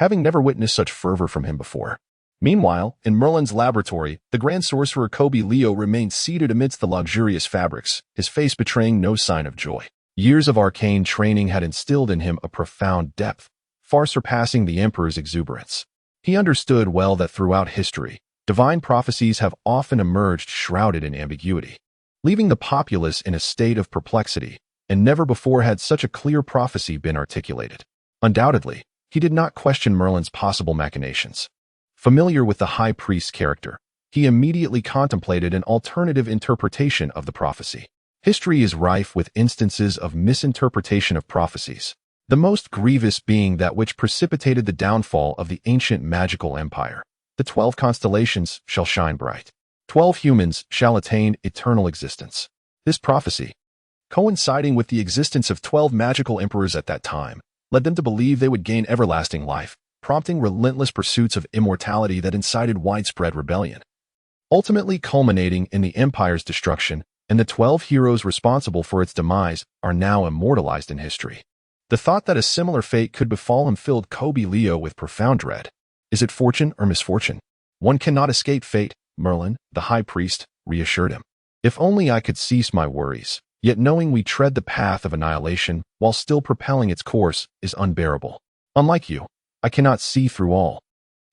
Speaker 1: having never witnessed such fervor from him before. Meanwhile, in Merlin's laboratory, the Grand Sorcerer Kobe Leo remained seated amidst the luxurious fabrics, his face betraying no sign of joy. Years of arcane training had instilled in him a profound depth, far surpassing the emperor's exuberance. He understood well that throughout history, divine prophecies have often emerged shrouded in ambiguity, leaving the populace in a state of perplexity, and never before had such a clear prophecy been articulated. Undoubtedly, he did not question Merlin's possible machinations. Familiar with the High Priest's character, he immediately contemplated an alternative interpretation of the prophecy. History is rife with instances of misinterpretation of prophecies, the most grievous being that which precipitated the downfall of the ancient magical empire. The 12 constellations shall shine bright. 12 humans shall attain eternal existence. This prophecy, coinciding with the existence of 12 magical emperors at that time, led them to believe they would gain everlasting life, prompting relentless pursuits of immortality that incited widespread rebellion, ultimately culminating in the empire's destruction, and the 12 heroes responsible for its demise are now immortalized in history. The thought that a similar fate could befall him filled Kobe Leo with profound dread. Is it fortune or misfortune? One cannot escape fate, Merlin, the High Priest, reassured him. If only I could cease my worries, yet knowing we tread the path of annihilation while still propelling its course is unbearable. Unlike you, I cannot see through all,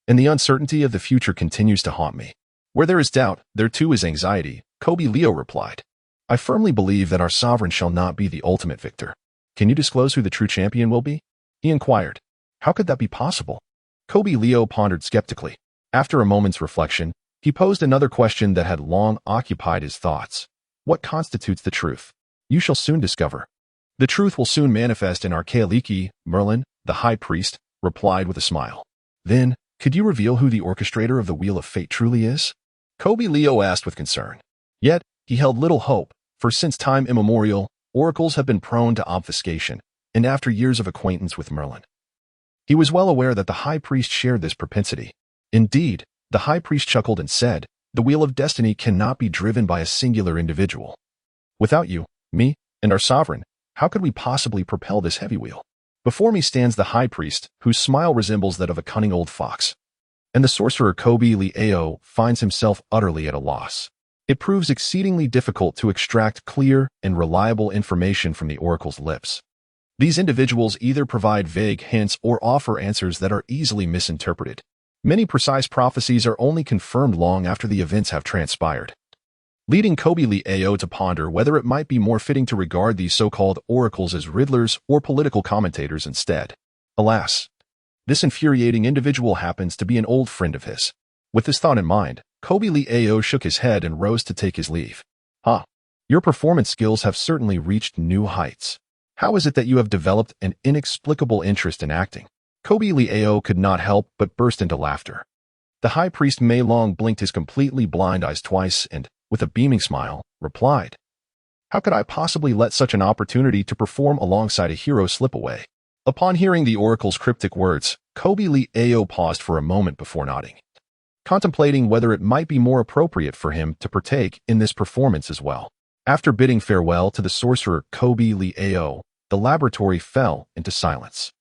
Speaker 1: and the uncertainty of the future continues to haunt me. Where there is doubt, there too is anxiety, Kobe Leo replied. I firmly believe that our sovereign shall not be the ultimate victor. Can you disclose who the true champion will be? He inquired. How could that be possible? Kobe Leo pondered skeptically. After a moment's reflection, He posed another question that had long occupied his thoughts. What constitutes the truth? You shall soon discover. The truth will soon manifest in arcane. Merlin, the high priest, replied with a smile. Then, could you reveal who the orchestrator of the Wheel of Fate truly is? Leo asked with concern. Yet, he held little hope, for since time immemorial, oracles have been prone to obfuscation, and after years of acquaintance with Merlin, he was well aware that the high priest shared this propensity. Indeed, the high priest chuckled and said, the wheel of destiny cannot be driven by a singular individual. Without you, me, and our sovereign, how could we possibly propel this heavy wheel? Before me stands the high priest, whose smile resembles that of a cunning old fox. And the sorcerer Leo finds himself utterly at a loss. It proves exceedingly difficult to extract clear and reliable information from the oracle's lips. These individuals either provide vague hints or offer answers that are easily misinterpreted. Many precise prophecies are only confirmed long after the events have transpired, leading Leo to ponder whether it might be more fitting to regard these so-called oracles as riddlers or political commentators instead. Alas, this infuriating individual happens to be an old friend of his. With this thought in mind, Leo shook his head and rose to take his leave. Your performance skills have certainly reached new heights. How is it that you have developed an inexplicable interest in acting? Leo could not help but burst into laughter. The high priest Long blinked his completely blind eyes twice and, with a beaming smile, replied, How could I possibly let such an opportunity to perform alongside a hero slip away? Upon hearing the oracle's cryptic words, Leo paused for a moment before nodding, contemplating whether it might be more appropriate for him to partake in this performance as well. After bidding farewell to the sorcerer Leo, the laboratory fell into silence.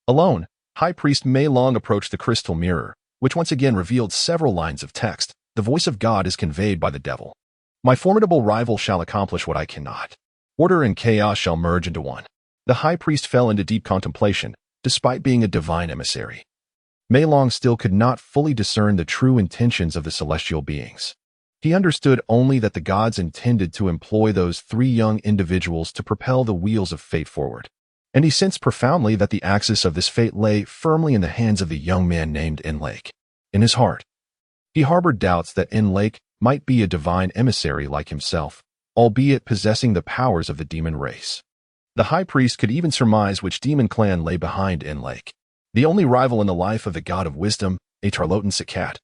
Speaker 1: Alone, High Priest Long approached the crystal mirror, which once again revealed several lines of text. The voice of God is conveyed by the devil. My formidable rival shall accomplish what I cannot. Order and chaos shall merge into one. The high priest fell into deep contemplation, despite being a divine emissary. Long still could not fully discern the true intentions of the celestial beings. He understood only that the gods intended to employ those three young individuals to propel the wheels of fate forward. And he sensed profoundly that the axis of this fate lay firmly in the hands of the young man named Enrico. In his heart, he harbored doubts that Enrico might be a divine emissary like himself, albeit possessing the powers of the demon race. The high priest could even surmise which demon clan lay behind Enrico. The only rival in the life of the god of wisdom, a Charlatan Sakat,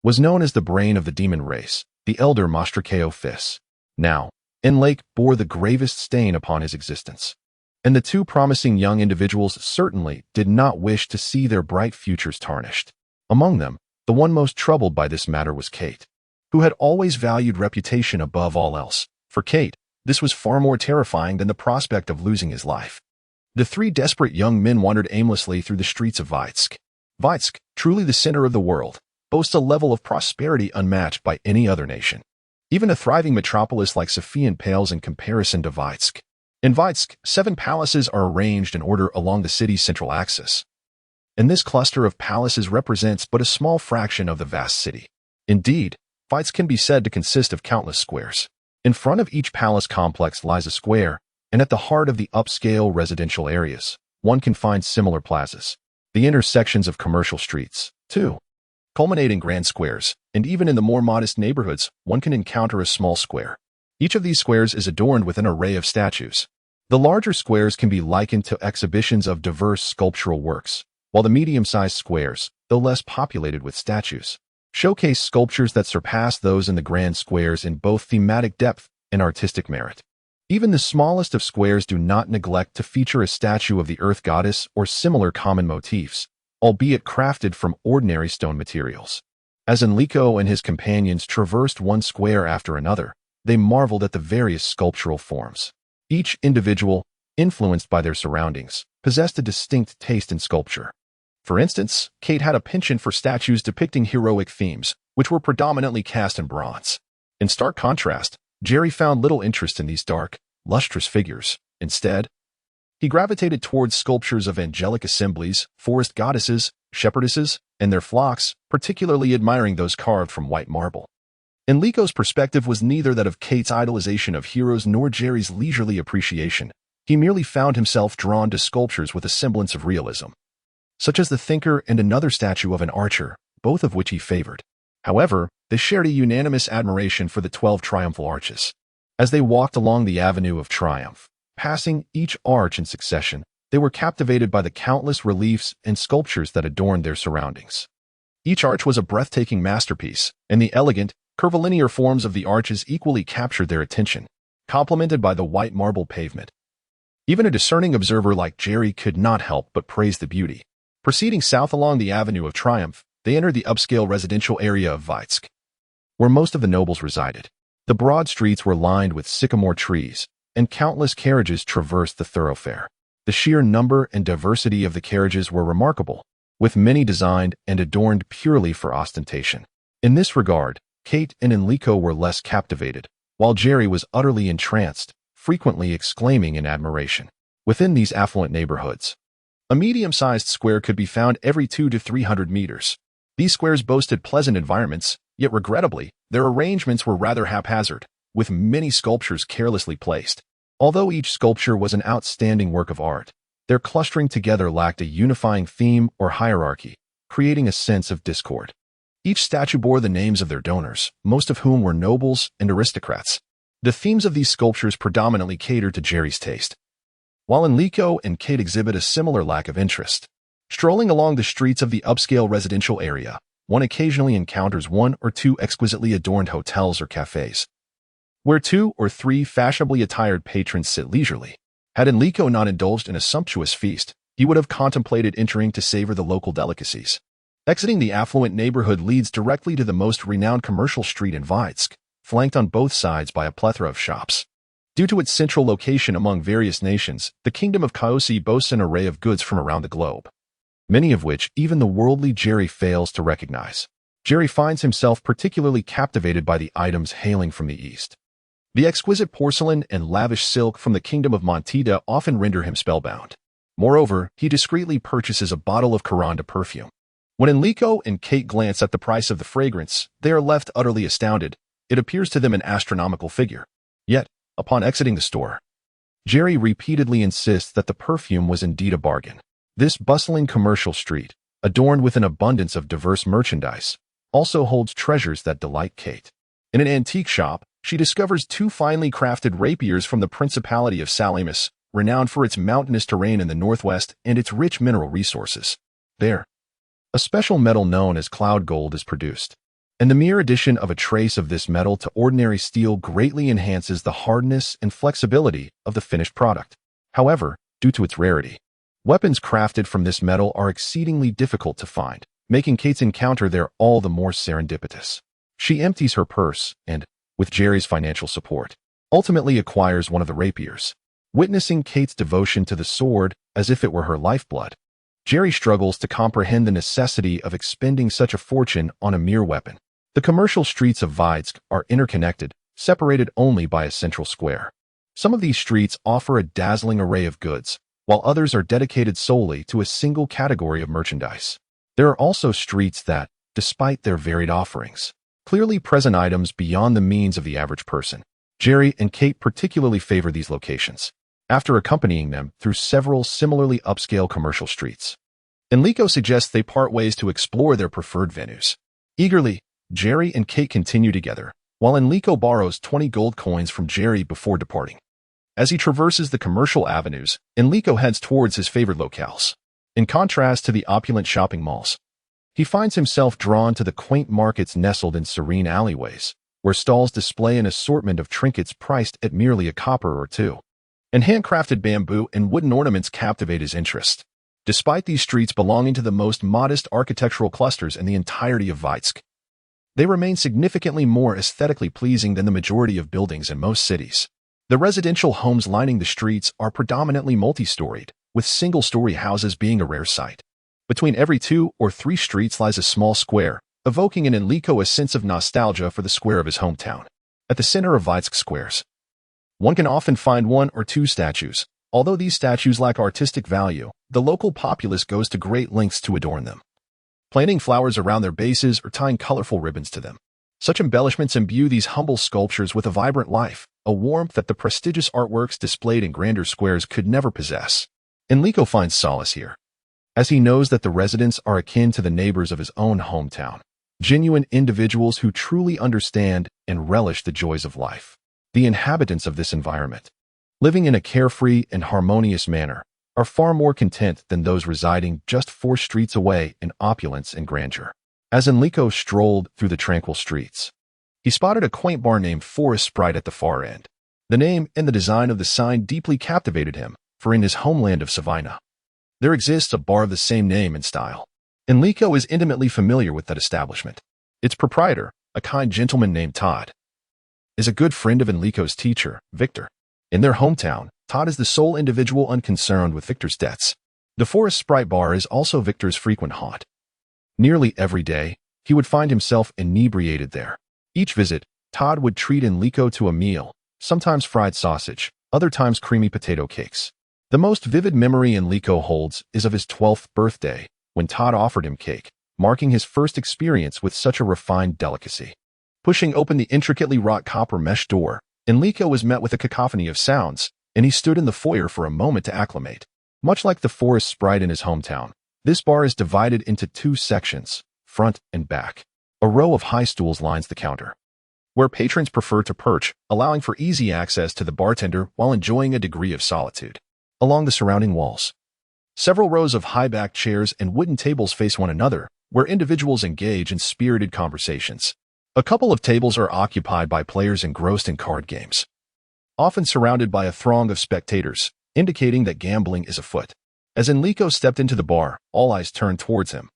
Speaker 1: was known as the brain of the demon race, the elder Mostraceo Fis. Now, Enrico bore the gravest stain upon his existence. And the two promising young individuals certainly did not wish to see their bright futures tarnished. Among them, the one most troubled by this matter was Kite, who had always valued reputation above all else. For Kite, this was far more terrifying than the prospect of losing his life. The three desperate young men wandered aimlessly through the streets of Vitebsk. Vitebsk, truly the center of the world, boasts a level of prosperity unmatched by any other nation. Even a thriving metropolis like Sophian pales in comparison to Vitebsk. In Vitebsk, 7 palaces are arranged in order along the city's central axis. And this cluster of palaces represents but a small fraction of the vast city. Indeed, Vitebsk can be said to consist of countless squares. In front of each palace complex lies a square, and at the heart of the upscale residential areas, one can find similar plazas. The intersections of commercial streets, too, culminate in grand squares, and even in the more modest neighborhoods, one can encounter a small square. Each of these squares is adorned with an array of statues. The larger squares can be likened to exhibitions of diverse sculptural works, while the medium-sized squares, though less populated with statues, showcase sculptures that surpass those in the grand squares in both thematic depth and artistic merit. Even the smallest of squares do not neglect to feature a statue of the earth goddess or similar common motifs, albeit crafted from ordinary stone materials. As Enrico and his companions traversed one square after another, they marveled at the various sculptural forms. Each individual, influenced by their surroundings, possessed a distinct taste in sculpture. For instance, Kate had a penchant for statues depicting heroic themes, which were predominantly cast in bronze. In stark contrast, Jerry found little interest in these dark, lustrous figures. Instead, he gravitated towards sculptures of angelic assemblies, forest goddesses, shepherdesses, and their flocks, particularly admiring those carved from white marble. Enrico's perspective was neither that of Kate's idolization of heroes nor Jerry's leisurely appreciation. He merely found himself drawn to sculptures with a semblance of realism, such as the Thinker and another statue of an archer, both of which he favored. However, they shared a unanimous admiration for the 12 triumphal arches. As they walked along the Avenue of Triumph, passing each arch in succession, they were captivated by the countless reliefs and sculptures that adorned their surroundings. Each arch was a breathtaking masterpiece, and the elegant, curvilinear forms of the arches equally captured their attention, complemented by the white marble pavement. Even a discerning observer like Jerry could not help but praise the beauty. Proceeding south along the Avenue of Triumph, they entered the upscale residential area of Vitebsk, where most of the nobles resided. The broad streets were lined with sycamore trees, and countless carriages traversed the thoroughfare. The sheer number and diversity of the carriages were remarkable, with many designed and adorned purely for ostentation. In this regard, Kate and Enrico were less captivated, while Jerry was utterly entranced, frequently exclaiming in admiration. Within these affluent neighborhoods, a medium-sized square could be found every 200 to 300 meters. These squares boasted pleasant environments, yet regrettably, their arrangements were rather haphazard, with many sculptures carelessly placed. Although each sculpture was an outstanding work of art, their clustering together lacked a unifying theme or hierarchy, creating a sense of discord. Each statue bore the names of their donors, most of whom were nobles and aristocrats. The themes of these sculptures predominantly catered to Jerry's taste, while Enrico and Kate exhibit a similar lack of interest. Strolling along the streets of the upscale residential area, one occasionally encounters one or two exquisitely adorned hotels or cafes, where 2 or 3 fashionably attired patrons sit leisurely. Had Enrico not indulged in a sumptuous feast, he would have contemplated entering to savor the local delicacies. Exiting the affluent neighborhood leads directly to the most renowned commercial street in Vitebsk, flanked on both sides by a plethora of shops. Due to its central location among various nations, the Kingdom of Kyoshi boasts an array of goods from around the globe, many of which even the worldly Jerry fails to recognize. Jerry finds himself particularly captivated by the items hailing from the east. The exquisite porcelain and lavish silk from the Kingdom of Montida often render him spellbound. Moreover, he discreetly purchases a bottle of Caranda perfume. When Enrico and Kate glance at the price of the fragrance, they are left utterly astounded. It appears to them an astronomical figure. Yet, upon exiting the store, Jerry repeatedly insists that the perfume was indeed a bargain. This bustling commercial street, adorned with an abundance of diverse merchandise, also holds treasures that delight Kate. In an antique shop, she discovers 2 finely crafted rapiers from the Principality of Salamis, renowned for its mountainous terrain in the northwest and its rich mineral resources. There, a special metal known as cloud gold is produced, and the mere addition of a trace of this metal to ordinary steel greatly enhances the hardness and flexibility of the finished product. However, due to its rarity, weapons crafted from this metal are exceedingly difficult to find, making Kate's encounter there all the more serendipitous. She empties her purse and, with Jerry's financial support, ultimately acquires one of the rapiers. Witnessing Kate's devotion to the sword as if it were her lifeblood, Jerry struggles to comprehend the necessity of expending such a fortune on a mere weapon. The commercial streets of Vitebsk are interconnected, separated only by a central square. Some of these streets offer a dazzling array of goods, while others are dedicated solely to a single category of merchandise. There are also streets that, despite their varied offerings, clearly present items beyond the means of the average person. Jerry and Kate particularly favor these locations, after accompanying them through several similarly upscale commercial streets. Enrico suggests they part ways to explore their preferred venues. Eagerly, Jerry and Kate continue together, while Enrico borrows 20 gold coins from Jerry before departing. As he traverses the commercial avenues, Enrico heads towards his favorite locales. In contrast to the opulent shopping malls, he finds himself drawn to the quaint markets nestled in serene alleyways, where stalls display an assortment of trinkets priced at merely a copper or 2. And handcrafted bamboo and wooden ornaments captivate his interest. Despite these streets belonging to the most modest architectural clusters in the entirety of Vitebsk, they remain significantly more aesthetically pleasing than the majority of buildings in most cities. The residential homes lining the streets are predominantly multi-storied, with single-story houses being a rare sight. Between every 2 or 3 streets lies a small square, evoking in Enrico a sense of nostalgia for the square of his hometown. At the center of Vitebsk squares, one can often find 1 or 2 statues. Although these statues lack artistic value, the local populace goes to great lengths to adorn them, planting flowers around their bases or tying colorful ribbons to them. Such embellishments imbue these humble sculptures with a vibrant life, a warmth that the prestigious artworks displayed in grander squares could never possess. Enrico finds solace here, as he knows that the residents are akin to the neighbors of his own hometown. genuine individuals who truly understand and relish the joys of life. The inhabitants of this environment, living in a carefree and harmonious manner, are far more content than those residing just 4 streets away in opulence and grandeur. As Enrico strolled through the tranquil streets, he spotted a quaint bar named Forest Sprite at the far end. The name and the design of the sign deeply captivated him, for in his homeland of Savina, there exists a bar of the same name and style. Enrico is intimately familiar with that establishment. Its proprietor, a kind gentleman named Todd, is a good friend of Enrico's teacher, Victor. In their hometown, Todd is the sole individual unconcerned with Victor's debts. The Forest Sprite bar is also Victor's frequent haunt. Nearly every day, he would find himself inebriated there. Each visit, Todd would treat Enrico to a meal, sometimes fried sausage, other times creamy potato cakes. The most vivid memory Enrico holds is of his 12th birthday, when Todd offered him cake, marking his first experience with such a refined delicacy. Pushing open the intricately wrought copper mesh door, Enrico was met with a cacophony of sounds, and he stood in the foyer for a moment to acclimate. Much like the Forest Sprite in his hometown, this bar is divided into 2 sections, front and back. A row of high stools lines the counter, where patrons prefer to perch, allowing for easy access to the bartender while enjoying a degree of solitude. Along the surrounding walls, several rows of high-backed chairs and wooden tables face one another, where individuals engage in spirited conversations. A couple of tables are occupied by players engrossed in card games, often surrounded by a throng of spectators, indicating that gambling is afoot. As Enrico stepped into the bar, all eyes turned towards him,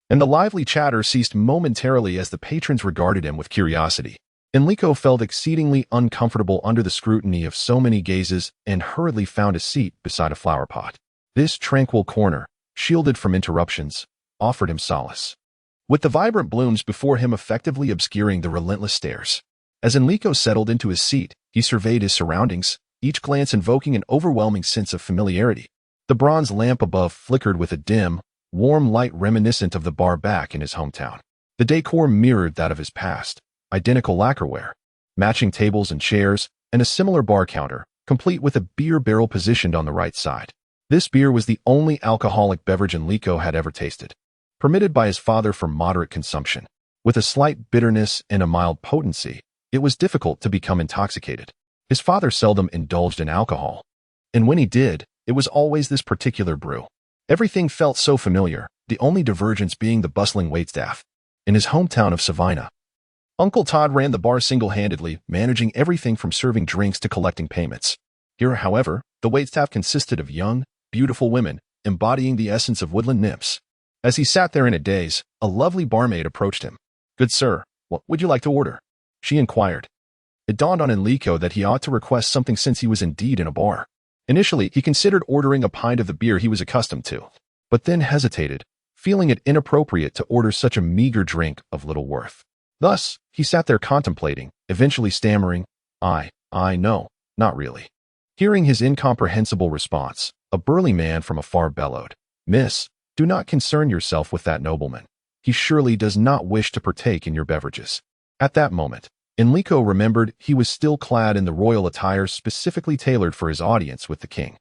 Speaker 1: and the lively chatter ceased momentarily as the patrons regarded him with curiosity. Enrico felt exceedingly uncomfortable under the scrutiny of so many gazes and hurriedly found a seat beside a flower pot. This tranquil corner, shielded from interruptions, offered him solace, with the vibrant blooms before him effectively obscuring the relentless stares. As Enrico settled into his seat, he surveyed his surroundings, each glance invoking an overwhelming sense of familiarity. The bronze lamp above flickered with a dim, warm light reminiscent of the bar back in his hometown. The decor mirrored that of his past. Identical lacquerware, matching tables and chairs, and a similar bar counter, complete with a beer barrel positioned on the right side. This beer was the only alcoholic beverage Enrico had ever tasted, permitted by his father for moderate consumption. With a slight bitterness and a mild potency, it was difficult to become intoxicated. His father seldom indulged in alcohol, and when he did, it was always this particular brew. Everything felt so familiar, the only divergence being the bustling waitstaff. In his hometown of Savina, Uncle Todd ran the bar single-handedly, managing everything from serving drinks to collecting payments. Here, however, the waitstaff consisted of young, beautiful women, embodying the essence of woodland nymphs. As he sat there in a daze, a lovely barmaid approached him. "Good sir, what would you like to order?" she inquired. It dawned on Enrico that he ought to request something since he was indeed in a bar. Initially, he considered ordering a pint of the beer he was accustomed to, but then hesitated, feeling it inappropriate to order such a meager drink of little worth. Thus, he sat there contemplating, eventually stammering, no, not really." Hearing his incomprehensible response, a burly man from afar bellowed, "Miss, do not concern yourself with that nobleman. He surely does not wish to partake in your beverages." At that moment, Enrico remembered he was still clad in the royal attire specifically tailored for his audience with the king.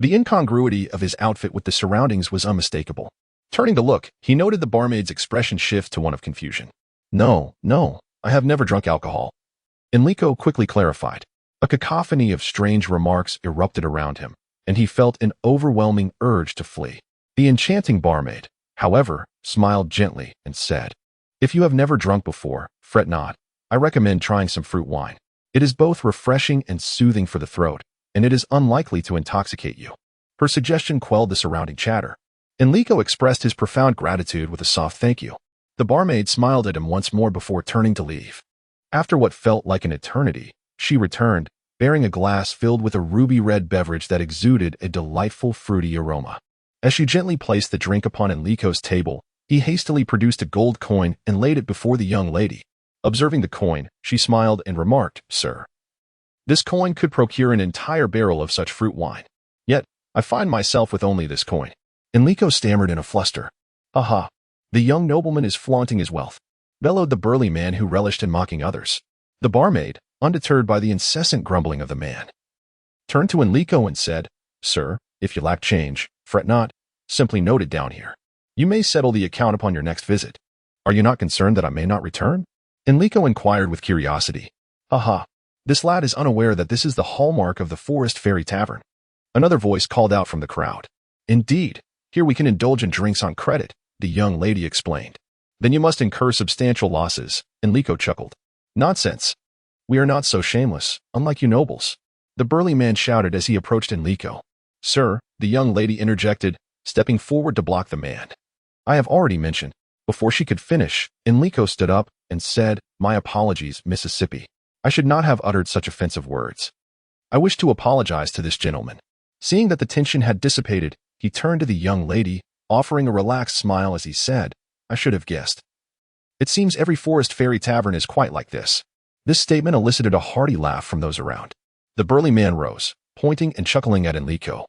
Speaker 1: The incongruity of his outfit with the surroundings was unmistakable. Turning to look, he noted the barmaid's expression shift to one of confusion. No, I have never drunk alcohol," Enrico quickly clarified. A cacophony of strange remarks erupted around him, and he felt an overwhelming urge to flee. The enchanting barmaid, however, smiled gently and said, "If you have never drunk before, fret not. I recommend trying some fruit wine. It is both refreshing and soothing for the throat, and it is unlikely to intoxicate you." Her suggestion quelled the surrounding chatter. Enrico expressed his profound gratitude with a soft thank you. The barmaid smiled at him once more before turning to leave. After what felt like an eternity, she returned, bearing a glass filled with a ruby-red beverage that exuded a delightful fruity aroma. As she gently placed the drink upon Enrico's table, he hastily produced a gold coin and laid it before the young lady. Observing the coin, she smiled and remarked, "Sir, this coin could procure an entire barrel of such fruit wine. Yet, I find myself with only this coin." Enrico stammered in a fluster. "Aha! The young nobleman is flaunting his wealth," bellowed the burly man who relished in mocking others. The barmaid, undeterred by the incessant grumbling of the man, turned to Enrico and said, "Sir, if you lack change, fret not, simply note it down here. You may settle the account upon your next visit." Are you not concerned that I may not return? Enrico inquired with curiosity. Aha! This lad is unaware that this is the hallmark of the Forest Fairy Tavern. Another voice called out from the crowd. Indeed, here we can indulge in drinks on credit, the young lady explained. Then you must incur substantial losses, Enrico chuckled. Nonsense. We are not so shameless, unlike you nobles. The burly man shouted as he approached Enrico. Sir, the young lady interjected, stepping forward to block the man. I have already mentioned. Before she could finish, Enrico stood up and said, My apologies, Mississippi. I should not have uttered such offensive words. I wish to apologize to this gentleman. Seeing that the tension had dissipated, he turned to the young lady, offering a relaxed smile as he said, I should have guessed. It seems every Forest Fairy Tavern is quite like this. This statement elicited a hearty laugh from those around. The burly man rose, pointing and chuckling at Enrico.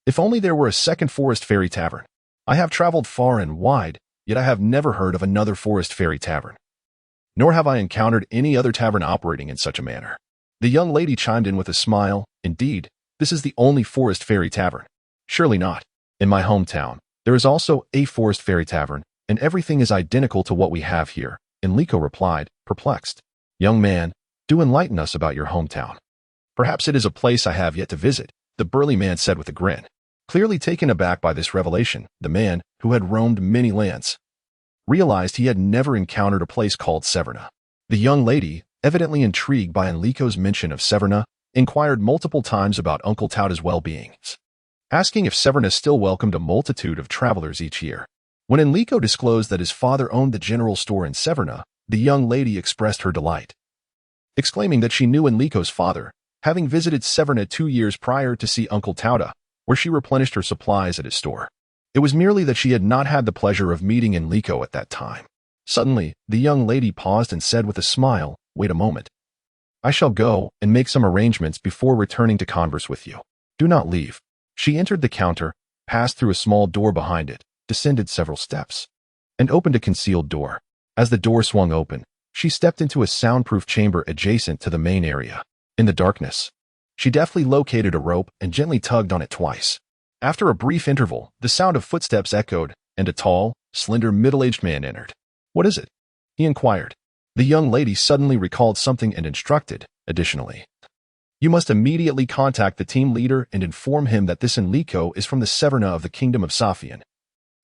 Speaker 1: If only there were a second Forest Fairy Tavern. I have traveled far and wide, yet I have never heard of another Forest Fairy Tavern. Nor have I encountered any other tavern operating in such a manner. The young lady chimed in with a smile. Indeed, this is the only Forest Fairy Tavern. Surely not. In my hometown, there is also a Forest Fairy Tavern, and everything is identical to what we have here, Enrico replied, perplexed. Young man, do enlighten us about your hometown. Perhaps it is a place I have yet to visit, the burly man said with a grin. Clearly taken aback by this revelation, the man, who had roamed many lands, realized he had never encountered a place called Severna. The young lady, evidently intrigued by Enrico's mention of Severna, inquired multiple times about Uncle Tauta's well-being, asking if Severna still welcomed a multitude of travelers each year. When Enrico disclosed that his father owned the general store in Severna, the young lady expressed her delight, exclaiming that she knew Enrico's father, having visited Severna 2 years prior to see Uncle Tauta, where she replenished her supplies at his store. It was merely that she had not had the pleasure of meeting Enrico at that time. Suddenly, the young lady paused and said with a smile, Wait a moment. I shall go and make some arrangements before returning to converse with you. Do not leave. She entered the counter, passed through a small door behind it, descended several steps, and opened a concealed door. As the door swung open, she stepped into a soundproof chamber adjacent to the main area. In the darkness, she deftly located a rope and gently tugged on it twice. After a brief interval, the sound of footsteps echoed, and a tall, slender, middle-aged man entered. What is it? He inquired. The young lady suddenly recalled something and instructed, additionally. You must immediately contact the team leader and inform him that this Enrico is from the Severna of the Kingdom of Safian,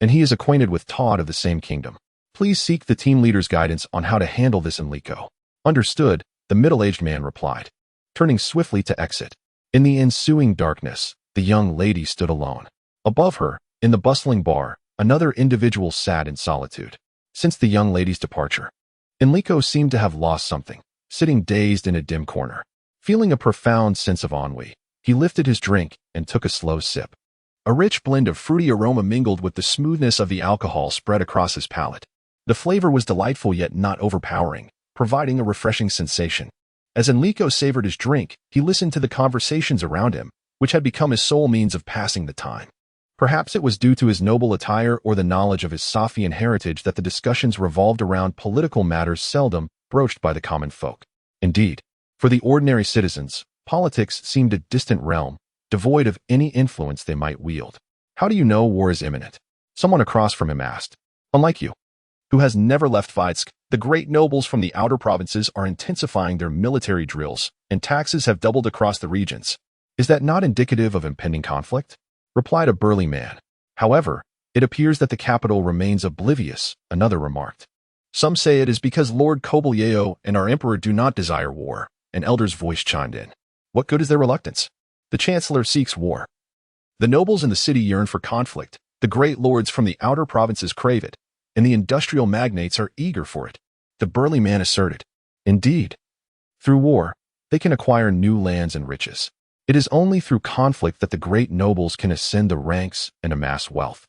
Speaker 1: and he is acquainted with Todd of the same kingdom. Please seek the team leader's guidance on how to handle this Enrico. Understood, the middle-aged man replied, turning swiftly to exit. In the ensuing darkness, the young lady stood alone. Above her, in the bustling bar, another individual sat in solitude. Since the young lady's departure, Enrico seemed to have lost something, sitting dazed in a dim corner. Feeling a profound sense of ennui, he lifted his drink and took a slow sip. A rich blend of fruity aroma mingled with the smoothness of the alcohol spread across his palate. The flavor was delightful yet not overpowering, providing a refreshing sensation. As Enrico savored his drink, he listened to the conversations around him, which had become his sole means of passing the time. Perhaps it was due to his noble attire or the knowledge of his Safian heritage that the discussions revolved around political matters seldom broached by the common folk. Indeed, for the ordinary citizens, politics seemed a distant realm, devoid of any influence they might wield. How do you know war is imminent? Someone across from him asked. Unlike you, who has never left Vitebsk, the great nobles from the outer provinces are intensifying their military drills, and taxes have doubled across the regions. Is that not indicative of impending conflict? Replied a burly man. However, it appears that the capital remains oblivious, another remarked. Some say it is because Lord Kobolyeo and our emperor do not desire war, an elder's voice chimed in. What good is their reluctance? The chancellor seeks war. The nobles in the city yearn for conflict, the great lords from the outer provinces crave it, and the industrial magnates are eager for it, the burly man asserted. Indeed, through war, they can acquire new lands and riches. It is only through conflict that the great nobles can ascend the ranks and amass wealth.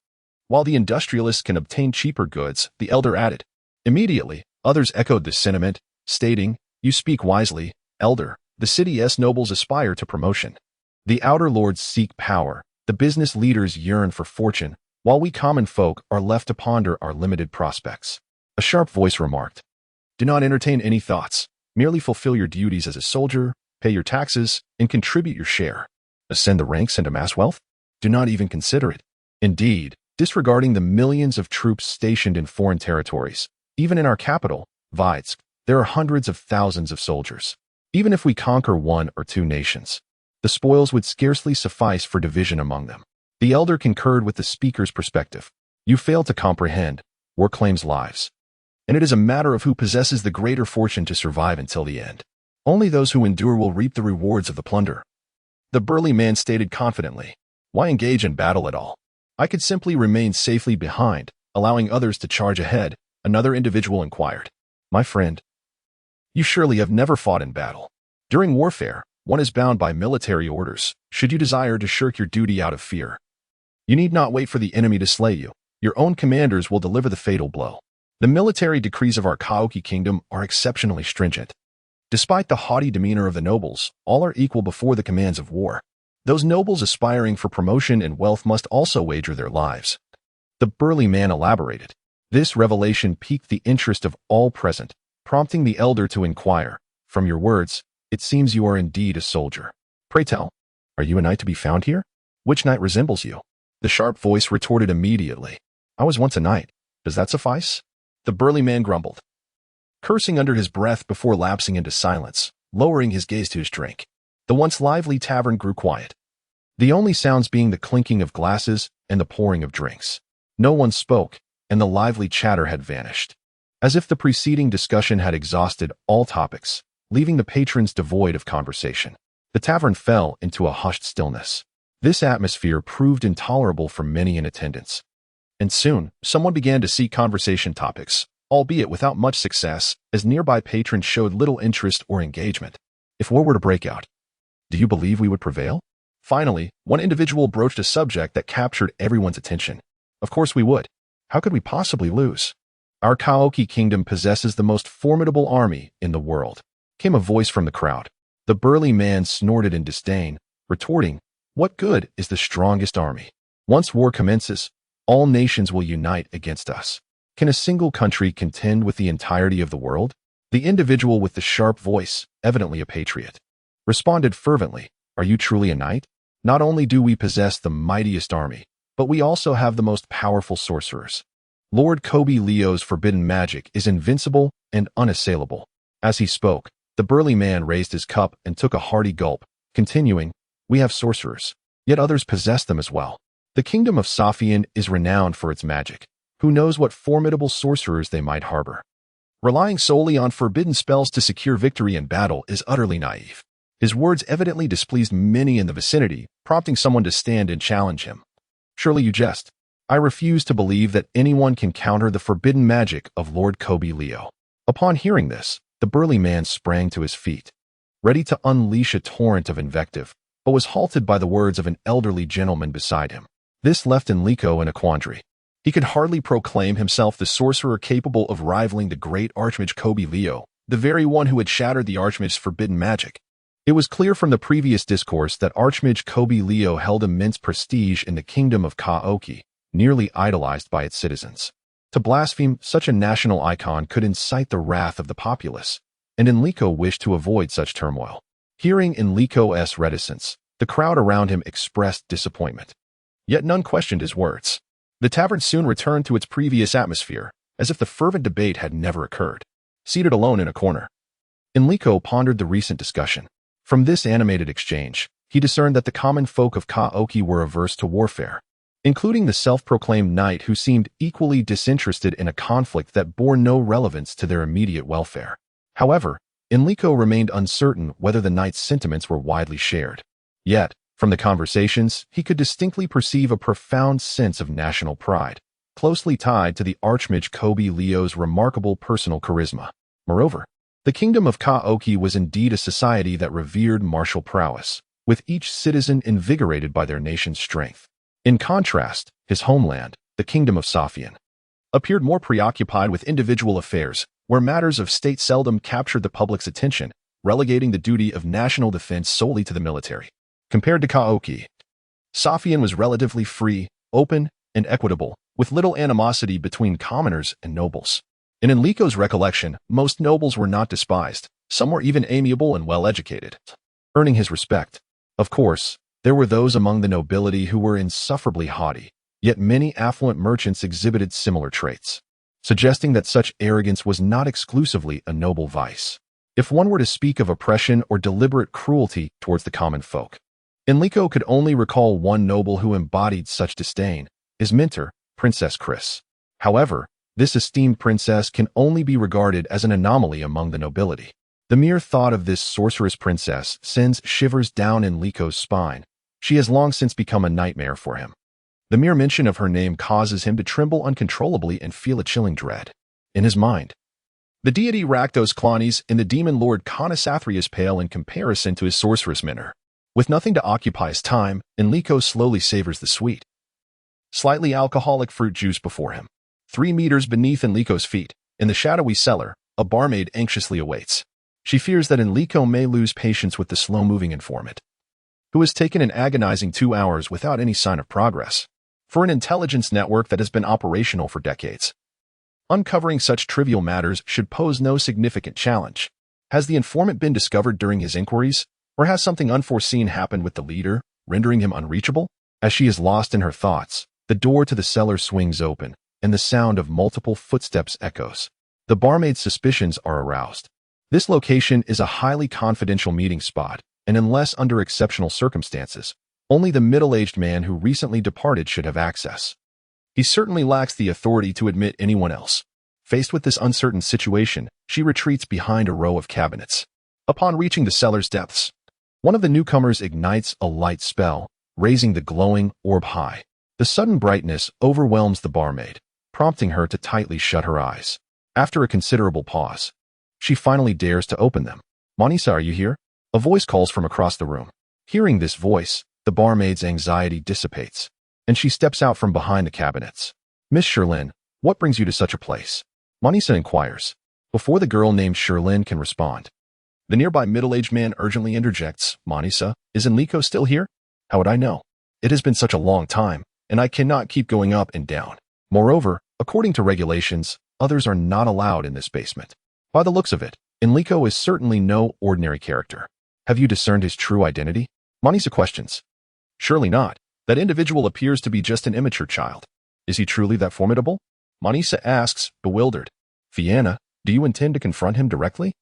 Speaker 1: While the industrialists can obtain cheaper goods, the elder added. Immediately, others echoed this sentiment, stating, You speak wisely, elder. The city's nobles aspire to promotion. The outer lords seek power, the business leaders yearn for fortune, while we common folk are left to ponder our limited prospects. A sharp voice remarked. Do not entertain any thoughts. Merely fulfill your duties as a soldier, pay your taxes, and contribute your share. Ascend the ranks and amass wealth? Do not even consider it. Indeed, disregarding the millions of troops stationed in foreign territories, Even in our capital, Vitebsk, there are hundreds of thousands of soldiers. Even if we conquer one or two nations, the spoils would scarcely suffice for division among them. The elder concurred with the speaker's perspective. You fail to comprehend. War claims lives. And it is a matter of who possesses the greater fortune to survive until the end. Only those who endure will reap the rewards of the plunder. The burly man stated confidently. Why engage in battle at all? I could simply remain safely behind, allowing others to charge ahead, another individual inquired. My friend, you surely have never fought in battle. During warfare, one is bound by military orders, should you desire to shirk your duty out of fear. You need not wait for the enemy to slay you. Your own commanders will deliver the fatal blow. The military decrees of our Kaoki kingdom are exceptionally stringent. Despite the haughty demeanor of the nobles, all are equal before the commands of war. Those nobles aspiring for promotion and wealth must also wager their lives. The burly man elaborated. This revelation piqued the interest of all present, prompting the elder to inquire, from your words, it seems you are indeed a soldier. Pray tell, are you a knight to be found here? Which knight resembles you? The sharp voice retorted immediately. I was once a knight. Does that suffice? The burly man grumbled, cursing under his breath before lapsing into silence, lowering his gaze to his drink. The once lively tavern grew quiet, the only sounds being the clinking of glasses and the pouring of drinks. No one spoke, and the lively chatter had vanished. As if the preceding discussion had exhausted all topics, leaving the patrons devoid of conversation. The tavern fell into a hushed stillness. This atmosphere proved intolerable for many in attendance. And soon, someone began to seek conversation topics, albeit without much success, as nearby patrons showed little interest or engagement. If war were to break out, do you believe we would prevail? Finally, one individual broached a subject that captured everyone's attention. Of course we would. How could we possibly lose? Our Kaoki kingdom possesses the most formidable army in the world, came a voice from the crowd. The burly man snorted in disdain, retorting, what good is the strongest army? Once war commences, all nations will unite against us. Can a single country contend with the entirety of the world? The individual with the sharp voice, evidently a patriot, responded fervently, are you truly a knight? Not only do we possess the mightiest army, but we also have the most powerful sorcerers. Lord Kobe Leo's forbidden magic is invincible and unassailable. As he spoke, the burly man raised his cup and took a hearty gulp, continuing, we have sorcerers, yet others possess them as well. The kingdom of Safian is renowned for its magic. Who knows what formidable sorcerers they might harbor? Relying solely on forbidden spells to secure victory in battle is utterly naive. His words evidently displeased many in the vicinity, prompting someone to stand and challenge him. Surely you jest. I refuse to believe that anyone can counter the forbidden magic of Lord Kobe Leo. Upon hearing this, the burly man sprang to his feet, ready to unleash a torrent of invective, but was halted by the words of an elderly gentleman beside him. This left Enrico in a quandary. He could hardly proclaim himself the sorcerer capable of rivaling the great Archmage Kobe Leo, the very one who had shattered the Archmage's forbidden magic. It was clear from the previous discourse that Archmage Kobe Leo held immense prestige in the kingdom of Kaoki, nearly idolized by its citizens. To blaspheme such a national icon could incite the wrath of the populace, and Enrico wished to avoid such turmoil. Hearing Enrico's reticence, the crowd around him expressed disappointment. Yet none questioned his words. The tavern soon returned to its previous atmosphere, as if the fervent debate had never occurred. Seated alone in a corner, Enrico pondered the recent discussion. From this animated exchange, he discerned that the common folk of Kaoki were averse to warfare, including the self-proclaimed knight who seemed equally disinterested in a conflict that bore no relevance to their immediate welfare. However, Enrico remained uncertain whether the knight's sentiments were widely shared. Yet, from the conversations, he could distinctly perceive a profound sense of national pride, closely tied to the Archmage Kobe Leo's remarkable personal charisma. Moreover, the kingdom of Kaoki was indeed a society that revered martial prowess, with each citizen invigorated by their nation's strength. In contrast, his homeland, the kingdom of Safian, appeared more preoccupied with individual affairs, where matters of state seldom captured the public's attention, relegating the duty of national defense solely to the military. Compared to Kaoki, Safian was relatively free, open, and equitable, with little animosity between commoners and nobles. In Enrico's recollection, most nobles were not despised. Some were even amiable and well-educated, earning his respect. Of course, there were those among the nobility who were insufferably haughty, yet many affluent merchants exhibited similar traits. suggesting that such arrogance was not exclusively a noble vice. If one were to speak of oppression or deliberate cruelty towards the common folk, Enrico could only recall one noble who embodied such disdain, his mentor, Princess Chris. However, this esteemed princess can only be regarded as an anomaly among the nobility. The mere thought of this sorceress princess sends shivers down Enrico's spine. She has long since become a nightmare for him. The mere mention of her name causes him to tremble uncontrollably and feel a chilling dread. In his mind, the deity Rakdos Clanis and the demon lord Conasathrius pale in comparison to his sorceress mentor. With nothing to occupy his time, Enrico slowly savors the sweet, slightly alcoholic fruit juice before him. 3 meters beneath Enrico's feet, in the shadowy cellar, a barmaid anxiously awaits. She fears that Enrico may lose patience with the slow-moving informant, who has taken an agonizing 2 hours without any sign of progress. For an intelligence network that has been operational for decades, uncovering such trivial matters should pose no significant challenge. Has the informant been discovered during his inquiries, or has something unforeseen happened with the leader, rendering him unreachable? As she is lost in her thoughts, the door to the cellar swings open, and the sound of multiple footsteps echoes. The barmaid's suspicions are aroused. This location is a highly confidential meeting spot, and unless under exceptional circumstances, only the middle-aged man who recently departed should have access. He certainly lacks the authority to admit anyone else. Faced with this uncertain situation, she retreats behind a row of cabinets. Upon reaching the cellar's depths, one of the newcomers ignites a light spell, raising the glowing orb high. The sudden brightness overwhelms the barmaid, prompting her to tightly shut her eyes. After a considerable pause, she finally dares to open them. "Monisa, are you here?" A voice calls from across the room. Hearing this voice, the barmaid's anxiety dissipates, and she steps out from behind the cabinets. "Miss Sherlyn, what brings you to such a place?" Monisa inquires. Before the girl named Sherlyn can respond, the nearby middle-aged man urgently interjects, "Monisa, is Enrico still here?" "How would I know? It has been such a long time, and I cannot keep going up and down. Moreover, according to regulations, others are not allowed in this basement." By the looks of it, Enrico is certainly no ordinary character. "Have you discerned his true identity?" Monisa questions. "Surely not. That individual appears to be just an immature child. Is he truly that formidable?" Monisa asks, bewildered. "Fianna, do you intend to confront him directly?"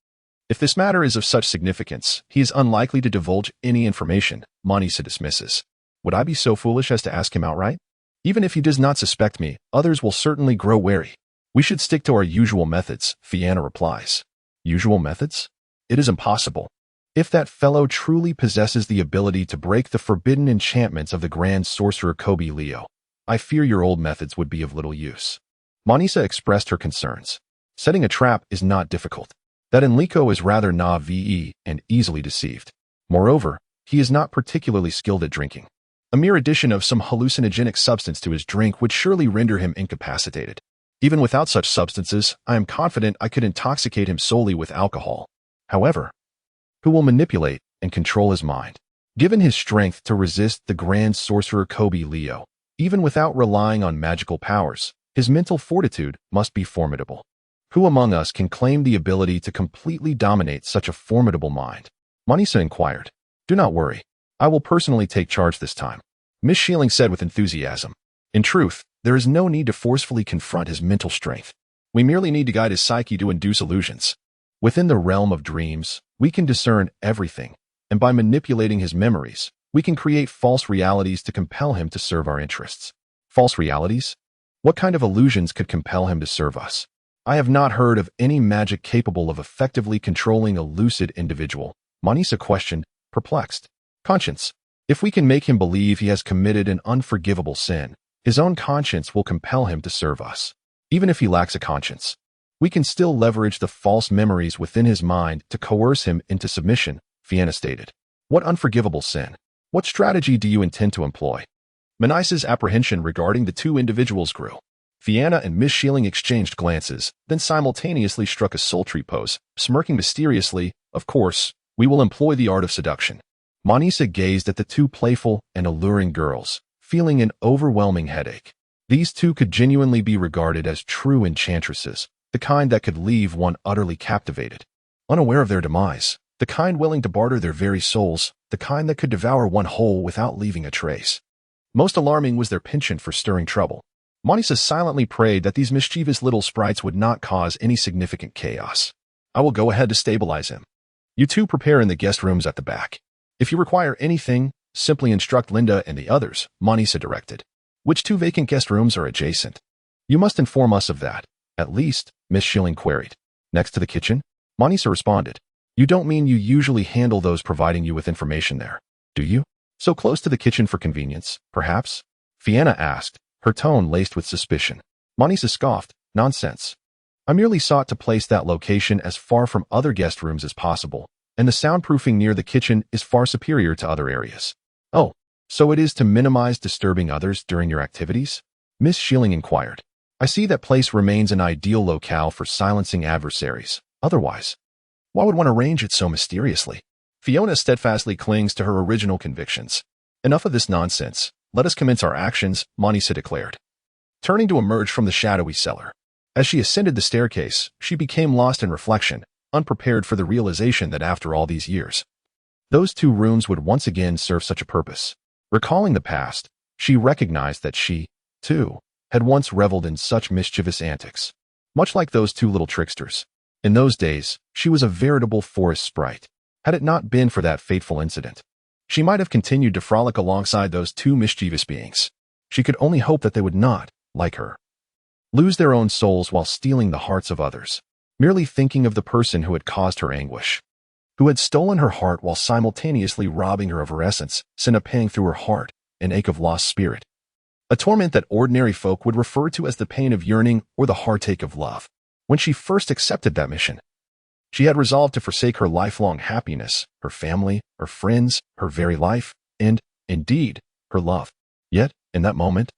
Speaker 1: "If this matter is of such significance, he is unlikely to divulge any information," Monisa dismisses. "Would I be so foolish as to ask him outright? Even if he does not suspect me, others will certainly grow wary." "We should stick to our usual methods," Fianna replies. "Usual methods? It is impossible. If that fellow truly possesses the ability to break the forbidden enchantments of the grand sorcerer Kobe Leo, I fear your old methods would be of little use." Monisa expressed her concerns. Setting a trap is not difficult. That Enrico is rather naive and easily deceived. Moreover, he is not particularly skilled at drinking. A mere addition of some hallucinogenic substance to his drink would surely render him incapacitated. Even without such substances, I am confident I could intoxicate him solely with alcohol. However, who will manipulate and control his mind? Given his strength to resist the grand sorcerer Kobe Leo, even without relying on magical powers, his mental fortitude must be formidable. Who among us can claim the ability to completely dominate such a formidable mind? Monisa inquired. "Do not worry. I will personally take charge this time," Miss Sheeling said with enthusiasm. "In truth, there is no need to forcefully confront his mental strength. We merely need to guide his psyche to induce illusions. Within the realm of dreams, we can discern everything, and by manipulating his memories, we can create false realities to compel him to serve our interests." False realities? What kind of illusions could compel him to serve us? I have not heard of any magic capable of effectively controlling a lucid individual, Monisa questioned, perplexed. "Conscience. If we can make him believe he has committed an unforgivable sin, his own conscience will compel him to serve us. Even if he lacks a conscience, we can still leverage the false memories within his mind to coerce him into submission," Fianna stated. "What unforgivable sin? What strategy do you intend to employ?" Monisa's apprehension regarding the two individuals grew. Fianna and Miss Sheeling exchanged glances, then simultaneously struck a sultry pose, smirking mysteriously. "Of course, we will employ the art of seduction." Monisa gazed at the two playful and alluring girls, feeling an overwhelming headache. These two could genuinely be regarded as true enchantresses, the kind that could leave one utterly captivated, unaware of their demise, the kind willing to barter their very souls, the kind that could devour one whole without leaving a trace. Most alarming was their penchant for stirring trouble. Monisa silently prayed that these mischievous little sprites would not cause any significant chaos. I will go ahead to stabilize him. You two prepare in the guest rooms at the back. If you require anything, simply instruct Linda and the others, Monisa directed. Which two vacant guest rooms are adjacent? You must inform us of that. At least, Miss Schilling queried. Next to the kitchen? Monisa responded. You don't mean you usually handle those providing you with information there, do you? So close to the kitchen for convenience, perhaps? Fianna asked, her tone laced with suspicion. Monisa scoffed. Nonsense. I merely sought to place that location as far from other guest rooms as possible, and the soundproofing near the kitchen is far superior to other areas. Oh, so it is to minimize disturbing others during your activities? Miss Schilling inquired. I see that place remains an ideal locale for silencing adversaries. Otherwise, why would one arrange it so mysteriously? Fiona steadfastly clings to her original convictions. Enough of this nonsense. Let us commence our actions, Monisa declared. Turning to emerge from the shadowy cellar. As she ascended the staircase, she became lost in reflection, unprepared for the realization that after all these years, those two rooms would once again serve such a purpose. Recalling the past, she recognized that she, too, had once reveled in such mischievous antics. Much like those two little tricksters. In those days, she was a veritable forest sprite. Had it not been for that fateful incident, she might have continued to frolic alongside those two mischievous beings. She could only hope that they would not, like her, lose their own souls while stealing the hearts of others, merely thinking of the person who had caused her anguish, who had stolen her heart while simultaneously robbing her of her essence, sent a pang through her heart, an ache of lost spirit. A torment that ordinary folk would refer to as the pain of yearning or the heartache of love. When she first accepted that mission, she had resolved to forsake her lifelong happiness, her family, her friends, her very life, and, indeed, her love. Yet, in that moment,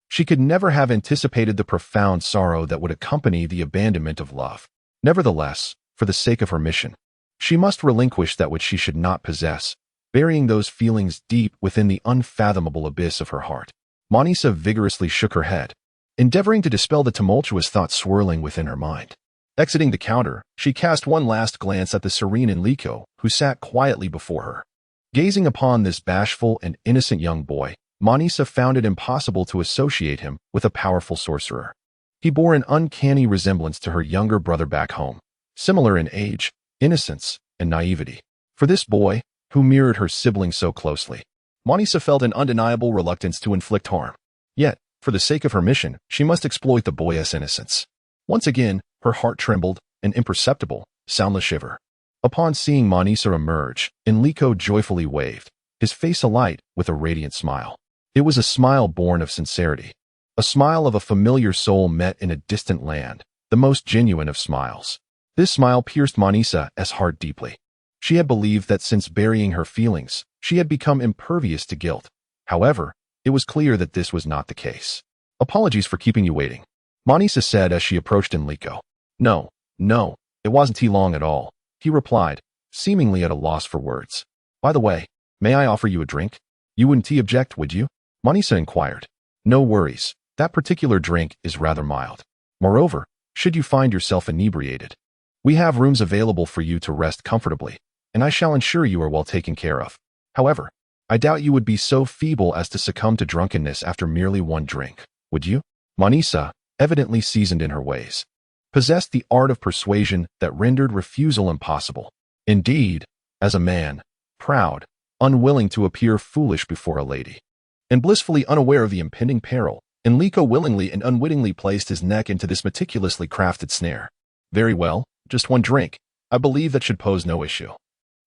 Speaker 1: she could never have anticipated the profound sorrow that would accompany the abandonment of love. Nevertheless, for the sake of her mission, she must relinquish that which she should not possess, burying those feelings deep within the unfathomable abyss of her heart. Monisa vigorously shook her head, endeavoring to dispel the tumultuous thoughts swirling within her mind. Exiting the counter, she cast one last glance at the serene Enrico, who sat quietly before her. Gazing upon this bashful and innocent young boy, Monisa found it impossible to associate him with a powerful sorcerer. He bore an uncanny resemblance to her younger brother back home, similar in age, innocence, and naivety. For this boy, who mirrored her sibling so closely, Monisa felt an undeniable reluctance to inflict harm. Yet, for the sake of her mission, she must exploit the boy's innocence. Once again, her heart trembled, an imperceptible, soundless shiver. Upon seeing Monisa emerge, Enrico joyfully waved, his face alight with a radiant smile. It was a smile born of sincerity, a smile of a familiar soul met in a distant land, the most genuine of smiles. This smile pierced Monisa's heart deeply. She had believed that since burying her feelings, she had become impervious to guilt. However, it was clear that this was not the case. Apologies for keeping you waiting, Monisa said as she approached Enrico. No, it wasn't too long at all, he replied, seemingly at a loss for words. By the way, may I offer you a drink? You wouldn't object, would you? Monisa inquired. No worries, that particular drink is rather mild. Moreover, should you find yourself inebriated, we have rooms available for you to rest comfortably, and I shall ensure you are well taken care of. However, I doubt you would be so feeble as to succumb to drunkenness after merely one drink, would you? Monisa, evidently seasoned in her ways, possessed the art of persuasion that rendered refusal impossible. Indeed, as a man, proud, unwilling to appear foolish before a lady, and blissfully unaware of the impending peril, Enrico willingly and unwittingly placed his neck into this meticulously crafted snare. Very well, just one drink. I believe that should pose no issue.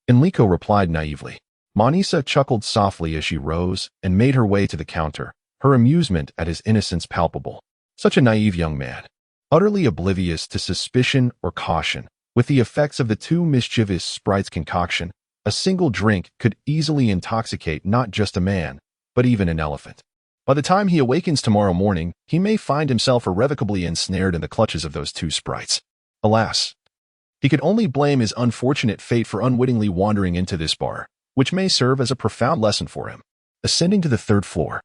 Speaker 1: Enrico replied naively. Monisa chuckled softly as she rose and made her way to the counter, her amusement at his innocence palpable. Such a naive young man, utterly oblivious to suspicion or caution. With the effects of the two mischievous sprites' concoction, a single drink could easily intoxicate not just a man, but even an elephant. By the time he awakens tomorrow morning, he may find himself irrevocably ensnared in the clutches of those two sprites. Alas, he could only blame his unfortunate fate for unwittingly wandering into this bar, which may serve as a profound lesson for him. Ascending to the third floor,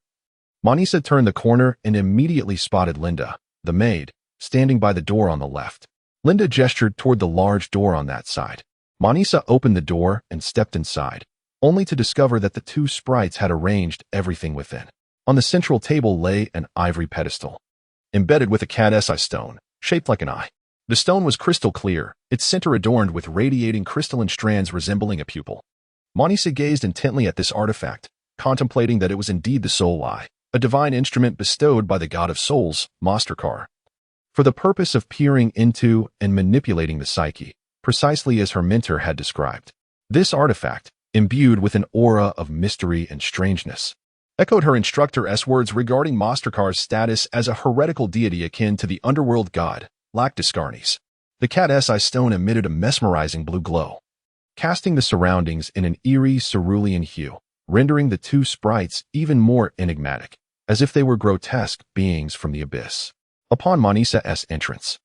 Speaker 1: Monisa turned the corner and immediately spotted Linda, the maid, standing by the door on the left. Linda gestured toward the large door on that side. Monisa opened the door and stepped inside, only to discover that the two sprites had arranged everything within. On the central table lay an ivory pedestal, embedded with a cat's eye stone, shaped like an eye. The stone was crystal clear, its center adorned with radiating crystalline strands resembling a pupil. Manisa gazed intently at this artifact, contemplating that it was indeed the soul eye, a divine instrument bestowed by the god of souls, Mastercar, for the purpose of peering into and manipulating the psyche, precisely as her mentor had described. This artifact, imbued with an aura of mystery and strangeness, echoed her instructor's words regarding Mastercar's status as a heretical deity akin to the underworld god, Lactiscarnes. The cat's eye stone emitted a mesmerizing blue glow, casting the surroundings in an eerie cerulean hue, rendering the two sprites even more enigmatic, as if they were grotesque beings from the abyss. Upon Manisa's entrance,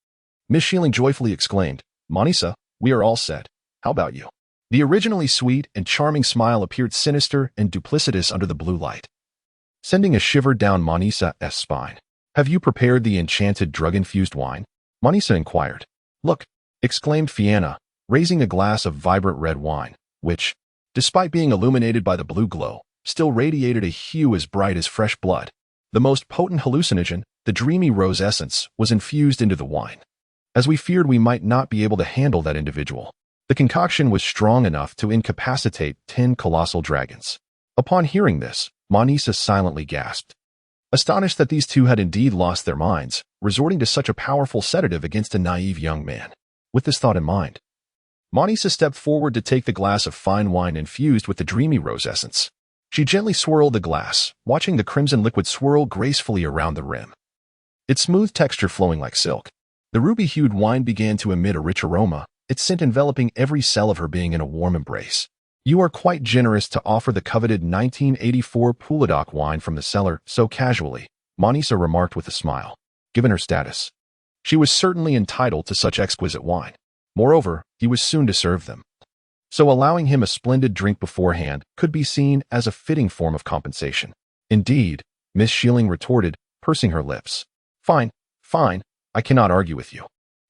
Speaker 1: Miss Shieling joyfully exclaimed, "Manisa, we are all set. How about you?" The originally sweet and charming smile appeared sinister and duplicitous under the blue light, sending a shiver down Manisa's spine. "Have you prepared the enchanted drug-infused wine?" Manisa inquired. "Look," exclaimed Fianna, raising a glass of vibrant red wine, which, despite being illuminated by the blue glow, still radiated a hue as bright as fresh blood. The most potent hallucinogen, the dreamy rose essence, was infused into the wine. As we feared we might not be able to handle that individual, the concoction was strong enough to incapacitate 10 colossal dragons. Upon hearing this, Manisa silently gasped, astonished that these two had indeed lost their minds, resorting to such a powerful sedative against a naive young man. With this thought in mind, Manisa stepped forward to take the glass of fine wine infused with the dreamy rose essence. She gently swirled the glass, watching the crimson liquid swirl gracefully around the rim, its smooth texture flowing like silk. The ruby-hued wine began to emit a rich aroma, its scent enveloping every cell of her being in a warm embrace. "You are quite generous to offer the coveted 1984 Puladoc wine from the cellar so casually," Manisa remarked with a smile. Given her status, she was certainly entitled to such exquisite wine. Moreover, he was soon to serve them, so allowing him a splendid drink beforehand could be seen as a fitting form of compensation. "Indeed," Miss Shieling retorted, pursing her lips. Fine, I cannot argue with you.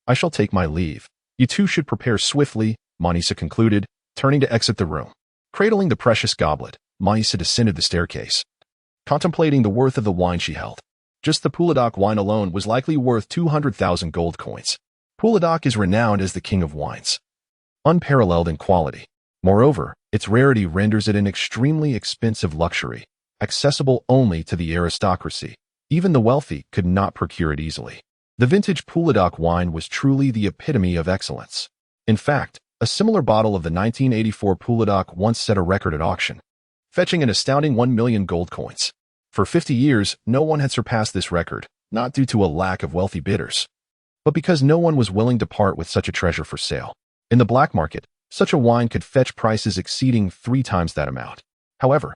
Speaker 1: I shall take my leave. You two should prepare swiftly," Manisa concluded, turning to exit the room. Cradling the precious goblet, Manisa descended the staircase, contemplating the worth of the wine she held. Just the Puladoc wine alone was likely worth 200,000 gold coins. Puladoc is renowned as the king of wines, unparalleled in quality. Moreover, its rarity renders it an extremely expensive luxury, accessible only to the aristocracy. Even the wealthy could not procure it easily. The vintage Puladoc wine was truly the epitome of excellence. In fact, a similar bottle of the 1984 Puladoc once set a record at auction, fetching an astounding 1 million gold coins. For 50 years, no one had surpassed this record, not due to a lack of wealthy bidders, but because no one was willing to part with such a treasure for sale. In the black market, such a wine could fetch prices exceeding 3 times that amount. However,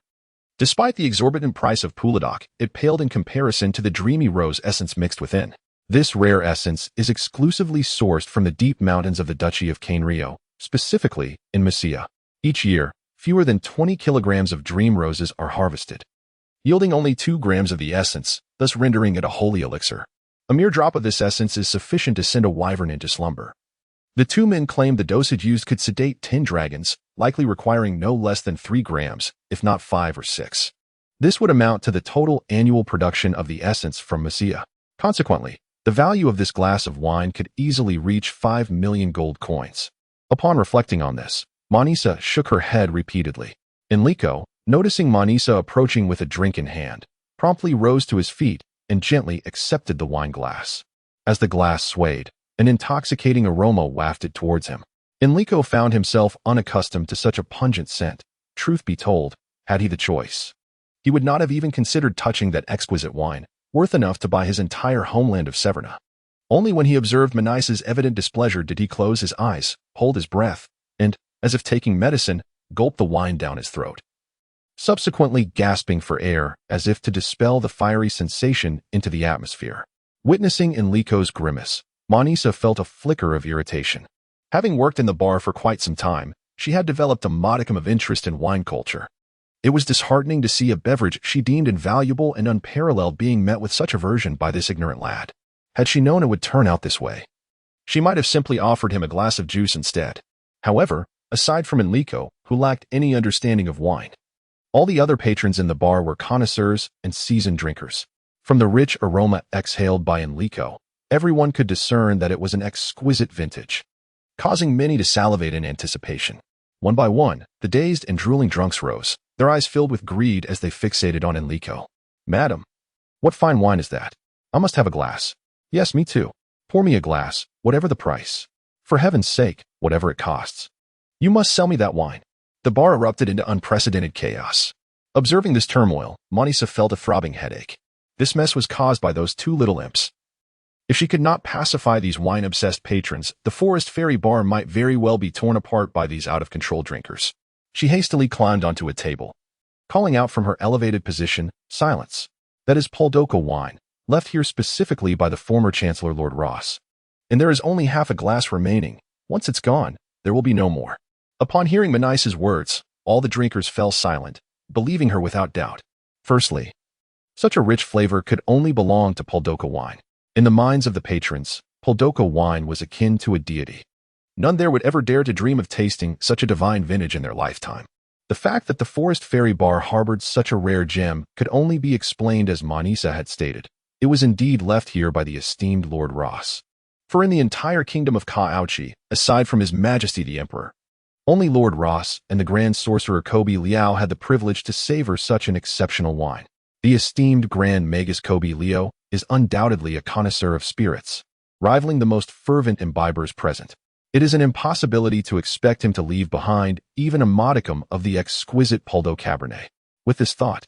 Speaker 1: despite the exorbitant price of Puladoc, it paled in comparison to the dreamy rose essence mixed within. This rare essence is exclusively sourced from the deep mountains of the Duchy of Cainrio, specifically in Messia. Each year, fewer than 20 kilograms of dream roses are harvested, yielding only 2 grams of the essence, thus rendering it a holy elixir. A mere drop of this essence is sufficient to send a wyvern into slumber. The two men claimed the dosage used could sedate 10 dragons, likely requiring no less than 3 grams, if not 5 or 6. This would amount to the total annual production of the essence from Messia. Consequently, the value of this glass of wine could easily reach 5 million gold coins. Upon reflecting on this, Manisa shook her head repeatedly. Enrico, noticing Manisa approaching with a drink in hand, promptly rose to his feet and gently accepted the wine glass. As the glass swayed, an intoxicating aroma wafted towards him. Enrico found himself unaccustomed to such a pungent scent. Truth be told, had he the choice, he would not have even considered touching that exquisite wine, worth enough to buy his entire homeland of Severna. Only when he observed Manisa's evident displeasure did he close his eyes, hold his breath, and, as if taking medicine, gulp the wine down his throat, subsequently gasping for air as if to dispel the fiery sensation into the atmosphere. Witnessing Enrico's grimace, Manisa felt a flicker of irritation. Having worked in the bar for quite some time, she had developed a modicum of interest in wine culture. It was disheartening to see a beverage she deemed invaluable and unparalleled being met with such aversion by this ignorant lad. Had she known it would turn out this way, she might have simply offered him a glass of juice instead. However, aside from Enrico, who lacked any understanding of wine, all the other patrons in the bar were connoisseurs and seasoned drinkers. From the rich aroma exhaled by Enrico, everyone could discern that it was an exquisite vintage, causing many to salivate in anticipation. One by one, the dazed and drooling drunks rose, their eyes filled with greed as they fixated on Enrico. "Madam, what fine wine is that? I must have a glass." "Yes, me too. Pour me a glass, whatever the price. For heaven's sake, whatever it costs. You must sell me that wine." The bar erupted into unprecedented chaos. Observing this turmoil, Monisa felt a throbbing headache. This mess was caused by those two little imps. If she could not pacify these wine-obsessed patrons, the Forest Fairy bar might very well be torn apart by these out-of-control drinkers. She hastily climbed onto a table, calling out from her elevated position, "Silence. That is Poldoco wine, left here specifically by the former Chancellor Lord Ross. And there is only half a glass remaining. Once it's gone, there will be no more." Upon hearing Monisa's words, all the drinkers fell silent, believing her without doubt. Firstly, such a rich flavor could only belong to Poldoco wine. In the minds of the patrons, Poldoco wine was akin to a deity. None there would ever dare to dream of tasting such a divine vintage in their lifetime. The fact that the Forest Fairy bar harbored such a rare gem could only be explained as Monisa had stated. It was indeed left here by the esteemed Lord Ross. For in the entire kingdom of Ka-Auchi, aside from His Majesty the Emperor, only Lord Ross and the Grand Sorcerer Kobe Liao had the privilege to savor such an exceptional wine. The esteemed Grand Magus Kobe Liao is undoubtedly a connoisseur of spirits, rivaling the most fervent imbibers present. It is an impossibility to expect him to leave behind even a modicum of the exquisite Poldo Cabernet. With this thought,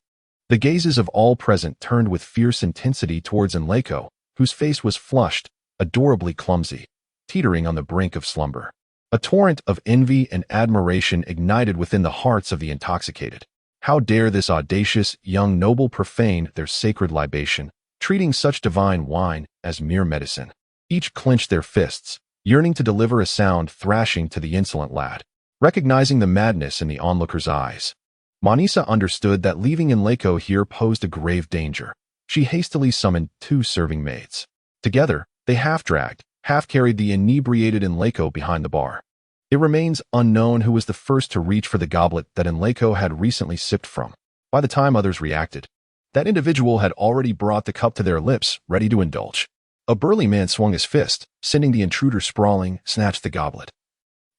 Speaker 1: the gazes of all present turned with fierce intensity towards Enrico, whose face was flushed, adorably clumsy, teetering on the brink of slumber. A torrent of envy and admiration ignited within the hearts of the intoxicated. How dare this audacious young noble profane their sacred libation, treating such divine wine as mere medicine? Each clenched their fists, yearning to deliver a sound thrashing to the insolent lad. Recognizing the madness in the onlookers' eyes, Monisa understood that leaving Enrico here posed a grave danger. She hastily summoned 2 serving maids. Together, they half-dragged, half-carried the inebriated Enrico behind the bar. It remains unknown who was the first to reach for the goblet that Enrico had recently sipped from. By the time others reacted, that individual had already brought the cup to their lips, ready to indulge. A burly man swung his fist, sending the intruder sprawling, snatched the goblet,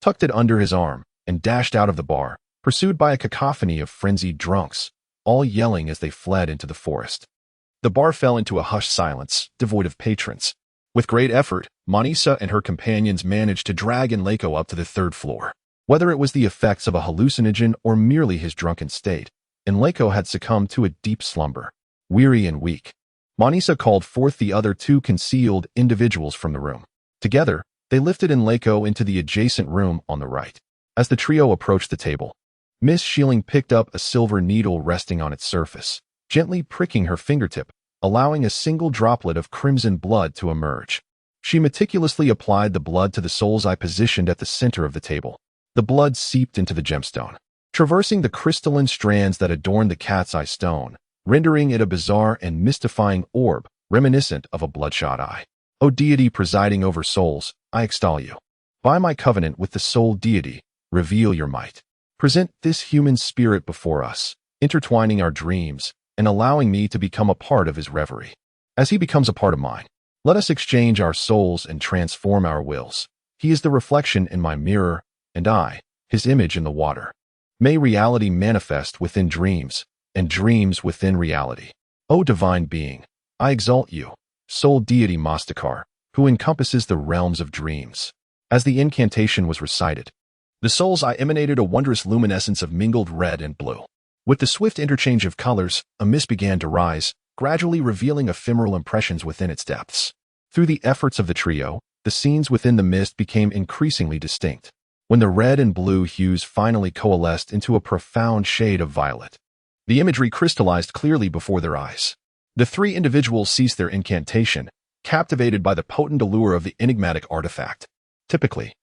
Speaker 1: tucked it under his arm, and dashed out of the bar, pursued by a cacophony of frenzied drunks, all yelling as they fled into the forest. The bar fell into a hushed silence, devoid of patrons. With great effort, Monisa and her companions managed to drag Enrico up to the 3rd floor. Whether it was the effects of a hallucinogen or merely his drunken state, Enrico had succumbed to a deep slumber. Weary and weak, Monisa called forth the other 2 concealed individuals from the room. Together, they lifted Enrico into the adjacent room on the right. As the trio approached the table, Miss Shieling picked up a silver needle resting on its surface, gently pricking her fingertip, allowing a single droplet of crimson blood to emerge. She meticulously applied the blood to the soul's eye positioned at the center of the table. The blood seeped into the gemstone, traversing the crystalline strands that adorned the cat's eye stone, rendering it a bizarre and mystifying orb, reminiscent of a bloodshot eye. O deity presiding over souls, I extol you. By my covenant with the soul deity, reveal your might. Present this human spirit before us, intertwining our dreams, and allowing me to become a part of his reverie. As he becomes a part of mine, let us exchange our souls and transform our wills. He is the reflection in my mirror, and I, his image in the water. May reality manifest within dreams, and dreams within reality. O divine being, I exalt you, soul deity Mastakar, who encompasses the realms of dreams. As the incantation was recited, the soul's eye emanated a wondrous luminescence of mingled red and blue. With the swift interchange of colors, a mist began to rise, gradually revealing ephemeral impressions within its depths. Through the efforts of the trio, the scenes within the mist became increasingly distinct. When the red and blue hues finally coalesced into a profound shade of violet, the imagery crystallized clearly before their eyes. The 3 individuals ceased their incantation, captivated by the potent allure of the enigmatic artifact. Typically,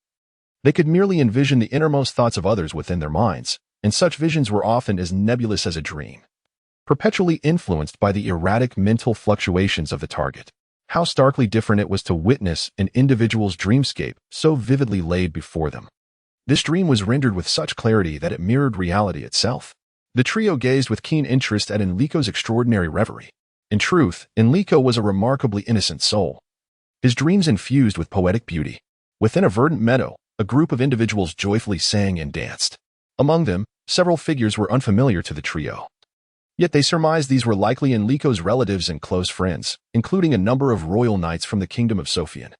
Speaker 1: they could merely envision the innermost thoughts of others within their minds, and such visions were often as nebulous as a dream, perpetually influenced by the erratic mental fluctuations of the target. How starkly different it was to witness an individual's dreamscape so vividly laid before them. This dream was rendered with such clarity that it mirrored reality itself. The trio gazed with keen interest at Enrico's extraordinary reverie. In truth, Enrico was a remarkably innocent soul. His dreams infused with poetic beauty. Within a verdant meadow, a group of individuals joyfully sang and danced. Among them, several figures were unfamiliar to the trio. Yet they surmised these were likely Enrico's relatives and close friends, including a number of royal knights from the kingdom of Sophian,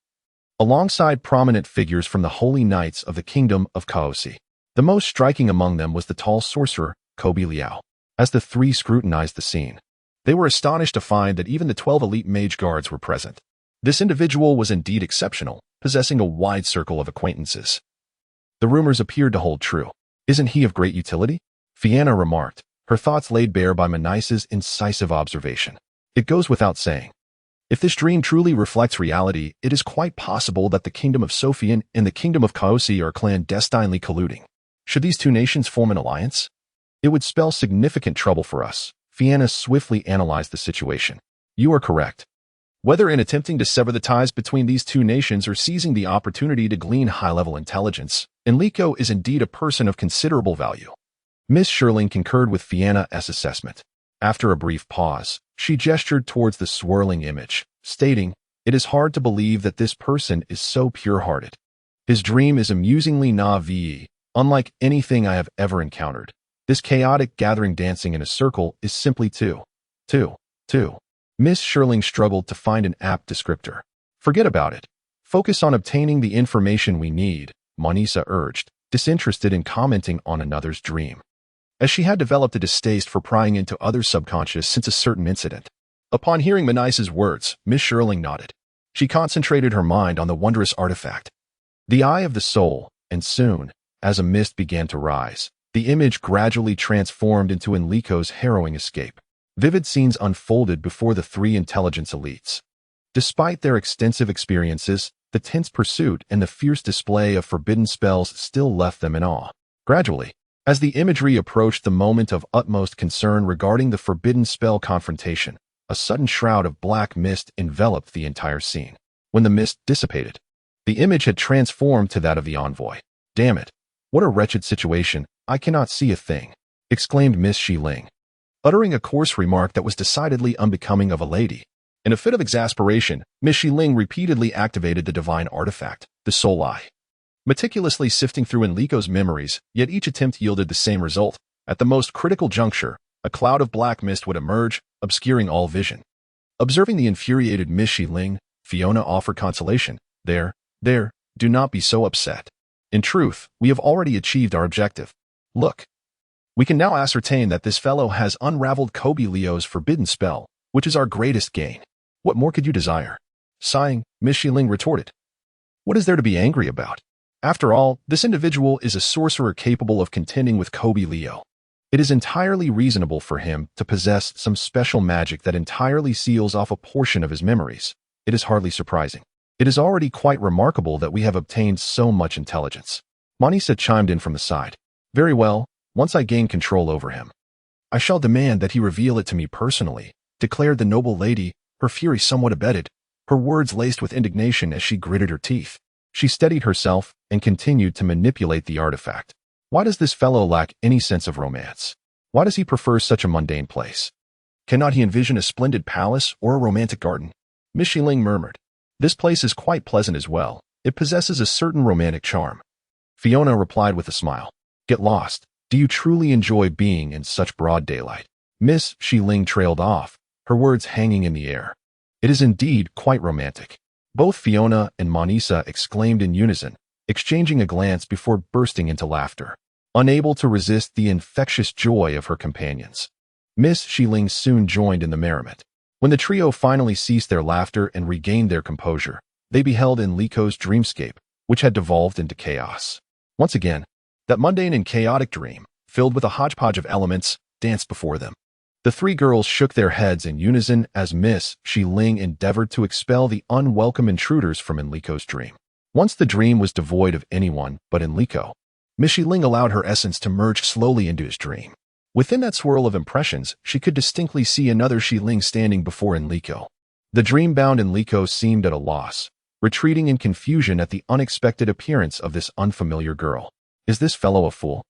Speaker 1: alongside prominent figures from the holy knights of the kingdom of Kaosi. The most striking among them was the tall sorcerer, Kobe Liao. As the three scrutinized the scene, they were astonished to find that even the 12 elite mage guards were present. This individual was indeed exceptional, possessing a wide circle of acquaintances. The rumors appeared to hold true. Isn't he of great utility? Fianna remarked, her thoughts laid bare by Manice's incisive observation. It goes without saying. If this dream truly reflects reality, it is quite possible that the kingdom of Sophian and the kingdom of Kaosi are clandestinely colluding. Should these two nations form an alliance? It would spell significant trouble for us. Fianna swiftly analyzed the situation. You are correct. Whether in attempting to sever the ties between these two nations or seizing the opportunity to glean high-level intelligence, Enrico is indeed a person of considerable value. Miss Sherling concurred with Fianna's assessment. After a brief pause, she gestured towards the swirling image, stating, "It is hard to believe that this person is so pure-hearted. His dream is amusingly naive, unlike anything I have ever encountered. This chaotic gathering dancing in a circle is simply too. Miss Sherling struggled to find an apt descriptor. Forget about it. Focus on obtaining the information we need, Manisa urged, disinterested in commenting on another's dream. As she had developed a distaste for prying into others' subconscious since a certain incident. Upon hearing Manisa's words, Miss Sherling nodded. She concentrated her mind on the wondrous artifact. The eye of the soul, and soon, as a mist began to rise, the image gradually transformed into Enrico's harrowing escape. Vivid scenes unfolded before the three intelligence elites. Despite their extensive experiences, the tense pursuit and the fierce display of forbidden spells still left them in awe. Gradually, as the imagery approached the moment of utmost concern regarding the forbidden spell confrontation, a sudden shroud of black mist enveloped the entire scene. When the mist dissipated, the image had transformed to that of the envoy. "Damn it! What a wretched situation, I cannot see a thing," exclaimed Miss Shiling, uttering a coarse remark that was decidedly unbecoming of a lady. In a fit of exasperation, Miss Shiling repeatedly activated the divine artifact, the soul eye. Meticulously sifting through Enrico's memories, yet each attempt yielded the same result. At the most critical juncture, a cloud of black mist would emerge, obscuring all vision. Observing the infuriated Miss Shiling, Fiona offered consolation. There, do not be so upset. In truth, we have already achieved our objective. Look. We can now ascertain that this fellow has unraveled Kobe Leo's forbidden spell, which is our greatest gain. What more could you desire? Sighing, Miss Shiling retorted. What is there to be angry about? After all, this individual is a sorcerer capable of contending with Kobe Leo. It is entirely reasonable for him to possess some special magic that entirely seals off a portion of his memories. It is hardly surprising. It is already quite remarkable that we have obtained so much intelligence. Manisa chimed in from the side. Very well, once I gain control over him, I shall demand that he reveal it to me personally, declared the noble lady, her fury somewhat abated, her words laced with indignation as she gritted her teeth. She steadied herself and continued to manipulate the artifact. Why does this fellow lack any sense of romance? Why does he prefer such a mundane place? Cannot he envision a splendid palace or a romantic garden? Miss Shiling murmured. This place is quite pleasant as well. It possesses a certain romantic charm. Fiona replied with a smile. Get lost. Do you truly enjoy being in such broad daylight? Miss Shiling trailed off, her words hanging in the air. It is indeed quite romantic. Both Fiona and Manisa exclaimed in unison, exchanging a glance before bursting into laughter, unable to resist the infectious joy of her companions. Miss Shiling soon joined in the merriment. When the trio finally ceased their laughter and regained their composure, they beheld Enrico's dreamscape, which had devolved into chaos. Once again, that mundane and chaotic dream, filled with a hodgepodge of elements, danced before them. The three girls shook their heads in unison as Miss Shiling endeavored to expel the unwelcome intruders from Enrico's dream. Once the dream was devoid of anyone but Enrico, Miss Shiling allowed her essence to merge slowly into his dream. Within that swirl of impressions, she could distinctly see another Shiling standing before Enrico. The dream-bound Enrico seemed at a loss, retreating in confusion at the unexpected appearance of this unfamiliar girl. Is this fellow a fool?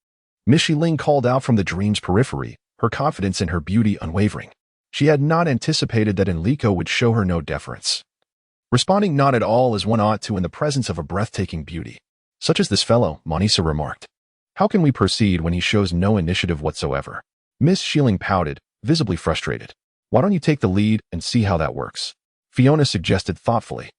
Speaker 1: Miss Shiling called out from the dream's periphery, her confidence in her beauty unwavering. She had not anticipated that Enrico would show her no deference, responding not at all as one ought to in the presence of a breathtaking beauty. Such as this fellow, Monisa remarked. How can we proceed when he shows no initiative whatsoever? Miss Sheeling pouted, visibly frustrated. Why don't you take the lead and see how that works? Fiona suggested thoughtfully.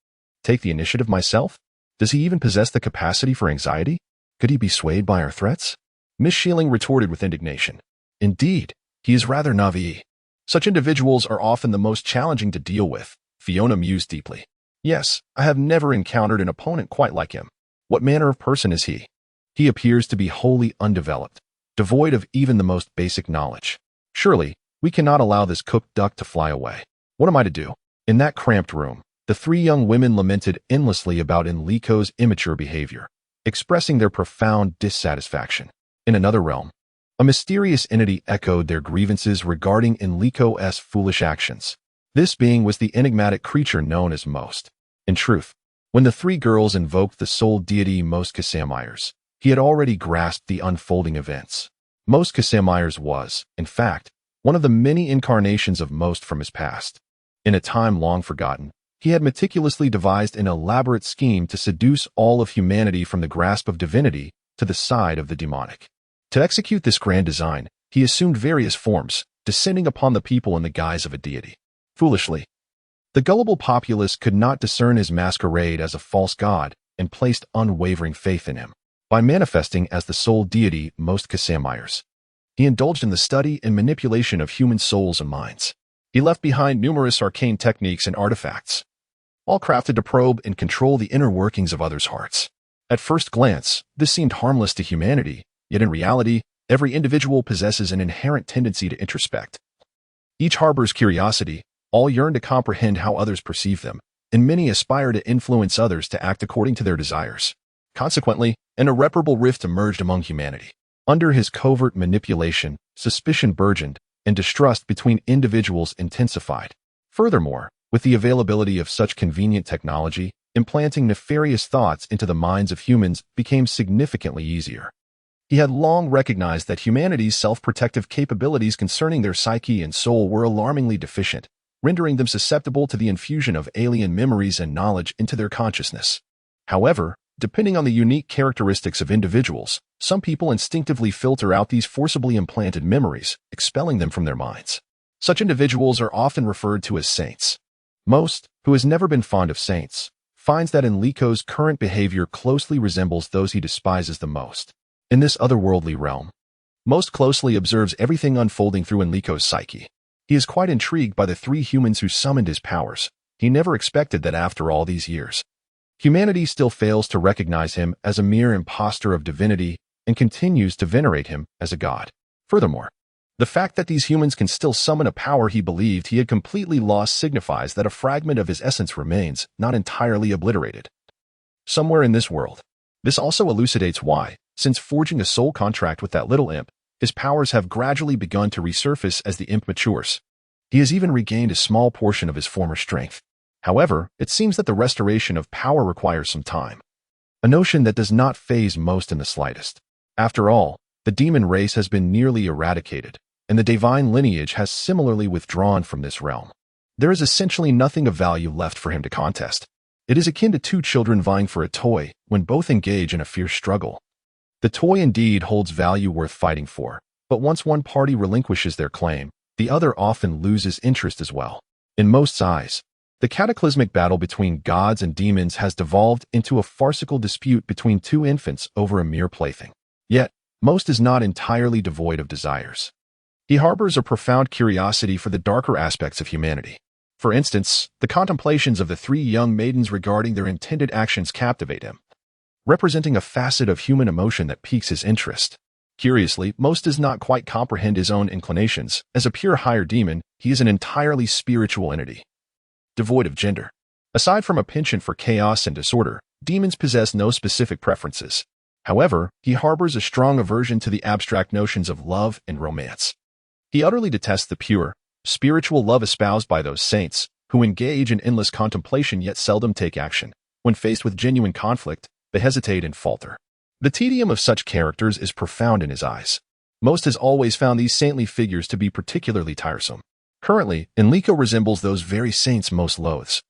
Speaker 1: Take the initiative myself? Does he even possess the capacity for anxiety? Could he be swayed by our threats? Miss Sheeling retorted with indignation. Indeed, he is rather naive. Such individuals are often the most challenging to deal with, Fiona mused deeply. Yes, I have never encountered an opponent quite like him. What manner of person is he? He appears to be wholly undeveloped, devoid of even the most basic knowledge. Surely, we cannot allow this cooked duck to fly away. What am I to do? In that cramped room, the three young women lamented endlessly about Enrico's immature behavior, expressing their profound dissatisfaction. In another realm, a mysterious entity echoed their grievances regarding Enrico's foolish actions. This being was the enigmatic creature known as Most. In truth, when the three girls invoked the sole deity Most Casamires, he had already grasped the unfolding events. Most Casamires was, in fact, one of the many incarnations of Most from his past. In a time long forgotten, he had meticulously devised an elaborate scheme to seduce all of humanity from the grasp of divinity to the side of the demonic. To execute this grand design, he assumed various forms, descending upon the people in the guise of a deity. Foolishly, the gullible populace could not discern his masquerade as a false god and placed unwavering faith in him. By manifesting as the sole deity Most Casamires, he indulged in the study and manipulation of human souls and minds. He left behind numerous arcane techniques and artifacts, all crafted to probe and control the inner workings of others' hearts. At first glance, this seemed harmless to humanity, yet in reality, every individual possesses an inherent tendency to introspect. Each harbors curiosity, all yearn to comprehend how others perceive them, and many aspire to influence others to act according to their desires. Consequently, an irreparable rift emerged among humanity. Under his covert manipulation, suspicion burgeoned, and distrust between individuals intensified. Furthermore, with the availability of such convenient technology, implanting nefarious thoughts into the minds of humans became significantly easier. He had long recognized that humanity's self-protective capabilities concerning their psyche and soul were alarmingly deficient, rendering them susceptible to the infusion of alien memories and knowledge into their consciousness. However, depending on the unique characteristics of individuals, some people instinctively filter out these forcibly implanted memories, expelling them from their minds. Such individuals are often referred to as saints. Most, who has never been fond of saints, finds that Enrico's current behavior closely resembles those he despises the most. In this otherworldly realm, Most closely observes everything unfolding through Enrico's psyche. He is quite intrigued by the three humans who summoned his powers. He never expected that after all these years, humanity still fails to recognize him as a mere impostor of divinity and continues to venerate him as a god. Furthermore, the fact that these humans can still summon a power he believed he had completely lost signifies that a fragment of his essence remains, not entirely obliterated, somewhere in this world. This also elucidates why, since forging a soul contract with that little imp, his powers have gradually begun to resurface as the imp matures. He has even regained a small portion of his former strength. However, it seems that the restoration of power requires some time, a notion that does not faze Most in the slightest. After all, the demon race has been nearly eradicated, and the divine lineage has similarly withdrawn from this realm. There is essentially nothing of value left for him to contest. It is akin to two children vying for a toy when both engage in a fierce struggle. The toy indeed holds value worth fighting for, but once one party relinquishes their claim, the other often loses interest as well. In Most's eyes, the cataclysmic battle between gods and demons has devolved into a farcical dispute between two infants over a mere plaything. Yet, Most is not entirely devoid of desires. He harbors a profound curiosity for the darker aspects of humanity. For instance, the contemplations of the three young maidens regarding their intended actions captivate him, representing a facet of human emotion that piques his interest. Curiously, Most does not quite comprehend his own inclinations. As a pure higher demon, he is an entirely spiritual entity, devoid of gender. Aside from a penchant for chaos and disorder, demons possess no specific preferences. However, he harbors a strong aversion to the abstract notions of love and romance. He utterly detests the pure, spiritual love espoused by those saints who engage in endless contemplation yet seldom take action. When faced with genuine conflict, they hesitate and falter. The tedium of such characters is profound in his eyes. Most has always found these saintly figures to be particularly tiresome. Currently, Enrico resembles those very saints most loathes,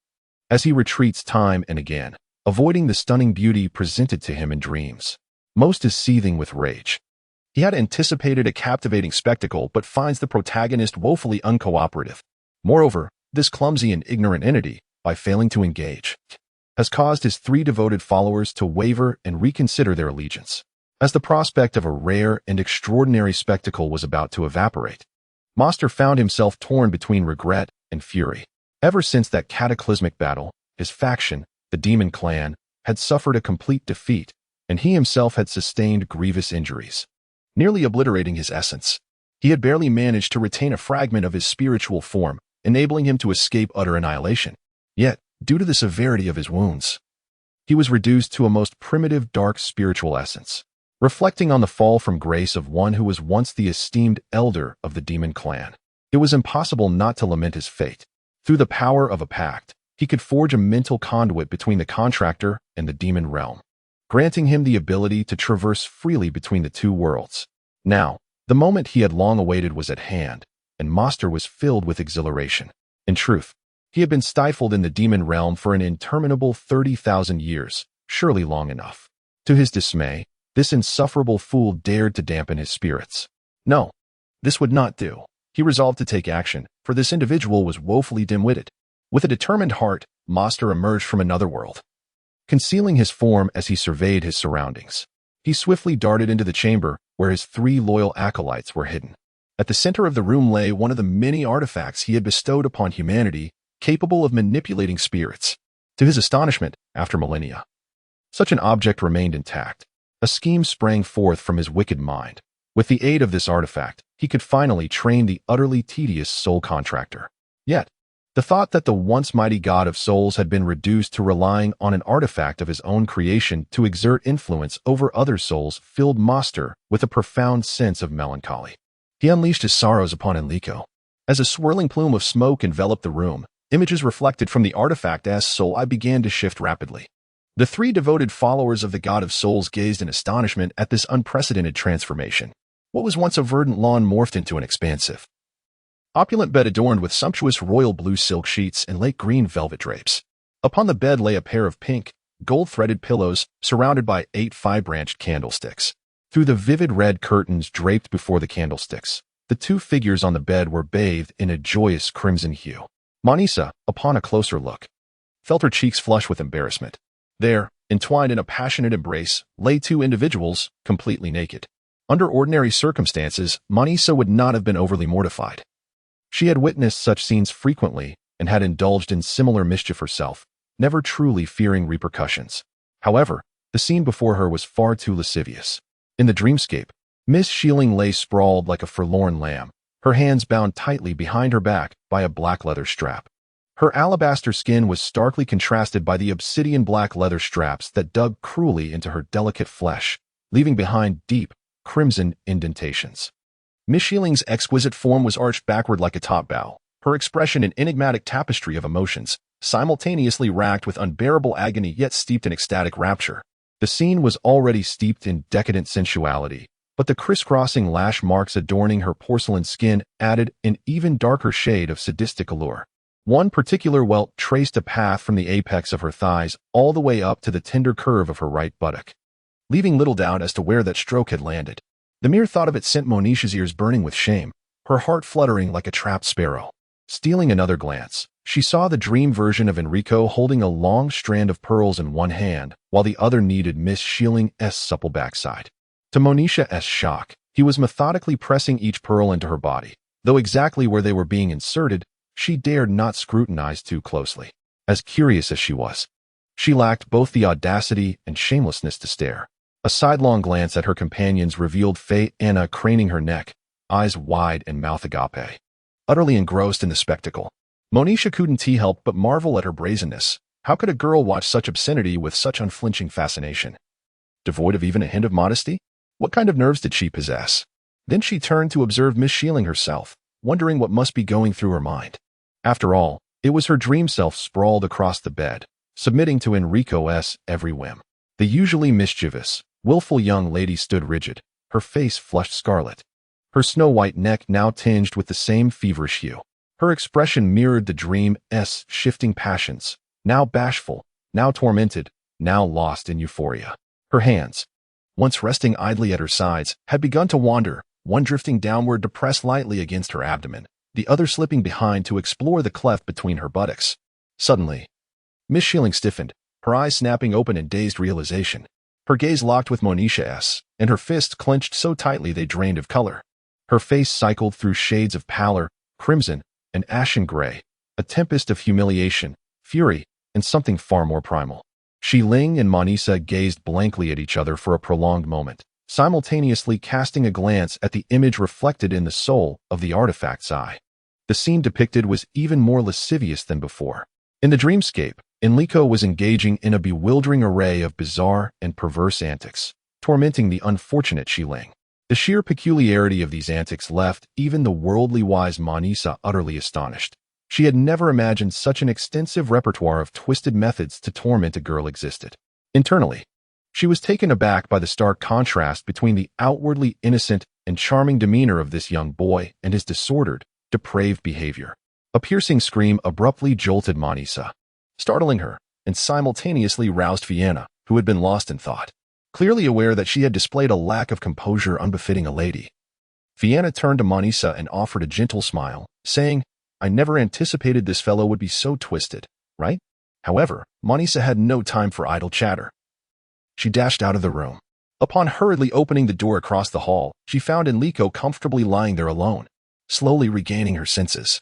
Speaker 1: as he retreats time and again, avoiding the stunning beauty presented to him in dreams. Most is seething with rage. He had anticipated a captivating spectacle but finds the protagonist woefully uncooperative. Moreover, this clumsy and ignorant entity, by failing to engage, has caused his 3 devoted followers to waver and reconsider their allegiance. As the prospect of a rare and extraordinary spectacle was about to evaporate, Master found himself torn between regret and fury. Ever since that cataclysmic battle, his faction, the Demon Clan, had suffered a complete defeat, and he himself had sustained grievous injuries, nearly obliterating his essence. He had barely managed to retain a fragment of his spiritual form, enabling him to escape utter annihilation. Yet, due to the severity of his wounds, he was reduced to a most primitive dark spiritual essence. Reflecting on the fall from grace of one who was once the esteemed elder of the Demon Clan, it was impossible not to lament his fate. Through the power of a pact, he could forge a mental conduit between the contractor and the demon realm, granting him the ability to traverse freely between the 2 worlds. Now, the moment he had long awaited was at hand, and Master was filled with exhilaration. In truth, he had been stifled in the demon realm for an interminable 30,000 years, surely long enough. To his dismay, this insufferable fool dared to dampen his spirits. No, this would not do. He resolved to take action, for this individual was woefully dim-witted. With a determined heart, Master emerged from another world. Concealing his form as he surveyed his surroundings, he swiftly darted into the chamber where his 3 loyal acolytes were hidden. At the center of the room lay one of the many artifacts he had bestowed upon humanity, capable of manipulating spirits. To his astonishment, after millennia, such an object remained intact. A scheme sprang forth from his wicked mind. With the aid of this artifact, he could finally train the utterly tedious soul contractor. Yet, the thought that the once mighty god of souls had been reduced to relying on an artifact of his own creation to exert influence over other souls filled Master with a profound sense of melancholy. He unleashed his sorrows upon Enrico. As a swirling plume of smoke enveloped the room, images reflected from the artifact as soul began to shift rapidly. The 3 devoted followers of the god of souls gazed in astonishment at this unprecedented transformation. What was once a verdant lawn morphed into an expansive, opulent bed adorned with sumptuous royal blue silk sheets and lake green velvet drapes. Upon the bed lay a pair of pink, gold-threaded pillows surrounded by 8 5-branched candlesticks. Through the vivid red curtains draped before the candlesticks, the 2 figures on the bed were bathed in a joyous crimson hue. Manisa, upon a closer look, felt her cheeks flush with embarrassment. There, entwined in a passionate embrace, lay 2 individuals, completely naked. Under ordinary circumstances, Manisa would not have been overly mortified. She had witnessed such scenes frequently and had indulged in similar mischief herself, never truly fearing repercussions. However, the scene before her was far too lascivious. In the dreamscape, Miss Sheeling lay sprawled like a forlorn lamb, her hands bound tightly behind her back by a black leather strap. Her alabaster skin was starkly contrasted by the obsidian black leather straps that dug cruelly into her delicate flesh, leaving behind deep, crimson indentations. Miss Sheeling's exquisite form was arched backward like a top bow, her expression an enigmatic tapestry of emotions, simultaneously racked with unbearable agony yet steeped in ecstatic rapture. The scene was already steeped in decadent sensuality, but the crisscrossing lash marks adorning her porcelain skin added an even darker shade of sadistic allure. One particular welt traced a path from the apex of her thighs all the way up to the tender curve of her right buttock, leaving little doubt as to where that stroke had landed. The mere thought of it sent Monisha's ears burning with shame, her heart fluttering like a trapped sparrow. Stealing another glance, she saw the dream version of Enrico holding a long strand of pearls in one hand, while the other kneaded Miss Sheeling's supple backside. To Monisha's shock, he was methodically pressing each pearl into her body, though exactly where they were being inserted, she dared not scrutinize too closely. As curious as she was, she lacked both the audacity and shamelessness to stare. A sidelong glance at her companions revealed Faye Anna craning her neck, eyes wide and mouth agape. Utterly engrossed in the spectacle, Monisha couldn't help but marvel at her brazenness. How could a girl watch such obscenity with such unflinching fascination? Devoid of even a hint of modesty? What kind of nerves did she possess? Then she turned to observe Miss Sheeling herself, wondering what must be going through her mind. After all, it was her dream self sprawled across the bed, submitting to Enrico's every whim. The usually mischievous, willful young lady stood rigid, her face flushed scarlet, her snow-white neck now tinged with the same feverish hue. Her expression mirrored the dream's shifting passions, now bashful, now tormented, now lost in euphoria. Her hands, once resting idly at her sides, had begun to wander, one drifting downward to press lightly against her abdomen, the other slipping behind to explore the cleft between her buttocks. Suddenly, Miss Schilling stiffened, her eyes snapping open in dazed realization. Her gaze locked with Monicia's, and her fists clenched so tightly they drained of color. Her face cycled through shades of pallor, crimson, and ashen gray, a tempest of humiliation, fury, and something far more primal. Schilling and Monisa gazed blankly at each other for a prolonged moment, simultaneously casting a glance at the image reflected in the soul of the artifact's eye. The scene depicted was even more lascivious than before. In the dreamscape, Enrico was engaging in a bewildering array of bizarre and perverse antics, tormenting the unfortunate Schilling. The sheer peculiarity of these antics left even the worldly wise Monisa utterly astonished. She had never imagined such an extensive repertoire of twisted methods to torment a girl existed. Internally, she was taken aback by the stark contrast between the outwardly innocent and charming demeanor of this young boy and his disordered, depraved behavior. A piercing scream abruptly jolted Monisa, startling her, and simultaneously roused Vienna, who had been lost in thought. Clearly aware that she had displayed a lack of composure unbefitting a lady, Vienna turned to Monisa and offered a gentle smile, saying, "I never anticipated this fellow would be so twisted, right?" However, Monisa had no time for idle chatter. She dashed out of the room. Upon hurriedly opening the door across the hall, she found Enrico comfortably lying there alone, slowly regaining her senses.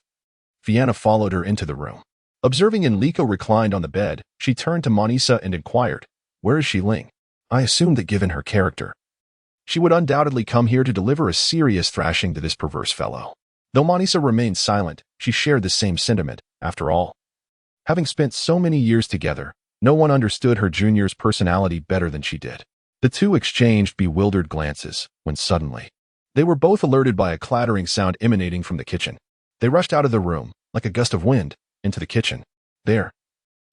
Speaker 1: Vienna followed her into the room. Observing Enrico reclined on the bed, she turned to Monisa and inquired, "Where is Schilling?" I assumed that given her character, she would undoubtedly come here to deliver a serious thrashing to this perverse fellow. Though Monisa remained silent, she shared the same sentiment. After all, having spent so many years together, no one understood her junior's personality better than she did. The two exchanged bewildered glances, when suddenly, they were both alerted by a clattering sound emanating from the kitchen. They rushed out of the room, like a gust of wind, into the kitchen. There,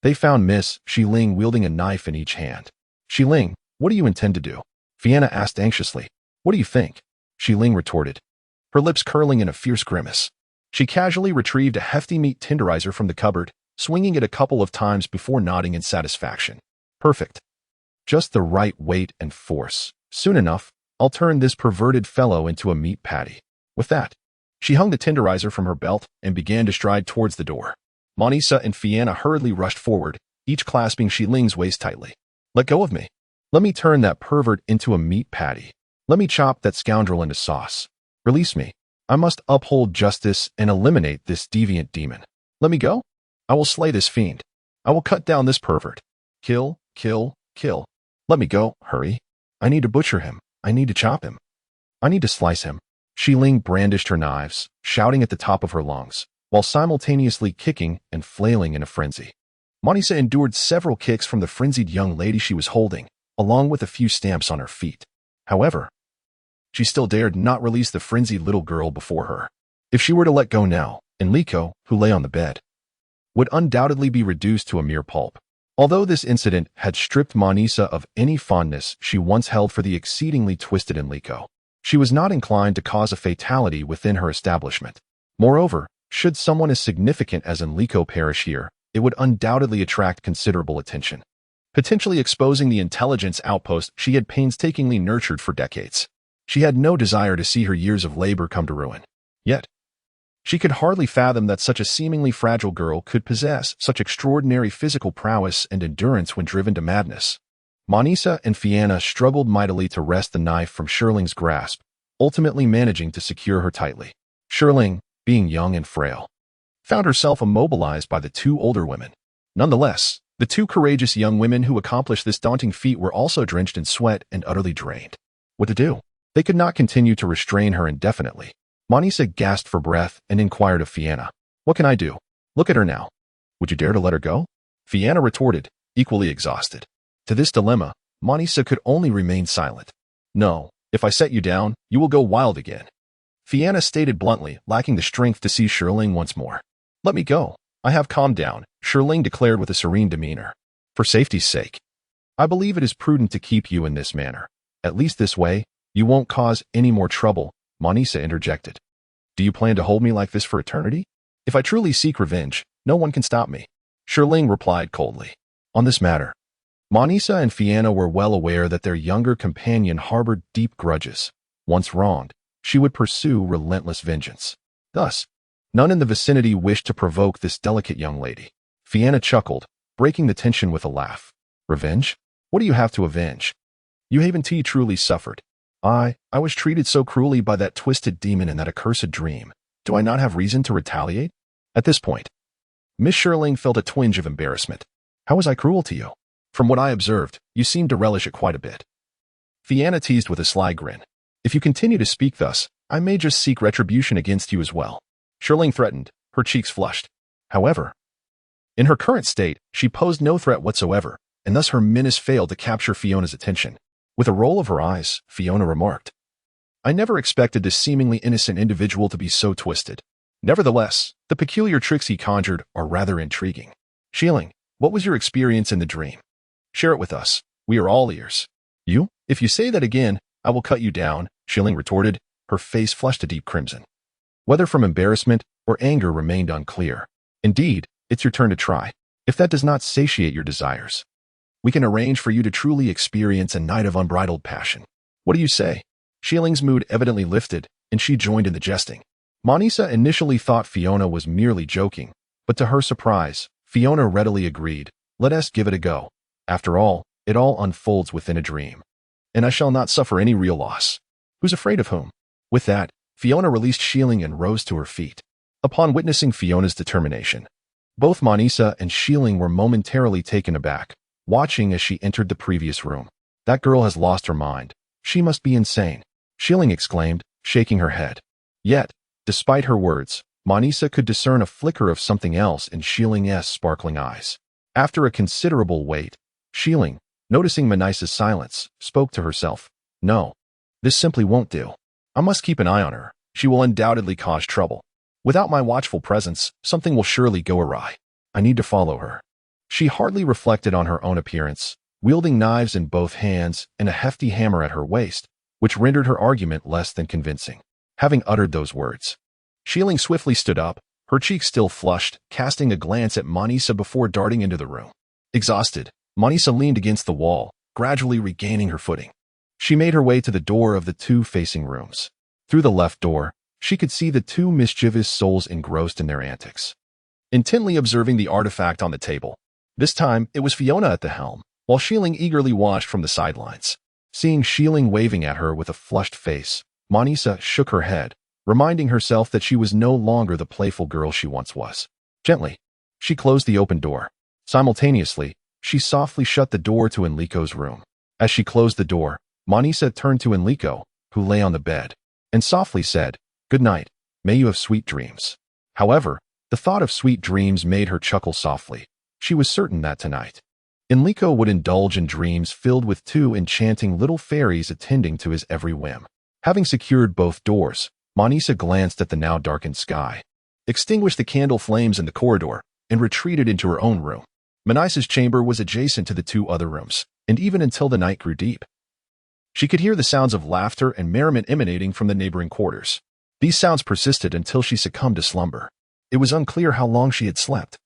Speaker 1: they found Miss Schilling wielding a knife in each hand. "Schilling, what do you intend to do?" Vienna asked anxiously. "What do you think?" Schilling retorted, her lips curling in a fierce grimace. She casually retrieved a hefty meat tenderizer from the cupboard, swinging it a couple of times before nodding in satisfaction. "Perfect. Just the right weight and force. Soon enough, I'll turn this perverted fellow into a meat patty." With that, she hung the tenderizer from her belt and began to stride towards the door. Monisa and Vienna hurriedly rushed forward, each clasping Schilling's waist tightly. "Let go of me. Let me turn that pervert into a meat patty. Let me chop that scoundrel into sauce. Release me. I must uphold justice and eliminate this deviant demon. Let me go. I will slay this fiend. I will cut down this pervert. Kill, kill, kill. Let me go. Hurry. I need to butcher him. I need to chop him. I need to slice him." Schilling brandished her knives, shouting at the top of her lungs, while simultaneously kicking and flailing in a frenzy. Monisa endured several kicks from the frenzied young lady she was holding, along with a few stamps on her feet. However, she still dared not release the frenzied little girl before her. If she were to let go now, Enrico, who lay on the bed, would undoubtedly be reduced to a mere pulp. Although this incident had stripped Monisa of any fondness she once held for the exceedingly twisted Enrico, she was not inclined to cause a fatality within her establishment. Moreover, should someone as significant as Enrico perish here, it would undoubtedly attract considerable attention, potentially exposing the intelligence outpost she had painstakingly nurtured for decades. She had no desire to see her years of labor come to ruin. Yet, she could hardly fathom that such a seemingly fragile girl could possess such extraordinary physical prowess and endurance when driven to madness. Monisa and Vienna struggled mightily to wrest the knife from Schilling's grasp, ultimately managing to secure her tightly. Schilling, being young and frail, found herself immobilized by the two older women. Nonetheless, the two courageous young women who accomplished this daunting feat were also drenched in sweat and utterly drained. What to do? They could not continue to restrain her indefinitely. Monisa gasped for breath and inquired of Vienna, "What can I do? Look at her now. Would you dare to let her go?" Vienna retorted, equally exhausted. To this dilemma, Monisa could only remain silent. "No, if I set you down, you will go wild again," Vienna stated bluntly, lacking the strength to see Schilling once more. "Let me go. I have calmed down," Schilling declared with a serene demeanor. "For safety's sake, I believe it is prudent to keep you in this manner. At least this way, you won't cause any more trouble," Monisa interjected. "Do you plan to hold me like this for eternity?" If I truly seek revenge, no one can stop me. Shirling replied coldly. On this matter, Manisa and Fianna were well aware that their younger companion harbored deep grudges. Once wronged, she would pursue relentless vengeance. Thus, none in the vicinity wished to provoke this delicate young lady. Fianna chuckled, breaking the tension with a laugh. Revenge? What do you have to avenge? You haven't truly suffered. I was treated so cruelly by that twisted demon in that accursed dream. Do I not have reason to retaliate? At this point, Miss Shirling felt a twinge of embarrassment. How was I cruel to you? From what I observed, you seemed to relish it quite a bit. Fianna teased with a sly grin. If you continue to speak thus, I may just seek retribution against you as well. Shirling threatened, her cheeks flushed. However, in her current state, she posed no threat whatsoever, and thus her menace failed to capture Fiona's attention. With a roll of her eyes, Fianna remarked, I never expected this seemingly innocent individual to be so twisted. Nevertheless, the peculiar tricks he conjured are rather intriguing. Shilling, what was your experience in the dream? Share it with us. We are all ears. You? If you say that again, I will cut you down, Shilling retorted, her face flushed a deep crimson. Whether from embarrassment or anger remained unclear. Indeed, it's your turn to try. If that does not satiate your desires, we can arrange for you to truly experience a night of unbridled passion. What do you say? Shilling's mood evidently lifted, and she joined in the jesting. Manisa initially thought Fianna was merely joking, but to her surprise, Fianna readily agreed. Let us give it a go. After all, it all unfolds within a dream. And I shall not suffer any real loss. Who's afraid of whom? With that, Fianna released Shilling and rose to her feet. Upon witnessing Fiona's determination, both Manisa and Shilling were momentarily taken aback, watching as she entered the previous room. That girl has lost her mind. She must be insane, Shilling exclaimed, shaking her head. Yet, despite her words, Manisa could discern a flicker of something else in Shilling's sparkling eyes. After a considerable wait, Shilling, noticing Manisa's silence, spoke to herself. No, this simply won't do. I must keep an eye on her. She will undoubtedly cause trouble. Without my watchful presence, something will surely go awry. I need to follow her. She hardly reflected on her own appearance, wielding knives in both hands and a hefty hammer at her waist, which rendered her argument less than convincing. Having uttered those words, Shilling swiftly stood up, her cheeks still flushed, casting a glance at Manisa before darting into the room. Exhausted, Manisa leaned against the wall, gradually regaining her footing. She made her way to the door of the two facing rooms. Through the left door, she could see the two mischievous souls engrossed in their antics, intently observing the artifact on the table. This time, it was Fianna at the helm, while Shilling eagerly watched from the sidelines. Seeing Shilling waving at her with a flushed face, Manisa shook her head, reminding herself that she was no longer the playful girl she once was. Gently, she closed the open door. Simultaneously, she softly shut the door to Enrico's room. As she closed the door, Manisa turned to Enrico, who lay on the bed, and softly said, Good night, may you have sweet dreams. However, the thought of sweet dreams made her chuckle softly. She was certain that tonight, Enrico would indulge in dreams filled with two enchanting little fairies attending to his every whim. Having secured both doors, Manisa glanced at the now darkened sky, extinguished the candle flames in the corridor, and retreated into her own room. Manisa's chamber was adjacent to the two other rooms, and even until the night grew deep, she could hear the sounds of laughter and merriment emanating from the neighboring quarters. These sounds persisted until she succumbed to slumber. It was unclear how long she had slept,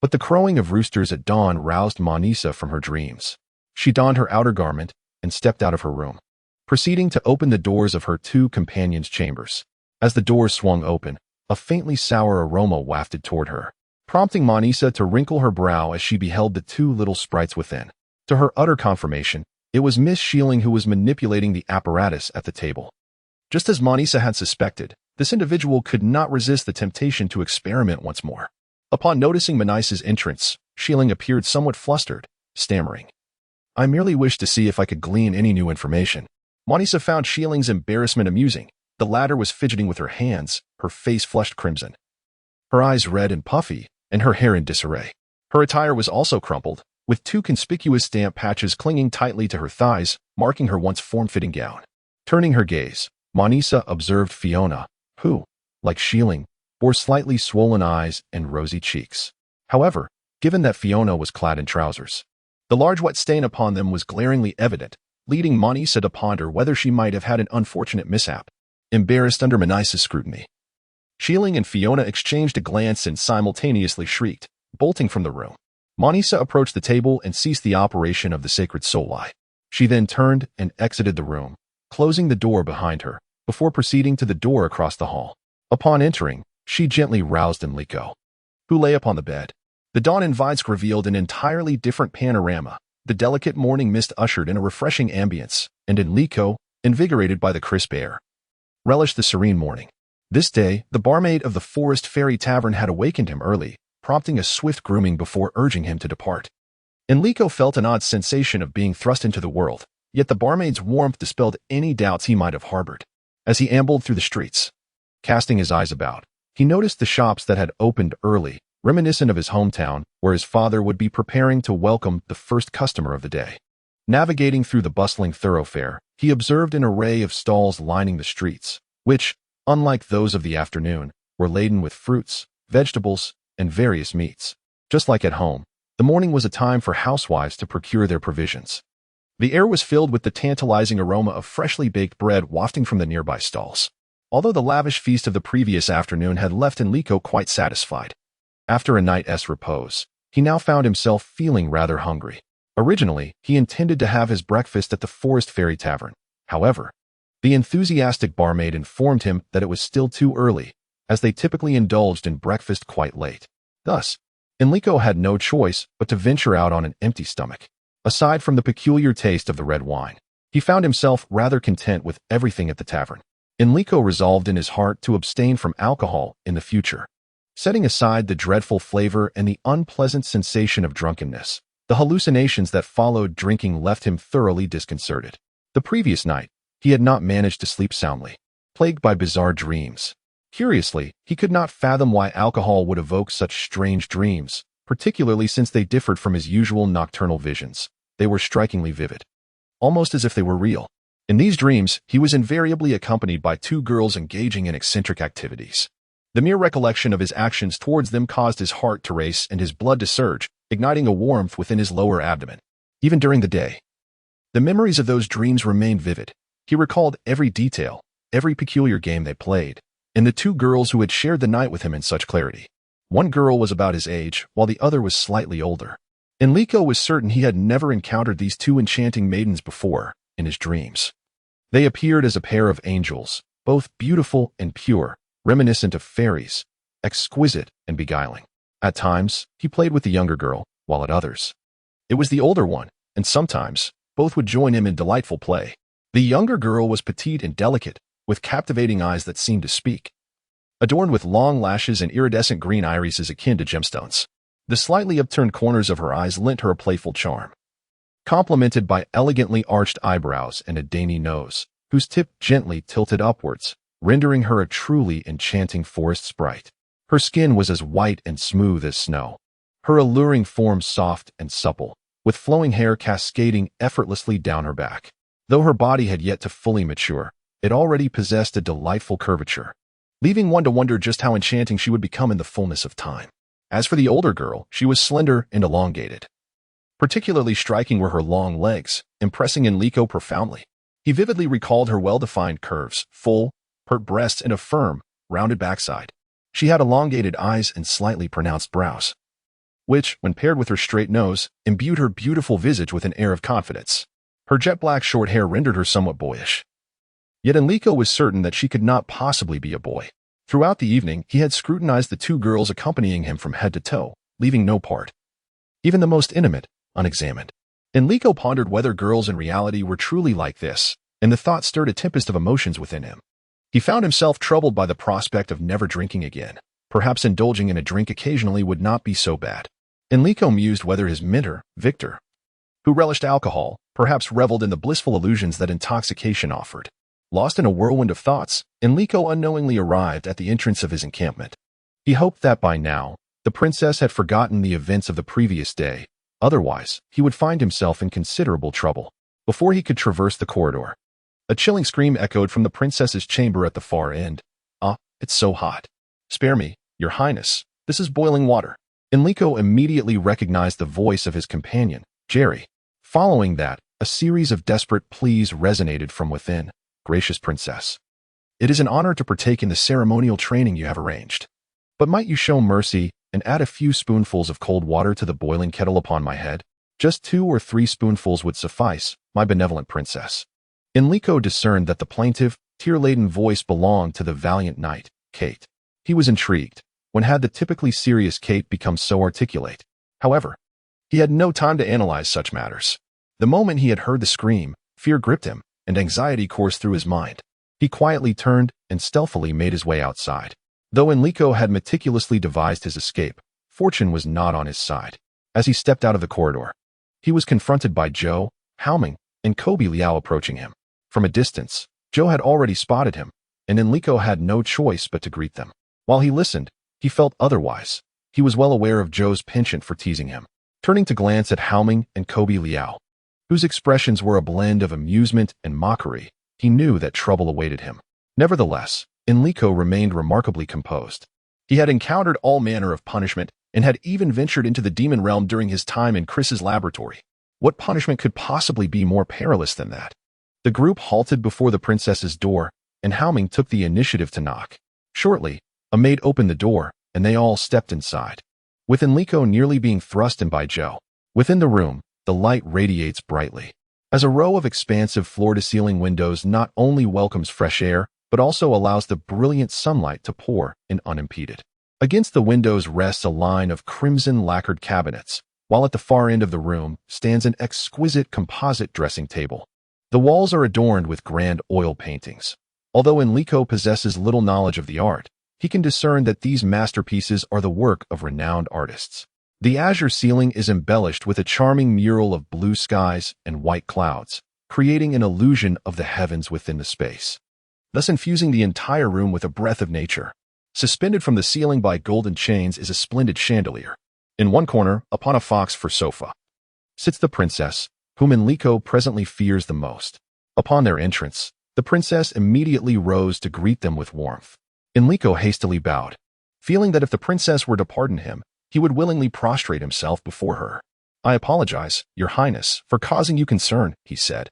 Speaker 1: but the crowing of roosters at dawn roused Manisa from her dreams. She donned her outer garment and stepped out of her room, proceeding to open the doors of her two companions' chambers. As the doors swung open, a faintly sour aroma wafted toward her, prompting Manisa to wrinkle her brow as she beheld the two little sprites within. To her utter confirmation, it was Miss Shilling who was manipulating the apparatus at the table. Just as Manisa had suspected, this individual could not resist the temptation to experiment once more. Upon noticing Manisa's entrance, Shilling appeared somewhat flustered, stammering, I merely wished to see if I could glean any new information. Manisa found Shilling's embarrassment amusing. The latter was fidgeting with her hands, her face flushed crimson, her eyes red and puffy, and her hair in disarray. Her attire was also crumpled, with two conspicuous stamp patches clinging tightly to her thighs, marking her once form-fitting gown. Turning her gaze, Manisa observed Fianna, who, like Shilling, bore slightly swollen eyes and rosy cheeks. However, given that Fianna was clad in trousers, the large wet stain upon them was glaringly evident, leading Manisa to ponder whether she might have had an unfortunate mishap. Embarrassed under Manisa's scrutiny, Shieling and Fiona exchanged a glance and simultaneously shrieked, bolting from the room. Monisa approached the table and ceased the operation of the sacred soul eye. She then turned and exited the room, closing the door behind her, before proceeding to the door across the hall. Upon entering, she gently roused Enrico, who lay upon the bed. The dawn in Vidsk revealed an entirely different panorama. The delicate morning mist ushered in a refreshing ambience, and Enrico, invigorated by the crisp air, relished the serene morning. This day, the barmaid of the Forest Fairy Tavern had awakened him early, prompting a swift grooming before urging him to depart. Enrico felt an odd sensation of being thrust into the world, yet the barmaid's warmth dispelled any doubts he might have harbored. As he ambled through the streets, casting his eyes about, he noticed the shops that had opened early, reminiscent of his hometown, where his father would be preparing to welcome the first customer of the day. Navigating through the bustling thoroughfare, he observed an array of stalls lining the streets, which, unlike those of the afternoon, were laden with fruits, vegetables, and various meats. Just like at home, the morning was a time for housewives to procure their provisions. The air was filled with the tantalizing aroma of freshly baked bread wafting from the nearby stalls. Although the lavish feast of the previous afternoon had left Enrico quite satisfied, after a night's repose, he now found himself feeling rather hungry. Originally, he intended to have his breakfast at the Forest Fairy Tavern. However, the enthusiastic barmaid informed him that it was still too early, as they typically indulged in breakfast quite late. Thus, Enrico had no choice but to venture out on an empty stomach. Aside from the peculiar taste of the red wine, he found himself rather content with everything at the tavern. Enrico resolved in his heart to abstain from alcohol in the future. Setting aside the dreadful flavor and the unpleasant sensation of drunkenness, the hallucinations that followed drinking left him thoroughly disconcerted. The previous night, he had not managed to sleep soundly, plagued by bizarre dreams. Curiously, he could not fathom why alcohol would evoke such strange dreams, particularly since they differed from his usual nocturnal visions. They were strikingly vivid, almost as if they were real. In these dreams, he was invariably accompanied by two girls engaging in eccentric activities. The mere recollection of his actions towards them caused his heart to race and his blood to surge, igniting a warmth within his lower abdomen. Even during the day, the memories of those dreams remained vivid. He recalled every detail, every peculiar game they played, and the two girls who had shared the night with him in such clarity. One girl was about his age, while the other was slightly older. Enrico was certain he had never encountered these two enchanting maidens before in his dreams. They appeared as a pair of angels, both beautiful and pure, reminiscent of fairies, exquisite and beguiling. At times, he played with the younger girl, while at others, it was the older one, and sometimes, both would join him in delightful play. The younger girl was petite and delicate, with captivating eyes that seemed to speak, adorned with long lashes and iridescent green irises akin to gemstones. The slightly upturned corners of her eyes lent her a playful charm, complemented by elegantly arched eyebrows and a dainty nose, whose tip gently tilted upwards, rendering her a truly enchanting forest sprite. Her skin was as white and smooth as snow, her alluring form soft and supple, with flowing hair cascading effortlessly down her back. Though her body had yet to fully mature, it already possessed a delightful curvature, leaving one to wonder just how enchanting she would become in the fullness of time. As for the older girl, she was slender and elongated. Particularly striking were her long legs, impressing Enrico profoundly. He vividly recalled her well-defined curves, full, pert breasts, and a firm, rounded backside. She had elongated eyes and slightly pronounced brows, which, when paired with her straight nose, imbued her beautiful visage with an air of confidence. Her jet-black short hair rendered her somewhat boyish. Yet Enrico was certain that she could not possibly be a boy. Throughout the evening, he had scrutinized the two girls accompanying him from head to toe, leaving no part, even the most intimate, unexamined. Enrico pondered whether girls in reality were truly like this, and the thought stirred a tempest of emotions within him. He found himself troubled by the prospect of never drinking again. Perhaps indulging in a drink occasionally would not be so bad. Enrico mused whether his mentor, Victor, who relished alcohol, perhaps reveled in the blissful illusions that intoxication offered. Lost in a whirlwind of thoughts, Enrico unknowingly arrived at the entrance of his encampment. He hoped that by now, the princess had forgotten the events of the previous day. Otherwise, he would find himself in considerable trouble. Before he could traverse the corridor, a chilling scream echoed from the princess's chamber at the far end. "Ah, it's so hot. Spare me, your highness. This is boiling water." Enrico immediately recognized the voice of his companion, Jerry. Following that, a series of desperate pleas resonated from within. "Gracious princess, It is an honor to partake in the ceremonial training you have arranged. But might you show mercy and add a few spoonfuls of cold water to the boiling kettle upon my head? Just 2 or 3 spoonfuls would suffice, my benevolent princess. Enrico discerned that the plaintive, tear-laden voice belonged to the valiant knight, Kite. He was intrigued. When had the typically serious Kite become so articulate? However, he had no time to analyze such matters. The moment he had heard the scream, fear gripped him, and anxiety coursed through his mind. He quietly turned and stealthily made his way outside. Though Enrico had meticulously devised his escape, fortune was not on his side. As he stepped out of the corridor, he was confronted by Joe, Haoming, and Kobe Liao approaching him. From a distance, Joe had already spotted him, and Enrico had no choice but to greet them. While he listened, he felt otherwise. He was well aware of Joe's penchant for teasing him. Turning to glance at Haoming and Kobe Liao, whose expressions were a blend of amusement and mockery, he knew that trouble awaited him. Nevertheless, Enrico remained remarkably composed. He had encountered all manner of punishment and had even ventured into the demon realm during his time in Chris's laboratory. What punishment could possibly be more perilous than that? The group halted before the princess's door, and Haoming took the initiative to knock. Shortly, a maid opened the door, and they all stepped inside, with Enrico nearly being thrust in by Joe. Within the room, the light radiates brightly, as a row of expansive floor-to-ceiling windows not only welcomes fresh air, but also allows the brilliant sunlight to pour in unimpeded. Against the windows rests a line of crimson lacquered cabinets, while at the far end of the room stands an exquisite composite dressing table. The walls are adorned with grand oil paintings. Although Enrico possesses little knowledge of the art, he can discern that these masterpieces are the work of renowned artists. The azure ceiling is embellished with a charming mural of blue skies and white clouds, creating an illusion of the heavens within the space, thus infusing the entire room with a breath of nature. Suspended from the ceiling by golden chains is a splendid chandelier. In one corner, upon a fox-fur sofa, sits the princess, whom Enrico presently fears the most. Upon their entrance, the princess immediately rose to greet them with warmth. Enrico hastily bowed, feeling that if the princess were to pardon him, he would willingly prostrate himself before her. "I apologize, Your Highness, for causing you concern," he said,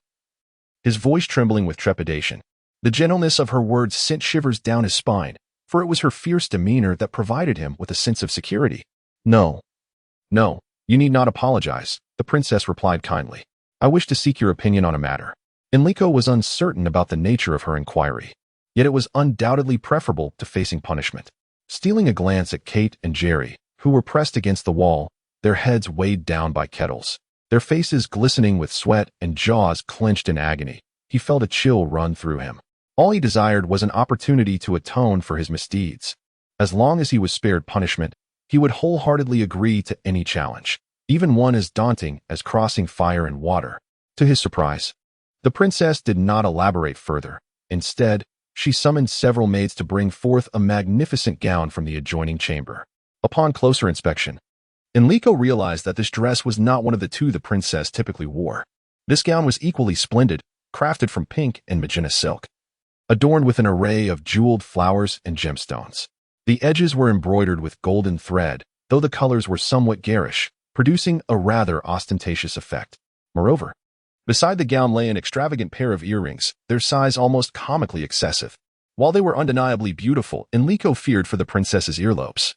Speaker 1: his voice trembling with trepidation. The gentleness of her words sent shivers down his spine, for it was her fierce demeanor that provided him with a sense of security. No, you need not apologize," the princess replied kindly. "I wish to seek your opinion on a matter." Enrico was uncertain about the nature of her inquiry, yet it was undoubtedly preferable to facing punishment. Stealing a glance at Kate and Jerry, who were pressed against the wall, their heads weighed down by kettles, their faces glistening with sweat and jaws clenched in agony, he felt a chill run through him. All he desired was an opportunity to atone for his misdeeds. As long as he was spared punishment, he would wholeheartedly agree to any challenge, even one as daunting as crossing fire and water. To his surprise, the princess did not elaborate further. Instead, she summoned several maids to bring forth a magnificent gown from the adjoining chamber. Upon closer inspection, Enrico realized that this dress was not one of the 2 the princess typically wore. This gown was equally splendid, crafted from pink and magenta silk, adorned with an array of jeweled flowers and gemstones. The edges were embroidered with golden thread, though the colors were somewhat garish, producing a rather ostentatious effect. Moreover, beside the gown lay an extravagant pair of earrings, their size almost comically excessive. While they were undeniably beautiful, Enrico feared for the princess's earlobes.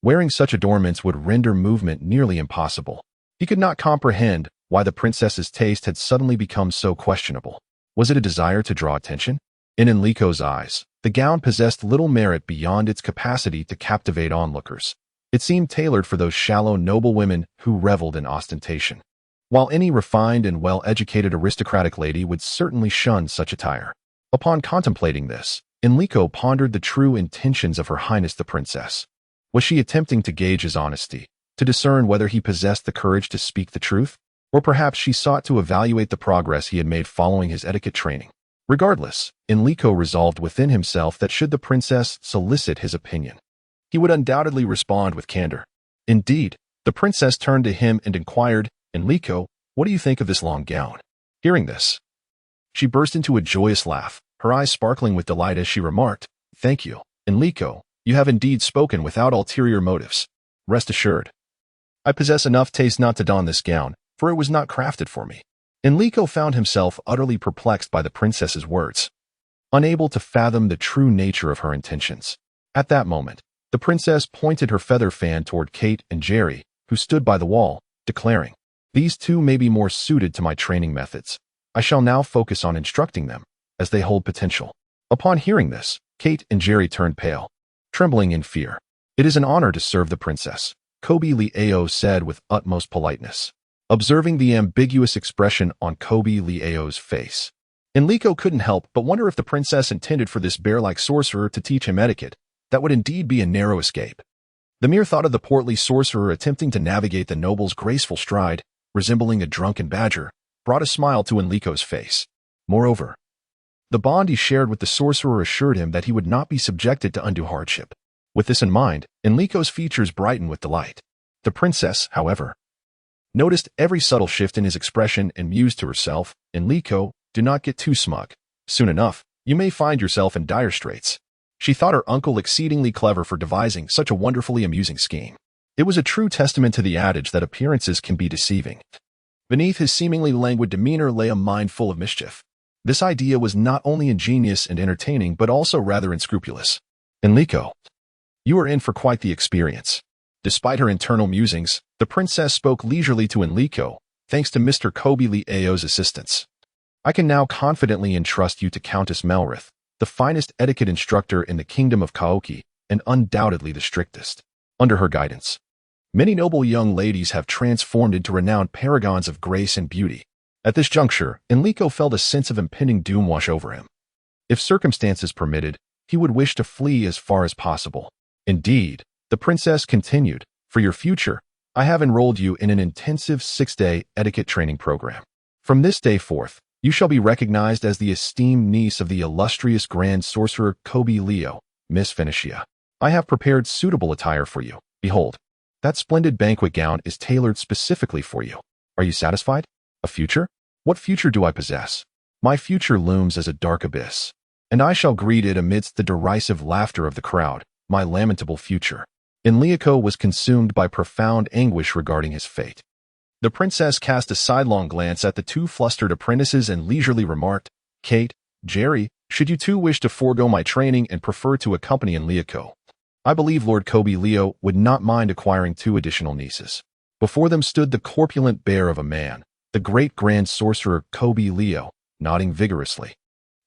Speaker 1: Wearing such adornments would render movement nearly impossible. He could not comprehend why the princess's taste had suddenly become so questionable. Was it a desire to draw attention? In Enrico's eyes, the gown possessed little merit beyond its capacity to captivate onlookers. It seemed tailored for those shallow noblewomen who reveled in ostentation, while any refined and well-educated aristocratic lady would certainly shun such attire. Upon contemplating this, Enrico pondered the true intentions of Her Highness the Princess. Was she attempting to gauge his honesty, to discern whether he possessed the courage to speak the truth? Or perhaps she sought to evaluate the progress he had made following his etiquette training. Regardless, Enrico resolved within himself that should the princess solicit his opinion, he would undoubtedly respond with candor. Indeed, the princess turned to him and inquired, "Enrico, what do you think of this long gown?" Hearing this, she burst into a joyous laugh, her eyes sparkling with delight as she remarked, "Thank you, Enrico, you have indeed spoken without ulterior motives. Rest assured, I possess enough taste not to don this gown, for it was not crafted for me." Enrico found himself utterly perplexed by the princess's words. unable to fathom the true nature of her intentions. At that moment, the princess pointed her feather fan toward Kite and Jerry, who stood by the wall, declaring, "These two may be more suited to my training methods. I shall now focus on instructing them, as they hold potential." Upon hearing this, Kite and Jerry turned pale, trembling in fear. "It is an honor to serve the princess," Kobe Liao said with utmost politeness, observing the ambiguous expression on Kobe Liao's face. Enrico couldn't help but wonder if the princess intended for this bear-like sorcerer to teach him etiquette. That would indeed be a narrow escape. The mere thought of the portly sorcerer attempting to navigate the noble's graceful stride, resembling a drunken badger, brought a smile to Enrico's face. Moreover, the bond he shared with the sorcerer assured him that he would not be subjected to undue hardship. With this in mind, Enrico's features brightened with delight. The princess, however, noticed every subtle shift in his expression and mused to herself, "Enrico, do not get too smug. Soon enough, you may find yourself in dire straits." She thought her uncle exceedingly clever for devising such a wonderfully amusing scheme. It was a true testament to the adage that appearances can be deceiving. Beneath his seemingly languid demeanor lay a mind full of mischief. This idea was not only ingenious and entertaining but also rather unscrupulous. "Enrico, you are in for quite the experience." Despite her internal musings, the princess spoke leisurely to Enrico, thanks to Mr. Kobe Liao's assistance. "I can now confidently entrust you to Countess Melrith, the finest etiquette instructor in the kingdom of Kaoki, and undoubtedly the strictest. Under her guidance, many noble young ladies have transformed into renowned paragons of grace and beauty." At this juncture, Enrico felt a sense of impending doom wash over him. If circumstances permitted, he would wish to flee as far as possible. "Indeed," the princess continued, "for your future, I have enrolled you in an intensive 6-day etiquette training program. From this day forth, you shall be recognized as the esteemed niece of the illustrious Grand Sorcerer Kobe Leo, Miss Phoenicia. I have prepared suitable attire for you. Behold, that splendid banquet gown is tailored specifically for you. Are you satisfied? A future? What future do I possess? My future looms as a dark abyss, and I shall greet it amidst the derisive laughter of the crowd, my lamentable future." Enrico was consumed by profound anguish regarding his fate. The princess cast a sidelong glance at the two flustered apprentices and leisurely remarked, "Kite, Jerry, should you two wish to forego my training and prefer to accompany Enrico, I believe Lord Kobe Leo would not mind acquiring 2 additional nieces." Before them stood the corpulent bear of a man, the great Grand Sorcerer Kobe Leo, nodding vigorously,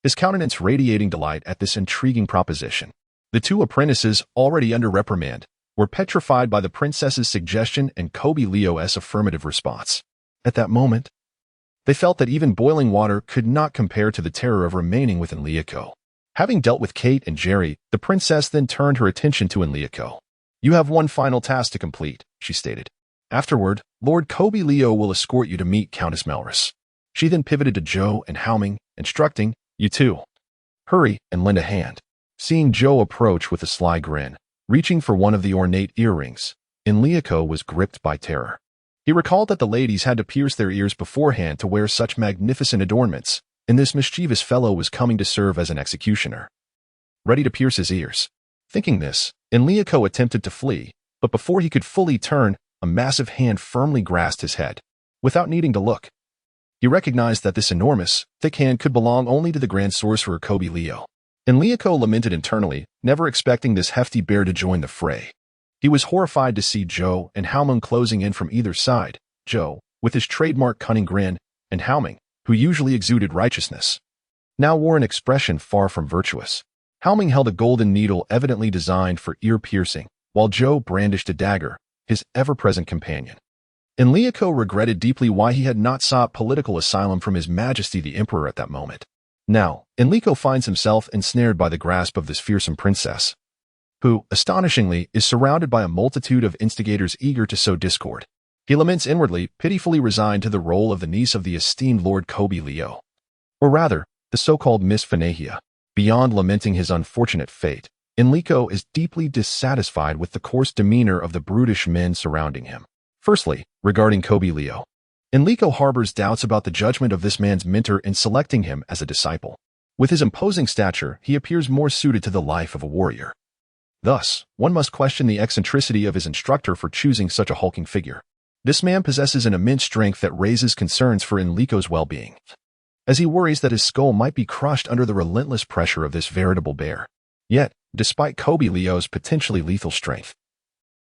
Speaker 1: his countenance radiating delight at this intriguing proposition. The 2 apprentices, already under reprimand, were petrified by the princess's suggestion and Kobe Leo's affirmative response. At that moment, they felt that even boiling water could not compare to the terror of remaining with Enrico. Having dealt with Kite and Jerry, the princess then turned her attention to Enrico. "You have one final task to complete," she stated. "Afterward, Lord Kobe Leo will escort you to meet Countess Melrith." She then pivoted to Joe and Haoming, instructing, "You two, hurry and lend a hand." Seeing Joe approach with a sly grin, reaching for one of the ornate earrings, Enrico was gripped by terror. He recalled that the ladies had to pierce their ears beforehand to wear such magnificent adornments, and this mischievous fellow was coming to serve as an executioner, ready to pierce his ears. Thinking this, Enrico attempted to flee, but before he could fully turn, a massive hand firmly grasped his head. Without needing to look, he recognized that this enormous, thick hand could belong only to the Grand Sorcerer Kobe Leo. Enrico lamented internally, never expecting this hefty bear to join the fray. He was horrified to see Joe and Haoming closing in from either side, Joe, with his trademark cunning grin, and Haoming, who usually exuded righteousness, now wore an expression far from virtuous. Haoming held a golden needle evidently designed for ear-piercing, while Joe brandished a dagger, his ever-present companion. Enrico regretted deeply why he had not sought political asylum from His Majesty the Emperor at that moment. Now, Enrico finds himself ensnared by the grasp of this fearsome princess, who, astonishingly, is surrounded by a multitude of instigators eager to sow discord. He laments inwardly, pitifully resigned to the role of the niece of the esteemed Lord Kobe Leo, or rather, the so-called Miss Phoenicia. Beyond lamenting his unfortunate fate, Enrico is deeply dissatisfied with the coarse demeanor of the brutish men surrounding him. Firstly, regarding Kobe Leo, Enrico harbors doubts about the judgment of this man's mentor in selecting him as a disciple. With his imposing stature, he appears more suited to the life of a warrior. Thus, one must question the eccentricity of his instructor for choosing such a hulking figure. This man possesses an immense strength that raises concerns for Enrico's well-being. as he worries that his skull might be crushed under the relentless pressure of this veritable bear. Yet, despite Kobe Leo's potentially lethal strength,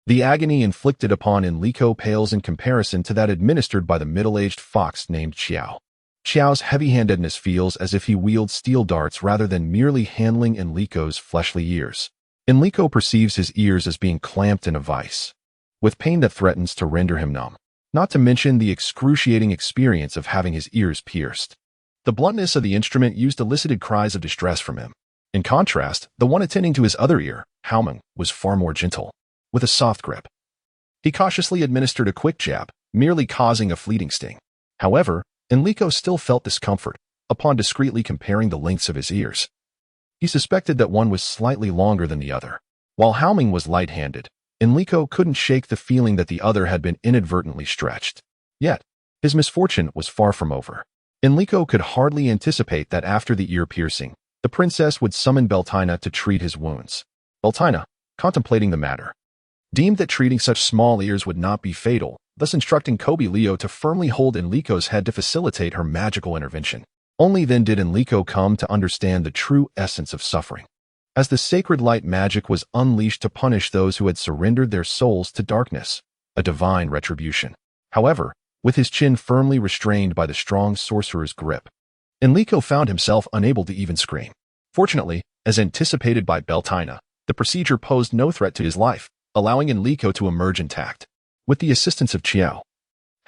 Speaker 1: the agony inflicted upon Enrico pales in comparison to that administered by the middle-aged fox named Xiao. Xiao's heavy-handedness feels as if he wields steel darts rather than merely handling Enrico's fleshly ears. Enrico perceives his ears as being clamped in a vice, with pain that threatens to render him numb, not to mention the excruciating experience of having his ears pierced. The bluntness of the instrument used elicited cries of distress from him. In contrast, the one attending to his other ear, Haoming, was far more gentle, with a soft grip. He cautiously administered a quick jab, merely causing a fleeting sting. However, Enrico still felt discomfort upon discreetly comparing the lengths of his ears. He suspected that one was slightly longer than the other. While Haoming was light-handed, Enrico couldn't shake the feeling that the other had been inadvertently stretched. Yet, his misfortune was far from over. Enrico could hardly anticipate that after the ear piercing, the princess would summon Beltina to treat his wounds. Beltina, contemplating the matter, deemed that treating such small ears would not be fatal, thus instructing Kobe Leo to firmly hold Enrico's head to facilitate her magical intervention. Only then did Enrico come to understand the true essence of suffering, as the sacred light magic was unleashed to punish those who had surrendered their souls to darkness, a divine retribution. However, with his chin firmly restrained by the strong sorcerer's grip, Enrico found himself unable to even scream. Fortunately, as anticipated by Beltina, the procedure posed no threat to his life, allowing Enrico to emerge intact. With the assistance of Xiao,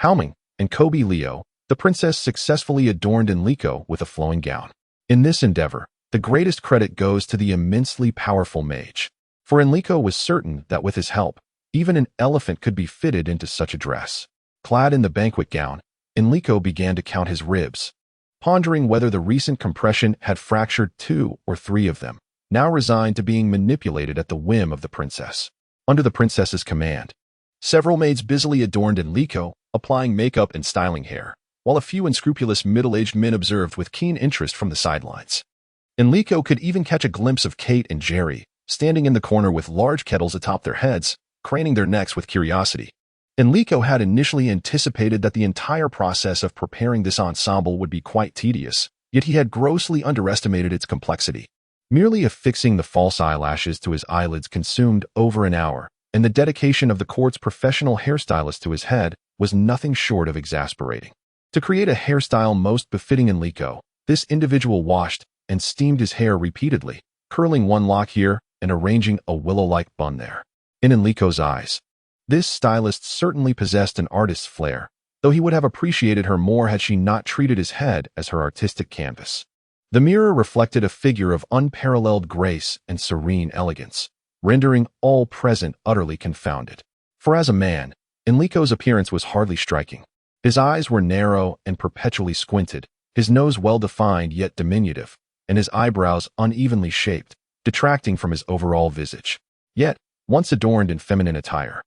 Speaker 1: Haoming, and Kobe Leo, the princess successfully adorned Enrico with a flowing gown. In this endeavor, the greatest credit goes to the immensely powerful mage, for Enrico was certain that with his help, even an elephant could be fitted into such a dress. Clad in the banquet gown, Enrico began to count his ribs, pondering whether the recent compression had fractured 2 or 3 of them, now resigned to being manipulated at the whim of the princess. Under the princess's command, several maids busily adorned Enrico, applying makeup and styling hair, while a few unscrupulous middle-aged men observed with keen interest from the sidelines. Enrico could even catch a glimpse of Kite and Jerry, standing in the corner with large kettles atop their heads, craning their necks with curiosity. Enrico had initially anticipated that the entire process of preparing this ensemble would be quite tedious, yet he had grossly underestimated its complexity. Merely affixing the false eyelashes to his eyelids consumed over an hour, and the dedication of the court's professional hairstylist to his head was nothing short of exasperating. To create a hairstyle most befitting Enrico, this individual washed and steamed his hair repeatedly, curling one lock here and arranging a willow-like bun there. In Enrico's eyes, this stylist certainly possessed an artist's flair, though he would have appreciated her more had she not treated his head as her artistic canvas. The mirror reflected a figure of unparalleled grace and serene elegance, rendering all present utterly confounded. For as a man, Enrico's appearance was hardly striking. His eyes were narrow and perpetually squinted, his nose well-defined yet diminutive, and his eyebrows unevenly shaped, detracting from his overall visage. Yet, once adorned in feminine attire,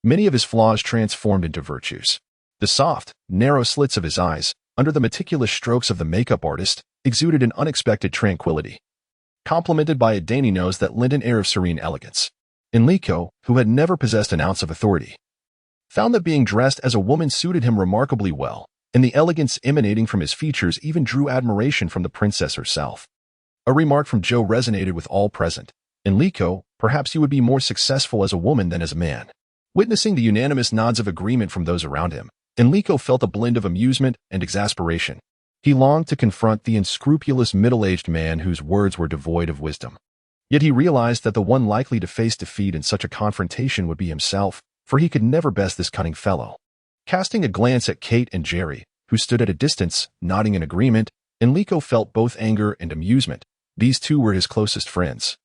Speaker 1: many of his flaws transformed into virtues. The soft, narrow slits of his eyes, under the meticulous strokes of the makeup artist, exuded an unexpected tranquility, complemented by a dainty nose that lent an air of serene elegance. Enrico, who had never possessed an ounce of authority, found that being dressed as a woman suited him remarkably well, and the elegance emanating from his features even drew admiration from the princess herself. A remark from Joe resonated with all present. Enrico, perhaps you would be more successful as a woman than as a man. Witnessing the unanimous nods of agreement from those around him, Enrico felt a blend of amusement and exasperation. He longed to confront the unscrupulous middle-aged man whose words were devoid of wisdom. Yet he realized that the one likely to face defeat in such a confrontation would be himself, for he could never best this cunning fellow. Casting a glance at Kate and Jerry, who stood at a distance, nodding in agreement, Enrico felt both anger and amusement. These two were his closest friends.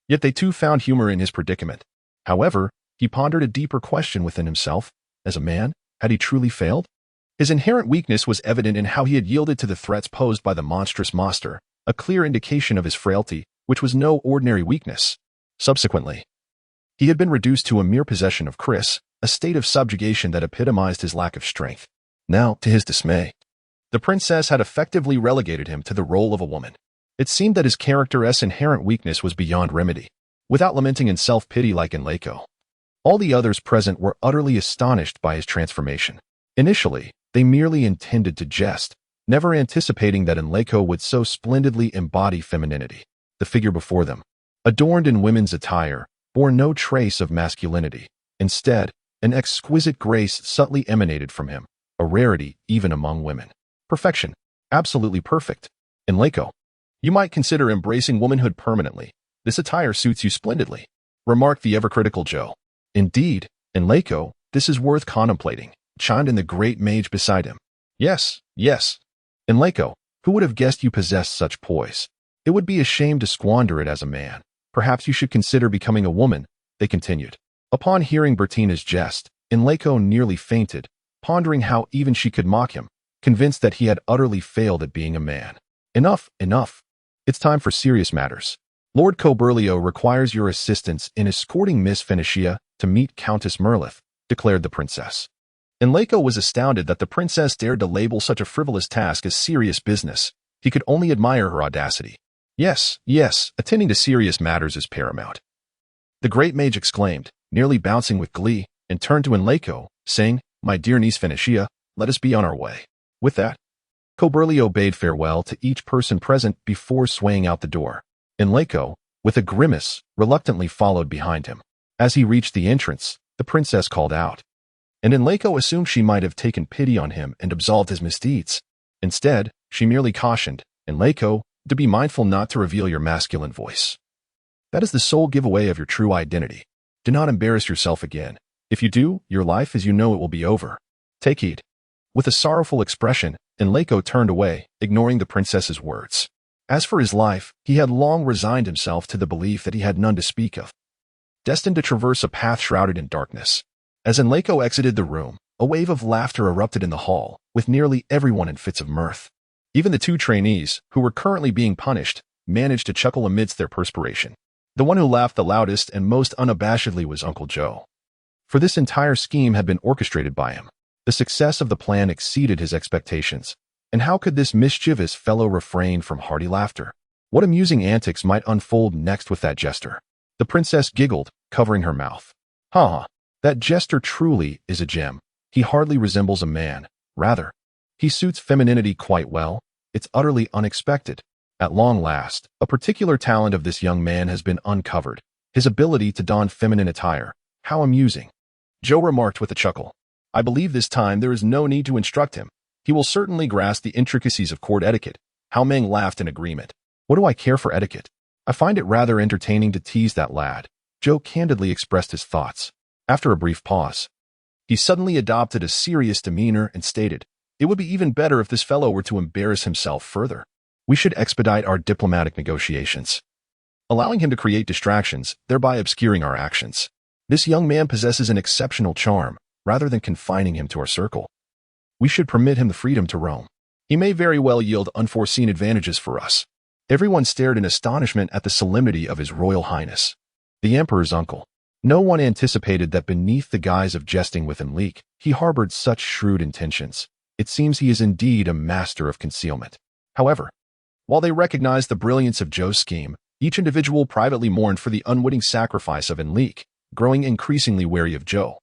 Speaker 1: Yet they too found humor in his predicament. However, he pondered a deeper question within himself. As a man, had he truly failed? His inherent weakness was evident in how he had yielded to the threats posed by the monstrous monster, a clear indication of his frailty, which was no ordinary weakness. Subsequently, he had been reduced to a mere possession of Chris, a state of subjugation that epitomized his lack of strength. Now, to his dismay, the princess had effectively relegated him to the role of a woman. It seemed that his character's inherent weakness was beyond remedy. Without lamenting in self-pity like Enrico, all the others present were utterly astonished by his transformation. Initially, they merely intended to jest, never anticipating that Enrico would so splendidly embody femininity. The figure before them, adorned in women's attire, bore no trace of masculinity. Instead, an exquisite grace subtly emanated from him, a rarity even among women. Perfection. Absolutely perfect. Enrico, you might consider embracing womanhood permanently. This attire suits you splendidly, remarked the ever-critical Joe. Indeed, Enrico, this is worth contemplating, chimed in the great mage beside him. Yes, yes. Enrico, who would have guessed you possessed such poise? It would be a shame to squander it as a man. Perhaps you should consider becoming a woman, they continued. Upon hearing Beltina's jest, Enrico nearly fainted, pondering how even she could mock him, convinced that he had utterly failed at being a man. Enough, enough. It's time for serious matters. Lord Coberlio requires your assistance in escorting Miss Phoenicia to meet Countess Merlith, declared the princess. Enrico was astounded that the princess dared to label such a frivolous task as serious business. He could only admire her audacity. Yes, yes, attending to serious matters is paramount. The great mage exclaimed, nearly bouncing with glee, and turned to Enrico, saying, My dear niece Phoenicia, let us be on our way. With that, Coberlio bade farewell to each person present before swaying out the door. Enrico, with a grimace, reluctantly followed behind him. As he reached the entrance, the princess called out, and Enrico assumed she might have taken pity on him and absolved his misdeeds. Instead, she merely cautioned, Enrico, to be mindful not to reveal your masculine voice. That is the sole giveaway of your true identity. Do not embarrass yourself again. If you do, your life as you know it will be over. Take heed. With a sorrowful expression, Enrico turned away, ignoring the princess's words. As for his life, he had long resigned himself to the belief that he had none to speak of, destined to traverse a path shrouded in darkness. As Enrico exited the room, a wave of laughter erupted in the hall, with nearly everyone in fits of mirth. Even the two trainees, who were currently being punished, managed to chuckle amidst their perspiration. The one who laughed the loudest and most unabashedly was Uncle Joe. For this entire scheme had been orchestrated by him. The success of the plan exceeded his expectations, and how could this mischievous fellow refrain from hearty laughter? What amusing antics might unfold next with that jester? The princess giggled, covering her mouth. Ha! That jester truly is a gem. He hardly resembles a man. Rather, he suits femininity quite well. It's utterly unexpected. At long last, a particular talent of this young man has been uncovered. His ability to don feminine attire. How amusing. Joe remarked with a chuckle. I believe this time there is no need to instruct him. He will certainly grasp the intricacies of court etiquette. Hao Meng laughed in agreement. What do I care for etiquette? I find it rather entertaining to tease that lad. Joe candidly expressed his thoughts. After a brief pause, he suddenly adopted a serious demeanor and stated, It would be even better if this fellow were to embarrass himself further. We should expedite our diplomatic negotiations, allowing him to create distractions, thereby obscuring our actions. This young man possesses an exceptional charm, rather than confining him to our circle. We should permit him the freedom to roam. He may very well yield unforeseen advantages for us. Everyone stared in astonishment at the solemnity of His Royal Highness, the Emperor's uncle. No one anticipated that beneath the guise of jesting with Enrico, he harbored such shrewd intentions. It seems he is indeed a master of concealment. However, while they recognized the brilliance of Joe's scheme, each individual privately mourned for the unwitting sacrifice of Enrico, growing increasingly wary of Joe,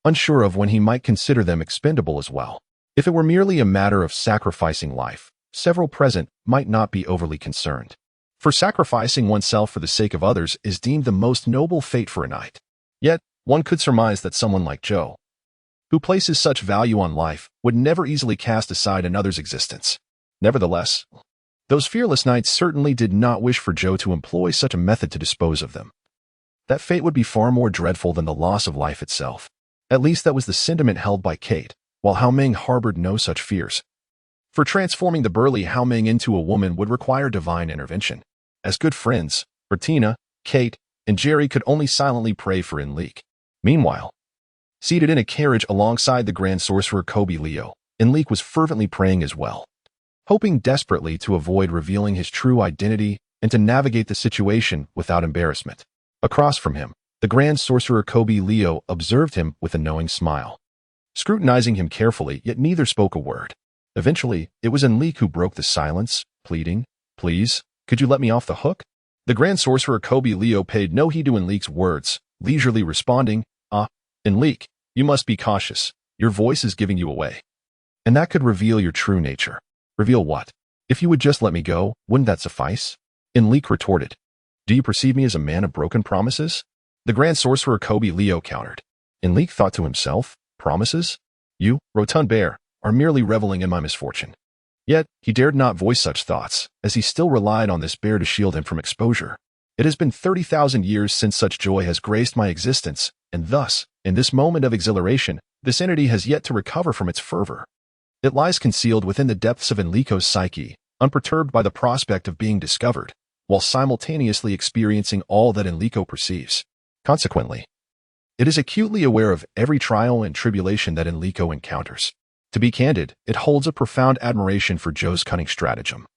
Speaker 1: unsure of when he might consider them expendable as well. If it were merely a matter of sacrificing life, several present might not be overly concerned. For sacrificing oneself for the sake of others is deemed the most noble fate for a knight. Yet, one could surmise that someone like Joe, who places such value on life, would never easily cast aside another's existence. Nevertheless, those fearless knights certainly did not wish for Joe to employ such a method to dispose of them. That fate would be far more dreadful than the loss of life itself. At least that was the sentiment held by Kite, while Hao Meng harbored no such fears. For transforming the burly Hao Meng into a woman would require divine intervention. As good friends, Beltina, Kite, and Jerry could only silently pray for Enrico. Meanwhile, seated in a carriage alongside the Grand Sorcerer Coberlio, Enrico was fervently praying as well, hoping desperately to avoid revealing his true identity and to navigate the situation without embarrassment. Across from him, the Grand Sorcerer Coberlio observed him with a knowing smile, scrutinizing him carefully, yet neither spoke a word. Eventually, it was Enrico who broke the silence, pleading, Please, could you let me off the hook? The Grand Sorcerer Coberlio paid no heed to Enrico's words, leisurely responding, Enrico, you must be cautious. Your voice is giving you away, and that could reveal your true nature. Reveal what? If you would just let me go, wouldn't that suffice? Enrico retorted. Do you perceive me as a man of broken promises? The Grand Sorcerer Kobe Leo countered. Enrico thought to himself, promises? You, rotund bear, are merely reveling in my misfortune. Yet, he dared not voice such thoughts, as he still relied on this bear to shield him from exposure. It has been 30,000 years since such joy has graced my existence, and thus, in this moment of exhilaration, this entity has yet to recover from its fervor. It lies concealed within the depths of Enrico's psyche, unperturbed by the prospect of being discovered, while simultaneously experiencing all that Enrico perceives. Consequently, it is acutely aware of every trial and tribulation that Enrico encounters. To be candid, it holds a profound admiration for Joe's cunning stratagem,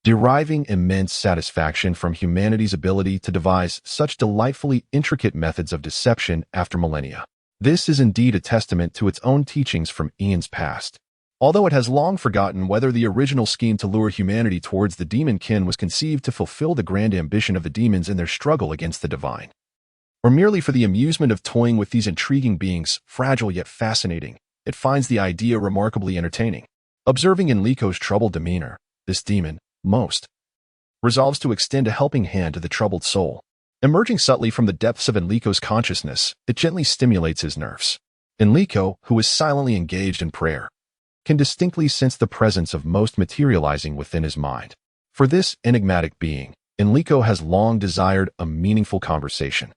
Speaker 1: deriving immense satisfaction from humanity's ability to devise such delightfully intricate methods of deception after millennia. This is indeed a testament to its own teachings from eons past. Although it has long forgotten whether the original scheme to lure humanity towards the demon kin was conceived to fulfill the grand ambition of the demons in their struggle against the divine, or merely for the amusement of toying with these intriguing beings, fragile yet fascinating, it finds the idea remarkably entertaining. Observing Enrico's troubled demeanor, this demon, most, resolves to extend a helping hand to the troubled soul. Emerging subtly from the depths of Enrico's consciousness, it gently stimulates his nerves. Enrico, who is silently engaged in prayer, can distinctly sense the presence of most materializing within his mind. For this enigmatic being, Enrico has long desired a meaningful conversation.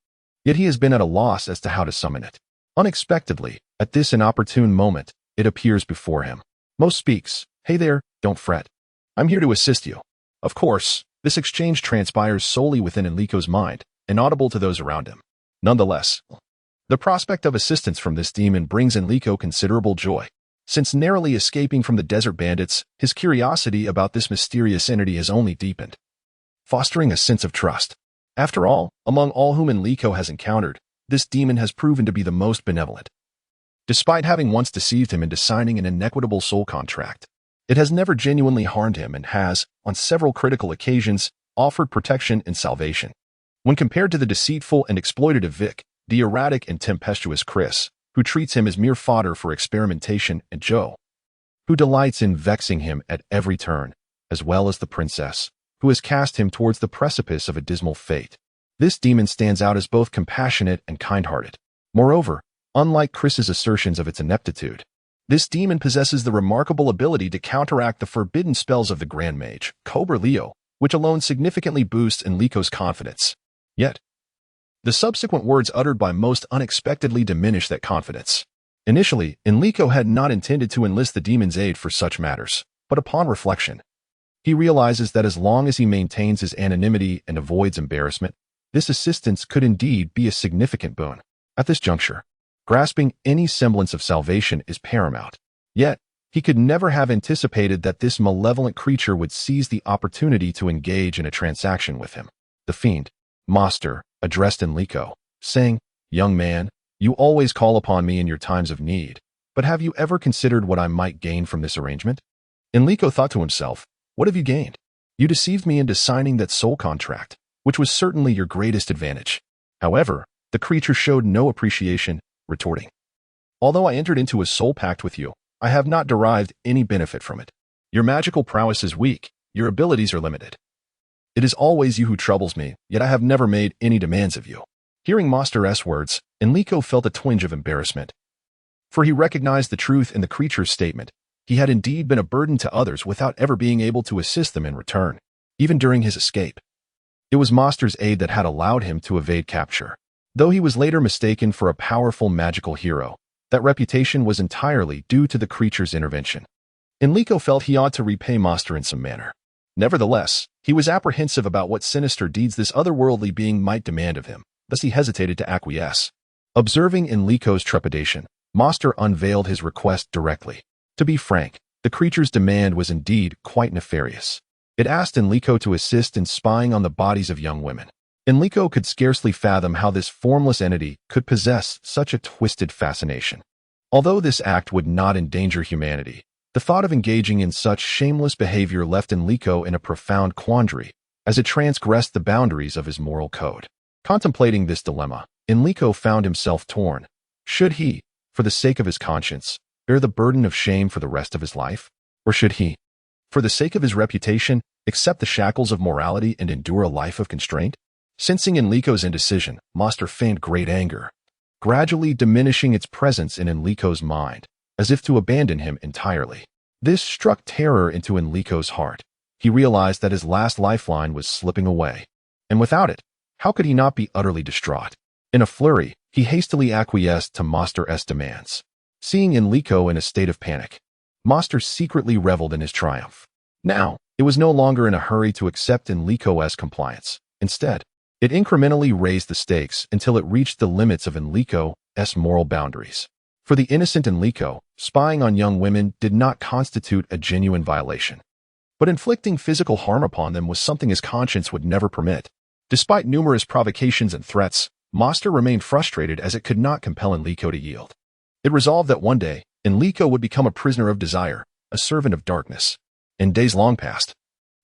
Speaker 1: Yet he has been at a loss as to how to summon it. Unexpectedly, at this inopportune moment, it appears before him. Most speaks, "Hey there, don't fret. I'm here to assist you." Of course, this exchange transpires solely within Enrico's mind, inaudible to those around him. Nonetheless, the prospect of assistance from this demon brings Enrico considerable joy. Since narrowly escaping from the desert bandits, his curiosity about this mysterious entity has only deepened, fostering a sense of trust. After all, among all whom Enrico has encountered, this demon has proven to be the most benevolent. Despite having once deceived him into signing an inequitable soul contract, it has never genuinely harmed him and has, on several critical occasions, offered protection and salvation. When compared to the deceitful and exploitative Vic, the erratic and tempestuous Chris, who treats him as mere fodder for experimentation, and Joe, who delights in vexing him at every turn, as well as the princess, who has cast him towards the precipice of a dismal fate, this demon stands out as both compassionate and kind-hearted. Moreover, unlike Chris's assertions of its ineptitude, this demon possesses the remarkable ability to counteract the forbidden spells of the Grand Mage, Cobra Leo, which alone significantly boosts Enrico's confidence. Yet, the subsequent words uttered by most unexpectedly diminish that confidence. Initially, Enrico had not intended to enlist the demon's aid for such matters, but upon reflection, he realizes that as long as he maintains his anonymity and avoids embarrassment, this assistance could indeed be a significant boon. At this juncture, grasping any semblance of salvation is paramount. Yet, he could never have anticipated that this malevolent creature would seize the opportunity to engage in a transaction with him. The fiend, Master, addressed Enrico, saying, "Young man, you always call upon me in your times of need, but have you ever considered what I might gain from this arrangement?" Enrico thought to himself, "What have you gained? You deceived me into signing that soul contract, which was certainly your greatest advantage." However, the creature showed no appreciation, retorting, "Although I entered into a soul pact with you, I have not derived any benefit from it. Your magical prowess is weak, your abilities are limited. It is always you who troubles me, yet I have never made any demands of you." Hearing Master's words, Enrico felt a twinge of embarrassment, for he recognized the truth in the creature's statement. He had indeed been a burden to others without ever being able to assist them in return, even during his escape. It was Master's aid that had allowed him to evade capture. Though he was later mistaken for a powerful magical hero, that reputation was entirely due to the creature's intervention. Enrico felt he ought to repay Master in some manner. Nevertheless, he was apprehensive about what sinister deeds this otherworldly being might demand of him, thus he hesitated to acquiesce. Observing Enrico's trepidation, Master unveiled his request directly. To be frank, the creature's demand was indeed quite nefarious. It asked Enrico to assist in spying on the bodies of young women. Enrico could scarcely fathom how this formless entity could possess such a twisted fascination. Although this act would not endanger humanity, the thought of engaging in such shameless behavior left Enrico in a profound quandary, as it transgressed the boundaries of his moral code. Contemplating this dilemma, Enrico found himself torn. Should he, for the sake of his conscience, bear the burden of shame for the rest of his life? Or should he, For the sake of his reputation, accept the shackles of morality and endure a life of constraint? Sensing Enrico's indecision, Master feigned great anger, gradually diminishing its presence in Enrico's mind, as if to abandon him entirely. This struck terror into Enrico's heart. He realized that his last lifeline was slipping away, and without it, how could he not be utterly distraught? In a flurry, he hastily acquiesced to Master's demands. Seeing Enrico in a state of panic, Master secretly reveled in his triumph. Now, it was no longer in a hurry to accept Enrico's compliance. Instead, it incrementally raised the stakes until it reached the limits of Enrico's moral boundaries. For the innocent Enrico, spying on young women did not constitute a genuine violation. But inflicting physical harm upon them was something his conscience would never permit. Despite numerous provocations and threats, Master remained frustrated as it could not compel Enrico to yield. It resolved that one day, Enrico would become a prisoner of desire, a servant of darkness. In days long past,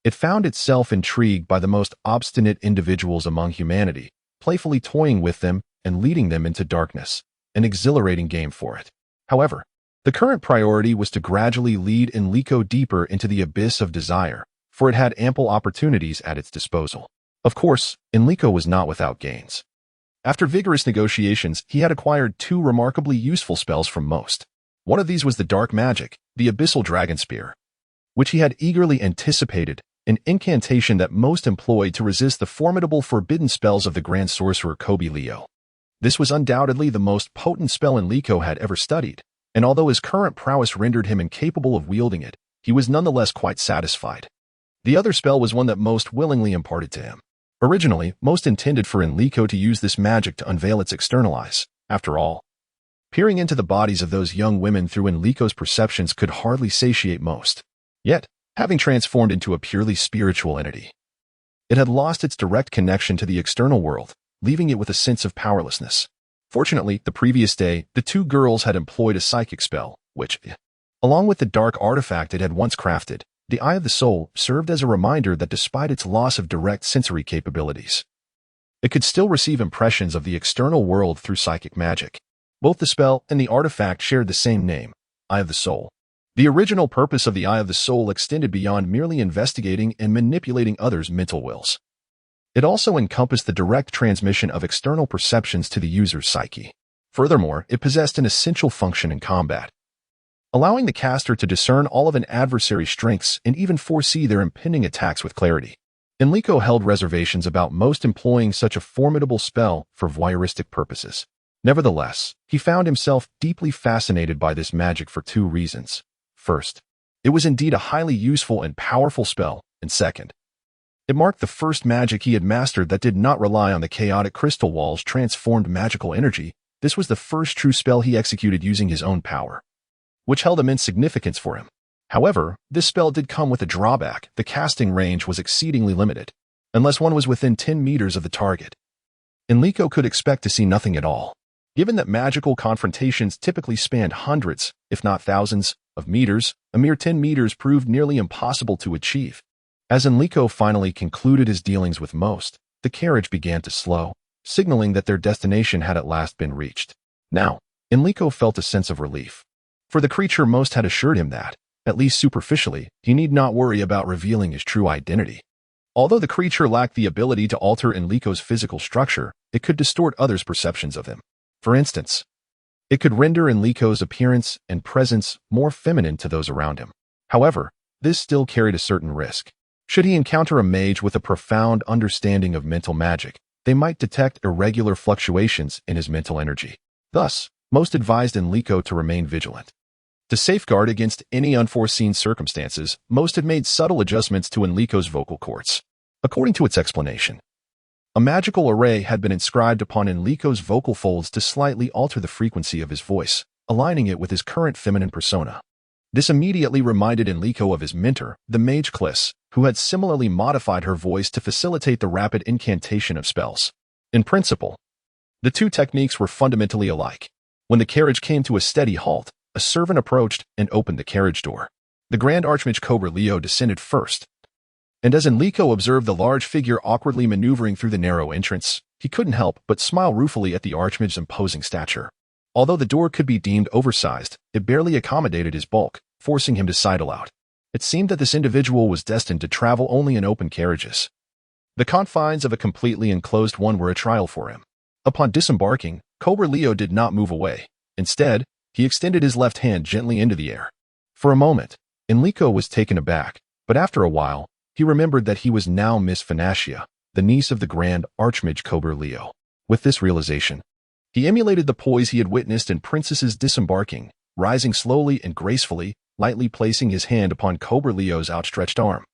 Speaker 1: it found itself intrigued by the most obstinate individuals among humanity, playfully toying with them and leading them into darkness, an exhilarating game for it. However, the current priority was to gradually lead Enrico deeper into the abyss of desire, for it had ample opportunities at its disposal. Of course, Enrico was not without gains. After vigorous negotiations, he had acquired 2 remarkably useful spells from Most. One of these was the dark magic, the abyssal dragon spear, which he had eagerly anticipated, an incantation that Most employed to resist the formidable forbidden spells of the grand sorcerer Kobe Leo. This was undoubtedly the most potent spell Enrico had ever studied, and although his current prowess rendered him incapable of wielding it, he was nonetheless quite satisfied. The other spell was one that Most willingly imparted to him. Originally, Most intended for Enrico to use this magic to unveil its external eyes. After all, peering into the bodies of those young women through Enrico's perceptions could hardly satiate Most. Yet, having transformed into a purely spiritual entity, it had lost its direct connection to the external world, leaving it with a sense of powerlessness. Fortunately, the previous day, the 2 girls had employed a psychic spell, which, along with the dark artifact it had once crafted, the Eye of the Soul, served as a reminder that despite its loss of direct sensory capabilities, it could still receive impressions of the external world through psychic magic. Both the spell and the artifact shared the same name, Eye of the Soul. The original purpose of the Eye of the Soul extended beyond merely investigating and manipulating others' mental wills. It also encompassed the direct transmission of external perceptions to the user's psyche. Furthermore, it possessed an essential function in combat, allowing the caster to discern all of an adversary's strengths and even foresee their impending attacks with clarity. Enrico held reservations about Most employing such a formidable spell for voyeuristic purposes. Nevertheless, he found himself deeply fascinated by this magic for 2 reasons. First, it was indeed a highly useful and powerful spell, and second, it marked the first magic he had mastered that did not rely on the chaotic crystal wall's transformed magical energy. This was the first true spell he executed using his own power, which held immense significance for him. However, this spell did come with a drawback. The casting range was exceedingly limited, unless one was within 10 meters of the target. Enrico could expect to see nothing at all. Given that magical confrontations typically spanned hundreds, if not thousands, of meters, a mere 10 meters proved nearly impossible to achieve. As Enrico finally concluded his dealings with Most, the carriage began to slow, signaling that their destination had at last been reached. Now, Enrico felt a sense of relief, for the creature Most had assured him that, at least superficially, he need not worry about revealing his true identity. Although the creature lacked the ability to alter Enrico's physical structure, it could distort others' perceptions of him. For instance, it could render Enrico's appearance and presence more feminine to those around him. However, this still carried a certain risk. Should he encounter a mage with a profound understanding of mental magic, they might detect irregular fluctuations in his mental energy. Thus, Most advised Enrico to remain vigilant. To safeguard against any unforeseen circumstances, Most had made subtle adjustments to Enrico's vocal cords. According to its explanation, a magical array had been inscribed upon Enrico's vocal folds to slightly alter the frequency of his voice, aligning it with his current feminine persona. This immediately reminded Enrico of his mentor, the mage Klis, who had similarly modified her voice to facilitate the rapid incantation of spells. In principle, the 2 techniques were fundamentally alike. When the carriage came to a steady halt, a servant approached and opened the carriage door. The Grand Archmage Kobe Leo descended first, and as Enrico observed the large figure awkwardly maneuvering through the narrow entrance, he couldn't help but smile ruefully at the Archmage's imposing stature. Although the door could be deemed oversized, it barely accommodated his bulk, forcing him to sidle out. It seemed that this individual was destined to travel only in open carriages. The confines of a completely enclosed one were a trial for him. Upon disembarking, Cobra Leo did not move away. Instead, he extended his left hand gently into the air. For a moment, Enrico was taken aback, but after a while, he remembered that he was now Miss Fanatia, the niece of the Grand Archmage Cobra Leo. With this realization, he emulated the poise he had witnessed in princesses disembarking, rising slowly and gracefully, lightly placing his hand upon Cobra Leo's outstretched arm,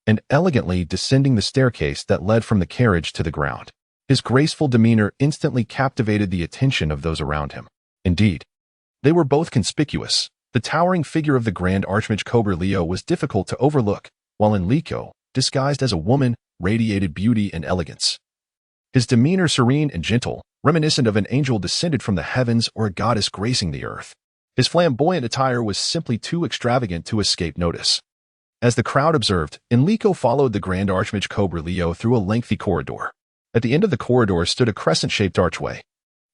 Speaker 1: and elegantly descending the staircase that led from the carriage to the ground. His graceful demeanor instantly captivated the attention of those around him. Indeed, they were both conspicuous. The towering figure of the Grand Archmage Cobra Leo was difficult to overlook, while Enrico, disguised as a woman, radiated beauty and elegance. His demeanor serene and gentle, reminiscent of an angel descended from the heavens or a goddess gracing the earth. His flamboyant attire was simply too extravagant to escape notice. As the crowd observed, Enrico followed the Grand Archmage Cobra Leo through a lengthy corridor. At the end of the corridor stood a crescent-shaped archway,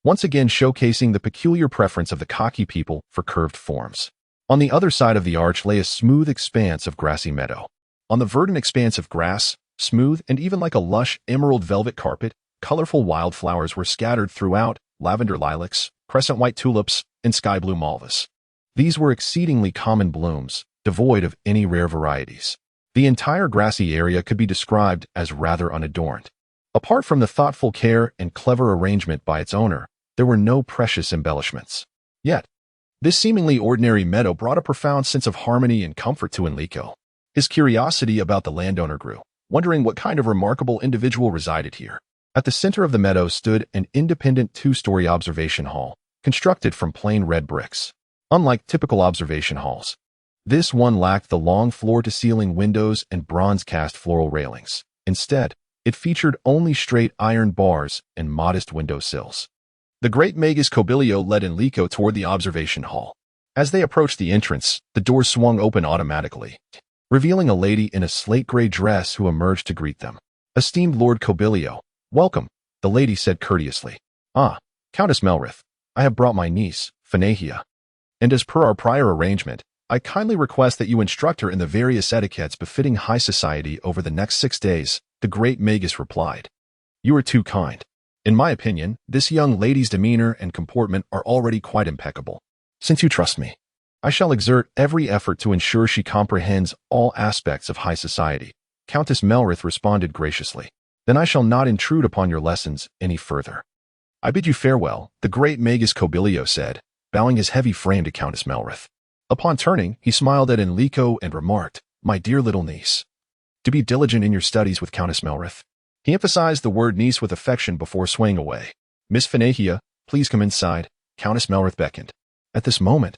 Speaker 1: once again showcasing the peculiar preference of the cocky people for curved forms. On the other side of the arch lay a smooth expanse of grassy meadow. On the verdant expanse of grass, smooth and even like a lush emerald velvet carpet, colorful wildflowers were scattered throughout: lavender lilacs, crescent white tulips, and sky blue malvas. These were exceedingly common blooms, devoid of any rare varieties. The entire grassy area could be described as rather unadorned. Apart from the thoughtful care and clever arrangement by its owner, there were no precious embellishments. Yet, this seemingly ordinary meadow brought a profound sense of harmony and comfort to Enrico. His curiosity about the landowner grew, wondering what kind of remarkable individual resided here. At the center of the meadow stood an independent two-story observation hall, constructed from plain red bricks. Unlike typical observation halls, this one lacked the long floor-to-ceiling windows and bronze-cast floral railings. Instead, it featured only straight iron bars and modest window sills. The great Magus Cobilio led Enrico toward the observation hall. As they approached the entrance, the doors swung open automatically, revealing a lady in a slate-gray dress who emerged to greet them. "Esteemed Lord Cobilio, welcome," the lady said courteously. "Ah, Countess Melrith, I have brought my niece, Fanatia, and as per our prior arrangement, I kindly request that you instruct her in the various etiquettes befitting high society over the next 6 days," the great Magus replied. "You are too kind. In my opinion, this young lady's demeanor and comportment are already quite impeccable. Since you trust me, I shall exert every effort to ensure she comprehends all aspects of high society," Countess Melrith responded graciously. "Then I shall not intrude upon your lessons any further. I bid you farewell," the great Magus Cobilio said, bowing his heavy frame to Countess Melrith. Upon turning, he smiled at Enrico and remarked, "My dear little niece, to be diligent in your studies with Countess Melrith." He emphasized the word niece with affection before swaying away. "Miss Fanatia, please come inside," Countess Melrith beckoned. At this moment,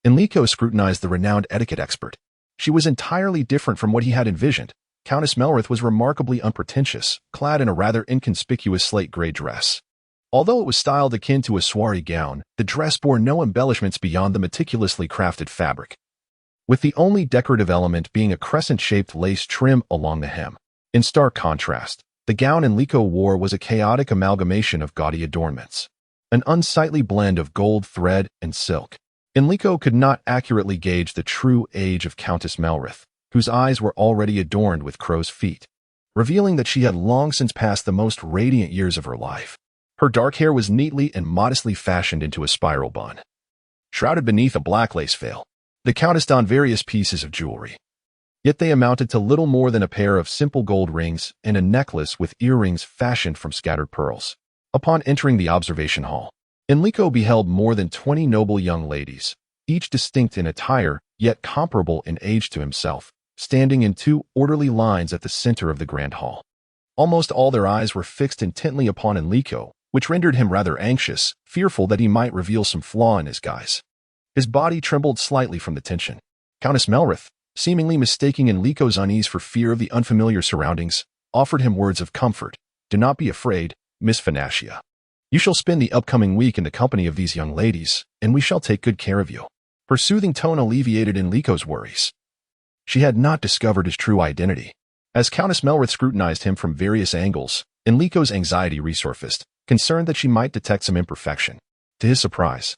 Speaker 1: Enrico scrutinized the renowned etiquette expert. She was entirely different from what he had envisioned. Countess Melrith was remarkably unpretentious, clad in a rather inconspicuous slate-gray dress. Although it was styled akin to a soiree gown, the dress bore no embellishments beyond the meticulously crafted fabric, with the only decorative element being a crescent-shaped lace trim along the hem. In stark contrast, the gown Enrico wore was a chaotic amalgamation of gaudy adornments, an unsightly blend of gold thread and silk. Enrico could not accurately gauge the true age of Countess Melrith, whose eyes were already adorned with crow's feet, revealing that she had long since passed the most radiant years of her life. Her dark hair was neatly and modestly fashioned into a spiral bun, shrouded beneath a black lace veil. The Countess donned various pieces of jewelry, yet they amounted to little more than a pair of simple gold rings and a necklace with earrings fashioned from scattered pearls. Upon entering the observation hall, Enrico beheld more than 20 noble young ladies, each distinct in attire, yet comparable in age to himself, standing in 2 orderly lines at the center of the grand hall. Almost all their eyes were fixed intently upon Enrico, which rendered him rather anxious, fearful that he might reveal some flaw in his guise. His body trembled slightly from the tension. Countess Melrith, seemingly mistaking Enrico's unease for fear of the unfamiliar surroundings, offered him words of comfort. "Do not be afraid, Miss Fanatia. You shall spend the upcoming week in the company of these young ladies, and we shall take good care of you." Her soothing tone alleviated Enrico's worries. She had not discovered his true identity. As Countess Melrith scrutinized him from various angles, Enrico's anxiety resurfaced, concerned that she might detect some imperfection. To his surprise,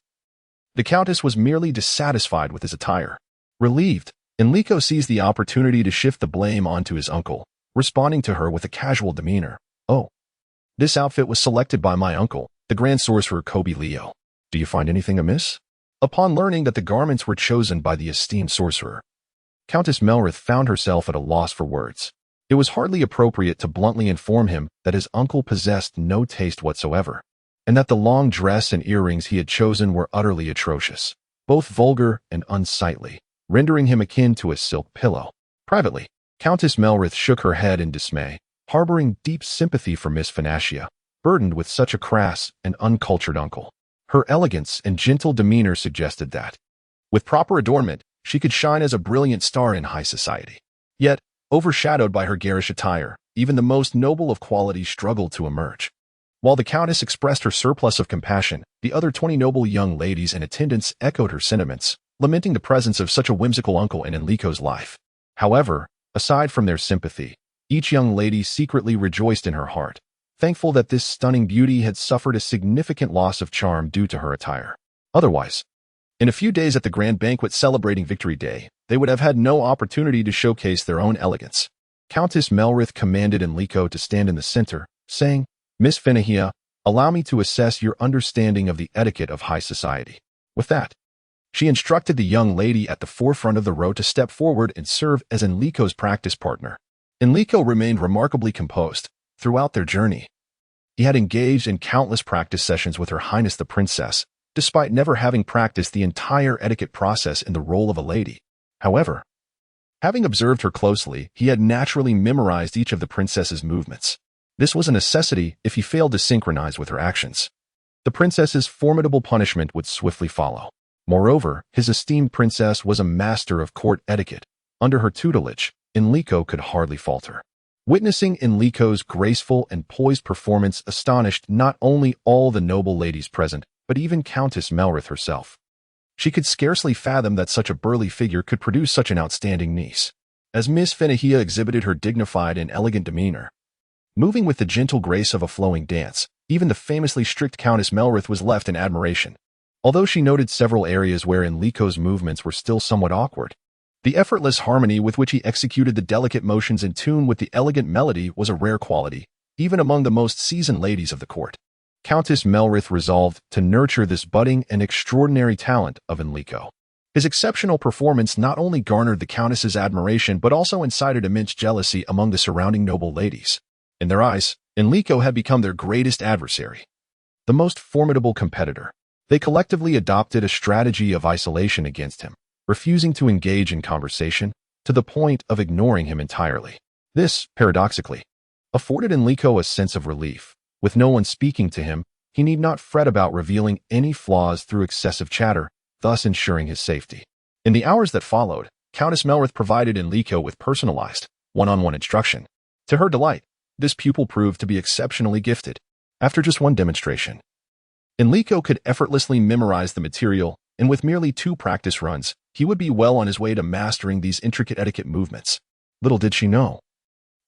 Speaker 1: the Countess was merely dissatisfied with his attire. Relieved, Enrico seized the opportunity to shift the blame onto his uncle, responding to her with a casual demeanor. "Oh, this outfit was selected by my uncle, the Grand Sorcerer Kobe Leo. Do you find anything amiss?" Upon learning that the garments were chosen by the esteemed sorcerer, Countess Melrith found herself at a loss for words. It was hardly appropriate to bluntly inform him that his uncle possessed no taste whatsoever, and that the long dress and earrings he had chosen were utterly atrocious, both vulgar and unsightly, rendering him akin to a silk pillow. Privately, Countess Melrith shook her head in dismay, harboring deep sympathy for Miss Fanacia, burdened with such a crass and uncultured uncle. Her elegance and gentle demeanor suggested that, with proper adornment, she could shine as a brilliant star in high society. Yet, overshadowed by her garish attire, even the most noble of qualities struggled to emerge. While the Countess expressed her surplus of compassion, the other 20 noble young ladies in attendance echoed her sentiments, lamenting the presence of such a whimsical uncle in Enrico's life. However, aside from their sympathy, each young lady secretly rejoiced in her heart, thankful that this stunning beauty had suffered a significant loss of charm due to her attire. Otherwise, in a few days at the grand banquet celebrating Victory Day, they would have had no opportunity to showcase their own elegance. Countess Melrith commanded Enrico to stand in the center, saying, "Miss Fanacia, allow me to assess your understanding of the etiquette of high society." With that, she instructed the young lady at the forefront of the row to step forward and serve as Enrico's practice partner. Enrico remained remarkably composed throughout their journey. He had engaged in countless practice sessions with Her Highness the Princess, despite never having practiced the entire etiquette process in the role of a lady. However, having observed her closely, he had naturally memorized each of the princess's movements. This was a necessity if he failed to synchronize with her actions. The princess's formidable punishment would swiftly follow. Moreover, his esteemed princess was a master of court etiquette. Under her tutelage, Enrico could hardly falter. Witnessing Enrico's graceful and poised performance astonished not only all the noble ladies present, but even Countess Melrith herself. She could scarcely fathom that such a burly figure could produce such an outstanding niece. As Miss Fanacia exhibited her dignified and elegant demeanor, moving with the gentle grace of a flowing dance, even the famously strict Countess Melrith was left in admiration. Although she noted several areas where Enrico's movements were still somewhat awkward, the effortless harmony with which he executed the delicate motions in tune with the elegant melody was a rare quality, even among the most seasoned ladies of the court. Countess Melrith resolved to nurture this budding and extraordinary talent of Enrico. His exceptional performance not only garnered the Countess's admiration but also incited immense jealousy among the surrounding noble ladies. In their eyes, Enrico had become their greatest adversary, the most formidable competitor. They collectively adopted a strategy of isolation against him, refusing to engage in conversation, to the point of ignoring him entirely. This, paradoxically, afforded Enrico a sense of relief. With no one speaking to him, he need not fret about revealing any flaws through excessive chatter, thus ensuring his safety. In the hours that followed, Countess Melrith provided Enrico with personalized, one-on-one instruction. To her delight, this pupil proved to be exceptionally gifted. After just one demonstration, Enrico could effortlessly memorize the material, and with merely 2 practice runs, he would be well on his way to mastering these intricate etiquette movements. Little did she know,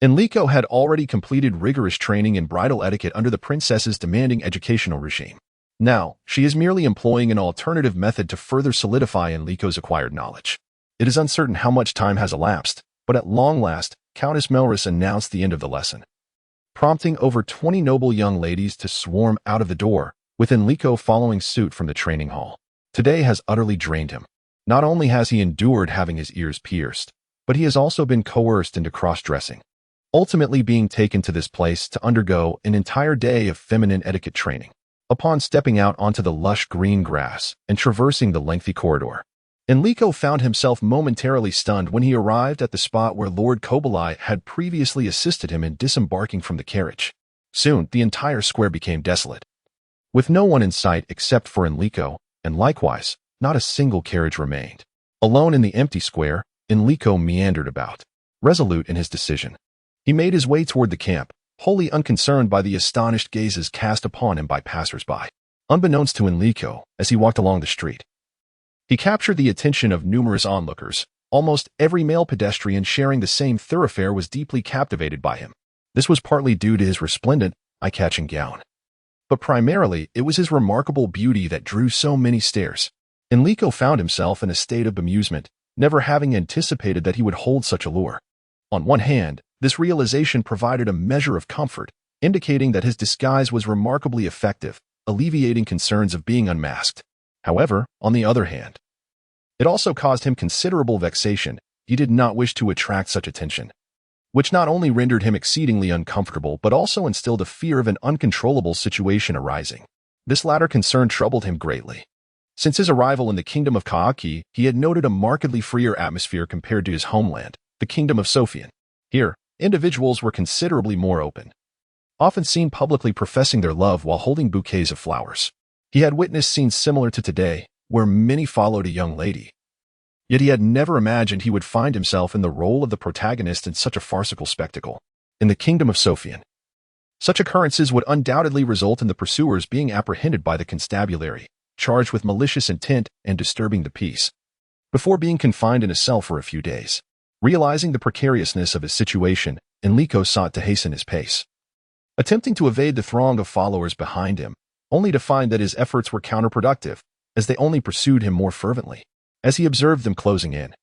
Speaker 1: Enrico had already completed rigorous training in bridal etiquette under the princess's demanding educational regime. Now, she is merely employing an alternative method to further solidify Enrico's acquired knowledge. It is uncertain how much time has elapsed, but at long last, Countess Melrith announced the end of the lesson, prompting over 20 noble young ladies to swarm out of the door, with Enrico following suit from the training hall. Today has utterly drained him. Not only has he endured having his ears pierced, but he has also been coerced into cross-dressing, ultimately being taken to this place to undergo an entire day of feminine etiquette training. Upon stepping out onto the lush green grass and traversing the lengthy corridor, Enrico found himself momentarily stunned when he arrived at the spot where Lord Kobalai had previously assisted him in disembarking from the carriage. Soon, the entire square became desolate, with no one in sight except for Enrico, and likewise, not a single carriage remained. Alone in the empty square, Enrico meandered about, resolute in his decision. He made his way toward the camp, wholly unconcerned by the astonished gazes cast upon him by passers-by. Unbeknownst to Enrico, as he walked along the street, he captured the attention of numerous onlookers. Almost every male pedestrian sharing the same thoroughfare was deeply captivated by him. This was partly due to his resplendent, eye-catching gown, but primarily it was his remarkable beauty that drew so many stares. Enrico found himself in a state of bemusement, never having anticipated that he would hold such allure. On one hand, this realization provided a measure of comfort, indicating that his disguise was remarkably effective, alleviating concerns of being unmasked. However, on the other hand, it also caused him considerable vexation. He did not wish to attract such attention, which not only rendered him exceedingly uncomfortable but also instilled a fear of an uncontrollable situation arising. This latter concern troubled him greatly. Since his arrival in the kingdom of Ka'aki, he had noted a markedly freer atmosphere compared to his homeland, the kingdom of Sophian. Here, individuals were considerably more open, often seen publicly professing their love while holding bouquets of flowers. He had witnessed scenes similar to today, where many followed a young lady. Yet he had never imagined he would find himself in the role of the protagonist in such a farcical spectacle. In the kingdom of Sophian, such occurrences would undoubtedly result in the pursuers being apprehended by the constabulary, charged with malicious intent and disturbing the peace, before being confined in a cell for a few days. Realizing the precariousness of his situation, Enrico sought to hasten his pace, attempting to evade the throng of followers behind him, only to find that his efforts were counterproductive, as they only pursued him more fervently. As he observed them closing in,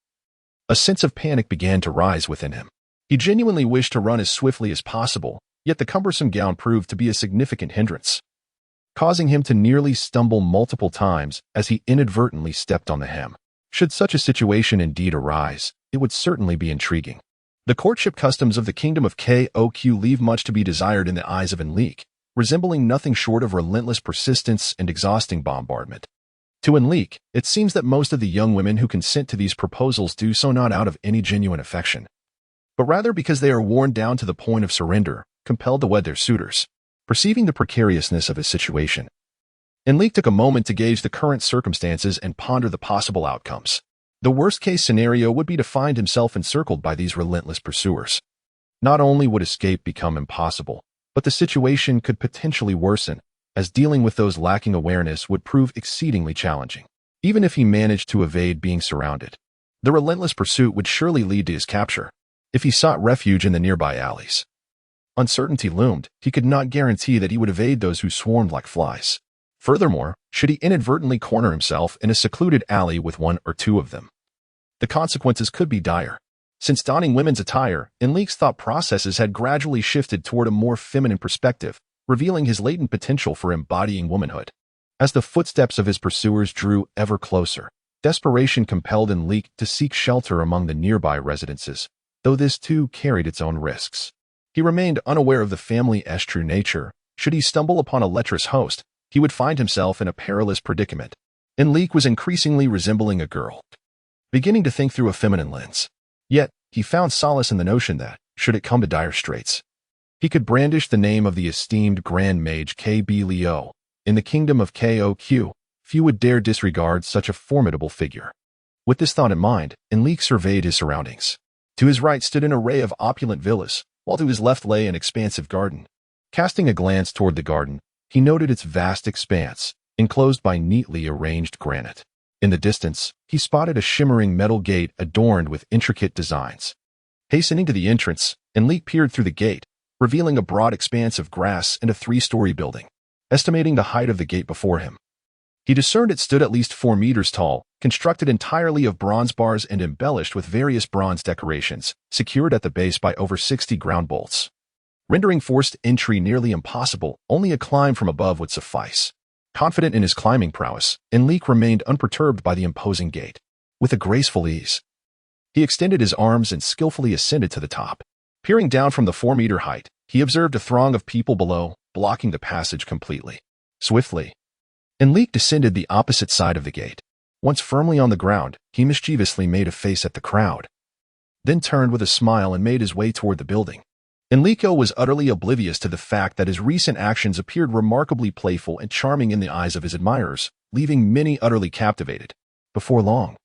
Speaker 1: a sense of panic began to rise within him. He genuinely wished to run as swiftly as possible, yet the cumbersome gown proved to be a significant hindrance, causing him to nearly stumble multiple times as he inadvertently stepped on the hem. Should such a situation indeed arise, it would certainly be intriguing. The courtship customs of the kingdom of Koq leave much to be desired in the eyes of Enrico, resembling nothing short of relentless persistence and exhausting bombardment. To Enrico, it seems that most of the young women who consent to these proposals do so not out of any genuine affection, but rather because they are worn down to the point of surrender, compelled to wed their suitors. Perceiving the precariousness of his situation, Enrico took a moment to gauge the current circumstances and ponder the possible outcomes. The worst-case scenario would be to find himself encircled by these relentless pursuers. Not only would escape become impossible, but the situation could potentially worsen, as dealing with those lacking awareness would prove exceedingly challenging. Even if he managed to evade being surrounded, the relentless pursuit would surely lead to his capture. If he sought refuge in the nearby alleys, uncertainty loomed. He could not guarantee that he would evade those who swarmed like flies. Furthermore, should he inadvertently corner himself in a secluded alley with one or two of them, the consequences could be dire. Since donning women's attire, Enrico's thought processes had gradually shifted toward a more feminine perspective, revealing his latent potential for embodying womanhood. As the footsteps of his pursuers drew ever closer, desperation compelled Enrico to seek shelter among the nearby residences, though this too carried its own risks. He remained unaware of the family's true nature. Should he stumble upon a lecherous host, he would find himself in a perilous predicament. Enrico was increasingly resembling a girl, beginning to think through a feminine lens. Yet, he found solace in the notion that, should it come to dire straits, he could brandish the name of the esteemed Grand Mage KB Leo. In the kingdom of Koq, few would dare disregard such a formidable figure. With this thought in mind, Enrico surveyed his surroundings. To his right stood an array of opulent villas, while to his left lay an expansive garden. Casting a glance toward the garden, he noted its vast expanse, enclosed by neatly arranged granite. In the distance, he spotted a shimmering metal gate adorned with intricate designs. Hastening to the entrance, Enrico peered through the gate, revealing a broad expanse of grass and a 3-story building. Estimating the height of the gate before him, he discerned it stood at least 4 meters tall, constructed entirely of bronze bars and embellished with various bronze decorations, secured at the base by over 60 ground bolts. Rendering forced entry nearly impossible, only a climb from above would suffice. Confident in his climbing prowess, Enrico remained unperturbed by the imposing gate. With a graceful ease, he extended his arms and skillfully ascended to the top. Peering down from the 4-meter height, he observed a throng of people below, blocking the passage completely. Swiftly, Enrico descended the opposite side of the gate. Once firmly on the ground, he mischievously made a face at the crowd, then turned with a smile and made his way toward the building. Enrico was utterly oblivious to the fact that his recent actions appeared remarkably playful and charming in the eyes of his admirers, leaving many utterly captivated. Before long,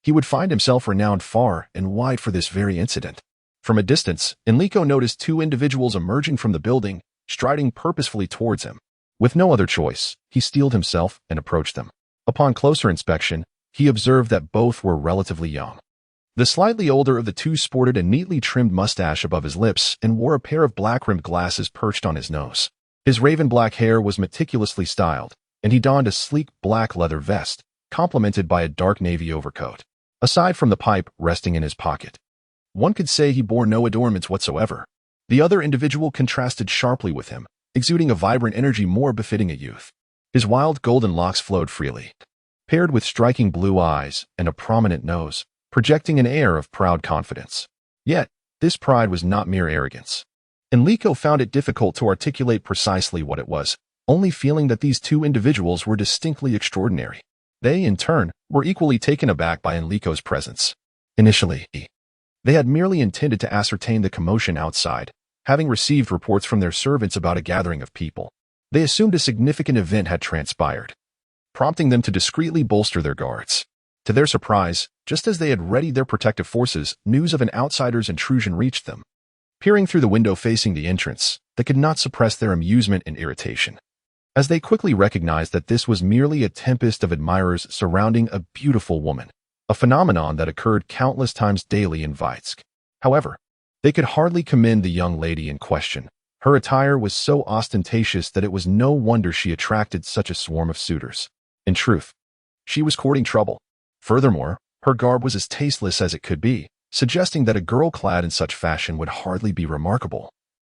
Speaker 1: he would find himself renowned far and wide for this very incident. From a distance, Enrico noticed 2 individuals emerging from the building, striding purposefully towards him. With no other choice, he steeled himself and approached them. Upon closer inspection, he observed that both were relatively young. The slightly older of the 2 sported a neatly trimmed mustache above his lips and wore a pair of black-rimmed glasses perched on his nose. His raven-black hair was meticulously styled, and he donned a sleek black leather vest, complemented by a dark navy overcoat. aside from the pipe resting in his pocket. One could say he bore no adornments whatsoever. The other individual contrasted sharply with him, exuding a vibrant energy more befitting a youth. His wild golden locks flowed freely, paired with striking blue eyes and a prominent nose, projecting an air of proud confidence. Yet, this pride was not mere arrogance. Enrico found it difficult to articulate precisely what it was, only feeling that these two individuals were distinctly extraordinary. They, in turn, were equally taken aback by Enrico's presence. Initially, they had merely intended to ascertain the commotion outside, having received reports from their servants about a gathering of people. They assumed a significant event had transpired, prompting them to discreetly bolster their guards. To their surprise, just as they had readied their protective forces, news of an outsider's intrusion reached them. Peering through the window facing the entrance, they could not suppress their amusement and irritation, as they quickly recognized that this was merely a tempest of admirers surrounding a beautiful woman, a phenomenon that occurred countless times daily in Vitebsk. However, they could hardly commend the young lady in question. Her attire was so ostentatious that it was no wonder she attracted such a swarm of suitors. In truth, she was courting trouble. Furthermore, her garb was as tasteless as it could be, suggesting that a girl clad in such fashion would hardly be remarkable.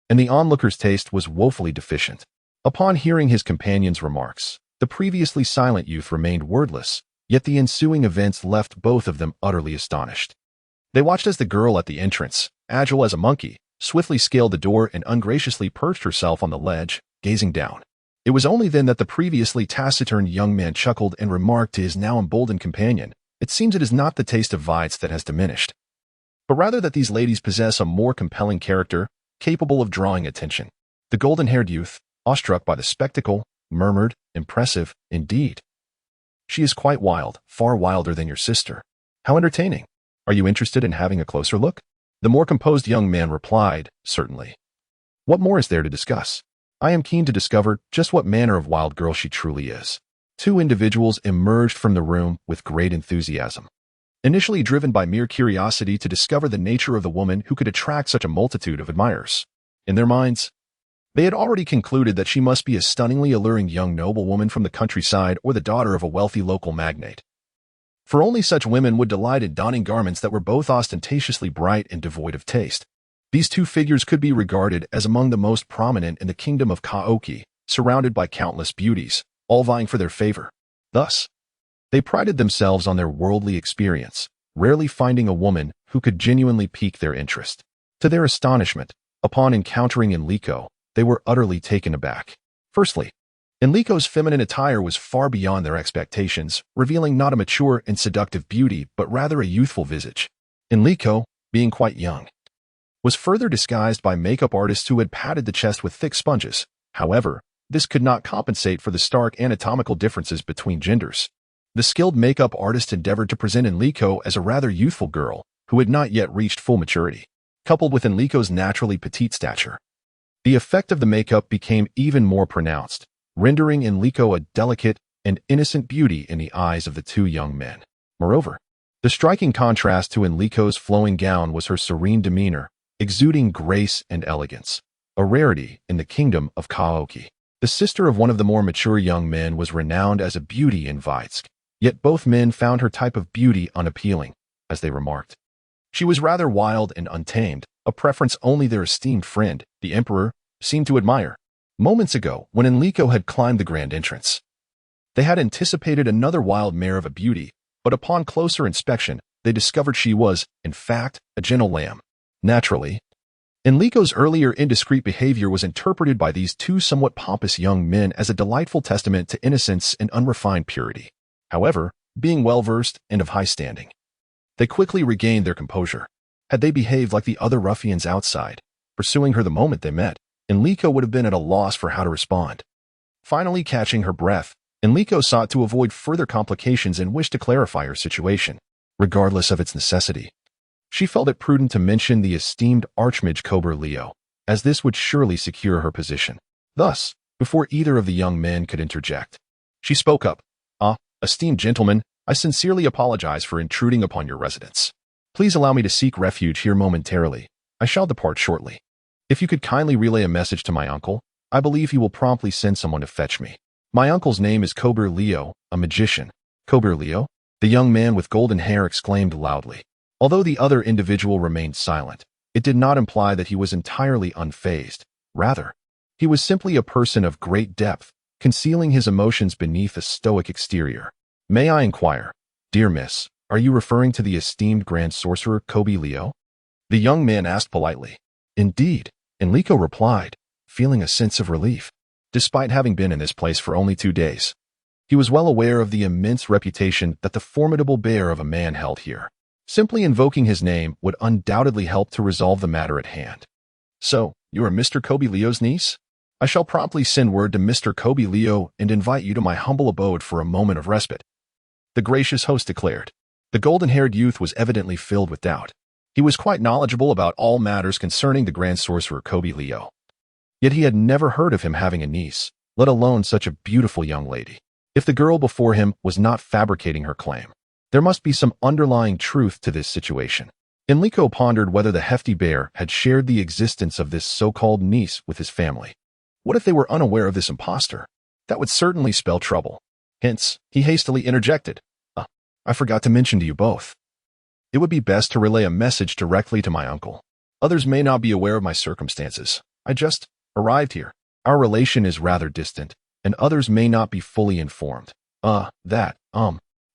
Speaker 1: And the onlooker's taste was woefully deficient. Upon hearing his companion's remarks, the previously silent youth remained wordless, yet the ensuing events left both of them utterly astonished. They watched as the girl at the entrance, agile as a monkey, swiftly scaled the door and ungraciously perched herself on the ledge, gazing down. It was only then that the previously taciturn young man chuckled and remarked to his now emboldened companion, "It seems it is not the taste of Vitebsk that has diminished, but rather that these ladies possess a more compelling character, capable of drawing attention." The golden-haired youth, awestruck by the spectacle, murmured, "Impressive, indeed. She is quite wild, far wilder than your sister. How entertaining. Are you interested in having a closer look?" The more composed young man replied, "Certainly. What more is there to discuss? I am keen to discover just what manner of wild girl she truly is." Two individuals emerged from the room with great enthusiasm, initially driven by mere curiosity to discover the nature of the woman who could attract such a multitude of admirers. In their minds, they had already concluded that she must be a stunningly alluring young noblewoman from the countryside or the daughter of a wealthy local magnate. For only such women would delight in donning garments that were both ostentatiously bright and devoid of taste. These two figures could be regarded as among the most prominent in the kingdom of Kaoki, surrounded by countless beauties, all vying for their favor. Thus, they prided themselves on their worldly experience, rarely finding a woman who could genuinely pique their interest. To their astonishment, upon encountering Enrico, they were utterly taken aback. Firstly, Enrico's feminine attire was far beyond their expectations, revealing not a mature and seductive beauty, but rather a youthful visage. Enrico, being quite young, was further disguised by makeup artists who had padded the chest with thick sponges. However, this could not compensate for the stark anatomical differences between genders. The skilled makeup artist endeavored to present Enrico as a rather youthful girl who had not yet reached full maturity, coupled with Enrico's naturally petite stature. The effect of the makeup became even more pronounced, rendering Enrico a delicate and innocent beauty in the eyes of the two young men. Moreover, the striking contrast to Enrico's flowing gown was her serene demeanor, exuding grace and elegance, a rarity in the kingdom of Kaoki. The sister of one of the more mature young men was renowned as a beauty in Vitebsk, yet both men found her type of beauty unappealing, as they remarked. She was rather wild and untamed, a preference only their esteemed friend, the emperor, seemed to admire. Moments ago, when Enrico had climbed the grand entrance, they had anticipated another wild mare of a beauty, but upon closer inspection, they discovered she was, in fact, a gentle lamb. Naturally, Enrico's earlier indiscreet behavior was interpreted by these two somewhat pompous young men as a delightful testament to innocence and unrefined purity. However, being well-versed and of high standing, they quickly regained their composure. Had they behaved like the other ruffians outside, pursuing her the moment they met, Enrico would have been at a loss for how to respond. Finally catching her breath, Enrico sought to avoid further complications and wished to clarify her situation, regardless of its necessity. She felt it prudent to mention the esteemed archmage Cobra Leo, as this would surely secure her position. Thus, before either of the young men could interject, she spoke up. Esteemed gentlemen, I sincerely apologize for intruding upon your residence. Please allow me to seek refuge here momentarily. I shall depart shortly. If you could kindly relay a message to my uncle, I believe he will promptly send someone to fetch me. My uncle's name is Cobra Leo, a magician. Cobra Leo? The young man with golden hair exclaimed loudly. Although the other individual remained silent, it did not imply that he was entirely unfazed. Rather, he was simply a person of great depth, concealing his emotions beneath a stoic exterior. May I inquire, dear miss, are you referring to the esteemed Grand Sorcerer Kobe Leo? The young man asked politely. Indeed, Enrico replied, feeling a sense of relief. Despite having been in this place for only 2 days, he was well aware of the immense reputation that the formidable bear of a man held here. Simply invoking his name would undoubtedly help to resolve the matter at hand. So, you are Mr. Kobe Leo's niece? I shall promptly send word to Mr. Kobe Leo and invite you to my humble abode for a moment of respite, the gracious host declared. The golden-haired youth was evidently filled with doubt. He was quite knowledgeable about all matters concerning the Grand Sorcerer Kobe Leo. Yet he had never heard of him having a niece, let alone such a beautiful young lady. If the girl before him was not fabricating her claim, there must be some underlying truth to this situation. Enrico pondered whether the hefty bear had shared the existence of this so-called niece with his family. What if they were unaware of this impostor? That would certainly spell trouble. Hence, he hastily interjected. I forgot to mention to you both. It would be best to relay a message directly to my uncle. Others may not be aware of my circumstances. I just arrived here. Our relation is rather distant, and others may not be fully informed.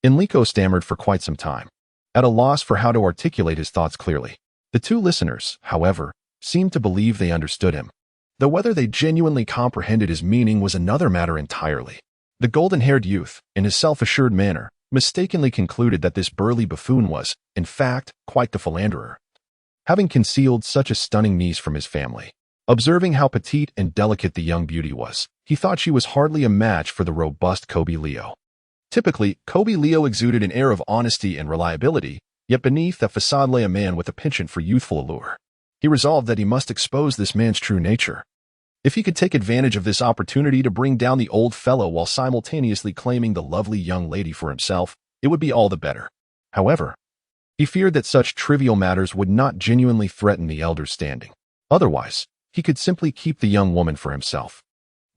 Speaker 1: Enrico stammered for quite some time, at a loss for how to articulate his thoughts clearly. The two listeners, however, seemed to believe they understood him, though whether they genuinely comprehended his meaning was another matter entirely. The golden-haired youth, in his self-assured manner, mistakenly concluded that this burly buffoon was, in fact, quite the philanderer, having concealed such a stunning niece from his family. Observing how petite and delicate the young beauty was, he thought she was hardly a match for the robust Kobe Leo. Typically, Kobe Leo exuded an air of honesty and reliability, yet beneath that facade lay a man with a penchant for youthful allure. He resolved that he must expose this man's true nature. If he could take advantage of this opportunity to bring down the old fellow while simultaneously claiming the lovely young lady for himself, it would be all the better. However, he feared that such trivial matters would not genuinely threaten the elder's standing. Otherwise, he could simply keep the young woman for himself.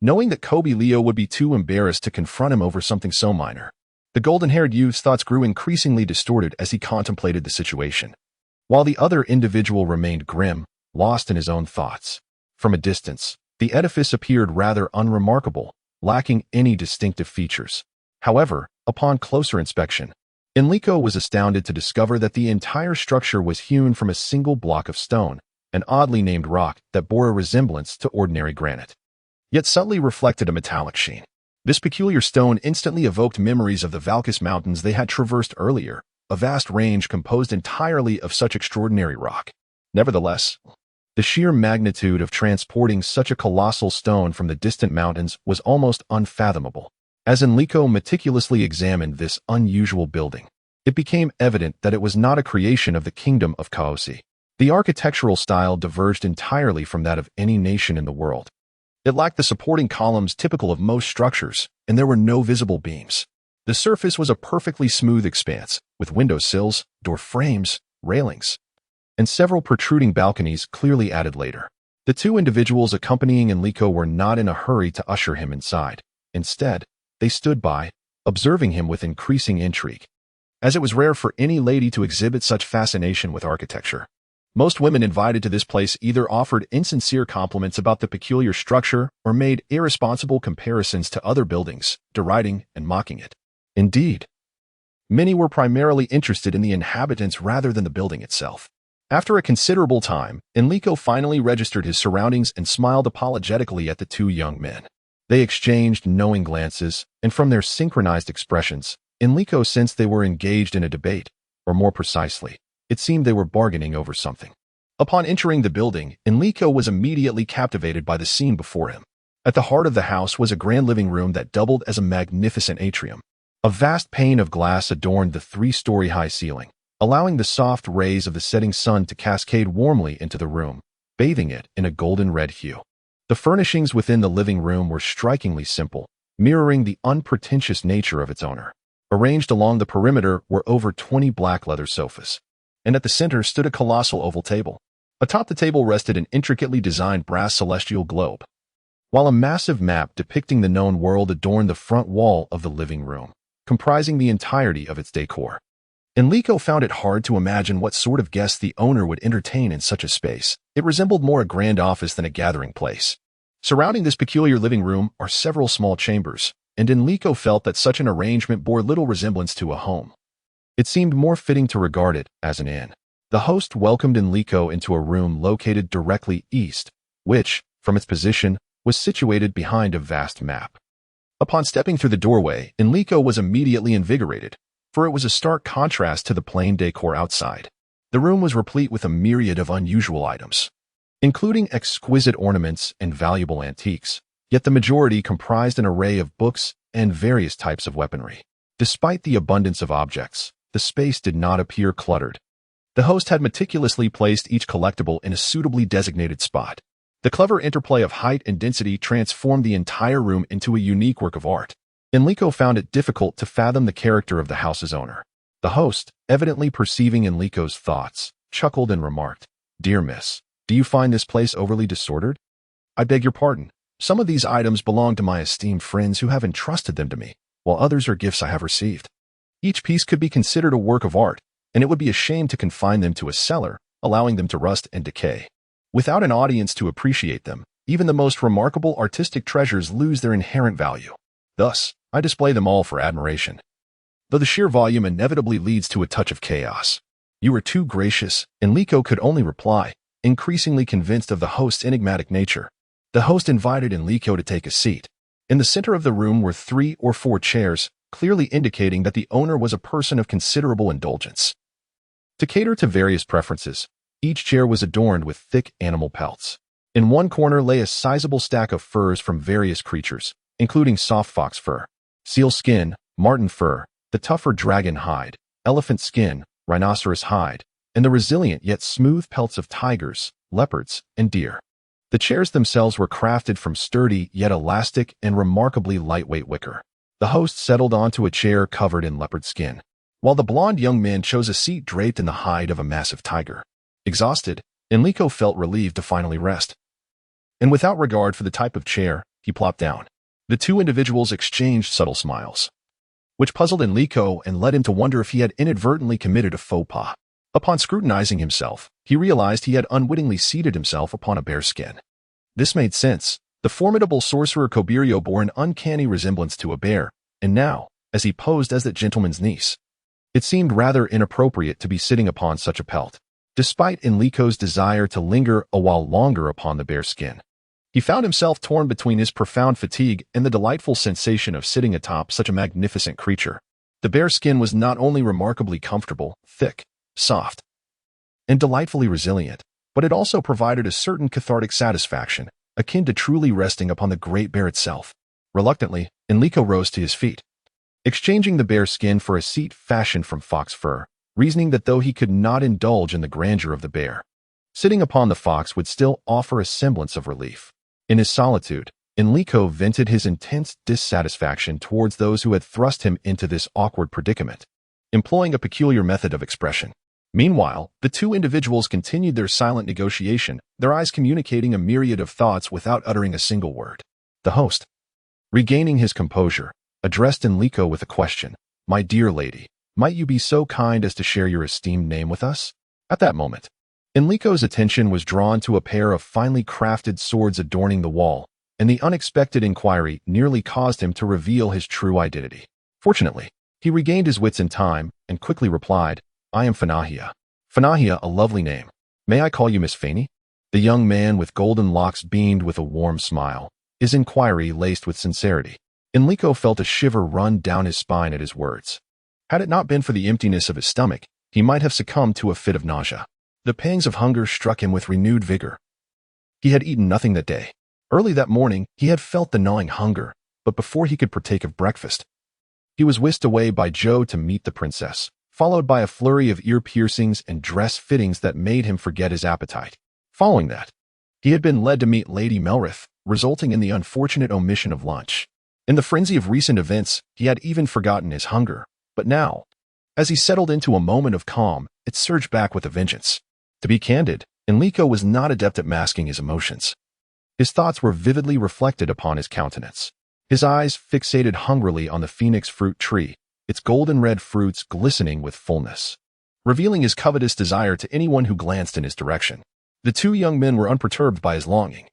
Speaker 1: Knowing that Kobe Leo would be too embarrassed to confront him over something so minor, the golden-haired youth's thoughts grew increasingly distorted as he contemplated the situation, while the other individual remained grim, lost in his own thoughts. From a distance, the edifice appeared rather unremarkable, lacking any distinctive features. However, upon closer inspection, Enrico was astounded to discover that the entire structure was hewn from a single block of stone, an oddly named rock that bore a resemblance to ordinary granite, yet subtly reflected a metallic sheen. This peculiar stone instantly evoked memories of the Valkis Mountains they had traversed earlier, a vast range composed entirely of such extraordinary rock. Nevertheless, the sheer magnitude of transporting such a colossal stone from the distant mountains was almost unfathomable. As Enrico meticulously examined this unusual building, it became evident that it was not a creation of the kingdom of Kaosi. The architectural style diverged entirely from that of any nation in the world. It lacked the supporting columns typical of most structures, and there were no visible beams. The surface was a perfectly smooth expanse, with window sills, door frames, railings, and several protruding balconies clearly added later. The two individuals accompanying Enrico were not in a hurry to usher him inside. Instead, they stood by, observing him with increasing intrigue, as it was rare for any lady to exhibit such fascination with architecture. Most women invited to this place either offered insincere compliments about the peculiar structure or made irresponsible comparisons to other buildings, deriding and mocking it. Indeed, many were primarily interested in the inhabitants rather than the building itself. After a considerable time, Enrico finally registered his surroundings and smiled apologetically at the two young men. They exchanged knowing glances, and from their synchronized expressions, Enrico sensed they were engaged in a debate, or more precisely, it seemed they were bargaining over something. Upon entering the building, Enrico was immediately captivated by the scene before him. At the heart of the house was a grand living room that doubled as a magnificent atrium. A vast pane of glass adorned the 3-story-high ceiling, allowing the soft rays of the setting sun to cascade warmly into the room, bathing it in a golden-red hue. The furnishings within the living room were strikingly simple, mirroring the unpretentious nature of its owner. Arranged along the perimeter were over 20 black leather sofas, and at the center stood a colossal oval table. Atop the table rested an intricately designed brass celestial globe, while a massive map depicting the known world adorned the front wall of the living room. comprising the entirety of its decor. Enrico found it hard to imagine what sort of guests the owner would entertain in such a space. It resembled more a grand office than a gathering place. Surrounding this peculiar living room are several small chambers, and Enrico felt that such an arrangement bore little resemblance to a home. It seemed more fitting to regard it as an inn. The host welcomed Enrico into a room located directly east, which, from its position, was situated behind a vast map. Upon stepping through the doorway, Enrico was immediately invigorated, for it was a stark contrast to the plain decor outside. The room was replete with a myriad of unusual items, including exquisite ornaments and valuable antiques, yet the majority comprised an array of books and various types of weaponry. Despite the abundance of objects, the space did not appear cluttered. The host had meticulously placed each collectible in a suitably designated spot. The clever interplay of height and density transformed the entire room into a unique work of art. Enrico found it difficult to fathom the character of the house's owner. The host, evidently perceiving Enrico's thoughts, chuckled and remarked, "Dear miss, do you find this place overly disordered? I beg your pardon. Some of these items belong to my esteemed friends who have entrusted them to me, while others are gifts I have received. Each piece could be considered a work of art, and it would be a shame to confine them to a cellar, allowing them to rust and decay. Without an audience to appreciate them, even the most remarkable artistic treasures lose their inherent value. Thus, I display them all for admiration. Though the sheer volume inevitably leads to a touch of chaos. You are too gracious," Enrico could only reply, increasingly convinced of the host's enigmatic nature. The host invited Enrico to take a seat. In the center of the room were 3 or 4 chairs, clearly indicating that the owner was a person of considerable indulgence. To cater to various preferences, each chair was adorned with thick animal pelts. In one corner lay a sizable stack of furs from various creatures, including soft fox fur, seal skin, marten fur, the tougher dragon hide, elephant skin, rhinoceros hide, and the resilient yet smooth pelts of tigers, leopards, and deer. The chairs themselves were crafted from sturdy yet elastic and remarkably lightweight wicker. The host settled onto a chair covered in leopard skin, while the blond young man chose a seat draped in the hide of a massive tiger. Exhausted, Enrico felt relieved to finally rest. And without regard for the type of chair, he plopped down. The two individuals exchanged subtle smiles, which puzzled Enrico and led him to wonder if he had inadvertently committed a faux pas. Upon scrutinizing himself, he realized he had unwittingly seated himself upon a bear skin. This made sense. The formidable sorcerer Coberio bore an uncanny resemblance to a bear, and now, as he posed as that gentleman's niece, it seemed rather inappropriate to be sitting upon such a pelt. Despite Enrico's desire to linger a while longer upon the bear skin, he found himself torn between his profound fatigue and the delightful sensation of sitting atop such a magnificent creature. The bear skin was not only remarkably comfortable, thick, soft, and delightfully resilient, but it also provided a certain cathartic satisfaction, akin to truly resting upon the great bear itself. Reluctantly, Enrico rose to his feet, exchanging the bear skin for a seat fashioned from fox fur, reasoning that though he could not indulge in the grandeur of the bear, sitting upon the fox would still offer a semblance of relief. In his solitude, Enrico vented his intense dissatisfaction towards those who had thrust him into this awkward predicament, employing a peculiar method of expression. Meanwhile, the two individuals continued their silent negotiation, their eyes communicating a myriad of thoughts without uttering a single word. The host, regaining his composure, addressed Enrico with a question. "My dear lady, might you be so kind as to share your esteemed name with us?" At that moment, Enrico's attention was drawn to a pair of finely crafted swords adorning the wall, and the unexpected inquiry nearly caused him to reveal his true identity. Fortunately, he regained his wits in time and quickly replied, "I am Fanahia." "Fanahia, a lovely name. May I call you Miss Fanny?" The young man with golden locks beamed with a warm smile, his inquiry laced with sincerity. Enrico felt a shiver run down his spine at his words. Had it not been for the emptiness of his stomach, he might have succumbed to a fit of nausea. The pangs of hunger struck him with renewed vigor. He had eaten nothing that day. Early that morning, he had felt the gnawing hunger, but before he could partake of breakfast, he was whisked away by Joe to meet the princess, followed by a flurry of ear piercings and dress fittings that made him forget his appetite. Following that, he had been led to meet Lady Melrith, resulting in the unfortunate omission of lunch. In the frenzy of recent events, he had even forgotten his hunger, but now, as he settled into a moment of calm, it surged back with a vengeance. To be candid, Enrico was not adept at masking his emotions. His thoughts were vividly reflected upon his countenance. His eyes fixated hungrily on the phoenix fruit tree, its golden red fruits glistening with fullness, revealing his covetous desire to anyone who glanced in his direction. The two young men were unperturbed by his longing.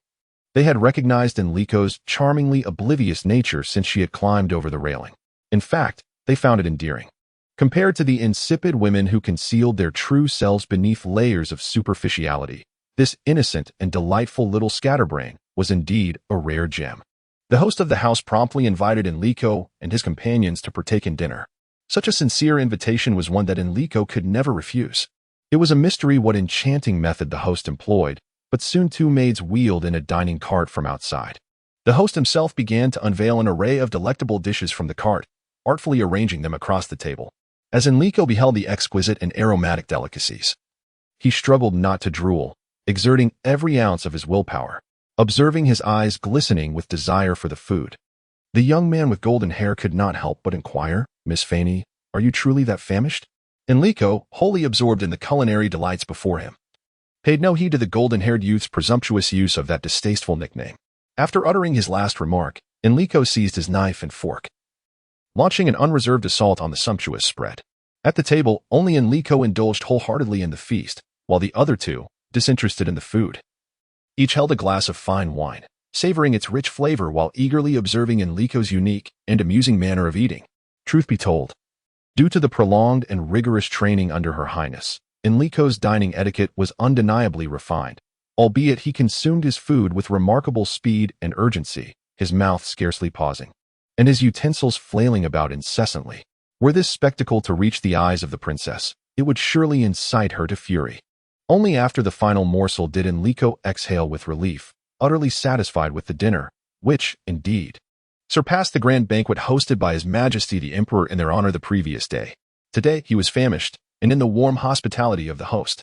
Speaker 1: They had recognized Enrico's charmingly oblivious nature since she had climbed over the railing. In fact, they found it endearing. Compared to the insipid women who concealed their true selves beneath layers of superficiality, this innocent and delightful little scatterbrain was indeed a rare gem. The host of the house promptly invited Enrico and his companions to partake in dinner. Such a sincere invitation was one that Enrico could never refuse. It was a mystery what enchanting method the host employed, but soon two maids wheeled in a dining cart from outside. The host himself began to unveil an array of delectable dishes from the cart, artfully arranging them across the table. As Enrico beheld the exquisite and aromatic delicacies, he struggled not to drool, exerting every ounce of his willpower, observing his eyes glistening with desire for the food. The young man with golden hair could not help but inquire, "Miss Fanny, are you truly that famished?" Enrico, wholly absorbed in the culinary delights before him, paid no heed to the golden-haired youth's presumptuous use of that distasteful nickname. After uttering his last remark, Enrico seized his knife and fork, launching an unreserved assault on the sumptuous spread. At the table, only Enrico indulged wholeheartedly in the feast, while the other two, disinterested in the food, each held a glass of fine wine, savoring its rich flavor while eagerly observing Enrico's unique and amusing manner of eating. Truth be told, due to the prolonged and rigorous training under Her Highness, Enrico's dining etiquette was undeniably refined, albeit he consumed his food with remarkable speed and urgency, his mouth scarcely pausing, and his utensils flailing about incessantly. Were this spectacle to reach the eyes of the princess, it would surely incite her to fury. Only after the final morsel did Enrico exhale with relief, utterly satisfied with the dinner, which, indeed, surpassed the grand banquet hosted by His Majesty the Emperor in their honor the previous day. Today he was famished, and in the warm hospitality of the host.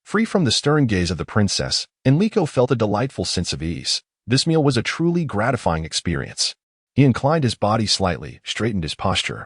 Speaker 1: Free from the stern gaze of the princess, Enrico felt a delightful sense of ease. This meal was a truly gratifying experience. He inclined his body slightly, straightened his posture,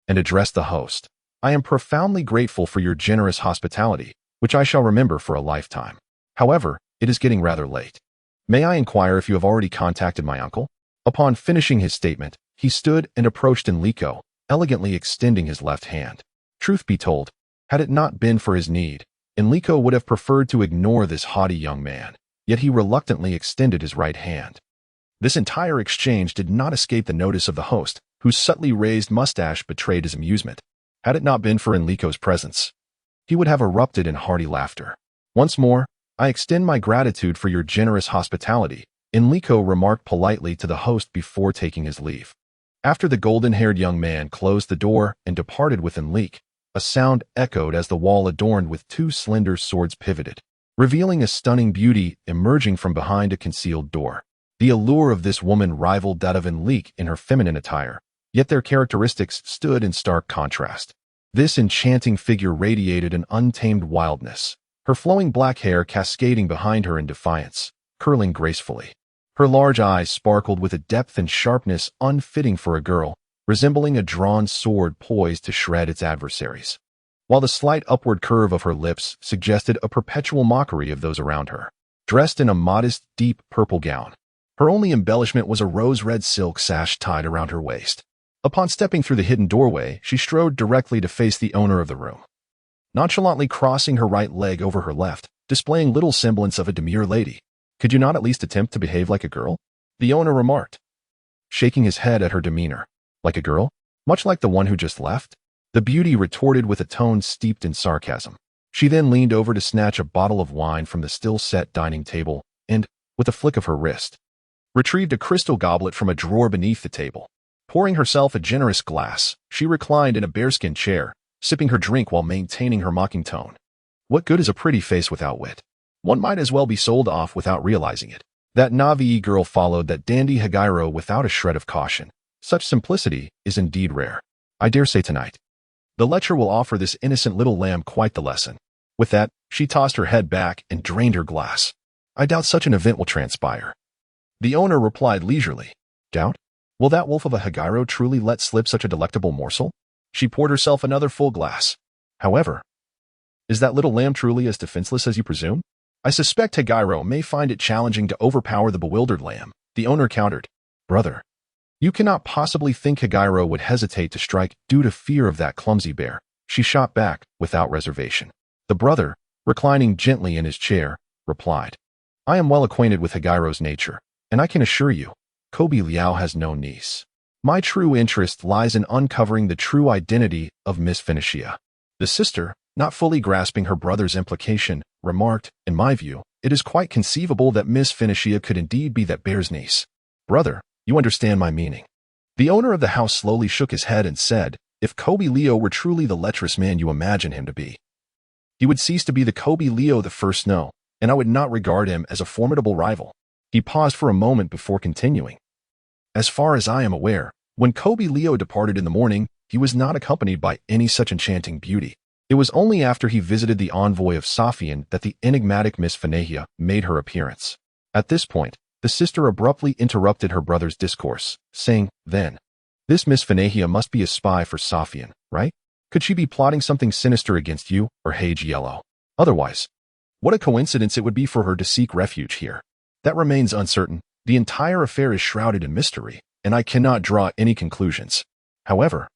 Speaker 1: and addressed the host. "I am profoundly grateful for your generous hospitality, which I shall remember for a lifetime. However, it is getting rather late. May I inquire if you have already contacted my uncle?" Upon finishing his statement, he stood and approached Enrico, elegantly extending his left hand. Truth be told, had it not been for his need, Enrico would have preferred to ignore this haughty young man, yet he reluctantly extended his right hand. This entire exchange did not escape the notice of the host, whose subtly raised mustache betrayed his amusement. Had it not been for Enrico's presence, he would have erupted in hearty laughter. "Once more, I extend my gratitude for your generous hospitality," Enrico remarked politely to the host before taking his leave. After the golden-haired young man closed the door and departed with Enrico, a sound echoed as the wall adorned with two slender swords pivoted, revealing a stunning beauty emerging from behind a concealed door. The allure of this woman rivaled that of Enrico in her feminine attire, yet their characteristics stood in stark contrast. This enchanting figure radiated an untamed wildness, her flowing black hair cascading behind her in defiance, curling gracefully. Her large eyes sparkled with a depth and sharpness unfitting for a girl, resembling a drawn sword poised to shred its adversaries, while the slight upward curve of her lips suggested a perpetual mockery of those around her. Dressed in a modest, deep purple gown, her only embellishment was a rose-red silk sash tied around her waist. Upon stepping through the hidden doorway, she strode directly to face the owner of the room, nonchalantly crossing her right leg over her left, displaying little semblance of a demure lady. "Could you not at least attempt to behave like a girl?" the owner remarked, shaking his head at her demeanor. "Like a girl? Much like the one who just left?" the beauty retorted with a tone steeped in sarcasm. She then leaned over to snatch a bottle of wine from the still-set dining table and, with a flick of her wrist, retrieved a crystal goblet from a drawer beneath the table. Pouring herself a generous glass, she reclined in a bearskin chair, sipping her drink while maintaining her mocking tone. What good is a pretty face without wit? One might as well be sold off without realizing it. That Navi girl followed that dandy Higiro without a shred of caution. Such simplicity is indeed rare. I dare say tonight, the lecture will offer this innocent little lamb quite the lesson. With that, she tossed her head back and drained her glass. I doubt such an event will transpire. The owner replied leisurely. Doubt? Will that wolf of a Higiro truly let slip such a delectable morsel? She poured herself another full glass. However, is that little lamb truly as defenseless as you presume? I suspect Higiro may find it challenging to overpower the bewildered lamb, the owner countered. Brother, You cannot possibly think Higiro would hesitate to strike due to fear of that clumsy bear. She shot back without reservation. The brother, reclining gently in his chair, replied, I am well acquainted with Higiro's nature, and I can assure you, Kobe Liao has no niece. My true interest lies in uncovering the true identity of Miss Phoenicia. The sister, not fully grasping her brother's implication, remarked, in my view, it is quite conceivable that Miss Phoenicia could indeed be that bear's niece. Brother, you understand my meaning. The owner of the house slowly shook his head and said, if Kobe Leo were truly the lecherous man you imagine him to be, he would cease to be the Kobe Leo the first know, and I would not regard him as a formidable rival. He paused for a moment before continuing. As far as I am aware, when Kobe Leo departed in the morning, he was not accompanied by any such enchanting beauty. It was only after he visited the envoy of Sophian that the enigmatic Miss Phoenicia made her appearance. At this point, the sister abruptly interrupted her brother's discourse, saying, then, this Miss Phoenicia must be a spy for Sophian, right? Could she be plotting something sinister against you or Hage Yellow? Otherwise, what a coincidence it would be for her to seek refuge here. That remains uncertain. The entire affair is shrouded in mystery, and I cannot draw any conclusions. However,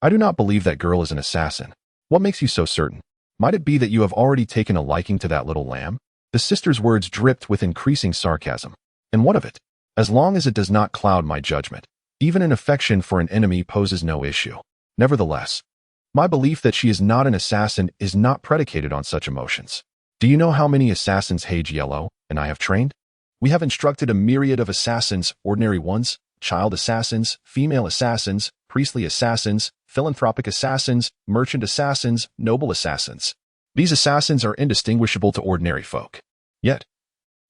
Speaker 1: I do not believe that girl is an assassin. What makes you so certain? Might it be that you have already taken a liking to that little lamb? The sister's words dripped with increasing sarcasm. And what of it? As long as it does not cloud my judgment, even an affection for an enemy poses no issue. Nevertheless, my belief that she is not an assassin is not predicated on such emotions. Do you know how many assassins Hage Yellow and I have trained? We have instructed a myriad of assassins, ordinary ones, child assassins, female assassins, priestly assassins, philanthropic assassins, merchant assassins, noble assassins. These assassins are indistinguishable to ordinary folk. Yet,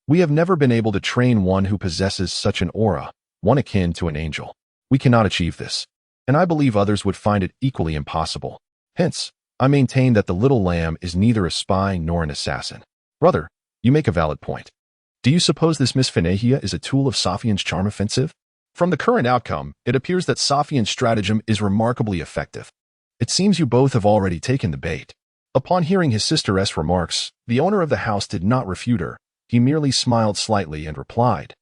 Speaker 1: we have never been able to train one who possesses such an aura, one akin to an angel. We cannot achieve this, and I believe others would find it equally impossible. Hence, I maintain that the little lamb is neither a spy nor an assassin. Brother, you make a valid point. Do you suppose this Miss Phoenicia is a tool of Sophian's charm offensive? From the current outcome, it appears that Sophian's stratagem is remarkably effective. It seems you both have already taken the bait. Upon hearing his sister's remarks, the owner of the house did not refute her. He merely smiled slightly and replied,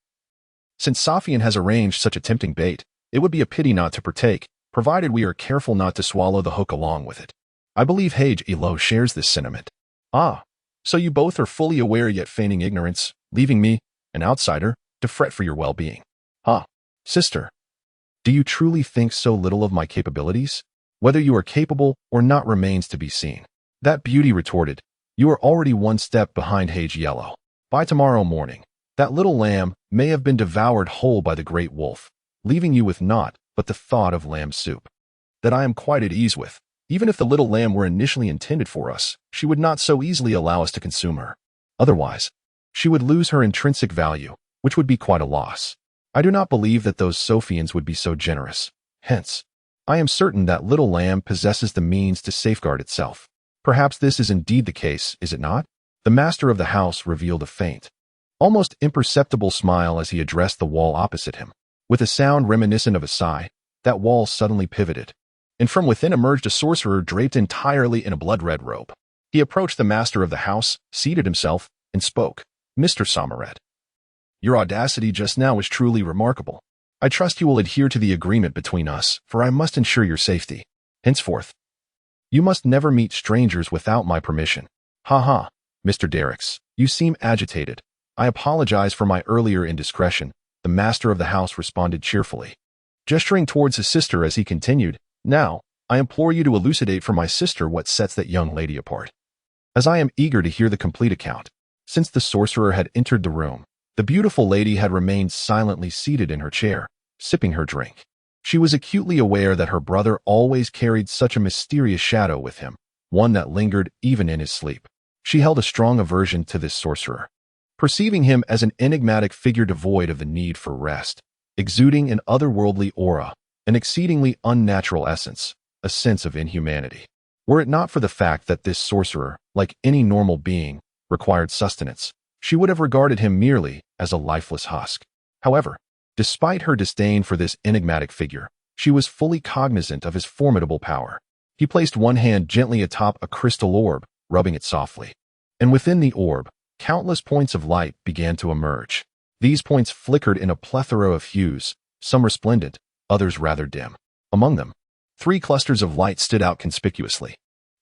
Speaker 1: since Sophian has arranged such a tempting bait, it would be a pity not to partake, provided we are careful not to swallow the hook along with it. I believe Hage Elo shares this sentiment. Ah, so you both are fully aware yet feigning ignorance, leaving me, an outsider, to fret for your well-being. Ah, sister, do you truly think so little of my capabilities? Whether you are capable or not remains to be seen. That beauty retorted, you are already one step behind Hage Yellow. By tomorrow morning, that little lamb may have been devoured whole by the great wolf, leaving you with naught but the thought of lamb soup. That I am quite at ease with. Even if the little lamb were initially intended for us, she would not so easily allow us to consume her. Otherwise, she would lose her intrinsic value, which would be quite a loss. I do not believe that those Sophians would be so generous. Hence, I am certain that little lamb possesses the means to safeguard itself. Perhaps this is indeed the case, is it not? The master of the house revealed a faint, almost imperceptible smile as he addressed the wall opposite him. With a sound reminiscent of a sigh, that wall suddenly pivoted, and from within emerged a sorcerer draped entirely in a blood-red robe. He approached the master of the house, seated himself, and spoke, Mr. Samaret, your audacity just now is truly remarkable. I trust you will adhere to the agreement between us, for I must ensure your safety. Henceforth, you must never meet strangers without my permission. Ha ha. Mr. Derricks, you seem agitated. I apologize for my earlier indiscretion, the master of the house responded cheerfully, gesturing towards his sister as he continued, now, I implore you to elucidate for my sister what sets that young lady apart. As I am eager to hear the complete account. Since the sorcerer had entered the room, the beautiful lady had remained silently seated in her chair, sipping her drink. She was acutely aware that her brother always carried such a mysterious shadow with him, one that lingered even in his sleep. She held a strong aversion to this sorcerer, perceiving him as an enigmatic figure devoid of the need for rest, exuding an otherworldly aura, an exceedingly unnatural essence, a sense of inhumanity. Were it not for the fact that this sorcerer, like any normal being, required sustenance, she would have regarded him merely as a lifeless husk. However, despite her disdain for this enigmatic figure, she was fully cognizant of his formidable power. He placed one hand gently atop a crystal orb, rubbing it softly. And within the orb, countless points of light began to emerge. These points flickered in a plethora of hues, some resplendent, others rather dim. Among them, 3 clusters of light stood out conspicuously.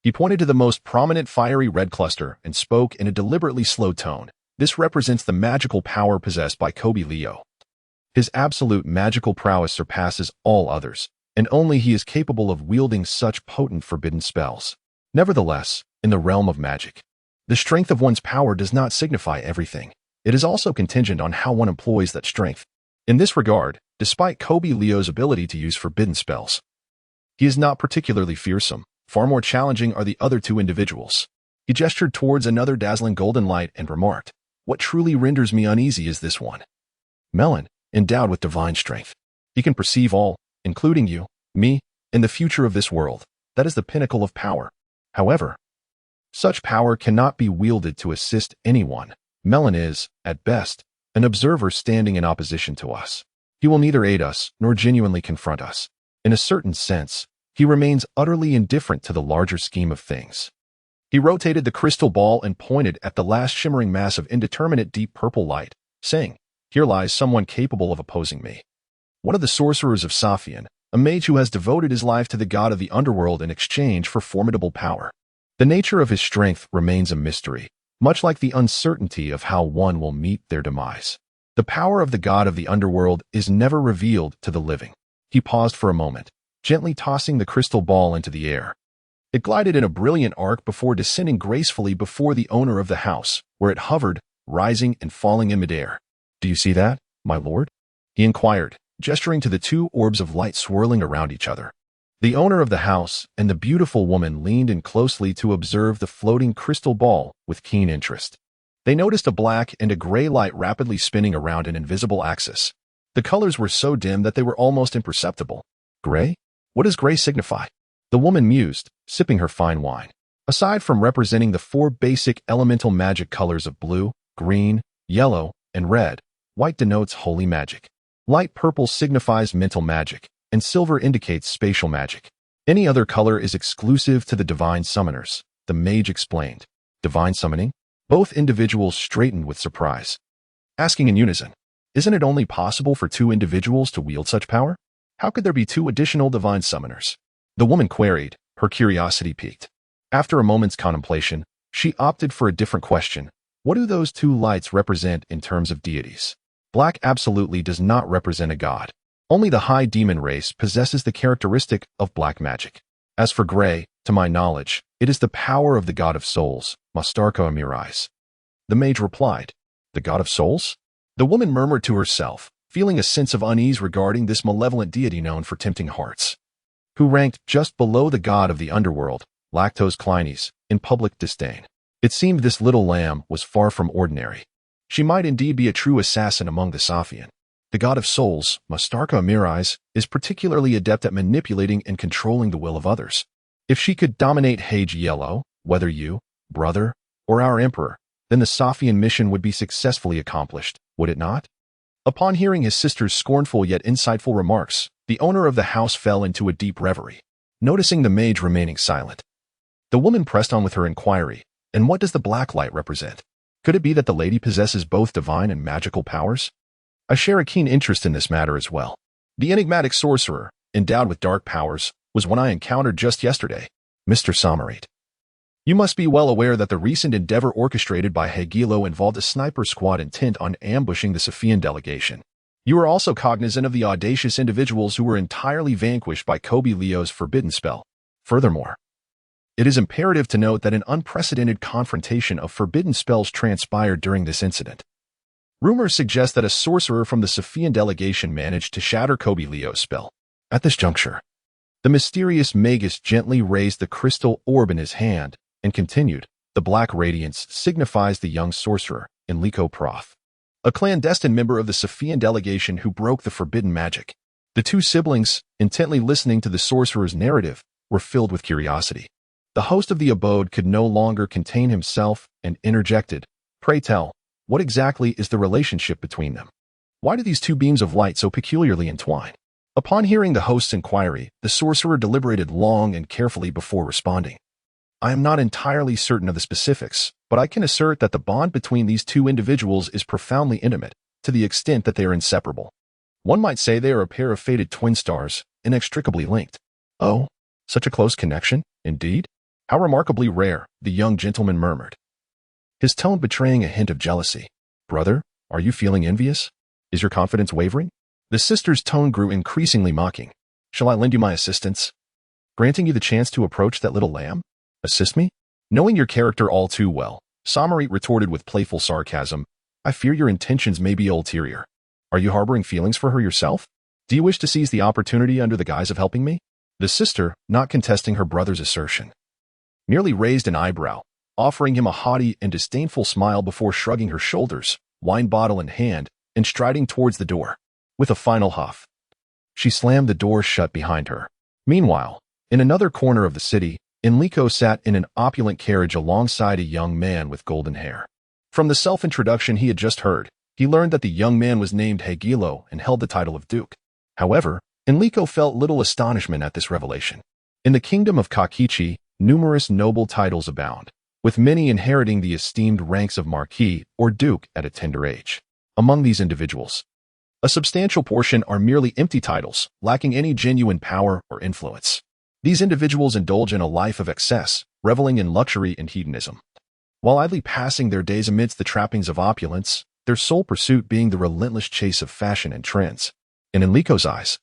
Speaker 1: He pointed to the most prominent fiery red cluster and spoke in a deliberately slow tone. This represents the magical power possessed by Leo. His absolute magical prowess surpasses all others, and only he is capable of wielding such potent forbidden spells. Nevertheless, in the realm of magic, the strength of one's power does not signify everything. It is also contingent on how one employs that strength. In this regard, despite Leo's ability to use forbidden spells, he is not particularly fearsome. Far more challenging are the other 2 individuals. He gestured towards another dazzling golden light and remarked, "What truly renders me uneasy is this one. Melon, endowed with divine strength. He can perceive all, including you, me, and the future of this world. That is the pinnacle of power. However, such power cannot be wielded to assist anyone. Melon is, at best, an observer standing in opposition to us. He will neither aid us nor genuinely confront us. In a certain sense, he remains utterly indifferent to the larger scheme of things." He rotated the crystal ball and pointed at the last shimmering mass of indeterminate deep purple light, saying, "Here lies someone capable of opposing me. One of the sorcerers of Safian, a mage who has devoted his life to the god of the underworld in exchange for formidable power. The nature of his strength remains a mystery, much like the uncertainty of how one will meet their demise. The power of the god of the underworld is never revealed to the living." He paused for a moment, gently tossing the crystal ball into the air. It glided in a brilliant arc before descending gracefully before the owner of the house, where it hovered, rising and falling in midair. "Do you see that, my lord?" he inquired, gesturing to the 2 orbs of light swirling around each other. The owner of the house and the beautiful woman leaned in closely to observe the floating crystal ball with keen interest. They noticed a black and a gray light rapidly spinning around an invisible axis. The colors were so dim that they were almost imperceptible. "Gray? What does gray signify?" The woman mused, sipping her fine wine. "Aside from representing the 4 basic elemental magic colors of blue, green, yellow, and red, white denotes holy magic. Light purple signifies mental magic, and silver indicates spatial magic. Any other color is exclusive to the divine summoners," the mage explained. "Divine summoning?" Both individuals straightened with surprise, asking in unison, "Isn't it only possible for 2 individuals to wield such power? How could there be 2 additional divine summoners?" The woman queried, her curiosity piqued. After a moment's contemplation, she opted for a different question. "What do those 2 lights represent in terms of deities?" Black absolutely does not represent a god. Only the high demon race possesses the characteristic of black magic. As for gray, to my knowledge, it is the power of the god of souls, Mastarko Amirais. The mage replied, "The god of souls?" The woman murmured to herself, feeling a sense of unease regarding this malevolent deity known for tempting hearts, who ranked just below the god of the underworld, Lactose Clines, in public disdain. It seemed this little lamb was far from ordinary. She might indeed be a true assassin among the Safian. The god of souls, Mastarko Amirais, is particularly adept at manipulating and controlling the will of others. If she could dominate Hage Yellow, whether you, brother, or our emperor, then the Safian mission would be successfully accomplished, would it not? Upon hearing his sister's scornful yet insightful remarks, the owner of the house fell into a deep reverie, noticing the mage remaining silent. The woman pressed on with her inquiry, "And what does the black light represent? Could it be that the lady possesses both divine and magical powers?" "I share a keen interest in this matter as well. The enigmatic sorcerer, endowed with dark powers, was one I encountered just yesterday, Mr. Samarit. You must be well aware that the recent endeavor orchestrated by Hegelo involved a sniper squad intent on ambushing the Safian delegation. You are also cognizant of the audacious individuals who were entirely vanquished by Leo's forbidden spell. Furthermore, it is imperative to note that an unprecedented confrontation of forbidden spells transpired during this incident. Rumors suggest that a sorcerer from the Safian delegation managed to shatter Leo's spell. At this juncture, the mysterious magus gently raised the crystal orb in his hand and continued, "The black radiance signifies the young sorcerer, Enrico Proth, a clandestine member of the Safian delegation who broke the forbidden magic." The 2 siblings, intently listening to the sorcerer's narrative, were filled with curiosity. The host of the abode could no longer contain himself and interjected, "Pray tell, what exactly is the relationship between them? Why do these 2 beams of light so peculiarly entwine?" Upon hearing the host's inquiry, the sorcerer deliberated long and carefully before responding. "I am not entirely certain of the specifics, but I can assert that the bond between these 2 individuals is profoundly intimate, to the extent that they are inseparable. One might say they are a pair of fated twin stars, inextricably linked. Oh, such a close connection, indeed? How remarkably rare, the young gentleman murmured, his tone betraying a hint of jealousy. Brother, are you feeling envious? Is your confidence wavering? The sister's tone grew increasingly mocking. Shall I lend you my assistance? Granting you the chance to approach that little lamb? Assist me? Knowing your character all too well, Shamanic retorted with playful sarcasm, I fear your intentions may be ulterior. Are you harboring feelings for her yourself? Do you wish to seize the opportunity under the guise of helping me? The sister, not contesting her brother's assertion, merely raised an eyebrow, offering him a haughty and disdainful smile before shrugging her shoulders, wine bottle in hand, and striding towards the door. With a final huff, she slammed the door shut behind her. Meanwhile, in another corner of the city, Enrico sat in an opulent carriage alongside a young man with golden hair. From the self-introduction he had just heard, he learned that the young man was named Hegelo and held the title of Duke. However, Enrico felt little astonishment at this revelation. In the kingdom of Kakichi, numerous noble titles abound, with many inheriting the esteemed ranks of Marquis or Duke at a tender age. Among these individuals, a substantial portion are merely empty titles, lacking any genuine power or influence. These individuals indulge in a life of excess, reveling in luxury and hedonism, while idly passing their days amidst the trappings of opulence, their sole pursuit being the relentless chase of fashion and trends. In Enrico's eyes,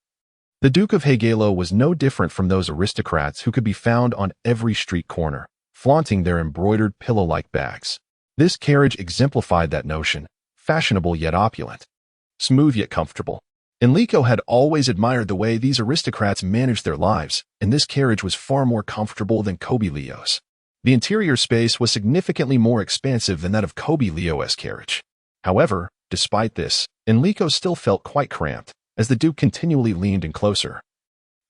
Speaker 1: the Duke of Hegelo was no different from those aristocrats who could be found on every street corner, flaunting their embroidered pillow-like bags. This carriage exemplified that notion, fashionable yet opulent, smooth yet comfortable. Enrico had always admired the way these aristocrats managed their lives, and this carriage was far more comfortable than Kobe Leo's. The interior space was significantly more expansive than that of Kobe Leo's carriage. However, despite this, Enrico still felt quite cramped, as the Duke continually leaned in closer,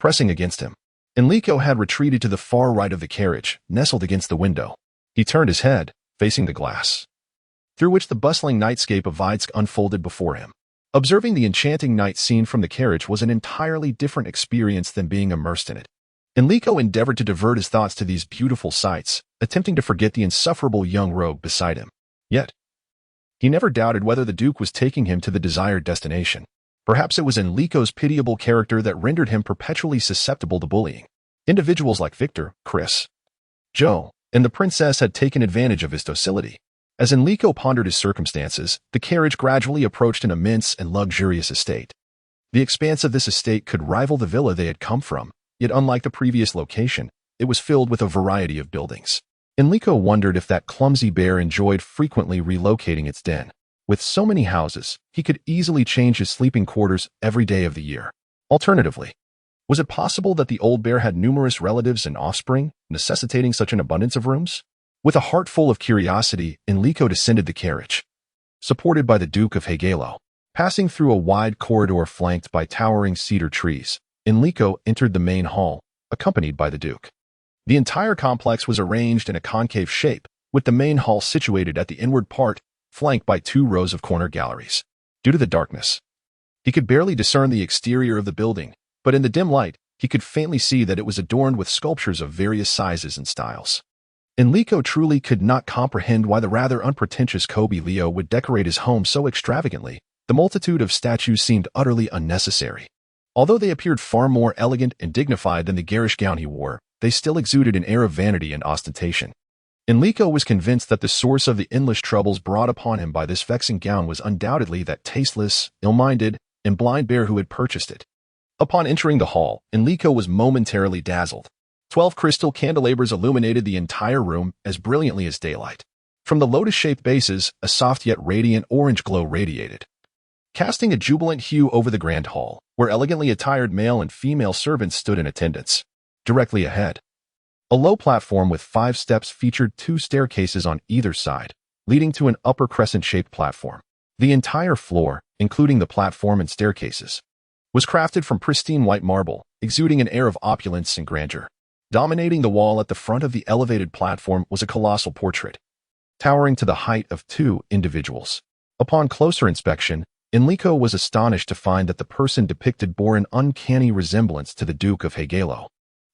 Speaker 1: pressing against him. Enrico had retreated to the far right of the carriage, nestled against the window. He turned his head, facing the glass, through which the bustling nightscape of Vidsk unfolded before him. Observing the enchanting night scene from the carriage was an entirely different experience than being immersed in it. Enrico endeavored to divert his thoughts to these beautiful sights, attempting to forget the insufferable young rogue beside him. Yet, he never doubted whether the Duke was taking him to the desired destination. Perhaps it was Enrico's pitiable character that rendered him perpetually susceptible to bullying. Individuals like Victor, Chris, Joe, and the princess had taken advantage of his docility. As Enrico pondered his circumstances, the carriage gradually approached an immense and luxurious estate. The expanse of this estate could rival the villa they had come from, yet unlike the previous location, it was filled with a variety of buildings. Enrico wondered if that clumsy bear enjoyed frequently relocating its den. With so many houses, he could easily change his sleeping quarters every day of the year. Alternatively, was it possible that the old bear had numerous relatives and offspring, necessitating such an abundance of rooms? With a heart full of curiosity, Enrico descended the carriage, supported by the Duke of Hegelo. Passing through a wide corridor flanked by towering cedar trees, Enrico entered the main hall, accompanied by the Duke. The entire complex was arranged in a concave shape, with the main hall situated at the inward part, flanked by 2 rows of corner galleries. Due to the darkness, he could barely discern the exterior of the building, but in the dim light, he could faintly see that it was adorned with sculptures of various sizes and styles. Enrico truly could not comprehend why the rather unpretentious Kobe Leo would decorate his home so extravagantly. The multitude of statues seemed utterly unnecessary. Although they appeared far more elegant and dignified than the garish gown he wore, they still exuded an air of vanity and ostentation. Enrico was convinced that the source of the endless troubles brought upon him by this vexing gown was undoubtedly that tasteless, ill-minded, and blind bear who had purchased it. Upon entering the hall, Enrico was momentarily dazzled. 12 crystal candelabers illuminated the entire room as brilliantly as daylight. From the lotus-shaped bases, a soft yet radiant orange glow radiated, casting a jubilant hue over the grand hall, where elegantly attired male and female servants stood in attendance. Directly ahead, a low platform with 5 steps featured 2 staircases on either side, leading to an upper crescent-shaped platform. The entire floor, including the platform and staircases, was crafted from pristine white marble, exuding an air of opulence and grandeur. Dominating the wall at the front of the elevated platform was a colossal portrait, towering to the height of 2 individuals. Upon closer inspection, Enrico was astonished to find that the person depicted bore an uncanny resemblance to the Duke of Hegelo,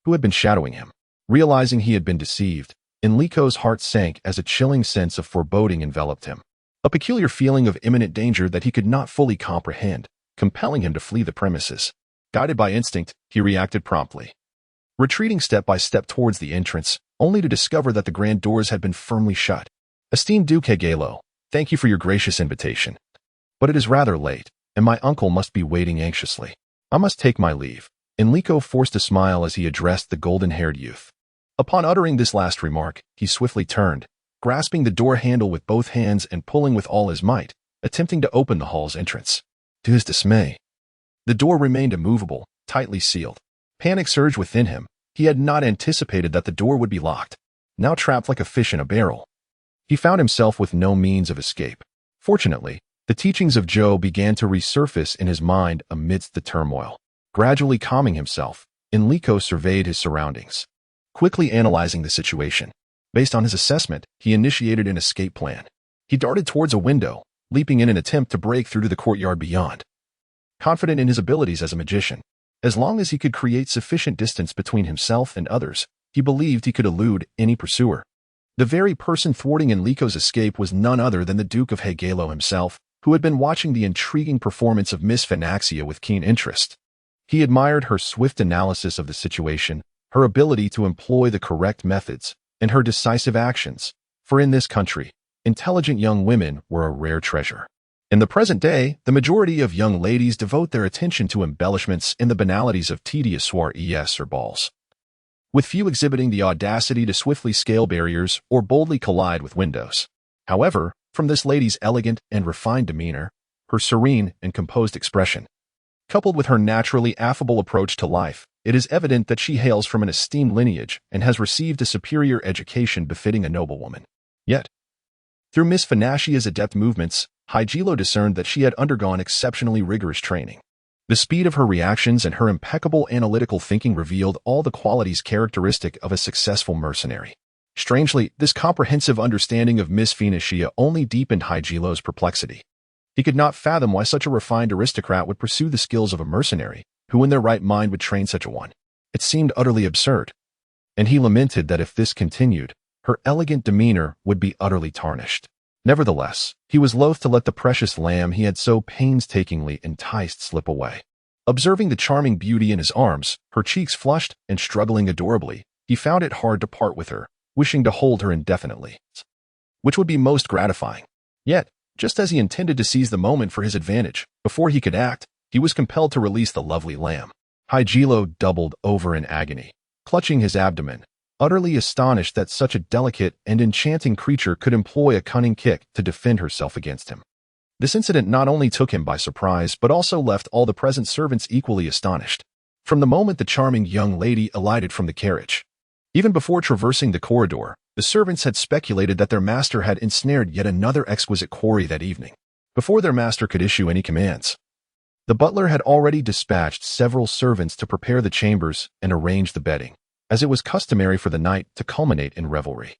Speaker 1: who had been shadowing him. Realizing he had been deceived, Enrico's heart sank as a chilling sense of foreboding enveloped him. A peculiar feeling of imminent danger that he could not fully comprehend compelling him to flee the premises. Guided by instinct, he reacted promptly, retreating step by step towards the entrance, only to discover that the grand doors had been firmly shut. Esteemed Duke Hegelo, thank you for your gracious invitation. But it is rather late, and my uncle must be waiting anxiously. I must take my leave. Enrico forced a smile as he addressed the golden-haired youth. Upon uttering this last remark, he swiftly turned, grasping the door handle with both hands and pulling with all his might, attempting to open the hall's entrance. To his dismay, the door remained immovable, tightly sealed. Panic surged within him. He had not anticipated that the door would be locked. Now trapped like a fish in a barrel, he found himself with no means of escape. Fortunately, the teachings of Joe began to resurface in his mind amidst the turmoil. Gradually calming himself, Enrico surveyed his surroundings, quickly analyzing the situation. Based on his assessment, he initiated an escape plan. He darted towards a window, leaping in an attempt to break through to the courtyard beyond. Confident in his abilities as a magician, as long as he could create sufficient distance between himself and others, he believed he could elude any pursuer. The very person thwarting Enrico's escape was none other than the Duke of Hegelo himself, who had been watching the intriguing performance of Miss Phenaxia with keen interest. He admired her swift analysis of the situation, her ability to employ the correct methods, and her decisive actions, for in this country, intelligent young women were a rare treasure. In the present day, the majority of young ladies devote their attention to embellishments in the banalities of tedious soirees or balls, with few exhibiting the audacity to swiftly scale barriers or boldly collide with windows. However, from this lady's elegant and refined demeanor, her serene and composed expression, coupled with her naturally affable approach to life, it is evident that she hails from an esteemed lineage and has received a superior education befitting a noblewoman. Yet, through Miss Phenaxia's adept movements, Hygelo discerned that she had undergone exceptionally rigorous training. The speed of her reactions and her impeccable analytical thinking revealed all the qualities characteristic of a successful mercenary. Strangely, this comprehensive understanding of Miss Phenaxia only deepened Hygelo's perplexity. He could not fathom why such a refined aristocrat would pursue the skills of a mercenary, who in their right mind would train such a one. It seemed utterly absurd, and he lamented that if this continued, her elegant demeanor would be utterly tarnished. Nevertheless, he was loath to let the precious lamb he had so painstakingly enticed slip away. Observing the charming beauty in his arms, her cheeks flushed and struggling adorably, he found it hard to part with her, wishing to hold her indefinitely, which would be most gratifying. Yet, just as he intended to seize the moment for his advantage, before he could act, he was compelled to release the lovely lamb. Hygelo doubled over in agony, clutching his abdomen, utterly astonished that such a delicate and enchanting creature could employ a cunning kick to defend herself against him. This incident not only took him by surprise, but also left all the present servants equally astonished. From the moment the charming young lady alighted from the carriage, even before traversing the corridor, the servants had speculated that their master had ensnared yet another exquisite quarry that evening. Before their master could issue any commands, the butler had already dispatched several servants to prepare the chambers and arrange the bedding, as it was customary for the night to culminate in revelry.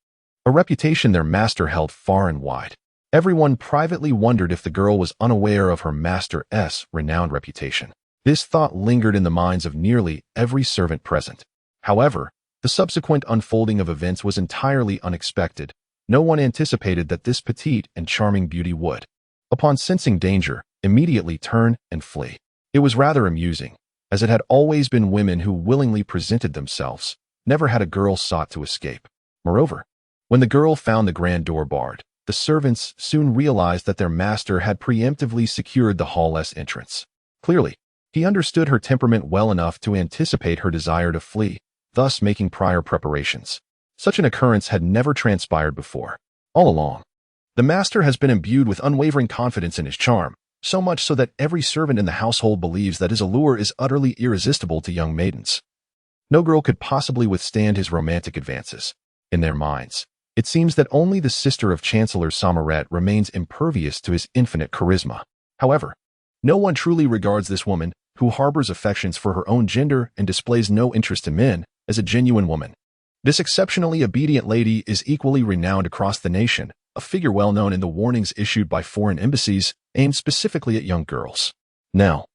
Speaker 1: A reputation their master held far and wide. Everyone privately wondered if the girl was unaware of her master's renowned reputation. This thought lingered in the minds of nearly every servant present. However, the subsequent unfolding of events was entirely unexpected. No one anticipated that this petite and charming beauty would, upon sensing danger, immediately turn and flee. It was rather amusing, as it had always been women who willingly presented themselves. Never had a girl sought to escape. Moreover, when the girl found the grand door barred, the servants soon realized that their master had preemptively secured the hall's entrance. Clearly, he understood her temperament well enough to anticipate her desire to flee, thus making prior preparations. Such an occurrence had never transpired before. All along, the master has been imbued with unwavering confidence in his charm, so much so that every servant in the household believes that his allure is utterly irresistible to young maidens. No girl could possibly withstand his romantic advances. In their minds, it seems that only the sister of Chancellor Sommerette remains impervious to his infinite charisma. However, no one truly regards this woman, who harbors affections for her own gender and displays no interest in men, as a genuine woman. This exceptionally obedient lady is equally renowned across the nation, a figure well known in the warnings issued by foreign embassies aimed specifically at young girls. Now,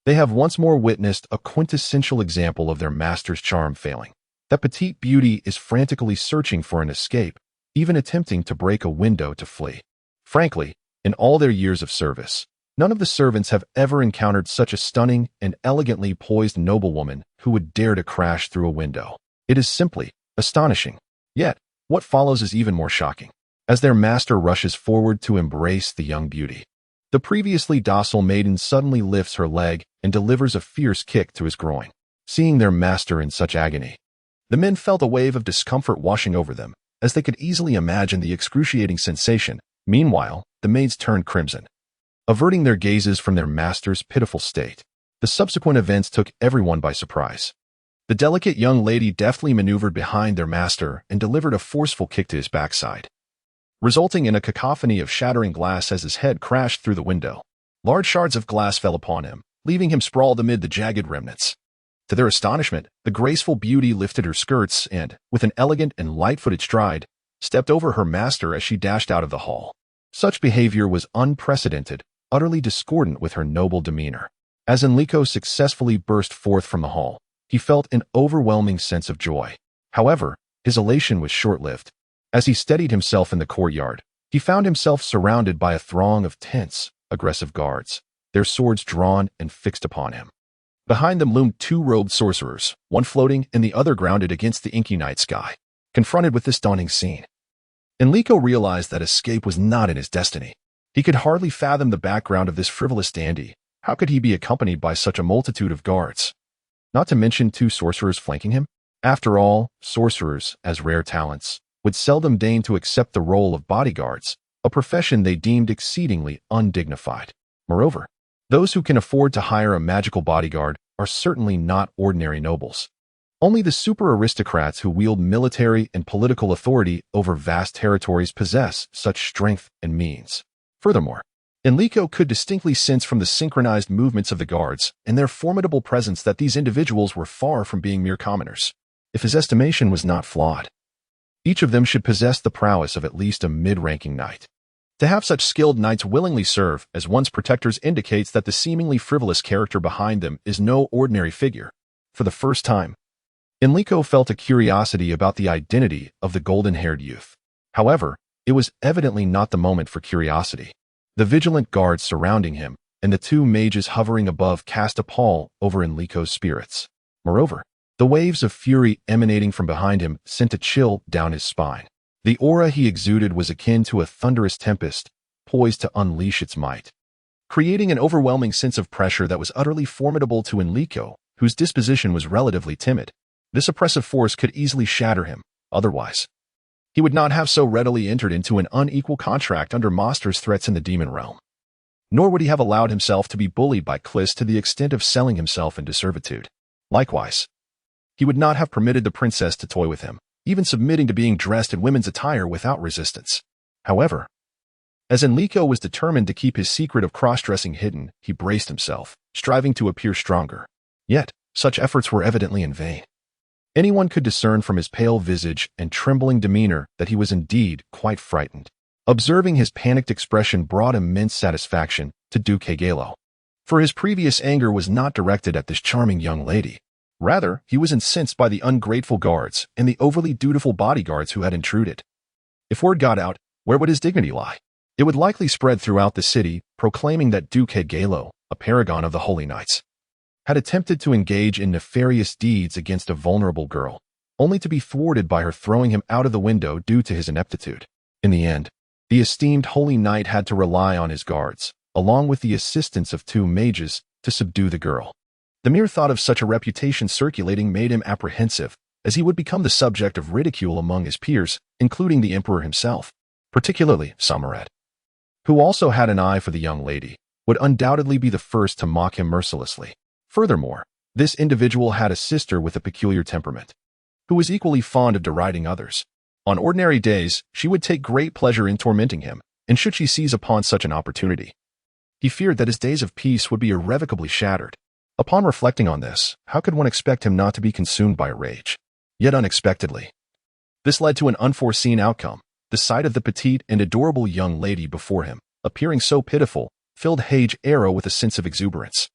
Speaker 1: they have once more witnessed a quintessential example of their master's charm failing. That petite beauty is frantically searching for an escape, even attempting to break a window to flee. Frankly, in all their years of service, None of the servants have ever encountered such a stunning and elegantly poised noblewoman who would dare to crash through a window. It is simply astonishing. Yet, what follows is even more shocking, as their master rushes forward to embrace the young beauty. The previously docile maiden suddenly lifts her leg and delivers a fierce kick to his groin. Seeing their master in such agony, the men felt a wave of discomfort washing over them, as they could easily imagine the excruciating sensation. Meanwhile, the maids turned crimson, averting their gazes from their master's pitiful state. The subsequent events took everyone by surprise. The delicate young lady deftly maneuvered behind their master and delivered a forceful kick to his backside, resulting in a cacophony of shattering glass as his head crashed through the window. Large shards of glass fell upon him, leaving him sprawled amid the jagged remnants. To their astonishment, the graceful beauty lifted her skirts and, with an elegant and light-footed stride, stepped over her master as she dashed out of the hall. Such behavior was unprecedented, utterly discordant with her noble demeanor. As Enrico successfully burst forth from the hall, he felt an overwhelming sense of joy. However, his elation was short-lived. As he steadied himself in the courtyard, he found himself surrounded by a throng of tense, aggressive guards, their swords drawn and fixed upon him. Behind them loomed two robed sorcerers, one floating and the other grounded against the inky night sky. Confronted with this daunting scene, Enrico realized that escape was not in his destiny. He could hardly fathom the background of this frivolous dandy. How could he be accompanied by such a multitude of guards? Not to mention two sorcerers flanking him? After all, sorcerers, as rare talents, would seldom deign to accept the role of bodyguards, a profession they deemed exceedingly undignified. Moreover, those who can afford to hire a magical bodyguard are certainly not ordinary nobles. Only the super aristocrats who wield military and political authority over vast territories possess such strength and means. Furthermore, Enrico could distinctly sense from the synchronized movements of the guards and their formidable presence that these individuals were far from being mere commoners. If his estimation was not flawed, each of them should possess the prowess of at least a mid-ranking knight. To have such skilled knights willingly serve as one's protectors indicates that the seemingly frivolous character behind them is no ordinary figure. For the first time, Enrico felt a curiosity about the identity of the golden-haired youth. However, it was evidently not the moment for curiosity. The vigilant guards surrounding him and the two mages hovering above cast a pall over Enrico's spirits. Moreover, the waves of fury emanating from behind him sent a chill down his spine. The aura he exuded was akin to a thunderous tempest, poised to unleash its might, creating an overwhelming sense of pressure that was utterly formidable to Enrico, whose disposition was relatively timid. This oppressive force could easily shatter him. Otherwise, he would not have so readily entered into an unequal contract under monsters' threats in the demon realm. Nor would he have allowed himself to be bullied by Clis to the extent of selling himself into servitude. Likewise, he would not have permitted the princess to toy with him, even submitting to being dressed in women's attire without resistance. However, as Enrico was determined to keep his secret of cross-dressing hidden, he braced himself, striving to appear stronger. Yet, such efforts were evidently in vain. Anyone could discern from his pale visage and trembling demeanor that he was indeed quite frightened. Observing his panicked expression brought immense satisfaction to Duke Hegelo, for his previous anger was not directed at this charming young lady. Rather, he was incensed by the ungrateful guards and the overly dutiful bodyguards who had intruded. If word got out, where would his dignity lie? It would likely spread throughout the city, proclaiming that Duke Hegelo, a paragon of the Holy Knights, had attempted to engage in nefarious deeds against a vulnerable girl, only to be thwarted by her throwing him out of the window due to his ineptitude. In the end, the esteemed Holy Knight had to rely on his guards, along with the assistance of two mages, to subdue the girl. The mere thought of such a reputation circulating made him apprehensive, as he would become the subject of ridicule among his peers, including the emperor himself. Particularly Shamanic, who also had an eye for the young lady, would undoubtedly be the first to mock him mercilessly. Furthermore, this individual had a sister with a peculiar temperament, who was equally fond of deriding others. On ordinary days, she would take great pleasure in tormenting him, and should she seize upon such an opportunity, he feared that his days of peace would be irrevocably shattered. Upon reflecting on this, how could one expect him not to be consumed by rage? Yet unexpectedly, this led to an unforeseen outcome. The sight of the petite and adorable young lady before him, appearing so pitiful, filled Hegelo with a sense of exuberance.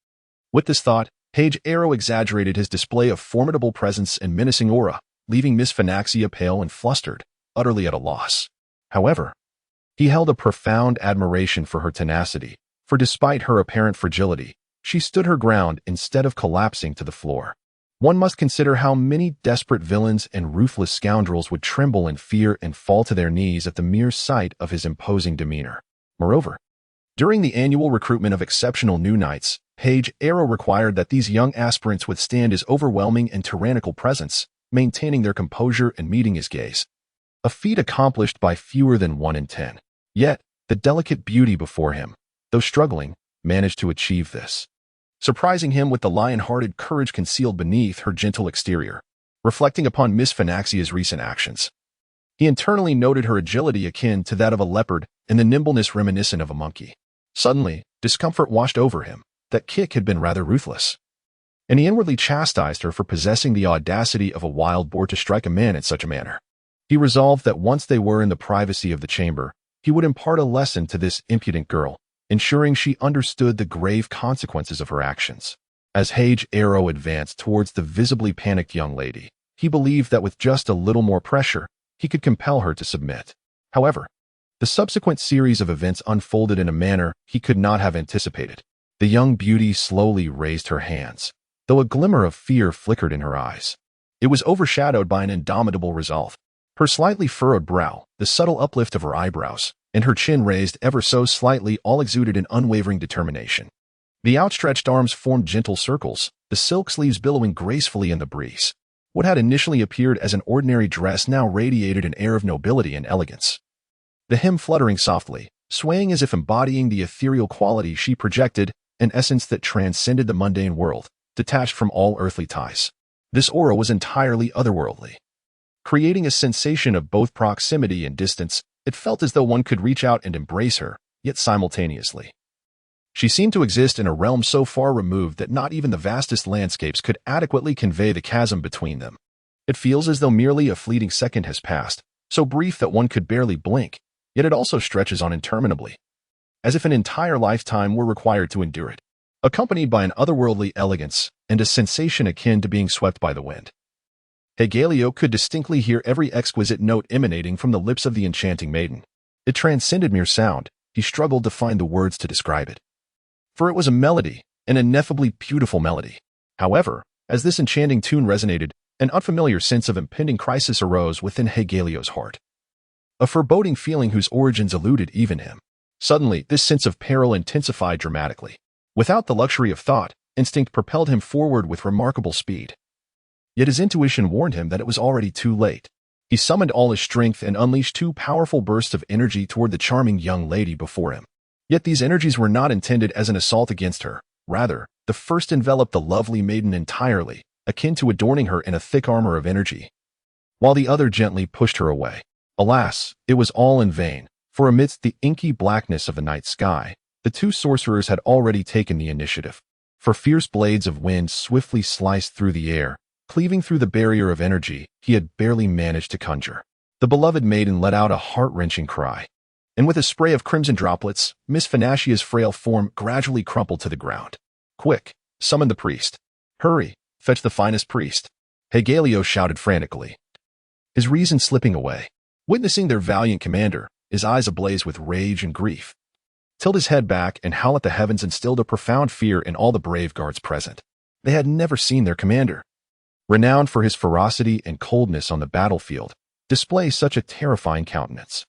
Speaker 1: With this thought, Hegelo exaggerated his display of formidable presence and menacing aura, leaving Miss Phynaxia pale and flustered, utterly at a loss. However, he held a profound admiration for her tenacity, for despite her apparent fragility, she stood her ground instead of collapsing to the floor. One must consider how many desperate villains and ruthless scoundrels would tremble in fear and fall to their knees at the mere sight of his imposing demeanor. Moreover, during the annual recruitment of exceptional new knights, Page Arrow required that these young aspirants withstand his overwhelming and tyrannical presence, maintaining their composure and meeting his gaze. A feat accomplished by fewer than 1 in 10. Yet, the delicate beauty before him, though struggling, managed to achieve this, surprising him with the lion-hearted courage concealed beneath her gentle exterior. Reflecting upon Miss Phynaxia's recent actions, he internally noted her agility akin to that of a leopard and the nimbleness reminiscent of a monkey. Suddenly, discomfort washed over him. That kick had been rather ruthless, and he inwardly chastised her for possessing the audacity of a wild boar to strike a man in such a manner. He resolved that once they were in the privacy of the chamber, he would impart a lesson to this impudent girl, ensuring she understood the grave consequences of her actions. As Page Arrow advanced towards the visibly panicked young lady, he believed that with just a little more pressure, he could compel her to submit. However, the subsequent series of events unfolded in a manner he could not have anticipated. The young beauty slowly raised her hands, though a glimmer of fear flickered in her eyes. It was overshadowed by an indomitable resolve. Her slightly furrowed brow, the subtle uplift of her eyebrows, and her chin raised ever so slightly all exuded an unwavering determination. The outstretched arms formed gentle circles, the silk sleeves billowing gracefully in the breeze. What had initially appeared as an ordinary dress now radiated an air of nobility and elegance. The hem fluttering softly, swaying as if embodying the ethereal quality she projected, an essence that transcended the mundane world, detached from all earthly ties. This aura was entirely otherworldly. Creating a sensation of both proximity and distance, it felt as though one could reach out and embrace her, yet simultaneously. She seemed to exist in a realm so far removed that not even the vastest landscapes could adequately convey the chasm between them. It feels as though merely a fleeting second has passed, so brief that one could barely blink, yet it also stretches on interminably, as if an entire lifetime were required to endure it, accompanied by an otherworldly elegance and a sensation akin to being swept by the wind. Hegelio could distinctly hear every exquisite note emanating from the lips of the enchanting maiden. It transcended mere sound. He struggled to find the words to describe it, for it was a melody, an ineffably beautiful melody. However, as this enchanting tune resonated, an unfamiliar sense of impending crisis arose within Hegelio's heart, a foreboding feeling whose origins eluded even him. Suddenly, this sense of peril intensified dramatically. Without the luxury of thought, instinct propelled him forward with remarkable speed. Yet his intuition warned him that it was already too late. He summoned all his strength and unleashed 2 powerful bursts of energy toward the charming young lady before him. Yet these energies were not intended as an assault against her. Rather, the first enveloped the lovely maiden entirely, akin to adorning her in a thick armor of energy, while the other gently pushed her away. Alas, it was all in vain. For amidst the inky blackness of the night sky, the 2 sorcerers had already taken the initiative. For fierce blades of wind swiftly sliced through the air, cleaving through the barrier of energy he had barely managed to conjure. The beloved maiden let out a heart-wrenching cry, and with a spray of crimson droplets, Miss Phynaxia's frail form gradually crumpled to the ground. Quick, summon the priest. Hurry, fetch the finest priest. Hegelio shouted frantically, his reason slipping away. Witnessing their valiant commander, his eyes ablaze with rage and grief, tilt his head back and howl at the heavens instilled a profound fear in all the brave guards present. They had never seen their commander, renowned for his ferocity and coldness on the battlefield, display such a terrifying countenance.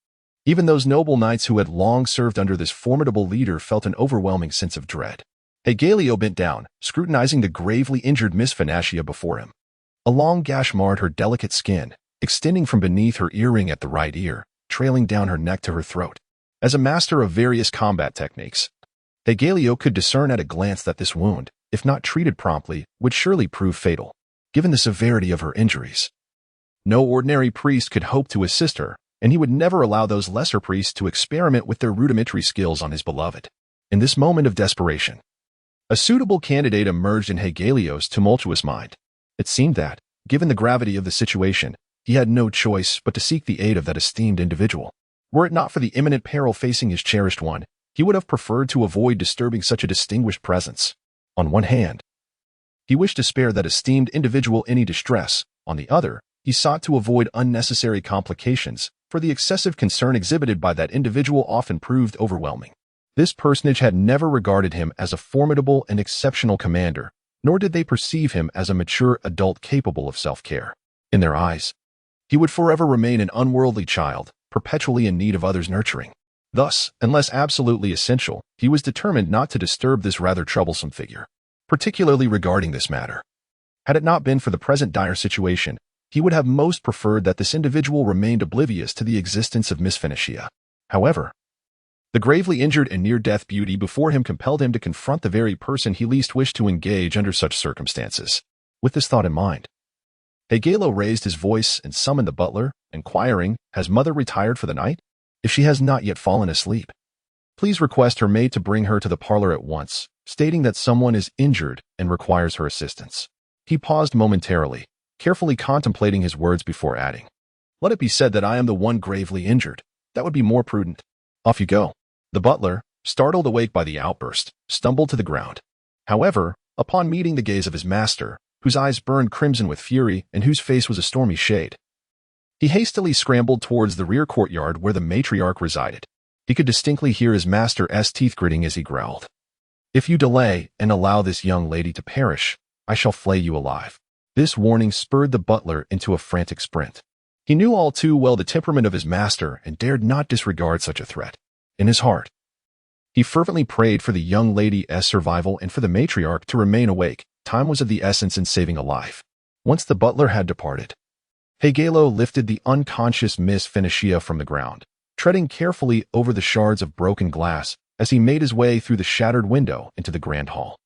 Speaker 1: Even those noble knights who had long served under this formidable leader felt an overwhelming sense of dread. Hegelio bent down, scrutinizing the gravely injured Miss Phynaxia before him. A long gash marred her delicate skin, extending from beneath her earring at the right ear, trailing down her neck to her throat. As a master of various combat techniques, Hegelio could discern at a glance that this wound, if not treated promptly, would surely prove fatal, given the severity of her injuries. No ordinary priest could hope to assist her, and he would never allow those lesser priests to experiment with their rudimentary skills on his beloved. In this moment of desperation, a suitable candidate emerged in Hegelio's tumultuous mind. It seemed that, given the gravity of the situation, he had no choice but to seek the aid of that esteemed individual. Were it not for the imminent peril facing his cherished one, he would have preferred to avoid disturbing such a distinguished presence. On one hand, he wished to spare that esteemed individual any distress. On the other, he sought to avoid unnecessary complications, for the excessive concern exhibited by that individual often proved overwhelming. This personage had never regarded him as a formidable and exceptional commander, nor did they perceive him as a mature adult capable of self-care. In their eyes, he would forever remain an unworldly child, perpetually in need of others' nurturing. Thus, unless absolutely essential, he was determined not to disturb this rather troublesome figure, particularly regarding this matter. Had it not been for the present dire situation, he would have most preferred that this individual remained oblivious to the existence of Miss Phoenicia. However, the gravely injured and near-death beauty before him compelled him to confront the very person he least wished to engage under such circumstances. With this thought in mind, Hegelo raised his voice and summoned the butler, inquiring, "Has mother retired for the night? If she has not yet fallen asleep, please request her maid to bring her to the parlor at once, stating that someone is injured and requires her assistance." He paused momentarily, carefully contemplating his words before adding, "Let it be said that I am the one gravely injured. That would be more prudent. Off you go." The butler, startled awake by the outburst, stumbled to the ground. However, upon meeting the gaze of his master, whose eyes burned crimson with fury and whose face was a stormy shade, he hastily scrambled towards the rear courtyard where the matriarch resided. He could distinctly hear his master's teeth gritting as he growled, "If you delay and allow this young lady to perish, I shall flay you alive." This warning spurred the butler into a frantic sprint. He knew all too well the temperament of his master and dared not disregard such a threat. In his heart, he fervently prayed for the young lady's survival and for the matriarch to remain awake. Time was of the essence in saving a life. Once the butler had departed, Hegelo lifted the unconscious Miss Phoenicia from the ground, treading carefully over the shards of broken glass as he made his way through the shattered window into the grand hall.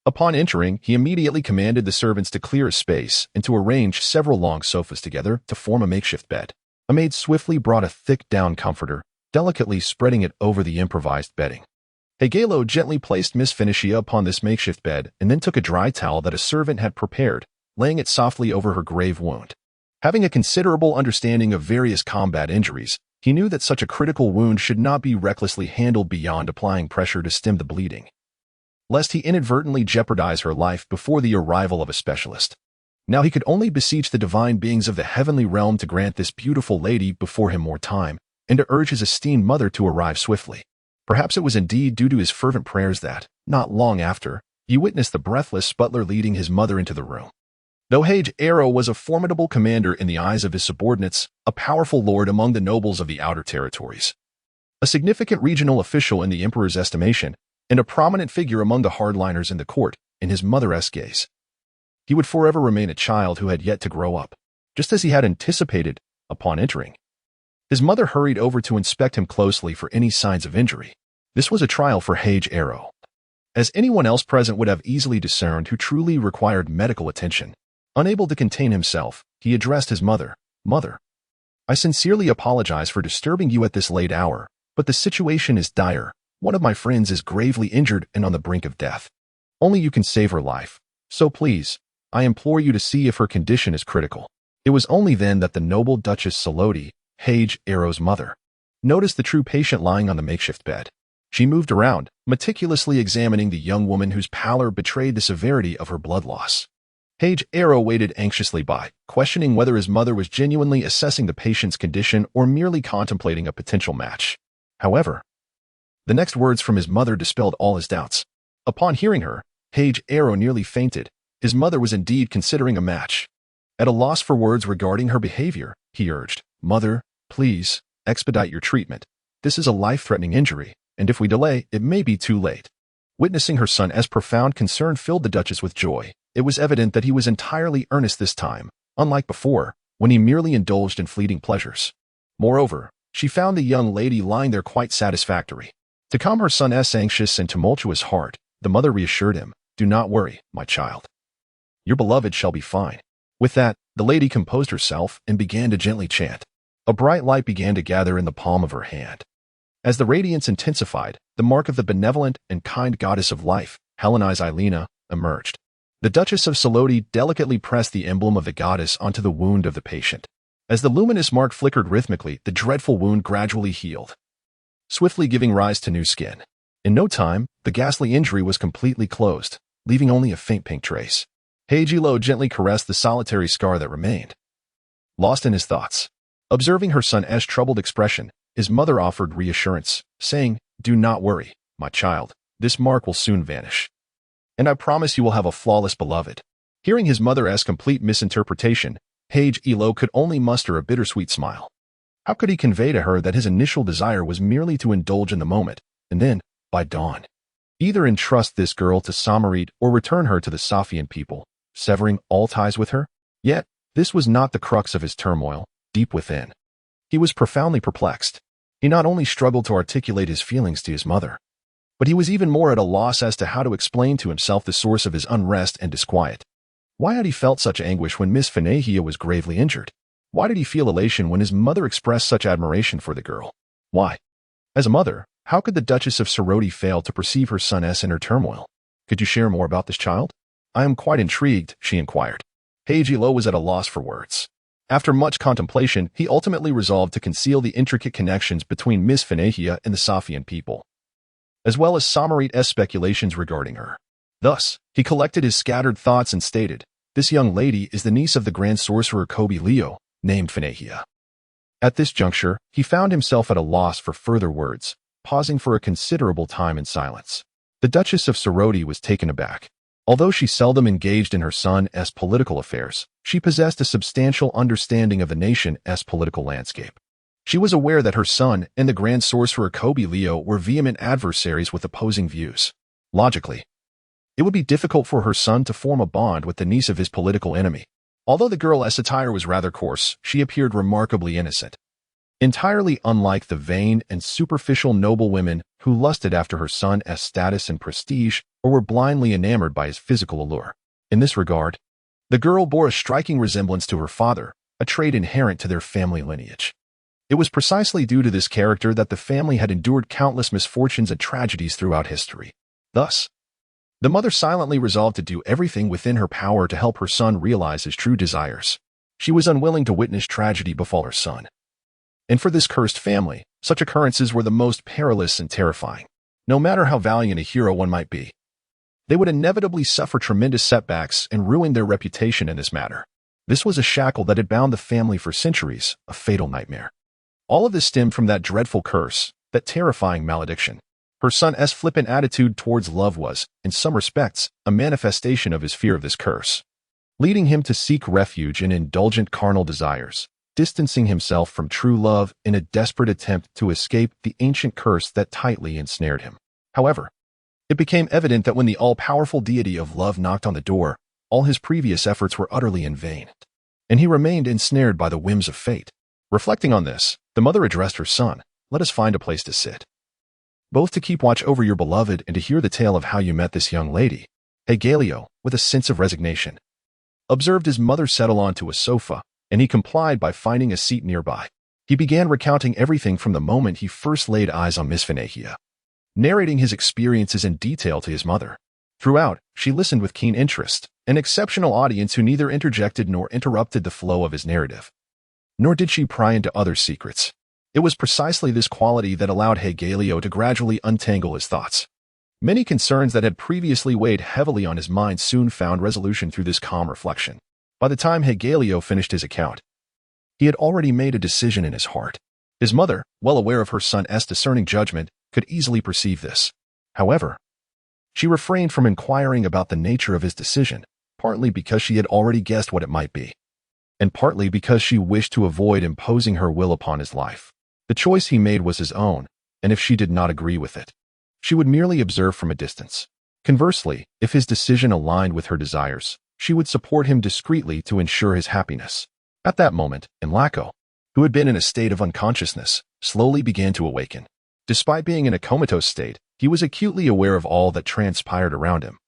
Speaker 1: Upon entering, he immediately commanded the servants to clear a space and to arrange several long sofas together to form a makeshift bed. A maid swiftly brought a thick down comforter, delicately spreading it over the improvised bedding. Hegelo gently placed Miss Phoenicia upon this makeshift bed and then took a dry towel that a servant had prepared, laying it softly over her grave wound. Having a considerable understanding of various combat injuries, he knew that such a critical wound should not be recklessly handled beyond applying pressure to stem the bleeding, lest he inadvertently jeopardize her life before the arrival of a specialist. Now he could only beseech the divine beings of the heavenly realm to grant this beautiful lady before him more time, and to urge his esteemed mother to arrive swiftly. Perhaps it was indeed due to his fervent prayers that, not long after, he witnessed the breathless butler leading his mother into the room. Though Hegelo was a formidable commander in the eyes of his subordinates, a powerful lord among the nobles of the outer territories, a significant regional official in the emperor's estimation, and a prominent figure among the hardliners in the court, in his mother's gaze, he would forever remain a child who had yet to grow up, just as he had anticipated upon entering. His mother hurried over to inspect him closely for any signs of injury. This was a trial for Hegelo, as anyone else present would have easily discerned who truly required medical attention. Unable to contain himself, he addressed his mother. "Mother, I sincerely apologize for disturbing you at this late hour, but the situation is dire. One of my friends is gravely injured and on the brink of death. Only you can save her life. So please, I implore you to see if her condition is critical." It was only then that the noble Duchess Saloti, Hegelo's mother, noticed the true patient lying on the makeshift bed. She moved around, meticulously examining the young woman whose pallor betrayed the severity of her blood loss. Hegelo waited anxiously by, questioning whether his mother was genuinely assessing the patient's condition or merely contemplating a potential match. However, the next words from his mother dispelled all his doubts. Upon hearing her, Hegelo nearly fainted. His mother was indeed considering a match. At a loss for words regarding her behavior, he urged, "Mother, please, expedite your treatment. This is a life-threatening injury, and if we delay, it may be too late." Witnessing her son's profound concern filled the Duchess with joy. It was evident that he was entirely earnest this time, unlike before, when he merely indulged in fleeting pleasures. Moreover, she found the young lady lying there quite satisfactory. To calm her son's anxious and tumultuous heart, the mother reassured him, "Do not worry, my child. Your beloved shall be fine." With that, the lady composed herself and began to gently chant. A bright light began to gather in the palm of her hand. As the radiance intensified, the mark of the benevolent and kind goddess of life, Hellenized Ilena, emerged. The Duchess of Saloti delicately pressed the emblem of the goddess onto the wound of the patient. As the luminous mark flickered rhythmically, the dreadful wound gradually healed, swiftly giving rise to new skin. In no time, the ghastly injury was completely closed, leaving only a faint pink trace. Hegelo gently caressed the solitary scar that remained. Lost in his thoughts, observing her son's troubled expression, his mother offered reassurance, saying, "Do not worry, my child, this mark will soon vanish. And I promise you will have a flawless beloved." Hearing his mother's complete misinterpretation, Page Elo could only muster a bittersweet smile. How could he convey to her that his initial desire was merely to indulge in the moment, and then, by dawn, either entrust this girl to Samarit or return her to the Safian people, severing all ties with her? Yet, this was not the crux of his turmoil. Deep within, he was profoundly perplexed. He not only struggled to articulate his feelings to his mother, but he was even more at a loss as to how to explain to himself the source of his unrest and disquiet. Why had he felt such anguish when Miss Finahia was gravely injured? Why did he feel elation when his mother expressed such admiration for the girl? Why? As a mother, how could the Duchess of Soroti fail to perceive her son's inner turmoil? "Could you share more about this child? I am quite intrigued," she inquired. Page Elo was at a loss for words. After much contemplation, he ultimately resolved to conceal the intricate connections between Miss Finahia and the Safian people, as well as Samarit's speculations regarding her. Thus, he collected his scattered thoughts and stated, "This young lady is the niece of the Grand Sorcerer Kobe Leo, named Finahia." At this juncture, he found himself at a loss for further words, pausing for a considerable time in silence. The Duchess of Soroti was taken aback. Although she seldom engaged in her son's political affairs, she possessed a substantial understanding of the nation's political landscape. She was aware that her son and the Grand Sorcerer Kobe Leo were vehement adversaries with opposing views. Logically, it would be difficult for her son to form a bond with the niece of his political enemy. Although the girl's attire was rather coarse, she appeared remarkably innocent, entirely unlike the vain and superficial noblewomen who lusted after her son's status and prestige or were blindly enamored by his physical allure. In this regard, the girl bore a striking resemblance to her father, a trait inherent to their family lineage. It was precisely due to this character that the family had endured countless misfortunes and tragedies throughout history. Thus, the mother silently resolved to do everything within her power to help her son realize his true desires. She was unwilling to witness tragedy befall her son. And for this cursed family, such occurrences were the most perilous and terrifying. No matter how valiant a hero one might be, they would inevitably suffer tremendous setbacks and ruin their reputation in this matter. This was a shackle that had bound the family for centuries, a fatal nightmare. All of this stemmed from that dreadful curse, that terrifying malediction. Her son's flippant attitude towards love was, in some respects, a manifestation of his fear of this curse, leading him to seek refuge in indulgent carnal desires, distancing himself from true love in a desperate attempt to escape the ancient curse that tightly ensnared him. However, it became evident that when the all-powerful deity of love knocked on the door, all his previous efforts were utterly in vain, and he remained ensnared by the whims of fate. Reflecting on this, the mother addressed her son, "Let us find a place to sit, both to keep watch over your beloved and to hear the tale of how you met this young lady." Galileo, with a sense of resignation, observed his mother settle onto a sofa, and he complied by finding a seat nearby. He began recounting everything from the moment he first laid eyes on Miss Finahia, narrating his experiences in detail to his mother. Throughout, she listened with keen interest, an exceptional audience who neither interjected nor interrupted the flow of his narrative. Nor did she pry into other secrets. It was precisely this quality that allowed Galileo to gradually untangle his thoughts. Many concerns that had previously weighed heavily on his mind soon found resolution through this calm reflection. By the time Galileo finished his account, he had already made a decision in his heart. His mother, well aware of her son's discerning judgment, could easily perceive this. However, she refrained from inquiring about the nature of his decision, partly because she had already guessed what it might be, and partly because she wished to avoid imposing her will upon his life. The choice he made was his own, and if she did not agree with it, she would merely observe from a distance. Conversely, if his decision aligned with her desires, she would support him discreetly to ensure his happiness. At that moment, Enrico, who had been in a state of unconsciousness, slowly began to awaken. Despite being in a comatose state, he was acutely aware of all that transpired around him,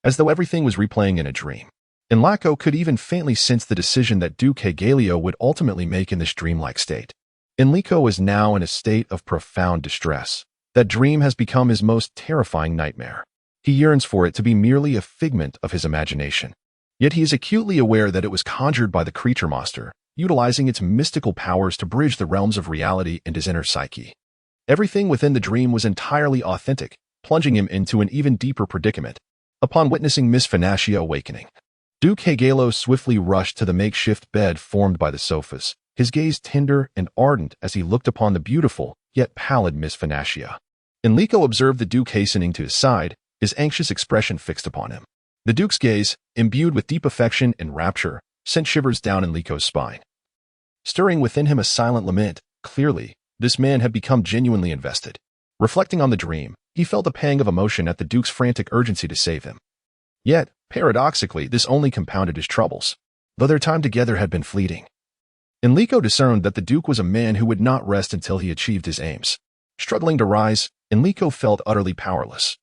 Speaker 1: as though everything was replaying in a dream. Enrico could even faintly sense the decision that Duke Galileo would ultimately make in this dreamlike state. Enrico is now in a state of profound distress. That dream has become his most terrifying nightmare. He yearns for it to be merely a figment of his imagination. Yet he is acutely aware that it was conjured by the creature monster, utilizing its mystical powers to bridge the realms of reality and his inner psyche. Everything within the dream was entirely authentic, plunging him into an even deeper predicament. Upon witnessing Miss Finahia awakening, Duke Galileo swiftly rushed to the makeshift bed formed by the sofas, his gaze tender and ardent as he looked upon the beautiful, yet pallid Miss Finahia. Enrico observed the Duke hastening to his side, his anxious expression fixed upon him. The Duke's gaze, imbued with deep affection and rapture, sent shivers down Enrico's spine. Stirring within him a silent lament, clearly, this man had become genuinely invested. Reflecting on the dream, he felt a pang of emotion at the Duke's frantic urgency to save him. Yet, paradoxically, this only compounded his troubles, though their time together had been fleeting. Enrico discerned that the Duke was a man who would not rest until he achieved his aims. Struggling to rise, Enrico felt utterly powerless.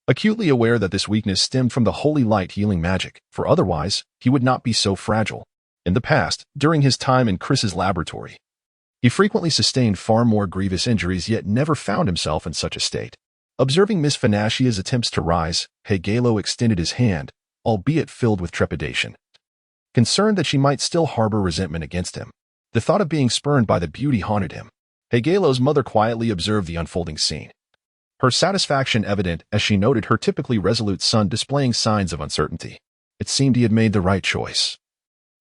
Speaker 1: Acutely aware that this weakness stemmed from the holy light healing magic, for otherwise, he would not be so fragile. In the past, during his time in Chris's laboratory, he frequently sustained far more grievous injuries yet never found himself in such a state. Observing Miss Fanasia's attempts to rise, Hegelo extended his hand, albeit filled with trepidation. Concerned that she might still harbor resentment against him, the thought of being spurned by the beauty haunted him. Hegelo's mother quietly observed the unfolding scene, her satisfaction evident as she noted her typically resolute son displaying signs of uncertainty. It seemed he had made the right choice,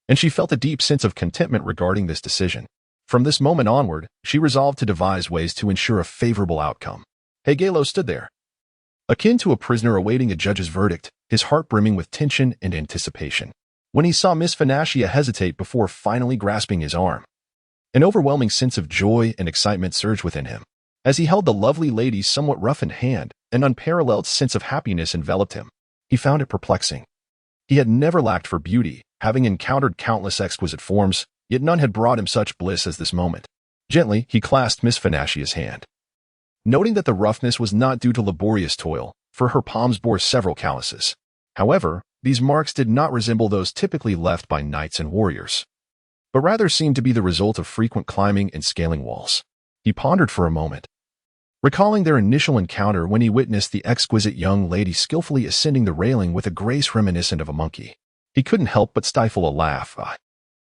Speaker 1: and she felt a deep sense of contentment regarding this decision. From this moment onward, she resolved to devise ways to ensure a favorable outcome. Hegelo stood there, akin to a prisoner awaiting a judge's verdict, his heart brimming with tension and anticipation. When he saw Miss Fanasia hesitate before finally grasping his arm, an overwhelming sense of joy and excitement surged within him. As he held the lovely lady's somewhat roughened hand, an unparalleled sense of happiness enveloped him. He found it perplexing. He had never lacked for beauty, having encountered countless exquisite forms, yet none had brought him such bliss as this moment. Gently, he clasped Miss Fanasia's hand, noting that the roughness was not due to laborious toil, for her palms bore several calluses. However, these marks did not resemble those typically left by knights and warriors, but rather seemed to be the result of frequent climbing and scaling walls. He pondered for a moment, recalling their initial encounter when he witnessed the exquisite young lady skillfully ascending the railing with a grace reminiscent of a monkey. He couldn't help but stifle a laugh.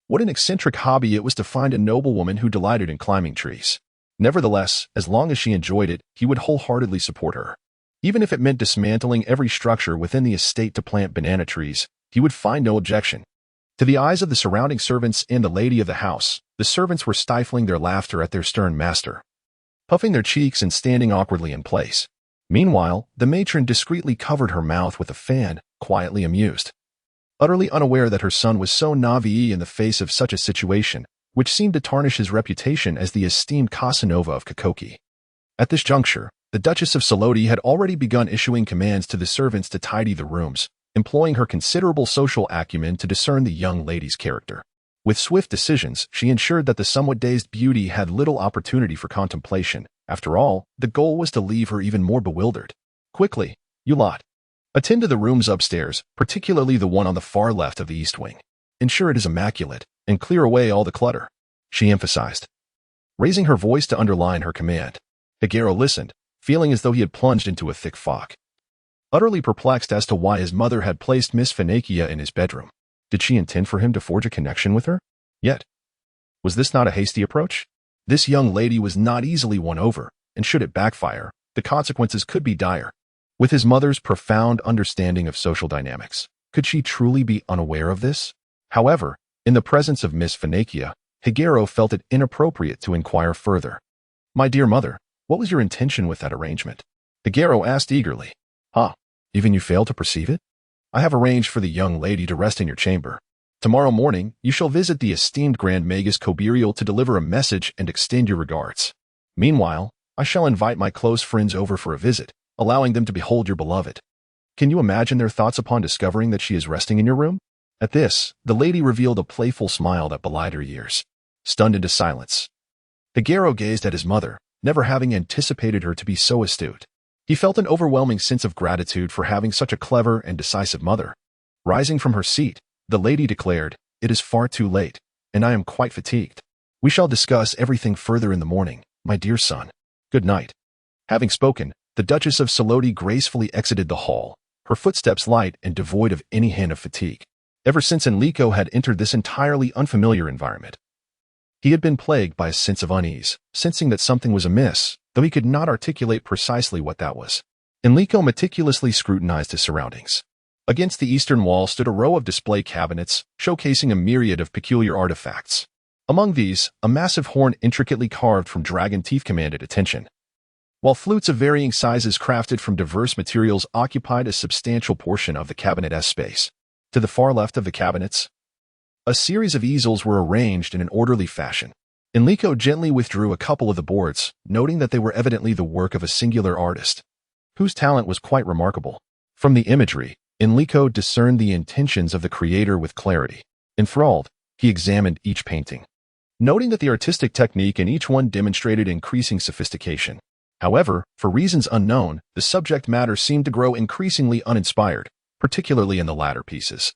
Speaker 1: What an eccentric hobby it was to find a noblewoman who delighted in climbing trees. Nevertheless, as long as she enjoyed it, he would wholeheartedly support her. Even if it meant dismantling every structure within the estate to plant banana trees, he would find no objection. To the eyes of the surrounding servants and the lady of the house, the servants were stifling their laughter at their stern master, puffing their cheeks and standing awkwardly in place. Meanwhile, the matron discreetly covered her mouth with a fan, quietly amused, utterly unaware that her son was so naive in the face of such a situation, which seemed to tarnish his reputation as the esteemed Casanova of Kokoki. At this juncture, the Duchess of Salodi had already begun issuing commands to the servants to tidy the rooms, employing her considerable social acumen to discern the young lady's character. With swift decisions, she ensured that the somewhat dazed beauty had little opportunity for contemplation. After all, the goal was to leave her even more bewildered. Quickly, you lot, attend to the rooms upstairs, particularly the one on the far left of the east wing. Ensure it is immaculate, and clear away all the clutter, she emphasized, raising her voice to underline her command. Hegero listened, feeling as though he had plunged into a thick fog, utterly perplexed as to why his mother had placed Miss Fanakia in his bedroom. Did she intend for him to forge a connection with her? Yet, was this not a hasty approach? This young lady was not easily won over, and should it backfire, the consequences could be dire. With his mother's profound understanding of social dynamics, could she truly be unaware of this? However, in the presence of Miss Fanakia, Hegero felt it inappropriate to inquire further. My dear mother, what was your intention with that arrangement? Hegero asked eagerly. Even you fail to perceive it? I have arranged for the young lady to rest in your chamber. Tomorrow morning, you shall visit the esteemed Grand Magus Cobirial to deliver a message and extend your regards. Meanwhile, I shall invite my close friends over for a visit, allowing them to behold your beloved. Can you imagine their thoughts upon discovering that she is resting in your room? At this, the lady revealed a playful smile that belied her years. Stunned into silence, Hegero gazed at his mother, never having anticipated her to be so astute. He felt an overwhelming sense of gratitude for having such a clever and decisive mother. Rising from her seat, the lady declared, "It is far too late, and I am quite fatigued. We shall discuss everything further in the morning, my dear son. Good night." Having spoken, the Duchess of Salodi gracefully exited the hall, her footsteps light and devoid of any hint of fatigue. Ever since Enrico had entered this entirely unfamiliar environment, he had been plagued by a sense of unease, sensing that something was amiss, though he could not articulate precisely what that was. Enrico meticulously scrutinized his surroundings. Against the eastern wall stood a row of display cabinets, showcasing a myriad of peculiar artifacts. Among these, a massive horn intricately carved from dragon teeth commanded attention. while flutes of varying sizes crafted from diverse materials occupied a substantial portion of the cabinet's space. To the far left of the cabinets, a series of easels were arranged in an orderly fashion. Enrico gently withdrew a couple of the boards, noting that they were evidently the work of a singular artist, whose talent was quite remarkable. From the imagery, Enrico discerned the intentions of the creator with clarity. Enthralled, he examined each painting, noting that the artistic technique in each one demonstrated increasing sophistication. However, for reasons unknown, the subject matter seemed to grow increasingly uninspired, particularly in the latter pieces,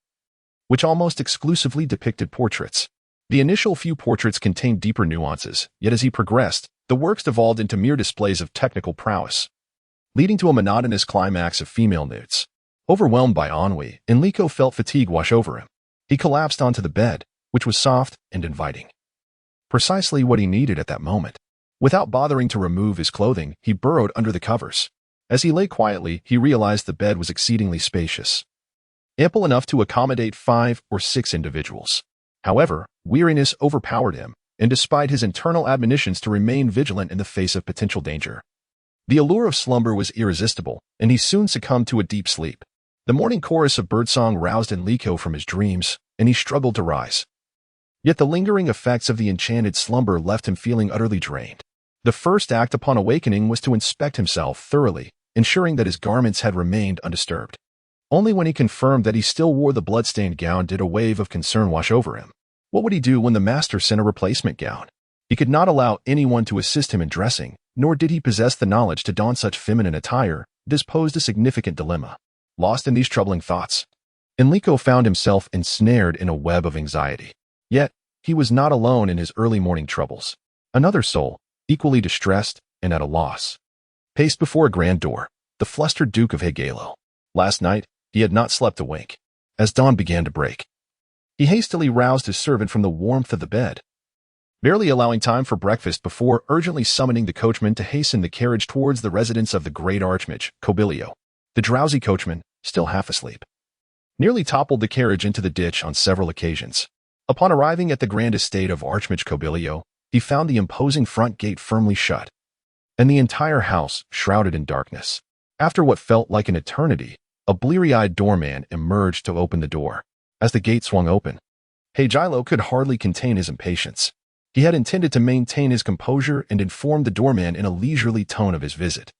Speaker 1: which almost exclusively depicted portraits. The initial few portraits contained deeper nuances, yet as he progressed, the works devolved into mere displays of technical prowess, leading to a monotonous climax of female nudes. Overwhelmed by ennui, Enrico felt fatigue wash over him. He collapsed onto the bed, which was soft and inviting, precisely what he needed at that moment. Without bothering to remove his clothing, he burrowed under the covers. As he lay quietly, he realized the bed was exceedingly spacious, ample enough to accommodate 5 or 6 individuals. However, weariness overpowered him, and despite his internal admonitions to remain vigilant in the face of potential danger, the allure of slumber was irresistible, and he soon succumbed to a deep sleep. The morning chorus of birdsong roused Enrico from his dreams, and he struggled to rise. Yet the lingering effects of the enchanted slumber left him feeling utterly drained. The first act upon awakening was to inspect himself thoroughly, ensuring that his garments had remained undisturbed. Only when he confirmed that he still wore the blood-stained gown did a wave of concern wash over him. What would he do when the master sent a replacement gown? He could not allow anyone to assist him in dressing, nor did he possess the knowledge to don such feminine attire. This posed a significant dilemma. Lost in these troubling thoughts, Enrico found himself ensnared in a web of anxiety. Yet, he was not alone in his early morning troubles. Another soul, equally distressed and at a loss, paced before a grand door, the flustered Duke of Hegelo. Last night, he had not slept a wink. As dawn began to break, he hastily roused his servant from the warmth of the bed, barely allowing time for breakfast before urgently summoning the coachman to hasten the carriage towards the residence of the great archmage, Cobilio. The drowsy coachman, still half asleep, nearly toppled the carriage into the ditch on several occasions. Upon arriving at the grand estate of Archmage Cobilio, he found the imposing front gate firmly shut, and the entire house shrouded in darkness. After what felt like an eternity, a bleary-eyed doorman emerged to open the door. As the gate swung open, Hegelo could hardly contain his impatience. He had intended to maintain his composure and inform the doorman in a leisurely tone of his visit,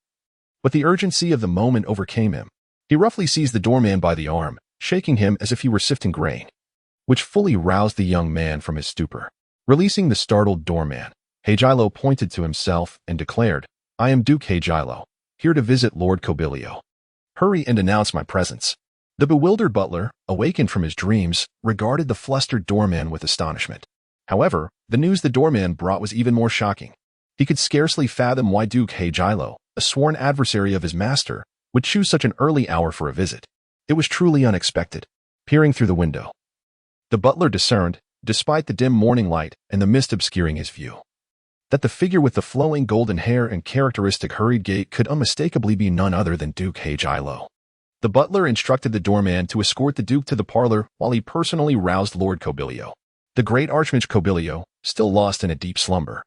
Speaker 1: but the urgency of the moment overcame him. He roughly seized the doorman by the arm, shaking him as if he were sifting grain, which fully roused the young man from his stupor. Releasing the startled doorman, Hegelo pointed to himself and declared, "I am Duke Hegelo, here to visit Lord Cobilio. Hurry and announce my presence." The bewildered butler, awakened from his dreams, regarded the flustered doorman with astonishment. However, the news the doorman brought was even more shocking. He could scarcely fathom why Duke Hegelo, a sworn adversary of his master, would choose such an early hour for a visit. It was truly unexpected. Peering through the window, the butler discerned, despite the dim morning light and the mist obscuring his view, that the figure with the flowing golden hair and characteristic hurried gait could unmistakably be none other than Duke Hegelo. The butler instructed the doorman to escort the Duke to the parlor while he personally roused Lord Cobilio. The great Archmage Cobilio, still lost in a deep slumber,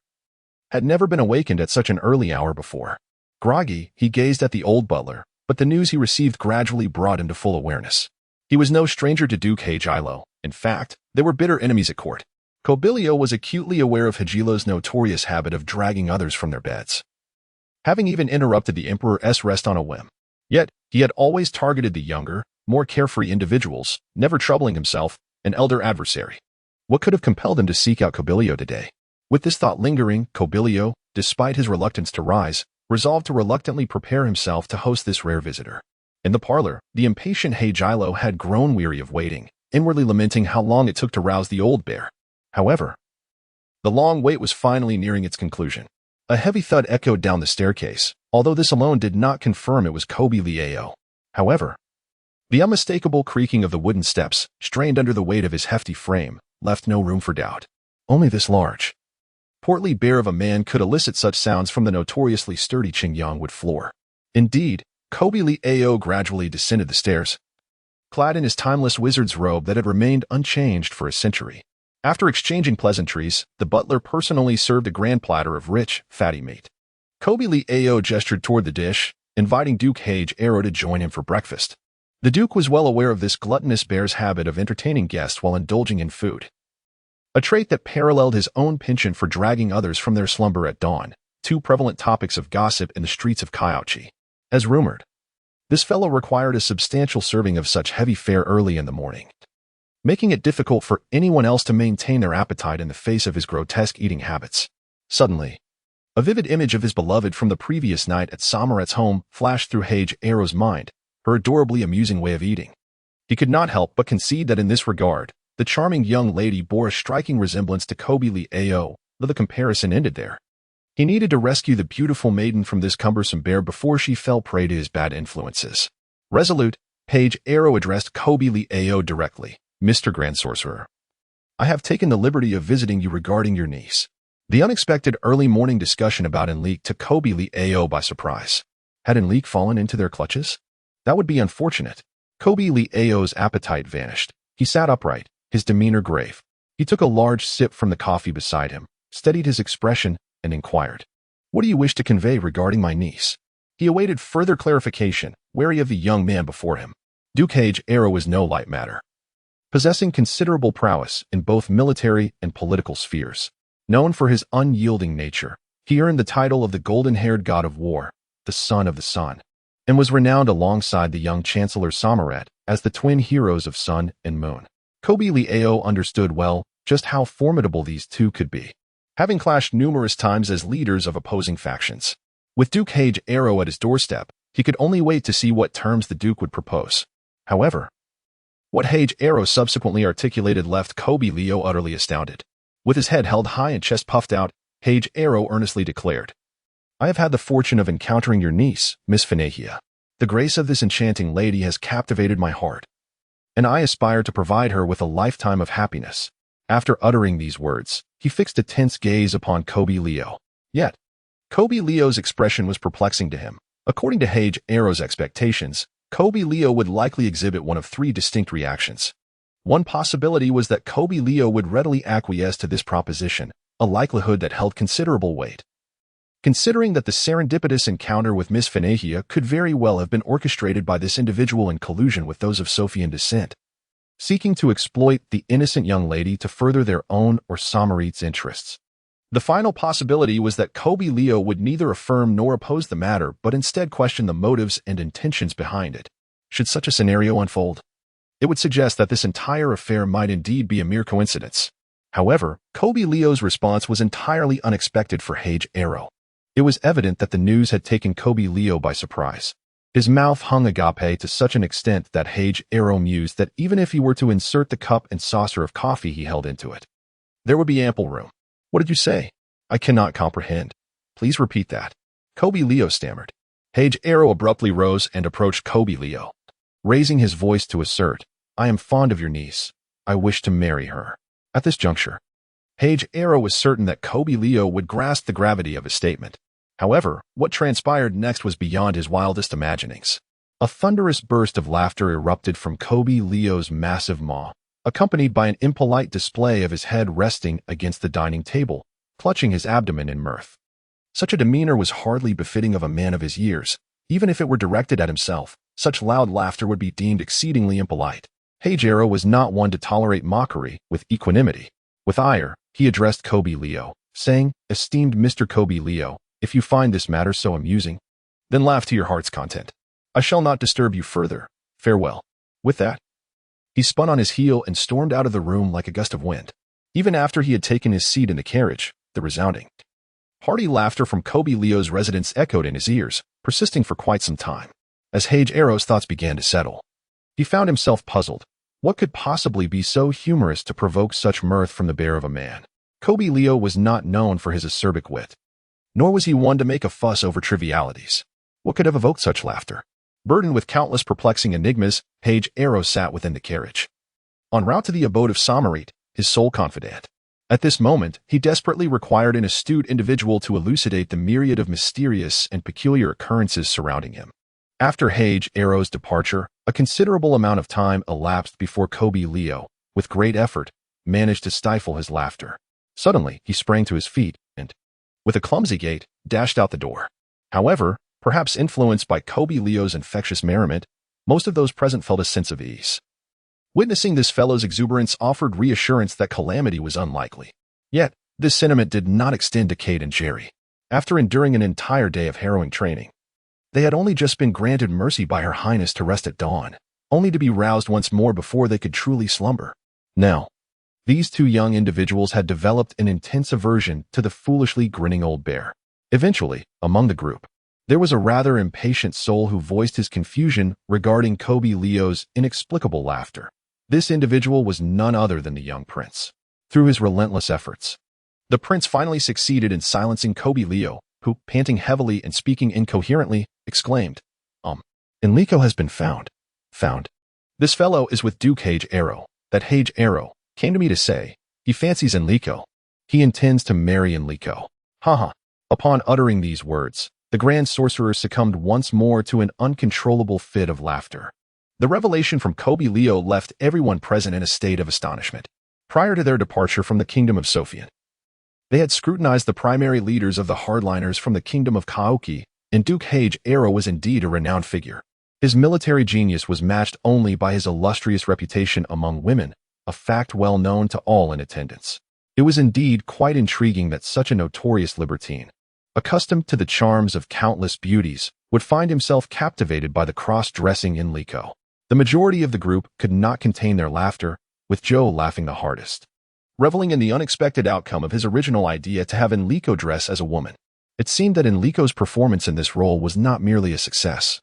Speaker 1: had never been awakened at such an early hour before. Groggy, he gazed at the old butler, but the news he received gradually brought him to full awareness. He was no stranger to Duke Hegelo. In fact, they were bitter enemies at court. Cobilio was acutely aware of Hegelo's notorious habit of dragging others from their beds, having even interrupted the emperor's rest on a whim. Yet, he had always targeted the younger, more carefree individuals, never troubling himself, an elder adversary. What could have compelled him to seek out Cobilio today? With this thought lingering, Cobilio, despite his reluctance to rise, resolved to reluctantly prepare himself to host this rare visitor. In the parlor, the impatient Hegelo had grown weary of waiting, inwardly lamenting how long it took to rouse the old bear. However, the long wait was finally nearing its conclusion. A heavy thud echoed down the staircase, although this alone did not confirm it was Cobilio. However, the unmistakable creaking of the wooden steps, strained under the weight of his hefty frame, left no room for doubt. Only this large, portly bear of a man could elicit such sounds from the notoriously sturdy Qingyang wood floor. Indeed, Cobilio gradually descended the stairs, clad in his timeless wizard's robe that had remained unchanged for a century. After exchanging pleasantries, the butler personally served a grand platter of rich, fatty meat, Kobe Ao gestured toward the dish, inviting Duke Hage Arrow to join him for breakfast. The Duke was well aware of this gluttonous bear's habit of entertaining guests while indulging in food, a trait that paralleled his own penchant for dragging others from their slumber at dawn, two prevalent topics of gossip in the streets of Kyochi. As rumored, this fellow required a substantial serving of such heavy fare early in the morning, making it difficult for anyone else to maintain their appetite in the face of his grotesque eating habits. Suddenly, a vivid image of his beloved from the previous night at Samaret's home flashed through Hage Arrow's mind, her adorably amusing way of eating. He could not help but concede that in this regard, the charming young lady bore a striking resemblance to Kobe Ao, though the comparison ended there. He needed to rescue the beautiful maiden from this cumbersome bear before she fell prey to his bad influences. Resolute, Hage Arrow addressed Kobe Ao directly. Mr. Grand Sorcerer, I have taken the liberty of visiting you regarding your niece. The unexpected early morning discussion about Enrico took Kobe Ao by surprise. Had Enrico fallen into their clutches? That would be unfortunate. Kobe Ao's appetite vanished. He sat upright, his demeanor grave. He took a large sip from the coffee beside him, steadied his expression, and inquired, "What do you wish to convey regarding my niece?" He awaited further clarification, wary of the young man before him. Duke Hage Arrow was no light matter, possessing considerable prowess in both military and political spheres. Known for his unyielding nature, he earned the title of the golden-haired god of war, the son of the sun, and was renowned alongside the young Chancellor Samaret as the twin heroes of sun and moon. Kobe Ao understood well just how formidable these two could be, having clashed numerous times as leaders of opposing factions. With Duke Hage Arrow at his doorstep, he could only wait to see what terms the Duke would propose. However, what Hage Arrow subsequently articulated left Kobe Ao utterly astounded. With his head held high and chest puffed out, Hage Arrow earnestly declared, "I have had the fortune of encountering your niece, Miss Phanahia. The grace of this enchanting lady has captivated my heart, and I aspire to provide her with a lifetime of happiness." After uttering these words, he fixed a tense gaze upon Kobe Ao. Yet, Kobe Ao's expression was perplexing to him. According to Hage Arrow's expectations, Kobe Ao would likely exhibit one of three distinct reactions. One possibility was that Kobe Ao would readily acquiesce to this proposition, a likelihood that held considerable weight, considering that the serendipitous encounter with Miss Phanahia could very well have been orchestrated by this individual in collusion with those of Sophian descent, seeking to exploit the innocent young lady to further their own or Samarit's interests. The final possibility was that Kobe Ao would neither affirm nor oppose the matter, but instead question the motives and intentions behind it. Should such a scenario unfold, it would suggest that this entire affair might indeed be a mere coincidence. However, Kobe Ao's response was entirely unexpected for Hage Arrow. It was evident that the news had taken Kobe Ao by surprise. His mouth hung agape to such an extent that Hage Arrow mused that even if he were to insert the cup and saucer of coffee he held into it, there would be ample room. "What did you say? I cannot comprehend. Please repeat that." Kobe Ao stammered. Hage Arrow abruptly rose and approached Kobe Ao, raising his voice to assert, "I am fond of your niece. I wish to marry her." At this juncture, Hage Arrow was certain that Kobe Ao would grasp the gravity of his statement. However, what transpired next was beyond his wildest imaginings. A thunderous burst of laughter erupted from Kobe Ao's massive maw, accompanied by an impolite display of his head resting against the dining table, clutching his abdomen in mirth. Such a demeanor was hardly befitting of a man of his years. Even if it were directed at himself, such loud laughter would be deemed exceedingly impolite. Hage Arrow was not one to tolerate mockery with equanimity. With ire, he addressed Kobe Ao, saying, "Esteemed Mr. Kobe Ao, if you find this matter so amusing, then laugh to your heart's content. I shall not disturb you further. Farewell." With that, he spun on his heel and stormed out of the room like a gust of wind. Even after he had taken his seat in the carriage, the resounding, hearty laughter from Kobe Ao's residence echoed in his ears, persisting for quite some time. As Hage Arrow's thoughts began to settle, he found himself puzzled. What could possibly be so humorous to provoke such mirth from the bear of a man? Kobe Ao was not known for his acerbic wit, nor was he one to make a fuss over trivialities. What could have evoked such laughter? Burdened with countless perplexing enigmas, Hage Arrow sat within the carriage, en route to the abode of Samarit, his sole confidant. At this moment, he desperately required an astute individual to elucidate the myriad of mysterious and peculiar occurrences surrounding him. After Hage Arrow's departure, a considerable amount of time elapsed before Kobe Ao, with great effort, managed to stifle his laughter. Suddenly, he sprang to his feet and, with a clumsy gait, dashed out the door. However, perhaps influenced by Kobe Leo's infectious merriment, most of those present felt a sense of ease. Witnessing this fellow's exuberance offered reassurance that calamity was unlikely. Yet, this sentiment did not extend to Kate and Jerry. After enduring an entire day of harrowing training, they had only just been granted mercy by Her Highness to rest at dawn, only to be roused once more before they could truly slumber. Now, these two young individuals had developed an intense aversion to the foolishly grinning old bear. Eventually, among the group, there was a rather impatient soul who voiced his confusion regarding Kobe Leo's inexplicable laughter. This individual was none other than the young prince. Through his relentless efforts, the prince finally succeeded in silencing Kobe Leo, who, panting heavily and speaking incoherently, exclaimed, Enrico has been found. Found. This fellow is with Duke Hage Arrow. That Hage Arrow came to me to say, he fancies Enrico. He intends to marry Enrico. Haha. Upon uttering these words, the grand sorcerer succumbed once more to an uncontrollable fit of laughter. The revelation from Kobe Leo left everyone present in a state of astonishment. Prior to their departure from the kingdom of Sophian, they had scrutinized the primary leaders of the hardliners from the kingdom of Kaoki, and Duke Hage Arrow was indeed a renowned figure. His military genius was matched only by his illustrious reputation among women, a fact well known to all in attendance. It was indeed quite intriguing that such a notorious libertine, accustomed to the charms of countless beauties, would find himself captivated by the cross-dressing Enrico. The majority of the group could not contain their laughter, with Joe laughing the hardest, reveling in the unexpected outcome of his original idea to have Enrico dress as a woman. It seemed that Enrico's performance in this role was not merely a success.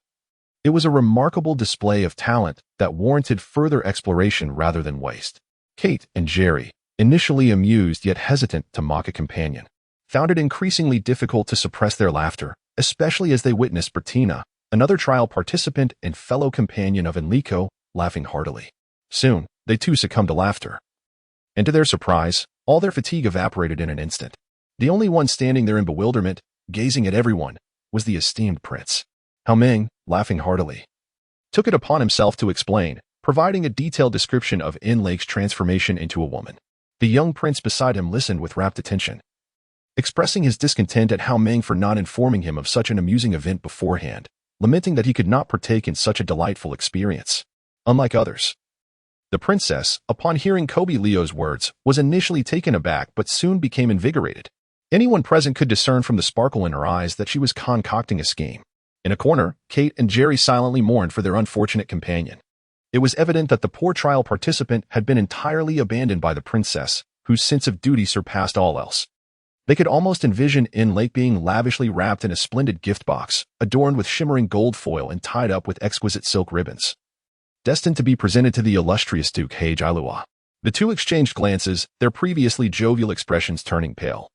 Speaker 1: It was a remarkable display of talent that warranted further exploration rather than waste. Kate and Jerry, initially amused yet hesitant to mock a companion, found it increasingly difficult to suppress their laughter, especially as they witnessed Beltina, another trial participant and fellow companion of Enrico, laughing heartily. Soon, they too succumbed to laughter. And to their surprise, all their fatigue evaporated in an instant. The only one standing there in bewilderment, gazing at everyone, was the esteemed prince. Ming, laughing heartily, took it upon himself to explain, providing a detailed description of Enrico's transformation into a woman. The young prince beside him listened with rapt attention, expressing his discontent at Ming for not informing him of such an amusing event beforehand, lamenting that he could not partake in such a delightful experience. Unlike others, the princess, upon hearing Kobe Leo's words, was initially taken aback but soon became invigorated. Anyone present could discern from the sparkle in her eyes that she was concocting a scheme. In a corner, Kate and Jerry silently mourned for their unfortunate companion. It was evident that the poor trial participant had been entirely abandoned by the princess, whose sense of duty surpassed all else. They could almost envision Enrico being lavishly wrapped in a splendid gift box, adorned with shimmering gold foil and tied up with exquisite silk ribbons, destined to be presented to the illustrious Duke Hage Ailua. The two exchanged glances, their previously jovial expressions turning pale,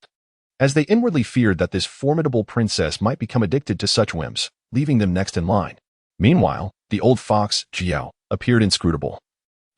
Speaker 1: as they inwardly feared that this formidable princess might become addicted to such whims, leaving them next in line. Meanwhile, the old fox, Jiao, appeared inscrutable.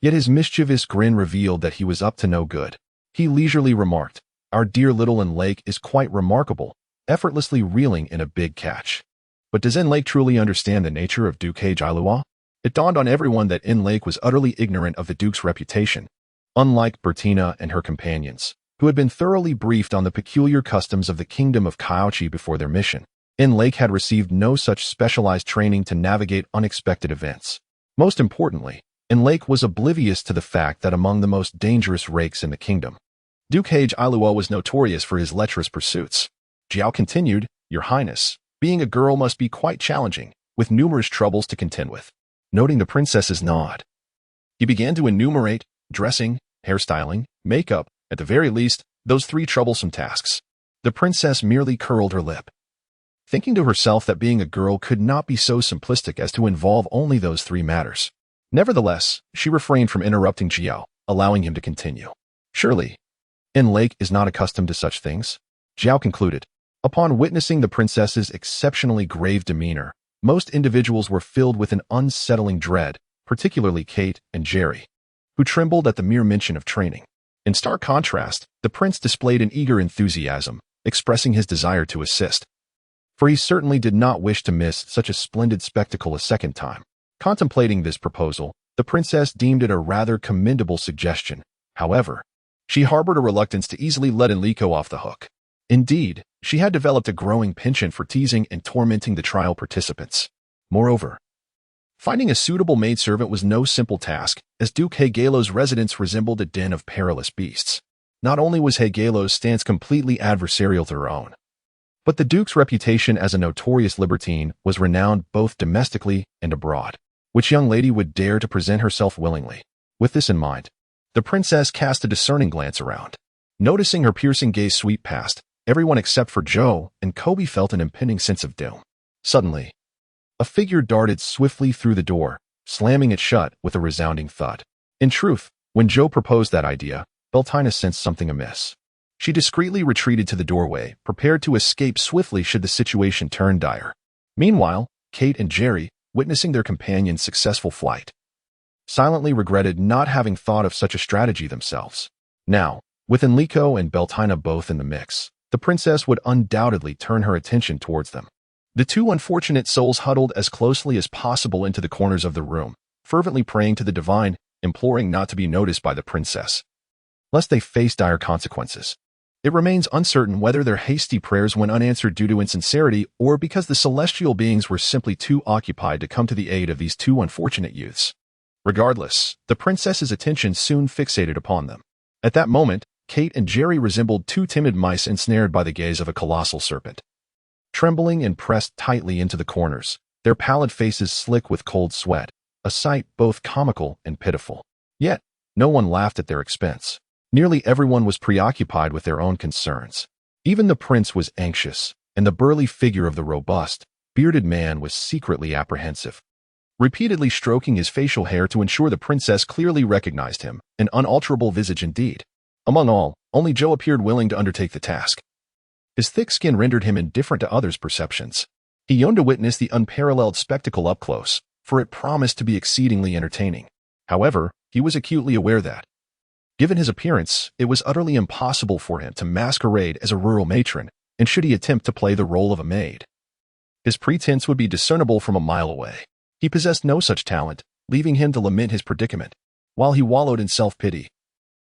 Speaker 1: Yet his mischievous grin revealed that he was up to no good. He leisurely remarked, "Our dear little Enrico is quite remarkable, effortlessly reeling in a big catch. But does Enrico truly understand the nature of Duke Hage Ailua?" It dawned on everyone that Enrico was utterly ignorant of the Duke's reputation, unlike Beltina and her companions, who had been thoroughly briefed on the peculiar customs of the kingdom of Kaochi before their mission. Enrico had received no such specialized training to navigate unexpected events. Most importantly, Enrico was oblivious to the fact that among the most dangerous rakes in the kingdom, Duke Hage Ailua was notorious for his lecherous pursuits. Jiao continued, "Your Highness, being a girl must be quite challenging, with numerous troubles to contend with." Noting the princess's nod, he began to enumerate dressing, hairstyling, makeup, at the very least, those 3 troublesome tasks. The princess merely curled her lip, thinking to herself that being a girl could not be so simplistic as to involve only those 3 matters. Nevertheless, she refrained from interrupting Jiao, allowing him to continue. "Surely, Enrico is not accustomed to such things," Jiao concluded. Upon witnessing the princess's exceptionally grave demeanor, most individuals were filled with an unsettling dread, particularly Kate and Jerry, who trembled at the mere mention of training. In stark contrast, the prince displayed an eager enthusiasm, expressing his desire to assist, for he certainly did not wish to miss such a splendid spectacle a second time. Contemplating this proposal, the princess deemed it a rather commendable suggestion. However, she harbored a reluctance to easily let Enrico off the hook. Indeed, she had developed a growing penchant for teasing and tormenting the trial participants. Moreover, finding a suitable maidservant was no simple task, as Duke Hegalo's residence resembled a den of perilous beasts. Not only was Hegalo's stance completely adversarial to her own, but the Duke's reputation as a notorious libertine was renowned both domestically and abroad. Which young lady would dare to present herself willingly? With this in mind, the princess cast a discerning glance around. Noticing her piercing gaze sweep past, everyone except for Joe and Kobe felt an impending sense of doom. Suddenly, a figure darted swiftly through the door, slamming it shut with a resounding thud. In truth, when Joe proposed that idea, Beltina sensed something amiss. She discreetly retreated to the doorway, prepared to escape swiftly should the situation turn dire. Meanwhile, Kate and Jerry, witnessing their companion's successful flight, silently regretted not having thought of such a strategy themselves. Now, with Enrico and Beltina both in the mix, the princess would undoubtedly turn her attention towards them. The two unfortunate souls huddled as closely as possible into the corners of the room, fervently praying to the divine, imploring not to be noticed by the princess, lest they face dire consequences. It remains uncertain whether their hasty prayers went unanswered due to insincerity or because the celestial beings were simply too occupied to come to the aid of these two unfortunate youths. Regardless, the princess's attention soon fixated upon them. At that moment, Kate and Jerry resembled two timid mice ensnared by the gaze of a colossal serpent. Trembling and pressed tightly into the corners, their pallid faces slick with cold sweat, a sight both comical and pitiful. Yet, no one laughed at their expense. Nearly everyone was preoccupied with their own concerns. Even the prince was anxious, and the burly figure of the robust, bearded man was secretly apprehensive, repeatedly stroking his facial hair to ensure the princess clearly recognized him, an unalterable visage indeed. Among all, only Joe appeared willing to undertake the task. His thick skin rendered him indifferent to others' perceptions. He yearned to witness the unparalleled spectacle up close, for it promised to be exceedingly entertaining. However, he was acutely aware that, given his appearance, it was utterly impossible for him to masquerade as a rural matron, and should he attempt to play the role of a maid, his pretense would be discernible from a mile away. He possessed no such talent, leaving him to lament his predicament. While he wallowed in self-pity,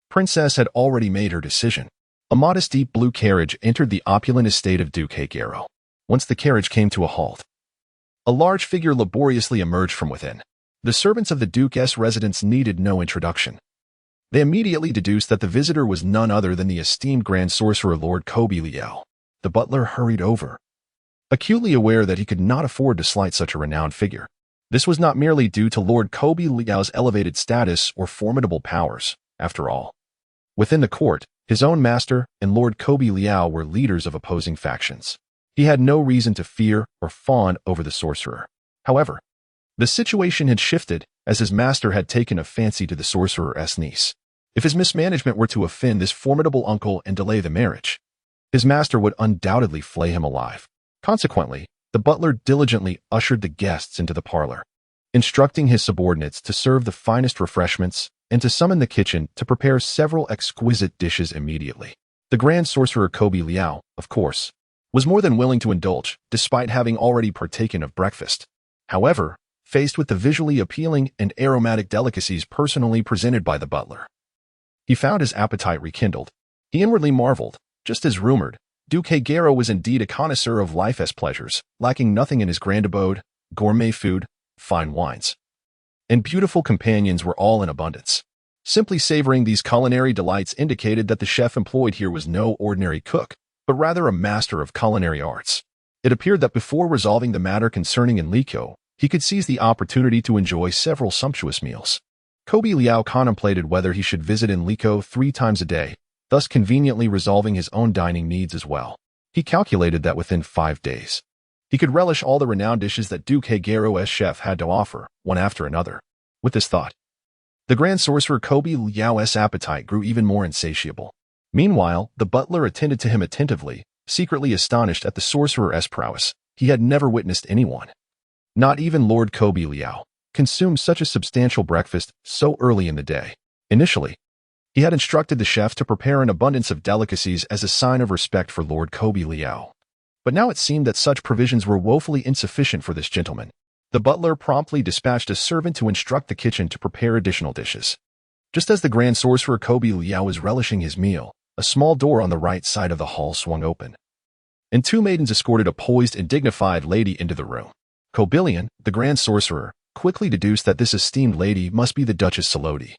Speaker 1: Princess had already made her decision. A modest deep blue carriage entered the opulent estate of Duke Hegaro. Once the carriage came to a halt, a large figure laboriously emerged from within. The servants of the Duke's residence needed no introduction. They immediately deduced that the visitor was none other than the esteemed Grand Sorcerer Lord Kobe Liao. The butler hurried over, acutely aware that he could not afford to slight such a renowned figure. This was not merely due to Lord Kobe Liao's elevated status or formidable powers. After all, within the court, his own master and Lord Kobe Liao were leaders of opposing factions. He had no reason to fear or fawn over the sorcerer. However, the situation had shifted as his master had taken a fancy to the sorcerer's niece. If his mismanagement were to offend this formidable uncle and delay the marriage, his master would undoubtedly flay him alive. Consequently, the butler diligently ushered the guests into the parlor, instructing his subordinates to serve the finest refreshments and to summon the kitchen to prepare several exquisite dishes immediately. The Grand Sorcerer Kobe Liao, of course, was more than willing to indulge, despite having already partaken of breakfast. However, faced with the visually appealing and aromatic delicacies personally presented by the butler, he found his appetite rekindled. He inwardly marveled. Just as rumored, Duke Hegaro was indeed a connoisseur of life's pleasures, lacking nothing in his grand abode: gourmet food, fine wines, and beautiful companions were all in abundance. Simply savoring these culinary delights indicated that the chef employed here was no ordinary cook, but rather a master of culinary arts. It appeared that before resolving the matter concerning Enrico, he could seize the opportunity to enjoy several sumptuous meals. Kobe Liao contemplated whether he should visit Enrico 3 times a day, thus conveniently resolving his own dining needs as well. He calculated that within 5 days, he could relish all the renowned dishes that Duke Hegaro's chef had to offer, one after another. With this thought, the Grand Sorcerer Kobe Liao's appetite grew even more insatiable. Meanwhile, the butler attended to him attentively, secretly astonished at the sorcerer's prowess. He had never witnessed anyone, not even Lord Kobe Liao, consume such a substantial breakfast so early in the day. Initially, he had instructed the chef to prepare an abundance of delicacies as a sign of respect for Lord Kobe Liao. But now it seemed that such provisions were woefully insufficient for this gentleman. The butler promptly dispatched a servant to instruct the kitchen to prepare additional dishes. Just as the Grand Sorcerer Kobe Liao was relishing his meal, a small door on the right side of the hall swung open, and two maidens escorted a poised and dignified lady into the room. Cobillion, the Grand Sorcerer, quickly deduced that this esteemed lady must be the Duchess Salodi,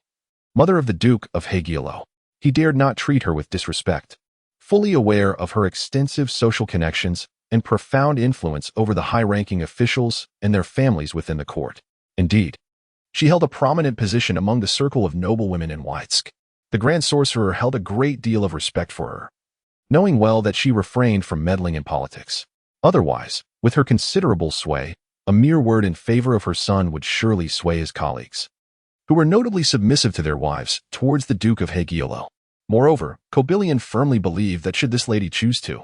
Speaker 1: mother of the Duke of Hegiolo. He dared not treat her with disrespect, fully aware of her extensive social connections and profound influence over the high-ranking officials and their families within the court. Indeed, she held a prominent position among the circle of noblewomen in Whitesk. The Grand Sorcerer held a great deal of respect for her, knowing well that she refrained from meddling in politics. Otherwise, with her considerable sway, a mere word in favor of her son would surely sway his colleagues, who were notably submissive to their wives, towards the Duke of Hegiolo. Moreover, Cobillion firmly believed that should this lady choose to,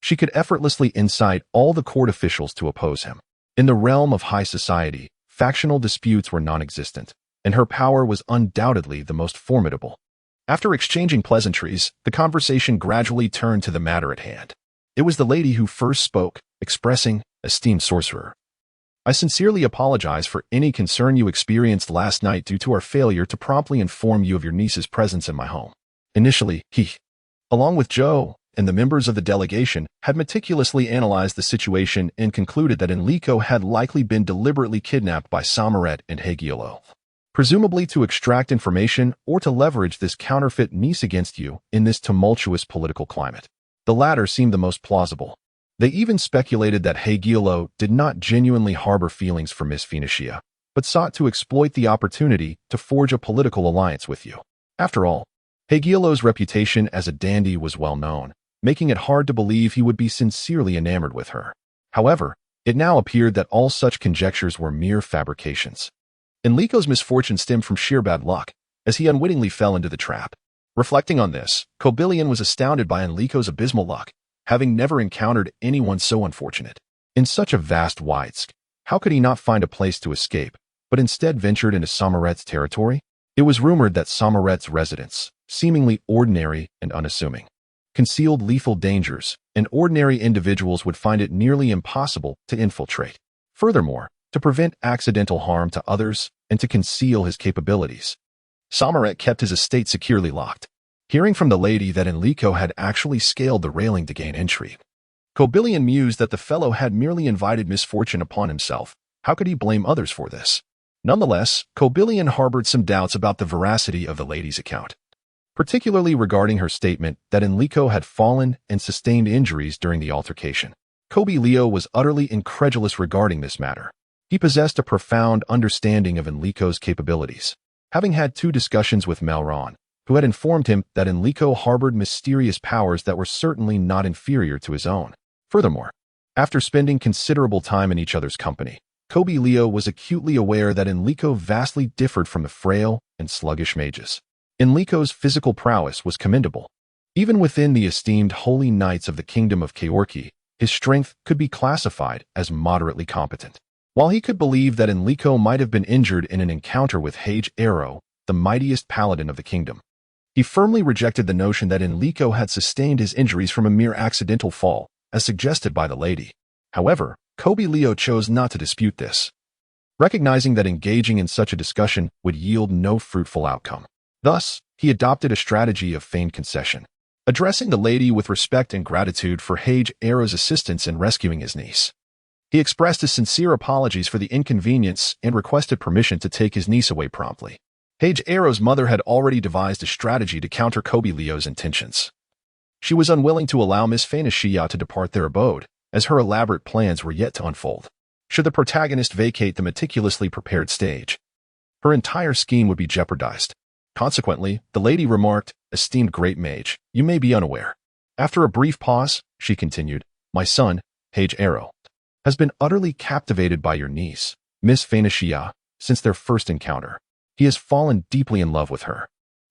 Speaker 1: she could effortlessly incite all the court officials to oppose him. In the realm of high society, factional disputes were non-existent, and her power was undoubtedly the most formidable. After exchanging pleasantries, the conversation gradually turned to the matter at hand. It was the lady who first spoke, expressing, "Esteemed sorcerer, I sincerely apologize for any concern you experienced last night due to our failure to promptly inform you of your niece's presence in my home. Initially, he, along with Joe and the members of the delegation, had meticulously analyzed the situation and concluded that Enrico had likely been deliberately kidnapped by Samaret and Hegiolo, presumably to extract information or to leverage this counterfeit niece against you in this tumultuous political climate. The latter seemed the most plausible. They even speculated that Hegiolo did not genuinely harbor feelings for Miss Phoenicia, but sought to exploit the opportunity to forge a political alliance with you. After all, Hegiolo's reputation as a dandy was well known, making it hard to believe he would be sincerely enamored with her. However, it now appeared that all such conjectures were mere fabrications. Enrico's misfortune stemmed from sheer bad luck, as he unwittingly fell into the trap. Reflecting on this, Cobillion was astounded by Enrico's abysmal luck, having never encountered anyone so unfortunate. In such a vast Whitesk, how could he not find a place to escape, but instead ventured into Samaret's territory? It was rumored that Samaret's residence, seemingly ordinary and unassuming, concealed lethal dangers, and ordinary individuals would find it nearly impossible to infiltrate. Furthermore, to prevent accidental harm to others and to conceal his capabilities, Samaret kept his estate securely locked. Hearing from the lady that Enrico had actually scaled the railing to gain entry, Cobillion mused that the fellow had merely invited misfortune upon himself. How could he blame others for this? Nonetheless, Cobillion harbored some doubts about the veracity of the lady's account, particularly regarding her statement that Enrico had fallen and sustained injuries during the altercation. Cobillion was utterly incredulous regarding this matter. He possessed a profound understanding of Enrico's capabilities, having had 2 discussions with Melron, who had informed him that Enrico harbored mysterious powers that were certainly not inferior to his own. Furthermore, after spending considerable time in each other's company, Cobillion was acutely aware that Enrico vastly differed from the frail and sluggish mages. Enrico's physical prowess was commendable. Even within the esteemed holy knights of the kingdom of Keorki, his strength could be classified as moderately competent. While he could believe that Enrico might have been injured in an encounter with Hage Arrow, the mightiest paladin of the kingdom, he firmly rejected the notion that Enrico had sustained his injuries from a mere accidental fall, as suggested by the lady. However, Cobillion chose not to dispute this, recognizing that engaging in such a discussion would yield no fruitful outcome. Thus, he adopted a strategy of feigned concession, addressing the lady with respect and gratitude for Hage Arrow's assistance in rescuing his niece. He expressed his sincere apologies for the inconvenience and requested permission to take his niece away promptly. Hage Arrow's mother had already devised a strategy to counter Cobilion's intentions. She was unwilling to allow Miss Phoenicia to depart their abode, as her elaborate plans were yet to unfold. Should the protagonist vacate the meticulously prepared stage, her entire scheme would be jeopardized. Consequently, the lady remarked, "Esteemed great mage, you may be unaware." After a brief pause, she continued, "My son, Hage Arrow, has been utterly captivated by your niece, Miss Phoenicia, since their first encounter. He has fallen deeply in love with her.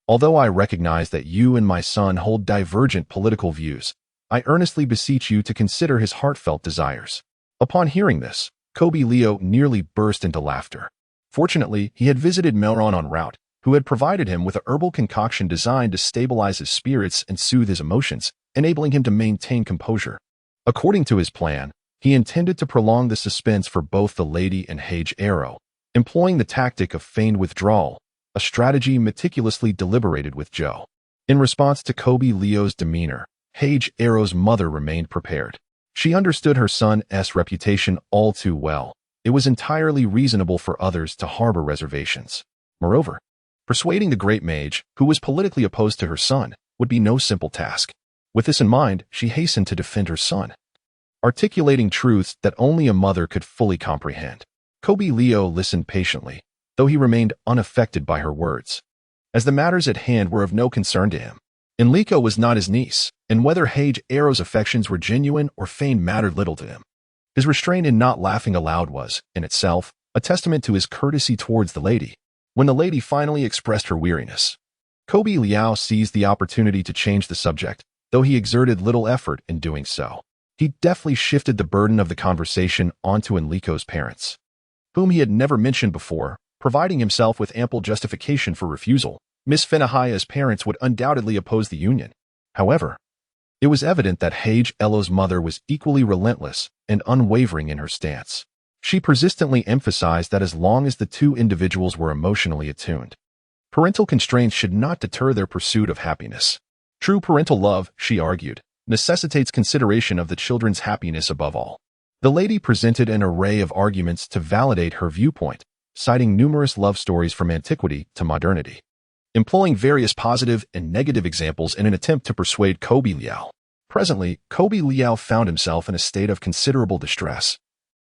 Speaker 1: Although I recognize that you and my son hold divergent political views, I earnestly beseech you to consider his heartfelt desires." Upon hearing this, Cobillion nearly burst into laughter. Fortunately, he had visited Melron en route, who had provided him with a herbal concoction designed to stabilize his spirits and soothe his emotions, enabling him to maintain composure. According to his plan, he intended to prolong the suspense for both the lady and Hage Arrow, employing the tactic of feigned withdrawal, a strategy meticulously deliberated with Joe. In response to Kobe Leo's demeanor, Hage Arrow's mother remained prepared. She understood her son's reputation all too well. It was entirely reasonable for others to harbor reservations. Moreover, persuading the great mage, who was politically opposed to her son, would be no simple task. With this in mind, she hastened to defend her son, articulating truths that only a mother could fully comprehend. Kobe Leo listened patiently, though he remained unaffected by her words, as the matters at hand were of no concern to him. Enrico was not his niece, and whether Hage Arrow's affections were genuine or feigned mattered little to him. His restraint in not laughing aloud was, in itself, a testament to his courtesy towards the lady. When the lady finally expressed her weariness, Kobe Liao seized the opportunity to change the subject, though he exerted little effort in doing so. He deftly shifted the burden of the conversation onto Enrico's parents, whom he had never mentioned before, providing himself with ample justification for refusal. Miss Fenahaya's parents would undoubtedly oppose the union. However, it was evident that Hage Elo's mother was equally relentless and unwavering in her stance. She persistently emphasized that as long as the two individuals were emotionally attuned, parental constraints should not deter their pursuit of happiness. True parental love, she argued, necessitates consideration of the children's happiness above all. The lady presented an array of arguments to validate her viewpoint, citing numerous love stories from antiquity to modernity, employing various positive and negative examples in an attempt to persuade Kobe Liao. Presently, Kobe Liao found himself in a state of considerable distress.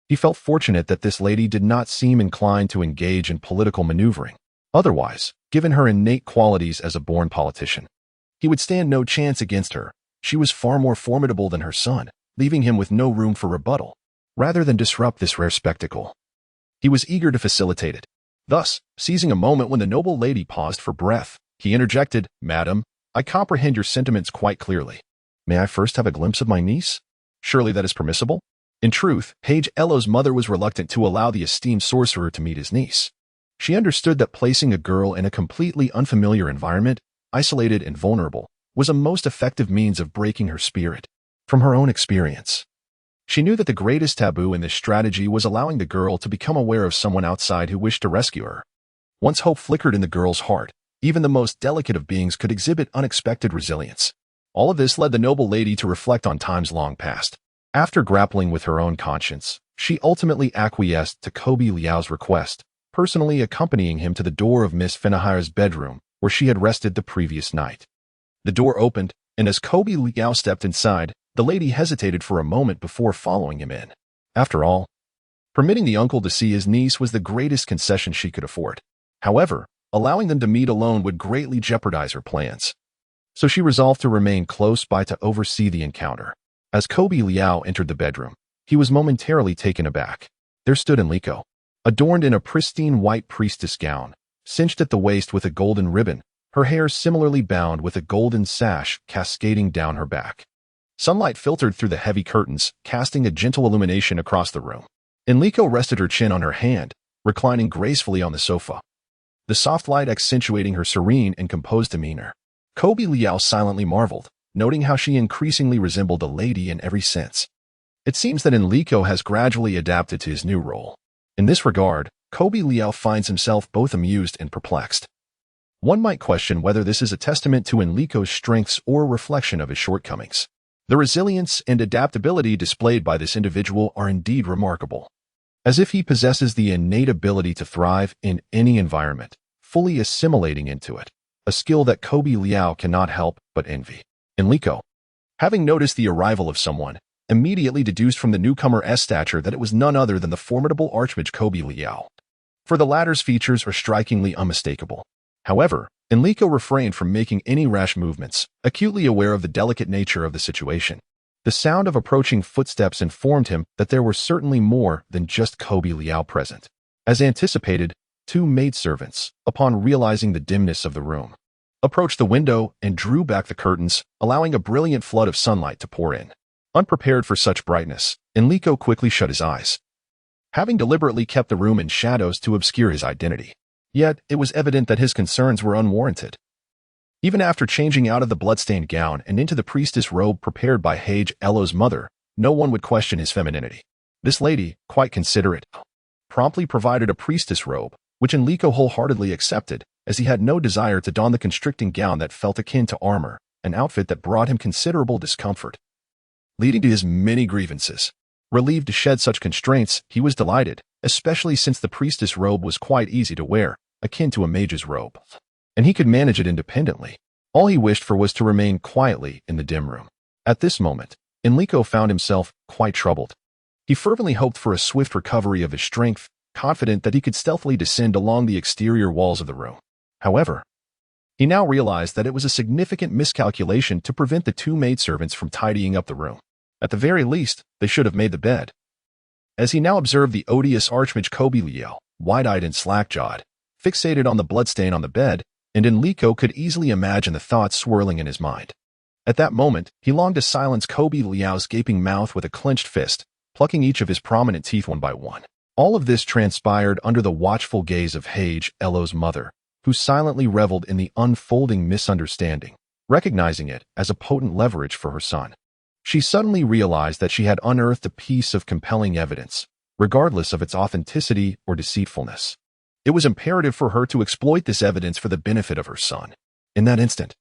Speaker 1: He felt fortunate that this lady did not seem inclined to engage in political maneuvering. Otherwise, given her innate qualities as a born politician, he would stand no chance against her. She was far more formidable than her son, leaving him with no room for rebuttal. Rather than disrupt this rare spectacle, he was eager to facilitate it. Thus, seizing a moment when the noble lady paused for breath, he interjected, "Madam, I comprehend your sentiments quite clearly. May I first have a glimpse of my niece? Surely that is permissible?" In truth, Hage Elo's mother was reluctant to allow the esteemed sorcerer to meet his niece. She understood that placing a girl in a completely unfamiliar environment, isolated and vulnerable, was a most effective means of breaking her spirit. From her own experience, she knew that the greatest taboo in this strategy was allowing the girl to become aware of someone outside who wished to rescue her. Once hope flickered in the girl's heart, even the most delicate of beings could exhibit unexpected resilience. All of this led the noble lady to reflect on times long past. After grappling with her own conscience, she ultimately acquiesced to Kobe Liao's request, personally accompanying him to the door of Miss Fenahaya's bedroom, where she had rested the previous night. The door opened, and as Kobe Liao stepped inside, the lady hesitated for a moment before following him in. After all, permitting the uncle to see his niece was the greatest concession she could afford. However, allowing them to meet alone would greatly jeopardize her plans. So she resolved to remain close by to oversee the encounter. As Kobe Liao entered the bedroom, he was momentarily taken aback. There stood Enrico, adorned in a pristine white priestess gown, cinched at the waist with a golden ribbon, her hair similarly bound with a golden sash cascading down her back. Sunlight filtered through the heavy curtains, casting a gentle illumination across the room. Enrico rested her chin on her hand, reclining gracefully on the sofa, the soft light accentuating her serene and composed demeanor. Kobe Liao silently marveled, noting how she increasingly resembled a lady in every sense. It seems that Enrico has gradually adapted to his new role. In this regard, Kobe Liao finds himself both amused and perplexed. One might question whether this is a testament to Enrico's strengths or a reflection of his shortcomings. The resilience and adaptability displayed by this individual are indeed remarkable, as if he possesses the innate ability to thrive in any environment, fully assimilating into it, a skill that Kobe Liao cannot help but envy. Enrico, having noticed the arrival of someone, immediately deduced from the newcomer's stature that it was none other than the formidable archmage Kobe Liao, for the latter's features are strikingly unmistakable. However, Enrico refrained from making any rash movements, acutely aware of the delicate nature of the situation. The sound of approaching footsteps informed him that there were certainly more than just Kobe Liao present. As anticipated, two maidservants, upon realizing the dimness of the room, approached the window and drew back the curtains, allowing a brilliant flood of sunlight to pour in. Unprepared for such brightness, Enrico quickly shut his eyes, having deliberately kept the room in shadows to obscure his identity. Yet, it was evident that his concerns were unwarranted. Even after changing out of the bloodstained gown and into the priestess robe prepared by Hage Elo's mother, no one would question his femininity. This lady, quite considerate, promptly provided a priestess robe, which Enrico wholeheartedly accepted, as he had no desire to don the constricting gown that felt akin to armor, an outfit that brought him considerable discomfort, leading to his many grievances. Relieved to shed such constraints, he was delighted, especially since the priestess robe was quite easy to wear, akin to a mage's robe, and he could manage it independently. All he wished for was to remain quietly in the dim room. At this moment, Enrico found himself quite troubled. He fervently hoped for a swift recovery of his strength, confident that he could stealthily descend along the exterior walls of the room. However, he now realized that it was a significant miscalculation to prevent the two maidservants from tidying up the room. At the very least, they should have made the bed. As he now observed the odious archmage Coelio, wide-eyed and slack-jawed, fixated on the bloodstain on the bed, and Enrico could easily imagine the thoughts swirling in his mind. At that moment, he longed to silence Coelio's gaping mouth with a clenched fist, plucking each of his prominent teeth one by one. All of this transpired under the watchful gaze of Hage, Elo's mother, who silently reveled in the unfolding misunderstanding, recognizing it as a potent leverage for her son. She suddenly realized that she had unearthed a piece of compelling evidence, regardless of its authenticity or deceitfulness. It was imperative for her to exploit this evidence for the benefit of her son. In that instant,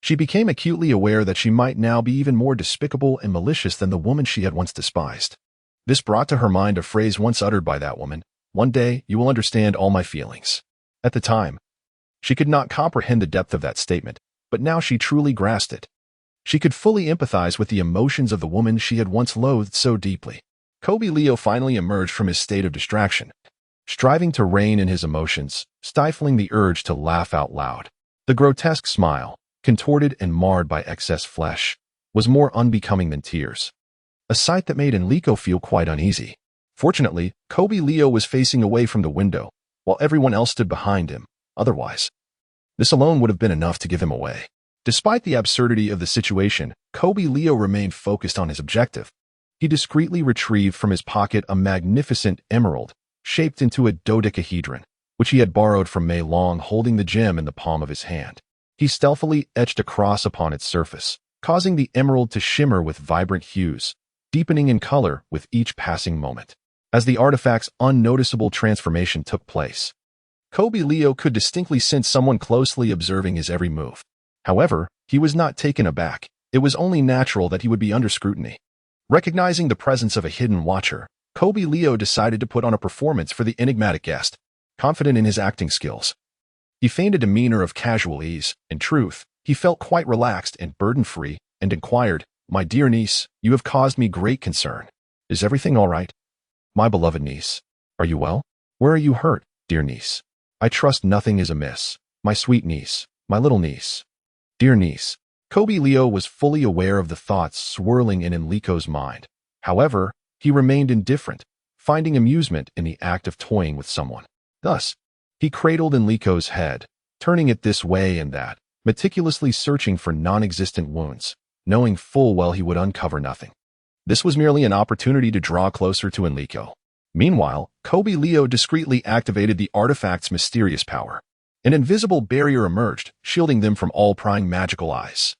Speaker 1: she became acutely aware that she might now be even more despicable and malicious than the woman she had once despised. This brought to her mind a phrase once uttered by that woman, "One day you will understand all my feelings." At the time, she could not comprehend the depth of that statement, but now she truly grasped it. She could fully empathize with the emotions of the woman she had once loathed so deeply. Coelio finally emerged from his state of distraction, striving to rein in his emotions, stifling the urge to laugh out loud. The grotesque smile, contorted and marred by excess flesh, was more unbecoming than tears, a sight that made Enrico feel quite uneasy. Fortunately, Coelio was facing away from the window, while everyone else stood behind him. Otherwise, this alone would have been enough to give him away. Despite the absurdity of the situation, Coelio remained focused on his objective. He discreetly retrieved from his pocket a magnificent emerald, shaped into a dodecahedron, which he had borrowed from Mei Long, holding the gem in the palm of his hand. He stealthily etched a cross upon its surface, causing the emerald to shimmer with vibrant hues, deepening in color with each passing moment. As the artifact's unnoticeable transformation took place, Coelio could distinctly sense someone closely observing his every move. However, he was not taken aback. It was only natural that he would be under scrutiny. Recognizing the presence of a hidden watcher, Coelio decided to put on a performance for the enigmatic guest, confident in his acting skills. He feigned a demeanor of casual ease. In truth, he felt quite relaxed and burden-free, and inquired, "My dear niece, you have caused me great concern. Is everything all right? My beloved niece, are you well? Where are you hurt, dear niece? I trust nothing is amiss. My sweet niece, my little niece." Dear niece. Coelio was fully aware of the thoughts swirling in Enrico's mind. However, he remained indifferent, finding amusement in the act of toying with someone. Thus, he cradled Enrico's head, turning it this way and that, meticulously searching for non-existent wounds, knowing full well he would uncover nothing. This was merely an opportunity to draw closer to Enrico. Meanwhile, Coelio discreetly activated the artifact's mysterious power. An invisible barrier emerged, shielding them from all prying magical eyes.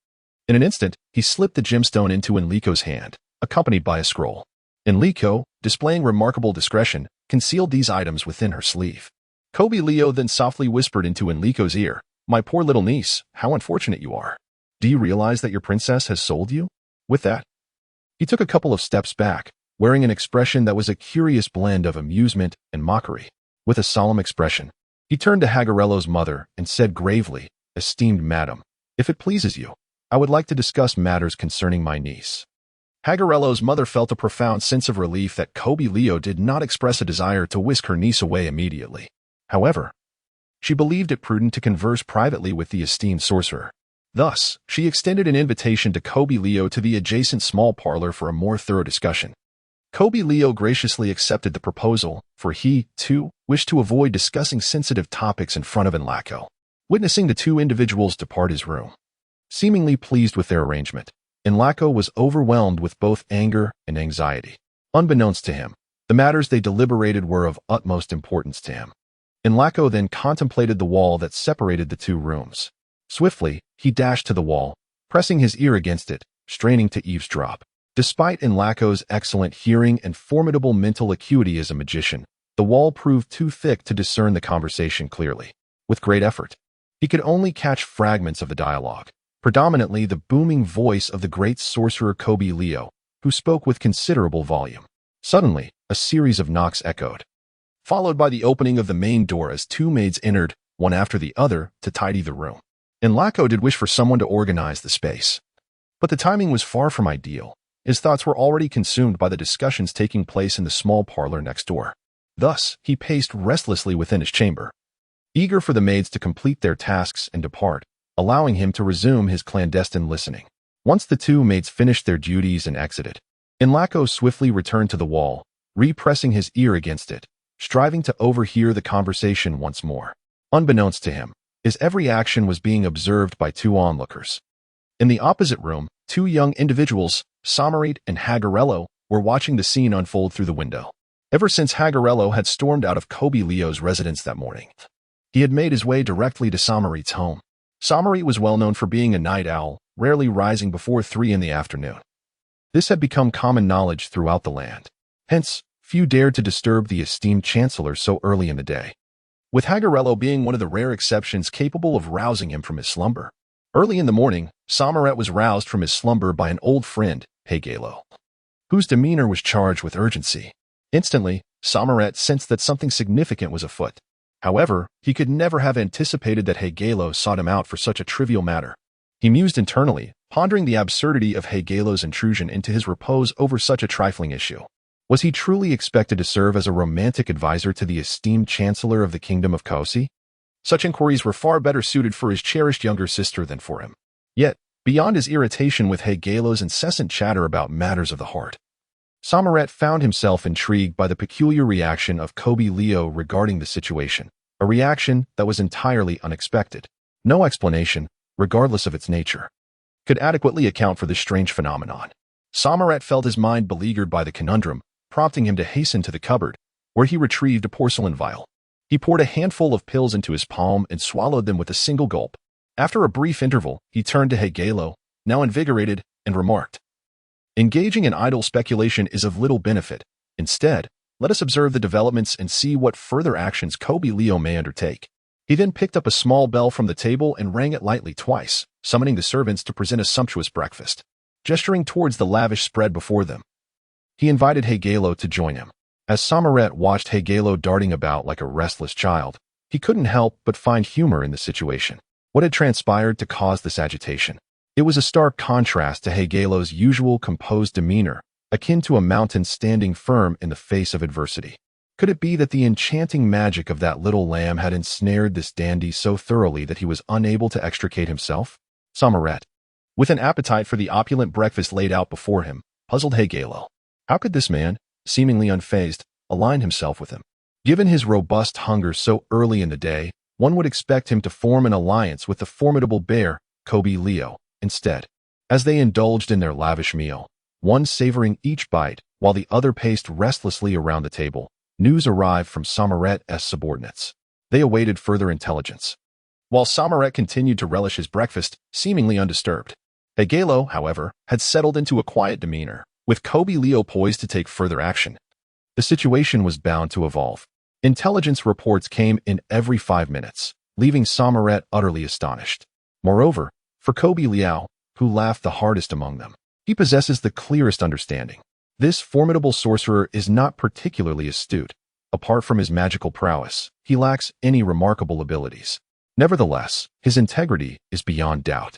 Speaker 1: In an instant, he slipped the gemstone into Enrico's hand, accompanied by a scroll. Enrico, displaying remarkable discretion, concealed these items within her sleeve. Coelio then softly whispered into Enrico's ear, "My poor little niece, how unfortunate you are. Do you realize that your princess has sold you?" With that, he took a couple of steps back, wearing an expression that was a curious blend of amusement and mockery. With a solemn expression, he turned to Hagarello's mother and said gravely, "Esteemed madam, if it pleases you, I would like to discuss matters concerning my niece." Hagarello's mother felt a profound sense of relief that Coelio did not express a desire to whisk her niece away immediately. However, she believed it prudent to converse privately with the esteemed sorcerer. Thus, she extended an invitation to Coelio to the adjacent small parlor for a more thorough discussion. Coelio graciously accepted the proposal, for he, too, wished to avoid discussing sensitive topics in front of Enrico. Witnessing the two individuals depart his room, seemingly pleased with their arrangement, Enrico was overwhelmed with both anger and anxiety. Unbeknownst to him, the matters they deliberated were of utmost importance to him. Enrico then contemplated the wall that separated the two rooms. Swiftly, he dashed to the wall, pressing his ear against it, straining to eavesdrop. Despite Enrico's excellent hearing and formidable mental acuity as a magician, the wall proved too thick to discern the conversation clearly. with great effort. He could only catch fragments of the dialogue, predominantly the booming voice of the great sorcerer Kobe Leo, who spoke with considerable volume. Suddenly, a series of knocks echoed, followed by the opening of the main door as two maids entered, one after the other, to tidy the room. Enrico did wish for someone to organize the space, but the timing was far from ideal. His thoughts were already consumed by the discussions taking place in the small parlor next door. Thus, he paced restlessly within his chamber, eager for the maids to complete their tasks and depart, allowing him to resume his clandestine listening. Once the two maids finished their duties and exited, Enrico swiftly returned to the wall, repressing his ear against it, striving to overhear the conversation once more. Unbeknownst to him, his every action was being observed by two onlookers. In the opposite room, two young individuals, Shamanic and Hagarello, were watching the scene unfold through the window. Ever since Hagarello had stormed out of Kobe Leo's residence that morning, he had made his way directly to Samaric's home. Samaric was well known for being a night owl, rarely rising before 3 in the afternoon. This had become common knowledge throughout the land. Hence, few dared to disturb the esteemed chancellor so early in the day, with Hagarello being one of the rare exceptions capable of rousing him from his slumber. Early in the morning, Samaret was roused from his slumber by an old friend, Hagarello, whose demeanor was charged with urgency. Instantly, Samaret sensed that something significant was afoot. However, he could never have anticipated that Hagarello sought him out for such a trivial matter. He mused internally, pondering the absurdity of Hagarello's intrusion into his repose over such a trifling issue. Was he truly expected to serve as a romantic advisor to the esteemed chancellor of the kingdom of Kosi? Such inquiries were far better suited for his cherished younger sister than for him. Yet, beyond his irritation with Hagarello's incessant chatter about matters of the heart, Samaret found himself intrigued by the peculiar reaction of Kobe Leo regarding the situation, a reaction that was entirely unexpected. No explanation, regardless of its nature, could adequately account for this strange phenomenon. Samaret felt his mind beleaguered by the conundrum, prompting him to hasten to the cupboard, where he retrieved a porcelain vial. He poured a handful of pills into his palm and swallowed them with a single gulp. After a brief interval, he turned to Hagarello, now invigorated, and remarked, "Engaging in idle speculation is of little benefit. Instead, let us observe the developments and see what further actions Kobe Leo may undertake." He then picked up a small bell from the table and rang it lightly twice, summoning the servants to present a sumptuous breakfast. Gesturing towards the lavish spread before them, he invited Hagarello to join him. As Samaret watched Hagarello darting about like a restless child, he couldn't help but find humor in the situation. What had transpired to cause this agitation? It was a stark contrast to Hagarello's usual composed demeanor, akin to a mountain standing firm in the face of adversity. Could it be that the enchanting magic of that little lamb had ensnared this dandy so thoroughly that he was unable to extricate himself? Samaret, with an appetite for the opulent breakfast laid out before him, puzzled Hagarello. How could this man, seemingly unfazed, align himself with him? Given his robust hunger so early in the day, one would expect him to form an alliance with the formidable bear, Kobe Leo, instead. As they indulged in their lavish meal, one savoring each bite while the other paced restlessly around the table, news arrived from Samaret's subordinates. They awaited further intelligence, while Samaret continued to relish his breakfast, seemingly undisturbed. Hagarello, however, had settled into a quiet demeanor, with Kobe Leo poised to take further action. The situation was bound to evolve. Intelligence reports came in every 5 minutes, leaving Samaret utterly astonished. Moreover, for Kobe Leo, who laughed the hardest among them, he possesses the clearest understanding. This formidable sorcerer is not particularly astute. Apart from his magical prowess, he lacks any remarkable abilities. Nevertheless, his integrity is beyond doubt.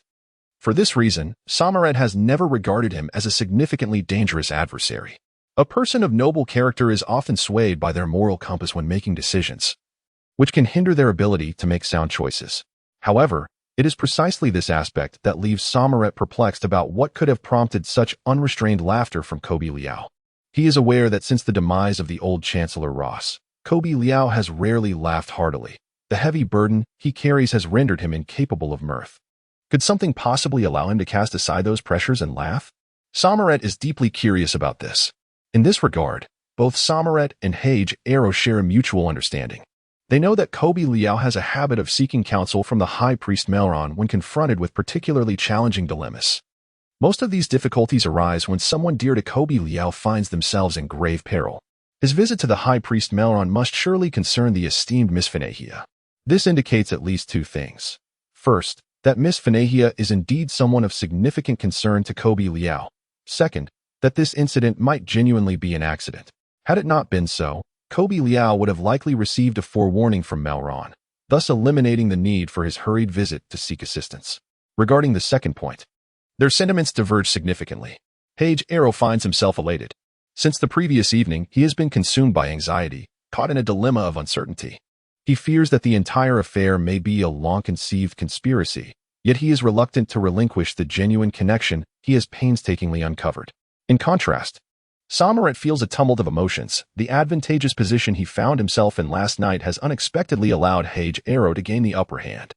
Speaker 1: For this reason, Samaret has never regarded him as a significantly dangerous adversary. A person of noble character is often swayed by their moral compass when making decisions, which can hinder their ability to make sound choices. However, it is precisely this aspect that leaves Samaret perplexed about what could have prompted such unrestrained laughter from Kobe Leo. He is aware that since the demise of the old Chancellor Ross, Kobe Leo has rarely laughed heartily. The heavy burden he carries has rendered him incapable of mirth. Could something possibly allow him to cast aside those pressures and laugh? Samaret is deeply curious about this. In this regard, both Samaret and Hagarello share a mutual understanding. They know that Kobe Leo has a habit of seeking counsel from the High Priest Melron when confronted with particularly challenging dilemmas. Most of these difficulties arise when someone dear to Kobe Leo finds themselves in grave peril. His visit to the High Priest Melron must surely concern the esteemed Miss Finahia. This indicates at least two things. First, that Miss Finahia is indeed someone of significant concern to Kobe Liao. Second, that this incident might genuinely be an accident. Had it not been so, Kobe Liao would have likely received a forewarning from Melron, thus eliminating the need for his hurried visit to seek assistance. Regarding the second point, their sentiments diverge significantly. Page Arrow finds himself elated. Since the previous evening, he has been consumed by anxiety, caught in a dilemma of uncertainty. He fears that the entire affair may be a long-conceived conspiracy, yet he is reluctant to relinquish the genuine connection he has painstakingly uncovered. In contrast, Samaret feels a tumult of emotions. The advantageous position he found himself in last night has unexpectedly allowed Page Arrow to gain the upper hand.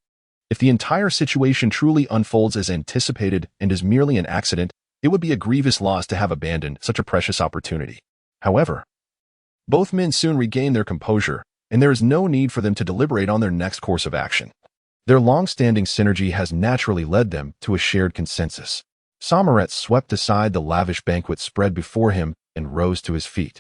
Speaker 1: If the entire situation truly unfolds as anticipated and is merely an accident, it would be a grievous loss to have abandoned such a precious opportunity. However, both men soon regain their composure, and there is no need for them to deliberate on their next course of action. Their long-standing synergy has naturally led them to a shared consensus. Samaret swept aside the lavish banquet spread before him and rose to his feet,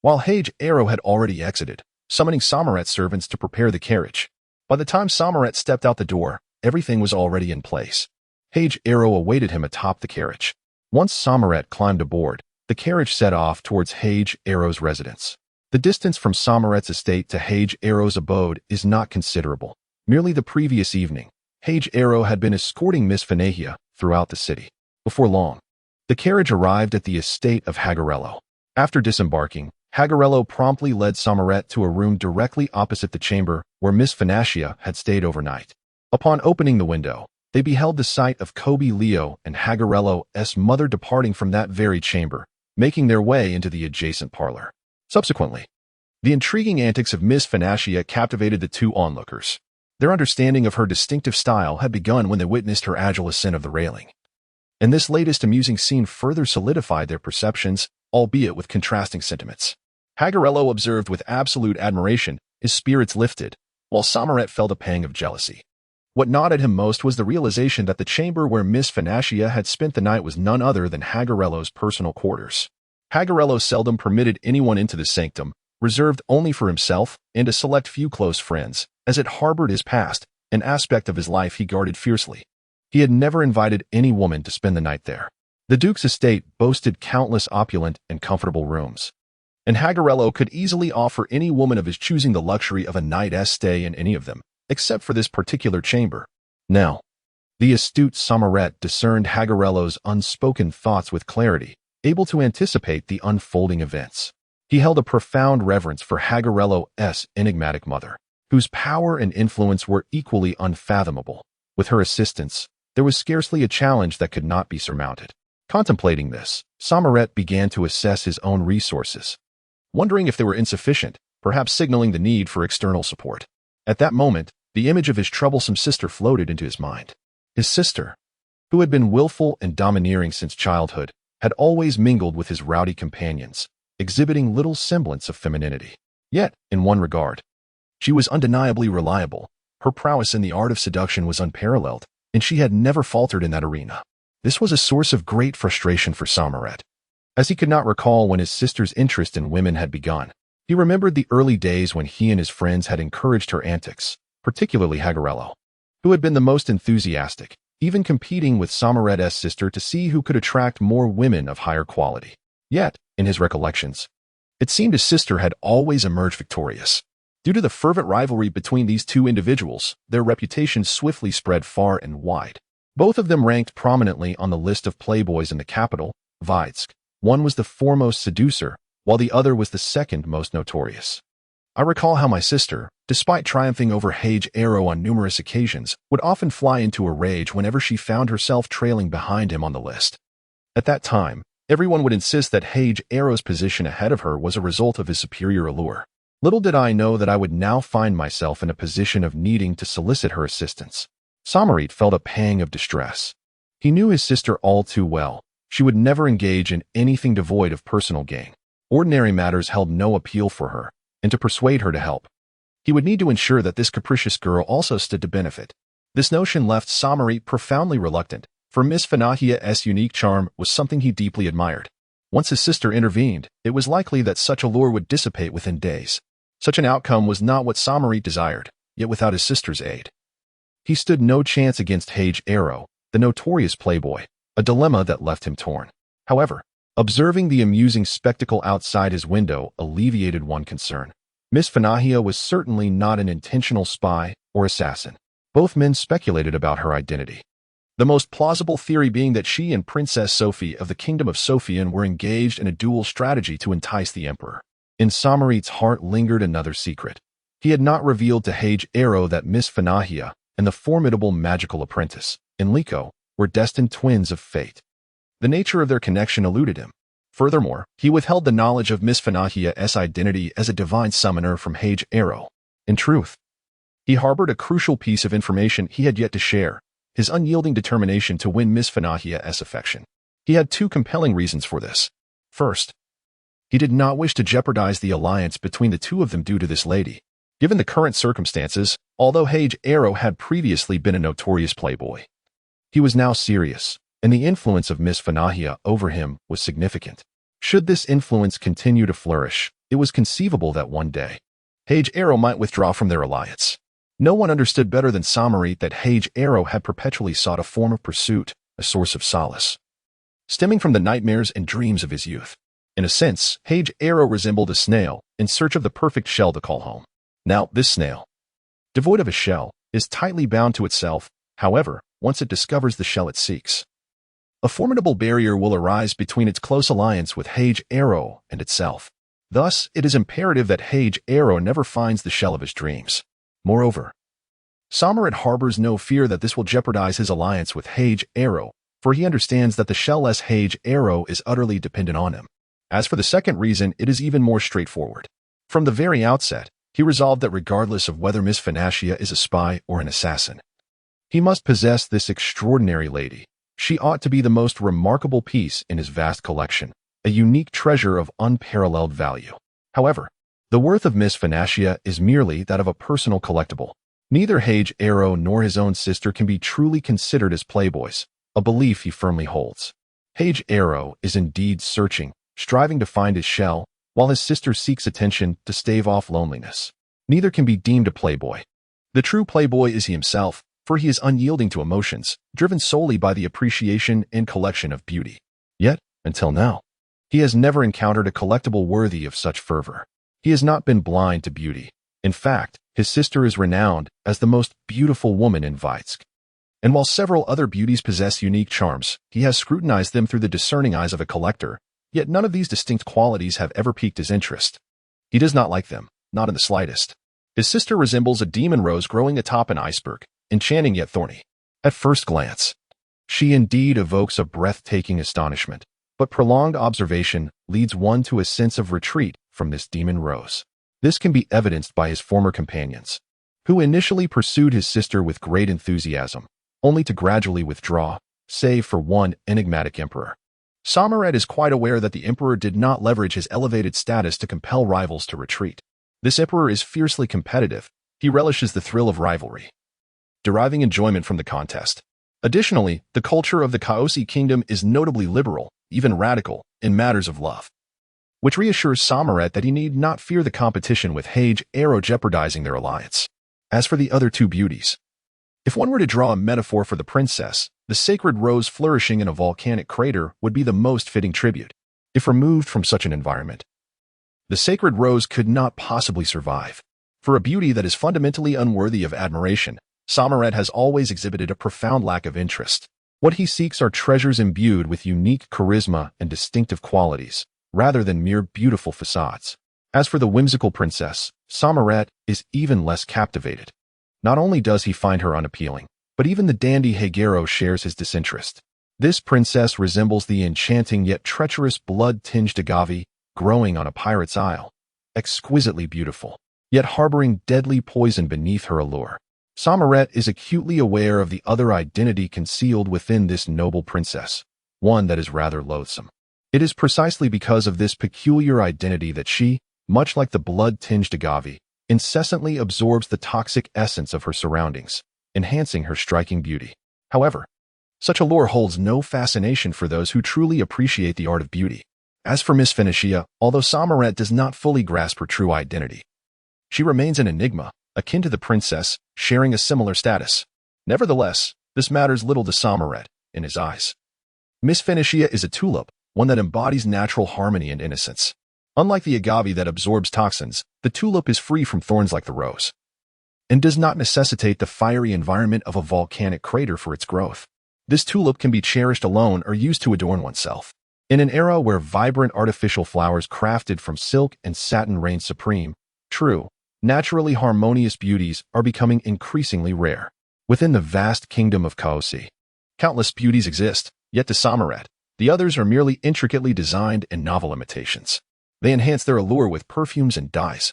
Speaker 1: while Page Arrow had already exited, summoning Samaret's servants to prepare the carriage. By the time Samaret stepped out the door, everything was already in place. Page Arrow awaited him atop the carriage. Once Samaret climbed aboard, the carriage set off towards Page Arrow's residence. The distance from Samaret's estate to Page Arrow's abode is not considerable. Merely the previous evening, Page Arrow had been escorting Miss Finahia throughout the city. Before long, the carriage arrived at the estate of Hagarello. After disembarking, Hagarello promptly led Samaret to a room directly opposite the chamber where Miss Finahia had stayed overnight. Upon opening the window, they beheld the sight of Kobe Leo and Hagarello's mother departing from that very chamber, making their way into the adjacent parlor. Subsequently, the intriguing antics of Miss Finahia captivated the two onlookers. Their understanding of her distinctive style had begun when they witnessed her agile ascent of the railing. And this latest amusing scene further solidified their perceptions, albeit with contrasting sentiments. Hagarello observed with absolute admiration, his spirits lifted, while Samaret felt a pang of jealousy. What gnawed at him most was the realization that the chamber where Miss Finahia had spent the night was none other than Hagarello's personal quarters. Hagarello seldom permitted anyone into the sanctum, reserved only for himself and a select few close friends, as it harbored his past, an aspect of his life he guarded fiercely. He had never invited any woman to spend the night there. The Duke's estate boasted countless opulent and comfortable rooms, and Hagarello could easily offer any woman of his choosing the luxury of a night's stay in any of them, except for this particular chamber. Now, the astute Samaret discerned Hagarello's unspoken thoughts with clarity, able to anticipate the unfolding events. He held a profound reverence for Hagarello's enigmatic mother, whose power and influence were equally unfathomable. With her assistance, there was scarcely a challenge that could not be surmounted. Contemplating this, Samaret began to assess his own resources, wondering if they were insufficient, perhaps signaling the need for external support. At that moment, the image of his troublesome sister floated into his mind. His sister, who had been willful and domineering since childhood, had always mingled with his rowdy companions, exhibiting little semblance of femininity. Yet, in one regard, she was undeniably reliable. Her prowess in the art of seduction was unparalleled, and she had never faltered in that arena. This was a source of great frustration for Samaret, as he could not recall when his sister's interest in women had begun. He remembered the early days when he and his friends had encouraged her antics, particularly Hagarello, who had been the most enthusiastic, even competing with Samaret's sister to see who could attract more women of higher quality. Yet, in his recollections, it seemed his sister had always emerged victorious. Due to the fervent rivalry between these two individuals, their reputations swiftly spread far and wide. Both of them ranked prominently on the list of playboys in the capital, Vitebsk. One was the foremost seducer, while the other was the second most notorious. I recall how my sister, despite triumphing over Page Arrow on numerous occasions, would often fly into a rage whenever she found herself trailing behind him on the list. At that time, everyone would insist that Page Arrow's position ahead of her was a result of his superior allure. Little did I know that I would now find myself in a position of needing to solicit her assistance. Samaret felt a pang of distress. He knew his sister all too well. She would never engage in anything devoid of personal gain. Ordinary matters held no appeal for her, and to persuade her to help, he would need to ensure that this capricious girl also stood to benefit. This notion left Samaret profoundly reluctant, for Miss Finahia's unique charm was something he deeply admired. Once his sister intervened, it was likely that such allure would dissipate within days. Such an outcome was not what Samaret desired. yet without his sister's aid. He stood no chance against Hage Arrow, the notorious playboy, a dilemma that left him torn. However, observing the amusing spectacle outside his window alleviated one concern. Miss Fanahia was certainly not an intentional spy or assassin. Both men speculated about her identity. The most plausible theory being that she and Princess Sophie of the Kingdom of Sophian were engaged in a dual strategy to entice the Emperor. In Samarit's heart lingered another secret. He had not revealed to Hage Arrow that Miss Fanahia and the formidable magical apprentice, Enrico, were destined twins of fate. The nature of their connection eluded him. Furthermore, he withheld the knowledge of Miss Fanahia's identity as a divine summoner from Hage Arrow. In truth, he harbored a crucial piece of information he had yet to share: his unyielding determination to win Miss Fanahia's affection. He had two compelling reasons for this. First, he did not wish to jeopardize the alliance between the two of them due to this lady. Given the current circumstances, although Hage Arrow had previously been a notorious playboy, he was now serious, and the influence of Miss Fanahia over him was significant. Should this influence continue to flourish, it was conceivable that one day, Hage Arrow might withdraw from their alliance. No one understood better than Samarit that Hage Arrow had perpetually sought a form of pursuit, a source of solace, stemming from the nightmares and dreams of his youth. In a sense, Hage Arrow resembled a snail in search of the perfect shell to call home. Now, this snail, devoid of a shell, is tightly bound to itself. However, once it discovers the shell it seeks, a formidable barrier will arise between its close alliance with Hage Arrow and itself. Thus, it is imperative that Hage Arrow never finds the shell of his dreams. Moreover, Samarit harbors no fear that this will jeopardize his alliance with Hage Arrow, for he understands that the shell-less Hage Arrow is utterly dependent on him. As for the second reason, it is even more straightforward. From the very outset, he resolved that regardless of whether Miss Fanahia is a spy or an assassin, he must possess this extraordinary lady. She ought to be the most remarkable piece in his vast collection, a unique treasure of unparalleled value. However, the worth of Miss Fanahia is merely that of a personal collectible. Neither Hage Arrow nor his own sister can be truly considered as playboys, a belief he firmly holds. Hage Arrow is indeed searching, striving to find his shell, while his sister seeks attention to stave off loneliness. Neither can be deemed a playboy. The true playboy is he himself, for he is unyielding to emotions, driven solely by the appreciation and collection of beauty. Yet, until now, he has never encountered a collectible worthy of such fervor. He has not been blind to beauty. In fact, his sister is renowned as the most beautiful woman in Vitsk. And while several other beauties possess unique charms, he has scrutinized them through the discerning eyes of a collector, yet none of these distinct qualities have ever piqued his interest. He does not like them, not in the slightest. His sister resembles a demon rose growing atop an iceberg, enchanting yet thorny. At first glance, she indeed evokes a breathtaking astonishment, but prolonged observation leads one to a sense of retreat from this demon rose. This can be evidenced by his former companions, who initially pursued his sister with great enthusiasm, only to gradually withdraw, save for one enigmatic emperor. Samarit is quite aware that the emperor did not leverage his elevated status to compel rivals to retreat. This emperor is fiercely competitive. He relishes the thrill of rivalry, deriving enjoyment from the contest. Additionally, the culture of the Kaosi kingdom is notably liberal, even radical, in matters of love, which reassures Samarit that he need not fear the competition with Hage Arrow jeopardizing their alliance. As for the other two beauties, if one were to draw a metaphor for the princess, the sacred rose flourishing in a volcanic crater would be the most fitting tribute. If removed from such an environment, the sacred rose could not possibly survive. For a beauty that is fundamentally unworthy of admiration, Samarit has always exhibited a profound lack of interest. What he seeks are treasures imbued with unique charisma and distinctive qualities, rather than mere beautiful facades. As for the whimsical princess, Samarit is even less captivated. Not only does he find her unappealing, but even the dandy Hage Arrow shares his disinterest. This princess resembles the enchanting yet treacherous blood-tinged agave growing on a pirate's isle, exquisitely beautiful, yet harboring deadly poison beneath her allure. Samarit is acutely aware of the other identity concealed within this noble princess, one that is rather loathsome. It is precisely because of this peculiar identity that she, much like the blood-tinged agave, incessantly absorbs the toxic essence of her surroundings, enhancing her striking beauty. However, such allure holds no fascination for those who truly appreciate the art of beauty. As for Miss Fanahia, although Samarit does not fully grasp her true identity, she remains an enigma, akin to the princess, sharing a similar status. Nevertheless, this matters little to Samaret, in his eyes. Miss Phoenicia is a tulip, one that embodies natural harmony and innocence. Unlike the agave that absorbs toxins, the tulip is free from thorns like the rose, and does not necessitate the fiery environment of a volcanic crater for its growth. This tulip can be cherished alone or used to adorn oneself. In an era where vibrant artificial flowers crafted from silk and satin reign supreme, true, naturally harmonious beauties are becoming increasingly rare. Within the vast kingdom of Kaosi, countless beauties exist, yet to Samaret, the others are merely intricately designed and novel imitations. They enhance their allure with perfumes and dyes.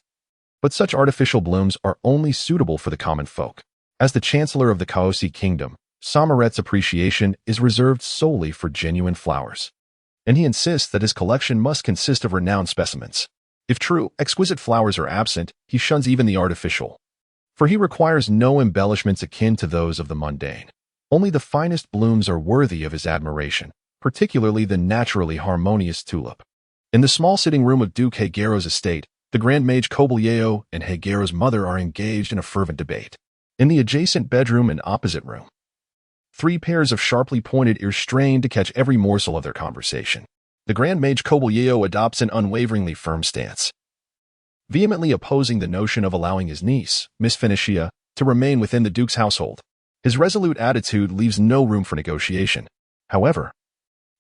Speaker 1: But such artificial blooms are only suitable for the common folk. As the chancellor of the Kaosi kingdom, Samaret's appreciation is reserved solely for genuine flowers, and he insists that his collection must consist of renowned specimens. If true, exquisite flowers are absent, he shuns even the artificial, for he requires no embellishments akin to those of the mundane. Only the finest blooms are worthy of his admiration, particularly the naturally harmonious tulip. In the small sitting room of Duke Hegero's estate, the Grand Mage Kobylieo and Hegero's mother are engaged in a fervent debate. In the adjacent bedroom and opposite room, 3 pairs of sharply pointed ears strain to catch every morsel of their conversation. The Grand Mage Kobylieo adopts an unwaveringly firm stance, vehemently opposing the notion of allowing his niece, Miss Phoenicia, to remain within the Duke's household. His resolute attitude leaves no room for negotiation. However,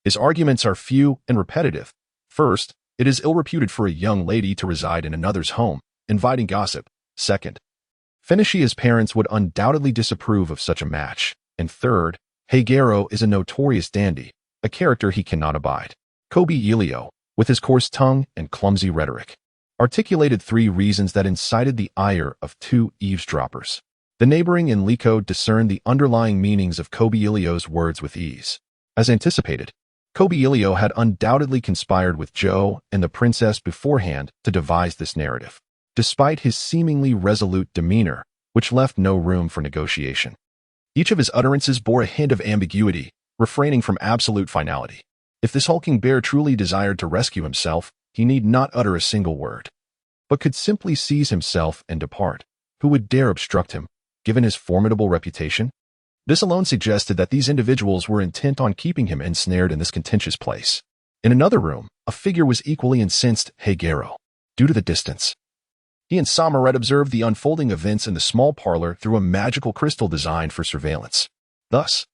Speaker 1: his arguments are few and repetitive. First, it is ill-reputed for a young lady to reside in another's home, inviting gossip. Second, Phoenicia's parents would undoubtedly disapprove of such a match. And third, Hegero is a notorious dandy, a character he cannot abide. Kobylieo, with his coarse tongue and clumsy rhetoric, articulated 3 reasons that incited the ire of 2 eavesdroppers. The neighboring Enrico discerned the underlying meanings of Kobylileo's words with ease. As anticipated, Kobylieo had undoubtedly conspired with Joe and the princess beforehand to devise this narrative, despite his seemingly resolute demeanor, which left no room for negotiation. Each of his utterances bore a hint of ambiguity, refraining from absolute finality. If this hulking bear truly desired to rescue himself, he need not utter a single word, but could simply seize himself and depart. Who would dare obstruct him, given his formidable reputation? This alone suggested that these individuals were intent on keeping him ensnared in this contentious place. In another room, a figure was equally incensed, Hegero. Due to the distance, he and Samaret observed the unfolding events in the small parlor through a magical crystal designed for surveillance. Thus,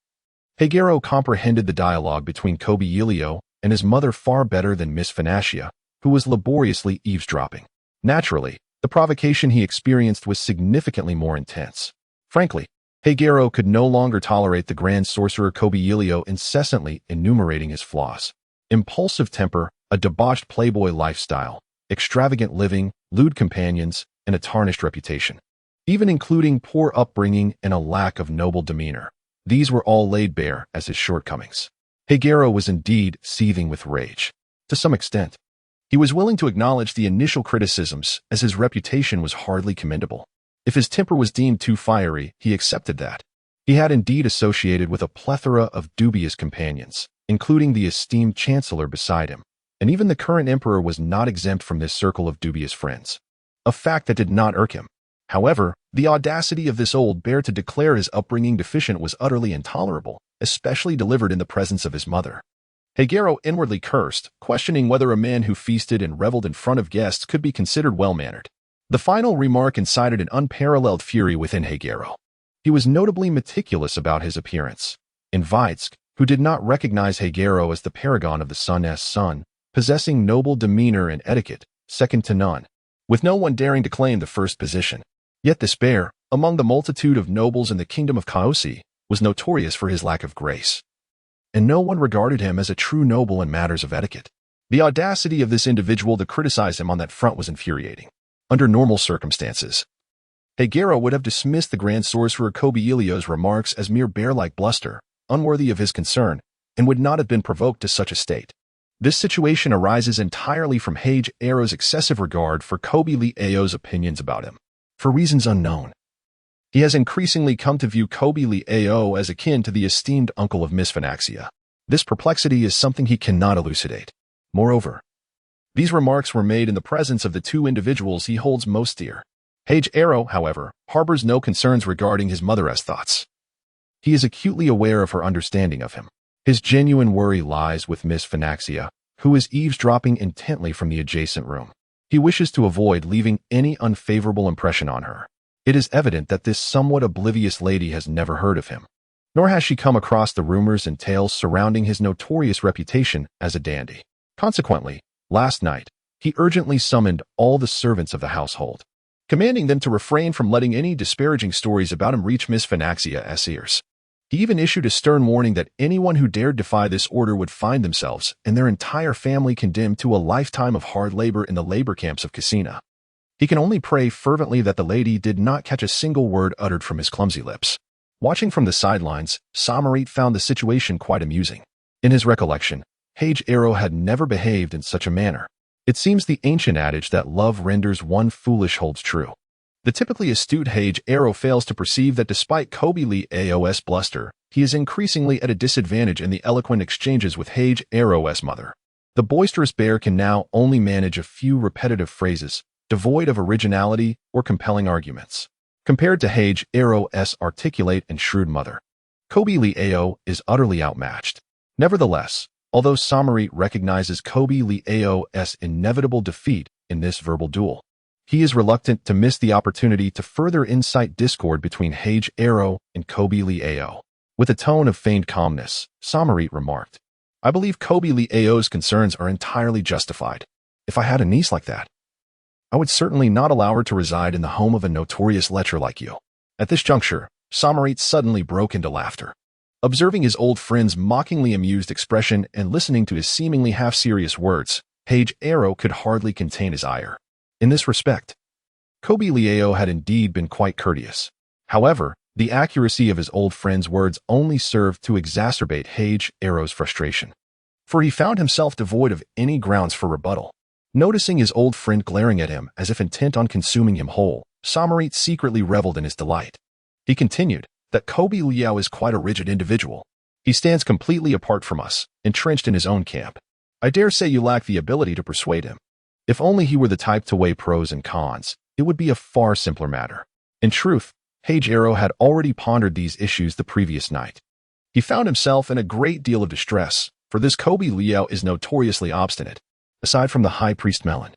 Speaker 1: Hegero comprehended the dialogue between Kobylieo and his mother far better than Miss Phoenicia, who was laboriously eavesdropping. Naturally, the provocation he experienced was significantly more intense. Frankly, Hegero could no longer tolerate the grand sorcerer Kobylieo incessantly enumerating his flaws. Impulsive temper, a debauched playboy lifestyle, extravagant living, lewd companions, and a tarnished reputation. Even including poor upbringing and a lack of noble demeanor. These were all laid bare as his shortcomings. Hegero was indeed seething with rage. To some extent, he was willing to acknowledge the initial criticisms, as his reputation was hardly commendable. If his temper was deemed too fiery, he accepted that. He had indeed associated with a plethora of dubious companions, including the esteemed chancellor beside him, and even the current emperor was not exempt from this circle of dubious friends. A fact that did not irk him. However, the audacity of this old bear to declare his upbringing deficient was utterly intolerable, especially delivered in the presence of his mother. Hegero inwardly cursed, questioning whether a man who feasted and reveled in front of guests could be considered well-mannered. The final remark incited an unparalleled fury within Hegero. He was notably meticulous about his appearance. Enrico, who did not recognize Hegero as the paragon of the sun's son, possessing noble demeanor and etiquette, second to none, with no one daring to claim the first position. Yet this bear, among the multitude of nobles in the kingdom of Kaosi, was notorious for his lack of grace, and no one regarded him as a true noble in matters of etiquette. The audacity of this individual to criticize him on that front was infuriating. Under normal circumstances, Hegero would have dismissed the grand sorcerer Kobylileo's remarks as mere bear-like bluster, unworthy of his concern, and would not have been provoked to such a state. This situation arises entirely from Hegero's excessive regard for Kobylileo's opinions about him. For reasons unknown, he has increasingly come to view Kobylieo as akin to the esteemed uncle of Miss Phoenicia. This perplexity is something he cannot elucidate. Moreover, these remarks were made in the presence of the 2 individuals he holds most dear. Page Arrow, however, harbors no concerns regarding his mother's thoughts. He is acutely aware of her understanding of him. His genuine worry lies with Miss Phenaxia, who is eavesdropping intently from the adjacent room. He wishes to avoid leaving any unfavorable impression on her. It is evident that this somewhat oblivious lady has never heard of him, nor has she come across the rumors and tales surrounding his notorious reputation as a dandy. Consequently, last night, he urgently summoned all the servants of the household, commanding them to refrain from letting any disparaging stories about him reach Miss Phenaxia's ears. He even issued a stern warning that anyone who dared defy this order would find themselves and their entire family condemned to a lifetime of hard labor in the labor camps of Casina. He can only pray fervently that the lady did not catch a single word uttered from his clumsy lips. Watching from the sidelines, Shamanic found the situation quite amusing. In his recollection, Page Arrow had never behaved in such a manner. It seems the ancient adage that love renders one foolish holds true. The typically astute Page Arrow fails to perceive that despite Kobe Liao's bluster, he is increasingly at a disadvantage in the eloquent exchanges with Page Arrow's mother. The boisterous bear can now only manage a few repetitive phrases, devoid of originality or compelling arguments, compared to Page Arrow's articulate and shrewd mother. Kobe Liao is utterly outmatched. Nevertheless, although Shamanic recognizes Kobe Liao's inevitable defeat in this verbal duel, he is reluctant to miss the opportunity to further incite discord between Page Arrow and Kobe Liao. With a tone of feigned calmness, Shamanic remarked, "I believe Kobe Liao's concerns are entirely justified. If I had a niece like that, I would certainly not allow her to reside in the home of a notorious lecher like you." At this juncture, Shamanic suddenly broke into laughter. Observing his old friend's mockingly amused expression and listening to his seemingly half-serious words, Page Arrow could hardly contain his ire. In this respect, Kobe Liao had indeed been quite courteous. However, the accuracy of his old friend's words only served to exacerbate Page Arrow's frustration, for he found himself devoid of any grounds for rebuttal. Noticing his old friend glaring at him as if intent on consuming him whole, Shamanic secretly reveled in his delight. He continued that Kobe Liao is quite a rigid individual. He stands completely apart from us, entrenched in his own camp. I dare say you lack the ability to persuade him. If only he were the type to weigh pros and cons, it would be a far simpler matter. In truth, Page Arrow had already pondered these issues the previous night. He found himself in a great deal of distress, for this Kobe Liao is notoriously obstinate. Aside from the High Priest Melon,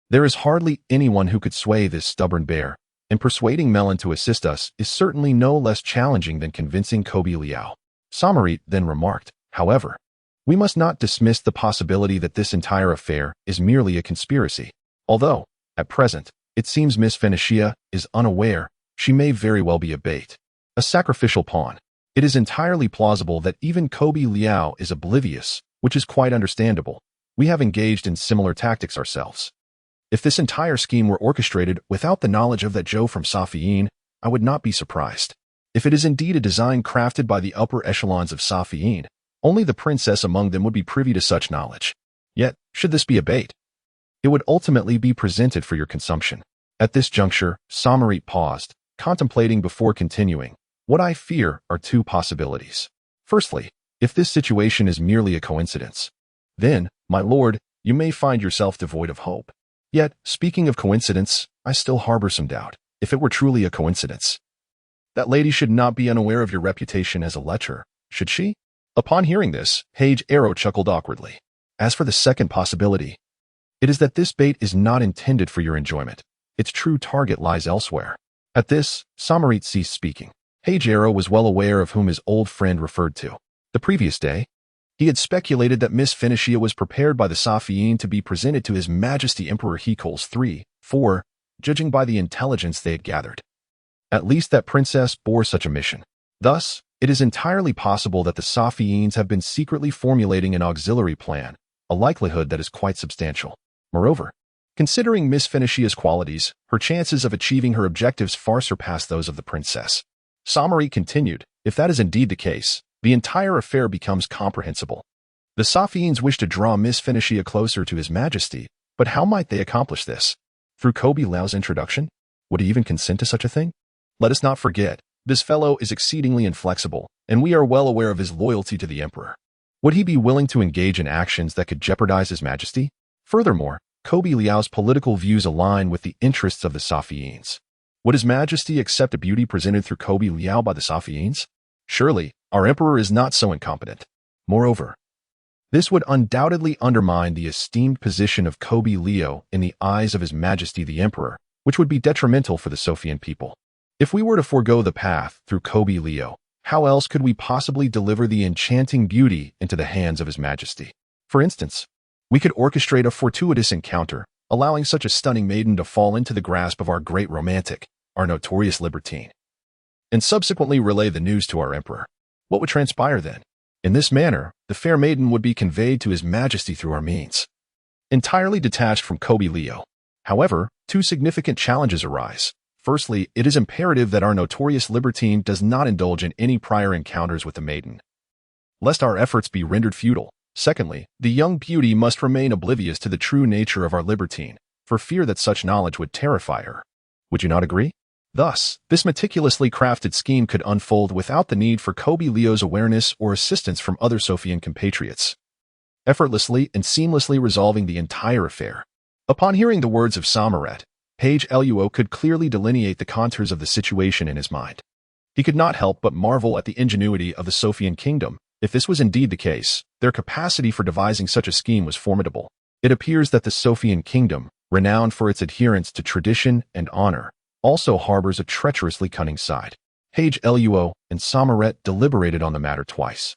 Speaker 1: there is hardly anyone who could sway this stubborn bear, and persuading Melon to assist us is certainly no less challenging than convincing Kobe Liao. Shamanic then remarked, however, we must not dismiss the possibility that this entire affair is merely a conspiracy. Although, at present, it seems Miss Phenaxia is unaware, she may very well be a bait, a sacrificial pawn. It is entirely plausible that even Kobe Liao is oblivious, which is quite understandable. We have engaged in similar tactics ourselves. If this entire scheme were orchestrated without the knowledge of that Joe from Safiyin, I would not be surprised. If it is indeed a design crafted by the upper echelons of Safiyin, only the princess among them would be privy to such knowledge. Yet, should this be a bait, it would ultimately be presented for your consumption. At this juncture, Shamanic paused, contemplating before continuing. What I fear are two possibilities. Firstly, if this situation is merely a coincidence, then, my lord, you may find yourself devoid of hope. Yet, speaking of coincidence, I still harbor some doubt. If it were truly a coincidence, that lady should not be unaware of your reputation as a lecher, should she? Upon hearing this, Page Arrow chuckled awkwardly. As for the second possibility, it is that this bait is not intended for your enjoyment. Its true target lies elsewhere. At this, Shamanic ceased speaking. Page Arrow was well aware of whom his old friend referred to. The previous day, he had speculated that Miss Phenaxia was prepared by the Safiyin to be presented to His Majesty Emperor Hecoles III, IV, judging by the intelligence they had gathered. At least that princess bore such a mission. Thus, it is entirely possible that the Safiyins have been secretly formulating an auxiliary plan, a likelihood that is quite substantial. Moreover, considering Miss Phenaxia's qualities, her chances of achieving her objectives far surpass those of the princess. Shamanic continued, if that is indeed the case, the entire affair becomes comprehensible. The Safiyins wish to draw Miss Phenaxia closer to His Majesty, but how might they accomplish this? Through Kobe Liao's introduction? Would he even consent to such a thing? Let us not forget, this fellow is exceedingly inflexible, and we are well aware of his loyalty to the Emperor. Would he be willing to engage in actions that could jeopardize His Majesty? Furthermore, Kobe Liao's political views align with the interests of the Safiyins. Would His Majesty accept a beauty presented through Kobe Liao by the Safians? Surely, our emperor is not so incompetent. Moreover, this would undoubtedly undermine the esteemed position of Kobe Liao in the eyes of His Majesty the Emperor, which would be detrimental for the Sofian people. If we were to forego the path through Kobe Liao, how else could we possibly deliver the enchanting beauty into the hands of His Majesty? For instance, we could orchestrate a fortuitous encounter, allowing such a stunning maiden to fall into the grasp of our great romantic, our notorious libertine, and subsequently relay the news to our emperor. What would transpire then? In this manner, the fair maiden would be conveyed to His Majesty through our means. Entirely detached from Kobe Liao, however, two significant challenges arise. Firstly, it is imperative that our notorious libertine does not indulge in any prior encounters with the maiden, lest our efforts be rendered futile. Secondly, the young beauty must remain oblivious to the true nature of our libertine, for fear that such knowledge would terrify her. Would you not agree? Thus, this meticulously crafted scheme could unfold without the need for Kobe Liao's awareness or assistance from other Sofian compatriots, effortlessly and seamlessly resolving the entire affair. Upon hearing the words of Samaret, Page Luo could clearly delineate the contours of the situation in his mind. He could not help but marvel at the ingenuity of the Sofian kingdom. If this was indeed the case, their capacity for devising such a scheme was formidable. It appears that the Sofian kingdom, renowned for its adherence to tradition and honor, also harbors a treacherously cunning side. Page Luo and Samaret deliberated on the matter twice,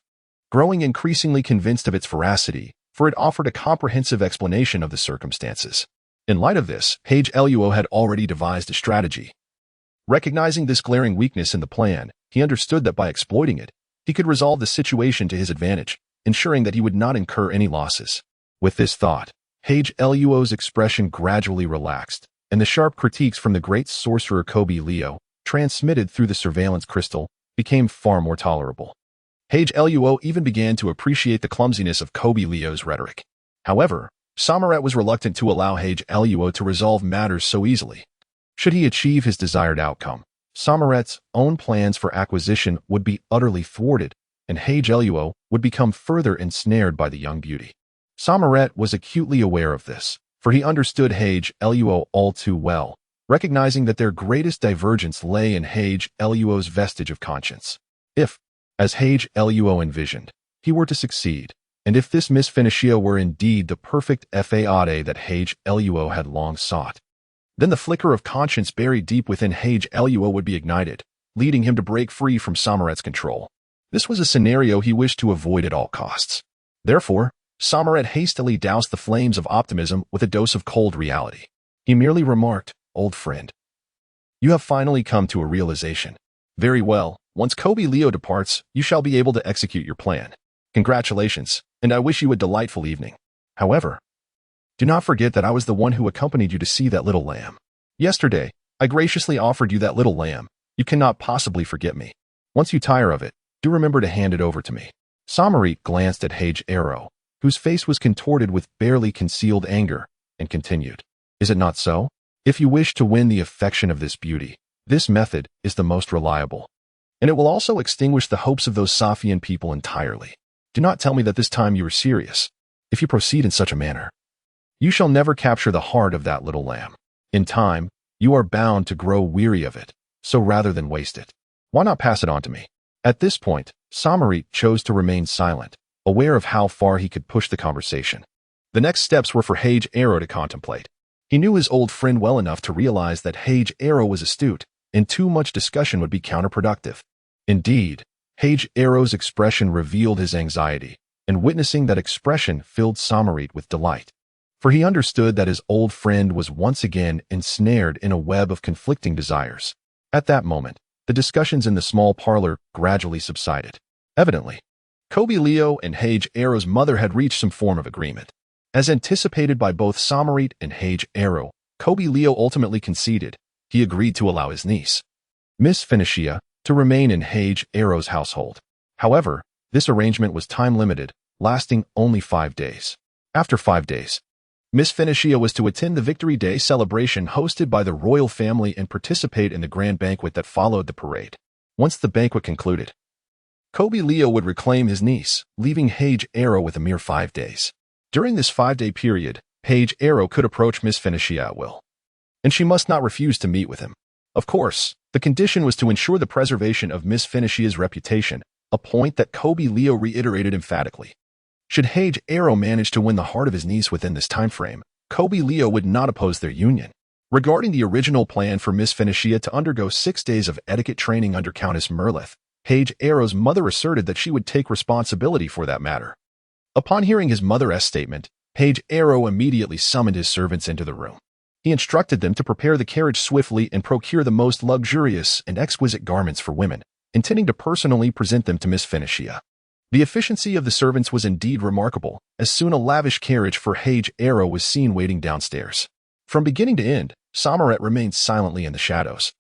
Speaker 1: growing increasingly convinced of its veracity, for it offered a comprehensive explanation of the circumstances. In light of this, Page Luo had already devised a strategy. Recognizing this glaring weakness in the plan, he understood that by exploiting it, he could resolve the situation to his advantage, ensuring that he would not incur any losses. With this thought, Page Luo's expression gradually relaxed, and the sharp critiques from the great sorcerer Kobe Liao, transmitted through the surveillance crystal, became far more tolerable. Page Luo even began to appreciate the clumsiness of Kobe Liao's rhetoric. However, Samaret was reluctant to allow Page Luo to resolve matters so easily. Should he achieve his desired outcome, Samaret's own plans for acquisition would be utterly thwarted, and Page Luo would become further ensnared by the young beauty. Samaret was acutely aware of this, for he understood Page Luo all too well, recognizing that their greatest divergence lay in Page Luo's vestige of conscience. If, as Page Luo envisioned, he were to succeed, and if this Miss Phoenicia were indeed the perfect fade that Page Luo had long sought, then the flicker of conscience buried deep within Page Luo would be ignited, leading him to break free from Samaret's control. This was a scenario he wished to avoid at all costs. Therefore, Samaret hastily doused the flames of optimism with a dose of cold reality. He merely remarked, "Old friend, you have finally come to a realization. Very well, once Kobe Liao departs, you shall be able to execute your plan. Congratulations, and I wish you a delightful evening. However, do not forget that I was the one who accompanied you to see that little lamb. Yesterday, I graciously offered you that little lamb. You cannot possibly forget me. Once you tire of it, do remember to hand it over to me." Samaret glanced at Page Luo, whose face was contorted with barely concealed anger, and continued, "Is it not so? If you wish to win the affection of this beauty, this method is the most reliable, and it will also extinguish the hopes of those Safian people entirely. Do not tell me that this time you are serious. If you proceed in such a manner, you shall never capture the heart of that little lamb. In time, you are bound to grow weary of it, so rather than waste it, why not pass it on to me?" At this point, Samaret chose to remain silent, aware of how far he could push the conversation. The next steps were for Page Luo to contemplate. He knew his old friend well enough to realize that Page Luo was astute, and too much discussion would be counterproductive. Indeed, Page Luo's expression revealed his anxiety, and witnessing that expression filled Samaret with delight. For he understood that his old friend was once again ensnared in a web of conflicting desires. At that moment, the discussions in the small parlor gradually subsided. Evidently, Kobe Liao and Page Luo's mother had reached some form of agreement. As anticipated by both Samaret and Page Luo, Kobe Liao ultimately conceded. He agreed to allow his niece, Miss Phoenicia, to remain in Page Luo's household. However, this arrangement was time-limited, lasting only 5 days. After 5 days, Miss Phoenicia was to attend the Victory Day celebration hosted by the royal family and participate in the grand banquet that followed the parade. Once the banquet concluded, Kobe Liao would reclaim his niece, leaving Page Luo with a mere 5 days. During this 5-day period, Page Luo could approach Miss Phoenicia at will, and she must not refuse to meet with him. Of course, the condition was to ensure the preservation of Miss Phoenicia's reputation, a point that Kobe Leo reiterated emphatically. Should Hage Arrow manage to win the heart of his niece within this time frame, Kobe Leo would not oppose their union. Regarding the original plan for Miss Phoenicia to undergo 6 days of etiquette training under Countess Merlith, Hage Arrow's mother asserted that she would take responsibility for that matter. Upon hearing his mother's statement, Hage Arrow immediately summoned his servants into the room. He instructed them to prepare the carriage swiftly and procure the most luxurious and exquisite garments for women, intending to personally present them to Miss Phoenicia. The efficiency of the servants was indeed remarkable, as soon a lavish carriage for Hage Arrow was seen waiting downstairs. From beginning to end, Samaret remained silently in the shadows,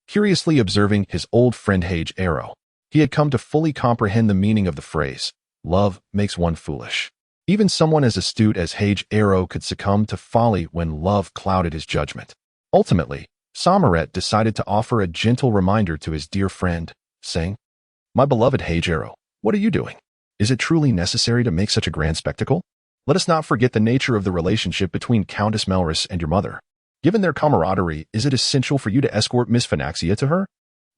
Speaker 1: curiously observing his old friend Hage Arrow. He had come to fully comprehend the meaning of the phrase, "Love makes one foolish." Even someone as astute as Hage Arrow could succumb to folly when love clouded his judgment. Ultimately, Samaret decided to offer a gentle reminder to his dear friend, saying, "My beloved Hage Arrow, what are you doing? Is it truly necessary to make such a grand spectacle? Let us not forget the nature of the relationship between Countess Melrys and your mother. Given their camaraderie, is it essential for you to escort Miss Phoenicia to her?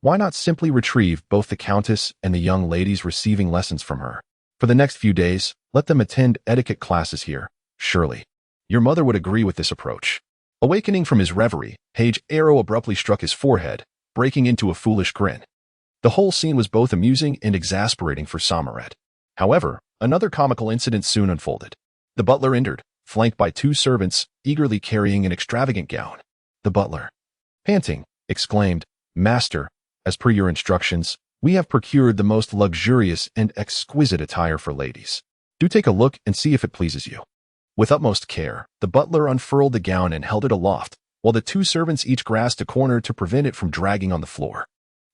Speaker 1: Why not simply retrieve both the Countess and the young ladies receiving lessons from her? For the next few days, let them attend etiquette classes here. Surely, your mother would agree with this approach." Awakening from his reverie, Hage Arrow abruptly struck his forehead, breaking into a foolish grin. The whole scene was both amusing and exasperating for Samaret. However, another comical incident soon unfolded. The butler entered, flanked by 2 servants, eagerly carrying an extravagant gown. The butler, panting, exclaimed, "Master, as per your instructions, we have procured the most luxurious and exquisite attire for ladies. Do take a look and see if it pleases you." With utmost care, the butler unfurled the gown and held it aloft, while the 2 servants each grasped a corner to prevent it from dragging on the floor.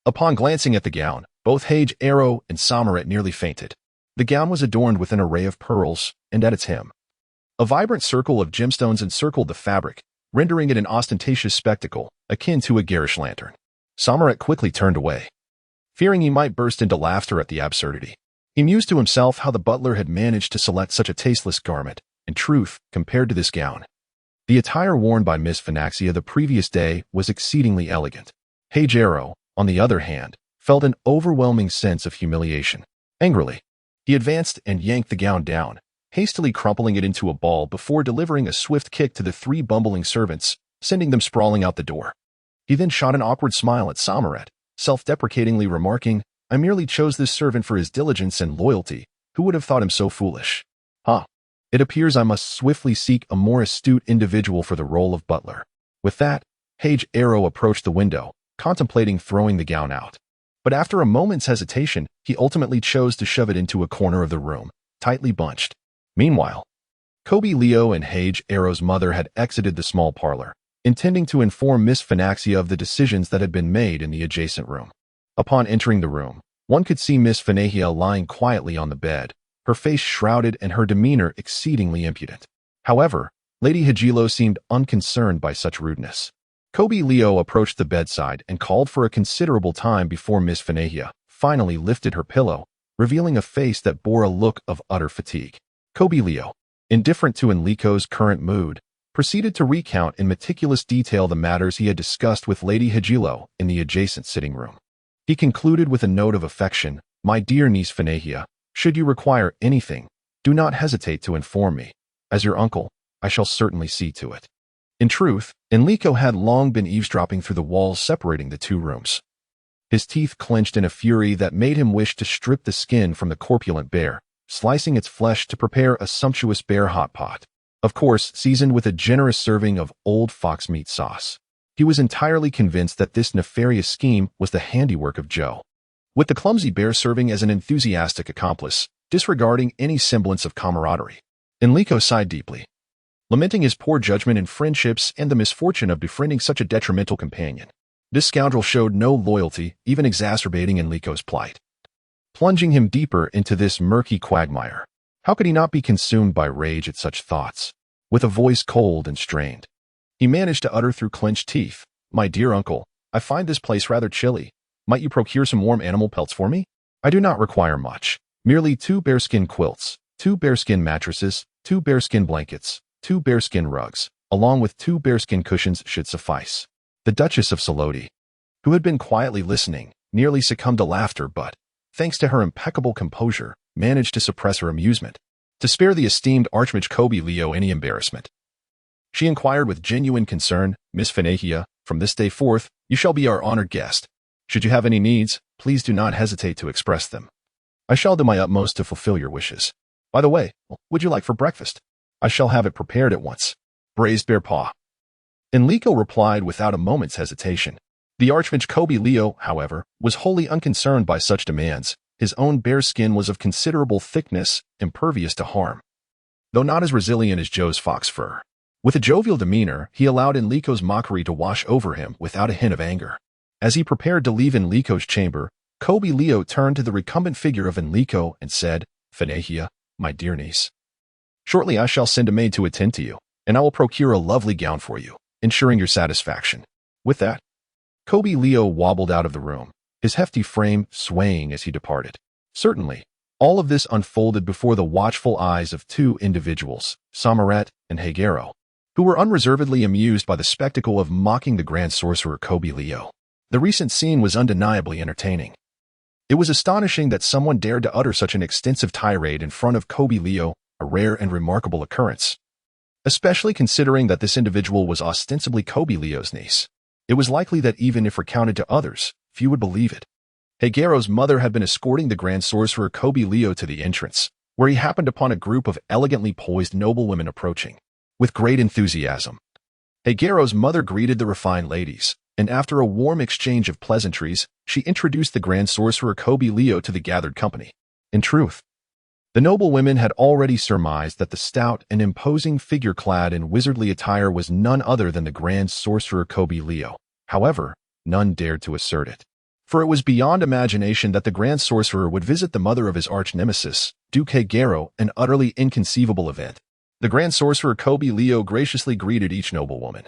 Speaker 1: Upon glancing at the gown, both Hage Arrow and Samaret nearly fainted. The gown was adorned with an array of pearls, and at its hem, a vibrant circle of gemstones encircled the fabric, rendering it an ostentatious spectacle, akin to a garish lantern. Samaret quickly turned away, fearing he might burst into laughter at the absurdity. He mused to himself how the butler had managed to select such a tasteless garment. In truth, compared to this gown, the attire worn by Miss Phoenicia the previous day was exceedingly elegant. Hage Arrow, on the other hand, felt an overwhelming sense of humiliation. Angrily, he advanced and yanked the gown down, hastily crumpling it into a ball before delivering a swift kick to the 3 bumbling servants, sending them sprawling out the door. He then shot an awkward smile at Samaret, self-deprecatingly remarking, "I merely chose this servant for his diligence and loyalty. Who would have thought him so foolish? Huh. It appears I must swiftly seek a more astute individual for the role of butler." With that, Hage Arrow approached the window, contemplating throwing the gown out. But after a moment's hesitation, he ultimately chose to shove it into a corner of the room, tightly bunched. Meanwhile, Kobe Leo and Hage Arrow's mother had exited the small parlor, intending to inform Miss Phoenicia of the decisions that had been made in the adjacent room. Upon entering the room, one could see Miss Phoenicia lying quietly on the bed, her face shrouded and her demeanor exceedingly impudent. However, Lady Higilo seemed unconcerned by such rudeness. Kobe Leo approached the bedside and called for a considerable time before Miss Phoenicia finally lifted her pillow, revealing a face that bore a look of utter fatigue. Kobe Leo, indifferent to Enrico's current mood, proceeded to recount in meticulous detail the matters he had discussed with Lady Higilo in the adjacent sitting room. He concluded with a note of affection, "My dear niece Phoenicia, should you require anything, do not hesitate to inform me. As your uncle, I shall certainly see to it." In truth, Enrico had long been eavesdropping through the walls separating the 2 rooms. His teeth clenched in a fury that made him wish to strip the skin from the corpulent bear, slicing its flesh to prepare a sumptuous bear hot pot, of course seasoned with a generous serving of old fox meat sauce. He was entirely convinced that this nefarious scheme was the handiwork of Joe, with the clumsy bear serving as an enthusiastic accomplice, disregarding any semblance of camaraderie. Enrico sighed deeply, lamenting his poor judgment in friendships and the misfortune of befriending such a detrimental companion. This scoundrel showed no loyalty, even exacerbating Enrico's plight, plunging him deeper into this murky quagmire. How could he not be consumed by rage at such thoughts? With a voice cold and strained, he managed to utter through clenched teeth, "My dear uncle, I find this place rather chilly. Might you procure some warm animal pelts for me? I do not require much. Merely 2 bearskin quilts, 2 bearskin mattresses, 2 bearskin blankets, 2 bearskin rugs, along with 2 bearskin cushions should suffice." The Duchess of Salodi, who had been quietly listening, nearly succumbed to laughter but, thanks to her impeccable composure, managed to suppress her amusement, to spare the esteemed Archmage Kobe Leo any embarrassment. She inquired with genuine concern, "Miss Phanahia, from this day forth, you shall be our honored guest. Should you have any needs, please do not hesitate to express them. I shall do my utmost to fulfill your wishes. By the way, what would you like for breakfast? I shall have it prepared at once. Braised bear paw." Enrico replied without a moment's hesitation. The Archmage Kobe Leo, however, was wholly unconcerned by such demands. His own bear skin was of considerable thickness, impervious to harm, though not as resilient as Joe's fox fur. With a jovial demeanor, he allowed Enrico's mockery to wash over him without a hint of anger. As he prepared to leave Enrico's chamber, Kobe Leo turned to the recumbent figure of Enrico and said, "Phanahia, my dear niece, shortly I shall send a maid to attend to you, and I will procure a lovely gown for you, ensuring your satisfaction." With that, Kobe Leo wobbled out of the room, his hefty frame swaying as he departed. Certainly, all of this unfolded before the watchful eyes of two individuals, Samaret and Hagero, who were unreservedly amused by the spectacle of mocking the Grand Sorcerer Kobe Leo. The recent scene was undeniably entertaining. It was astonishing that someone dared to utter such an extensive tirade in front of Kobe Leo, a rare and remarkable occurrence, especially considering that this individual was ostensibly Kobe Leo's niece. It was likely that even if recounted to others, few would believe it. Hagero's mother had been escorting the Grand Sorcerer Kobe Leo to the entrance, where he happened upon a group of elegantly poised noblewomen approaching. With great enthusiasm, Hagero's mother greeted the refined ladies, and after a warm exchange of pleasantries, she introduced the Grand Sorcerer Kobe Leo to the gathered company. In truth, the noblewomen had already surmised that the stout and imposing figure clad in wizardly attire was none other than the Grand Sorcerer Kobe Leo. However, none dared to assert it, for it was beyond imagination that the Grand Sorcerer would visit the mother of his arch-nemesis, Duke Hagero, an utterly inconceivable event. The Grand Sorcerer Kobe Leo graciously greeted each noblewoman.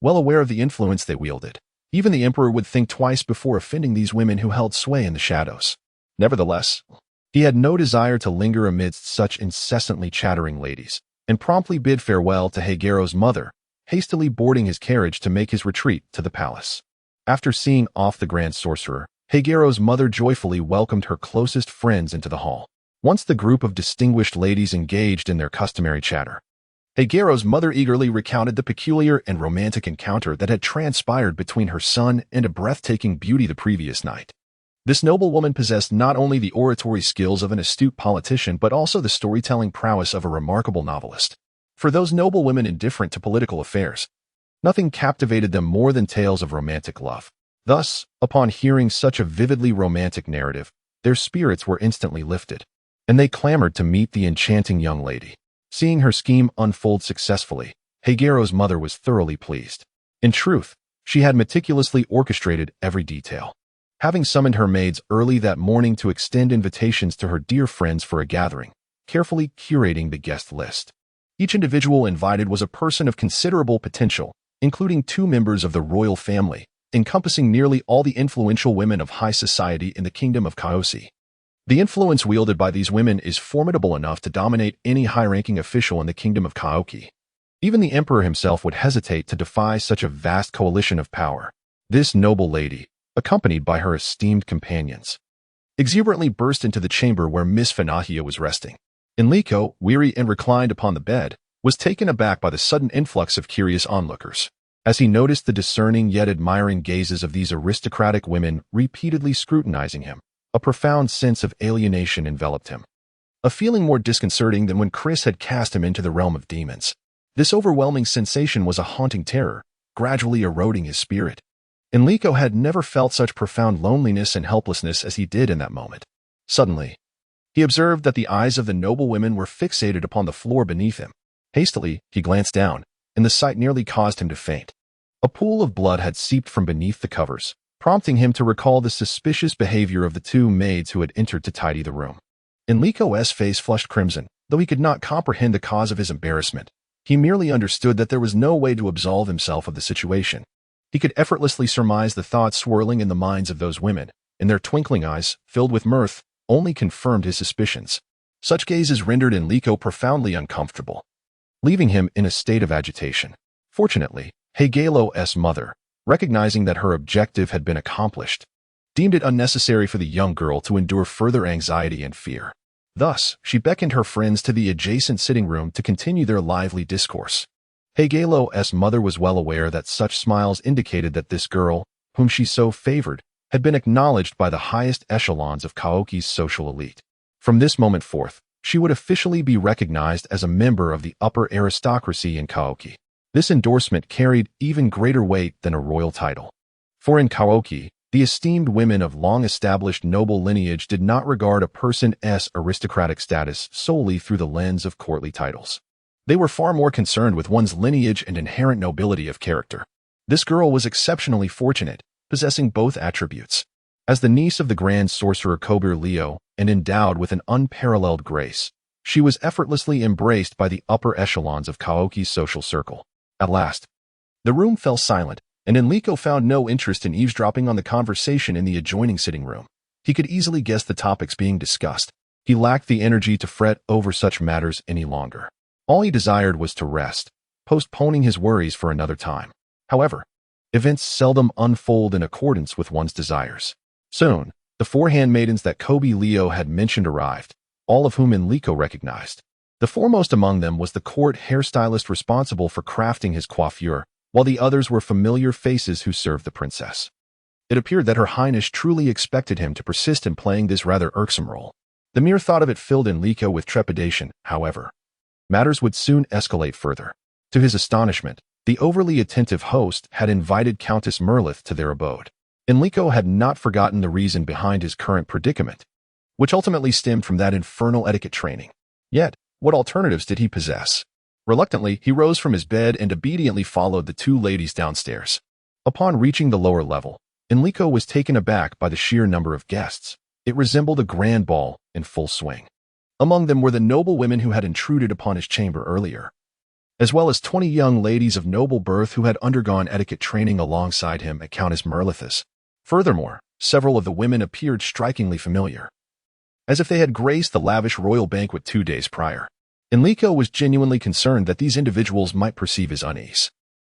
Speaker 1: Well aware of the influence they wielded, even the Emperor would think twice before offending these women who held sway in the shadows. Nevertheless, he had no desire to linger amidst such incessantly chattering ladies, and promptly bid farewell to Hagero's mother, hastily boarding his carriage to make his retreat to the palace. After seeing off the Grand Sorcerer, Hagero's mother joyfully welcomed her closest friends into the hall. Once the group of distinguished ladies engaged in their customary chatter, Hagero's mother eagerly recounted the peculiar and romantic encounter that had transpired between her son and a breathtaking beauty the previous night. This noblewoman possessed not only the oratory skills of an astute politician but also the storytelling prowess of a remarkable novelist. For those noblewomen indifferent to political affairs, nothing captivated them more than tales of romantic love. Thus, upon hearing such a vividly romantic narrative, their spirits were instantly lifted, and they clamored to meet the enchanting young lady. Seeing her scheme unfold successfully, Hagero's mother was thoroughly pleased. In truth, she had meticulously orchestrated every detail, having summoned her maids early that morning to extend invitations to her dear friends for a gathering, carefully curating the guest list. Each individual invited was a person of considerable potential, including 2 members of the royal family, encompassing nearly all the influential women of high society in the kingdom of Kaosi. The influence wielded by these women is formidable enough to dominate any high-ranking official in the kingdom of Kaoki. Even the emperor himself would hesitate to defy such a vast coalition of power. This noble lady, accompanied by her esteemed companions, exuberantly burst into the chamber where Miss Phanahia was resting. Enrico, weary and reclined upon the bed, was taken aback by the sudden influx of curious onlookers. As he noticed the discerning yet admiring gazes of these aristocratic women repeatedly scrutinizing him, a profound sense of alienation enveloped him, a feeling more disconcerting than when Chris had cast him into the realm of demons. This overwhelming sensation was a haunting terror, gradually eroding his spirit. Enrico had never felt such profound loneliness and helplessness as he did in that moment. Suddenly, he observed that the eyes of the noble women were fixated upon the floor beneath him. Hastily, he glanced down, and the sight nearly caused him to faint. A pool of blood had seeped from beneath the covers, prompting him to recall the suspicious behavior of the 2 maids who had entered to tidy the room. Enrico's face flushed crimson, though he could not comprehend the cause of his embarrassment. He merely understood that there was no way to absolve himself of the situation. He could effortlessly surmise the thoughts swirling in the minds of those women, and their twinkling eyes, filled with mirth, only confirmed his suspicions. Such gazes rendered Enrico profoundly uncomfortable, leaving him in a state of agitation. Fortunately, Hagelo's mother, recognizing that her objective had been accomplished, deemed it unnecessary for the young girl to endure further anxiety and fear. Thus, she beckoned her friends to the adjacent sitting room to continue their lively discourse. Hegalo's mother was well aware that such smiles indicated that this girl, whom she so favored, had been acknowledged by the highest echelons of Kaoki's social elite. From this moment forth, she would officially be recognized as a member of the upper aristocracy in Kaoki. This endorsement carried even greater weight than a royal title. For in Kaoki, the esteemed women of long-established noble lineage did not regard a person's aristocratic status solely through the lens of courtly titles. They were far more concerned with one's lineage and inherent nobility of character. This girl was exceptionally fortunate, possessing both attributes. As the niece of the Grand Sorcerer Kobir Leo, and endowed with an unparalleled grace, she was effortlessly embraced by the upper echelons of Kaoki's social circle. At last, the room fell silent, and Enrico found no interest in eavesdropping on the conversation in the adjoining sitting room. He could easily guess the topics being discussed. He lacked the energy to fret over such matters any longer. All he desired was to rest, postponing his worries for another time. However, events seldom unfold in accordance with one's desires. Soon, the 4 handmaidens that Kobe Leo had mentioned arrived, all of whom Enrico recognized. The foremost among them was the court hairstylist responsible for crafting his coiffure, while the others were familiar faces who served the princess. It appeared that Her Highness truly expected him to persist in playing this rather irksome role. The mere thought of it filled Enrico with trepidation, however. Matters would soon escalate further. To his astonishment, the overly attentive host had invited Countess Merlith to their abode. Enrico had not forgotten the reason behind his current predicament, which ultimately stemmed from that infernal etiquette training. Yet, what alternatives did he possess? Reluctantly, he rose from his bed and obediently followed the 2 ladies downstairs. Upon reaching the lower level, Enrico was taken aback by the sheer number of guests. It resembled a grand ball in full swing. Among them were the noble women who had intruded upon his chamber earlier, as well as 20 young ladies of noble birth who had undergone etiquette training alongside him at Countess Merlith's. Furthermore, several of the women appeared strikingly familiar, as if they had graced the lavish royal banquet 2 days prior. Enrico was genuinely concerned that these individuals might perceive his unease.